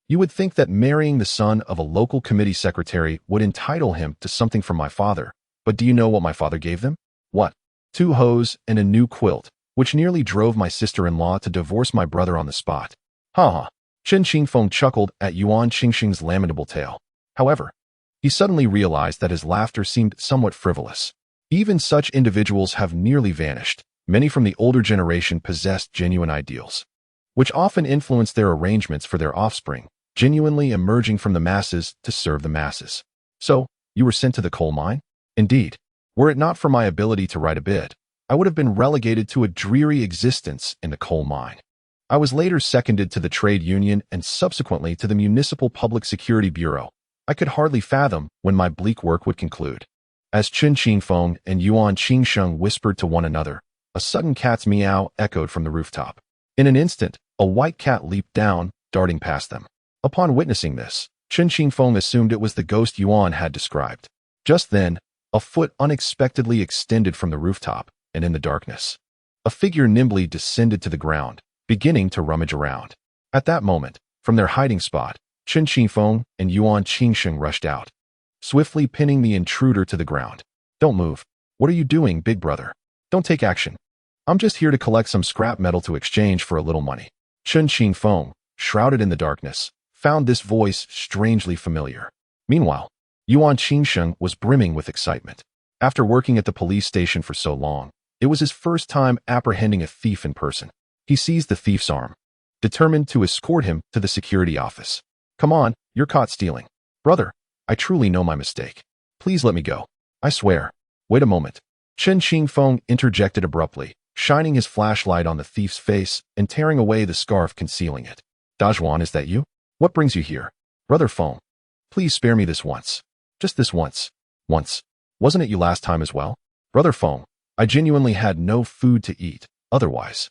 you would think that marrying the son of a local committee secretary would entitle him to something from my father, but do you know what my father gave them? What? 2 hose and a new quilt, which nearly drove my sister-in-law to divorce my brother on the spot. Ha ha. Chen Qingfeng chuckled at Yuan Qingsheng's lamentable tale. However, he suddenly realized that his laughter seemed somewhat frivolous. Even such individuals have nearly vanished. Many from the older generation possessed genuine ideals, which often influenced their arrangements for their offspring, genuinely emerging from the masses to serve the masses. So, you were sent to the coal mine? Indeed. Were it not for my ability to write a bit, I would have been relegated to a dreary existence in the coal mine. I was later seconded to the trade union and subsequently to the Municipal Public Security Bureau. I could hardly fathom when my bleak work would conclude. As Chen Qingfeng and Yuan Qingsheng whispered to one another, A sudden cat's meow echoed from the rooftop. In an instant, a white cat leaped down, darting past them. Upon witnessing this, Chen Qingfeng assumed it was the ghost Yuan had described. Just then, a foot unexpectedly extended from the rooftop, and in the darkness, a figure nimbly descended to the ground, beginning to rummage around. At that moment, from their hiding spot, Chen Qingfeng and Yuan Qingsheng rushed out, swiftly pinning the intruder to the ground. "Don't move. What are you doing, big brother? Don't take action. I'm just here to collect some scrap metal to exchange for a little money." Chen Qingfeng, shrouded in the darkness, found this voice strangely familiar. Meanwhile, Yuan Qingsheng was brimming with excitement. After working at the police station for so long, it was his first time apprehending a thief in person. He seized the thief's arm, determined to escort him to the security office. "Come on, you're caught stealing. Brother, I truly know my mistake. Please let me go. I swear." "Wait a moment." Chen Qingfeng interjected abruptly, shining his flashlight on the thief's face and tearing away the scarf concealing it. "Dazhuan, is that you? What brings you here?" "Brother Feng, please spare me this once. Just this once." "Once? Wasn't it you last time as well?" "Brother Feng, I genuinely had no food to eat, otherwise."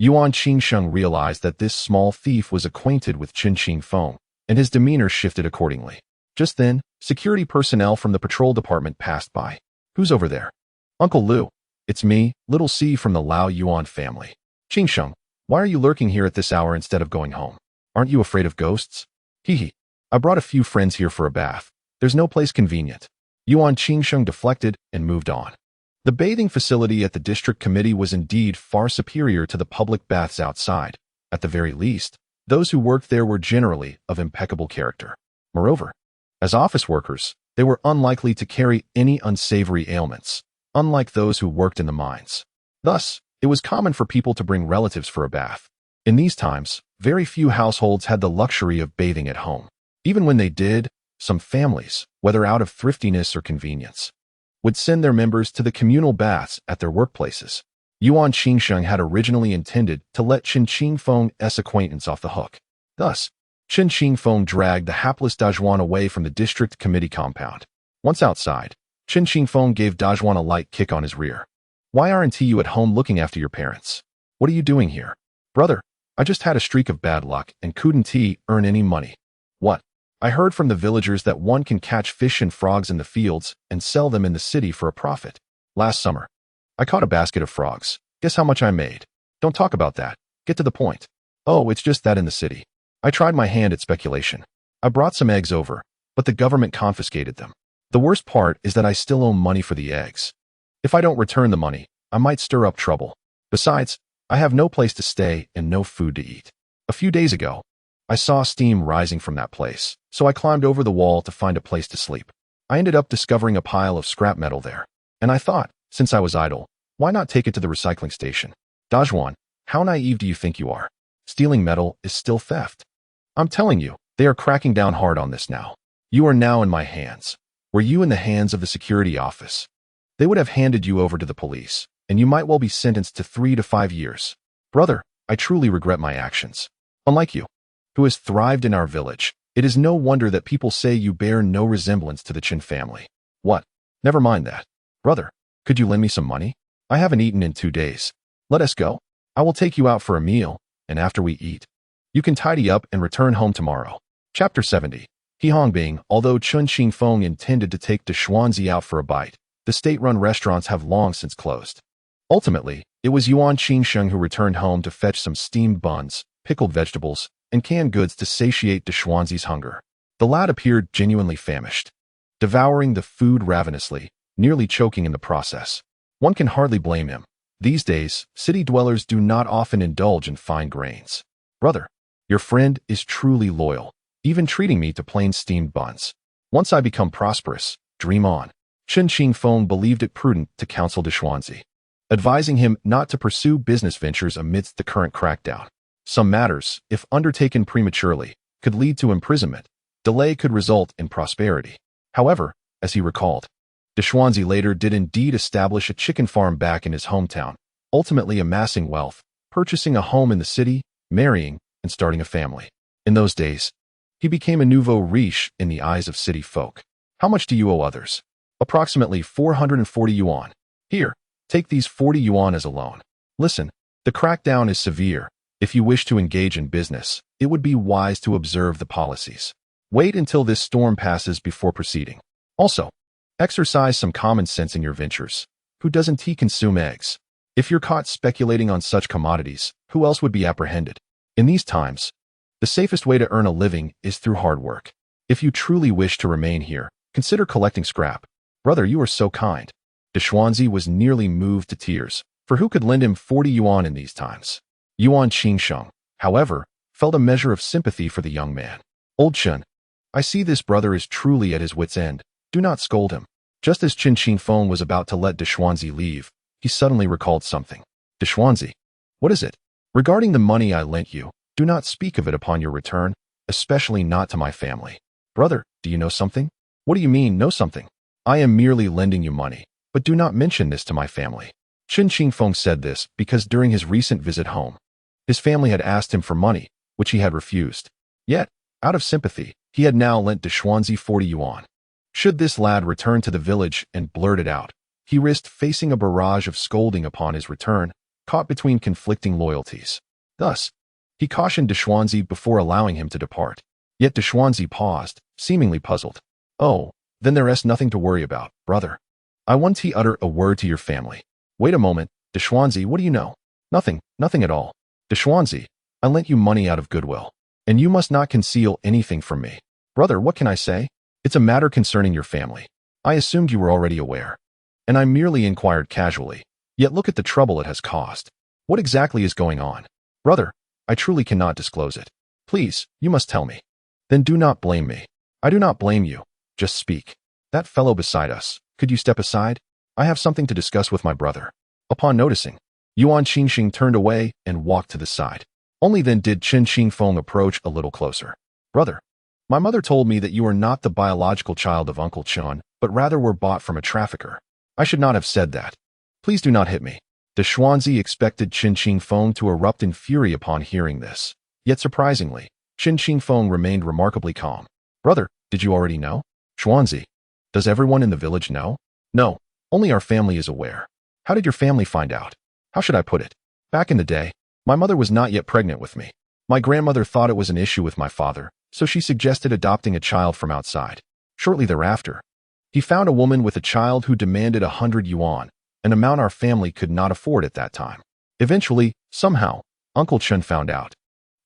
Yuan Qingsheng realized that this small thief was acquainted with Chen Qingfeng, and his demeanor shifted accordingly. Just then, security personnel from the patrol department passed by. "Who's over there?" "Uncle Lu. It's me, Little C from the Lao Yuan family." "Qingsheng, why are you lurking here at this hour instead of going home? Aren't you afraid of ghosts?" "Hee. I brought a few friends here for a bath. There's no place convenient." Yuan Qingsheng deflected and moved on. The bathing facility at the district committee was indeed far superior to the public baths outside. At the very least, those who worked there were generally of impeccable character. Moreover, as office workers, they were unlikely to carry any unsavory ailments, unlike those who worked in the mines. Thus, it was common for people to bring relatives for a bath. In these times, very few households had the luxury of bathing at home. Even when they did, some families, whether out of thriftiness or convenience, would send their members to the communal baths at their workplaces. Yuan Qingsheng had originally intended to let Chen Qingfeng's acquaintance off the hook. Thus, Chen Qingfeng dragged the hapless Dazhuan away from the district committee compound. Once outside, Chen Qingfeng gave Dazhuan a light kick on his rear. "Why aren't you at home looking after your parents? What are you doing here?" "Brother, I just had a streak of bad luck and couldn't earn any money." "What?" "I heard from the villagers that one can catch fish and frogs in the fields and sell them in the city for a profit. Last summer, I caught a basket of frogs. Guess how much I made?" "Don't talk about that. Get to the point." "Oh, it's just that in the city, I tried my hand at speculation. I brought some eggs over, but the government confiscated them. The worst part is that I still owe money for the eggs. If I don't return the money, I might stir up trouble. Besides, I have no place to stay and no food to eat. A few days ago, I saw steam rising from that place, so I climbed over the wall to find a place to sleep. I ended up discovering a pile of scrap metal there, and I thought, since I was idle, why not take it to the recycling station?" "Dazhuan, how naive do you think you are? Stealing metal is still theft. I'm telling you, they are cracking down hard on this now. You are now in my hands. Were you in the hands of the security office, they would have handed you over to the police, and you might well be sentenced to 3 to 5 years. Brother, I truly regret my actions. Unlike you, who has thrived in our village, it is no wonder that people say you bear no resemblance to the Chen family." "What? Never mind that. Brother, could you lend me some money? I haven't eaten in 2 days. Let us go. I will take you out for a meal, and after we eat, you can tidy up and return home tomorrow." Chapter 70. Heihongbing. Although Chen Qingfeng intended to take Dashwanzi out for a bite, the state-run restaurants have long since closed. Ultimately, it was Yuan Qingsheng who returned home to fetch some steamed buns, pickled vegetables, and canned goods to satiate Dashwanzi's hunger. The lad appeared genuinely famished, devouring the food ravenously, nearly choking in the process. One can hardly blame him. These days, city dwellers do not often indulge in fine grains. "Brother, your friend is truly loyal, even treating me to plain steamed buns. Once I become prosperous, dream on." Chen Qingfeng believed it prudent to counsel Dashwanzi, advising him not to pursue business ventures amidst the current crackdown. Some matters, if undertaken prematurely, could lead to imprisonment. Delay could result in prosperity. However, as he recalled, Dashwanzi later did indeed establish a chicken farm back in his hometown, ultimately amassing wealth, purchasing a home in the city, marrying, and starting a family. In those days, he became a nouveau riche in the eyes of city folk. "How much do you owe others?" "Approximately 440 yuan. Here, Take these 40 yuan as a loan. Listen, the crackdown is severe. If you wish to engage in business, it would be wise to observe the policies. Wait until this storm passes before proceeding. Also, exercise some common sense in your ventures. Who doesn't consume eggs? If you're caught speculating on such commodities, who else would be apprehended? In these times, the safest way to earn a living is through hard work. If you truly wish to remain here, consider collecting scrap. Brother, you are so kind. De Xuanzi was nearly moved to tears, for who could lend him 40 yuan in these times? Yuan Qingfeng, however, felt a measure of sympathy for the young man. Old Chen, I see this brother is truly at his wit's end. Do not scold him. Just as Chen Qingfeng was about to let De Xuanzi leave, he suddenly recalled something. De Xuanzi, what is it? Regarding the money I lent you, do not speak of it upon your return, especially not to my family. Brother, do you know something? What do you mean, know something? I am merely lending you money, but do not mention this to my family. Chen Qingfeng said this because during his recent visit home, his family had asked him for money, which he had refused. Yet, out of sympathy, he had now lent De Xuanzi 40 yuan. Should this lad return to the village and blurt it out, he risked facing a barrage of scolding upon his return, caught between conflicting loyalties. Thus, he cautioned De Xuanzi before allowing him to depart. Yet De Xuanzi paused, seemingly puzzled. Oh, then there is nothing to worry about, brother. I want to utter a word to your family. Wait a moment, De Xuanzi, what do you know? Nothing at all. De Xuanzi, I lent you money out of goodwill, and you must not conceal anything from me. Brother, what can I say? It's a matter concerning your family. I assumed you were already aware, and I merely inquired casually. Yet look at the trouble it has caused. What exactly is going on? Brother, I truly cannot disclose it. Please, you must tell me. Then do not blame me. I do not blame you. Just speak. That fellow beside us, could you step aside? I have something to discuss with my brother. Upon noticing, Yuan Qingxing turned away and walked to the side. Only then did Chen Qingfeng approach a little closer. Brother, my mother told me that you are not the biological child of Uncle Chen, but rather were bought from a trafficker. I should not have said that. Please do not hit me. De Xuanzi expected Chen Qingfeng to erupt in fury upon hearing this. Yet surprisingly, Chen Qingfeng remained remarkably calm. Brother, did you already know? Xuanzi, does everyone in the village know? No, only our family is aware. How did your family find out? How should I put it? Back in the day, my mother was not yet pregnant with me. My grandmother thought it was an issue with my father, so she suggested adopting a child from outside. Shortly thereafter, he found a woman with a child who demanded 100 yuan, an amount our family could not afford at that time. Eventually, somehow, Uncle Chen found out,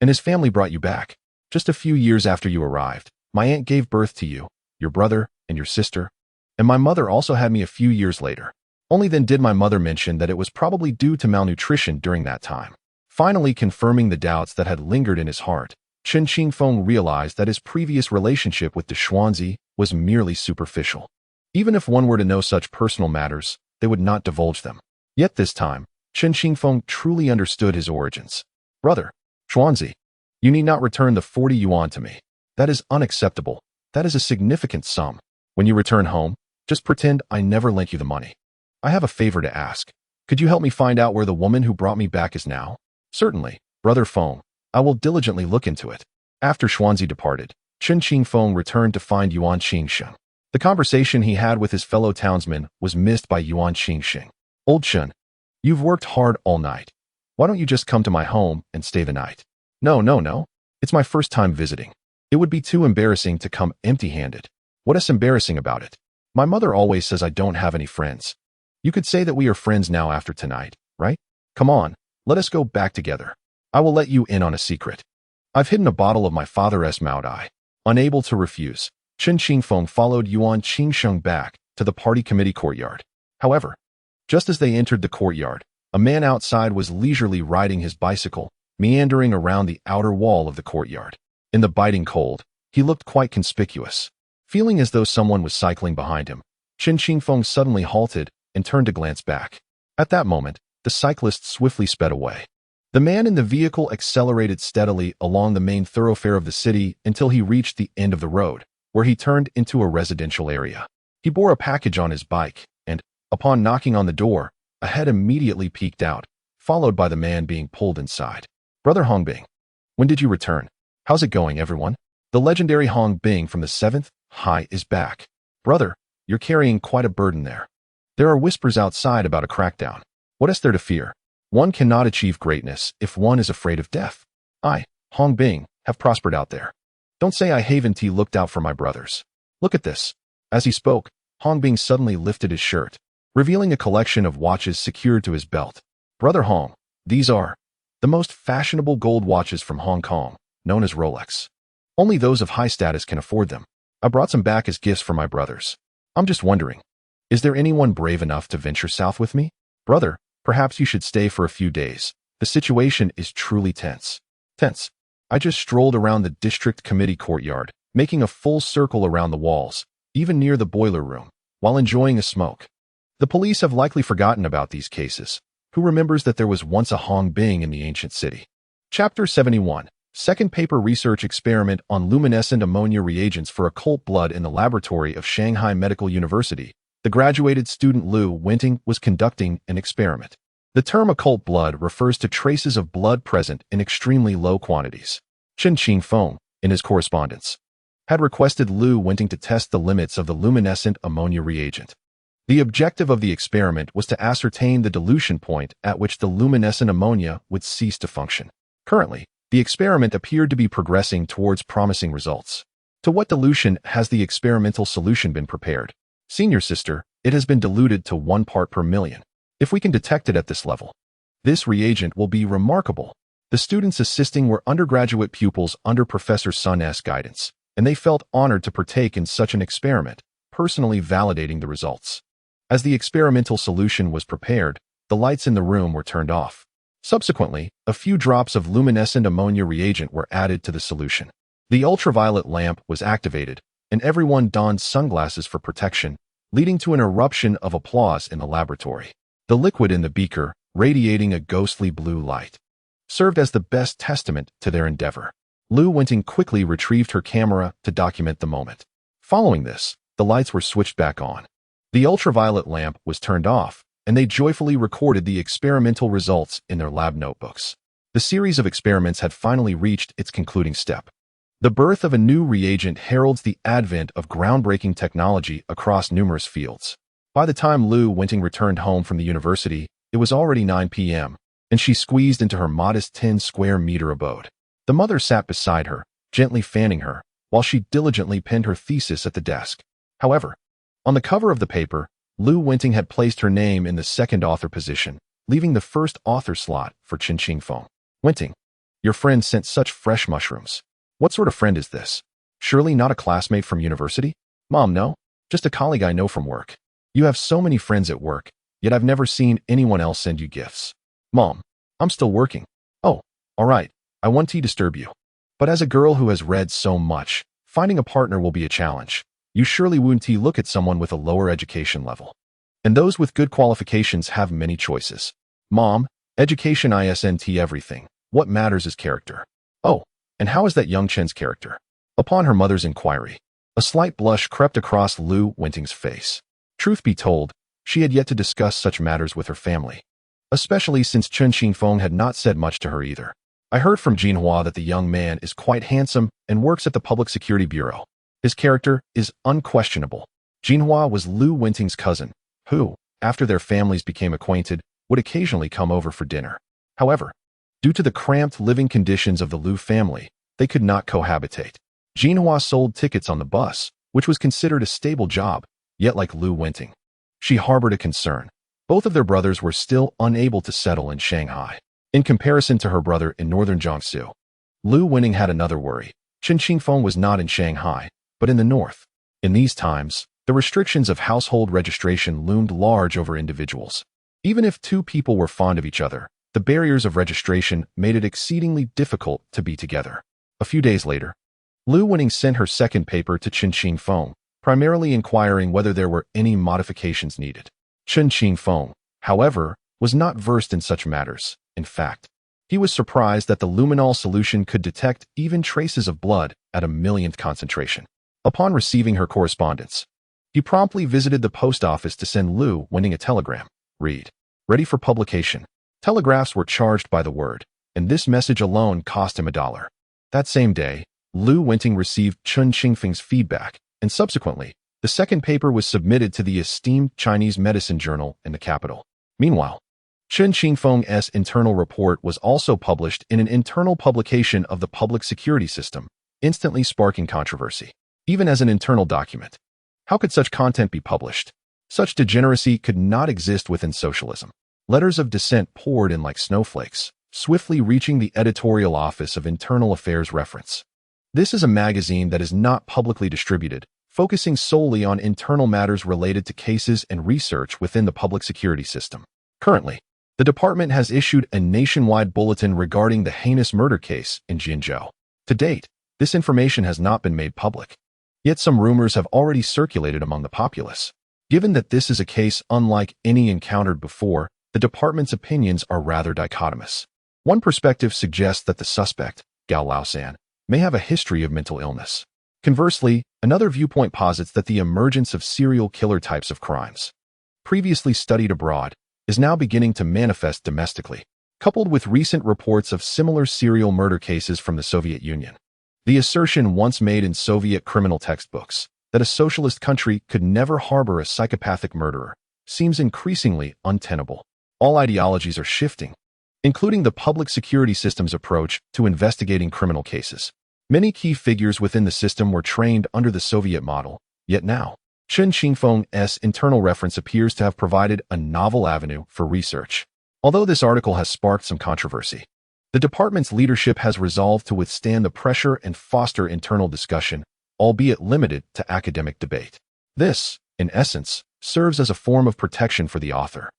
and his family brought you back. Just a few years after you arrived, my aunt gave birth to you, your brother, and your sister, and my mother also had me a few years later. Only then did my mother mention that it was probably due to malnutrition during that time. Finally confirming the doubts that had lingered in his heart, Chen Qingfeng realized that his previous relationship with De Xuanzi was merely superficial. Even if one were to know such personal matters, they would not divulge them. Yet this time, Chen Qingfeng truly understood his origins. Brother, Xuanzi, you need not return the 40 yuan to me. That is unacceptable. That is a significant sum. When you return home, just pretend I never lent you the money. I have a favor to ask. Could you help me find out where the woman who brought me back is now? Certainly, Brother Feng. I will diligently look into it. After Xuanzi departed, Chen Qingfeng returned to find Yuan Qingsheng. The conversation he had with his fellow townsman was missed by Yuan Qingsheng. Old Chen, you've worked hard all night. Why don't you just come to my home and stay the night? No. It's my first time visiting. It would be too embarrassing to come empty-handed. What is embarrassing about it? My mother always says I don't have any friends. You could say that we are friends now after tonight, right? Come on, let us go back together. I will let you in on a secret. I've hidden a bottle of my father's Maodai. Unable to refuse, Chen Qingfeng followed Yuan Qingsheng back to the party committee courtyard. However, just as they entered the courtyard, a man outside was leisurely riding his bicycle, meandering around the outer wall of the courtyard. In the biting cold, he looked quite conspicuous. Feeling as though someone was cycling behind him, Chen Qingfeng suddenly halted and turned to glance back. At that moment, the cyclist swiftly sped away. The man in the vehicle accelerated steadily along the main thoroughfare of the city until he reached the end of the road, where he turned into a residential area. He bore a package on his bike, and, upon knocking on the door, a head immediately peeked out, followed by the man being pulled inside. Brother Hongbing, when did you return? How's it going, everyone? The legendary Hongbing from the 7th High is back. Brother, you're carrying quite a burden there. There are whispers outside about a crackdown. What is there to fear? One cannot achieve greatness if one is afraid of death. I, Hong Bing, have prospered out there. Don't say I haven't looked out for my brothers. Look at this. As he spoke, Hong Bing suddenly lifted his shirt, revealing a collection of watches secured to his belt. Brother Hong, these are the most fashionable gold watches from Hong Kong, known as Rolex. Only those of high status can afford them. I brought some back as gifts for my brothers. I'm just wondering, is there anyone brave enough to venture south with me? Brother, perhaps you should stay for a few days. The situation is truly tense. Tense. I just strolled around the district committee courtyard, making a full circle around the walls, even near the boiler room, while enjoying a smoke. The police have likely forgotten about these cases. Who remembers that there was once a Hong Bing in the ancient city? Chapter 71. Second paper research experiment on luminescent ammonia reagents for occult blood in the laboratory of Shanghai Medical University. The graduated student Lu Wenting was conducting an experiment. The term occult blood refers to traces of blood present in extremely low quantities. Chen Qingfeng, in his correspondence, had requested Lu Wenting to test the limits of the luminescent ammonia reagent. The objective of the experiment was to ascertain the dilution point at which the luminescent ammonia would cease to function. Currently, the experiment appeared to be progressing towards promising results. To what dilution has the experimental solution been prepared? Senior sister, it has been diluted to 1 part per million. If we can detect it at this level, this reagent will be remarkable. The students assisting were undergraduate pupils under Professor Sun's guidance, and they felt honored to partake in such an experiment, personally validating the results. As the experimental solution was prepared, the lights in the room were turned off. Subsequently, a few drops of luminescent ammonia reagent were added to the solution. The ultraviolet lamp was activated, and everyone donned sunglasses for protection, leading to an eruption of applause in the laboratory. The liquid in the beaker, radiating a ghostly blue light, served as the best testament to their endeavor. Lu Wenting quickly retrieved her camera to document the moment. Following this, the lights were switched back on. The ultraviolet lamp was turned off, and they joyfully recorded the experimental results in their lab notebooks. The series of experiments had finally reached its concluding step. The birth of a new reagent heralds the advent of groundbreaking technology across numerous fields. By the time Lu Wenting returned home from the university, it was already 9 p.m., and she squeezed into her modest 10-square-meter abode. The mother sat beside her, gently fanning her, while she diligently penned her thesis at the desk. However, on the cover of the paper, Lu Wenting had placed her name in the second author position, leaving the first author slot for Chen Qingfeng. Wenting, your friend sent such fresh mushrooms. What sort of friend is this? Surely not a classmate from university? Mom, no. Just a colleague I know from work. You have so many friends at work, yet I've never seen anyone else send you gifts. Mom, I'm still working. Oh, all right. I want to disturb you. But as a girl who has read so much, finding a partner will be a challenge. You surely wouldn't look at someone with a lower education level. And those with good qualifications have many choices. Mom, education isn't everything. What matters is character. Oh, and how is that young Chen's character? Upon her mother's inquiry, a slight blush crept across Lu Wenting's face. Truth be told, she had yet to discuss such matters with her family, especially since Chen Qingfeng had not said much to her either. I heard from Jinhua that the young man is quite handsome and works at the Public Security Bureau. His character is unquestionable. Jinhua was Lu Wenting's cousin, who, after their families became acquainted, would occasionally come over for dinner. However, due to the cramped living conditions of the Lu family, they could not cohabitate. Jinhua sold tickets on the bus, which was considered a stable job, yet like Lu Wenting, she harbored a concern. Both of their brothers were still unable to settle in Shanghai. In comparison to her brother in northern Jiangsu, Lu Wenting had another worry. Chen Qingfeng was not in Shanghai, but in the north. In these times, the restrictions of household registration loomed large over individuals. Even if two people were fond of each other, the barriers of registration made it exceedingly difficult to be together. A few days later, Lu Wenting sent her second paper to Chen Qingfeng, primarily inquiring whether there were any modifications needed. Chen Qingfeng, however, was not versed in such matters. In fact, he was surprised that the luminol solution could detect even traces of blood at a millionth concentration. Upon receiving her correspondence, he promptly visited the post office to send Lu Wenting a telegram. Read. Ready for publication. Telegraphs were charged by the word, and this message alone cost him $1. That same day, Lu Wenting received Chen Qingfeng's feedback, and subsequently, The second paper was submitted to the esteemed Chinese medicine journal in the capital. Meanwhile, Chen Qingfeng's internal report was also published in an internal publication of the public security system, instantly sparking controversy. Even as an internal document, how could such content be published? Such degeneracy could not exist within socialism. Letters of dissent poured in like snowflakes, swiftly reaching the editorial office of Internal Affairs Reference. This is a magazine that is not publicly distributed, focusing solely on internal matters related to cases and research within the public security system. Currently, the department has issued a nationwide bulletin regarding the heinous murder case in Jinzhou. To date, this information has not been made public. Yet some rumors have already circulated among the populace. Given that this is a case unlike any encountered before, the department's opinions are rather dichotomous. One perspective suggests that the suspect, Gao Laosan, may have a history of mental illness. Conversely, another viewpoint posits that the emergence of serial killer types of crimes, previously studied abroad, is now beginning to manifest domestically, coupled with recent reports of similar serial murder cases from the Soviet Union. The assertion once made in Soviet criminal textbooks that a socialist country could never harbor a psychopathic murderer seems increasingly untenable. All ideologies are shifting, including the public security system's approach to investigating criminal cases. Many key figures within the system were trained under the Soviet model, yet now, Chen Qingfeng's internal reference appears to have provided a novel avenue for research. Although this article has sparked some controversy, the department's leadership has resolved to withstand the pressure and foster internal discussion, albeit limited to academic debate. This, in essence, serves as a form of protection for the author,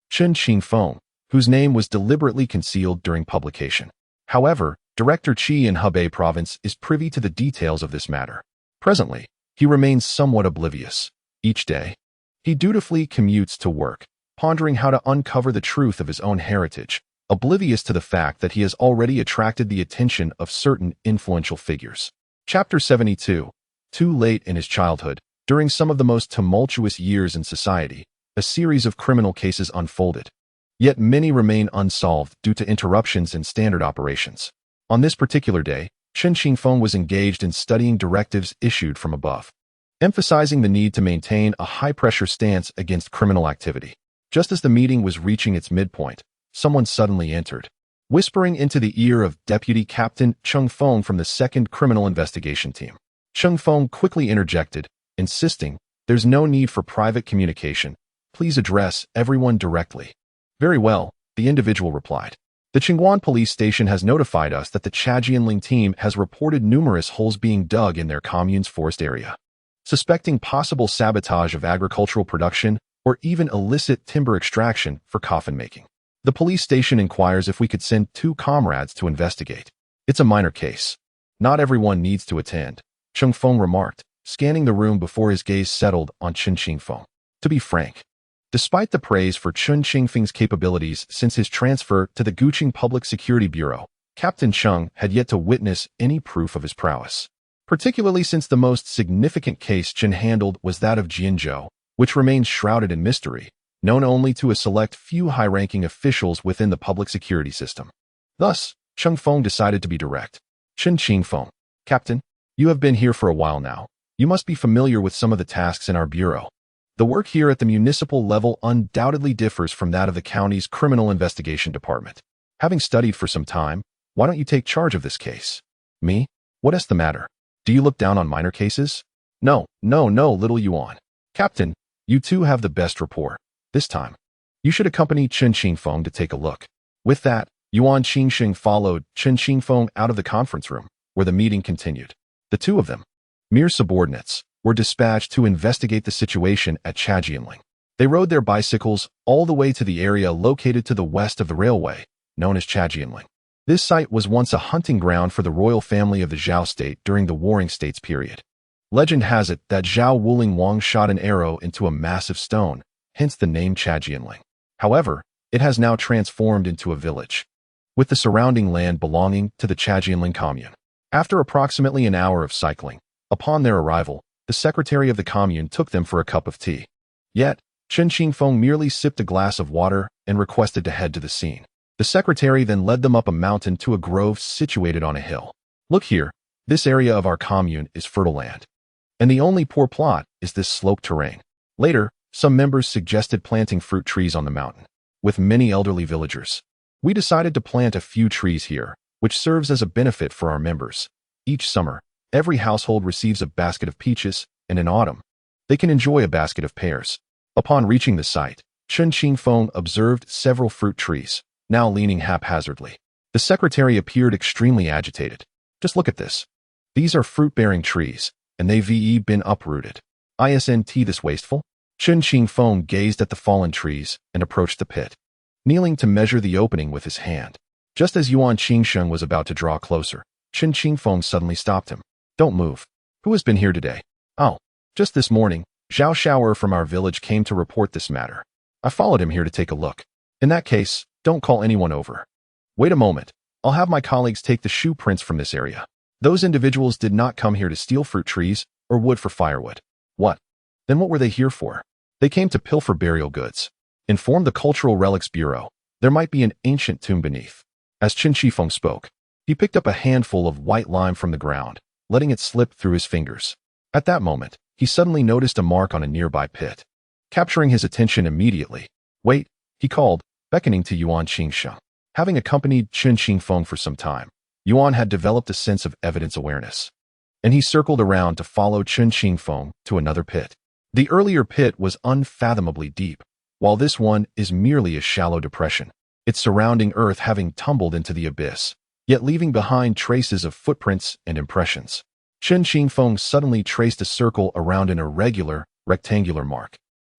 Chen Qingfeng, whose name was deliberately concealed during publication. However, Director Qi in Hebei Province is privy to the details of this matter. Presently, he remains somewhat oblivious. Each day, he dutifully commutes to work, pondering how to uncover the truth of his own heritage, oblivious to the fact that he has already attracted the attention of certain influential figures. Chapter 72. Too late in his childhood, during some of the most tumultuous years in society, a series of criminal cases unfolded. Yet many remain unsolved due to interruptions in standard operations. On this particular day, Chen Qingfeng was engaged in studying directives issued from above, emphasizing the need to maintain a high-pressure stance against criminal activity. Just as the meeting was reaching its midpoint, someone suddenly entered, whispering into the ear of Deputy Captain Chen Qingfeng from the 2nd Criminal Investigation Team. Chen Qingfeng quickly interjected, insisting, "There's no need for private communication. Please address everyone directly." "Very well," the individual replied. "The Qingguan police station has notified us that the Chajianling team has reported numerous holes being dug in their commune's forest area, suspecting possible sabotage of agricultural production or even illicit timber extraction for coffin making. The police station inquires if we could send 2 comrades to investigate. It's a minor case. Not everyone needs to attend," Chen Qingfeng remarked, scanning the room before his gaze settled on Chen Qingfeng. To be frank, despite the praise for Chen Qingfeng's capabilities since his transfer to the Guqing Public Security Bureau, Captain Cheng had yet to witness any proof of his prowess. Particularly since the most significant case Chen handled was that of Jinzhou, which remains shrouded in mystery, known only to a select few high-ranking officials within the public security system. Thus, Chen Qingfeng decided to be direct. "Chen Qingfeng, Captain, you have been here for a while now. You must be familiar with some of the tasks in our bureau. The work here at the municipal level undoubtedly differs from that of the county's criminal investigation department. Having studied for some time, why don't you take charge of this case?" "Me? What is the matter? Do you look down on minor cases?" No, little Yuan. Captain, you two have the best rapport. This time, you should accompany Chen Qingfeng to take a look." With that, Yuan Qingsheng followed Chen Qingfeng out of the conference room, where the meeting continued. The two of them, mere subordinates, were dispatched to investigate the situation at Chajianling. They rode their bicycles all the way to the area located to the west of the railway, known as Chajianling. This site was once a hunting ground for the royal family of the Zhao state during the Warring States period. Legend has it that Zhao Wuling Wang shot an arrow into a massive stone, hence the name Chajianling. However, it has now transformed into a village, with the surrounding land belonging to the Chajianling commune. After approximately an hour of cycling, upon their arrival, the secretary of the commune took them for a cup of tea. Yet, Chen Qingfeng merely sipped a glass of water and requested to head to the scene. The secretary then led them up a mountain to a grove situated on a hill. "Look here, this area of our commune is fertile land. And the only poor plot is this sloped terrain. Later, some members suggested planting fruit trees on the mountain. With many elderly villagers, we decided to plant a few trees here, which serves as a benefit for our members. Each summer, every household receives a basket of peaches, and in autumn, they can enjoy a basket of pears. Upon reaching the site, Chen Qingfeng observed several fruit trees, now leaning haphazardly. The secretary appeared extremely agitated. Just look at this. These are fruit-bearing trees, and they've been uprooted. Isn't this wasteful? Chen Qingfeng gazed at the fallen trees and approached the pit, kneeling to measure the opening with his hand. Just as Yuan Qingsheng was about to draw closer, Chen Qingfeng suddenly stopped him. Don't move. Who has been here today? Oh, just this morning, Zhao Shaoer from our village came to report this matter. I followed him here to take a look. In that case, don't call anyone over. Wait a moment. I'll have my colleagues take the shoe prints from this area. Those individuals did not come here to steal fruit trees or wood for firewood. What? Then what were they here for? They came to pilfer burial goods. Inform the Cultural Relics Bureau. There might be an ancient tomb beneath. As Chen Qingfeng spoke, he picked up a handful of white lime from the ground, letting it slip through his fingers. At that moment, he suddenly noticed a mark on a nearby pit, capturing his attention immediately. Wait, he called, beckoning to Yuan Qingsheng. Having accompanied Chen Qingfeng for some time, Yuan had developed a sense of evidence awareness, and he circled around to follow Chen Qingfeng to another pit. The earlier pit was unfathomably deep, while this one is merely a shallow depression, its surrounding earth having tumbled into the abyss, yet leaving behind traces of footprints and impressions. Chen Qingfeng suddenly traced a circle around an irregular, rectangular mark.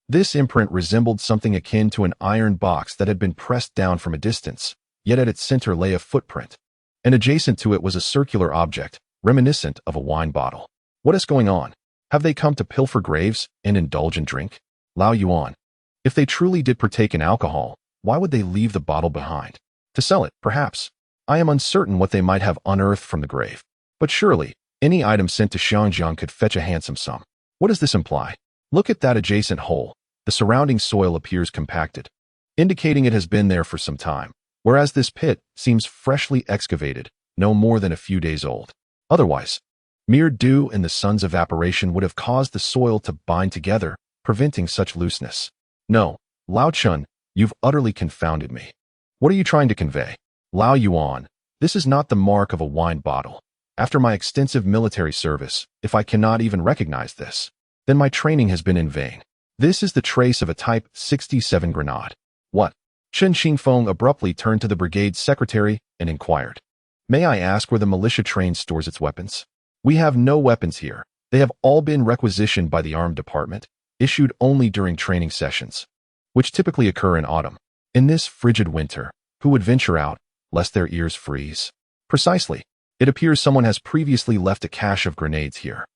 This imprint resembled something akin to an iron box that had been pressed down from a distance, yet at its center lay a footprint, and adjacent to it was a circular object, reminiscent of a wine bottle. What is going on? Have they come to pilfer graves and indulge in drink? Lao Yuan. If they truly did partake in alcohol, why would they leave the bottle behind? To sell it, perhaps. I am uncertain what they might have unearthed from the grave. But surely, any item sent to Xiangjiang could fetch a handsome sum. What does this imply? Look at that adjacent hole. The surrounding soil appears compacted, indicating it has been there for some time, whereas this pit seems freshly excavated, no more than a few days old. Otherwise, mere dew and the sun's evaporation would have caused the soil to bind together, preventing such looseness. No, Lao Chun, you've utterly confounded me. What are you trying to convey? Lao Yuan, this is not the mark of a wine bottle. After my extensive military service, if I cannot even recognize this, then my training has been in vain. This is the trace of a Type 67 grenade. What? Chen Qingfeng abruptly turned to the brigade secretary and inquired. May I ask where the militia train stores its weapons? We have no weapons here. They have all been requisitioned by the armed department, issued only during training sessions, which typically occur in autumn. In this frigid winter, who would venture out, lest their ears freeze? Precisely. It appears someone has previously left a cache of grenades here.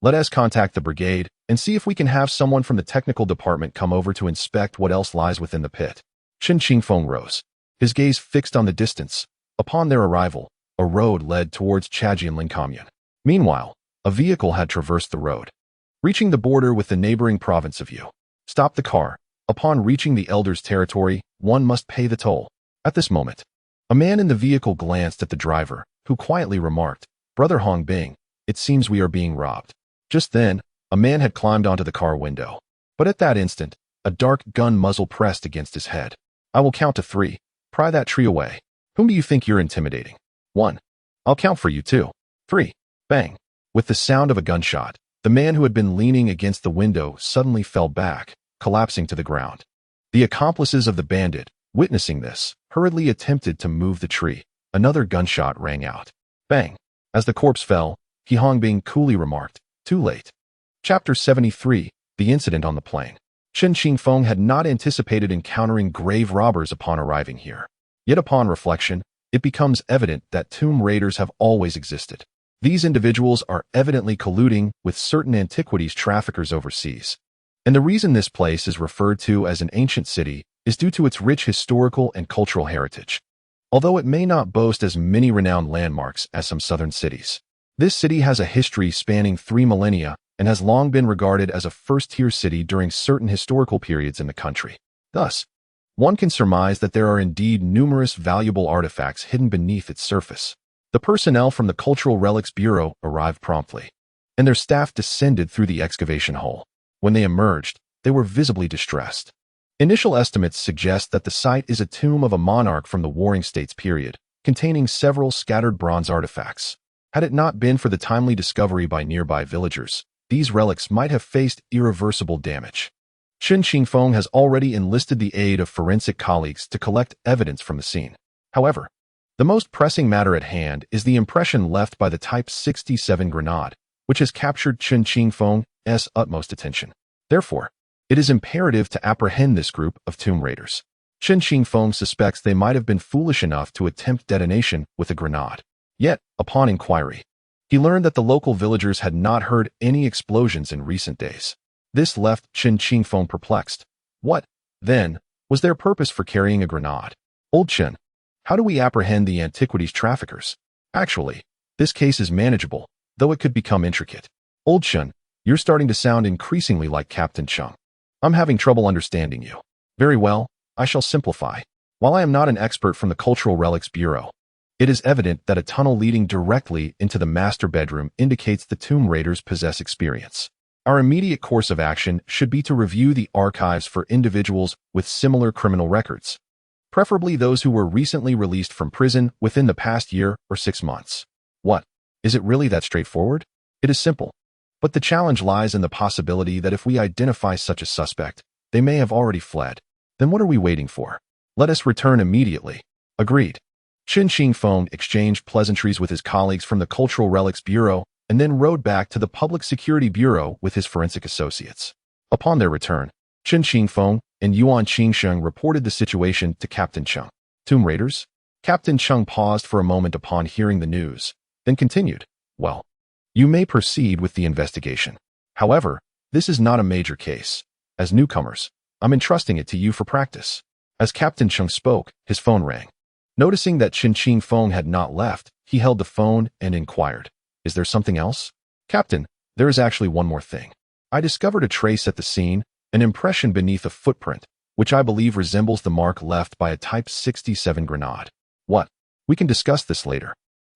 Let us contact the brigade and see if we can have someone from the technical department come over to inspect what else lies within the pit. Chen Qingfeng rose, his gaze fixed on the distance. Upon their arrival, a road led towards Chajianling Commune. Meanwhile, a vehicle had traversed the road, reaching the border with the neighboring province of Yu. Stop the car. Upon reaching the elder's territory, one must pay the toll. At this moment, a man in the vehicle glanced at the driver, who quietly remarked, Brother Hong Bing, it seems we are being robbed. Just then, a man had climbed onto the car window. But at that instant, a dark gun muzzle pressed against his head. I will count to 3. Pry that tree away. Whom do you think you're intimidating? 1. I'll count for you 2. 3. Bang. With the sound of a gunshot, the man who had been leaning against the window suddenly fell back, collapsing to the ground. The accomplices of the bandit, witnessing this, hurriedly attempted to move the tree. Another gunshot rang out. Bang. As the corpse fell, He Hongbing coolly remarked, too late. Chapter 73, The Incident on the Plain. Chen Qingfeng had not anticipated encountering grave robbers upon arriving here. Yet upon reflection, it becomes evident that tomb raiders have always existed. These individuals are evidently colluding with certain antiquities traffickers overseas. And the reason this place is referred to as an ancient city is due to its rich historical and cultural heritage. Although it may not boast as many renowned landmarks as some southern cities, this city has a history spanning 3 millennia and has long been regarded as a first-tier city during certain historical periods in the country. Thus, one can surmise that there are indeed numerous valuable artifacts hidden beneath its surface. The personnel from the Cultural Relics Bureau arrived promptly. and their staff descended through the excavation hole. When they emerged, they were visibly distressed. Initial estimates suggest that the site is a tomb of a monarch from the Warring States period, containing several scattered bronze artifacts. Had it not been for the timely discovery by nearby villagers, these relics might have faced irreversible damage. Chen Qingfeng has already enlisted the aid of forensic colleagues to collect evidence from the scene. However, the most pressing matter at hand is the impression left by the Type 67 grenade, which has captured Chen Qingfeng's utmost attention. Therefore, it is imperative to apprehend this group of tomb raiders. Chen Qingfeng suspects they might have been foolish enough to attempt detonation with a grenade. Yet, upon inquiry, he learned that the local villagers had not heard any explosions in recent days. This left Chen Qingfeng perplexed. What, then, was their purpose for carrying a grenade? Old Chen, how do we apprehend the antiquities traffickers? Actually, this case is manageable, though it could become intricate. Old Chen, you're starting to sound increasingly like Captain Chung. I'm having trouble understanding you. Very well, I shall simplify. While I am not an expert from the Cultural Relics Bureau, it is evident that a tunnel leading directly into the master bedroom indicates the tomb raiders possess experience. Our immediate course of action should be to review the archives for individuals with similar criminal records, preferably those who were recently released from prison within the past year or 6 months. What? Is it really that straightforward? It is simple. But the challenge lies in the possibility that if we identify such a suspect, they may have already fled. Then what are we waiting for? Let us return immediately. Agreed. Chen Qingfeng exchanged pleasantries with his colleagues from the Cultural Relics Bureau and then rode back to the Public Security Bureau with his forensic associates. Upon their return, Chen Qingfeng and Yuan Qingsheng reported the situation to Captain Chung. Tomb raiders? Captain Chung paused for a moment upon hearing the news, then continued, Well, you may proceed with the investigation. However, this is not a major case. As newcomers, I'm entrusting it to you for practice. As Captain Chung spoke, his phone rang. Noticing that Chen Qingfeng had not left, he held the phone and inquired, Is there something else? Captain, there is actually one more thing. I discovered a trace at the scene, an impression beneath a footprint, which I believe resembles the mark left by a Type 67 grenade. What? We can discuss this later.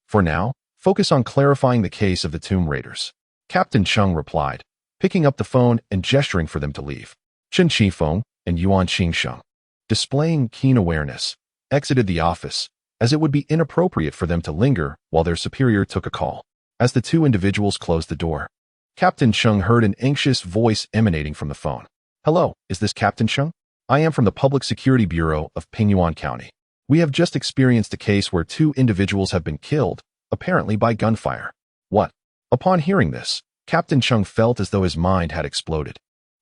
For now, focus on clarifying the case of the tomb raiders. Captain Chung replied, picking up the phone and gesturing for them to leave. Chen Qingfeng and Yuan Qingsheng, displaying keen awareness, exited the office, as it would be inappropriate for them to linger while their superior took a call. As the two individuals closed the door, Captain Chung heard an anxious voice emanating from the phone. Hello, is this Captain Chung? I am from the Public Security Bureau of Pingyuan County. We have just experienced a case where 2 individuals have been killed, apparently by gunfire. What? Upon hearing this, Captain Chung felt as though his mind had exploded.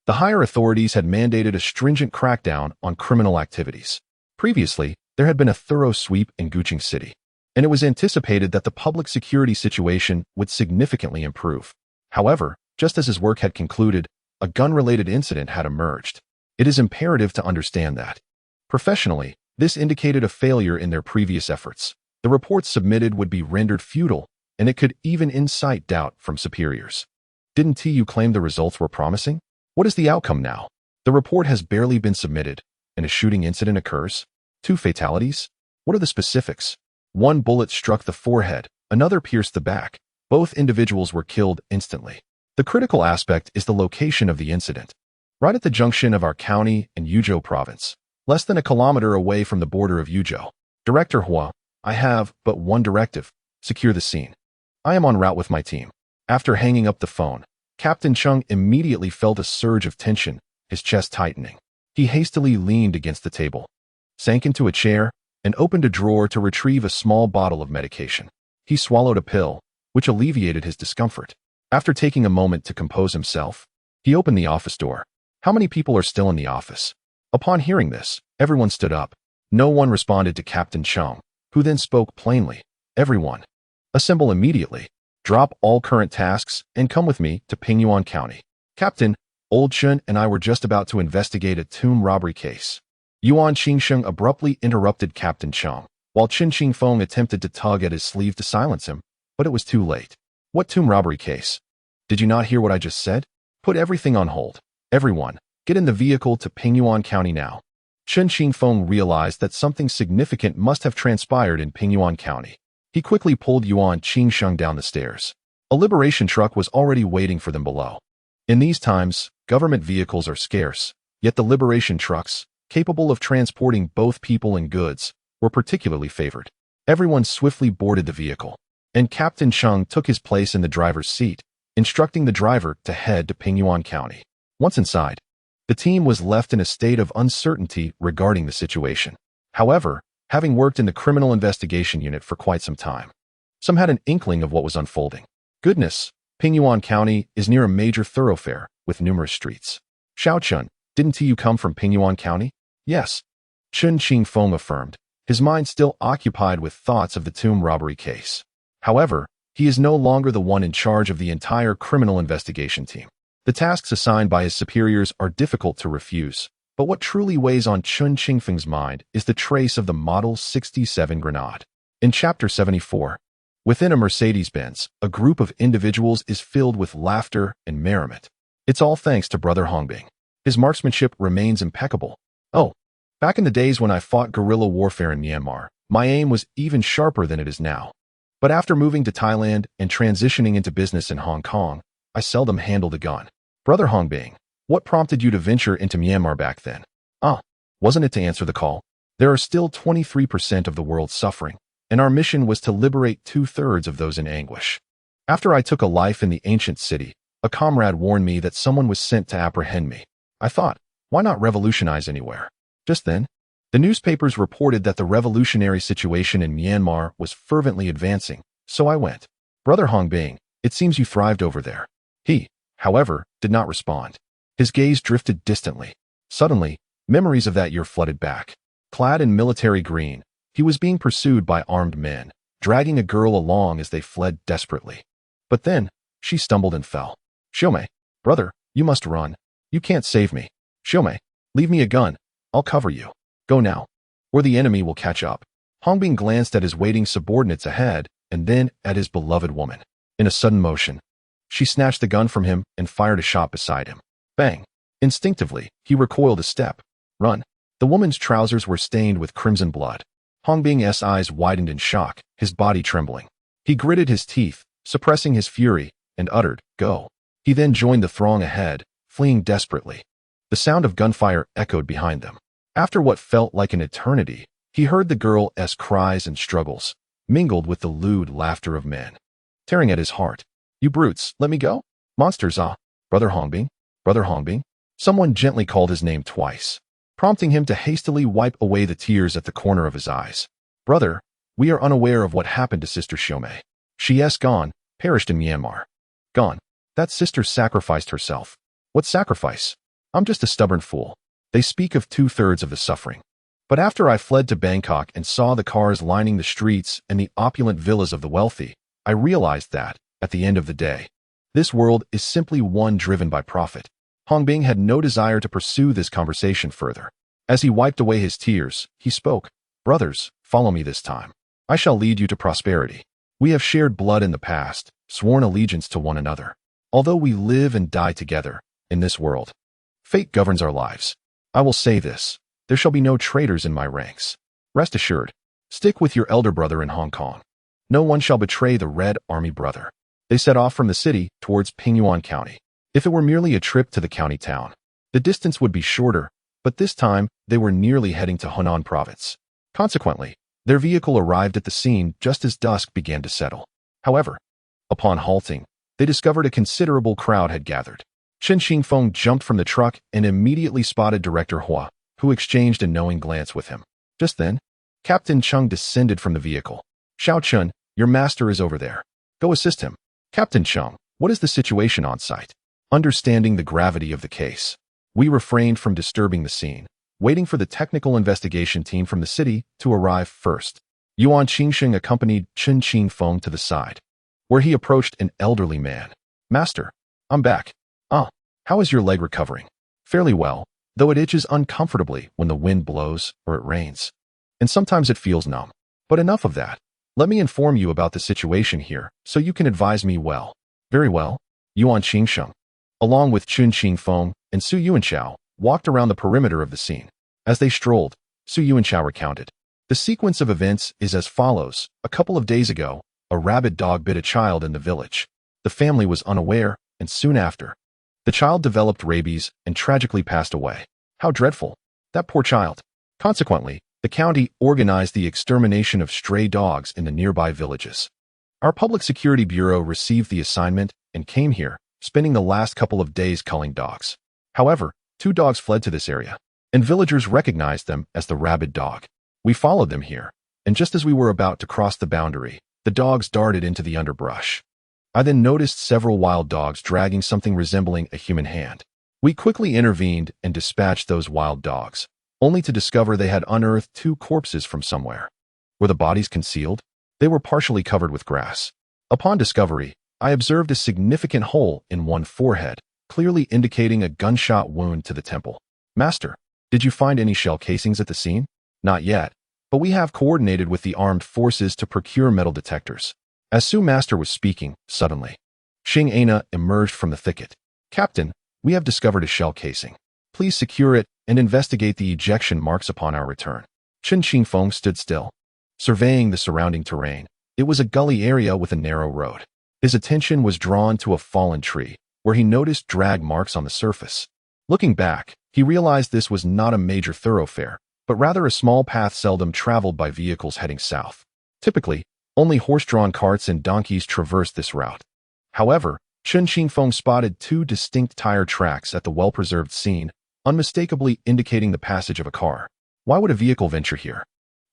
The higher authorities had mandated a stringent crackdown on criminal activities. Previously, there had been a thorough sweep in Guqing City, and it was anticipated that the public security situation would significantly improve. However, just as his work had concluded, a gun-related incident had emerged. It is imperative to understand that. Professionally, this indicated a failure in their previous efforts. The reports submitted would be rendered futile, and it could even incite doubt from superiors. Didn't TU claim the results were promising? What is the outcome now? The report has barely been submitted, and a shooting incident occurs. 2 fatalities? What are the specifics? 1 bullet struck the forehead, another pierced the back. Both individuals were killed instantly. The critical aspect is the location of the incident. Right at the junction of our county and Yuzhou province, less than a kilometer away from the border of Yuzhou. Director Hua, I have but one directive: secure the scene. I am en route with my team. After hanging up the phone, Captain Chung immediately felt a surge of tension, his chest tightening. He hastily leaned against the table, sank into a chair, and opened a drawer to retrieve a small bottle of medication. He swallowed a pill, which alleviated his discomfort. After taking a moment to compose himself, he opened the office door. How many people are still in the office? Upon hearing this, everyone stood up. No one responded to Captain Chung, who then spoke plainly. Everyone, assemble immediately. Drop all current tasks and come with me to Pingyuan County. Captain, Old Chen and I were just about to investigate a tomb robbery case. Yuan Qingsheng abruptly interrupted Captain Chung, while Chen Qingfeng attempted to tug at his sleeve to silence him, but it was too late. What tomb robbery case? Did you not hear what I just said? Put everything on hold. Everyone, get in the vehicle to Pingyuan County now. Chen Qingfeng realized that something significant must have transpired in Pingyuan County. He quickly pulled Yuan Qingsheng down the stairs. A liberation truck was already waiting for them below. In these times, government vehicles are scarce, yet the liberation trucks, capable of transporting both people and goods, were particularly favored. Everyone swiftly boarded the vehicle, and Captain Cheng took his place in the driver's seat, instructing the driver to head to Pingyuan County. Once inside, the team was left in a state of uncertainty regarding the situation. However, having worked in the criminal investigation unit for quite some time, some had an inkling of what was unfolding. Goodness, Pingyuan County is near a major thoroughfare with numerous streets. Xiao Chun, didn't you come from Pingyuan County? Yes, Chen Qingfeng affirmed, his mind still occupied with thoughts of the tomb robbery case. However, he is no longer the one in charge of the entire criminal investigation team. The tasks assigned by his superiors are difficult to refuse, but what truly weighs on Chen Qingfeng's mind is the trace of the Model 67 grenade. In Chapter 74, within a Mercedes-Benz, a group of individuals is filled with laughter and merriment. It's all thanks to Brother Hongbing. His marksmanship remains impeccable. Oh, back in the days when I fought guerrilla warfare in Myanmar, my aim was even sharper than it is now. But after moving to Thailand and transitioning into business in Hong Kong, I seldom handled a gun. Brother Hongbing, what prompted you to venture into Myanmar back then? Wasn't it to answer the call? There are still 23% of the world suffering, and our mission was to liberate 2/3 of those in anguish. After I took a life in the ancient city, a comrade warned me that someone was sent to apprehend me. I thought, why not revolutionize anywhere? Just then, the newspapers reported that the revolutionary situation in Myanmar was fervently advancing, so I went. Brother Hongbing, it seems you thrived over there. He, however, did not respond. His gaze drifted distantly. Suddenly, memories of that year flooded back. Clad in military green, he was being pursued by armed men, dragging a girl along as they fled desperately. But then, she stumbled and fell. Xiaomei, brother, you must run. You can't save me. Xiaomei, leave me a gun. I'll cover you. Go now, or the enemy will catch up. Hongbing glanced at his waiting subordinates ahead and then at his beloved woman. In a sudden motion, she snatched the gun from him and fired a shot beside him. Bang! Instinctively, he recoiled a step. Run. The woman's trousers were stained with crimson blood. Hongbing's eyes widened in shock, his body trembling. He gritted his teeth, suppressing his fury, and uttered, "Go." He then joined the throng ahead, fleeing desperately. The sound of gunfire echoed behind them. After what felt like an eternity, he heard the girl's cries and struggles, mingled with the lewd laughter of men. Tearing at his heart. You brutes, let me go? Monsters, Brother Hongbing? Brother Hongbing? Someone gently called his name twice, prompting him to hastily wipe away the tears at the corner of his eyes. Brother, we are unaware of what happened to Sister Xiaomei. She's gone, perished in Myanmar. Gone. That sister sacrificed herself. What sacrifice? I'm just a stubborn fool. They speak of 2/3 of the suffering. But after I fled to Bangkok and saw the cars lining the streets and the opulent villas of the wealthy, I realized that, at the end of the day, this world is simply one driven by profit. Hongbing had no desire to pursue this conversation further. As he wiped away his tears, he spoke. Brothers, follow me this time. I shall lead you to prosperity. We have shared blood in the past, sworn allegiance to one another. Although we live and die together, in this world, fate governs our lives. I will say this, there shall be no traitors in my ranks. Rest assured, stick with your elder brother in Hong Kong. No one shall betray the Red Army brother. They set off from the city towards Pingyuan County. If it were merely a trip to the county town, the distance would be shorter, but this time they were nearly heading to Hunan province. Consequently, their vehicle arrived at the scene just as dusk began to settle. However, upon halting, they discovered a considerable crowd had gathered. Chen Qingfeng jumped from the truck and immediately spotted Director Hua, who exchanged a knowing glance with him. Just then, Captain Cheng descended from the vehicle. Xiao Chun, your master is over there. Go assist him. Captain Cheng, what is the situation on site? Understanding the gravity of the case, we refrained from disturbing the scene, waiting for the technical investigation team from the city to arrive first. Yuan Qingsheng accompanied Chen Qingfeng to the side, where he approached an elderly man. Master, I'm back. How is your leg recovering? Fairly well, though it itches uncomfortably when the wind blows or it rains. And sometimes it feels numb. But enough of that. Let me inform you about the situation here, so you can advise me well. Very well. Yuan Qingsheng, along with Chen Qingfeng and Su Yuanchao, walked around the perimeter of the scene. As they strolled, Su Yuanchao recounted. The sequence of events is as follows. A couple of days ago, a rabid dog bit a child in the village. The family was unaware, and soon after, the child developed rabies and tragically passed away. How dreadful. That poor child. Consequently, the county organized the extermination of stray dogs in the nearby villages. Our Public Security Bureau received the assignment and came here, spending the last couple of days culling dogs. However, 2 dogs fled to this area, and villagers recognized them as the rabid dog. We followed them here, and just as we were about to cross the boundary, the dogs darted into the underbrush. I then noticed several wild dogs dragging something resembling a human hand. We quickly intervened and dispatched those wild dogs, only to discover they had unearthed 2 corpses from somewhere. Were the bodies concealed? They were partially covered with grass. Upon discovery, I observed a significant hole in one forehead, clearly indicating a gunshot wound to the temple. Master, did you find any shell casings at the scene? Not yet, but we have coordinated with the armed forces to procure metal detectors. As Su Master was speaking, suddenly, Xing emerged from the thicket. Captain, we have discovered a shell casing. Please secure it and investigate the ejection marks upon our return. Chen Qingfeng stood still, surveying the surrounding terrain. It was a gully area with a narrow road. His attention was drawn to a fallen tree, where he noticed drag marks on the surface. Looking back, he realized this was not a major thoroughfare, but rather a small path seldom traveled by vehicles heading south. Typically, only horse-drawn carts and donkeys traversed this route. However, Chen Qingfeng spotted 2 distinct tire tracks at the well-preserved scene, unmistakably indicating the passage of a car. Why would a vehicle venture here?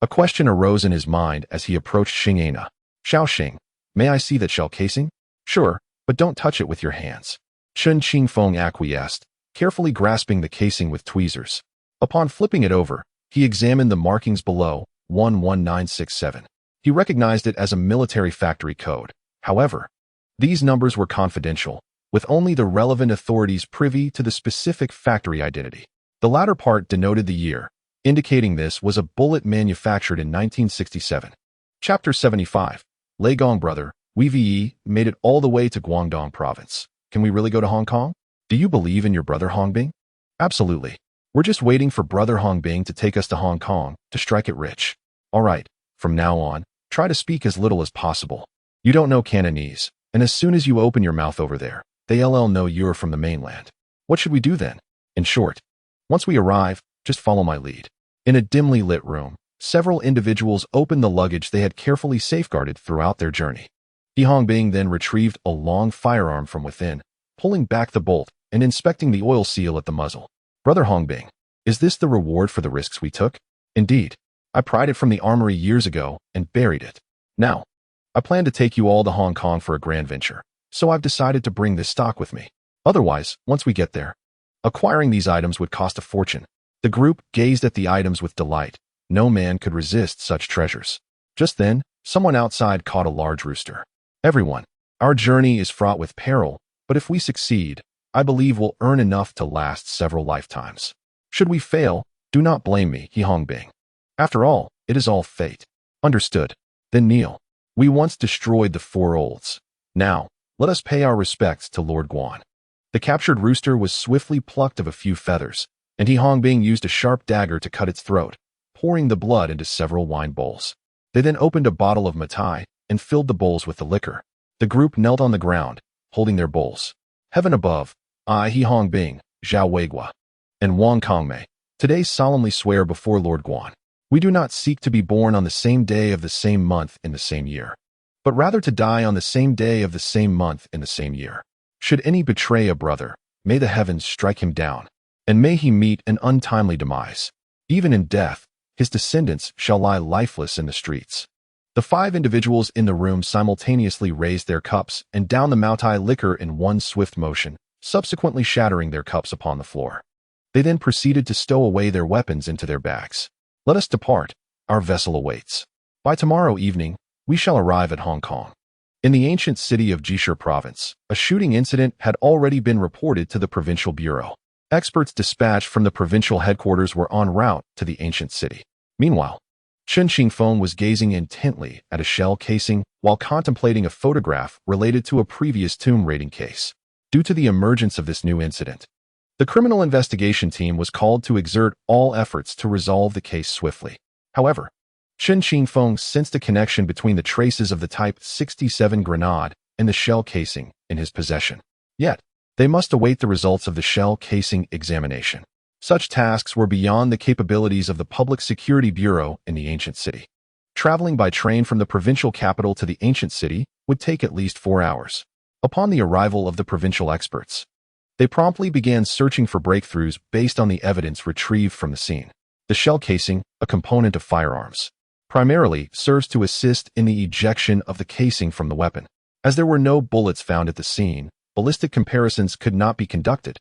A question arose in his mind as he approached Xing. Xiaoxing, may I see that shell casing? Sure, but don't touch it with your hands. Chen Qingfeng acquiesced, carefully grasping the casing with tweezers. Upon flipping it over, he examined the markings below, 11967. He recognized it as a military factory code. However, these numbers were confidential, with only the relevant authorities privy to the specific factory identity. The latter part denoted the year, indicating this was a bullet manufactured in 1967. Chapter 75. Lei Gong brother, we made it all the way to Guangdong province. Can we really go to Hong Kong? Do you believe in your brother Hongbing? Absolutely. We're just waiting for brother Hongbing to take us to Hong Kong to strike it rich. All right, from now on, try to speak as little as possible. You don't know Cantonese, and as soon as you open your mouth over there, they'll know you're from the mainland. What should we do then? In short, once we arrive, just follow my lead. In a dimly lit room, several individuals opened the luggage they had carefully safeguarded throughout their journey. Hongbing then retrieved a long firearm from within, pulling back the bolt and inspecting the oil seal at the muzzle. Brother Hongbing, is this the reward for the risks we took? Indeed. I pried it from the armory years ago and buried it. Now, I plan to take you all to Hong Kong for a grand venture, so I've decided to bring this stock with me. Otherwise, once we get there, acquiring these items would cost a fortune. The group gazed at the items with delight. No man could resist such treasures. Just then, someone outside caught a large rooster. Everyone, our journey is fraught with peril, but if we succeed, I believe we'll earn enough to last several lifetimes. Should we fail, do not blame me, Hongbing. After all, it is all fate. Understood. Then kneel. We once destroyed the 4 olds. Now, let us pay our respects to Lord Guan. The captured rooster was swiftly plucked of a few feathers, and Hongbing used a sharp dagger to cut its throat, pouring the blood into several wine bowls. They then opened a bottle of matai and filled the bowls with the liquor. The group knelt on the ground, holding their bowls. Heaven above, I, Hongbing, Zhao Weigua, and Wang Kongmei, today solemnly swear before Lord Guan. We do not seek to be born on the same day of the same month in the same year, but rather to die on the same day of the same month in the same year. Should any betray a brother, may the heavens strike him down, and may he meet an untimely demise. Even in death, his descendants shall lie lifeless in the streets. The 5 individuals in the room simultaneously raised their cups and downed the Maotai liquor in one swift motion, subsequently shattering their cups upon the floor. They then proceeded to stow away their weapons into their bags. Let us depart. Our vessel awaits. By tomorrow evening, we shall arrive at Hong Kong. In the ancient city of Jishur province, a shooting incident had already been reported to the provincial bureau. Experts dispatched from the provincial headquarters were en route to the ancient city. Meanwhile, Chen Qingfeng was gazing intently at a shell casing while contemplating a photograph related to a previous tomb raiding case. Due to the emergence of this new incident, the criminal investigation team was called to exert all efforts to resolve the case swiftly. However, Chen Qingfeng sensed a connection between the traces of the Type 67 grenade and the shell casing in his possession. Yet, they must await the results of the shell casing examination. Such tasks were beyond the capabilities of the Public Security Bureau in the ancient city. Traveling by train from the provincial capital to the ancient city would take at least 4 hours. Upon the arrival of the provincial experts, they promptly began searching for breakthroughs based on the evidence retrieved from the scene. The shell casing, a component of firearms, primarily serves to assist in the ejection of the casing from the weapon. As there were no bullets found at the scene, ballistic comparisons could not be conducted.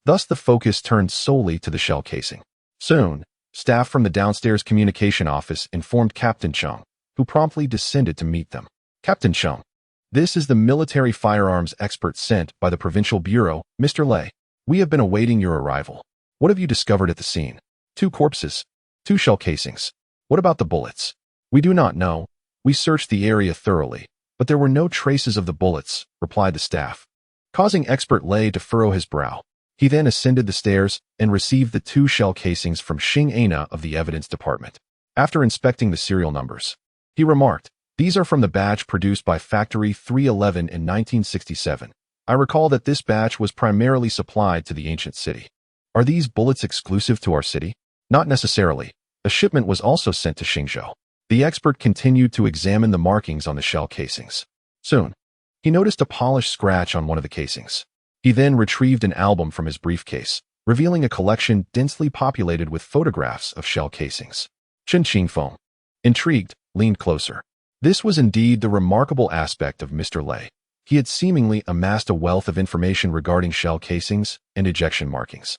Thus, the focus turned solely to the shell casing. Soon, staff from the downstairs communication office informed Captain Cheng, who promptly descended to meet them. Captain Cheng, this is the military firearms expert sent by the Provincial Bureau, Mr. Lei. We have been awaiting your arrival. What have you discovered at the scene? 2 corpses. 2 shell casings. What about the bullets? We do not know. We searched the area thoroughly, but there were no traces of the bullets, replied the staff, causing expert Lei to furrow his brow. He then ascended the stairs and received the 2 shell casings from Xing Ana of the evidence department. After inspecting the serial numbers, he remarked, "These are from the batch produced by Factory 311 in 1967. I recall that this batch was primarily supplied to the ancient city. Are these bullets exclusive to our city? Not necessarily. A shipment was also sent to Xingzhou." The expert continued to examine the markings on the shell casings. Soon, he noticed a polished scratch on one of the casings. He then retrieved an album from his briefcase, revealing a collection densely populated with photographs of shell casings. Chen Qingfeng, intrigued, leaned closer. This was indeed the remarkable aspect of Mr. Lei. He had seemingly amassed a wealth of information regarding shell casings and ejection markings,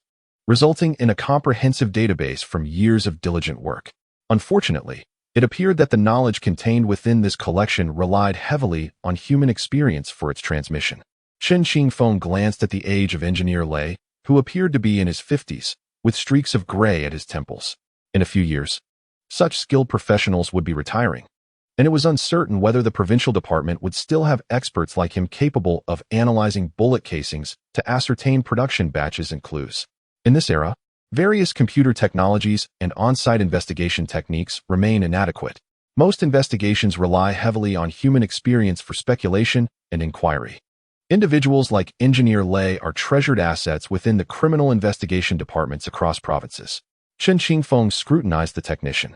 resulting in a comprehensive database from years of diligent work. Unfortunately, it appeared that the knowledge contained within this collection relied heavily on human experience for its transmission. Chen Qingfeng glanced at the age of Engineer Lei, who appeared to be in his 50s, with streaks of gray at his temples. In a few years, such skilled professionals would be retiring, and it was uncertain whether the provincial department would still have experts like him capable of analyzing bullet casings to ascertain production batches and clues. In this era, various computer technologies and on-site investigation techniques remain inadequate. Most investigations rely heavily on human experience for speculation and inquiry. Individuals like Engineer Lei are treasured assets within the criminal investigation departments across provinces. Chen Qingfeng scrutinized the technician,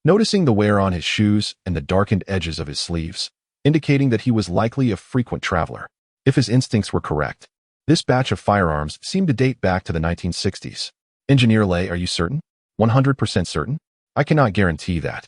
noticing the wear on his shoes and the darkened edges of his sleeves, indicating that he was likely a frequent traveler. If his instincts were correct, this batch of firearms seemed to date back to the 1960s. Engineer Lei, are you certain? 100% certain? I cannot guarantee that.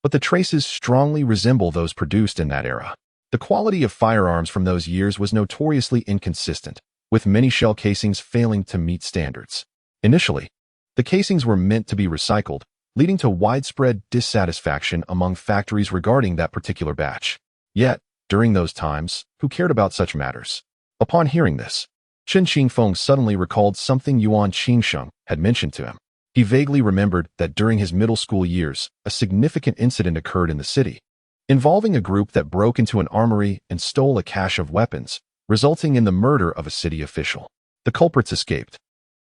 But the traces strongly resemble those produced in that era. The quality of firearms from those years was notoriously inconsistent, with many shell casings failing to meet standards. Initially, the casings were meant to be recycled, leading to widespread dissatisfaction among factories regarding that particular batch. Yet, during those times, who cared about such matters? Upon hearing this, Chen Qingfeng suddenly recalled something Yuan Qingsheng had mentioned to him. He vaguely remembered that during his middle school years, a significant incident occurred in the city, involving a group that broke into an armory and stole a cache of weapons, resulting in the murder of a city official. The culprits escaped,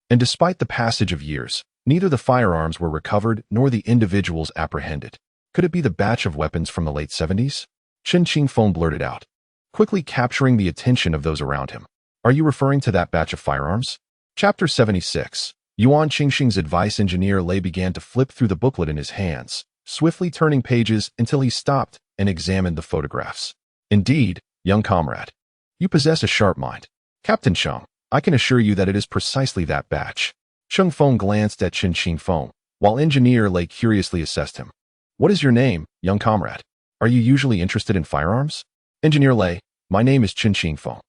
and despite the passage of years, neither the firearms were recovered nor the individuals apprehended. Could it be the batch of weapons from the late 70s? Chen Qingfeng blurted out, quickly capturing the attention of those around him. Are you referring to that batch of firearms? Chapter 76. Yuan Qingsheng's advice. Engineer Lei began to flip through the booklet in his hands, swiftly turning pages until he stopped and examined the photographs. Indeed, young comrade, you possess a sharp mind. Captain Cheng, I can assure you that it is precisely that batch. Cheng Feng glanced at Chen Qingfeng, while Engineer Lei curiously assessed him. What is your name, young comrade? Are you usually interested in firearms? Engineer Lei, my name is Chen Qingfeng.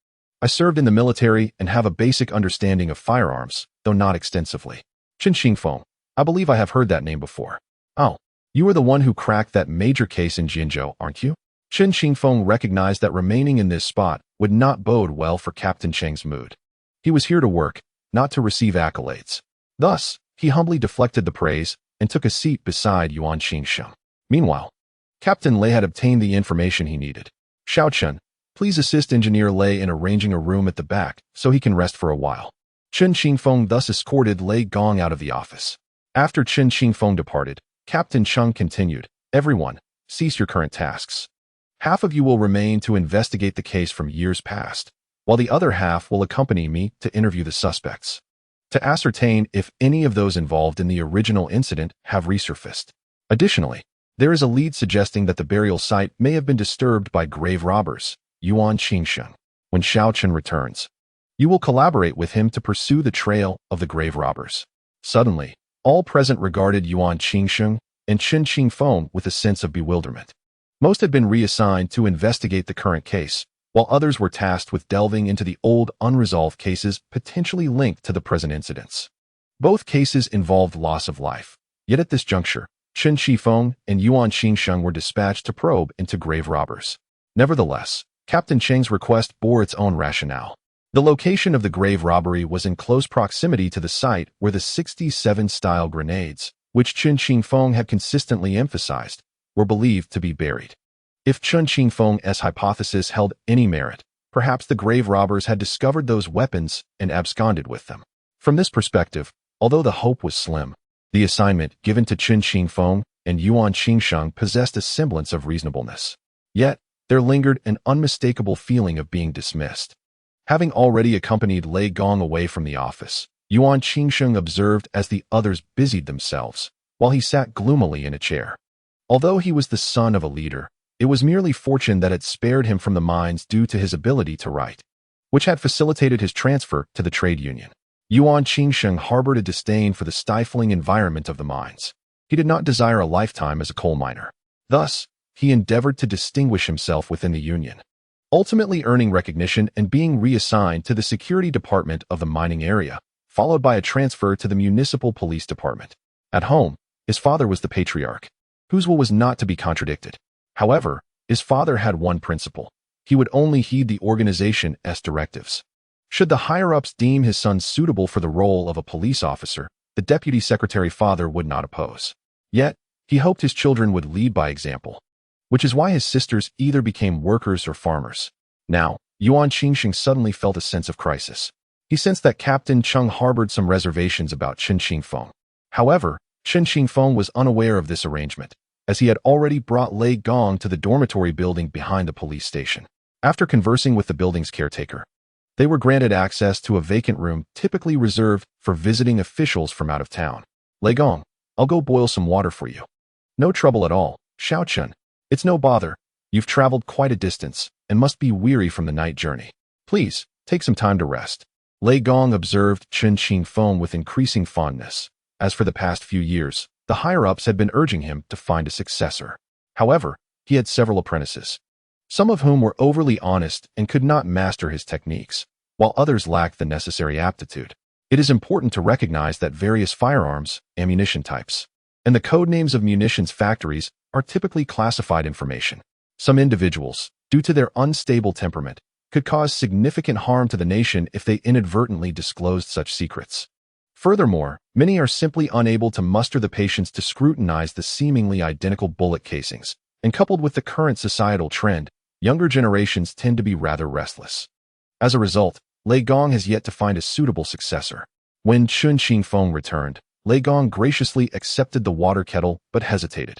I served in the military and have a basic understanding of firearms, though not extensively. Chen Qingfeng, I believe I have heard that name before. Oh, you are the one who cracked that major case in Jinzhou, aren't you? Chen Qingfeng recognized that remaining in this spot would not bode well for Captain Cheng's mood. He was here to work, not to receive accolades. Thus, he humbly deflected the praise and took a seat beside Yuan Qingsheng. Meanwhile, Captain Lei had obtained the information he needed. Xiao Chen, please assist Engineer Lei in arranging a room at the back so he can rest for a while. Chen Qingfeng thus escorted Lei Gong out of the office. After Chen Qingfeng departed, Captain Cheng continued, everyone, cease your current tasks. Half of you will remain to investigate the case from years past, while the other half will accompany me to interview the suspects, to ascertain if any of those involved in the original incident have resurfaced. Additionally, there is a lead suggesting that the burial site may have been disturbed by grave robbers, Yuan Qingfeng. When Xiao Chen returns, you will collaborate with him to pursue the trail of the grave robbers. Suddenly, all present regarded Yuan Qingfeng and Chen Qingfeng with a sense of bewilderment. Most had been reassigned to investigate the current case, while others were tasked with delving into the old, unresolved cases potentially linked to the present incidents. Both cases involved loss of life, yet at this juncture, Chen Qingfeng and Yuan Qingfeng were dispatched to probe into grave robbers. Nevertheless, Captain Cheng's request bore its own rationale. The location of the grave robbery was in close proximity to the site where the 67-style grenades, which Chen Qingfeng had consistently emphasized, were believed to be buried. If Chen Qingfeng's hypothesis held any merit, perhaps the grave robbers had discovered those weapons and absconded with them. From this perspective, although the hope was slim, the assignment given to Chen Qingfeng and Yuan Qingfeng possessed a semblance of reasonableness. Yet, there lingered an unmistakable feeling of being dismissed. Having already accompanied Lei Gong away from the office, Yuan Qingfeng observed as the others busied themselves, while he sat gloomily in a chair. Although he was the son of a leader, it was merely fortune that had spared him from the mines due to his ability to write, which had facilitated his transfer to the trade union. Yuan Qingfeng harbored a disdain for the stifling environment of the mines. He did not desire a lifetime as a coal miner. Thus, he endeavored to distinguish himself within the union, ultimately earning recognition and being reassigned to the security department of the mining area, followed by a transfer to the municipal police department. At home, his father was the patriarch, whose will was not to be contradicted. However, his father had one principle. He would only heed the organization's directives. Should the higher-ups deem his son suitable for the role of a police officer, the deputy secretary father would not oppose. Yet, he hoped his children would lead by example, which is why his sisters either became workers or farmers. Now, Yuan Qingfeng suddenly felt a sense of crisis. He sensed that Captain Cheng harbored some reservations about Chen Qingfeng. However, Chen Qingfeng was unaware of this arrangement, as he had already brought Lei Gong to the dormitory building behind the police station. After conversing with the building's caretaker, they were granted access to a vacant room typically reserved for visiting officials from out of town. Lei Gong, I'll go boil some water for you. No trouble at all, Xiao Chen. It's no bother. You've traveled quite a distance and must be weary from the night journey. Please, take some time to rest. Lei Gong observed Chen Qingfeng with increasing fondness. As for the past few years, the higher-ups had been urging him to find a successor. However, he had several apprentices, some of whom were overly honest and could not master his techniques, while others lacked the necessary aptitude. It is important to recognize that various firearms, ammunition types, and the code names of munitions factories are typically classified information. Some individuals, due to their unstable temperament, could cause significant harm to the nation if they inadvertently disclosed such secrets. Furthermore, many are simply unable to muster the patience to scrutinize the seemingly identical bullet casings, and coupled with the current societal trend, younger generations tend to be rather restless. As a result, Lei Gong has yet to find a suitable successor. When Chen Qingfeng returned, Lei Gong graciously accepted the water kettle but hesitated,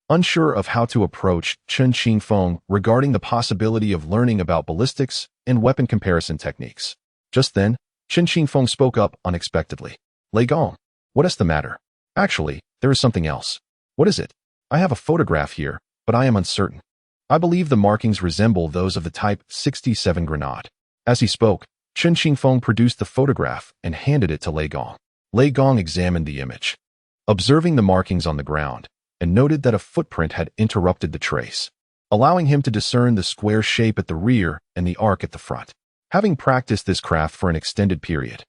unsure of how to approach Chen Qingfeng regarding the possibility of learning about ballistics and weapon comparison techniques. Just then, Chen Qingfeng spoke up unexpectedly. Lei Gong, what is the matter? Actually, there is something else. What is it? I have a photograph here, but I am uncertain. I believe the markings resemble those of the Type 67 grenade. As he spoke, Chen Qingfeng produced the photograph and handed it to Lei Gong. Lei Gong examined the image, observing the markings on the ground, and noted that a footprint had interrupted the trace, allowing him to discern the square shape at the rear and the arc at the front. Having practiced this craft for an extended period,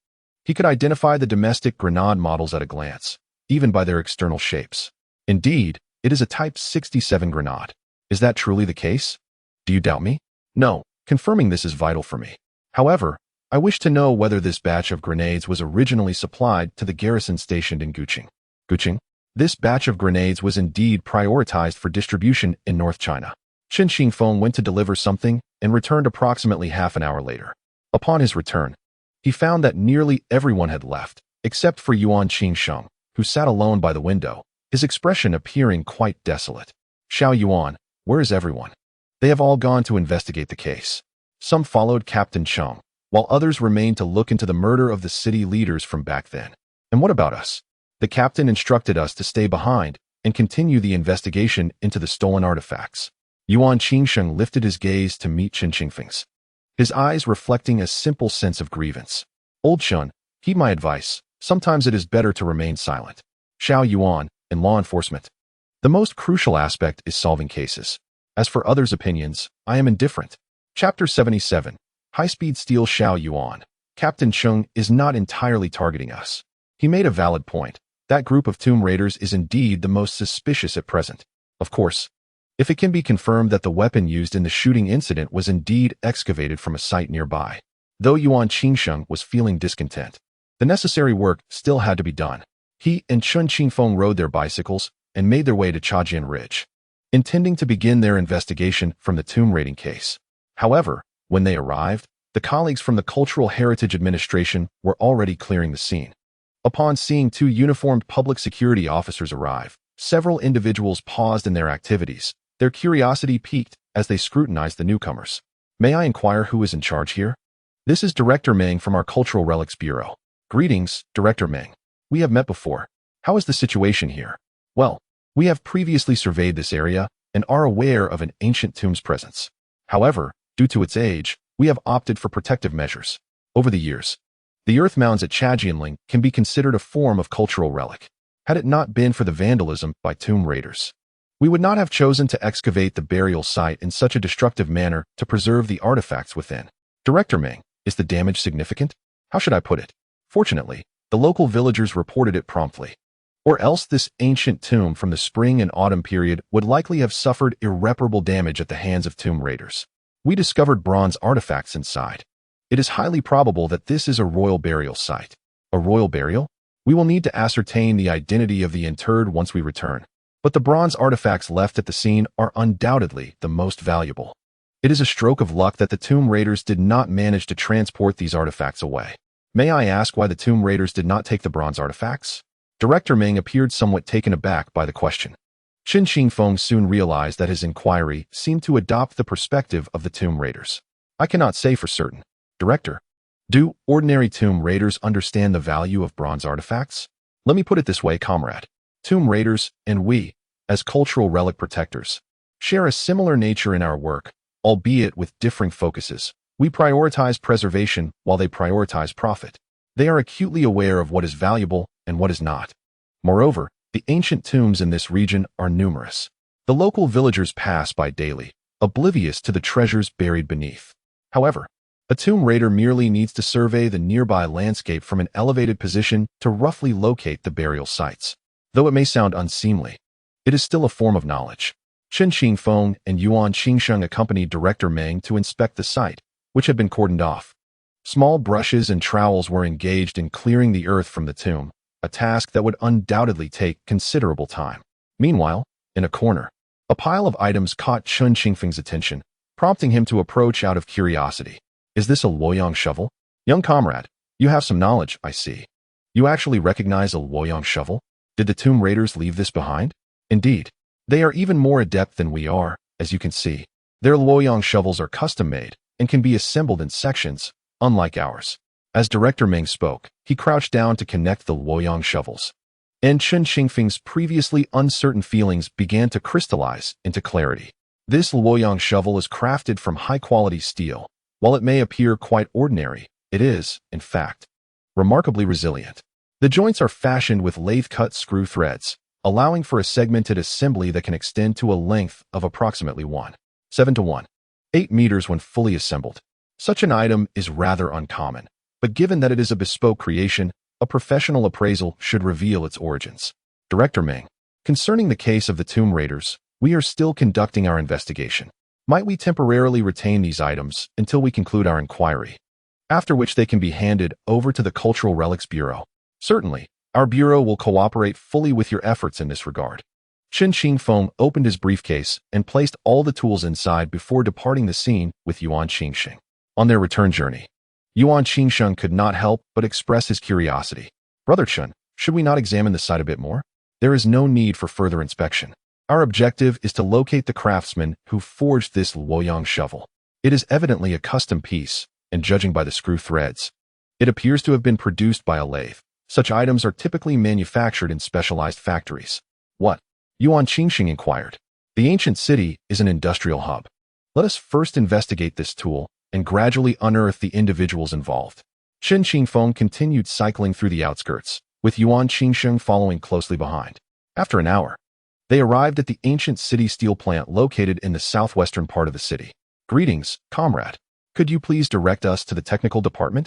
he could identify the domestic grenade models at a glance, even by their external shapes. Indeed, it is a Type 67 grenade. Is that truly the case? Do you doubt me? No, confirming this is vital for me. However, I wish to know whether this batch of grenades was originally supplied to the garrison stationed in Guqing. Guqing? This batch of grenades was indeed prioritized for distribution in North China. Chen Qingfeng went to deliver something and returned approximately half an hour later. Upon his return, he found that nearly everyone had left, except for Yuan Qingfeng, who sat alone by the window, his expression appearing quite desolate. Xiao Yuan, where is everyone? They have all gone to investigate the case. Some followed Captain Cheng, while others remained to look into the murder of the city leaders from back then. And what about us? The captain instructed us to stay behind and continue the investigation into the stolen artifacts. Yuan Qingsheng lifted his gaze to meet Chen Qingfeng's, his eyes reflecting a simple sense of grievance. Old Chen, heed my advice. Sometimes it is better to remain silent. Xiao Yuan, in law enforcement, the most crucial aspect is solving cases. As for others' opinions, I am indifferent. Chapter 77. High-speed steel. Xiao Yuan. Captain Cheng is not entirely targeting us. He made a valid point. That group of tomb raiders is indeed the most suspicious at present. Of course, if it can be confirmed that the weapon used in the shooting incident was indeed excavated from a site nearby. Though Yuan Qingsheng was feeling discontent, the necessary work still had to be done. He and Chen Qingfeng rode their bicycles and made their way to Chajian Ridge, intending to begin their investigation from the tomb raiding case. However, when they arrived, the colleagues from the Cultural Heritage Administration were already clearing the scene. Upon seeing two uniformed public security officers arrive, several individuals paused in their activities, their curiosity piqued as they scrutinized the newcomers. May I inquire who is in charge here? This is Director Meng from our Cultural Relics Bureau. Greetings, Director Meng. We have met before. How is the situation here? Well, we have previously surveyed this area and are aware of an ancient tomb's presence. However, due to its age, we have opted for protective measures. Over the years, the earth mounds at Chajianling can be considered a form of cultural relic. Had it not been for the vandalism by tomb raiders, we would not have chosen to excavate the burial site in such a destructive manner to preserve the artifacts within. Director Meng, is the damage significant? How should I put it? Fortunately, the local villagers reported it promptly. Or else this ancient tomb from the spring and autumn period would likely have suffered irreparable damage at the hands of tomb raiders. We discovered bronze artifacts inside. It is highly probable that this is a royal burial site. A royal burial? We will need to ascertain the identity of the interred once we return. But the bronze artifacts left at the scene are undoubtedly the most valuable. It is a stroke of luck that the tomb raiders did not manage to transport these artifacts away. May I ask why the tomb raiders did not take the bronze artifacts? Director Meng appeared somewhat taken aback by the question. Chen Qingfeng soon realized that his inquiry seemed to adopt the perspective of the tomb raiders. I cannot say for certain. Director, do ordinary tomb raiders understand the value of bronze artifacts? Let me put it this way, comrade. Tomb raiders and we, as cultural relic protectors, share a similar nature in our work, albeit with differing focuses. We prioritize preservation while they prioritize profit. They are acutely aware of what is valuable and what is not. Moreover, the ancient tombs in this region are numerous. The local villagers pass by daily, oblivious to the treasures buried beneath. However, a tomb raider merely needs to survey the nearby landscape from an elevated position to roughly locate the burial sites. Though it may sound unseemly, it is still a form of knowledge. Chen Qingfeng and Yuan Qingsheng accompanied Director Meng to inspect the site, which had been cordoned off. Small brushes and trowels were engaged in clearing the earth from the tomb, a task that would undoubtedly take considerable time. Meanwhile, in a corner, a pile of items caught Chen Qingfeng's attention, prompting him to approach out of curiosity. Is this a Luoyang shovel? Young comrade, you have some knowledge, I see. You actually recognize a Luoyang shovel? Did the tomb raiders leave this behind? Indeed. They are even more adept than we are, as you can see. Their Luoyang shovels are custom-made and can be assembled in sections, unlike ours. As Director Meng spoke, he crouched down to connect the Luoyang shovels. And Chen Qingfeng's previously uncertain feelings began to crystallize into clarity. This Luoyang shovel is crafted from high-quality steel. While it may appear quite ordinary, it is, in fact, remarkably resilient. The joints are fashioned with lathe-cut screw threads, allowing for a segmented assembly that can extend to a length of approximately 1.7 to 1.8 meters when fully assembled. Such an item is rather uncommon, but given that it is a bespoke creation, a professional appraisal should reveal its origins. Director Meng, concerning the case of the tomb raiders, we are still conducting our investigation. Might we temporarily retain these items until we conclude our inquiry, after which they can be handed over to the Cultural Relics Bureau? Certainly, our bureau will cooperate fully with your efforts in this regard. Chen Qingfeng opened his briefcase and placed all the tools inside before departing the scene with Yuan Qingsheng. On their return journey, Yuan Qingsheng could not help but express his curiosity. Brother Chen, should we not examine the site a bit more? There is no need for further inspection. Our objective is to locate the craftsman who forged this Luoyang shovel. It is evidently a custom piece, and judging by the screw threads, it appears to have been produced by a lathe. Such items are typically manufactured in specialized factories. What? Yuan Qingfeng inquired. The ancient city is an industrial hub. Let us first investigate this tool and gradually unearth the individuals involved. Chen Qingfeng continued cycling through the outskirts, with Yuan Qingfeng following closely behind. After an hour, they arrived at the ancient city steel plant located in the southwestern part of the city. Greetings, comrade. Could you please direct us to the technical department?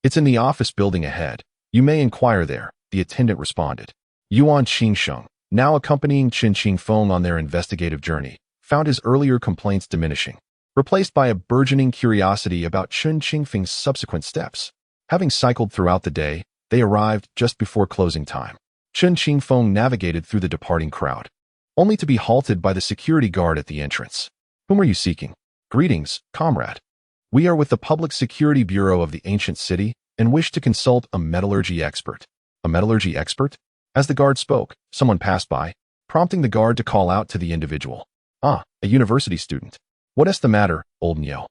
It's in the office building ahead. You may inquire there, the attendant responded. Yuan Qingfeng, now accompanying Chen Qingfeng on their investigative journey, found his earlier complaints diminishing, replaced by a burgeoning curiosity about Chen Qingfeng's subsequent steps. Having cycled throughout the day, they arrived just before closing time. Chen Qingfeng navigated through the departing crowd, only to be halted by the security guard at the entrance. Whom are you seeking? Greetings, comrade. We are with the Public Security Bureau of the ancient city and wish to consult a metallurgy expert. A metallurgy expert? As the guard spoke, someone passed by, prompting the guard to call out to the individual. Ah, a university student. What is the matter, old Niao?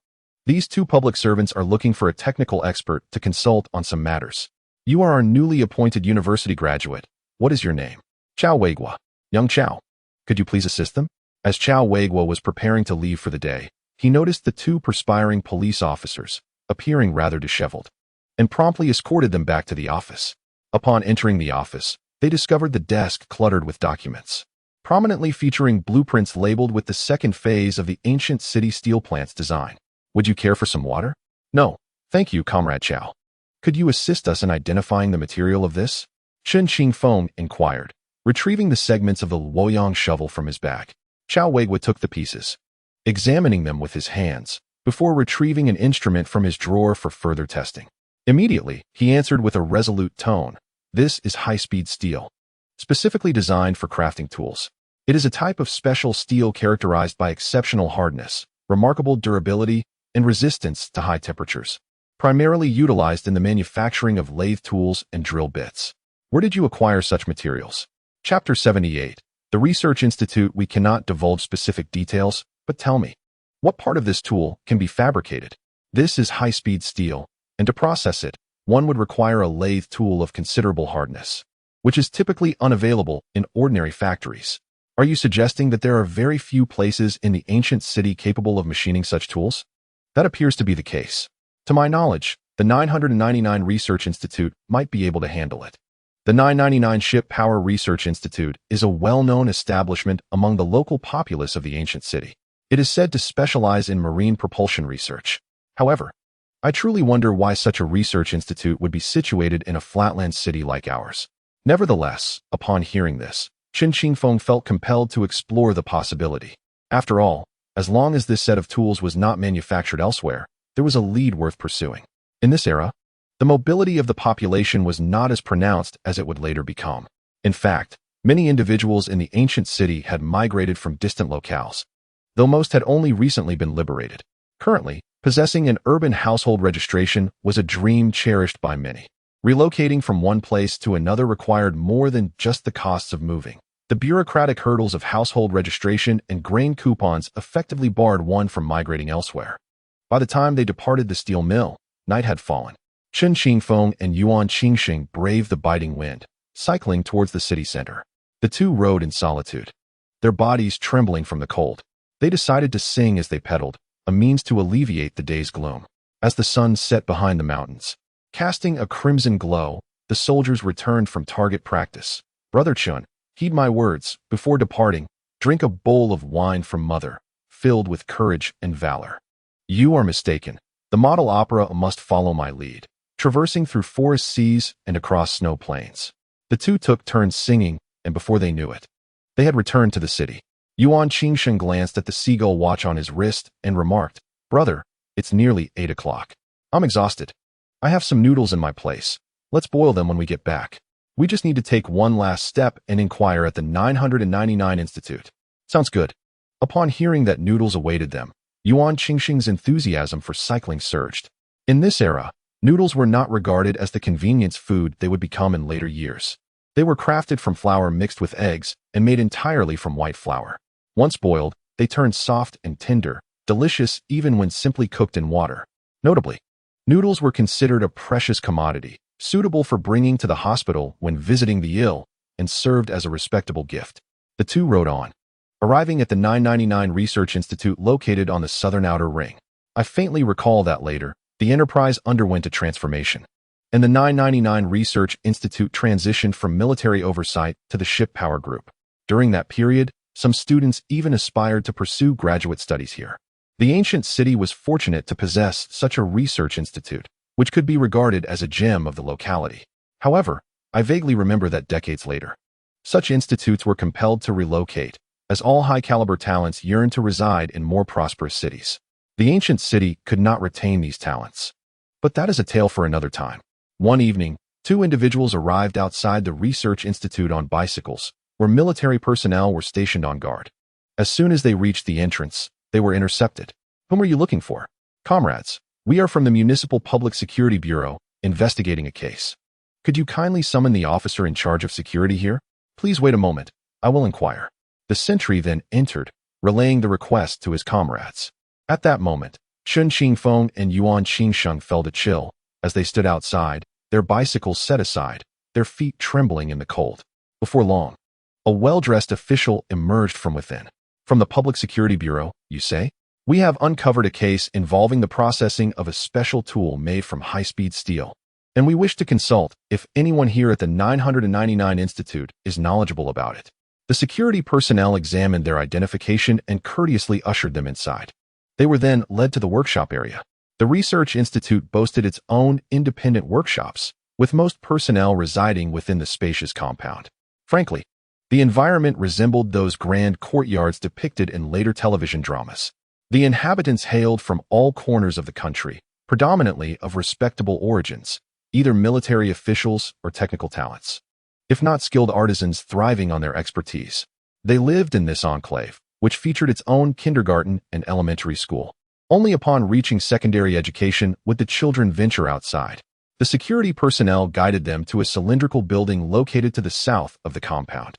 These two public servants are looking for a technical expert to consult on some matters. You are our newly appointed university graduate. What is your name? Chao Weiguo. Young Chao. Could you please assist them? As Chao Weiguo was preparing to leave for the day, he noticed the two perspiring police officers, appearing rather disheveled, and promptly escorted them back to the office. Upon entering the office, they discovered the desk cluttered with documents, prominently featuring blueprints labeled with the second phase of the ancient city steel plant's design. Would you care for some water? No, thank you, Comrade Chao. Could you assist us in identifying the material of this? Chen Qingfeng inquired, retrieving the segments of the Luoyang shovel from his bag. Chao Weiguo took the pieces, examining them with his hands, before retrieving an instrument from his drawer for further testing. Immediately, he answered with a resolute tone, "This is high-speed steel, specifically designed for crafting tools. It is a type of special steel characterized by exceptional hardness, remarkable durability, and resistance to high temperatures, primarily utilized in the manufacturing of lathe tools and drill bits." Where did you acquire such materials? Chapter 78. The Research Institute. We cannot divulge specific details, but tell me, what part of this tool can be fabricated? This is high-speed steel, and to process it, one would require a lathe tool of considerable hardness, which is typically unavailable in ordinary factories. Are you suggesting that there are very few places in the ancient city capable of machining such tools? That appears to be the case. To my knowledge, the 999 Research Institute might be able to handle it. The 999 Ship Power Research Institute is a well-known establishment among the local populace of the ancient city. It is said to specialize in marine propulsion research. However, I truly wonder why such a research institute would be situated in a flatland city like ours. Nevertheless, upon hearing this, Chen Qingfeng felt compelled to explore the possibility. After all, as long as this set of tools was not manufactured elsewhere, there was a lead worth pursuing. In this era, the mobility of the population was not as pronounced as it would later become. In fact, many individuals in the ancient city had migrated from distant locales, though most had only recently been liberated. Currently, possessing an urban household registration was a dream cherished by many. Relocating from one place to another required more than just the costs of moving. The bureaucratic hurdles of household registration and grain coupons effectively barred one from migrating elsewhere. By the time they departed the steel mill, night had fallen. Chen Qingfeng and Yuan Qingfeng braved the biting wind, cycling towards the city center. The two rode in solitude, their bodies trembling from the cold. They decided to sing as they pedaled, a means to alleviate the day's gloom. As the sun set behind the mountains, casting a crimson glow, the soldiers returned from target practice. Brother Chun, heed my words. Before departing, drink a bowl of wine from Mother, filled with courage and valor. You are mistaken. The model opera must follow my lead, traversing through forest seas and across snow plains. The two took turns singing, and before they knew it, they had returned to the city. Yuan Qingfeng glanced at the seagull watch on his wrist and remarked, "Brother, it's nearly 8 o'clock. I'm exhausted. I have some noodles in my place. Let's boil them when we get back. We just need to take one last step and inquire at the 999 Institute." Sounds good. Upon hearing that noodles awaited them, Yuan Qingfeng's enthusiasm for cycling surged. In this era, noodles were not regarded as the convenience food they would become in later years. They were crafted from flour mixed with eggs and made entirely from white flour. Once boiled, they turned soft and tender, delicious even when simply cooked in water. Notably, noodles were considered a precious commodity, suitable for bringing to the hospital when visiting the ill, and served as a respectable gift. The two rode on, arriving at the 999 Research Institute located on the southern outer ring. I faintly recall that later, the enterprise underwent a transformation, and the 999 Research Institute transitioned from military oversight to the Ship Power Group. During that period, some students even aspired to pursue graduate studies here. The ancient city was fortunate to possess such a research institute, which could be regarded as a gem of the locality. However, I vaguely remember that decades later, such institutes were compelled to relocate, as all high-caliber talents yearned to reside in more prosperous cities. The ancient city could not retain these talents. But that is a tale for another time. One evening, two individuals arrived outside the Research Institute on bicycles, where military personnel were stationed on guard. As soon as they reached the entrance, they were intercepted. "Whom are you looking for?" "Comrades, we are from the Municipal Public Security Bureau, investigating a case. Could you kindly summon the officer in charge of security here? Please wait a moment, I will inquire." The sentry then entered, relaying the request to his comrades. At that moment, Chen Qingfeng and Yuan Qingsheng felt a chill as they stood outside, their bicycles set aside, their feet trembling in the cold. Before long, a well-dressed official emerged from within. "From the Public Security Bureau, you say? We have uncovered a case involving the processing of a special tool made from high-speed steel, and we wish to consult if anyone here at the 999 Institute is knowledgeable about it." The security personnel examined their identification and courteously ushered them inside. They were then led to the workshop area. The Research Institute boasted its own independent workshops, with most personnel residing within the spacious compound. Frankly, the environment resembled those grand courtyards depicted in later television dramas. The inhabitants hailed from all corners of the country, predominantly of respectable origins, either military officials or technical talents, if not skilled artisans thriving on their expertise. They lived in this enclave, which featured its own kindergarten and elementary school. Only upon reaching secondary education would the children venture outside. The security personnel guided them to a cylindrical building located to the south of the compound.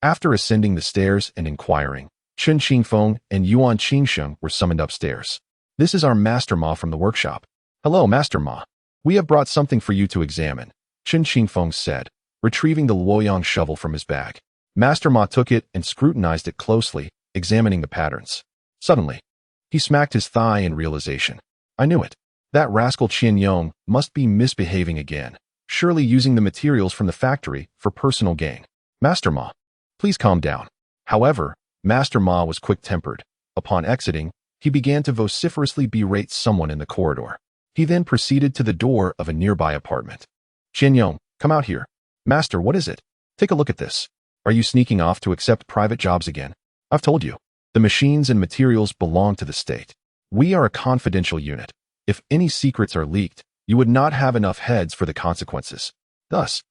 After ascending the stairs and inquiring, Chen Qingfeng and Yuan Qingsheng were summoned upstairs. "This is our Master Ma from the workshop." "Hello, Master Ma. We have brought something for you to examine," Chen Qingfeng said, retrieving the Luoyang shovel from his bag. Master Ma took it and scrutinized it closely, examining the patterns. Suddenly, he smacked his thigh in realization. "I knew it. That rascal Qian Yong must be misbehaving again, surely using the materials from the factory for personal gain. Master Ma, please calm down." However, Master Ma was quick-tempered. Upon exiting, he began to vociferously berate someone in the corridor. He then proceeded to the door of a nearby apartment. "Qian Yong, come out here." "Master, what is it?" "Take a look at this. Are you sneaking off to accept private jobs again?" "I've told you. The machines and materials belong to the state. We are a confidential unit. If any secrets are leaked, you would not have enough heads for the consequences." Thus,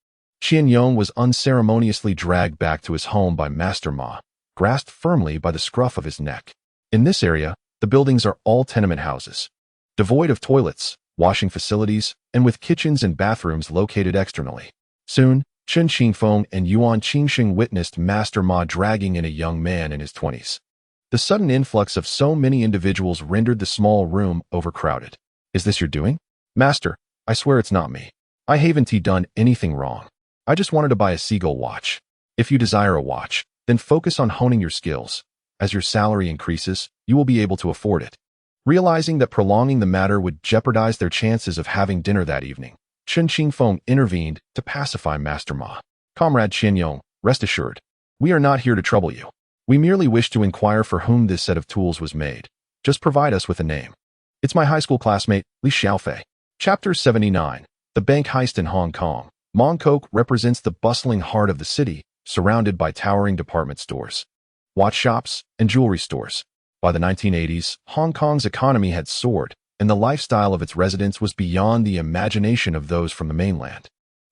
Qian Yong was unceremoniously dragged back to his home by Master Ma, grasped firmly by the scruff of his neck. In this area, the buildings are all tenement houses, devoid of toilets, washing facilities, and with kitchens and bathrooms located externally. Soon, Chen Qingfeng and Yuan Qingsheng witnessed Master Ma dragging in a young man in his 20s. The sudden influx of so many individuals rendered the small room overcrowded. "Is this your doing?" "Master, I swear it's not me. I haven't done anything wrong. I just wanted to buy a seagull watch. If you desire a watch, then focus on honing your skills. As your salary increases, you will be able to afford it." Realizing that prolonging the matter would jeopardize their chances of having dinner that evening, Chen Qingfeng intervened to pacify Master Ma. "Comrade Qian Yong, rest assured, we are not here to trouble you. We merely wish to inquire for whom this set of tools was made. Just provide us with a name." "It's my high school classmate, Li Xiaofei." Chapter 79. The Bank Heist in Hong Kong. Mongkok represents the bustling heart of the city, surrounded by towering department stores, watch shops, and jewelry stores. By the 1980s, Hong Kong's economy had soared, and the lifestyle of its residents was beyond the imagination of those from the mainland.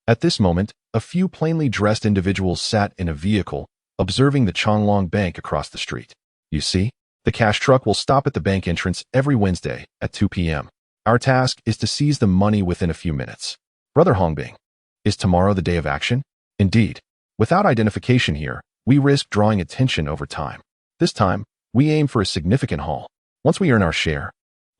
At this moment, a few plainly dressed individuals sat in a vehicle, observing the Changlong Bank across the street. "You see, the cash truck will stop at the bank entrance every Wednesday at 2 p.m. Our task is to seize the money within a few minutes." "Brother Hongbing, is tomorrow the day of action?" "Indeed. Without identification here, we risk drawing attention over time. This time, we aim for a significant haul. Once we earn our share,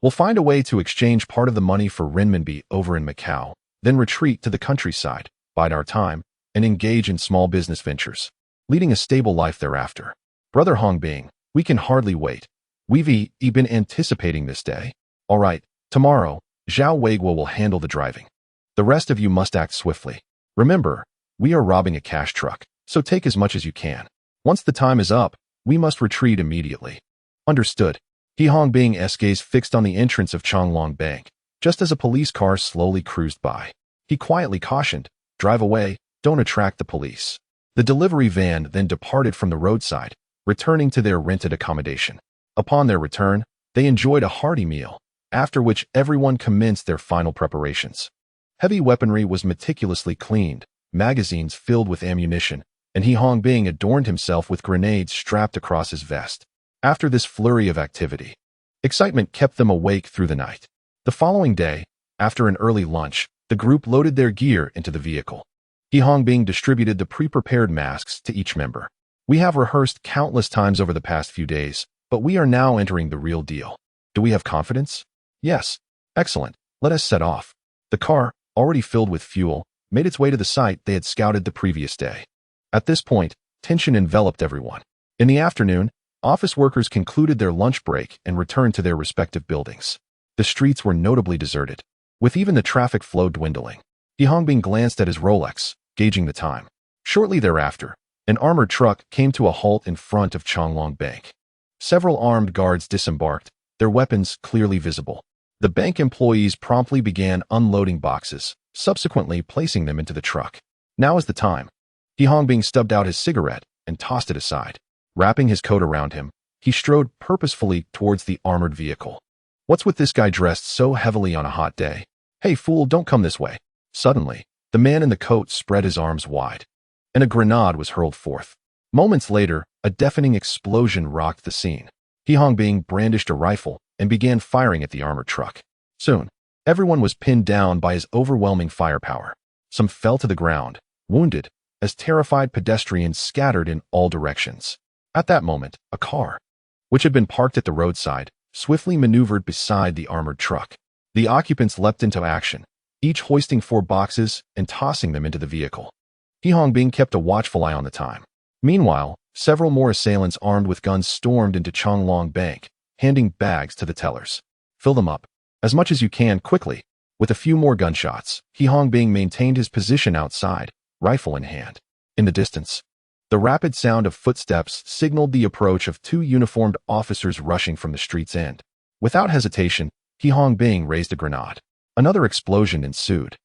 we'll find a way to exchange part of the money for renminbi over in Macau, then retreat to the countryside, bide our time, and engage in small business ventures, leading a stable life thereafter. Brother Hongbing, we can hardly wait. We've been anticipating this day. All right, tomorrow, Zhao Weiguo will handle the driving. The rest of you must act swiftly. Remember, we are robbing a cash truck, so take as much as you can. Once the time is up, we must retreat immediately. Understood. He Hongbing's gaze fixed on the entrance of Changlong Bank, just as a police car slowly cruised by. He quietly cautioned, "Drive away, don't attract the police." The delivery van then departed from the roadside, returning to their rented accommodation. Upon their return, they enjoyed a hearty meal, after which everyone commenced their final preparations. Heavy weaponry was meticulously cleaned, magazines filled with ammunition, and He Hongbing adorned himself with grenades strapped across his vest. After this flurry of activity, excitement kept them awake through the night. The following day, after an early lunch, the group loaded their gear into the vehicle. He Hongbing distributed the pre-prepared masks to each member. "We have rehearsed countless times over the past few days, but we are now entering the real deal. Do we have confidence?" "Yes." "Excellent. Let us set off." The car, already filled with fuel, made its way to the site they had scouted the previous day. At this point, tension enveloped everyone. In the afternoon, office workers concluded their lunch break and returned to their respective buildings. The streets were notably deserted, with even the traffic flow dwindling. He Hongbing glanced at his Rolex, gauging the time. Shortly thereafter, an armored truck came to a halt in front of Changlong Bank. Several armed guards disembarked, their weapons clearly visible. The bank employees promptly began unloading boxes, subsequently placing them into the truck. "Now is the time." He Hongbing stubbed out his cigarette and tossed it aside. Wrapping his coat around him, he strode purposefully towards the armored vehicle. "What's with this guy dressed so heavily on a hot day? Hey fool, don't come this way." Suddenly, the man in the coat spread his arms wide, and a grenade was hurled forth. Moments later, a deafening explosion rocked the scene. He Hongbing brandished a rifle and began firing at the armored truck. Soon, everyone was pinned down by his overwhelming firepower. Some fell to the ground, wounded, as terrified pedestrians scattered in all directions. At that moment, a car, which had been parked at the roadside, swiftly maneuvered beside the armored truck. The occupants leapt into action, each hoisting 4 boxes and tossing them into the vehicle. He Hongbing kept a watchful eye on the time. Meanwhile, several more assailants armed with guns stormed into Changlong Bank, handing bags to the tellers. "Fill them up. As much as you can, quickly." With a few more gunshots, He Hongbing maintained his position outside, rifle in hand. In the distance, the rapid sound of footsteps signaled the approach of 2 uniformed officers rushing from the street's end. Without hesitation, He Hongbing raised a grenade. Another explosion ensued,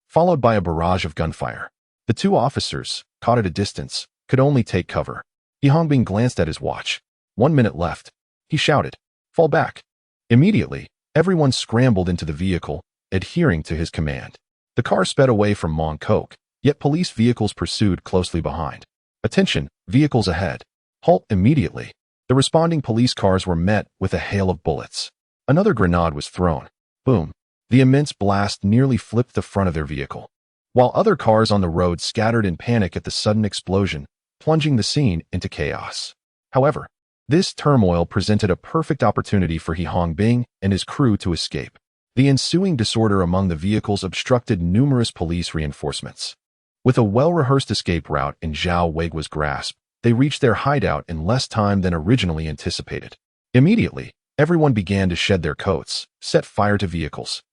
followed by a barrage of gunfire. The 2 officers, caught at a distance, could only take cover. He Hongbing glanced at his watch. 1 minute left. He shouted, "Fall back." Immediately, everyone scrambled into the vehicle, adhering to his command. The car sped away from Mong Kok, yet police vehicles pursued closely behind. "Attention, vehicles ahead. Halt immediately." The responding police cars were met with a hail of bullets. Another grenade was thrown. Boom. The immense blast nearly flipped the front of their vehicle, while other cars on the road scattered in panic at the sudden explosion, plunging the scene into chaos. However, this turmoil presented a perfect opportunity for He Hongbing and his crew to escape. The ensuing disorder among the vehicles obstructed numerous police reinforcements. With a well-rehearsed escape route in Zhao Weiguo's grasp, they reached their hideout in less time than originally anticipated. Immediately, everyone began to shed their coats, set fire to vehicles,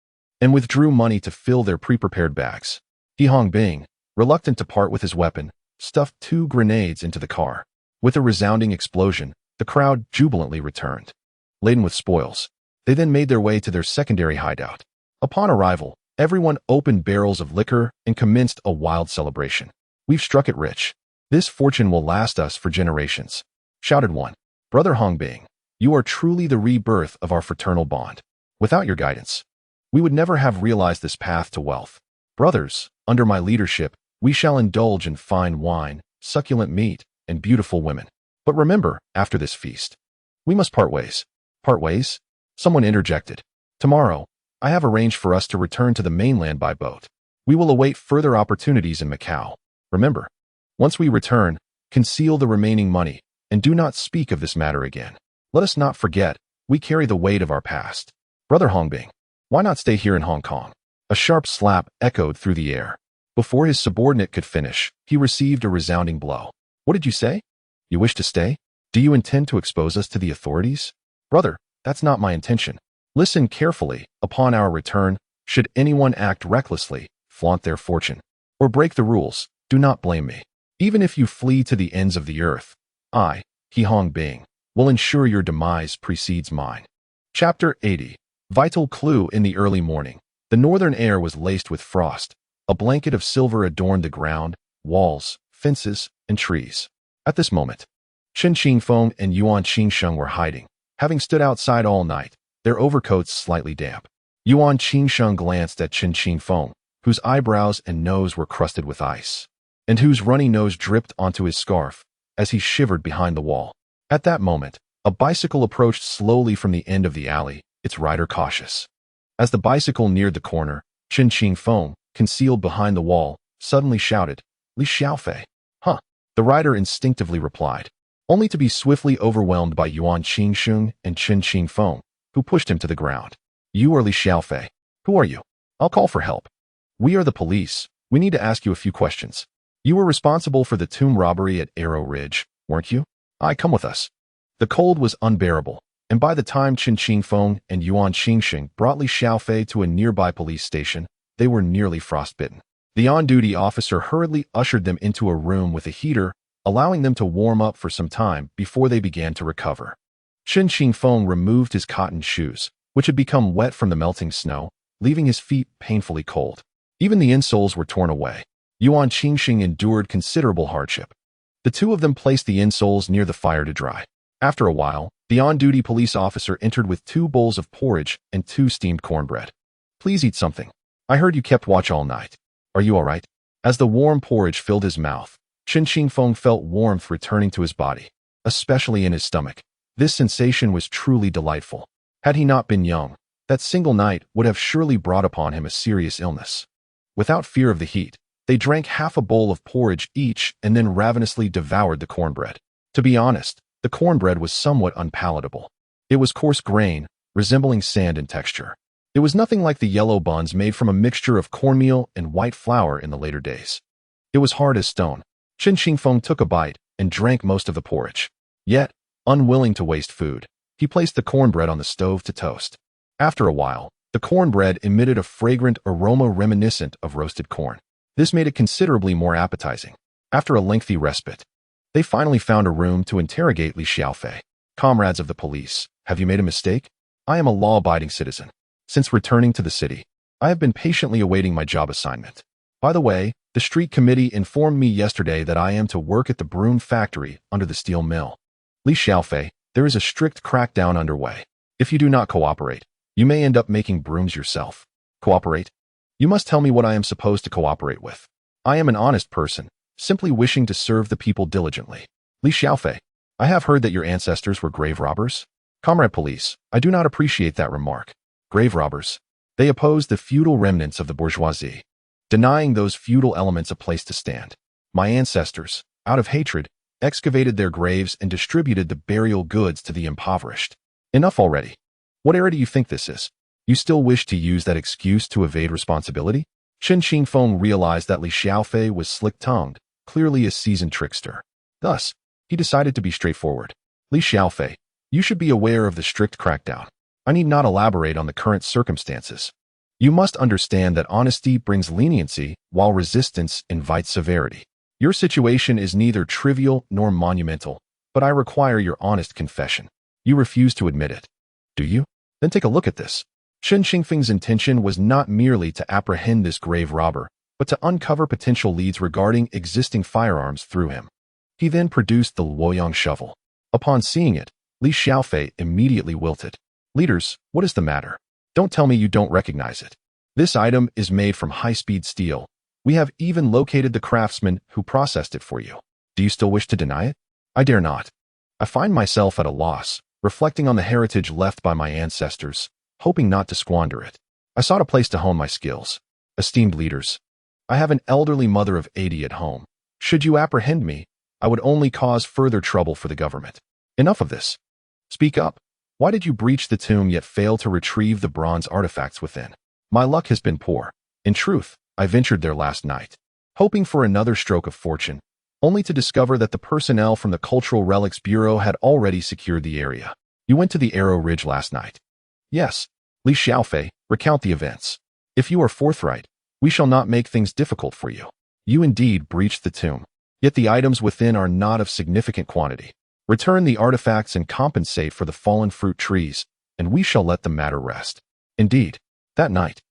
and withdrew money to fill their pre-prepared bags. He Hongbing, reluctant to part with his weapon, stuffed 2 grenades into the car. With a resounding explosion, the crowd jubilantly returned. Laden with spoils, they then made their way to their secondary hideout. Upon arrival, everyone opened barrels of liquor and commenced a wild celebration. "We've struck it rich. This fortune will last us for generations," shouted one. "Brother Hongbing, you are truly the rebirth of our fraternal bond. Without your guidance, we would never have realized this path to wealth. Brothers, under my leadership, we shall indulge in fine wine, succulent meat, and beautiful women. But remember, after this feast, we must part ways." "Part ways?" someone interjected. "Tomorrow, I have arranged for us to return to the mainland by boat. We will await further opportunities in Macau. Remember, Once we return, conceal the remaining money, and do not speak of this matter again. Let us not forget, we carry the weight of our past. Brother Hongbing, why not stay here in Hong Kong? A sharp slap echoed through the air. Before his subordinate could finish, he received a resounding blow. What did you say? You wish to stay? Do you intend to expose us to the authorities? Brother, that's not my intention. Listen carefully. Upon our return, should anyone act recklessly, flaunt their fortune, or break the rules, do not blame me. Even if you flee to the ends of the earth, I, He Hongbing, will ensure your demise precedes mine. Chapter 80. Vital clue. In the early morning, the northern air was laced with frost. A blanket of silver adorned the ground, walls, fences, and trees. At this moment, Chen Qingfeng and Yuan Qingsheng were hiding, having stood outside all night, their overcoats slightly damp. Yuan Qingsheng glanced at Chen Qingfeng, whose eyebrows and nose were crusted with ice, and whose runny nose dripped onto his scarf as he shivered behind the wall. At that moment, a bicycle approached slowly from the end of the alley, its rider cautious. As the bicycle neared the corner, Chen Qingfeng, concealed behind the wall, suddenly shouted, "Li Xiaofei." Huh, the rider instinctively replied, only to be swiftly overwhelmed by Yuan Qingsheng and Chen Qingfeng, who pushed him to the ground. You are Li Xiaofei. Who are you? I'll call for help. We are the police. We need to ask you a few questions. You were responsible for the tomb robbery at Arrow Ridge, weren't you? Come with us. The cold was unbearable, and by the time Chen Qingfeng and Yuan Qingsheng brought Li Xiaofei to a nearby police station, they were nearly frostbitten. The on-duty officer hurriedly ushered them into a room with a heater, allowing them to warm up for some time before they began to recover. Chen Qingfeng removed his cotton shoes, which had become wet from the melting snow, leaving his feet painfully cold. Even the insoles were torn away. Yuan Qingsheng endured considerable hardship. The two of them placed the insoles near the fire to dry. After a while, the on-duty police officer entered with 2 bowls of porridge and 2 steamed cornbread. Please eat something. I heard you kept watch all night. Are you all right? As the warm porridge filled his mouth, Chen Qingfeng felt warmth returning to his body, especially in his stomach. This sensation was truly delightful. Had he not been young, that single night would have surely brought upon him a serious illness. Without fear of the heat, they drank half a bowl of porridge each and then ravenously devoured the cornbread. To be honest, the cornbread was somewhat unpalatable. It was coarse grain, resembling sand in texture. It was nothing like the yellow buns made from a mixture of cornmeal and white flour in the later days. It was hard as stone. Chen Qingfeng took a bite and drank most of the porridge. Yet, unwilling to waste food, he placed the cornbread on the stove to toast. After a while, the cornbread emitted a fragrant aroma reminiscent of roasted corn. This made it considerably more appetizing. After a lengthy respite, they finally found a room to interrogate Li Xiaofei. Comrades of the police, have you made a mistake? I am a law-abiding citizen. Since returning to the city, I have been patiently awaiting my job assignment. By the way, the street committee informed me yesterday that I am to work at the broom factory under the steel mill. Li Xiaofei, there is a strict crackdown underway. If you do not cooperate, you may end up making brooms yourself. Cooperate? You must tell me what I am supposed to cooperate with. I am an honest person, simply wishing to serve the people diligently. Li Xiaofei, I have heard that your ancestors were grave robbers. Comrade police, I do not appreciate that remark. Grave robbers. They opposed the feudal remnants of the bourgeoisie, denying those feudal elements a place to stand. My ancestors, out of hatred, excavated their graves and distributed the burial goods to the impoverished. Enough already. What era do you think this is? You still wish to use that excuse to evade responsibility? Chen Qingfeng realized that Li Xiaofei was slick-tongued, clearly a seasoned trickster. Thus, he decided to be straightforward. Li Xiaofei, you should be aware of the strict crackdown. I need not elaborate on the current circumstances. You must understand that honesty brings leniency, while resistance invites severity. Your situation is neither trivial nor monumental, but I require your honest confession. You refuse to admit it. Do you? Then take a look at this. Chen Qingfeng's intention was not merely to apprehend this grave robber, but to uncover potential leads regarding existing firearms through him. He then produced the Luoyang shovel. Upon seeing it, Li Xiaofei immediately wilted. Leaders, what is the matter? Don't tell me you don't recognize it. This item is made from high-speed steel. We have even located the craftsman who processed it for you. Do you still wish to deny it? I dare not. I find myself at a loss, reflecting on the heritage left by my ancestors, hoping not to squander it. I sought a place to hone my skills. Esteemed leaders, I have an elderly mother of 80 at home. Should you apprehend me, I would only cause further trouble for the government. Enough of this. Speak up. Why did you breach the tomb yet fail to retrieve the bronze artifacts within? My luck has been poor. In truth, I ventured there last night, hoping for another stroke of fortune, only to discover that the personnel from the Cultural Relics Bureau had already secured the area. You went to the Arrow Ridge last night. Yes. Li Xiaofei, recount the events. If you are forthright, we shall not make things difficult for you. You indeed breached the tomb, yet the items within are not of significant quantity. Return the artifacts and compensate for the fallen fruit trees, and we shall let the matter rest. Indeed, that night,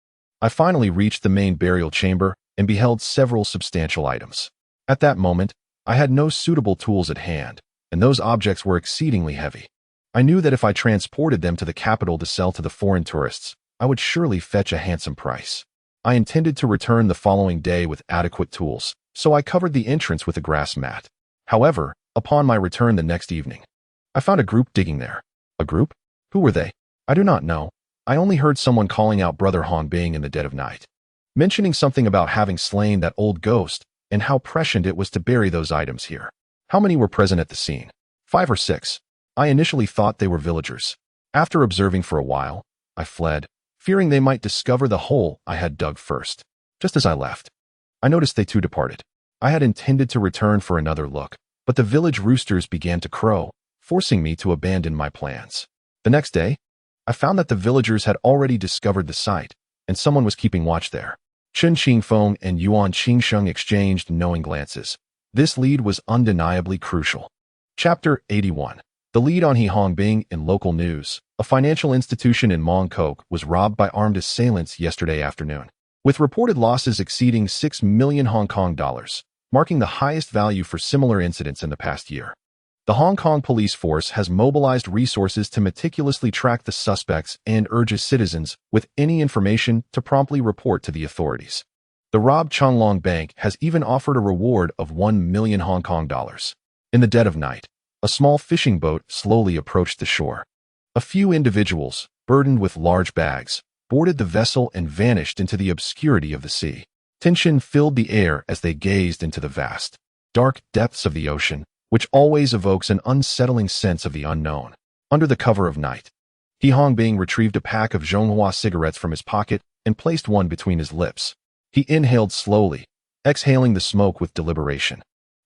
I finally reached the main burial chamber and beheld several substantial items. At that moment, I had no suitable tools at hand, and those objects were exceedingly heavy. I knew that if I transported them to the capital to sell to the foreign tourists, I would surely fetch a handsome price. I intended to return the following day with adequate tools, so I covered the entrance with a grass mat. However, upon my return the next evening, I found a group digging there. A group? Who were they? I do not know. I only heard someone calling out Brother Hong Bing in the dead of night, mentioning something about having slain that old ghost and how prescient it was to bury those items here. How many were present at the scene? 5 or 6. I initially thought they were villagers. After observing for a while, I fled, fearing they might discover the hole I had dug first. Just as I left, I noticed they too departed. I had intended to return for another look, but the village roosters began to crow, forcing me to abandon my plans. The next day, I found that the villagers had already discovered the site, and someone was keeping watch there. Chen Qingfeng and Yuan Qingsheng exchanged knowing glances. This lead was undeniably crucial. Chapter 81. The lead on He Hongbing in local news. A financial institution in Mongkok was robbed by armed assailants yesterday afternoon, with reported losses exceeding 6 million Hong Kong dollars, marking the highest value for similar incidents in the past year. The Hong Kong police force has mobilized resources to meticulously track the suspects and urges citizens with any information to promptly report to the authorities. The robbed Changlong Bank has even offered a reward of 1 million Hong Kong dollars. In the dead of night, a small fishing boat slowly approached the shore. A few individuals, burdened with large bags, boarded the vessel and vanished into the obscurity of the sea. Tension filled the air as they gazed into the vast, dark depths of the ocean, which always evokes an unsettling sense of the unknown. Under the cover of night, He Hongbing retrieved a pack of Zhonghua cigarettes from his pocket and placed one between his lips. He inhaled slowly, exhaling the smoke with deliberation.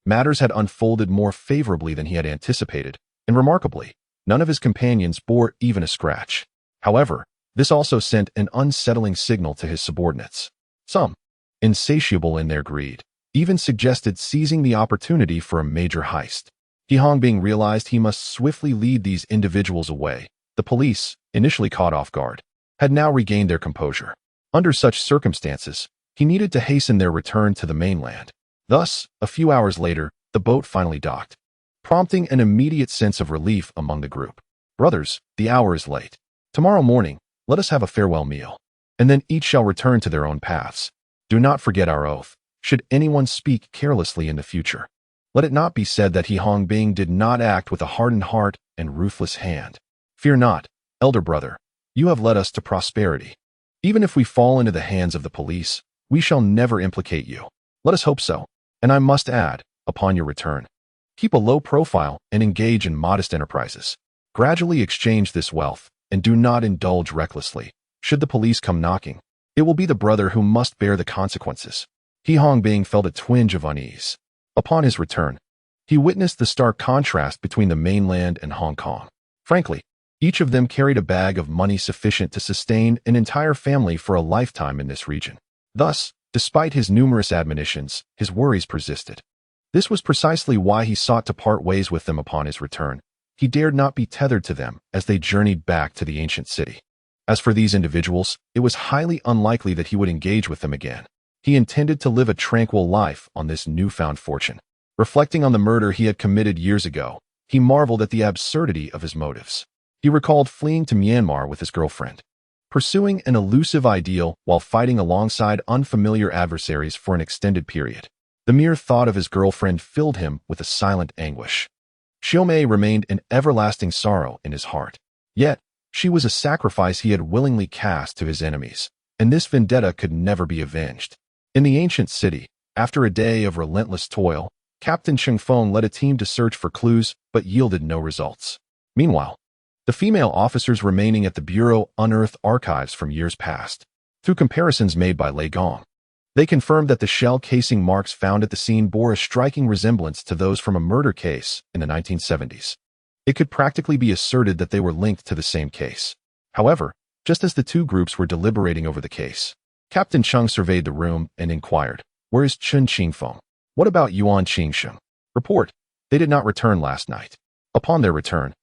Matters had unfolded more favorably than he had anticipated, and remarkably, none of his companions bore even a scratch. However, this also sent an unsettling signal to his subordinates. Some, insatiable in their greed, even suggested seizing the opportunity for a major heist. He Hongbing realized he must swiftly lead these individuals away. The police, initially caught off guard, had now regained their composure. Under such circumstances, he needed to hasten their return to the mainland. Thus, a few hours later, the boat finally docked, prompting an immediate sense of relief among the group. Brothers, the hour is late. Tomorrow morning, let us have a farewell meal, and then each shall return to their own paths. Do not forget our oath. Should anyone speak carelessly in the future, let it not be said that He Hongbing did not act with a hardened heart and ruthless hand. Fear not, elder brother, you have led us to prosperity. Even if we fall into the hands of the police, we shall never implicate you. Let us hope so. And I must add, upon your return, keep a low profile and engage in modest enterprises. Gradually exchange this wealth, and do not indulge recklessly. Should the police come knocking, it will be the brother who must bear the consequences. He Hongbing felt a twinge of unease. Upon his return, he witnessed the stark contrast between the mainland and Hong Kong. Frankly, each of them carried a bag of money sufficient to sustain an entire family for a lifetime in this region. Thus, despite his numerous admonitions, his worries persisted. This was precisely why he sought to part ways with them upon his return. He dared not be tethered to them as they journeyed back to the ancient city. As for these individuals, it was highly unlikely that he would engage with them again. He intended to live a tranquil life on this newfound fortune. Reflecting on the murder he had committed years ago, he marveled at the absurdity of his motives. He recalled fleeing to Myanmar with his girlfriend, pursuing an elusive ideal while fighting alongside unfamiliar adversaries for an extended period. The mere thought of his girlfriend filled him with a silent anguish. Xiaomei remained an everlasting sorrow in his heart. Yet, she was a sacrifice he had willingly cast to his enemies, and this vendetta could never be avenged. In the ancient city, after a day of relentless toil, Captain Qingfeng led a team to search for clues, but yielded no results. Meanwhile, the female officers remaining at the Bureau unearthed archives from years past. Through comparisons made by Lei Gong, they confirmed that the shell casing marks found at the scene bore a striking resemblance to those from a murder case in the 1970s. It could practically be asserted that they were linked to the same case. However, just as the two groups were deliberating over the case, Captain Cheng surveyed the room and inquired, "Where is Chen Qingfeng? What about Yuan Qingsheng?" Report, "They did not return last night. Upon their return,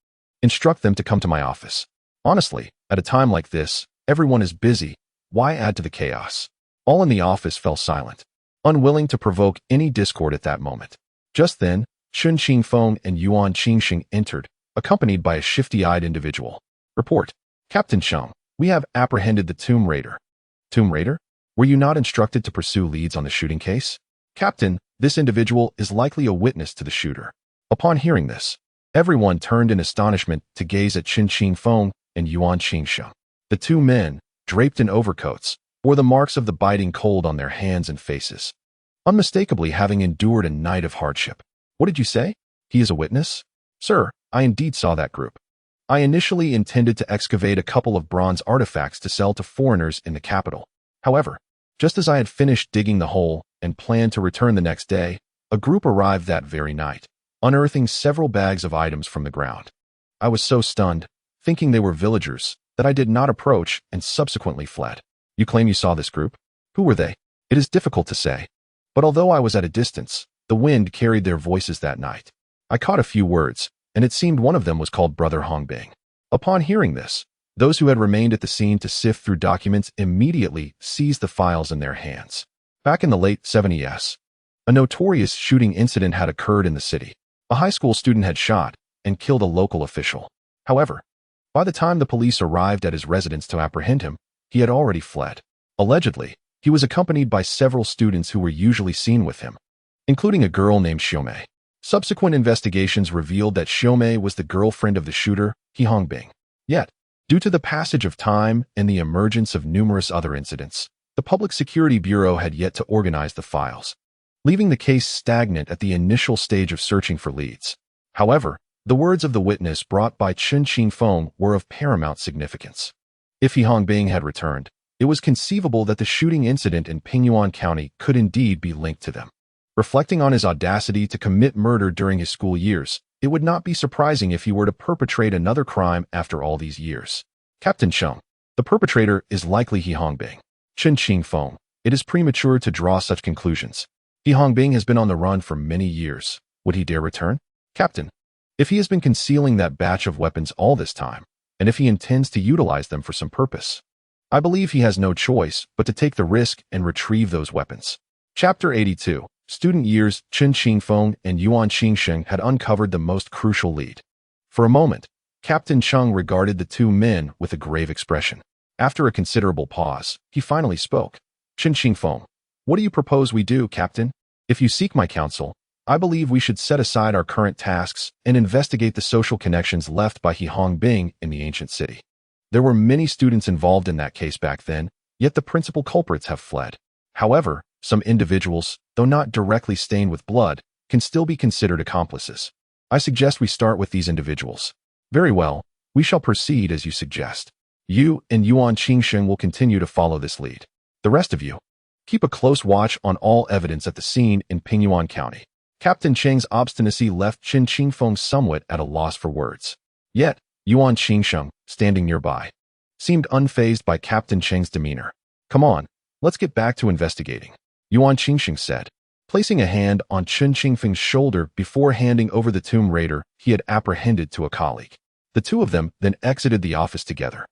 instruct them to come to my office." Honestly, at a time like this, everyone is busy. Why add to the chaos? All in the office fell silent, unwilling to provoke any discord at that moment. Just then, Chen Qingfeng and Yuan Qingsheng entered, accompanied by a shifty-eyed individual. Report, "Captain Cheng, we have apprehended the Tomb Raider." Tomb Raider? Were you not instructed to pursue leads on the shooting case? Captain, this individual is likely a witness to the shooter. Upon hearing this, everyone turned in astonishment to gaze at Chen Qingfeng and Yuan Qingsheng. The two men, draped in overcoats, bore the marks of the biting cold on their hands and faces, unmistakably having endured a night of hardship. What did you say? He is a witness? Sir, I indeed saw that group. I initially intended to excavate a couple of bronze artifacts to sell to foreigners in the capital. However, just as I had finished digging the hole and planned to return the next day, a group arrived that very night, unearthing several bags of items from the ground. I was so stunned, thinking they were villagers, that I did not approach and subsequently fled. You claim you saw this group? Who were they? It is difficult to say. But although I was at a distance, the wind carried their voices that night. I caught a few words, and it seemed one of them was called Brother Hongbing. Upon hearing this, those who had remained at the scene to sift through documents immediately seized the files in their hands. Back in the late 70s, a notorious shooting incident had occurred in the city. A high school student had shot and killed a local official. However, by the time the police arrived at his residence to apprehend him, he had already fled. Allegedly, he was accompanied by several students who were usually seen with him, including a girl named Xiaomei. Subsequent investigations revealed that Xiaomei was the girlfriend of the shooter, He Hongbing. Yet, due to the passage of time and the emergence of numerous other incidents, the Public Security Bureau had yet to organize the files, leaving the case stagnant at the initial stage of searching for leads. However, the words of the witness brought by Chen Qingfeng were of paramount significance. If He Hongbing had returned, it was conceivable that the shooting incident in Pingyuan County could indeed be linked to them. Reflecting on his audacity to commit murder during his school years, it would not be surprising if he were to perpetrate another crime after all these years. Captain Cheng, the perpetrator is likely He Hongbing. Chen Qingfeng, it is premature to draw such conclusions. He Hongbing has been on the run for many years. Would he dare return? Captain, if he has been concealing that batch of weapons all this time, and if he intends to utilize them for some purpose, I believe he has no choice but to take the risk and retrieve those weapons. Chapter 82. Student years. Chen Qingfeng and Yuan Qingsheng had uncovered the most crucial lead. For a moment, Captain Cheng regarded the two men with a grave expression. After a considerable pause, he finally spoke. Chen Qingfeng, what do you propose we do, Captain? If you seek my counsel, I believe we should set aside our current tasks and investigate the social connections left by He Hongbing in the ancient city. There were many students involved in that case back then, yet the principal culprits have fled. However, some individuals, though not directly stained with blood, can still be considered accomplices. I suggest we start with these individuals. Very well, we shall proceed as you suggest. You and Yuan Qingsheng will continue to follow this lead. The rest of you, keep a close watch on all evidence at the scene in Pingyuan County. Captain Cheng's obstinacy left Chen Qingfeng somewhat at a loss for words. Yet, Yuan Qingsheng, standing nearby, seemed unfazed by Captain Cheng's demeanor. Come on, let's get back to investigating, Yuan Qingsheng said, placing a hand on Chen Qingfeng's shoulder before handing over the Tomb Raider he had apprehended to a colleague. The two of them then exited the office together.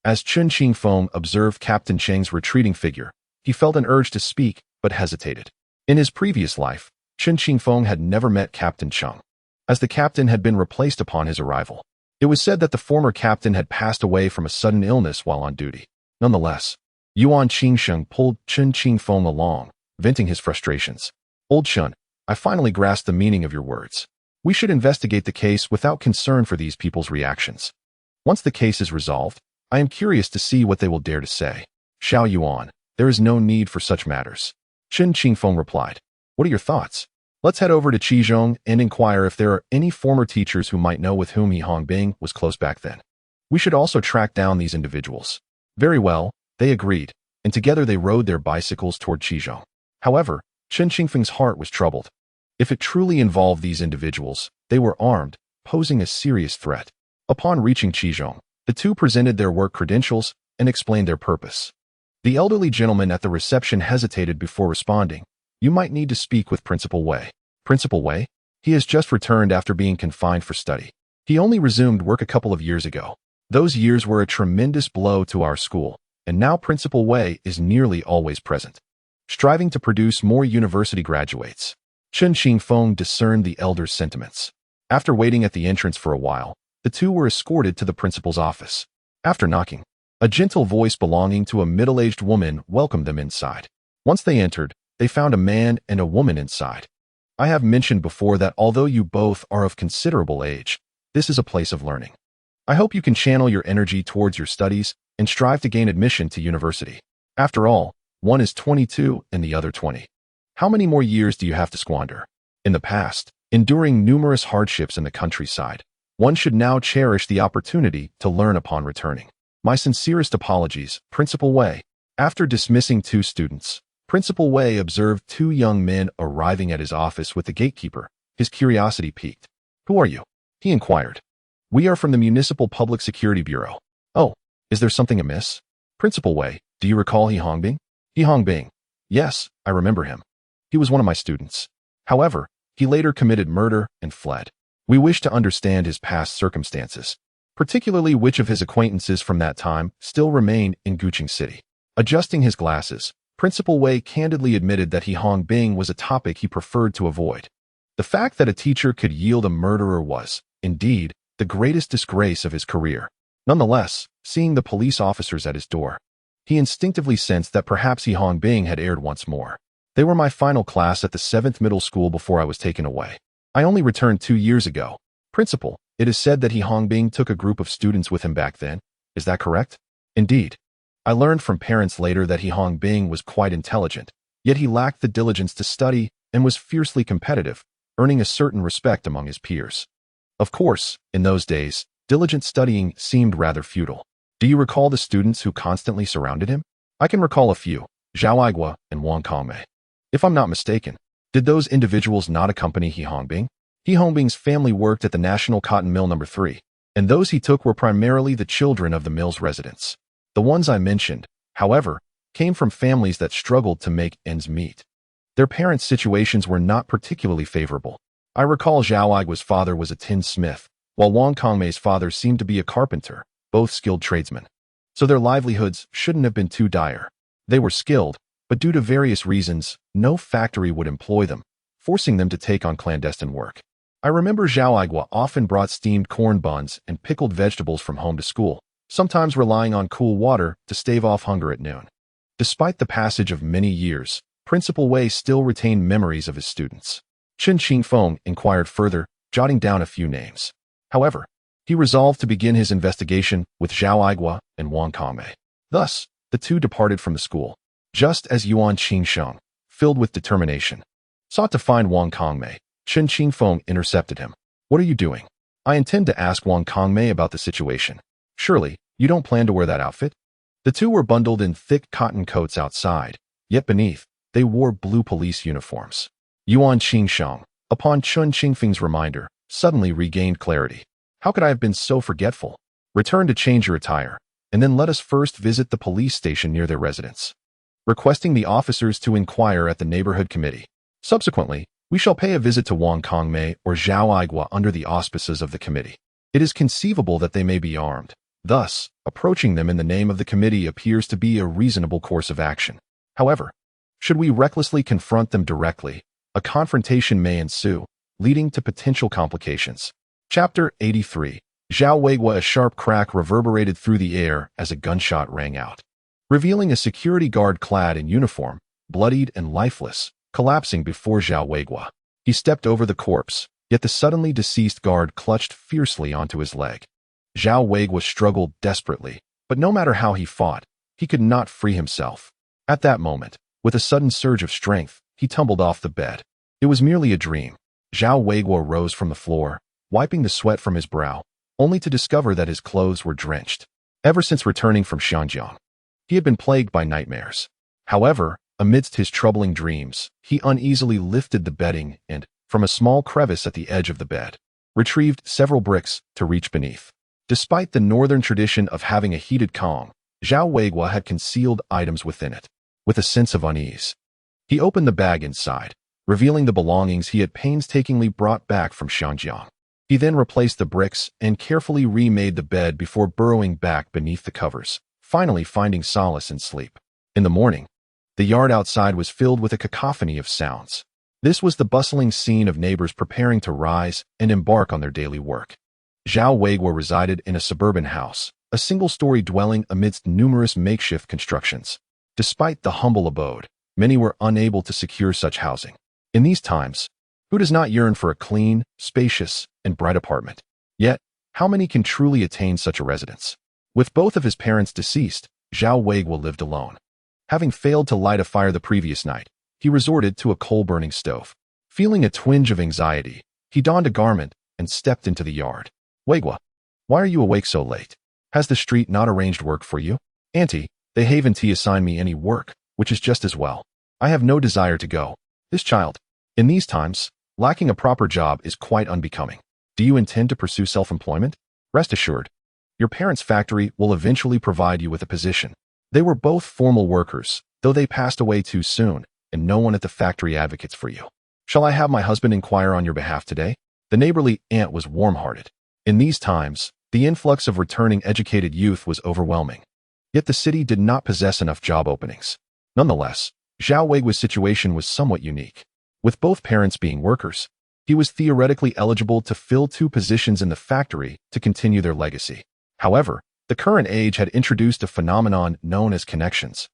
As Chen Qingfeng observed Captain Cheng's retreating figure, he felt an urge to speak, but hesitated. In his previous life, Chen Qingfeng had never met Captain Cheng, as the captain had been replaced upon his arrival. It was said that the former captain had passed away from a sudden illness while on duty. Nonetheless, Yuan Qingsheng pulled Chen Qingfeng along, venting his frustrations. Old Chen, I finally grasped the meaning of your words. We should investigate the case without concern for these people's reactions. Once the case is resolved, I am curious to see what they will dare to say. Xiao Yuan, there is no need for such matters. Chen Qingfeng replied. What are your thoughts? Let's head over to Qizhong and inquire if there are any former teachers who might know with whom He Hongbing was close back then. We should also track down these individuals. Very well, they agreed, and together they rode their bicycles toward Qizhong. However, Chen Qingfeng's heart was troubled. If it truly involved these individuals, they were armed, posing a serious threat. Upon reaching Qizhong, the two presented their work credentials and explained their purpose. The elderly gentleman at the reception hesitated before responding. You might need to speak with Principal Wei. Principal Wei? He has just returned after being confined for study. He only resumed work a couple of years ago. Those years were a tremendous blow to our school, and now Principal Wei is nearly always present, striving to produce more university graduates. Chen Qingfeng discerned the elder's sentiments. After waiting at the entrance for a while, the two were escorted to the principal's office. After knocking, a gentle voice belonging to a middle-aged woman welcomed them inside. Once they entered, they found a man and a woman inside. I have mentioned before that although you both are of considerable age, this is a place of learning. I hope you can channel your energy towards your studies and strive to gain admission to university. After all, one is 22 and the other 20. How many more years do you have to squander? In the past, enduring numerous hardships in the countryside, one should now cherish the opportunity to learn upon returning. My sincerest apologies, Principal Wei. After dismissing two students, Principal Wei observed two young men arriving at his office with the gatekeeper. His curiosity piqued. Who are you? He inquired. We are from the Municipal Public Security Bureau. Oh, is there something amiss? Principal Wei, do you recall He Hongbing? He Hongbing. Yes, I remember him. He was one of my students. However, he later committed murder and fled. We wish to understand his past circumstances, particularly which of his acquaintances from that time still remain in Guqing City. Adjusting his glasses, Principal Wei candidly admitted that He Hongbing was a topic he preferred to avoid. The fact that a teacher could yield a murderer was, indeed, the greatest disgrace of his career. Nonetheless, seeing the police officers at his door, he instinctively sensed that perhaps He Hongbing had erred once more. They were my final class at the 7th middle school before I was taken away. I only returned 2 years ago. Principal, it is said that He Hongbing took a group of students with him back then. Is that correct? Indeed. I learned from parents later that He Hongbing was quite intelligent, yet he lacked the diligence to study and was fiercely competitive, earning a certain respect among his peers. Of course, in those days, diligent studying seemed rather futile. Do you recall the students who constantly surrounded him? I can recall a few, Zhao Aigua and Wang Aimin. If I'm not mistaken, did those individuals not accompany He Hongbing? He Hongbing's family worked at the National Cotton Mill No. 3, and those he took were primarily the children of the mill's residents. The ones I mentioned, however, came from families that struggled to make ends meet. Their parents' situations were not particularly favorable. I recall Zhao Aigua's father was a tinsmith, while Wang Aimin's father seemed to be a carpenter, both skilled tradesmen. So their livelihoods shouldn't have been too dire. They were skilled, but due to various reasons, no factory would employ them, forcing them to take on clandestine work. I remember Zhao Aigua often brought steamed corn buns and pickled vegetables from home to school, sometimes relying on cool water to stave off hunger at noon. Despite the passage of many years, Principal Wei still retained memories of his students. Chen Qingfeng inquired further, jotting down a few names. However, he resolved to begin his investigation with Zhao Aigua and Wang Aimin. Thus, the two departed from the school, just as Yuan Qingsheng, filled with determination, sought to find Wang Aimin. Chen Qingfeng intercepted him. What are you doing? I intend to ask Wang Aimin about the situation. Surely, you don't plan to wear that outfit? The two were bundled in thick cotton coats outside, yet beneath, they wore blue police uniforms. Yuan Qingsheng, upon Chen Qingfeng's reminder, suddenly regained clarity. How could I have been so forgetful? Return to change your attire, and then let us first visit the police station near their residence, requesting the officers to inquire at the neighborhood committee. Subsequently, we shall pay a visit to Wang Aimin or Zhao Aigua under the auspices of the committee. It is conceivable that they may be armed. Thus, approaching them in the name of the committee appears to be a reasonable course of action. However, should we recklessly confront them directly, a confrontation may ensue, leading to potential complications. Chapter 83. Zhao Weigua. A sharp crack reverberated through the air as a gunshot rang out, revealing a security guard clad in uniform, bloodied and lifeless, collapsing before Zhao Weigua. He stepped over the corpse, yet the suddenly deceased guard clutched fiercely onto his leg. Zhao Weigua struggled desperately, but no matter how he fought, he could not free himself. At that moment, with a sudden surge of strength, he tumbled off the bed. It was merely a dream. Zhao Weiguo rose from the floor, wiping the sweat from his brow, only to discover that his clothes were drenched. Ever since returning from Xianjiang, he had been plagued by nightmares. However, amidst his troubling dreams, he uneasily lifted the bedding and, from a small crevice at the edge of the bed, retrieved several bricks to reach beneath. Despite the northern tradition of having a heated Kong, Zhao Weiguo had concealed items within it. With a sense of unease, he opened the bag inside, revealing the belongings he had painstakingly brought back from Xianjiang. He then replaced the bricks and carefully remade the bed before burrowing back beneath the covers, finally finding solace in sleep. In the morning, the yard outside was filled with a cacophony of sounds. This was the bustling scene of neighbors preparing to rise and embark on their daily work. Zhao Weiguo resided in a suburban house, a single-story dwelling amidst numerous makeshift constructions. Despite the humble abode, many were unable to secure such housing. In these times, who does not yearn for a clean, spacious, and bright apartment? Yet, how many can truly attain such a residence? With both of his parents deceased, Zhao Weiguo lived alone. Having failed to light a fire the previous night, he resorted to a coal-burning stove. Feeling a twinge of anxiety, he donned a garment and stepped into the yard. Weiguo, why are you awake so late? Has the street not arranged work for you? Auntie, they haven't assigned me any work, which is just as well. I have no desire to go. This child, in these times, lacking a proper job is quite unbecoming. Do you intend to pursue self-employment? Rest assured, your parents' factory will eventually provide you with a position. They were both formal workers, though they passed away too soon, and no one at the factory advocates for you. Shall I have my husband inquire on your behalf today? The neighborly aunt was warm-hearted. In these times, the influx of returning educated youth was overwhelming. Yet the city did not possess enough job openings. Nonetheless, Zhao Weiguo's situation was somewhat unique. With both parents being workers, he was theoretically eligible to fill 2 positions in the factory to continue their legacy. However, the current age had introduced a phenomenon known as connections.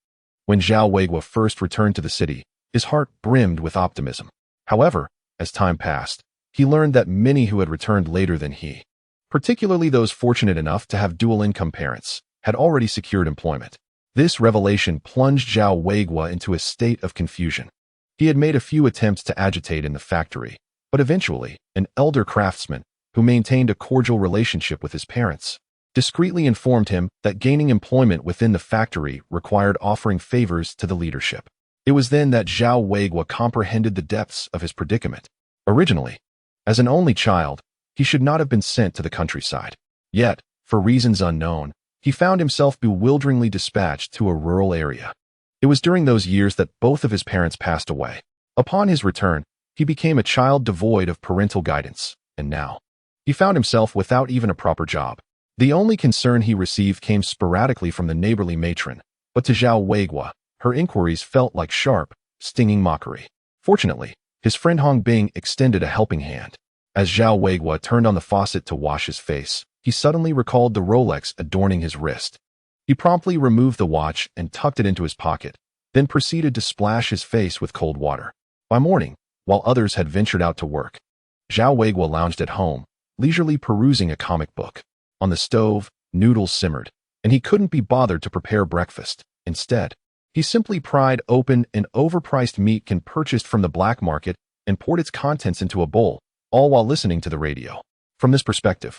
When Zhao Weiguo first returned to the city, his heart brimmed with optimism. However, as time passed, he learned that many who had returned later than he, particularly those fortunate enough to have dual-income parents, had already secured employment. This revelation plunged Zhao Weiguo into a state of confusion. He had made a few attempts to agitate in the factory, but eventually, an elder craftsman, who maintained a cordial relationship with his parents, discreetly informed him that gaining employment within the factory required offering favors to the leadership. It was then that Zhao Weiguo comprehended the depths of his predicament. Originally, as an only child, he should not have been sent to the countryside. Yet, for reasons unknown, he found himself bewilderingly dispatched to a rural area. It was during those years that both of his parents passed away. Upon his return, he became a child devoid of parental guidance, and now, he found himself without even a proper job. The only concern he received came sporadically from the neighborly matron, but to Zhao Weiguo, her inquiries felt like sharp, stinging mockery. Fortunately, his friend Hong Bing extended a helping hand. As Zhao Weiguo turned on the faucet to wash his face, he suddenly recalled the Rolex adorning his wrist. He promptly removed the watch and tucked it into his pocket, then proceeded to splash his face with cold water. By morning, while others had ventured out to work, Zhao Weiguo lounged at home, leisurely perusing a comic book. On the stove, noodles simmered, and he couldn't be bothered to prepare breakfast. Instead, he simply pried open an overpriced meat can purchased from the black market and poured its contents into a bowl, all while listening to the radio. From this perspective,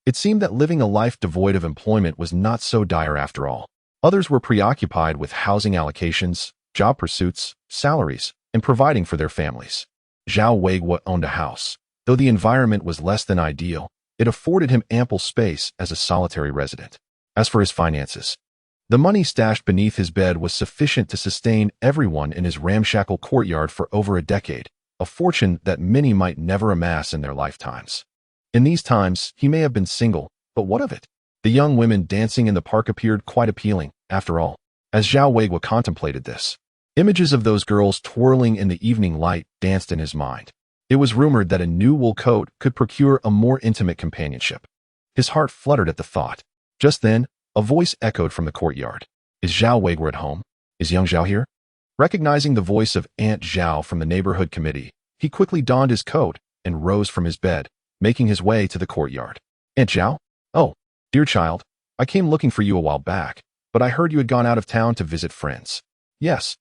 it seemed that living a life devoid of employment was not so dire after all. Others were preoccupied with housing allocations, job pursuits, salaries, and providing for their families. Zhao Weiguo owned a house. Though the environment was less than ideal, it afforded him ample space as a solitary resident. As for his finances, the money stashed beneath his bed was sufficient to sustain everyone in his ramshackle courtyard for over a decade, a fortune that many might never amass in their lifetimes. In these times, he may have been single, but what of it? The young women dancing in the park appeared quite appealing, after all. As Zhao Weiguo contemplated this, images of those girls twirling in the evening light danced in his mind. It was rumored that a new wool coat could procure a more intimate companionship. His heart fluttered at the thought. Just then, a voice echoed from the courtyard. Is Zhao Weiguo at home? Is young Zhao here? Recognizing the voice of Aunt Zhao from the neighborhood committee, he quickly donned his coat and rose from his bed, making his way to the courtyard. Aunt Zhao? Oh, dear child, I came looking for you a while back, but I heard you had gone out of town to visit friends. Yes.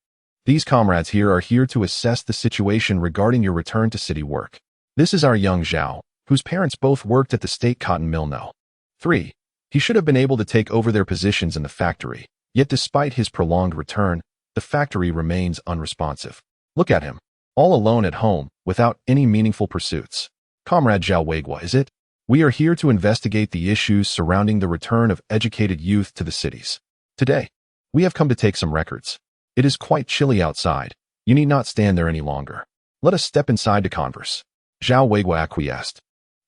These comrades here are here to assess the situation regarding your return to city work. This is our young Zhao, whose parents both worked at the state cotton mill now. 3. He should have been able to take over their positions in the factory, yet despite his prolonged return, the factory remains unresponsive. Look at him, all alone at home, without any meaningful pursuits. Comrade Zhao Weigua, is it? We are here to investigate the issues surrounding the return of educated youth to the cities. Today, we have come to take some records. It is quite chilly outside. You need not stand there any longer. Let us step inside to converse. Zhao Weigua acquiesced,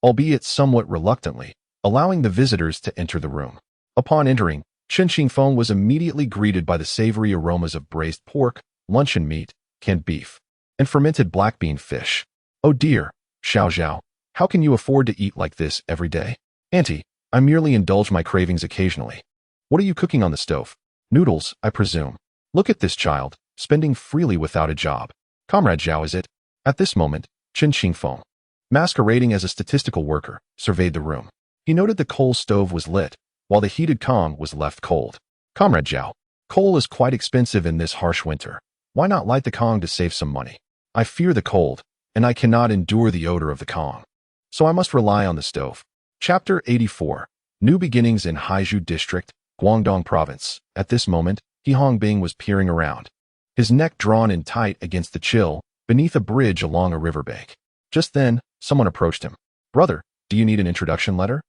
albeit somewhat reluctantly, allowing the visitors to enter the room. Upon entering, Chen Qingfeng was immediately greeted by the savory aromas of braised pork, luncheon meat, canned beef, and fermented black bean fish. Oh dear, Xiao Zhao, how can you afford to eat like this every day? Auntie, I merely indulge my cravings occasionally. What are you cooking on the stove? Noodles, I presume. Look at this child, spending freely without a job. Comrade Zhao, is it? At this moment, Chen Qingfeng, masquerading as a statistical worker, surveyed the room. He noted the coal stove was lit, while the heated Kong was left cold. Comrade Zhao, coal is quite expensive in this harsh winter. Why not light the Kong to save some money? I fear the cold, and I cannot endure the odor of the Kong. So I must rely on the stove. Chapter 84. New Beginnings in Haizhou District, Guangdong Province. At this moment, He Hongbing was peering around, his neck drawn in tight against the chill, beneath a bridge along a riverbank. Just then, someone approached him. Brother, do you need an introduction letter?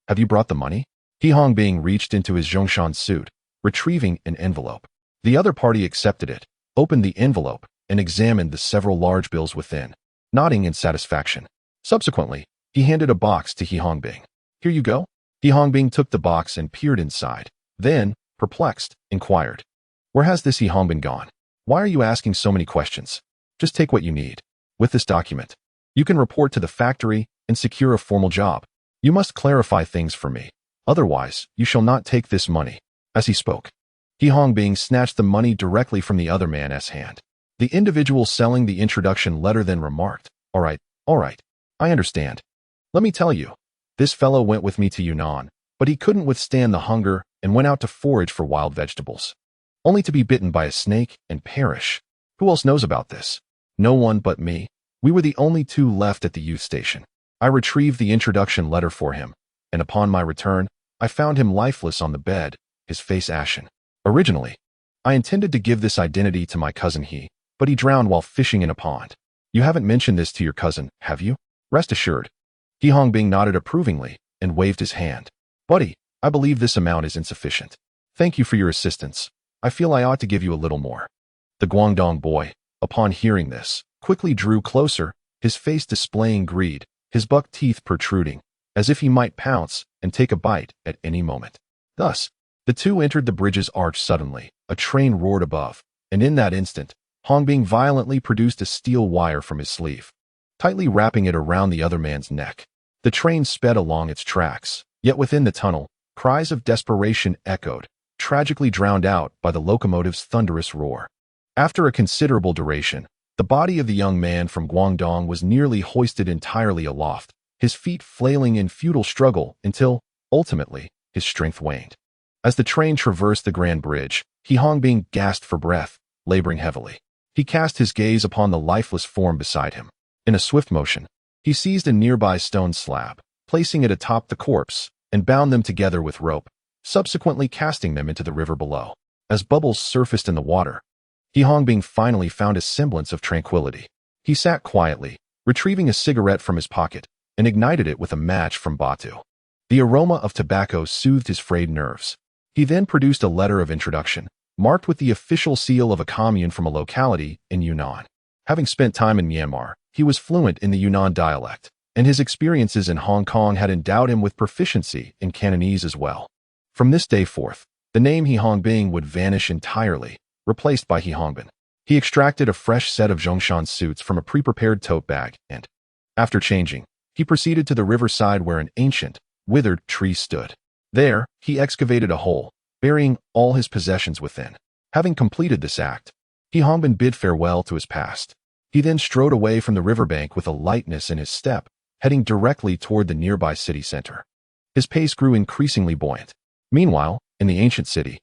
Have you brought the money? He Hongbing reached into his Zhongshan suit, retrieving an envelope. The other party accepted it, opened the envelope, and examined the several large bills within, nodding in satisfaction. Subsequently, he handed a box to He Hongbing. Here you go. He Hongbing took the box and peered inside. Then, perplexed, inquired, where has this He Hongbing gone? Why are you asking so many questions? Just take what you need. With this document, you can report to the factory and secure a formal job. You must clarify things for me. Otherwise, you shall not take this money. As he spoke, He Hongbing snatched the money directly from the other man's hand. The individual selling the introduction letter then remarked, all right, I understand. Let me tell you, this fellow went with me to Yunnan, but he couldn't withstand the hunger and went out to forage for wild vegetables, only to be bitten by a snake and perish. Who else knows about this? No one but me. We were the only two left at the youth station. I retrieved the introduction letter for him, and upon my return, I found him lifeless on the bed, his face ashen. Originally, I intended to give this identity to my cousin He, but he drowned while fishing in a pond. You haven't mentioned this to your cousin, have you? Rest assured. He Hongbing nodded approvingly and waved his hand. Buddy, I believe this amount is insufficient. Thank you for your assistance. I feel I ought to give you a little more. The Guangdong boy, upon hearing this, quickly drew closer, his face displaying greed, his buck teeth protruding, as if he might pounce and take a bite at any moment. Thus, the two entered the bridge's arch suddenly. A train roared above, and in that instant, Hongbing violently produced a steel wire from his sleeve, tightly wrapping it around the other man's neck. The train sped along its tracks, yet within the tunnel, cries of desperation echoed, tragically drowned out by the locomotive's thunderous roar. After a considerable duration, the body of the young man from Guangdong was nearly hoisted entirely aloft, his feet flailing in futile struggle until, ultimately, his strength waned. As the train traversed the Grand Bridge, He Hongbing gasped for breath, laboring heavily. He cast his gaze upon the lifeless form beside him. In a swift motion, he seized a nearby stone slab, placing it atop the corpse, and bound them together with rope, subsequently casting them into the river below. As bubbles surfaced in the water, He Hongbing finally found a semblance of tranquility. He sat quietly, retrieving a cigarette from his pocket, and ignited it with a match from Batu. The aroma of tobacco soothed his frayed nerves. He then produced a letter of introduction, marked with the official seal of a commune from a locality in Yunnan. Having spent time in Myanmar, he was fluent in the Yunnan dialect, and his experiences in Hong Kong had endowed him with proficiency in Cantonese as well. From this day forth, the name He Hongbing would vanish entirely, replaced by He Hongbin. He extracted a fresh set of Zhongshan suits from a pre-prepared tote bag and, after changing, he proceeded to the riverside where an ancient, withered tree stood. There, he excavated a hole, burying all his possessions within. Having completed this act, He Hongbin bid farewell to his past. He then strode away from the riverbank with a lightness in his step, heading directly toward the nearby city center. His pace grew increasingly buoyant. Meanwhile, in the ancient city,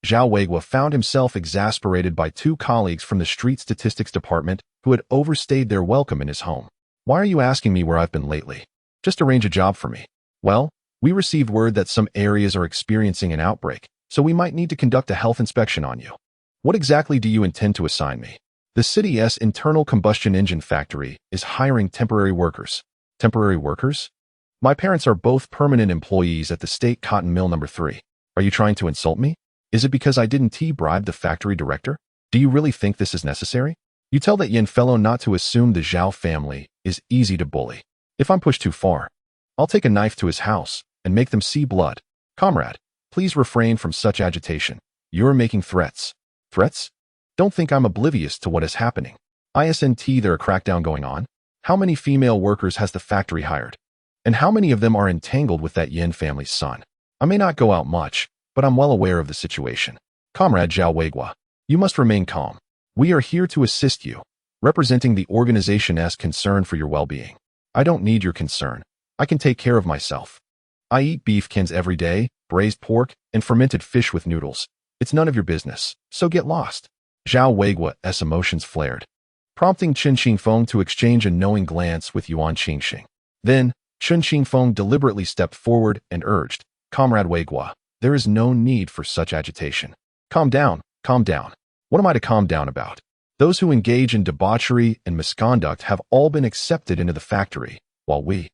Zhao Weiguo found himself exasperated by two colleagues from the street statistics department who had overstayed their welcome in his home. Why are you asking me where I've been lately? Just arrange a job for me. Well, we received word that some areas are experiencing an outbreak, so we might need to conduct a health inspection on you. What exactly do you intend to assign me? The city's internal combustion engine factory is hiring temporary workers. Temporary workers? My parents are both permanent employees at the State Cotton Mill No. 3. Are you trying to insult me? Is it because I didn't bribe the factory director? Do you really think this is necessary? You tell that yin fellow not to assume the Zhao family is easy to bully. If I'm pushed too far, I'll take a knife to his house and make them see blood. Comrade, please refrain from such agitation. You're making threats. Threats? Don't think I'm oblivious to what is happening. Isn't there a crackdown going on? How many female workers has the factory hired? And how many of them are entangled with that Yin family's son? I may not go out much, but I'm well aware of the situation. Comrade Zhao Weiguo, you must remain calm. We are here to assist you, representing the organization's concern for your well-being. I don't need your concern. I can take care of myself. I eat beefkins every day, braised pork, and fermented fish with noodles. It's none of your business, so get lost. Zhao Weiguo's emotions flared, prompting Chen Qingfeng to exchange a knowing glance with Yuan Qingxing. Then, Chen Qingfeng deliberately stepped forward and urged, Comrade Weiguo, there is no need for such agitation. Calm down, calm down. What am I to calm down about? Those who engage in debauchery and misconduct have all been accepted into the factory, while we,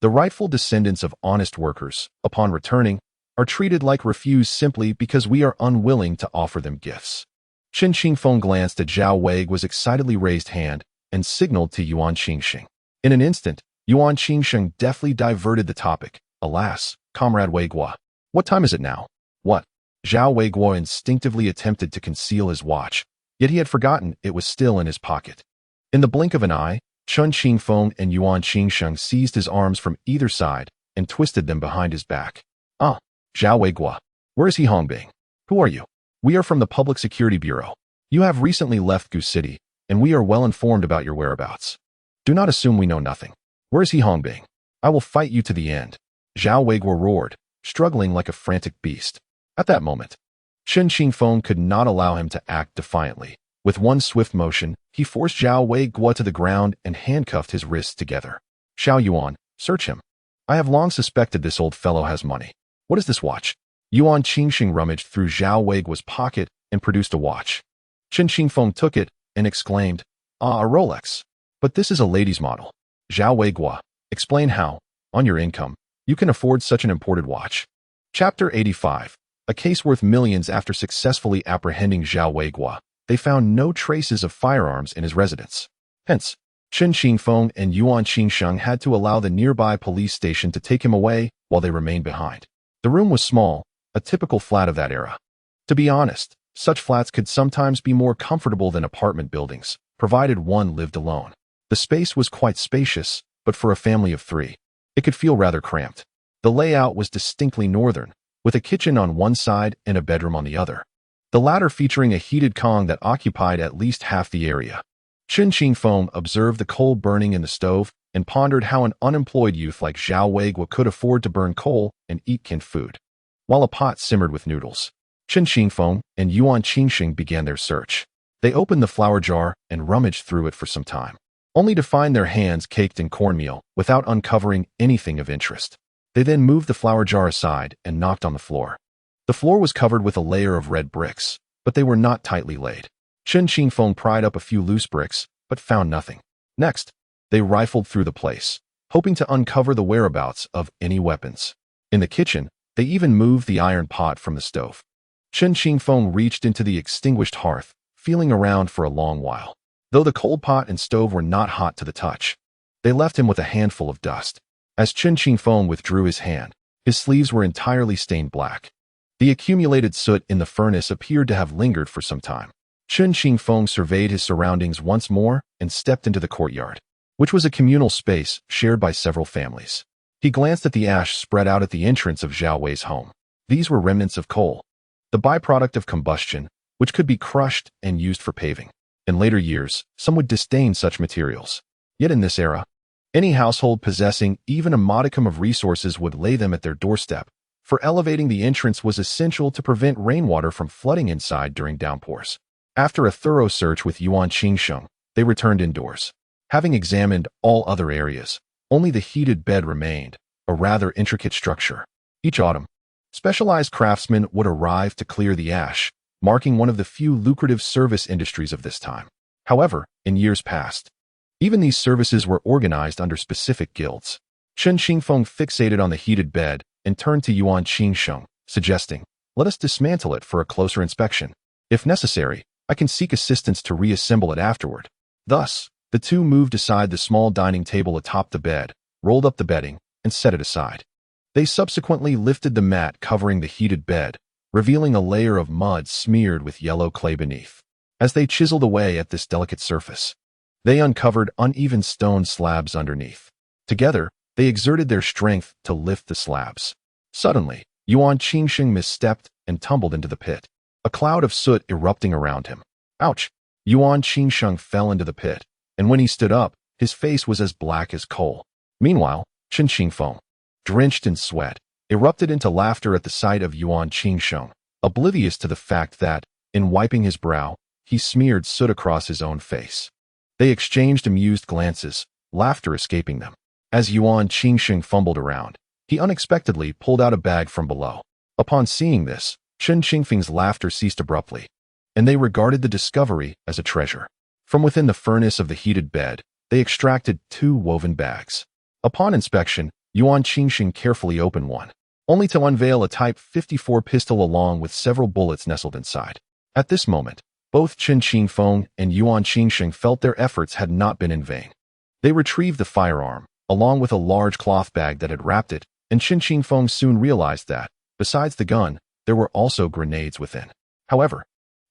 the rightful descendants of honest workers, upon returning, are treated like refuse simply because we are unwilling to offer them gifts. Chen Qingfeng glanced at Zhao Weiguo's excitedly raised hand and signaled to Yuan Qingxing. In an instant, Yuan Qingxing deftly diverted the topic. Alas, Comrade Weiguo, what time is it now? What? Zhao Weiguo instinctively attempted to conceal his watch, yet he had forgotten it was still in his pocket. In the blink of an eye, Chen Qingfeng and Yuan Qingxing seized his arms from either side and twisted them behind his back. Ah, Zhao Weiguo, where is he Hongbing? Who are you? We are from the Public Security Bureau. You have recently left Gu City, and we are well informed about your whereabouts. Do not assume we know nothing. Where is he Hongbing? I will fight you to the end. Zhao Weiguo roared, struggling like a frantic beast. At that moment, Chen Qingfeng could not allow him to act defiantly. With one swift motion, he forced Zhao Weiguo to the ground and handcuffed his wrists together. Xiao Yuan, search him. I have long suspected this old fellow has money. What is this watch? Yuan Qingxing rummaged through Zhao Weiguo's pocket and produced a watch. Chen Qingfeng took it and exclaimed, Ah, a Rolex. But this is a lady's model. Zhao Weiguo, explain how, on your income, you can afford such an imported watch. Chapter 85. A case worth millions. After successfully apprehending Zhao Weiguo, they found no traces of firearms in his residence. Hence, Chen Qingfeng and Yuan Qingxing had to allow the nearby police station to take him away while they remained behind. The room was small, a typical flat of that era. To be honest, such flats could sometimes be more comfortable than apartment buildings, provided one lived alone. The space was quite spacious, but for a family of three, it could feel rather cramped. The layout was distinctly northern, with a kitchen on one side and a bedroom on the other, the latter featuring a heated Kong that occupied at least half the area. Chen Qingfeng observed the coal burning in the stove and pondered how an unemployed youth like Zhao Weiguo could afford to burn coal and eat canned food, while a pot simmered with noodles. Chen Qingfeng and Yuan Qingxing began their search. They opened the flour jar and rummaged through it for some time, only to find their hands caked in cornmeal without uncovering anything of interest. They then moved the flour jar aside and knocked on the floor. The floor was covered with a layer of red bricks, but they were not tightly laid. Chen Qingfeng pried up a few loose bricks, but found nothing. Next, they rifled through the place, hoping to uncover the whereabouts of any weapons. In the kitchen, they even moved the iron pot from the stove. Chen Qingfeng reached into the extinguished hearth, feeling around for a long while. Though the cold pot and stove were not hot to the touch, they left him with a handful of dust. As Chen Qingfeng withdrew his hand, his sleeves were entirely stained black. The accumulated soot in the furnace appeared to have lingered for some time. Chen Qingfeng surveyed his surroundings once more and stepped into the courtyard, which was a communal space shared by several families. He glanced at the ash spread out at the entrance of Zhao Wei's home. These were remnants of coal, the byproduct of combustion, which could be crushed and used for paving. In later years, some would disdain such materials. Yet in this era, any household possessing even a modicum of resources would lay them at their doorstep, for elevating the entrance was essential to prevent rainwater from flooding inside during downpours. After a thorough search with Yuan Qingfeng, they returned indoors. Having examined all other areas, only the heated bed remained, a rather intricate structure. Each autumn, specialized craftsmen would arrive to clear the ash, marking one of the few lucrative service industries of this time. However, in years past, even these services were organized under specific guilds. Chen Qingfeng fixated on the heated bed and turned to Yuan Qingfeng, suggesting, "Let us dismantle it for a closer inspection. If necessary, I can seek assistance to reassemble it afterward." Thus, the two moved aside the small dining table atop the bed, rolled up the bedding, and set it aside. They subsequently lifted the mat covering the heated bed, revealing a layer of mud smeared with yellow clay beneath. As they chiseled away at this delicate surface, they uncovered uneven stone slabs underneath. Together, they exerted their strength to lift the slabs. Suddenly, Yuan Qingfeng misstepped and tumbled into the pit, a cloud of soot erupting around him. Ouch! Yuan Qingfeng fell into the pit, and when he stood up, his face was as black as coal. Meanwhile, Chen Qingfeng, drenched in sweat, erupted into laughter at the sight of Yuan Qingfeng, oblivious to the fact that, in wiping his brow, he smeared soot across his own face. They exchanged amused glances, laughter escaping them. As Yuan Qingfeng fumbled around, he unexpectedly pulled out a bag from below. Upon seeing this, Chen Qingfeng's laughter ceased abruptly, and they regarded the discovery as a treasure. From within the furnace of the heated bed, they extracted 2 woven bags. Upon inspection, Yuan Qingfeng carefully opened one, only to unveil a Type 54 pistol along with several bullets nestled inside. At this moment, both Chen Qingfeng and Yuan Qingfeng felt their efforts had not been in vain. They retrieved the firearm, along with a large cloth bag that had wrapped it, and Chen Qingfeng soon realized that, besides the gun, there were also grenades within. However,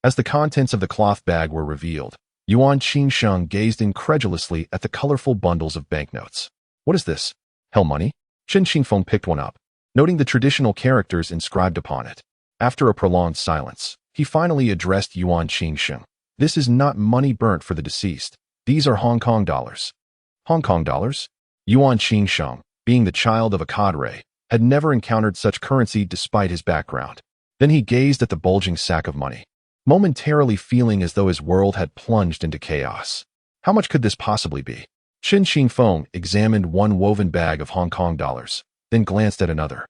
as the contents of the cloth bag were revealed, Yuan Qingfeng gazed incredulously at the colorful bundles of banknotes. "What is this? Hell money?" Chen Qingfeng picked one up, noting the traditional characters inscribed upon it. After a prolonged silence, he finally addressed Yuan Qingfeng. "This is not money burnt for the deceased. These are Hong Kong dollars." Hong Kong dollars? Yuan Qingfeng, being the child of a cadre, had never encountered such currency despite his background. Then he gazed at the bulging sack of money, momentarily feeling as though his world had plunged into chaos. How much could this possibly be? Chen Qingfeng examined one woven bag of Hong Kong dollars, then glanced at another.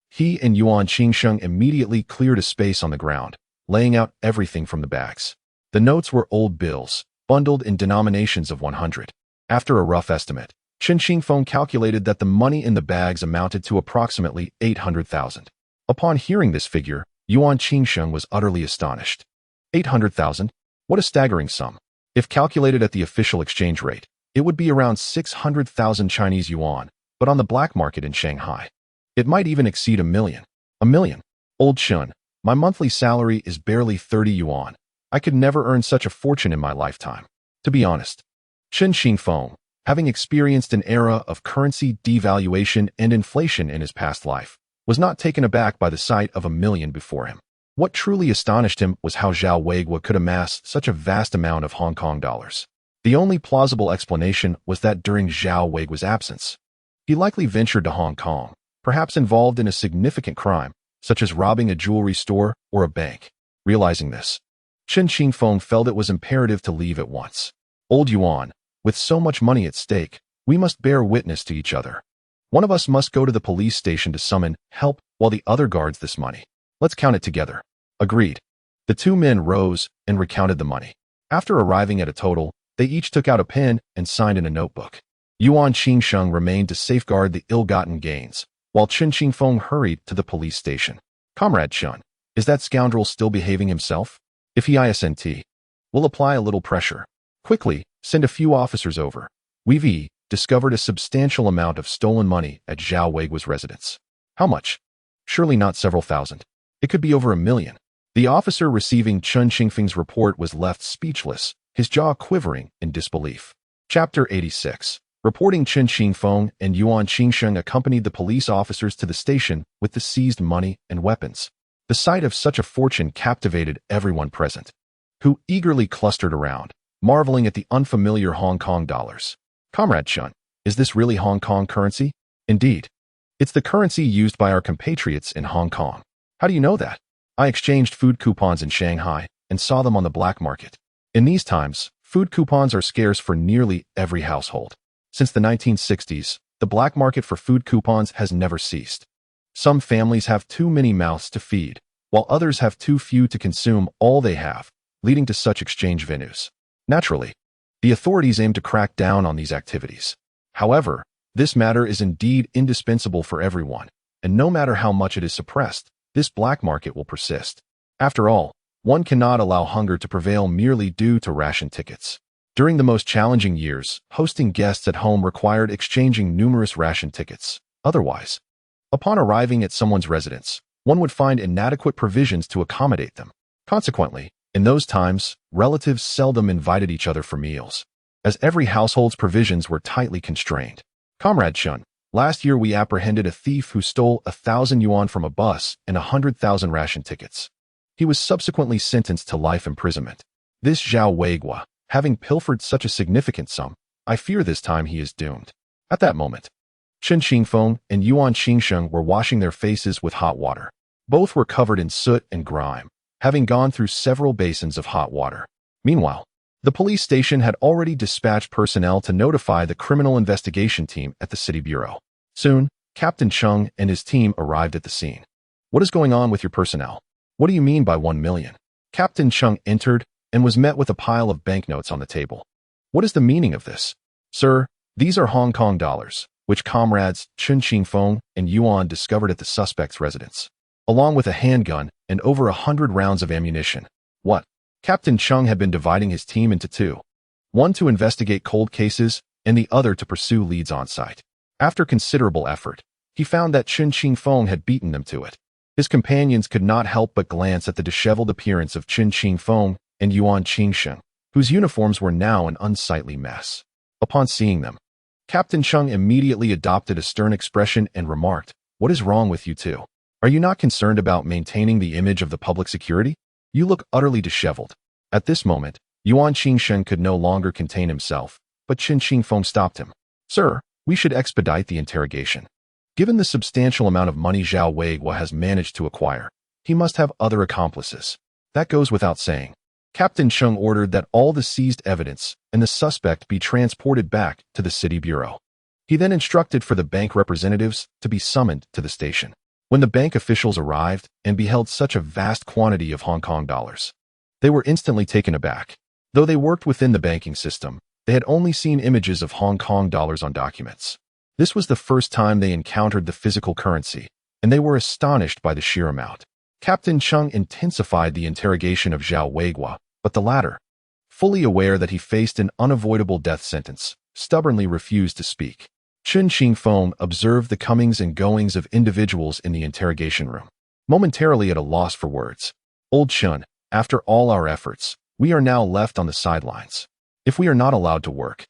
He and Yuan Qingfeng immediately cleared a space on the ground, laying out everything from the bags. The notes were old bills, bundled in denominations of 100. After a rough estimate, Chen Qingfeng calculated that the money in the bags amounted to approximately 800,000. Upon hearing this figure, Yuan Qingfeng was utterly astonished. 800,000? What a staggering sum. If calculated at the official exchange rate, it would be around 600,000 Chinese yuan, but on the black market in Shanghai, it might even exceed 1 million. 1 million? Old Chen, my monthly salary is barely 30 yuan. I could never earn such a fortune in my lifetime. To be honest, Chen Qingfeng, having experienced an era of currency devaluation and inflation in his past life, was not taken aback by the sight of 1 million before him. What truly astonished him was how Zhao Weiguo could amass such a vast amount of Hong Kong dollars. The only plausible explanation was that during Zhao Weiguo's absence, he likely ventured to Hong Kong, perhaps involved in a significant crime, such as robbing a jewelry store or a bank. Realizing this, Chen Qingfeng felt it was imperative to leave at once. "Old Yuan, with so much money at stake, we must bear witness to each other. One of us must go to the police station to summon help while the other guards this money. Let's count it together." Agreed. The two men rose and recounted the money. After arriving at a total, they each took out a pen and signed in a notebook. Yuan Qingfeng remained to safeguard the ill-gotten gains, while Chen Qingfeng hurried to the police station. "Comrade Chen, is that scoundrel still behaving himself? If he isn't, we'll apply a little pressure. Quickly, send a few officers over. We've discovered a substantial amount of stolen money at Zhao Weiguo's residence." "How much?" "Surely not several thousand. It could be over 1 million. The officer receiving Chen Qingfeng's report was left speechless, his jaw quivering in disbelief. Chapter 86. Reporting Chen Qingfeng and Yuan Qingfeng accompanied the police officers to the station with the seized money and weapons. The sight of such a fortune captivated everyone present, who eagerly clustered around, marveling at the unfamiliar Hong Kong dollars. "Comrade Chen, is this really Hong Kong currency?" "Indeed. It's the currency used by our compatriots in Hong Kong. How do you know that? I exchanged food coupons in Shanghai and saw them on the black market. In these times, food coupons are scarce for nearly every household. Since the 1960s, the black market for food coupons has never ceased. Some families have too many mouths to feed, while others have too few to consume all they have, leading to such exchange venues. Naturally, the authorities aim to crack down on these activities. However, this matter is indeed indispensable for everyone, and no matter how much it is suppressed, this black market will persist. After all, one cannot allow hunger to prevail merely due to ration tickets. During the most challenging years, hosting guests at home required exchanging numerous ration tickets. Otherwise, upon arriving at someone's residence, one would find inadequate provisions to accommodate them. Consequently, in those times, relatives seldom invited each other for meals, as every household's provisions were tightly constrained. Comrade Chen, last year we apprehended a thief who stole 1,000 yuan from a bus and 100,000 ration tickets. He was subsequently sentenced to life imprisonment. This Zhao Weiguo, having pilfered such a significant sum, I fear this time he is doomed. At that moment, Chen Qingfeng and Yuan Qingsheng were washing their faces with hot water. Both were covered in soot and grime, having gone through several basins of hot water. Meanwhile, the police station had already dispatched personnel to notify the criminal investigation team at the city bureau. Soon, Captain Chung and his team arrived at the scene. What is going on with your personnel? What do you mean by 1 million? Captain Chung entered and was met with a pile of banknotes on the table. What is the meaning of this? Sir, these are Hong Kong dollars, which comrades Chen Qingfeng and Yuan discovered at the suspect's residence, along with a handgun and over 100 rounds of ammunition. What? Captain Chung had been dividing his team into two, one to investigate cold cases and the other to pursue leads on site. After considerable effort, he found that Chen Qingfeng had beaten them to it. His companions could not help but glance at the disheveled appearance of Chen Qingfeng and Yuan Qingsheng, whose uniforms were now an unsightly mess. Upon seeing them, Captain Chung immediately adopted a stern expression and remarked, "What is wrong with you two? Are you not concerned about maintaining the image of the public security? You look utterly disheveled." At this moment, Yuan Qingsheng could no longer contain himself, but Chen Qingfeng stopped him. "Sir, we should expedite the interrogation. Given the substantial amount of money Zhao Weiguo has managed to acquire, he must have other accomplices. That goes without saying." Captain Chung ordered that all the seized evidence and the suspect be transported back to the city bureau. He then instructed for the bank representatives to be summoned to the station. When the bank officials arrived and beheld such a vast quantity of Hong Kong dollars, they were instantly taken aback. Though they worked within the banking system, they had only seen images of Hong Kong dollars on documents. This was the first time they encountered the physical currency, and they were astonished by the sheer amount. Captain Chung intensified the interrogation of Zhao Weiguo, but the latter, fully aware that he faced an unavoidable death sentence, stubbornly refused to speak. Chen Qingfeng observed the comings and goings of individuals in the interrogation room, momentarily at a loss for words. "Old Chen, after all our efforts, we are now left on the sidelines. If we are not allowed to work,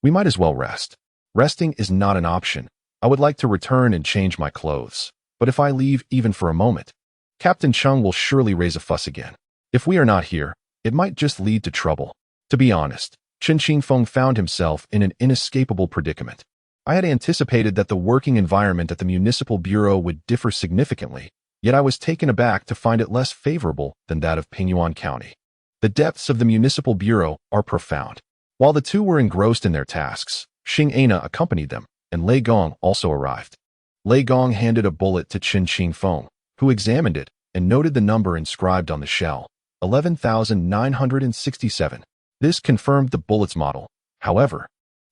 we might as well rest. Resting is not an option. I would like to return and change my clothes, but if I leave even for a moment, Captain Chung will surely raise a fuss again. If we are not here, it might just lead to trouble." To be honest, Chen Qingfeng found himself in an inescapable predicament. I had anticipated that the working environment at the municipal bureau would differ significantly, yet I was taken aback to find it less favorable than that of Pingyuan County. The depths of the municipal bureau are profound. While the two were engrossed in their tasks, Xing Ana accompanied them, and Lei Gong also arrived. Lei Gong handed a bullet to Chen Qingfeng, who examined it and noted the number inscribed on the shell, 11,967. This confirmed the bullet's model. However,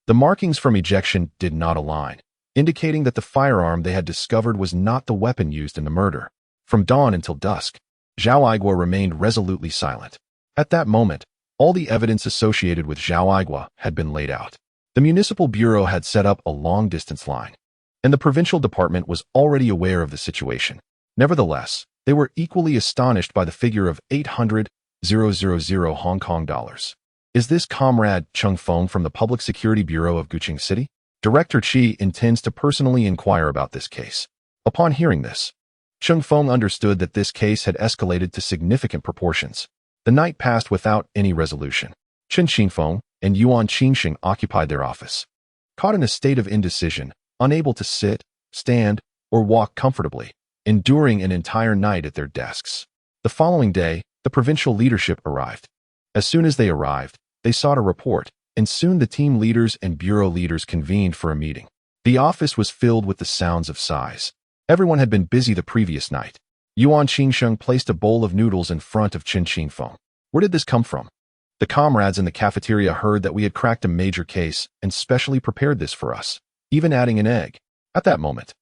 the markings from ejection did not align, indicating that the firearm they had discovered was not the weapon used in the murder. From dawn until dusk, Zhao Weiguo remained resolutely silent. At that moment, all the evidence associated with Zhao Weiguo had been laid out. The municipal bureau had set up a long-distance line, and the provincial department was already aware of the situation. Nevertheless, they were equally astonished by the figure of 800,000 Hong Kong dollars. "Is this Comrade Chung Feng from the Public Security Bureau of Guqing City? Director Qi intends to personally inquire about this case." Upon hearing this, Chung Feng understood that this case had escalated to significant proportions. The night passed without any resolution. Chen Qingfeng and Yuan Qingsheng occupied their office. Caught in a state of indecision, unable to sit, stand, or walk comfortably, enduring an entire night at their desks. The following day, the provincial leadership arrived. As soon as they arrived, they sought a report, and soon the team leaders and bureau leaders convened for a meeting. The office was filled with the sounds of sighs. Everyone had been busy the previous night. Yuan Qingfeng placed a bowl of noodles in front of Chen Qingfeng. Where did this come from? The comrades in the cafeteria heard that we had cracked a major case and specially prepared this for us, even adding an egg. At that moment,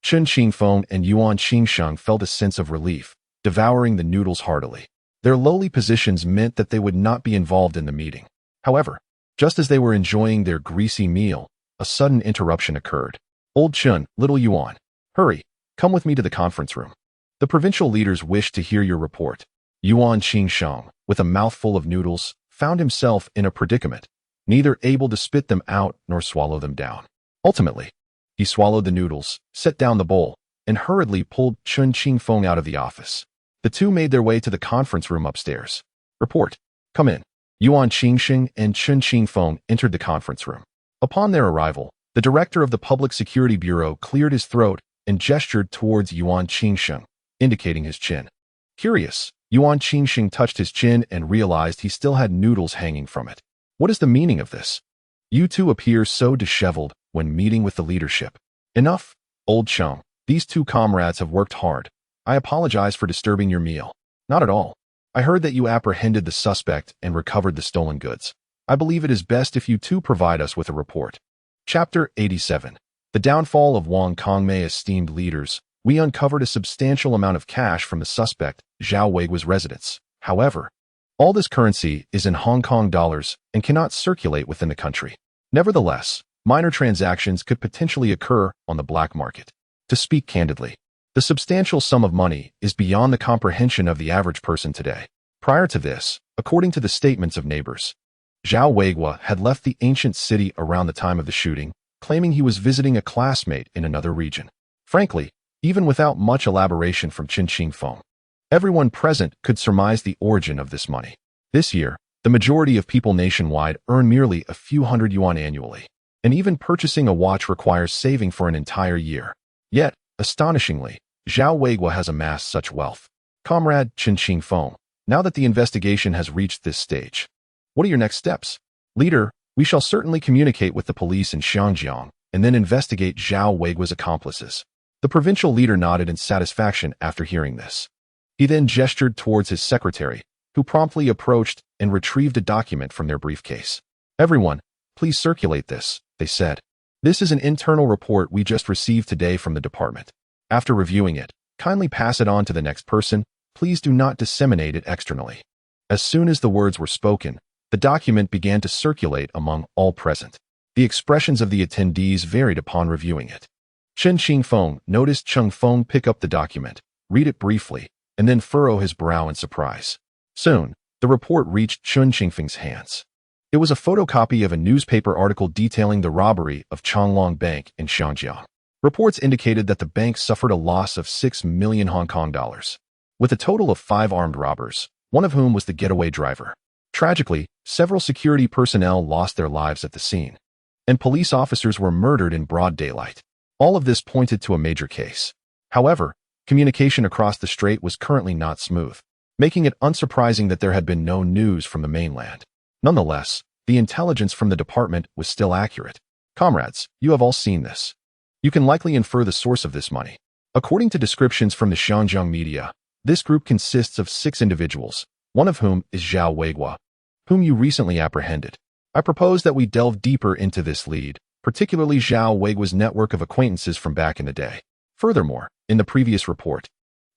Chen Qingfeng and Yuan Qingfeng felt a sense of relief, devouring the noodles heartily. Their lowly positions meant that they would not be involved in the meeting. However, just as they were enjoying their greasy meal, a sudden interruption occurred. "Old Chen, little Yuan, hurry, come with me to the conference room. The provincial leaders wish to hear your report." Yuan Qingfeng, with a mouthful of noodles, found himself in a predicament, neither able to spit them out nor swallow them down. Ultimately, he swallowed the noodles, set down the bowl, and hurriedly pulled Chen Qingfeng out of the office. The two made their way to the conference room upstairs. "Report. Come in." Yuan Qingfeng and Chen Qingfeng entered the conference room. Upon their arrival, the director of the Public Security Bureau cleared his throat and gestured towards Yuan Qingfeng, indicating his chin. Curious, Yuan Qingfeng touched his chin and realized he still had noodles hanging from it. "What is the meaning of this? You two appear so disheveled when meeting with the leadership." "Enough, old Chen. These two comrades have worked hard. I apologize for disturbing your meal." "Not at all. I heard that you apprehended the suspect and recovered the stolen goods. I believe it is best if you two provide us with a report." Chapter 87. The downfall of Wang Aimin. Esteemed leaders, we uncovered a substantial amount of cash from the suspect, Zhao Weigua's residence. However, all this currency is in Hong Kong dollars and cannot circulate within the country. Nevertheless, minor transactions could potentially occur on the black market. To speak candidly, the substantial sum of money is beyond the comprehension of the average person today. Prior to this, according to the statements of neighbors, Zhao Weigua had left the ancient city around the time of the shooting, claiming he was visiting a classmate in another region. Frankly, even without much elaboration from Chen Qingfeng, everyone present could surmise the origin of this money. This year, the majority of people nationwide earn merely a few hundred yuan annually, and even purchasing a watch requires saving for an entire year. Yet, astonishingly, Zhao Weigua has amassed such wealth. Comrade Chen Qingfeng, now that the investigation has reached this stage, what are your next steps? Leader, we shall certainly communicate with the police in Xiangjiang and then investigate Zhao Weigua's accomplices. The provincial leader nodded in satisfaction after hearing this. He then gestured towards his secretary, who promptly approached and retrieved a document from their briefcase. "Everyone, please circulate this," they said. "This is an internal report we just received today from the department. After reviewing it, kindly pass it on to the next person. Please do not disseminate it externally." As soon as the words were spoken, the document began to circulate among all present. The expressions of the attendees varied upon reviewing it. Chen Qingfeng noticed Chen Feng pick up the document, read it briefly, and then furrow his brow in surprise. Soon, the report reached Chen Qingfeng's hands. It was a photocopy of a newspaper article detailing the robbery of Changlong Bank in Xiangjiang. Reports indicated that the bank suffered a loss of 6 million Hong Kong dollars, with a total of 5 armed robbers, one of whom was the getaway driver. Tragically, several security personnel lost their lives at the scene, and police officers were murdered in broad daylight. All of this pointed to a major case. However, communication across the strait was currently not smooth, making it unsurprising that there had been no news from the mainland. Nonetheless, the intelligence from the department was still accurate. Comrades, you have all seen this. You can likely infer the source of this money. According to descriptions from the Xinjiang media, this group consists of 6 individuals, one of whom is Zhao Weigua, whom you recently apprehended. I propose that we delve deeper into this lead, particularly Zhao Weigua's network of acquaintances from back in the day. Furthermore, in the previous report,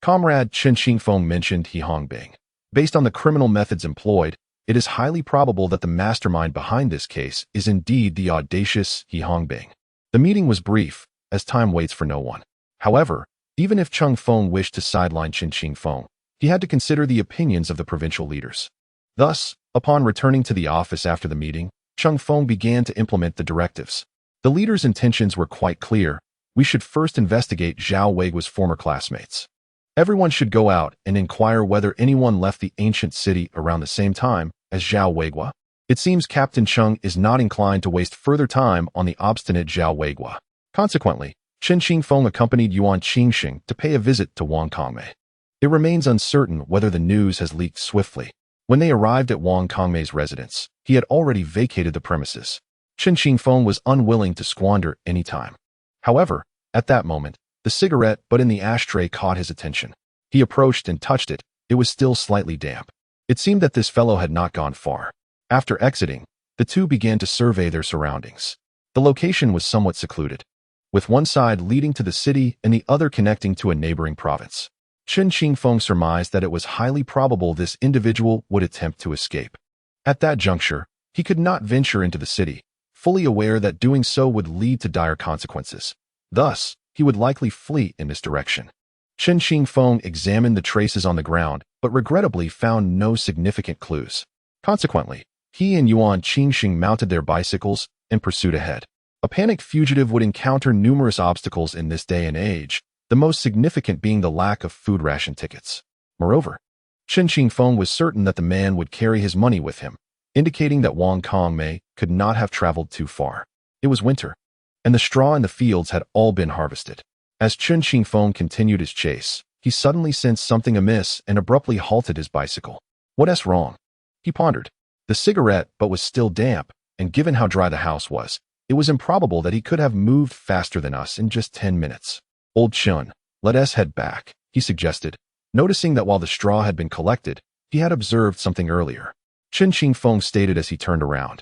Comrade Chen Qingfeng mentioned He Hongbing. Based on the criminal methods employed, it is highly probable that the mastermind behind this case is indeed the audacious He Hongbing. The meeting was brief, as time waits for no one. However, even if Chen Feng wished to sideline Chen Qingfeng, he had to consider the opinions of the provincial leaders. Thus, upon returning to the office after the meeting, Chen Feng began to implement the directives. The leaders' intentions were quite clear. We should first investigate Zhao Weigua's former classmates. Everyone should go out and inquire whether anyone left the ancient city around the same time as Zhao Weigua. It seems Captain Cheng is not inclined to waste further time on the obstinate Zhao Weigua. Consequently, Chen Qingfeng accompanied Yuan Qingsheng to pay a visit to Wang Kongmei. It remains uncertain whether the news has leaked swiftly. When they arrived at Wang Kongmei's residence, he had already vacated the premises. Chen Qingfeng was unwilling to squander any time. However, at that moment, the cigarette butt in the ashtray caught his attention. He approached and touched it. It was still slightly damp. It seemed that this fellow had not gone far. After exiting, the two began to survey their surroundings. The location was somewhat secluded, with one side leading to the city and the other connecting to a neighboring province. Chen Qingfeng surmised that it was highly probable this individual would attempt to escape. At that juncture, he could not venture into the city, fully aware that doing so would lead to dire consequences. Thus, he would likely flee in this direction. Chen Qingfeng examined the traces on the ground, but regrettably found no significant clues. Consequently, he and Yuan Qingsheng mounted their bicycles and pursued ahead. A panicked fugitive would encounter numerous obstacles in this day and age, the most significant being the lack of food ration tickets. Moreover, Chen Qingfeng was certain that the man would carry his money with him, indicating that Wang Kongmei could not have traveled too far. It was winter, and the straw in the fields had all been harvested. As Chen Qingfeng continued his chase, he suddenly sensed something amiss and abruptly halted his bicycle. What's wrong? He pondered. The cigarette butt was still damp, and given how dry the house was, it was improbable that he could have moved faster than us in just 10 minutes. Old Chen, let us head back, he suggested, noticing that while the straw had been collected, he had observed something earlier. Chen Qingfeng stated as he turned around,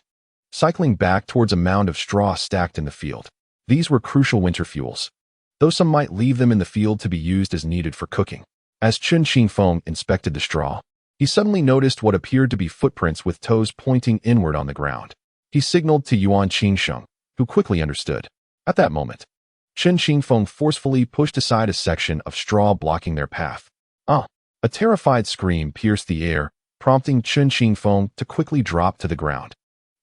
cycling back towards a mound of straw stacked in the field. These were crucial winter fuels, though some might leave them in the field to be used as needed for cooking. As Chen Qingfeng inspected the straw, he suddenly noticed what appeared to be footprints with toes pointing inward on the ground. He signaled to Yuan Qingsheng, who quickly understood. At that moment, Chen Qingfeng forcefully pushed aside a section of straw blocking their path. A terrified scream pierced the air, prompting Chen Qingfeng to quickly drop to the ground,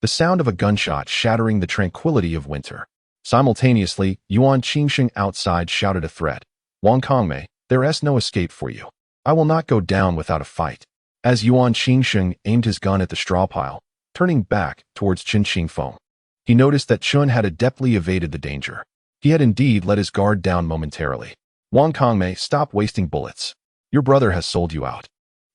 the sound of a gunshot shattering the tranquility of winter. Simultaneously, Yuan Qingsheng outside shouted a threat. Wang Kongmei, there's no escape for you. I will not go down without a fight. As Yuan Qingsheng aimed his gun at the straw pile, turning back towards Chen Qingfeng, he noticed that Chen had adeptly evaded the danger. He had indeed let his guard down momentarily. Wang Kongmei, stop wasting bullets. Your brother has sold you out,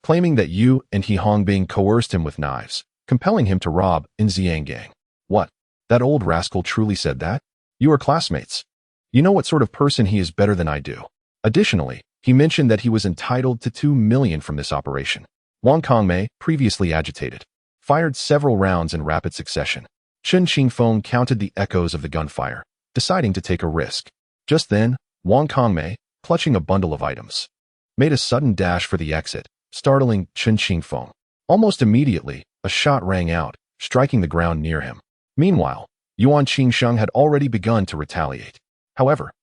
claiming that you and He Hongbing coerced him with knives, compelling him to rob in Xianggang. What? That old rascal truly said that? You are classmates. You know what sort of person he is better than I do. Additionally, he mentioned that he was entitled to 2 million from this operation. Wang Kongmei, previously agitated, fired several rounds in rapid succession. Chen Qingfeng counted the echoes of the gunfire, deciding to take a risk. Just then, Wang Kongmei, clutching a bundle of items, made a sudden dash for the exit, startling Chen Qingfeng. Almost immediately, a shot rang out, striking the ground near him. Meanwhile, Yuan Qingsheng had already begun to retaliate. However,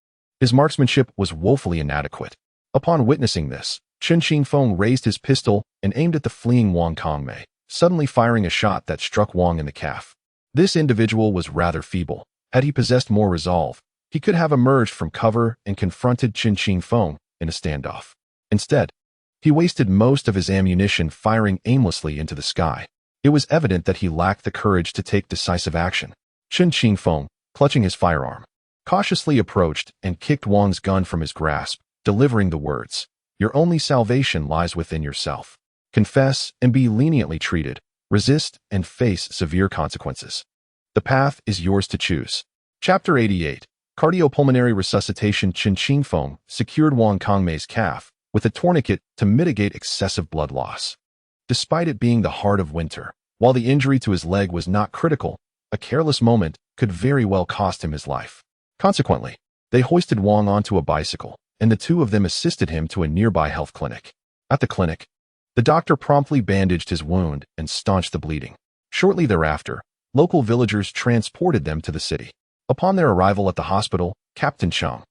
his marksmanship was woefully inadequate. Upon witnessing this, Chen Qingfeng raised his pistol and aimed at the fleeing Wang Kongmei, suddenly firing a shot that struck Wang in the calf. This individual was rather feeble. Had he possessed more resolve, he could have emerged from cover and confronted Chen Qingfeng in a standoff. Instead, he wasted most of his ammunition firing aimlessly into the sky. It was evident that he lacked the courage to take decisive action. Chen Qingfeng, clutching his firearm, cautiously approached and kicked Wang's gun from his grasp, delivering the words, "Your only salvation lies within yourself. Confess and be leniently treated. Resist and face severe consequences. The path is yours to choose." Chapter 88. Cardiopulmonary Resuscitation. Chen Qingfeng secured Wang Kongmei's calf with a tourniquet to mitigate excessive blood loss. Despite it being the heart of winter, while the injury to his leg was not critical, a careless moment could very well cost him his life. Consequently, they hoisted Wang onto a bicycle, and the two of them assisted him to a nearby health clinic. At the clinic, the doctor promptly bandaged his wound and staunched the bleeding. Shortly thereafter, local villagers transported them to the city. Upon their arrival at the hospital, Captain Cheng,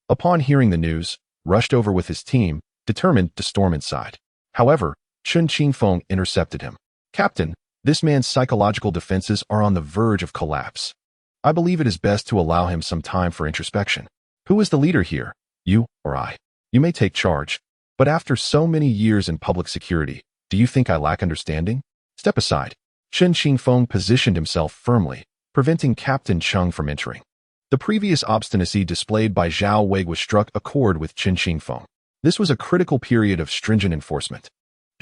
upon hearing the news, rushed over with his team, determined to storm inside. However, Chen Qingfeng intercepted him. "Captain, this man's psychological defenses are on the verge of collapse. I believe it is best to allow him some time for introspection. Who is the leader here, you or I? You may take charge. But after so many years in public security, do you think I lack understanding? Step aside." Chen Qingfeng positioned himself firmly, preventing Captain Cheng from entering. The previous obstinacy displayed by Zhao Wei struck a chord with Chen Qingfeng. This was a critical period of stringent enforcement.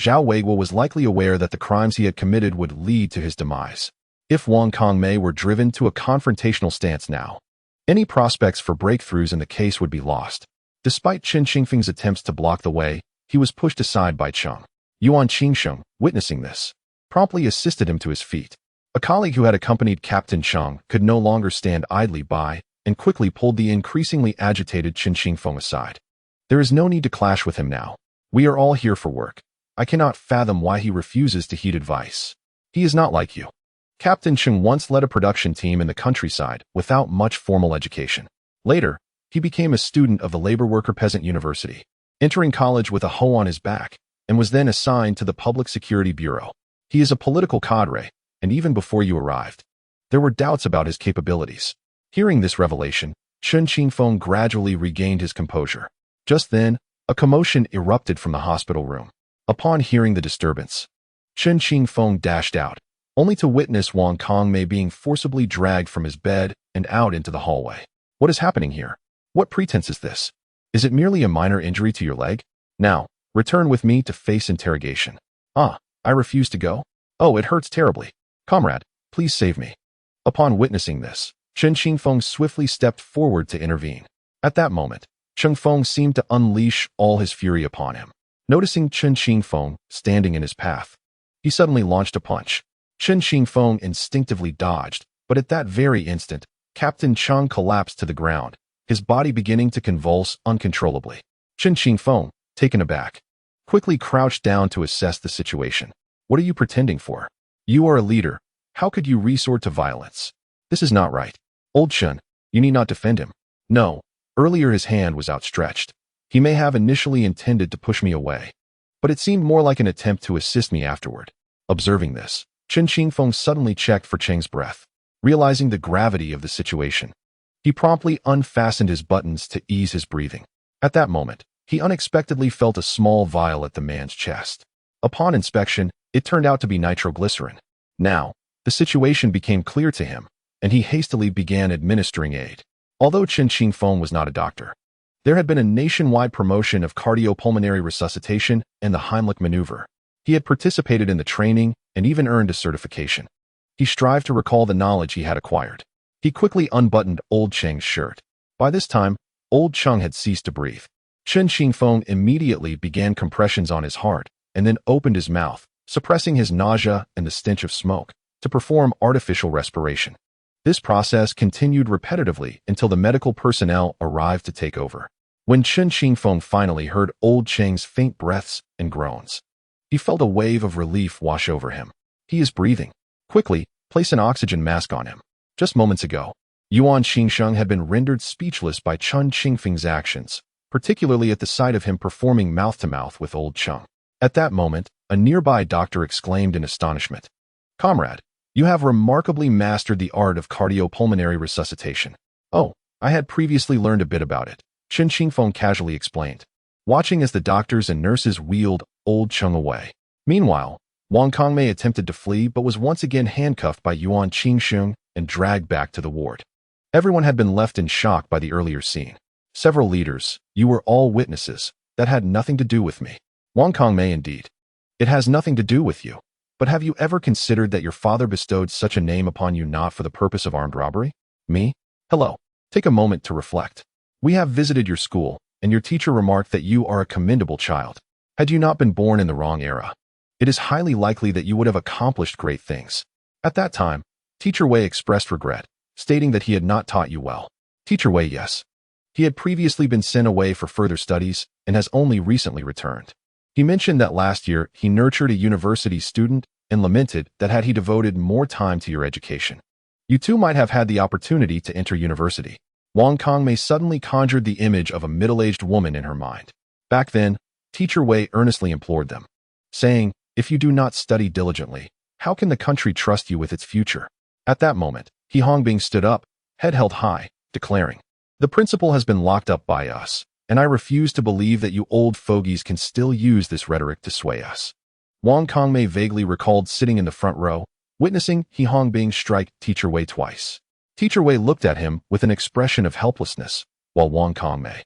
Zhao Wei was likely aware that the crimes he had committed would lead to his demise. If Wang Kongmei were driven to a confrontational stance now, any prospects for breakthroughs in the case would be lost. Despite Chen Qingfeng's attempts to block the way, he was pushed aside by Cheng. Yuan Qingsheng, witnessing this, promptly assisted him to his feet. A colleague who had accompanied Captain Cheng could no longer stand idly by and quickly pulled the increasingly agitated Chen Qingfeng aside. There is no need to clash with him now. We are all here for work. I cannot fathom why he refuses to heed advice. He is not like you. Captain Cheng once led a production team in the countryside without much formal education. Later, he became a student of the labor worker peasant university, entering college with a hoe on his back, and was then assigned to the Public Security Bureau. He is a political cadre, and even before you arrived, there were doubts about his capabilities. Hearing this revelation, Chen Qingfeng gradually regained his composure. Just then, a commotion erupted from the hospital room. Upon hearing the disturbance, Chen Qingfeng dashed out, only to witness Wang Kongmei being forcibly dragged from his bed and out into the hallway. What is happening here? What pretense is this? Is it merely a minor injury to your leg? Now, return with me to face interrogation. Ah, I refuse to go? Oh, it hurts terribly. Comrade, please save me. Upon witnessing this, Chen Qingfeng swiftly stepped forward to intervene. At that moment, Chen Feng seemed to unleash all his fury upon him. Noticing Chen Qingfeng standing in his path, he suddenly launched a punch. Chen Qingfeng instinctively dodged, but at that very instant, Captain Cheng collapsed to the ground, his body beginning to convulse uncontrollably. Chen Qingfeng, taken aback, quickly crouched down to assess the situation. What are you pretending for? You are a leader. How could you resort to violence? This is not right. Old Chen, you need not defend him. No, earlier his hand was outstretched. He may have initially intended to push me away, but it seemed more like an attempt to assist me afterward. Observing this, Chen Qingfeng suddenly checked for Cheng's breath. Realizing the gravity of the situation, he promptly unfastened his buttons to ease his breathing. At that moment, he unexpectedly felt a small vial at the man's chest. Upon inspection, it turned out to be nitroglycerin. Now, the situation became clear to him, and he hastily began administering aid. Although Chen Qingfeng was not a doctor, there had been a nationwide promotion of cardiopulmonary resuscitation and the Heimlich maneuver. He had participated in the training and even earned a certification. He strived to recall the knowledge he had acquired. He quickly unbuttoned Old Cheng's shirt. By this time, Old Cheng had ceased to breathe. Chen Qingfeng immediately began compressions on his heart and then opened his mouth, suppressing his nausea and the stench of smoke, to perform artificial respiration. This process continued repetitively until the medical personnel arrived to take over. When Chen Qingfeng finally heard Old Cheng's faint breaths and groans, he felt a wave of relief wash over him. He is breathing. Quickly, place an oxygen mask on him. Just moments ago, Yuan Qingsheng had been rendered speechless by Chen Qingfeng's actions, particularly at the sight of him performing mouth-to-mouth with Old Cheng. At that moment, a nearby doctor exclaimed in astonishment, "Comrade, you have remarkably mastered the art of cardiopulmonary resuscitation." "Oh, I had previously learned a bit about it," Chen Qingfeng casually explained, watching as the doctors and nurses wheeled Old Cheng away. Meanwhile, Wang Kongmei attempted to flee but was once again handcuffed by Yuan Qingsheng and dragged back to the ward. Everyone had been left in shock by the earlier scene. Several leaders, you were all witnesses. That had nothing to do with me. Wang Kongmei, indeed. It has nothing to do with you. But have you ever considered that your father bestowed such a name upon you not for the purpose of armed robbery? Me? Hello. Take a moment to reflect. We have visited your school, and your teacher remarked that you are a commendable child. Had you not been born in the wrong era, it is highly likely that you would have accomplished great things. At that time, Teacher Wei expressed regret, stating that he had not taught you well. Teacher Wei, yes. He had previously been sent away for further studies and has only recently returned. He mentioned that last year he nurtured a university student and lamented that had he devoted more time to your education, you too might have had the opportunity to enter university. Wang Kongmei suddenly conjured the image of a middle-aged woman in her mind. Back then, Teacher Wei earnestly implored them, saying, "If you do not study diligently, how can the country trust you with its future?" At that moment, He Hongbing stood up, head held high, declaring, "The principal has been locked up by us, and I refuse to believe that you old fogies can still use this rhetoric to sway us." Wang Kongmei vaguely recalled sitting in the front row, witnessing He Hongbing strike Teacher Wei twice. Teacher Wei looked at him with an expression of helplessness, while Wang Kongmei,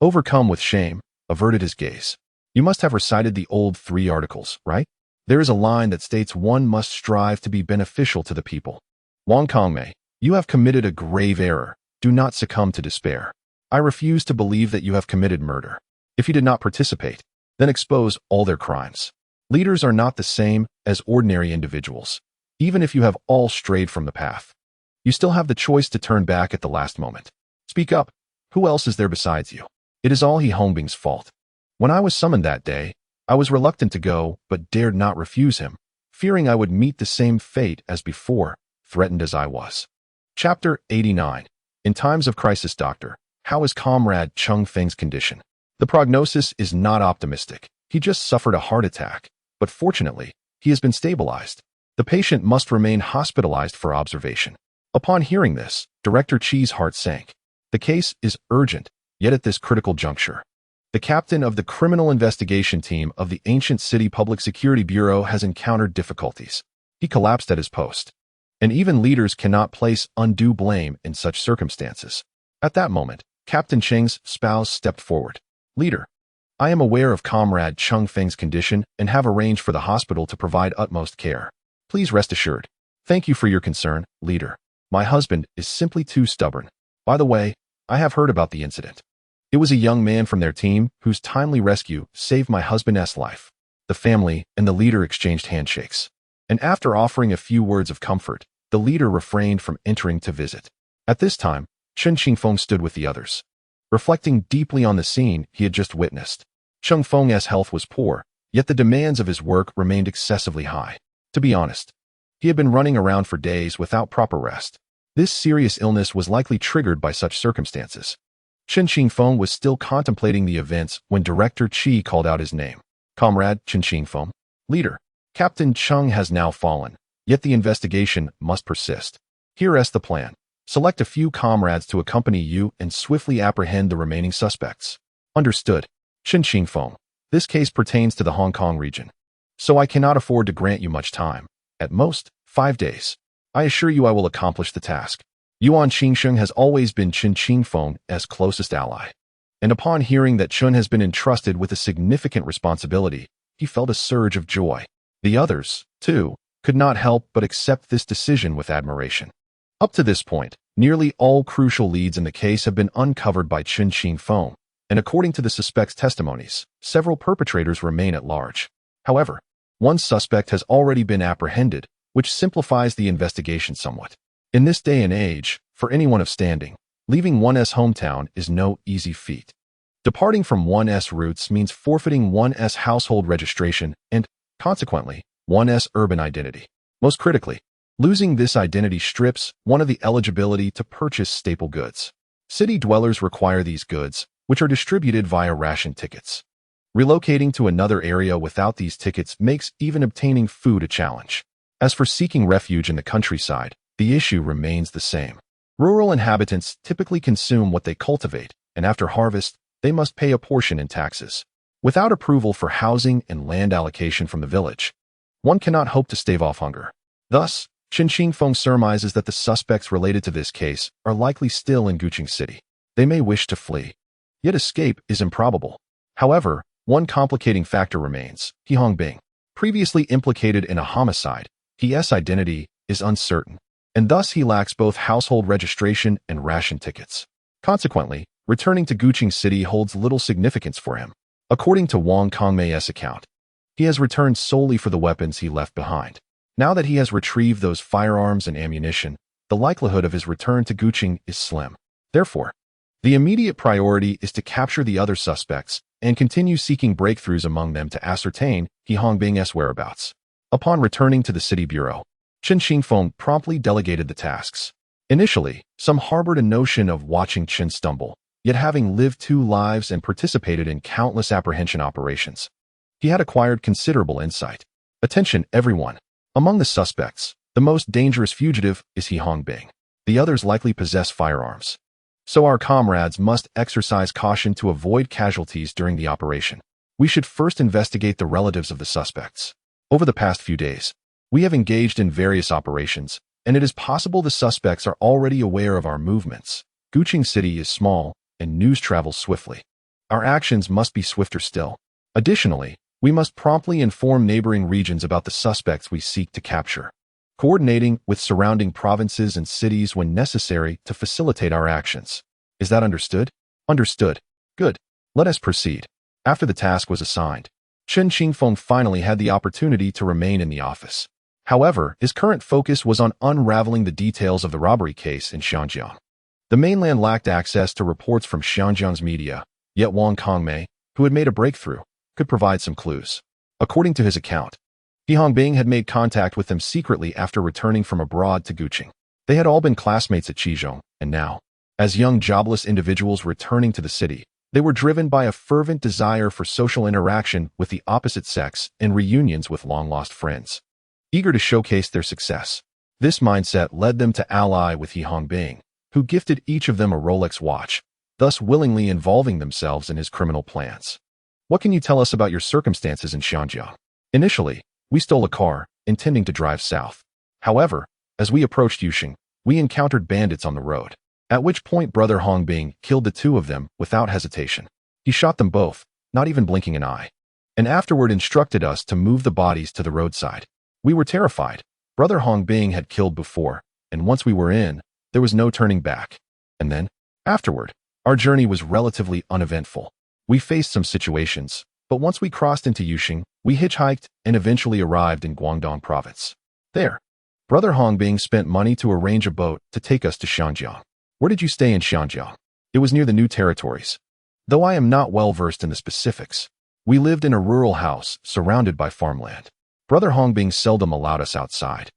overcome with shame, averted his gaze. You must have recited the old 3 articles, right? There is a line that states one must strive to be beneficial to the people. Wang Kongmei, you have committed a grave error. Do not succumb to despair. I refuse to believe that you have committed murder. If you did not participate, then expose all their crimes. Leaders are not the same as ordinary individuals. Even if you have all strayed from the path, you still have the choice to turn back at the last moment. Speak up. Who else is there besides you? It is all He Hongbing's fault. When I was summoned that day, I was reluctant to go, but dared not refuse him, fearing I would meet the same fate as before, threatened as I was. Chapter 89. In times of crisis, Doctor, how is Comrade Chen Qingfeng's condition? The prognosis is not optimistic. He just suffered a heart attack, but fortunately, he has been stabilized. The patient must remain hospitalized for observation. Upon hearing this, Director Chi's heart sank. The case is urgent, yet at this critical juncture, the captain of the criminal investigation team of the ancient city Public Security Bureau has encountered difficulties. He collapsed at his post. And even leaders cannot place undue blame in such circumstances. At that moment, Captain Cheng's spouse stepped forward. Leader, I am aware of Comrade Chen Qingfeng's condition and have arranged for the hospital to provide utmost care. Please rest assured. Thank you for your concern, Leader. My husband is simply too stubborn. By the way, I have heard about the incident. It was a young man from their team whose timely rescue saved my husband's life. The family and the leader exchanged handshakes. And after offering a few words of comfort, the leader refrained from entering to visit. At this time, Chen Qingfeng stood with the others, reflecting deeply on the scene he had just witnessed. Chen Qingfeng's health was poor, yet the demands of his work remained excessively high. To be honest, he had been running around for days without proper rest. This serious illness was likely triggered by such circumstances. Chen Qingfeng was still contemplating the events when Director Chi called out his name. Comrade Chen Qingfeng. Leader, Captain Cheng has now fallen, yet the investigation must persist. Here is the plan. Select a few comrades to accompany you and swiftly apprehend the remaining suspects. Understood. Chen Qingfeng. This case pertains to the Hong Kong region, so I cannot afford to grant you much time. At most, 5 days. I assure you I will accomplish the task. Yuan Qingsheng has always been Chen Qingfeng's closest ally. And upon hearing that Chen has been entrusted with a significant responsibility, he felt a surge of joy. The others, too, could not help but accept this decision with admiration. Up to this point, nearly all crucial leads in the case have been uncovered by Chen Qingfeng, and according to the suspects' testimonies, several perpetrators remain at large. However, one suspect has already been apprehended, which simplifies the investigation somewhat. In this day and age, for anyone of standing, leaving one's hometown is no easy feat. Departing from one's roots means forfeiting one's household registration and, consequently, one's urban identity. Most critically, losing this identity strips one of the eligibility to purchase staple goods. City dwellers require these goods, which are distributed via ration tickets. Relocating to another area without these tickets makes even obtaining food a challenge. As for seeking refuge in the countryside, the issue remains the same. Rural inhabitants typically consume what they cultivate, and after harvest, they must pay a portion in taxes. Without approval for housing and land allocation from the village, one cannot hope to stave off hunger. Thus, Chen Qingfeng surmises that the suspects related to this case are likely still in Guqing City. They may wish to flee, yet escape is improbable. However, one complicating factor remains. He Hongbing, previously implicated in a homicide, his identity is uncertain, and thus he lacks both household registration and ration tickets. Consequently, returning to Guqing City holds little significance for him. According to Wang Kongmei's account, he has returned solely for the weapons he left behind. Now that he has retrieved those firearms and ammunition, the likelihood of his return to Guqing is slim. Therefore, the immediate priority is to capture the other suspects and continue seeking breakthroughs among them to ascertain He Hongbing's whereabouts. Upon returning to the city bureau, Chen Qingfeng promptly delegated the tasks. Initially, some harbored a notion of watching Chen stumble, yet having lived 2 lives and participated in countless apprehension operations, he had acquired considerable insight. Attention, everyone. Among the suspects, the most dangerous fugitive is He Hongbing. The others likely possess firearms. So our comrades must exercise caution to avoid casualties during the operation. We should first investigate the relatives of the suspects. Over the past few days, we have engaged in various operations, and it is possible the suspects are already aware of our movements. Guqing City is small, and news travels swiftly. Our actions must be swifter still. Additionally, we must promptly inform neighboring regions about the suspects we seek to capture, coordinating with surrounding provinces and cities when necessary to facilitate our actions. Is that understood? Understood. Good. Let us proceed. After the task was assigned, Chen Qingfeng finally had the opportunity to remain in the office. However, his current focus was on unraveling the details of the robbery case in Xinjiang. The mainland lacked access to reports from Xinjiang's media, yet Wang Aimin, who had made a breakthrough, could provide some clues. According to his account, He Hongbing had made contact with them secretly after returning from abroad to Guqing. They had all been classmates at Qizhou, and now, as young jobless individuals returning to the city, they were driven by a fervent desire for social interaction with the opposite sex and reunions with long-lost friends. Eager to showcase their success, this mindset led them to ally with He Hongbing, who gifted each of them a Rolex watch, thus willingly involving themselves in his criminal plans. What can you tell us about your circumstances in Xinjiang? Initially, we stole a car, intending to drive south. However, as we approached Yusheng, we encountered bandits on the road, at which point Brother Hongbing killed the two of them without hesitation. He shot them both, not even blinking an eye, and afterward instructed us to move the bodies to the roadside. We were terrified. Brother Hongbing had killed before, and once we were in, there was no turning back. And then, afterward, our journey was relatively uneventful. We faced some situations, but once we crossed into Yusheng, we hitchhiked and eventually arrived in Guangdong province. There, Brother Hongbing spent money to arrange a boat to take us to Xinjiang. Where did you stay in Xinjiang? It was near the New Territories. Though I am not well versed in the specifics, we lived in a rural house surrounded by farmland. Brother Hongbing seldom allowed us outside,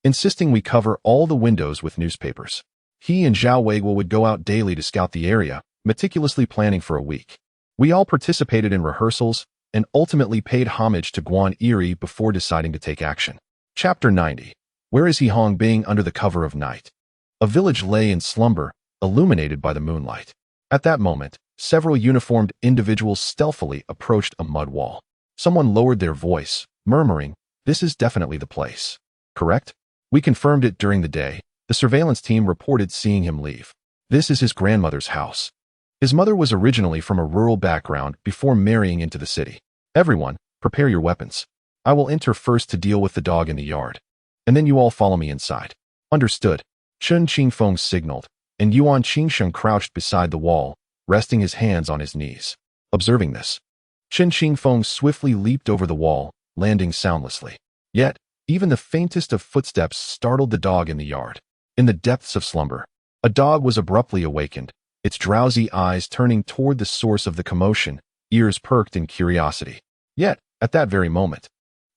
insisting we cover all the windows with newspapers. He and Zhao Weiguo would go out daily to scout the area, meticulously planning for a week. We all participated in rehearsals and ultimately paid homage to Guan Eri before deciding to take action. Chapter 90. Where is He Hongbing under the cover of night? A village lay in slumber, illuminated by the moonlight. At that moment, several uniformed individuals stealthily approached a mud wall. Someone lowered their voice, murmuring, "This is definitely the place." Correct? We confirmed it during the day. The surveillance team reported seeing him leave. This is his grandmother's house. His mother was originally from a rural background before marrying into the city. Everyone, prepare your weapons. I will enter first to deal with the dog in the yard, and then you all follow me inside. Understood. Chen Qingfeng signaled, and Yuan Qingsheng crouched beside the wall, resting his hands on his knees. Observing this, Chen Qingfeng swiftly leaped over the wall, landing soundlessly. Yet, even the faintest of footsteps startled the dog in the yard. In the depths of slumber, a dog was abruptly awakened, its drowsy eyes turning toward the source of the commotion, ears perked in curiosity. Yet, at that very moment,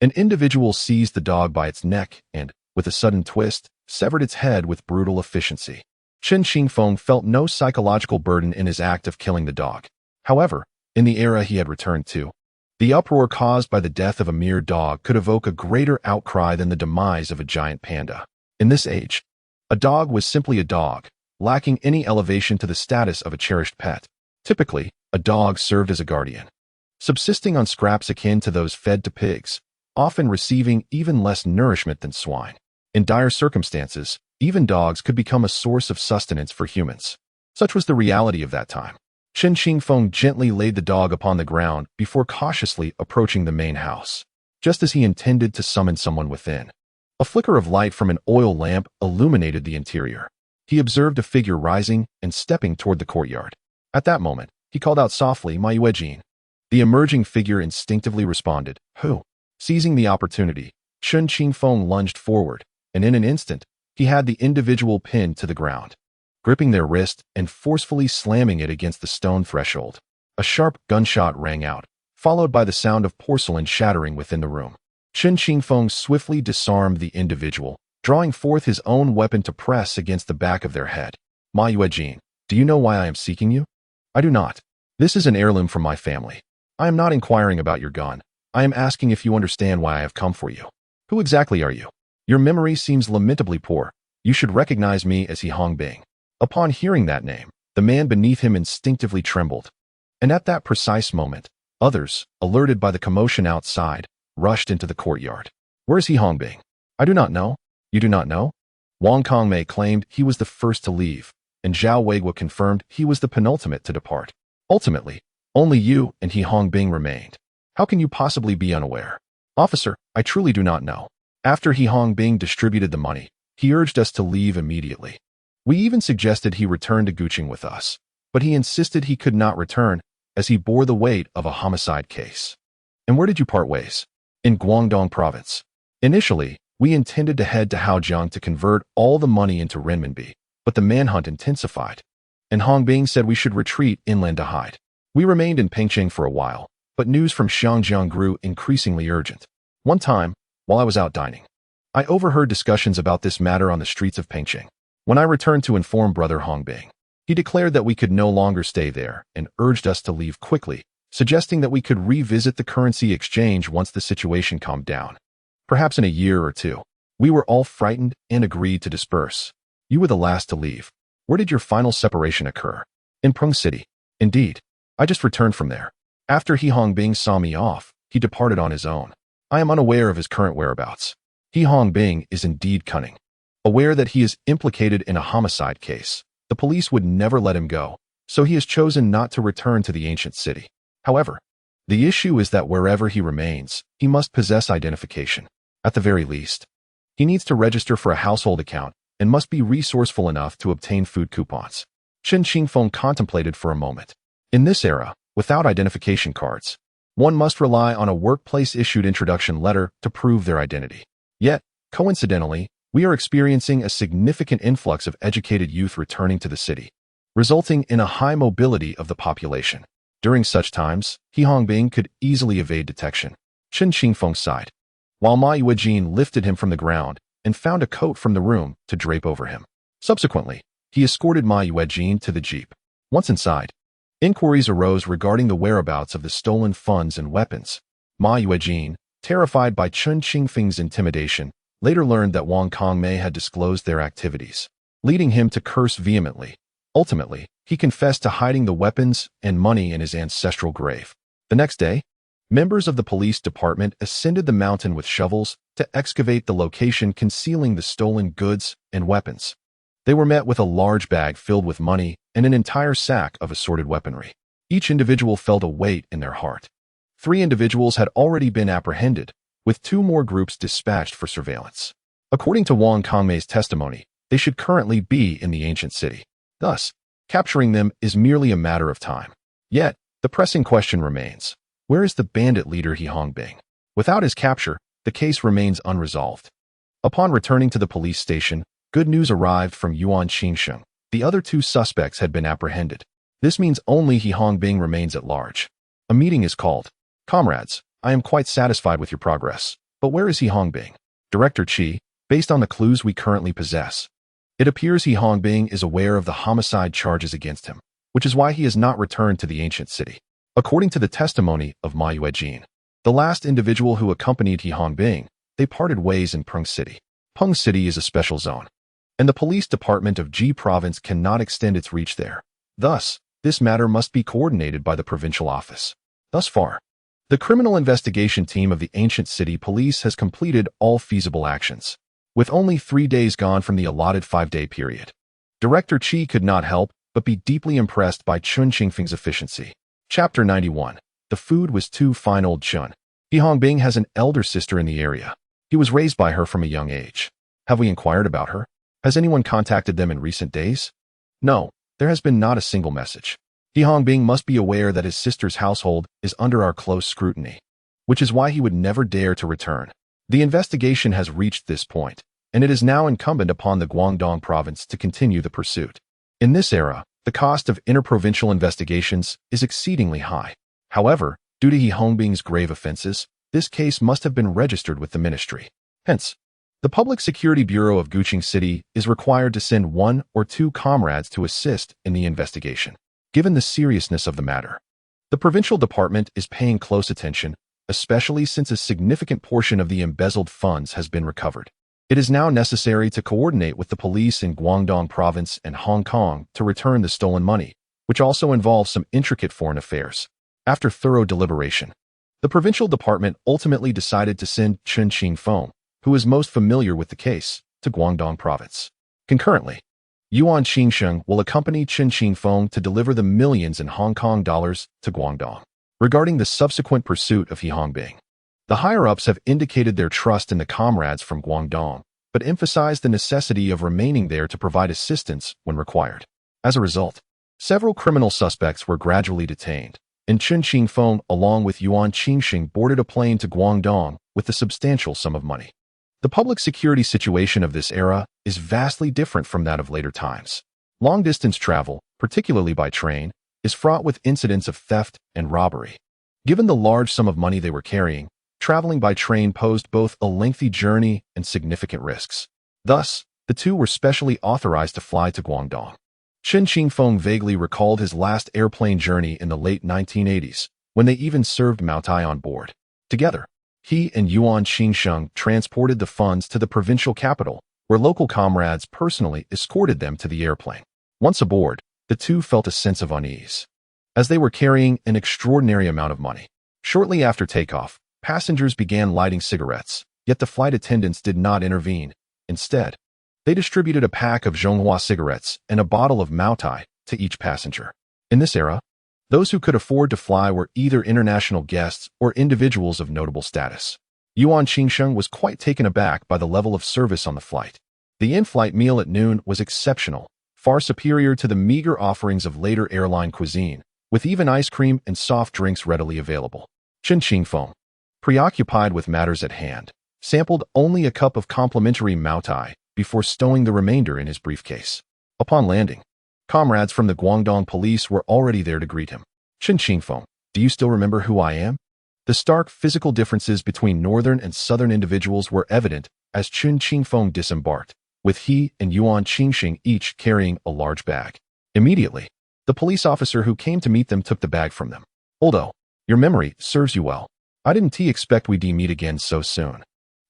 an individual seized the dog by its neck and, with a sudden twist, severed its head with brutal efficiency. Chen Qingfeng felt no psychological burden in his act of killing the dog. However, in the era he had returned to, the uproar caused by the death of a mere dog could evoke a greater outcry than the demise of a giant panda. In this age, a dog was simply a dog, lacking any elevation to the status of a cherished pet. Typically, a dog served as a guardian, subsisting on scraps akin to those fed to pigs, often receiving even less nourishment than swine. In dire circumstances, even dogs could become a source of sustenance for humans. Such was the reality of that time. Chen Qingfeng gently laid the dog upon the ground before cautiously approaching the main house, just as he intended to summon someone within. A flicker of light from an oil lamp illuminated the interior. He observed a figure rising and stepping toward the courtyard. At that moment, he called out softly, "Ma Yuejin." The emerging figure instinctively responded, "Who?" Seizing the opportunity, Chen Qingfeng lunged forward, and in an instant, he had the individual pinned to the ground, gripping their wrist and forcefully slamming it against the stone threshold. A sharp gunshot rang out, followed by the sound of porcelain shattering within the room. Chen Qingfeng swiftly disarmed the individual, drawing forth his own weapon to press against the back of their head. "Ma Yuejin, do you know why I am seeking you?" "I do not. This is an heirloom from my family. I am not inquiring about your gun. I am asking if you understand why I have come for you. Who exactly are you? Your memory seems lamentably poor. You should recognize me as He Hongbing." Upon hearing that name, the man beneath him instinctively trembled. And at that precise moment, others, alerted by the commotion outside, rushed into the courtyard. "Where is He Hongbing?" "I do not know." "You do not know?" Wang Kongmei claimed he was the first to leave, and Zhao Weiguo confirmed he was the penultimate to depart. Ultimately, only you and He Hongbing remained. How can you possibly be unaware? Officer, I truly do not know. After He Hongbing distributed the money, he urged us to leave immediately. We even suggested he return to Guqing with us, but he insisted he could not return as he bore the weight of a homicide case. And where did you part ways? In Guangdong province. Initially, we intended to head to Haojiang to convert all the money into renminbi, but the manhunt intensified, and Hongbing said we should retreat inland to hide. We remained in Pengcheng for a while, but news from Xiangjiang grew increasingly urgent. One time, while I was out dining, I overheard discussions about this matter on the streets of Pengcheng. When I returned to inform Brother Hongbing, he declared that we could no longer stay there and urged us to leave quickly, suggesting that we could revisit the currency exchange once the situation calmed down. Perhaps in a year or two. We were all frightened and agreed to disperse. You were the last to leave. Where did your final separation occur? In Prung City. Indeed. I just returned from there. After He Hongbing saw me off, he departed on his own. I am unaware of his current whereabouts. He Hongbing is indeed cunning. Aware that he is implicated in a homicide case, the police would never let him go, so he has chosen not to return to the ancient city. However, the issue is that wherever he remains, he must possess identification. At the very least, he needs to register for a household account and must be resourceful enough to obtain food coupons. Chen Qingfeng contemplated for a moment. In this era, without identification cards, one must rely on a workplace-issued introduction letter to prove their identity. Yet, coincidentally, we are experiencing a significant influx of educated youth returning to the city, resulting in a high mobility of the population. During such times, He Hongbing could easily evade detection. Chen Qingfeng sighed, while Ma Yuejin lifted him from the ground and found a coat from the room to drape over him. Subsequently, he escorted Ma Yuejin to the jeep. Once inside, inquiries arose regarding the whereabouts of the stolen funds and weapons. Ma Yuejin, terrified by Chen Qingfeng's intimidation, later learned that Wang Kongmei had disclosed their activities, leading him to curse vehemently. Ultimately, he confessed to hiding the weapons and money in his ancestral grave. The next day, members of the police department ascended the mountain with shovels to excavate the location concealing the stolen goods and weapons. They were met with a large bag filled with money and an entire sack of assorted weaponry. Each individual felt a weight in their heart. 3 individuals had already been apprehended, with 2 more groups dispatched for surveillance. According to Wang Kongmei's testimony, they should currently be in the ancient city. Thus, capturing them is merely a matter of time. Yet, the pressing question remains. Where is the bandit leader He Hongbing? Without his capture, the case remains unresolved. Upon returning to the police station, good news arrived from Yuan Qingsheng. The other 2 suspects had been apprehended. This means only He Hongbing remains at large. A meeting is called. Comrades, I am quite satisfied with your progress, but where is He Hongbing? Director Qi, based on the clues we currently possess, it appears He Hongbing is aware of the homicide charges against him, which is why he has not returned to the ancient city. According to the testimony of Ma Yuejin, the last individual who accompanied He Hongbing, they parted ways in Prung City. Prung City is a special zone, and the police department of Ji province cannot extend its reach there. Thus, this matter must be coordinated by the provincial office. Thus far, the criminal investigation team of the ancient city police has completed all feasible actions, with only 3 days gone from the allotted 5-day period. Director Qi could not help but be deeply impressed by Chen Qingfeng's efficiency. Chapter 91. The food was too fine. Old Chen. He Hongbing has an elder sister in the area. He was raised by her from a young age. Have we inquired about her? Has anyone contacted them in recent days? No, there has been not a single message. He Hongbing must be aware that his sister's household is under our close scrutiny, which is why he would never dare to return. The investigation has reached this point, and it is now incumbent upon the Guangdong province to continue the pursuit. In this era, the cost of interprovincial investigations is exceedingly high. However, due to He Hongbing's grave offenses, this case must have been registered with the ministry. Hence, the Public Security Bureau of Guqing City is required to send 1 or 2 comrades to assist in the investigation. Given the seriousness of the matter, the provincial department is paying close attention, especially since a significant portion of the embezzled funds has been recovered. It is now necessary to coordinate with the police in Guangdong province and Hong Kong to return the stolen money, which also involves some intricate foreign affairs. After thorough deliberation, the provincial department ultimately decided to send Chen Qingfeng, who is most familiar with the case, to Guangdong province. Concurrently, Yuan Qingfeng will accompany Chen Qingfeng to deliver the millions in Hong Kong dollars to Guangdong. Regarding the subsequent pursuit of He Hongbing, the higher-ups have indicated their trust in the comrades from Guangdong, but emphasized the necessity of remaining there to provide assistance when required. As a result, several criminal suspects were gradually detained, and Chen Qingfeng, along with Yuan Qingfeng, boarded a plane to Guangdong with a substantial sum of money. The public security situation of this era is vastly different from that of later times. Long-distance travel, particularly by train, is fraught with incidents of theft and robbery. Given the large sum of money they were carrying, traveling by train posed both a lengthy journey and significant risks. Thus, the two were specially authorized to fly to Guangdong. Chen Qingfeng vaguely recalled his last airplane journey in the late 1980s, when they even served Maotai on board. Together, he and Yuan Qingfeng transported the funds to the provincial capital, where local comrades personally escorted them to the airplane. Once aboard, the two felt a sense of unease, as they were carrying an extraordinary amount of money. Shortly after takeoff, passengers began lighting cigarettes, yet the flight attendants did not intervene. Instead, they distributed a pack of Zhonghua cigarettes and a bottle of Maotai to each passenger. In this era, those who could afford to fly were either international guests or individuals of notable status. Yuan Qingfeng was quite taken aback by the level of service on the flight. The in-flight meal at noon was exceptional, far superior to the meager offerings of later airline cuisine, with even ice cream and soft drinks readily available. Chen Qingfeng, preoccupied with matters at hand, sampled only a cup of complimentary Maotai before stowing the remainder in his briefcase. Upon landing, comrades from the Guangdong police were already there to greet him. Chen Qingfeng, do you still remember who I am? The stark physical differences between northern and southern individuals were evident as Chen Qingfeng disembarked, with he and Yuan Qingfeng each carrying a large bag. Immediately, the police officer who came to meet them took the bag from them. Oldo, your memory serves you well. I didn't expect we'd meet again so soon.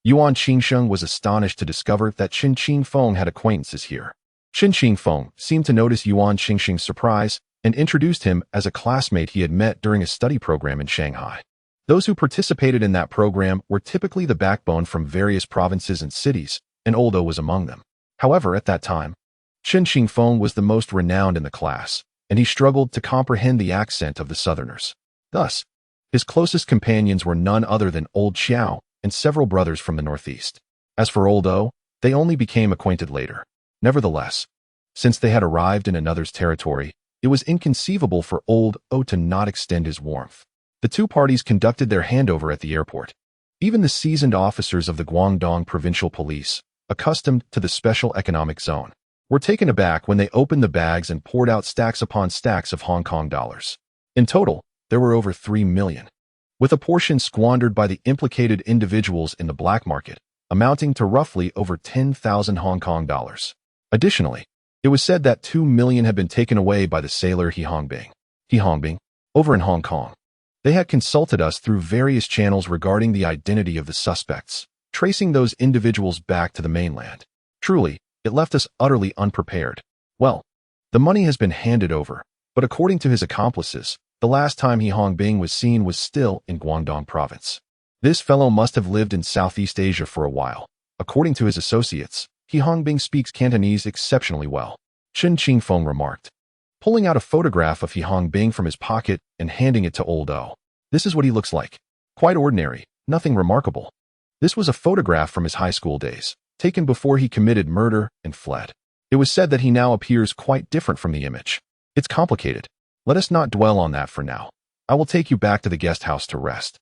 Yuan Qingfeng was astonished to discover that Chen Qingfeng had acquaintances here. Chen Qingfeng seemed to notice Yuan Qingfeng's surprise and introduced him as a classmate he had met during a study program in Shanghai. Those who participated in that program were typically the backbone from various provinces and cities, and Oldo was among them. However, at that time, Chen Qingfeng was the most renowned in the class, and he struggled to comprehend the accent of the Southerners. Thus, his closest companions were none other than Old Xiao and several brothers from the Northeast. As for Oldo, they only became acquainted later. Nevertheless, since they had arrived in another's territory, it was inconceivable for Old O to not extend his warmth. The two parties conducted their handover at the airport. Even the seasoned officers of the Guangdong Provincial Police, accustomed to the special economic zone, were taken aback when they opened the bags and poured out stacks upon stacks of Hong Kong dollars. In total, there were over 3 million, with a portion squandered by the implicated individuals in the black market, amounting to roughly over 10,000 Hong Kong dollars. Additionally, it was said that 2 million had been taken away by the sailor He Hongbing. He Hongbing, over in Hong Kong. They had consulted us through various channels regarding the identity of the suspects, tracing those individuals back to the mainland. Truly, it left us utterly unprepared. Well, the money has been handed over, but according to his accomplices, the last time He Hongbing was seen was still in Guangdong province. This fellow must have lived in Southeast Asia for a while. According to his associates, He Hongbing speaks Cantonese exceptionally well. Chen Qingfeng remarked, pulling out a photograph of He Hongbing from his pocket and handing it to Old O. This is what he looks like. Quite ordinary, nothing remarkable. This was a photograph from his high school days, taken before he committed murder and fled. It was said that he now appears quite different from the image. It's complicated. Let us not dwell on that for now. I will take you back to the guest house to rest.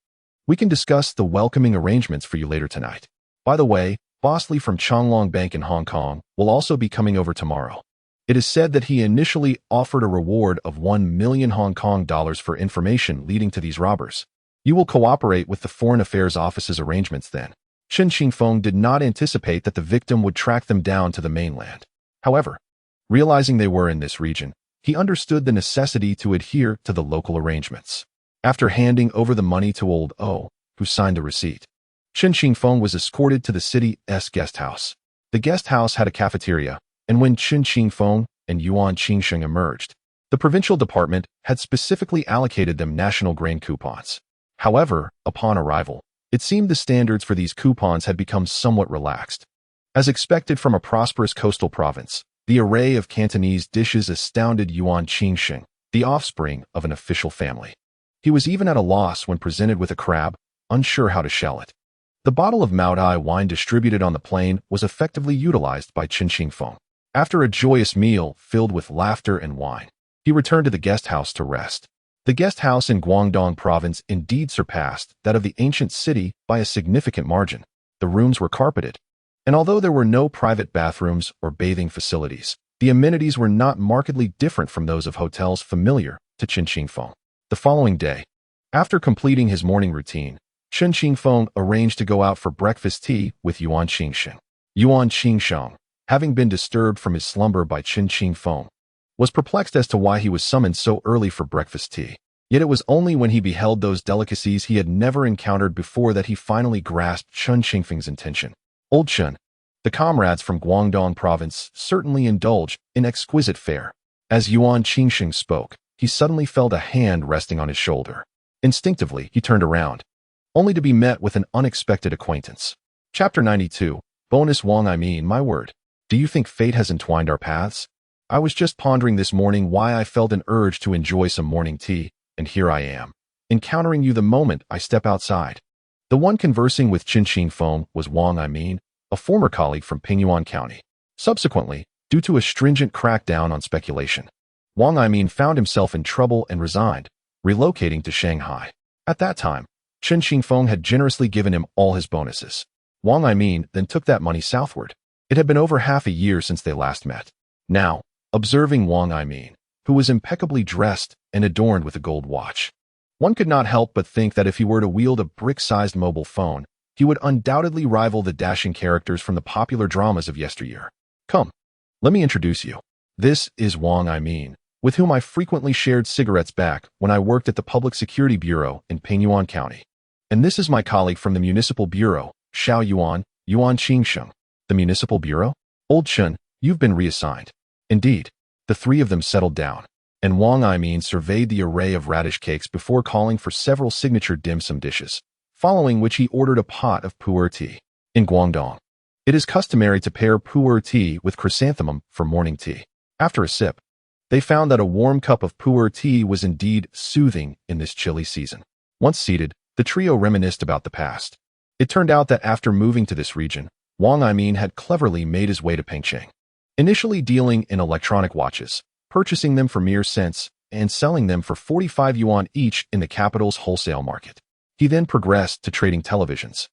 We can discuss the welcoming arrangements for you later tonight. By the way, Boss Lee from Changlong Bank in Hong Kong will also be coming over tomorrow. It is said that he initially offered a reward of 1 million Hong Kong dollars for information leading to these robbers. You will cooperate with the Foreign Affairs Office's arrangements then. Chen Qingfeng did not anticipate that the victim would track them down to the mainland. However, realizing they were in this region, he understood the necessity to adhere to the local arrangements. After handing over the money to Old O, who signed the receipt, Chen Qingfeng was escorted to the city's guest house. The guest house had a cafeteria, and when Chen Qingfeng and Yuan Qingfeng emerged, the provincial department had specifically allocated them national grain coupons. However, upon arrival, it seemed the standards for these coupons had become somewhat relaxed. As expected from a prosperous coastal province, the array of Cantonese dishes astounded Yuan Qingfeng, the offspring of an official family. He was even at a loss when presented with a crab, unsure how to shell it. The bottle of Maodai wine distributed on the plane was effectively utilized by Chen Qingfeng. After a joyous meal filled with laughter and wine, he returned to the guest house to rest. The guest house in Guangdong province indeed surpassed that of the ancient city by a significant margin. The rooms were carpeted, and although there were no private bathrooms or bathing facilities, the amenities were not markedly different from those of hotels familiar to Chen Qingfeng. The following day, after completing his morning routine, Chen Qingfeng arranged to go out for breakfast tea with Yuan Qingfeng. Yuan Qingfeng, having been disturbed from his slumber by Chen Qingfeng, was perplexed as to why he was summoned so early for breakfast tea. Yet it was only when he beheld those delicacies he had never encountered before that he finally grasped Chen Qingfeng's intention. Old Chen, the comrades from Guangdong province, certainly indulged in exquisite fare. As Yuan Qingfeng spoke, he suddenly felt a hand resting on his shoulder. Instinctively, he turned around, only to be met with an unexpected acquaintance. Chapter 92, Bonus Wang Aimin, my word. Do you think fate has entwined our paths? I was just pondering this morning why I felt an urge to enjoy some morning tea, and here I am, encountering you the moment I step outside. The one conversing with Chen Qingfeng was Wang Aimin, a former colleague from Pingyuan County. Subsequently, due to a stringent crackdown on speculation, Wang Aimin found himself in trouble and resigned, relocating to Shanghai. At that time, Chen Qingfeng had generously given him all his bonuses. Wang Aimin then took that money southward. It had been over half a year since they last met. Now, observing Wang Aimin, who was impeccably dressed and adorned with a gold watch, one could not help but think that if he were to wield a brick-sized mobile phone, he would undoubtedly rival the dashing characters from the popular dramas of yesteryear. Come, let me introduce you. This is Wang Aimin, with whom I frequently shared cigarettes back when I worked at the Public Security Bureau in Pingyuan County. And this is my colleague from the Municipal Bureau, Xiao Yuan, Yuan Qingfeng. The Municipal Bureau? Old Chen, you've been reassigned. Indeed. The three of them settled down, and Wang Aimin surveyed the array of radish cakes before calling for several signature dim sum dishes, following which he ordered a pot of pu'er tea. In Guangdong, it is customary to pair pu'er tea with chrysanthemum for morning tea. After a sip, they found that a warm cup of pu'er tea was indeed soothing in this chilly season. Once seated, the trio reminisced about the past. It turned out that after moving to this region, Wang Aimin had cleverly made his way to Pengcheng, initially dealing in electronic watches, purchasing them for mere cents, and selling them for 45 yuan each in the capital's wholesale market. He then progressed to trading televisions,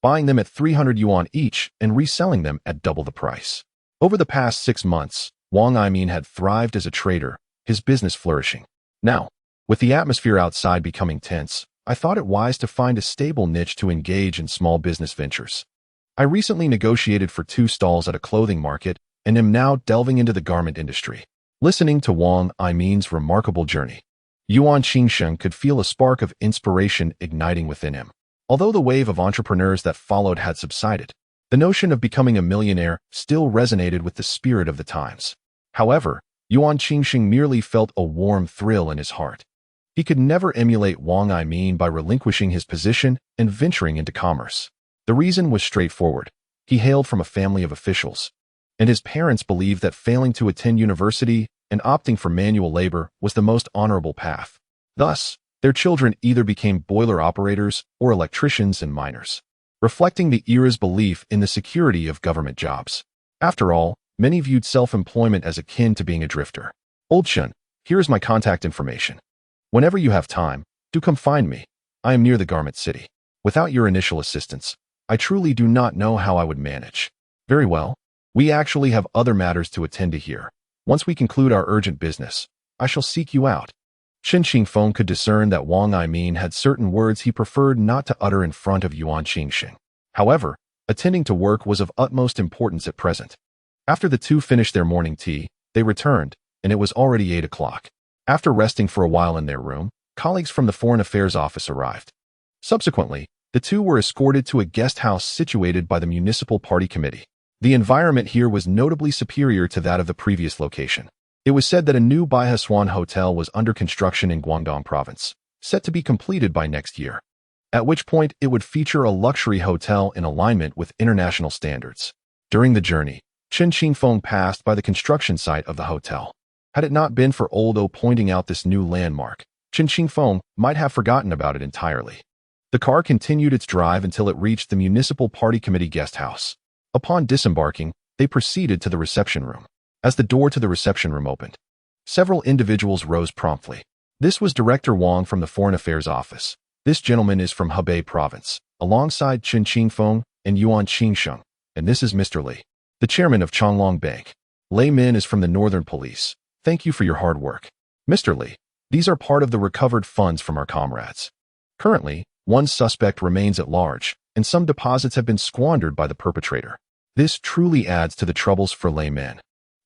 buying them at 300 yuan each and reselling them at double the price. Over the past 6 months, Wang Aimin had thrived as a trader, his business flourishing. Now, with the atmosphere outside becoming tense, I thought it wise to find a stable niche to engage in small business ventures. I recently negotiated for 2 stalls at a clothing market and am now delving into the garment industry. Listening to Wang Aimin's remarkable journey, Yuan Qingfeng could feel a spark of inspiration igniting within him. Although the wave of entrepreneurs that followed had subsided, the notion of becoming a millionaire still resonated with the spirit of the times. However, Yuan Qingfeng merely felt a warm thrill in his heart. He could never emulate Wang Aimin by relinquishing his position and venturing into commerce. The reason was straightforward. He hailed from a family of officials, and his parents believed that failing to attend university and opting for manual labor was the most honorable path. Thus, their children either became boiler operators or electricians and miners, reflecting the era's belief in the security of government jobs. After all, many viewed self-employment as akin to being a drifter. Old Chen, here is my contact information. Whenever you have time, do come find me. I am near the garment city. Without your initial assistance, I truly do not know how I would manage. Very well. We actually have other matters to attend to here. Once we conclude our urgent business, I shall seek you out. Chen Qingfeng could discern that Wang Aimin had certain words he preferred not to utter in front of Yuan Qingfeng. However, attending to work was of utmost importance at present. After the two finished their morning tea, they returned, and it was already 8 o'clock. After resting for a while in their room, colleagues from the Foreign Affairs Office arrived. Subsequently, the two were escorted to a guest house situated by the Municipal Party Committee. The environment here was notably superior to that of the previous location. It was said that a new Baihasuan hotel was under construction in Guangdong province, set to be completed by next year, at which point it would feature a luxury hotel in alignment with international standards. During the journey, Chen Qingfeng passed by the construction site of the hotel. Had it not been for Old O pointing out this new landmark, Chen Qingfeng might have forgotten about it entirely. The car continued its drive until it reached the Municipal Party Committee guest house. Upon disembarking, they proceeded to the reception room. As the door to the reception room opened, several individuals rose promptly. This was Director Wang from the Foreign Affairs Office. This gentleman is from Hebei Province, alongside Chen Qingfeng and Yuan Qingsheng, and this is Mr. Li, the chairman of Changlong Bank. Lei Min is from the Northern Police. Thank you for your hard work. Mr. Li, these are part of the recovered funds from our comrades. Currently, one suspect remains at large, and some deposits have been squandered by the perpetrator. This truly adds to the troubles for Lei Min.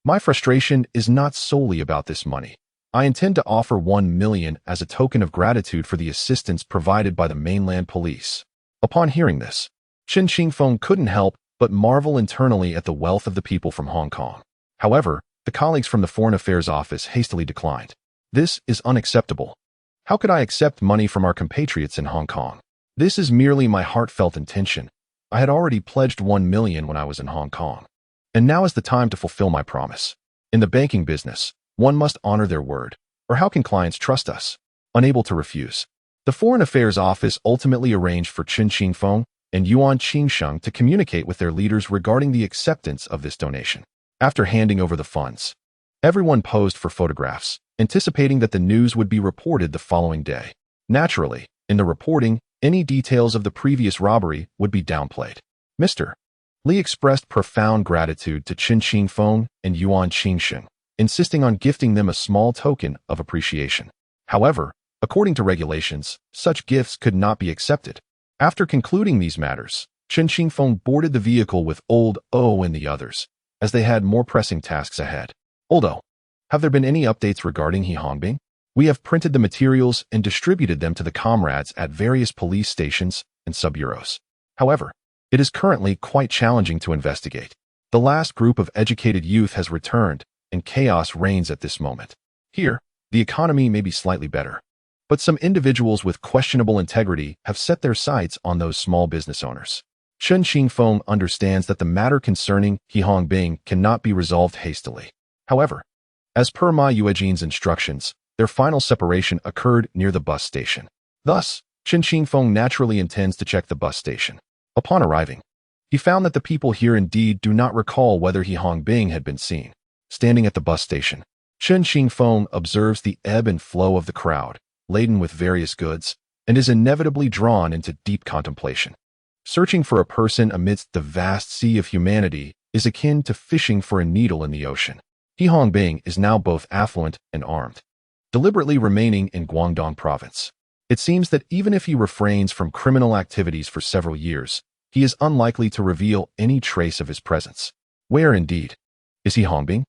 My frustration is not solely about this money. I intend to offer 1 million as a token of gratitude for the assistance provided by the mainland police. Upon hearing this, Chen Qingfeng couldn't help but marvel internally at the wealth of the people from Hong Kong. However, the colleagues from the Foreign Affairs Office hastily declined. This is unacceptable. How could I accept money from our compatriots in Hong Kong? This is merely my heartfelt intention. I had already pledged 1 million when I was in Hong Kong. And now is the time to fulfill my promise. In the banking business, one must honor their word, or how can clients trust us? Unable to refuse. The Foreign Affairs Office ultimately arranged for Chen Qingfeng and Yuan Qingsheng to communicate with their leaders regarding the acceptance of this donation. After handing over the funds, everyone posed for photographs, anticipating that the news would be reported the following day. Naturally, in the reporting, any details of the previous robbery would be downplayed. Mr. Li expressed profound gratitude to Chen Qingfeng and Yuan Qingsheng, insisting on gifting them a small token of appreciation. However, according to regulations, such gifts could not be accepted. After concluding these matters, Chen Qingfeng boarded the vehicle with Old O and the others, as they had more pressing tasks ahead. Old O, have there been any updates regarding He Hongbing? We have printed the materials and distributed them to the comrades at various police stations and sub-bureaus. However, it is currently quite challenging to investigate. The last group of educated youth has returned, and chaos reigns at this moment. Here, the economy may be slightly better, but some individuals with questionable integrity have set their sights on those small business owners. Chen Qingfeng understands that the matter concerning He Hongbing cannot be resolved hastily. However, as per Ma Yuejin's instructions, their final separation occurred near the bus station. Thus, Chen Qingfeng naturally intends to check the bus station. Upon arriving, he found that the people here indeed do not recall whether He Hongbing had been seen. Standing at the bus station, Chen Qingfeng observes the ebb and flow of the crowd, laden with various goods, and is inevitably drawn into deep contemplation. Searching for a person amidst the vast sea of humanity is akin to fishing for a needle in the ocean. He Hongbing is now both affluent and armed, deliberately remaining in Guangdong province. It seems that even if he refrains from criminal activities for several years, he is unlikely to reveal any trace of his presence. Where, indeed, is He Hongbing?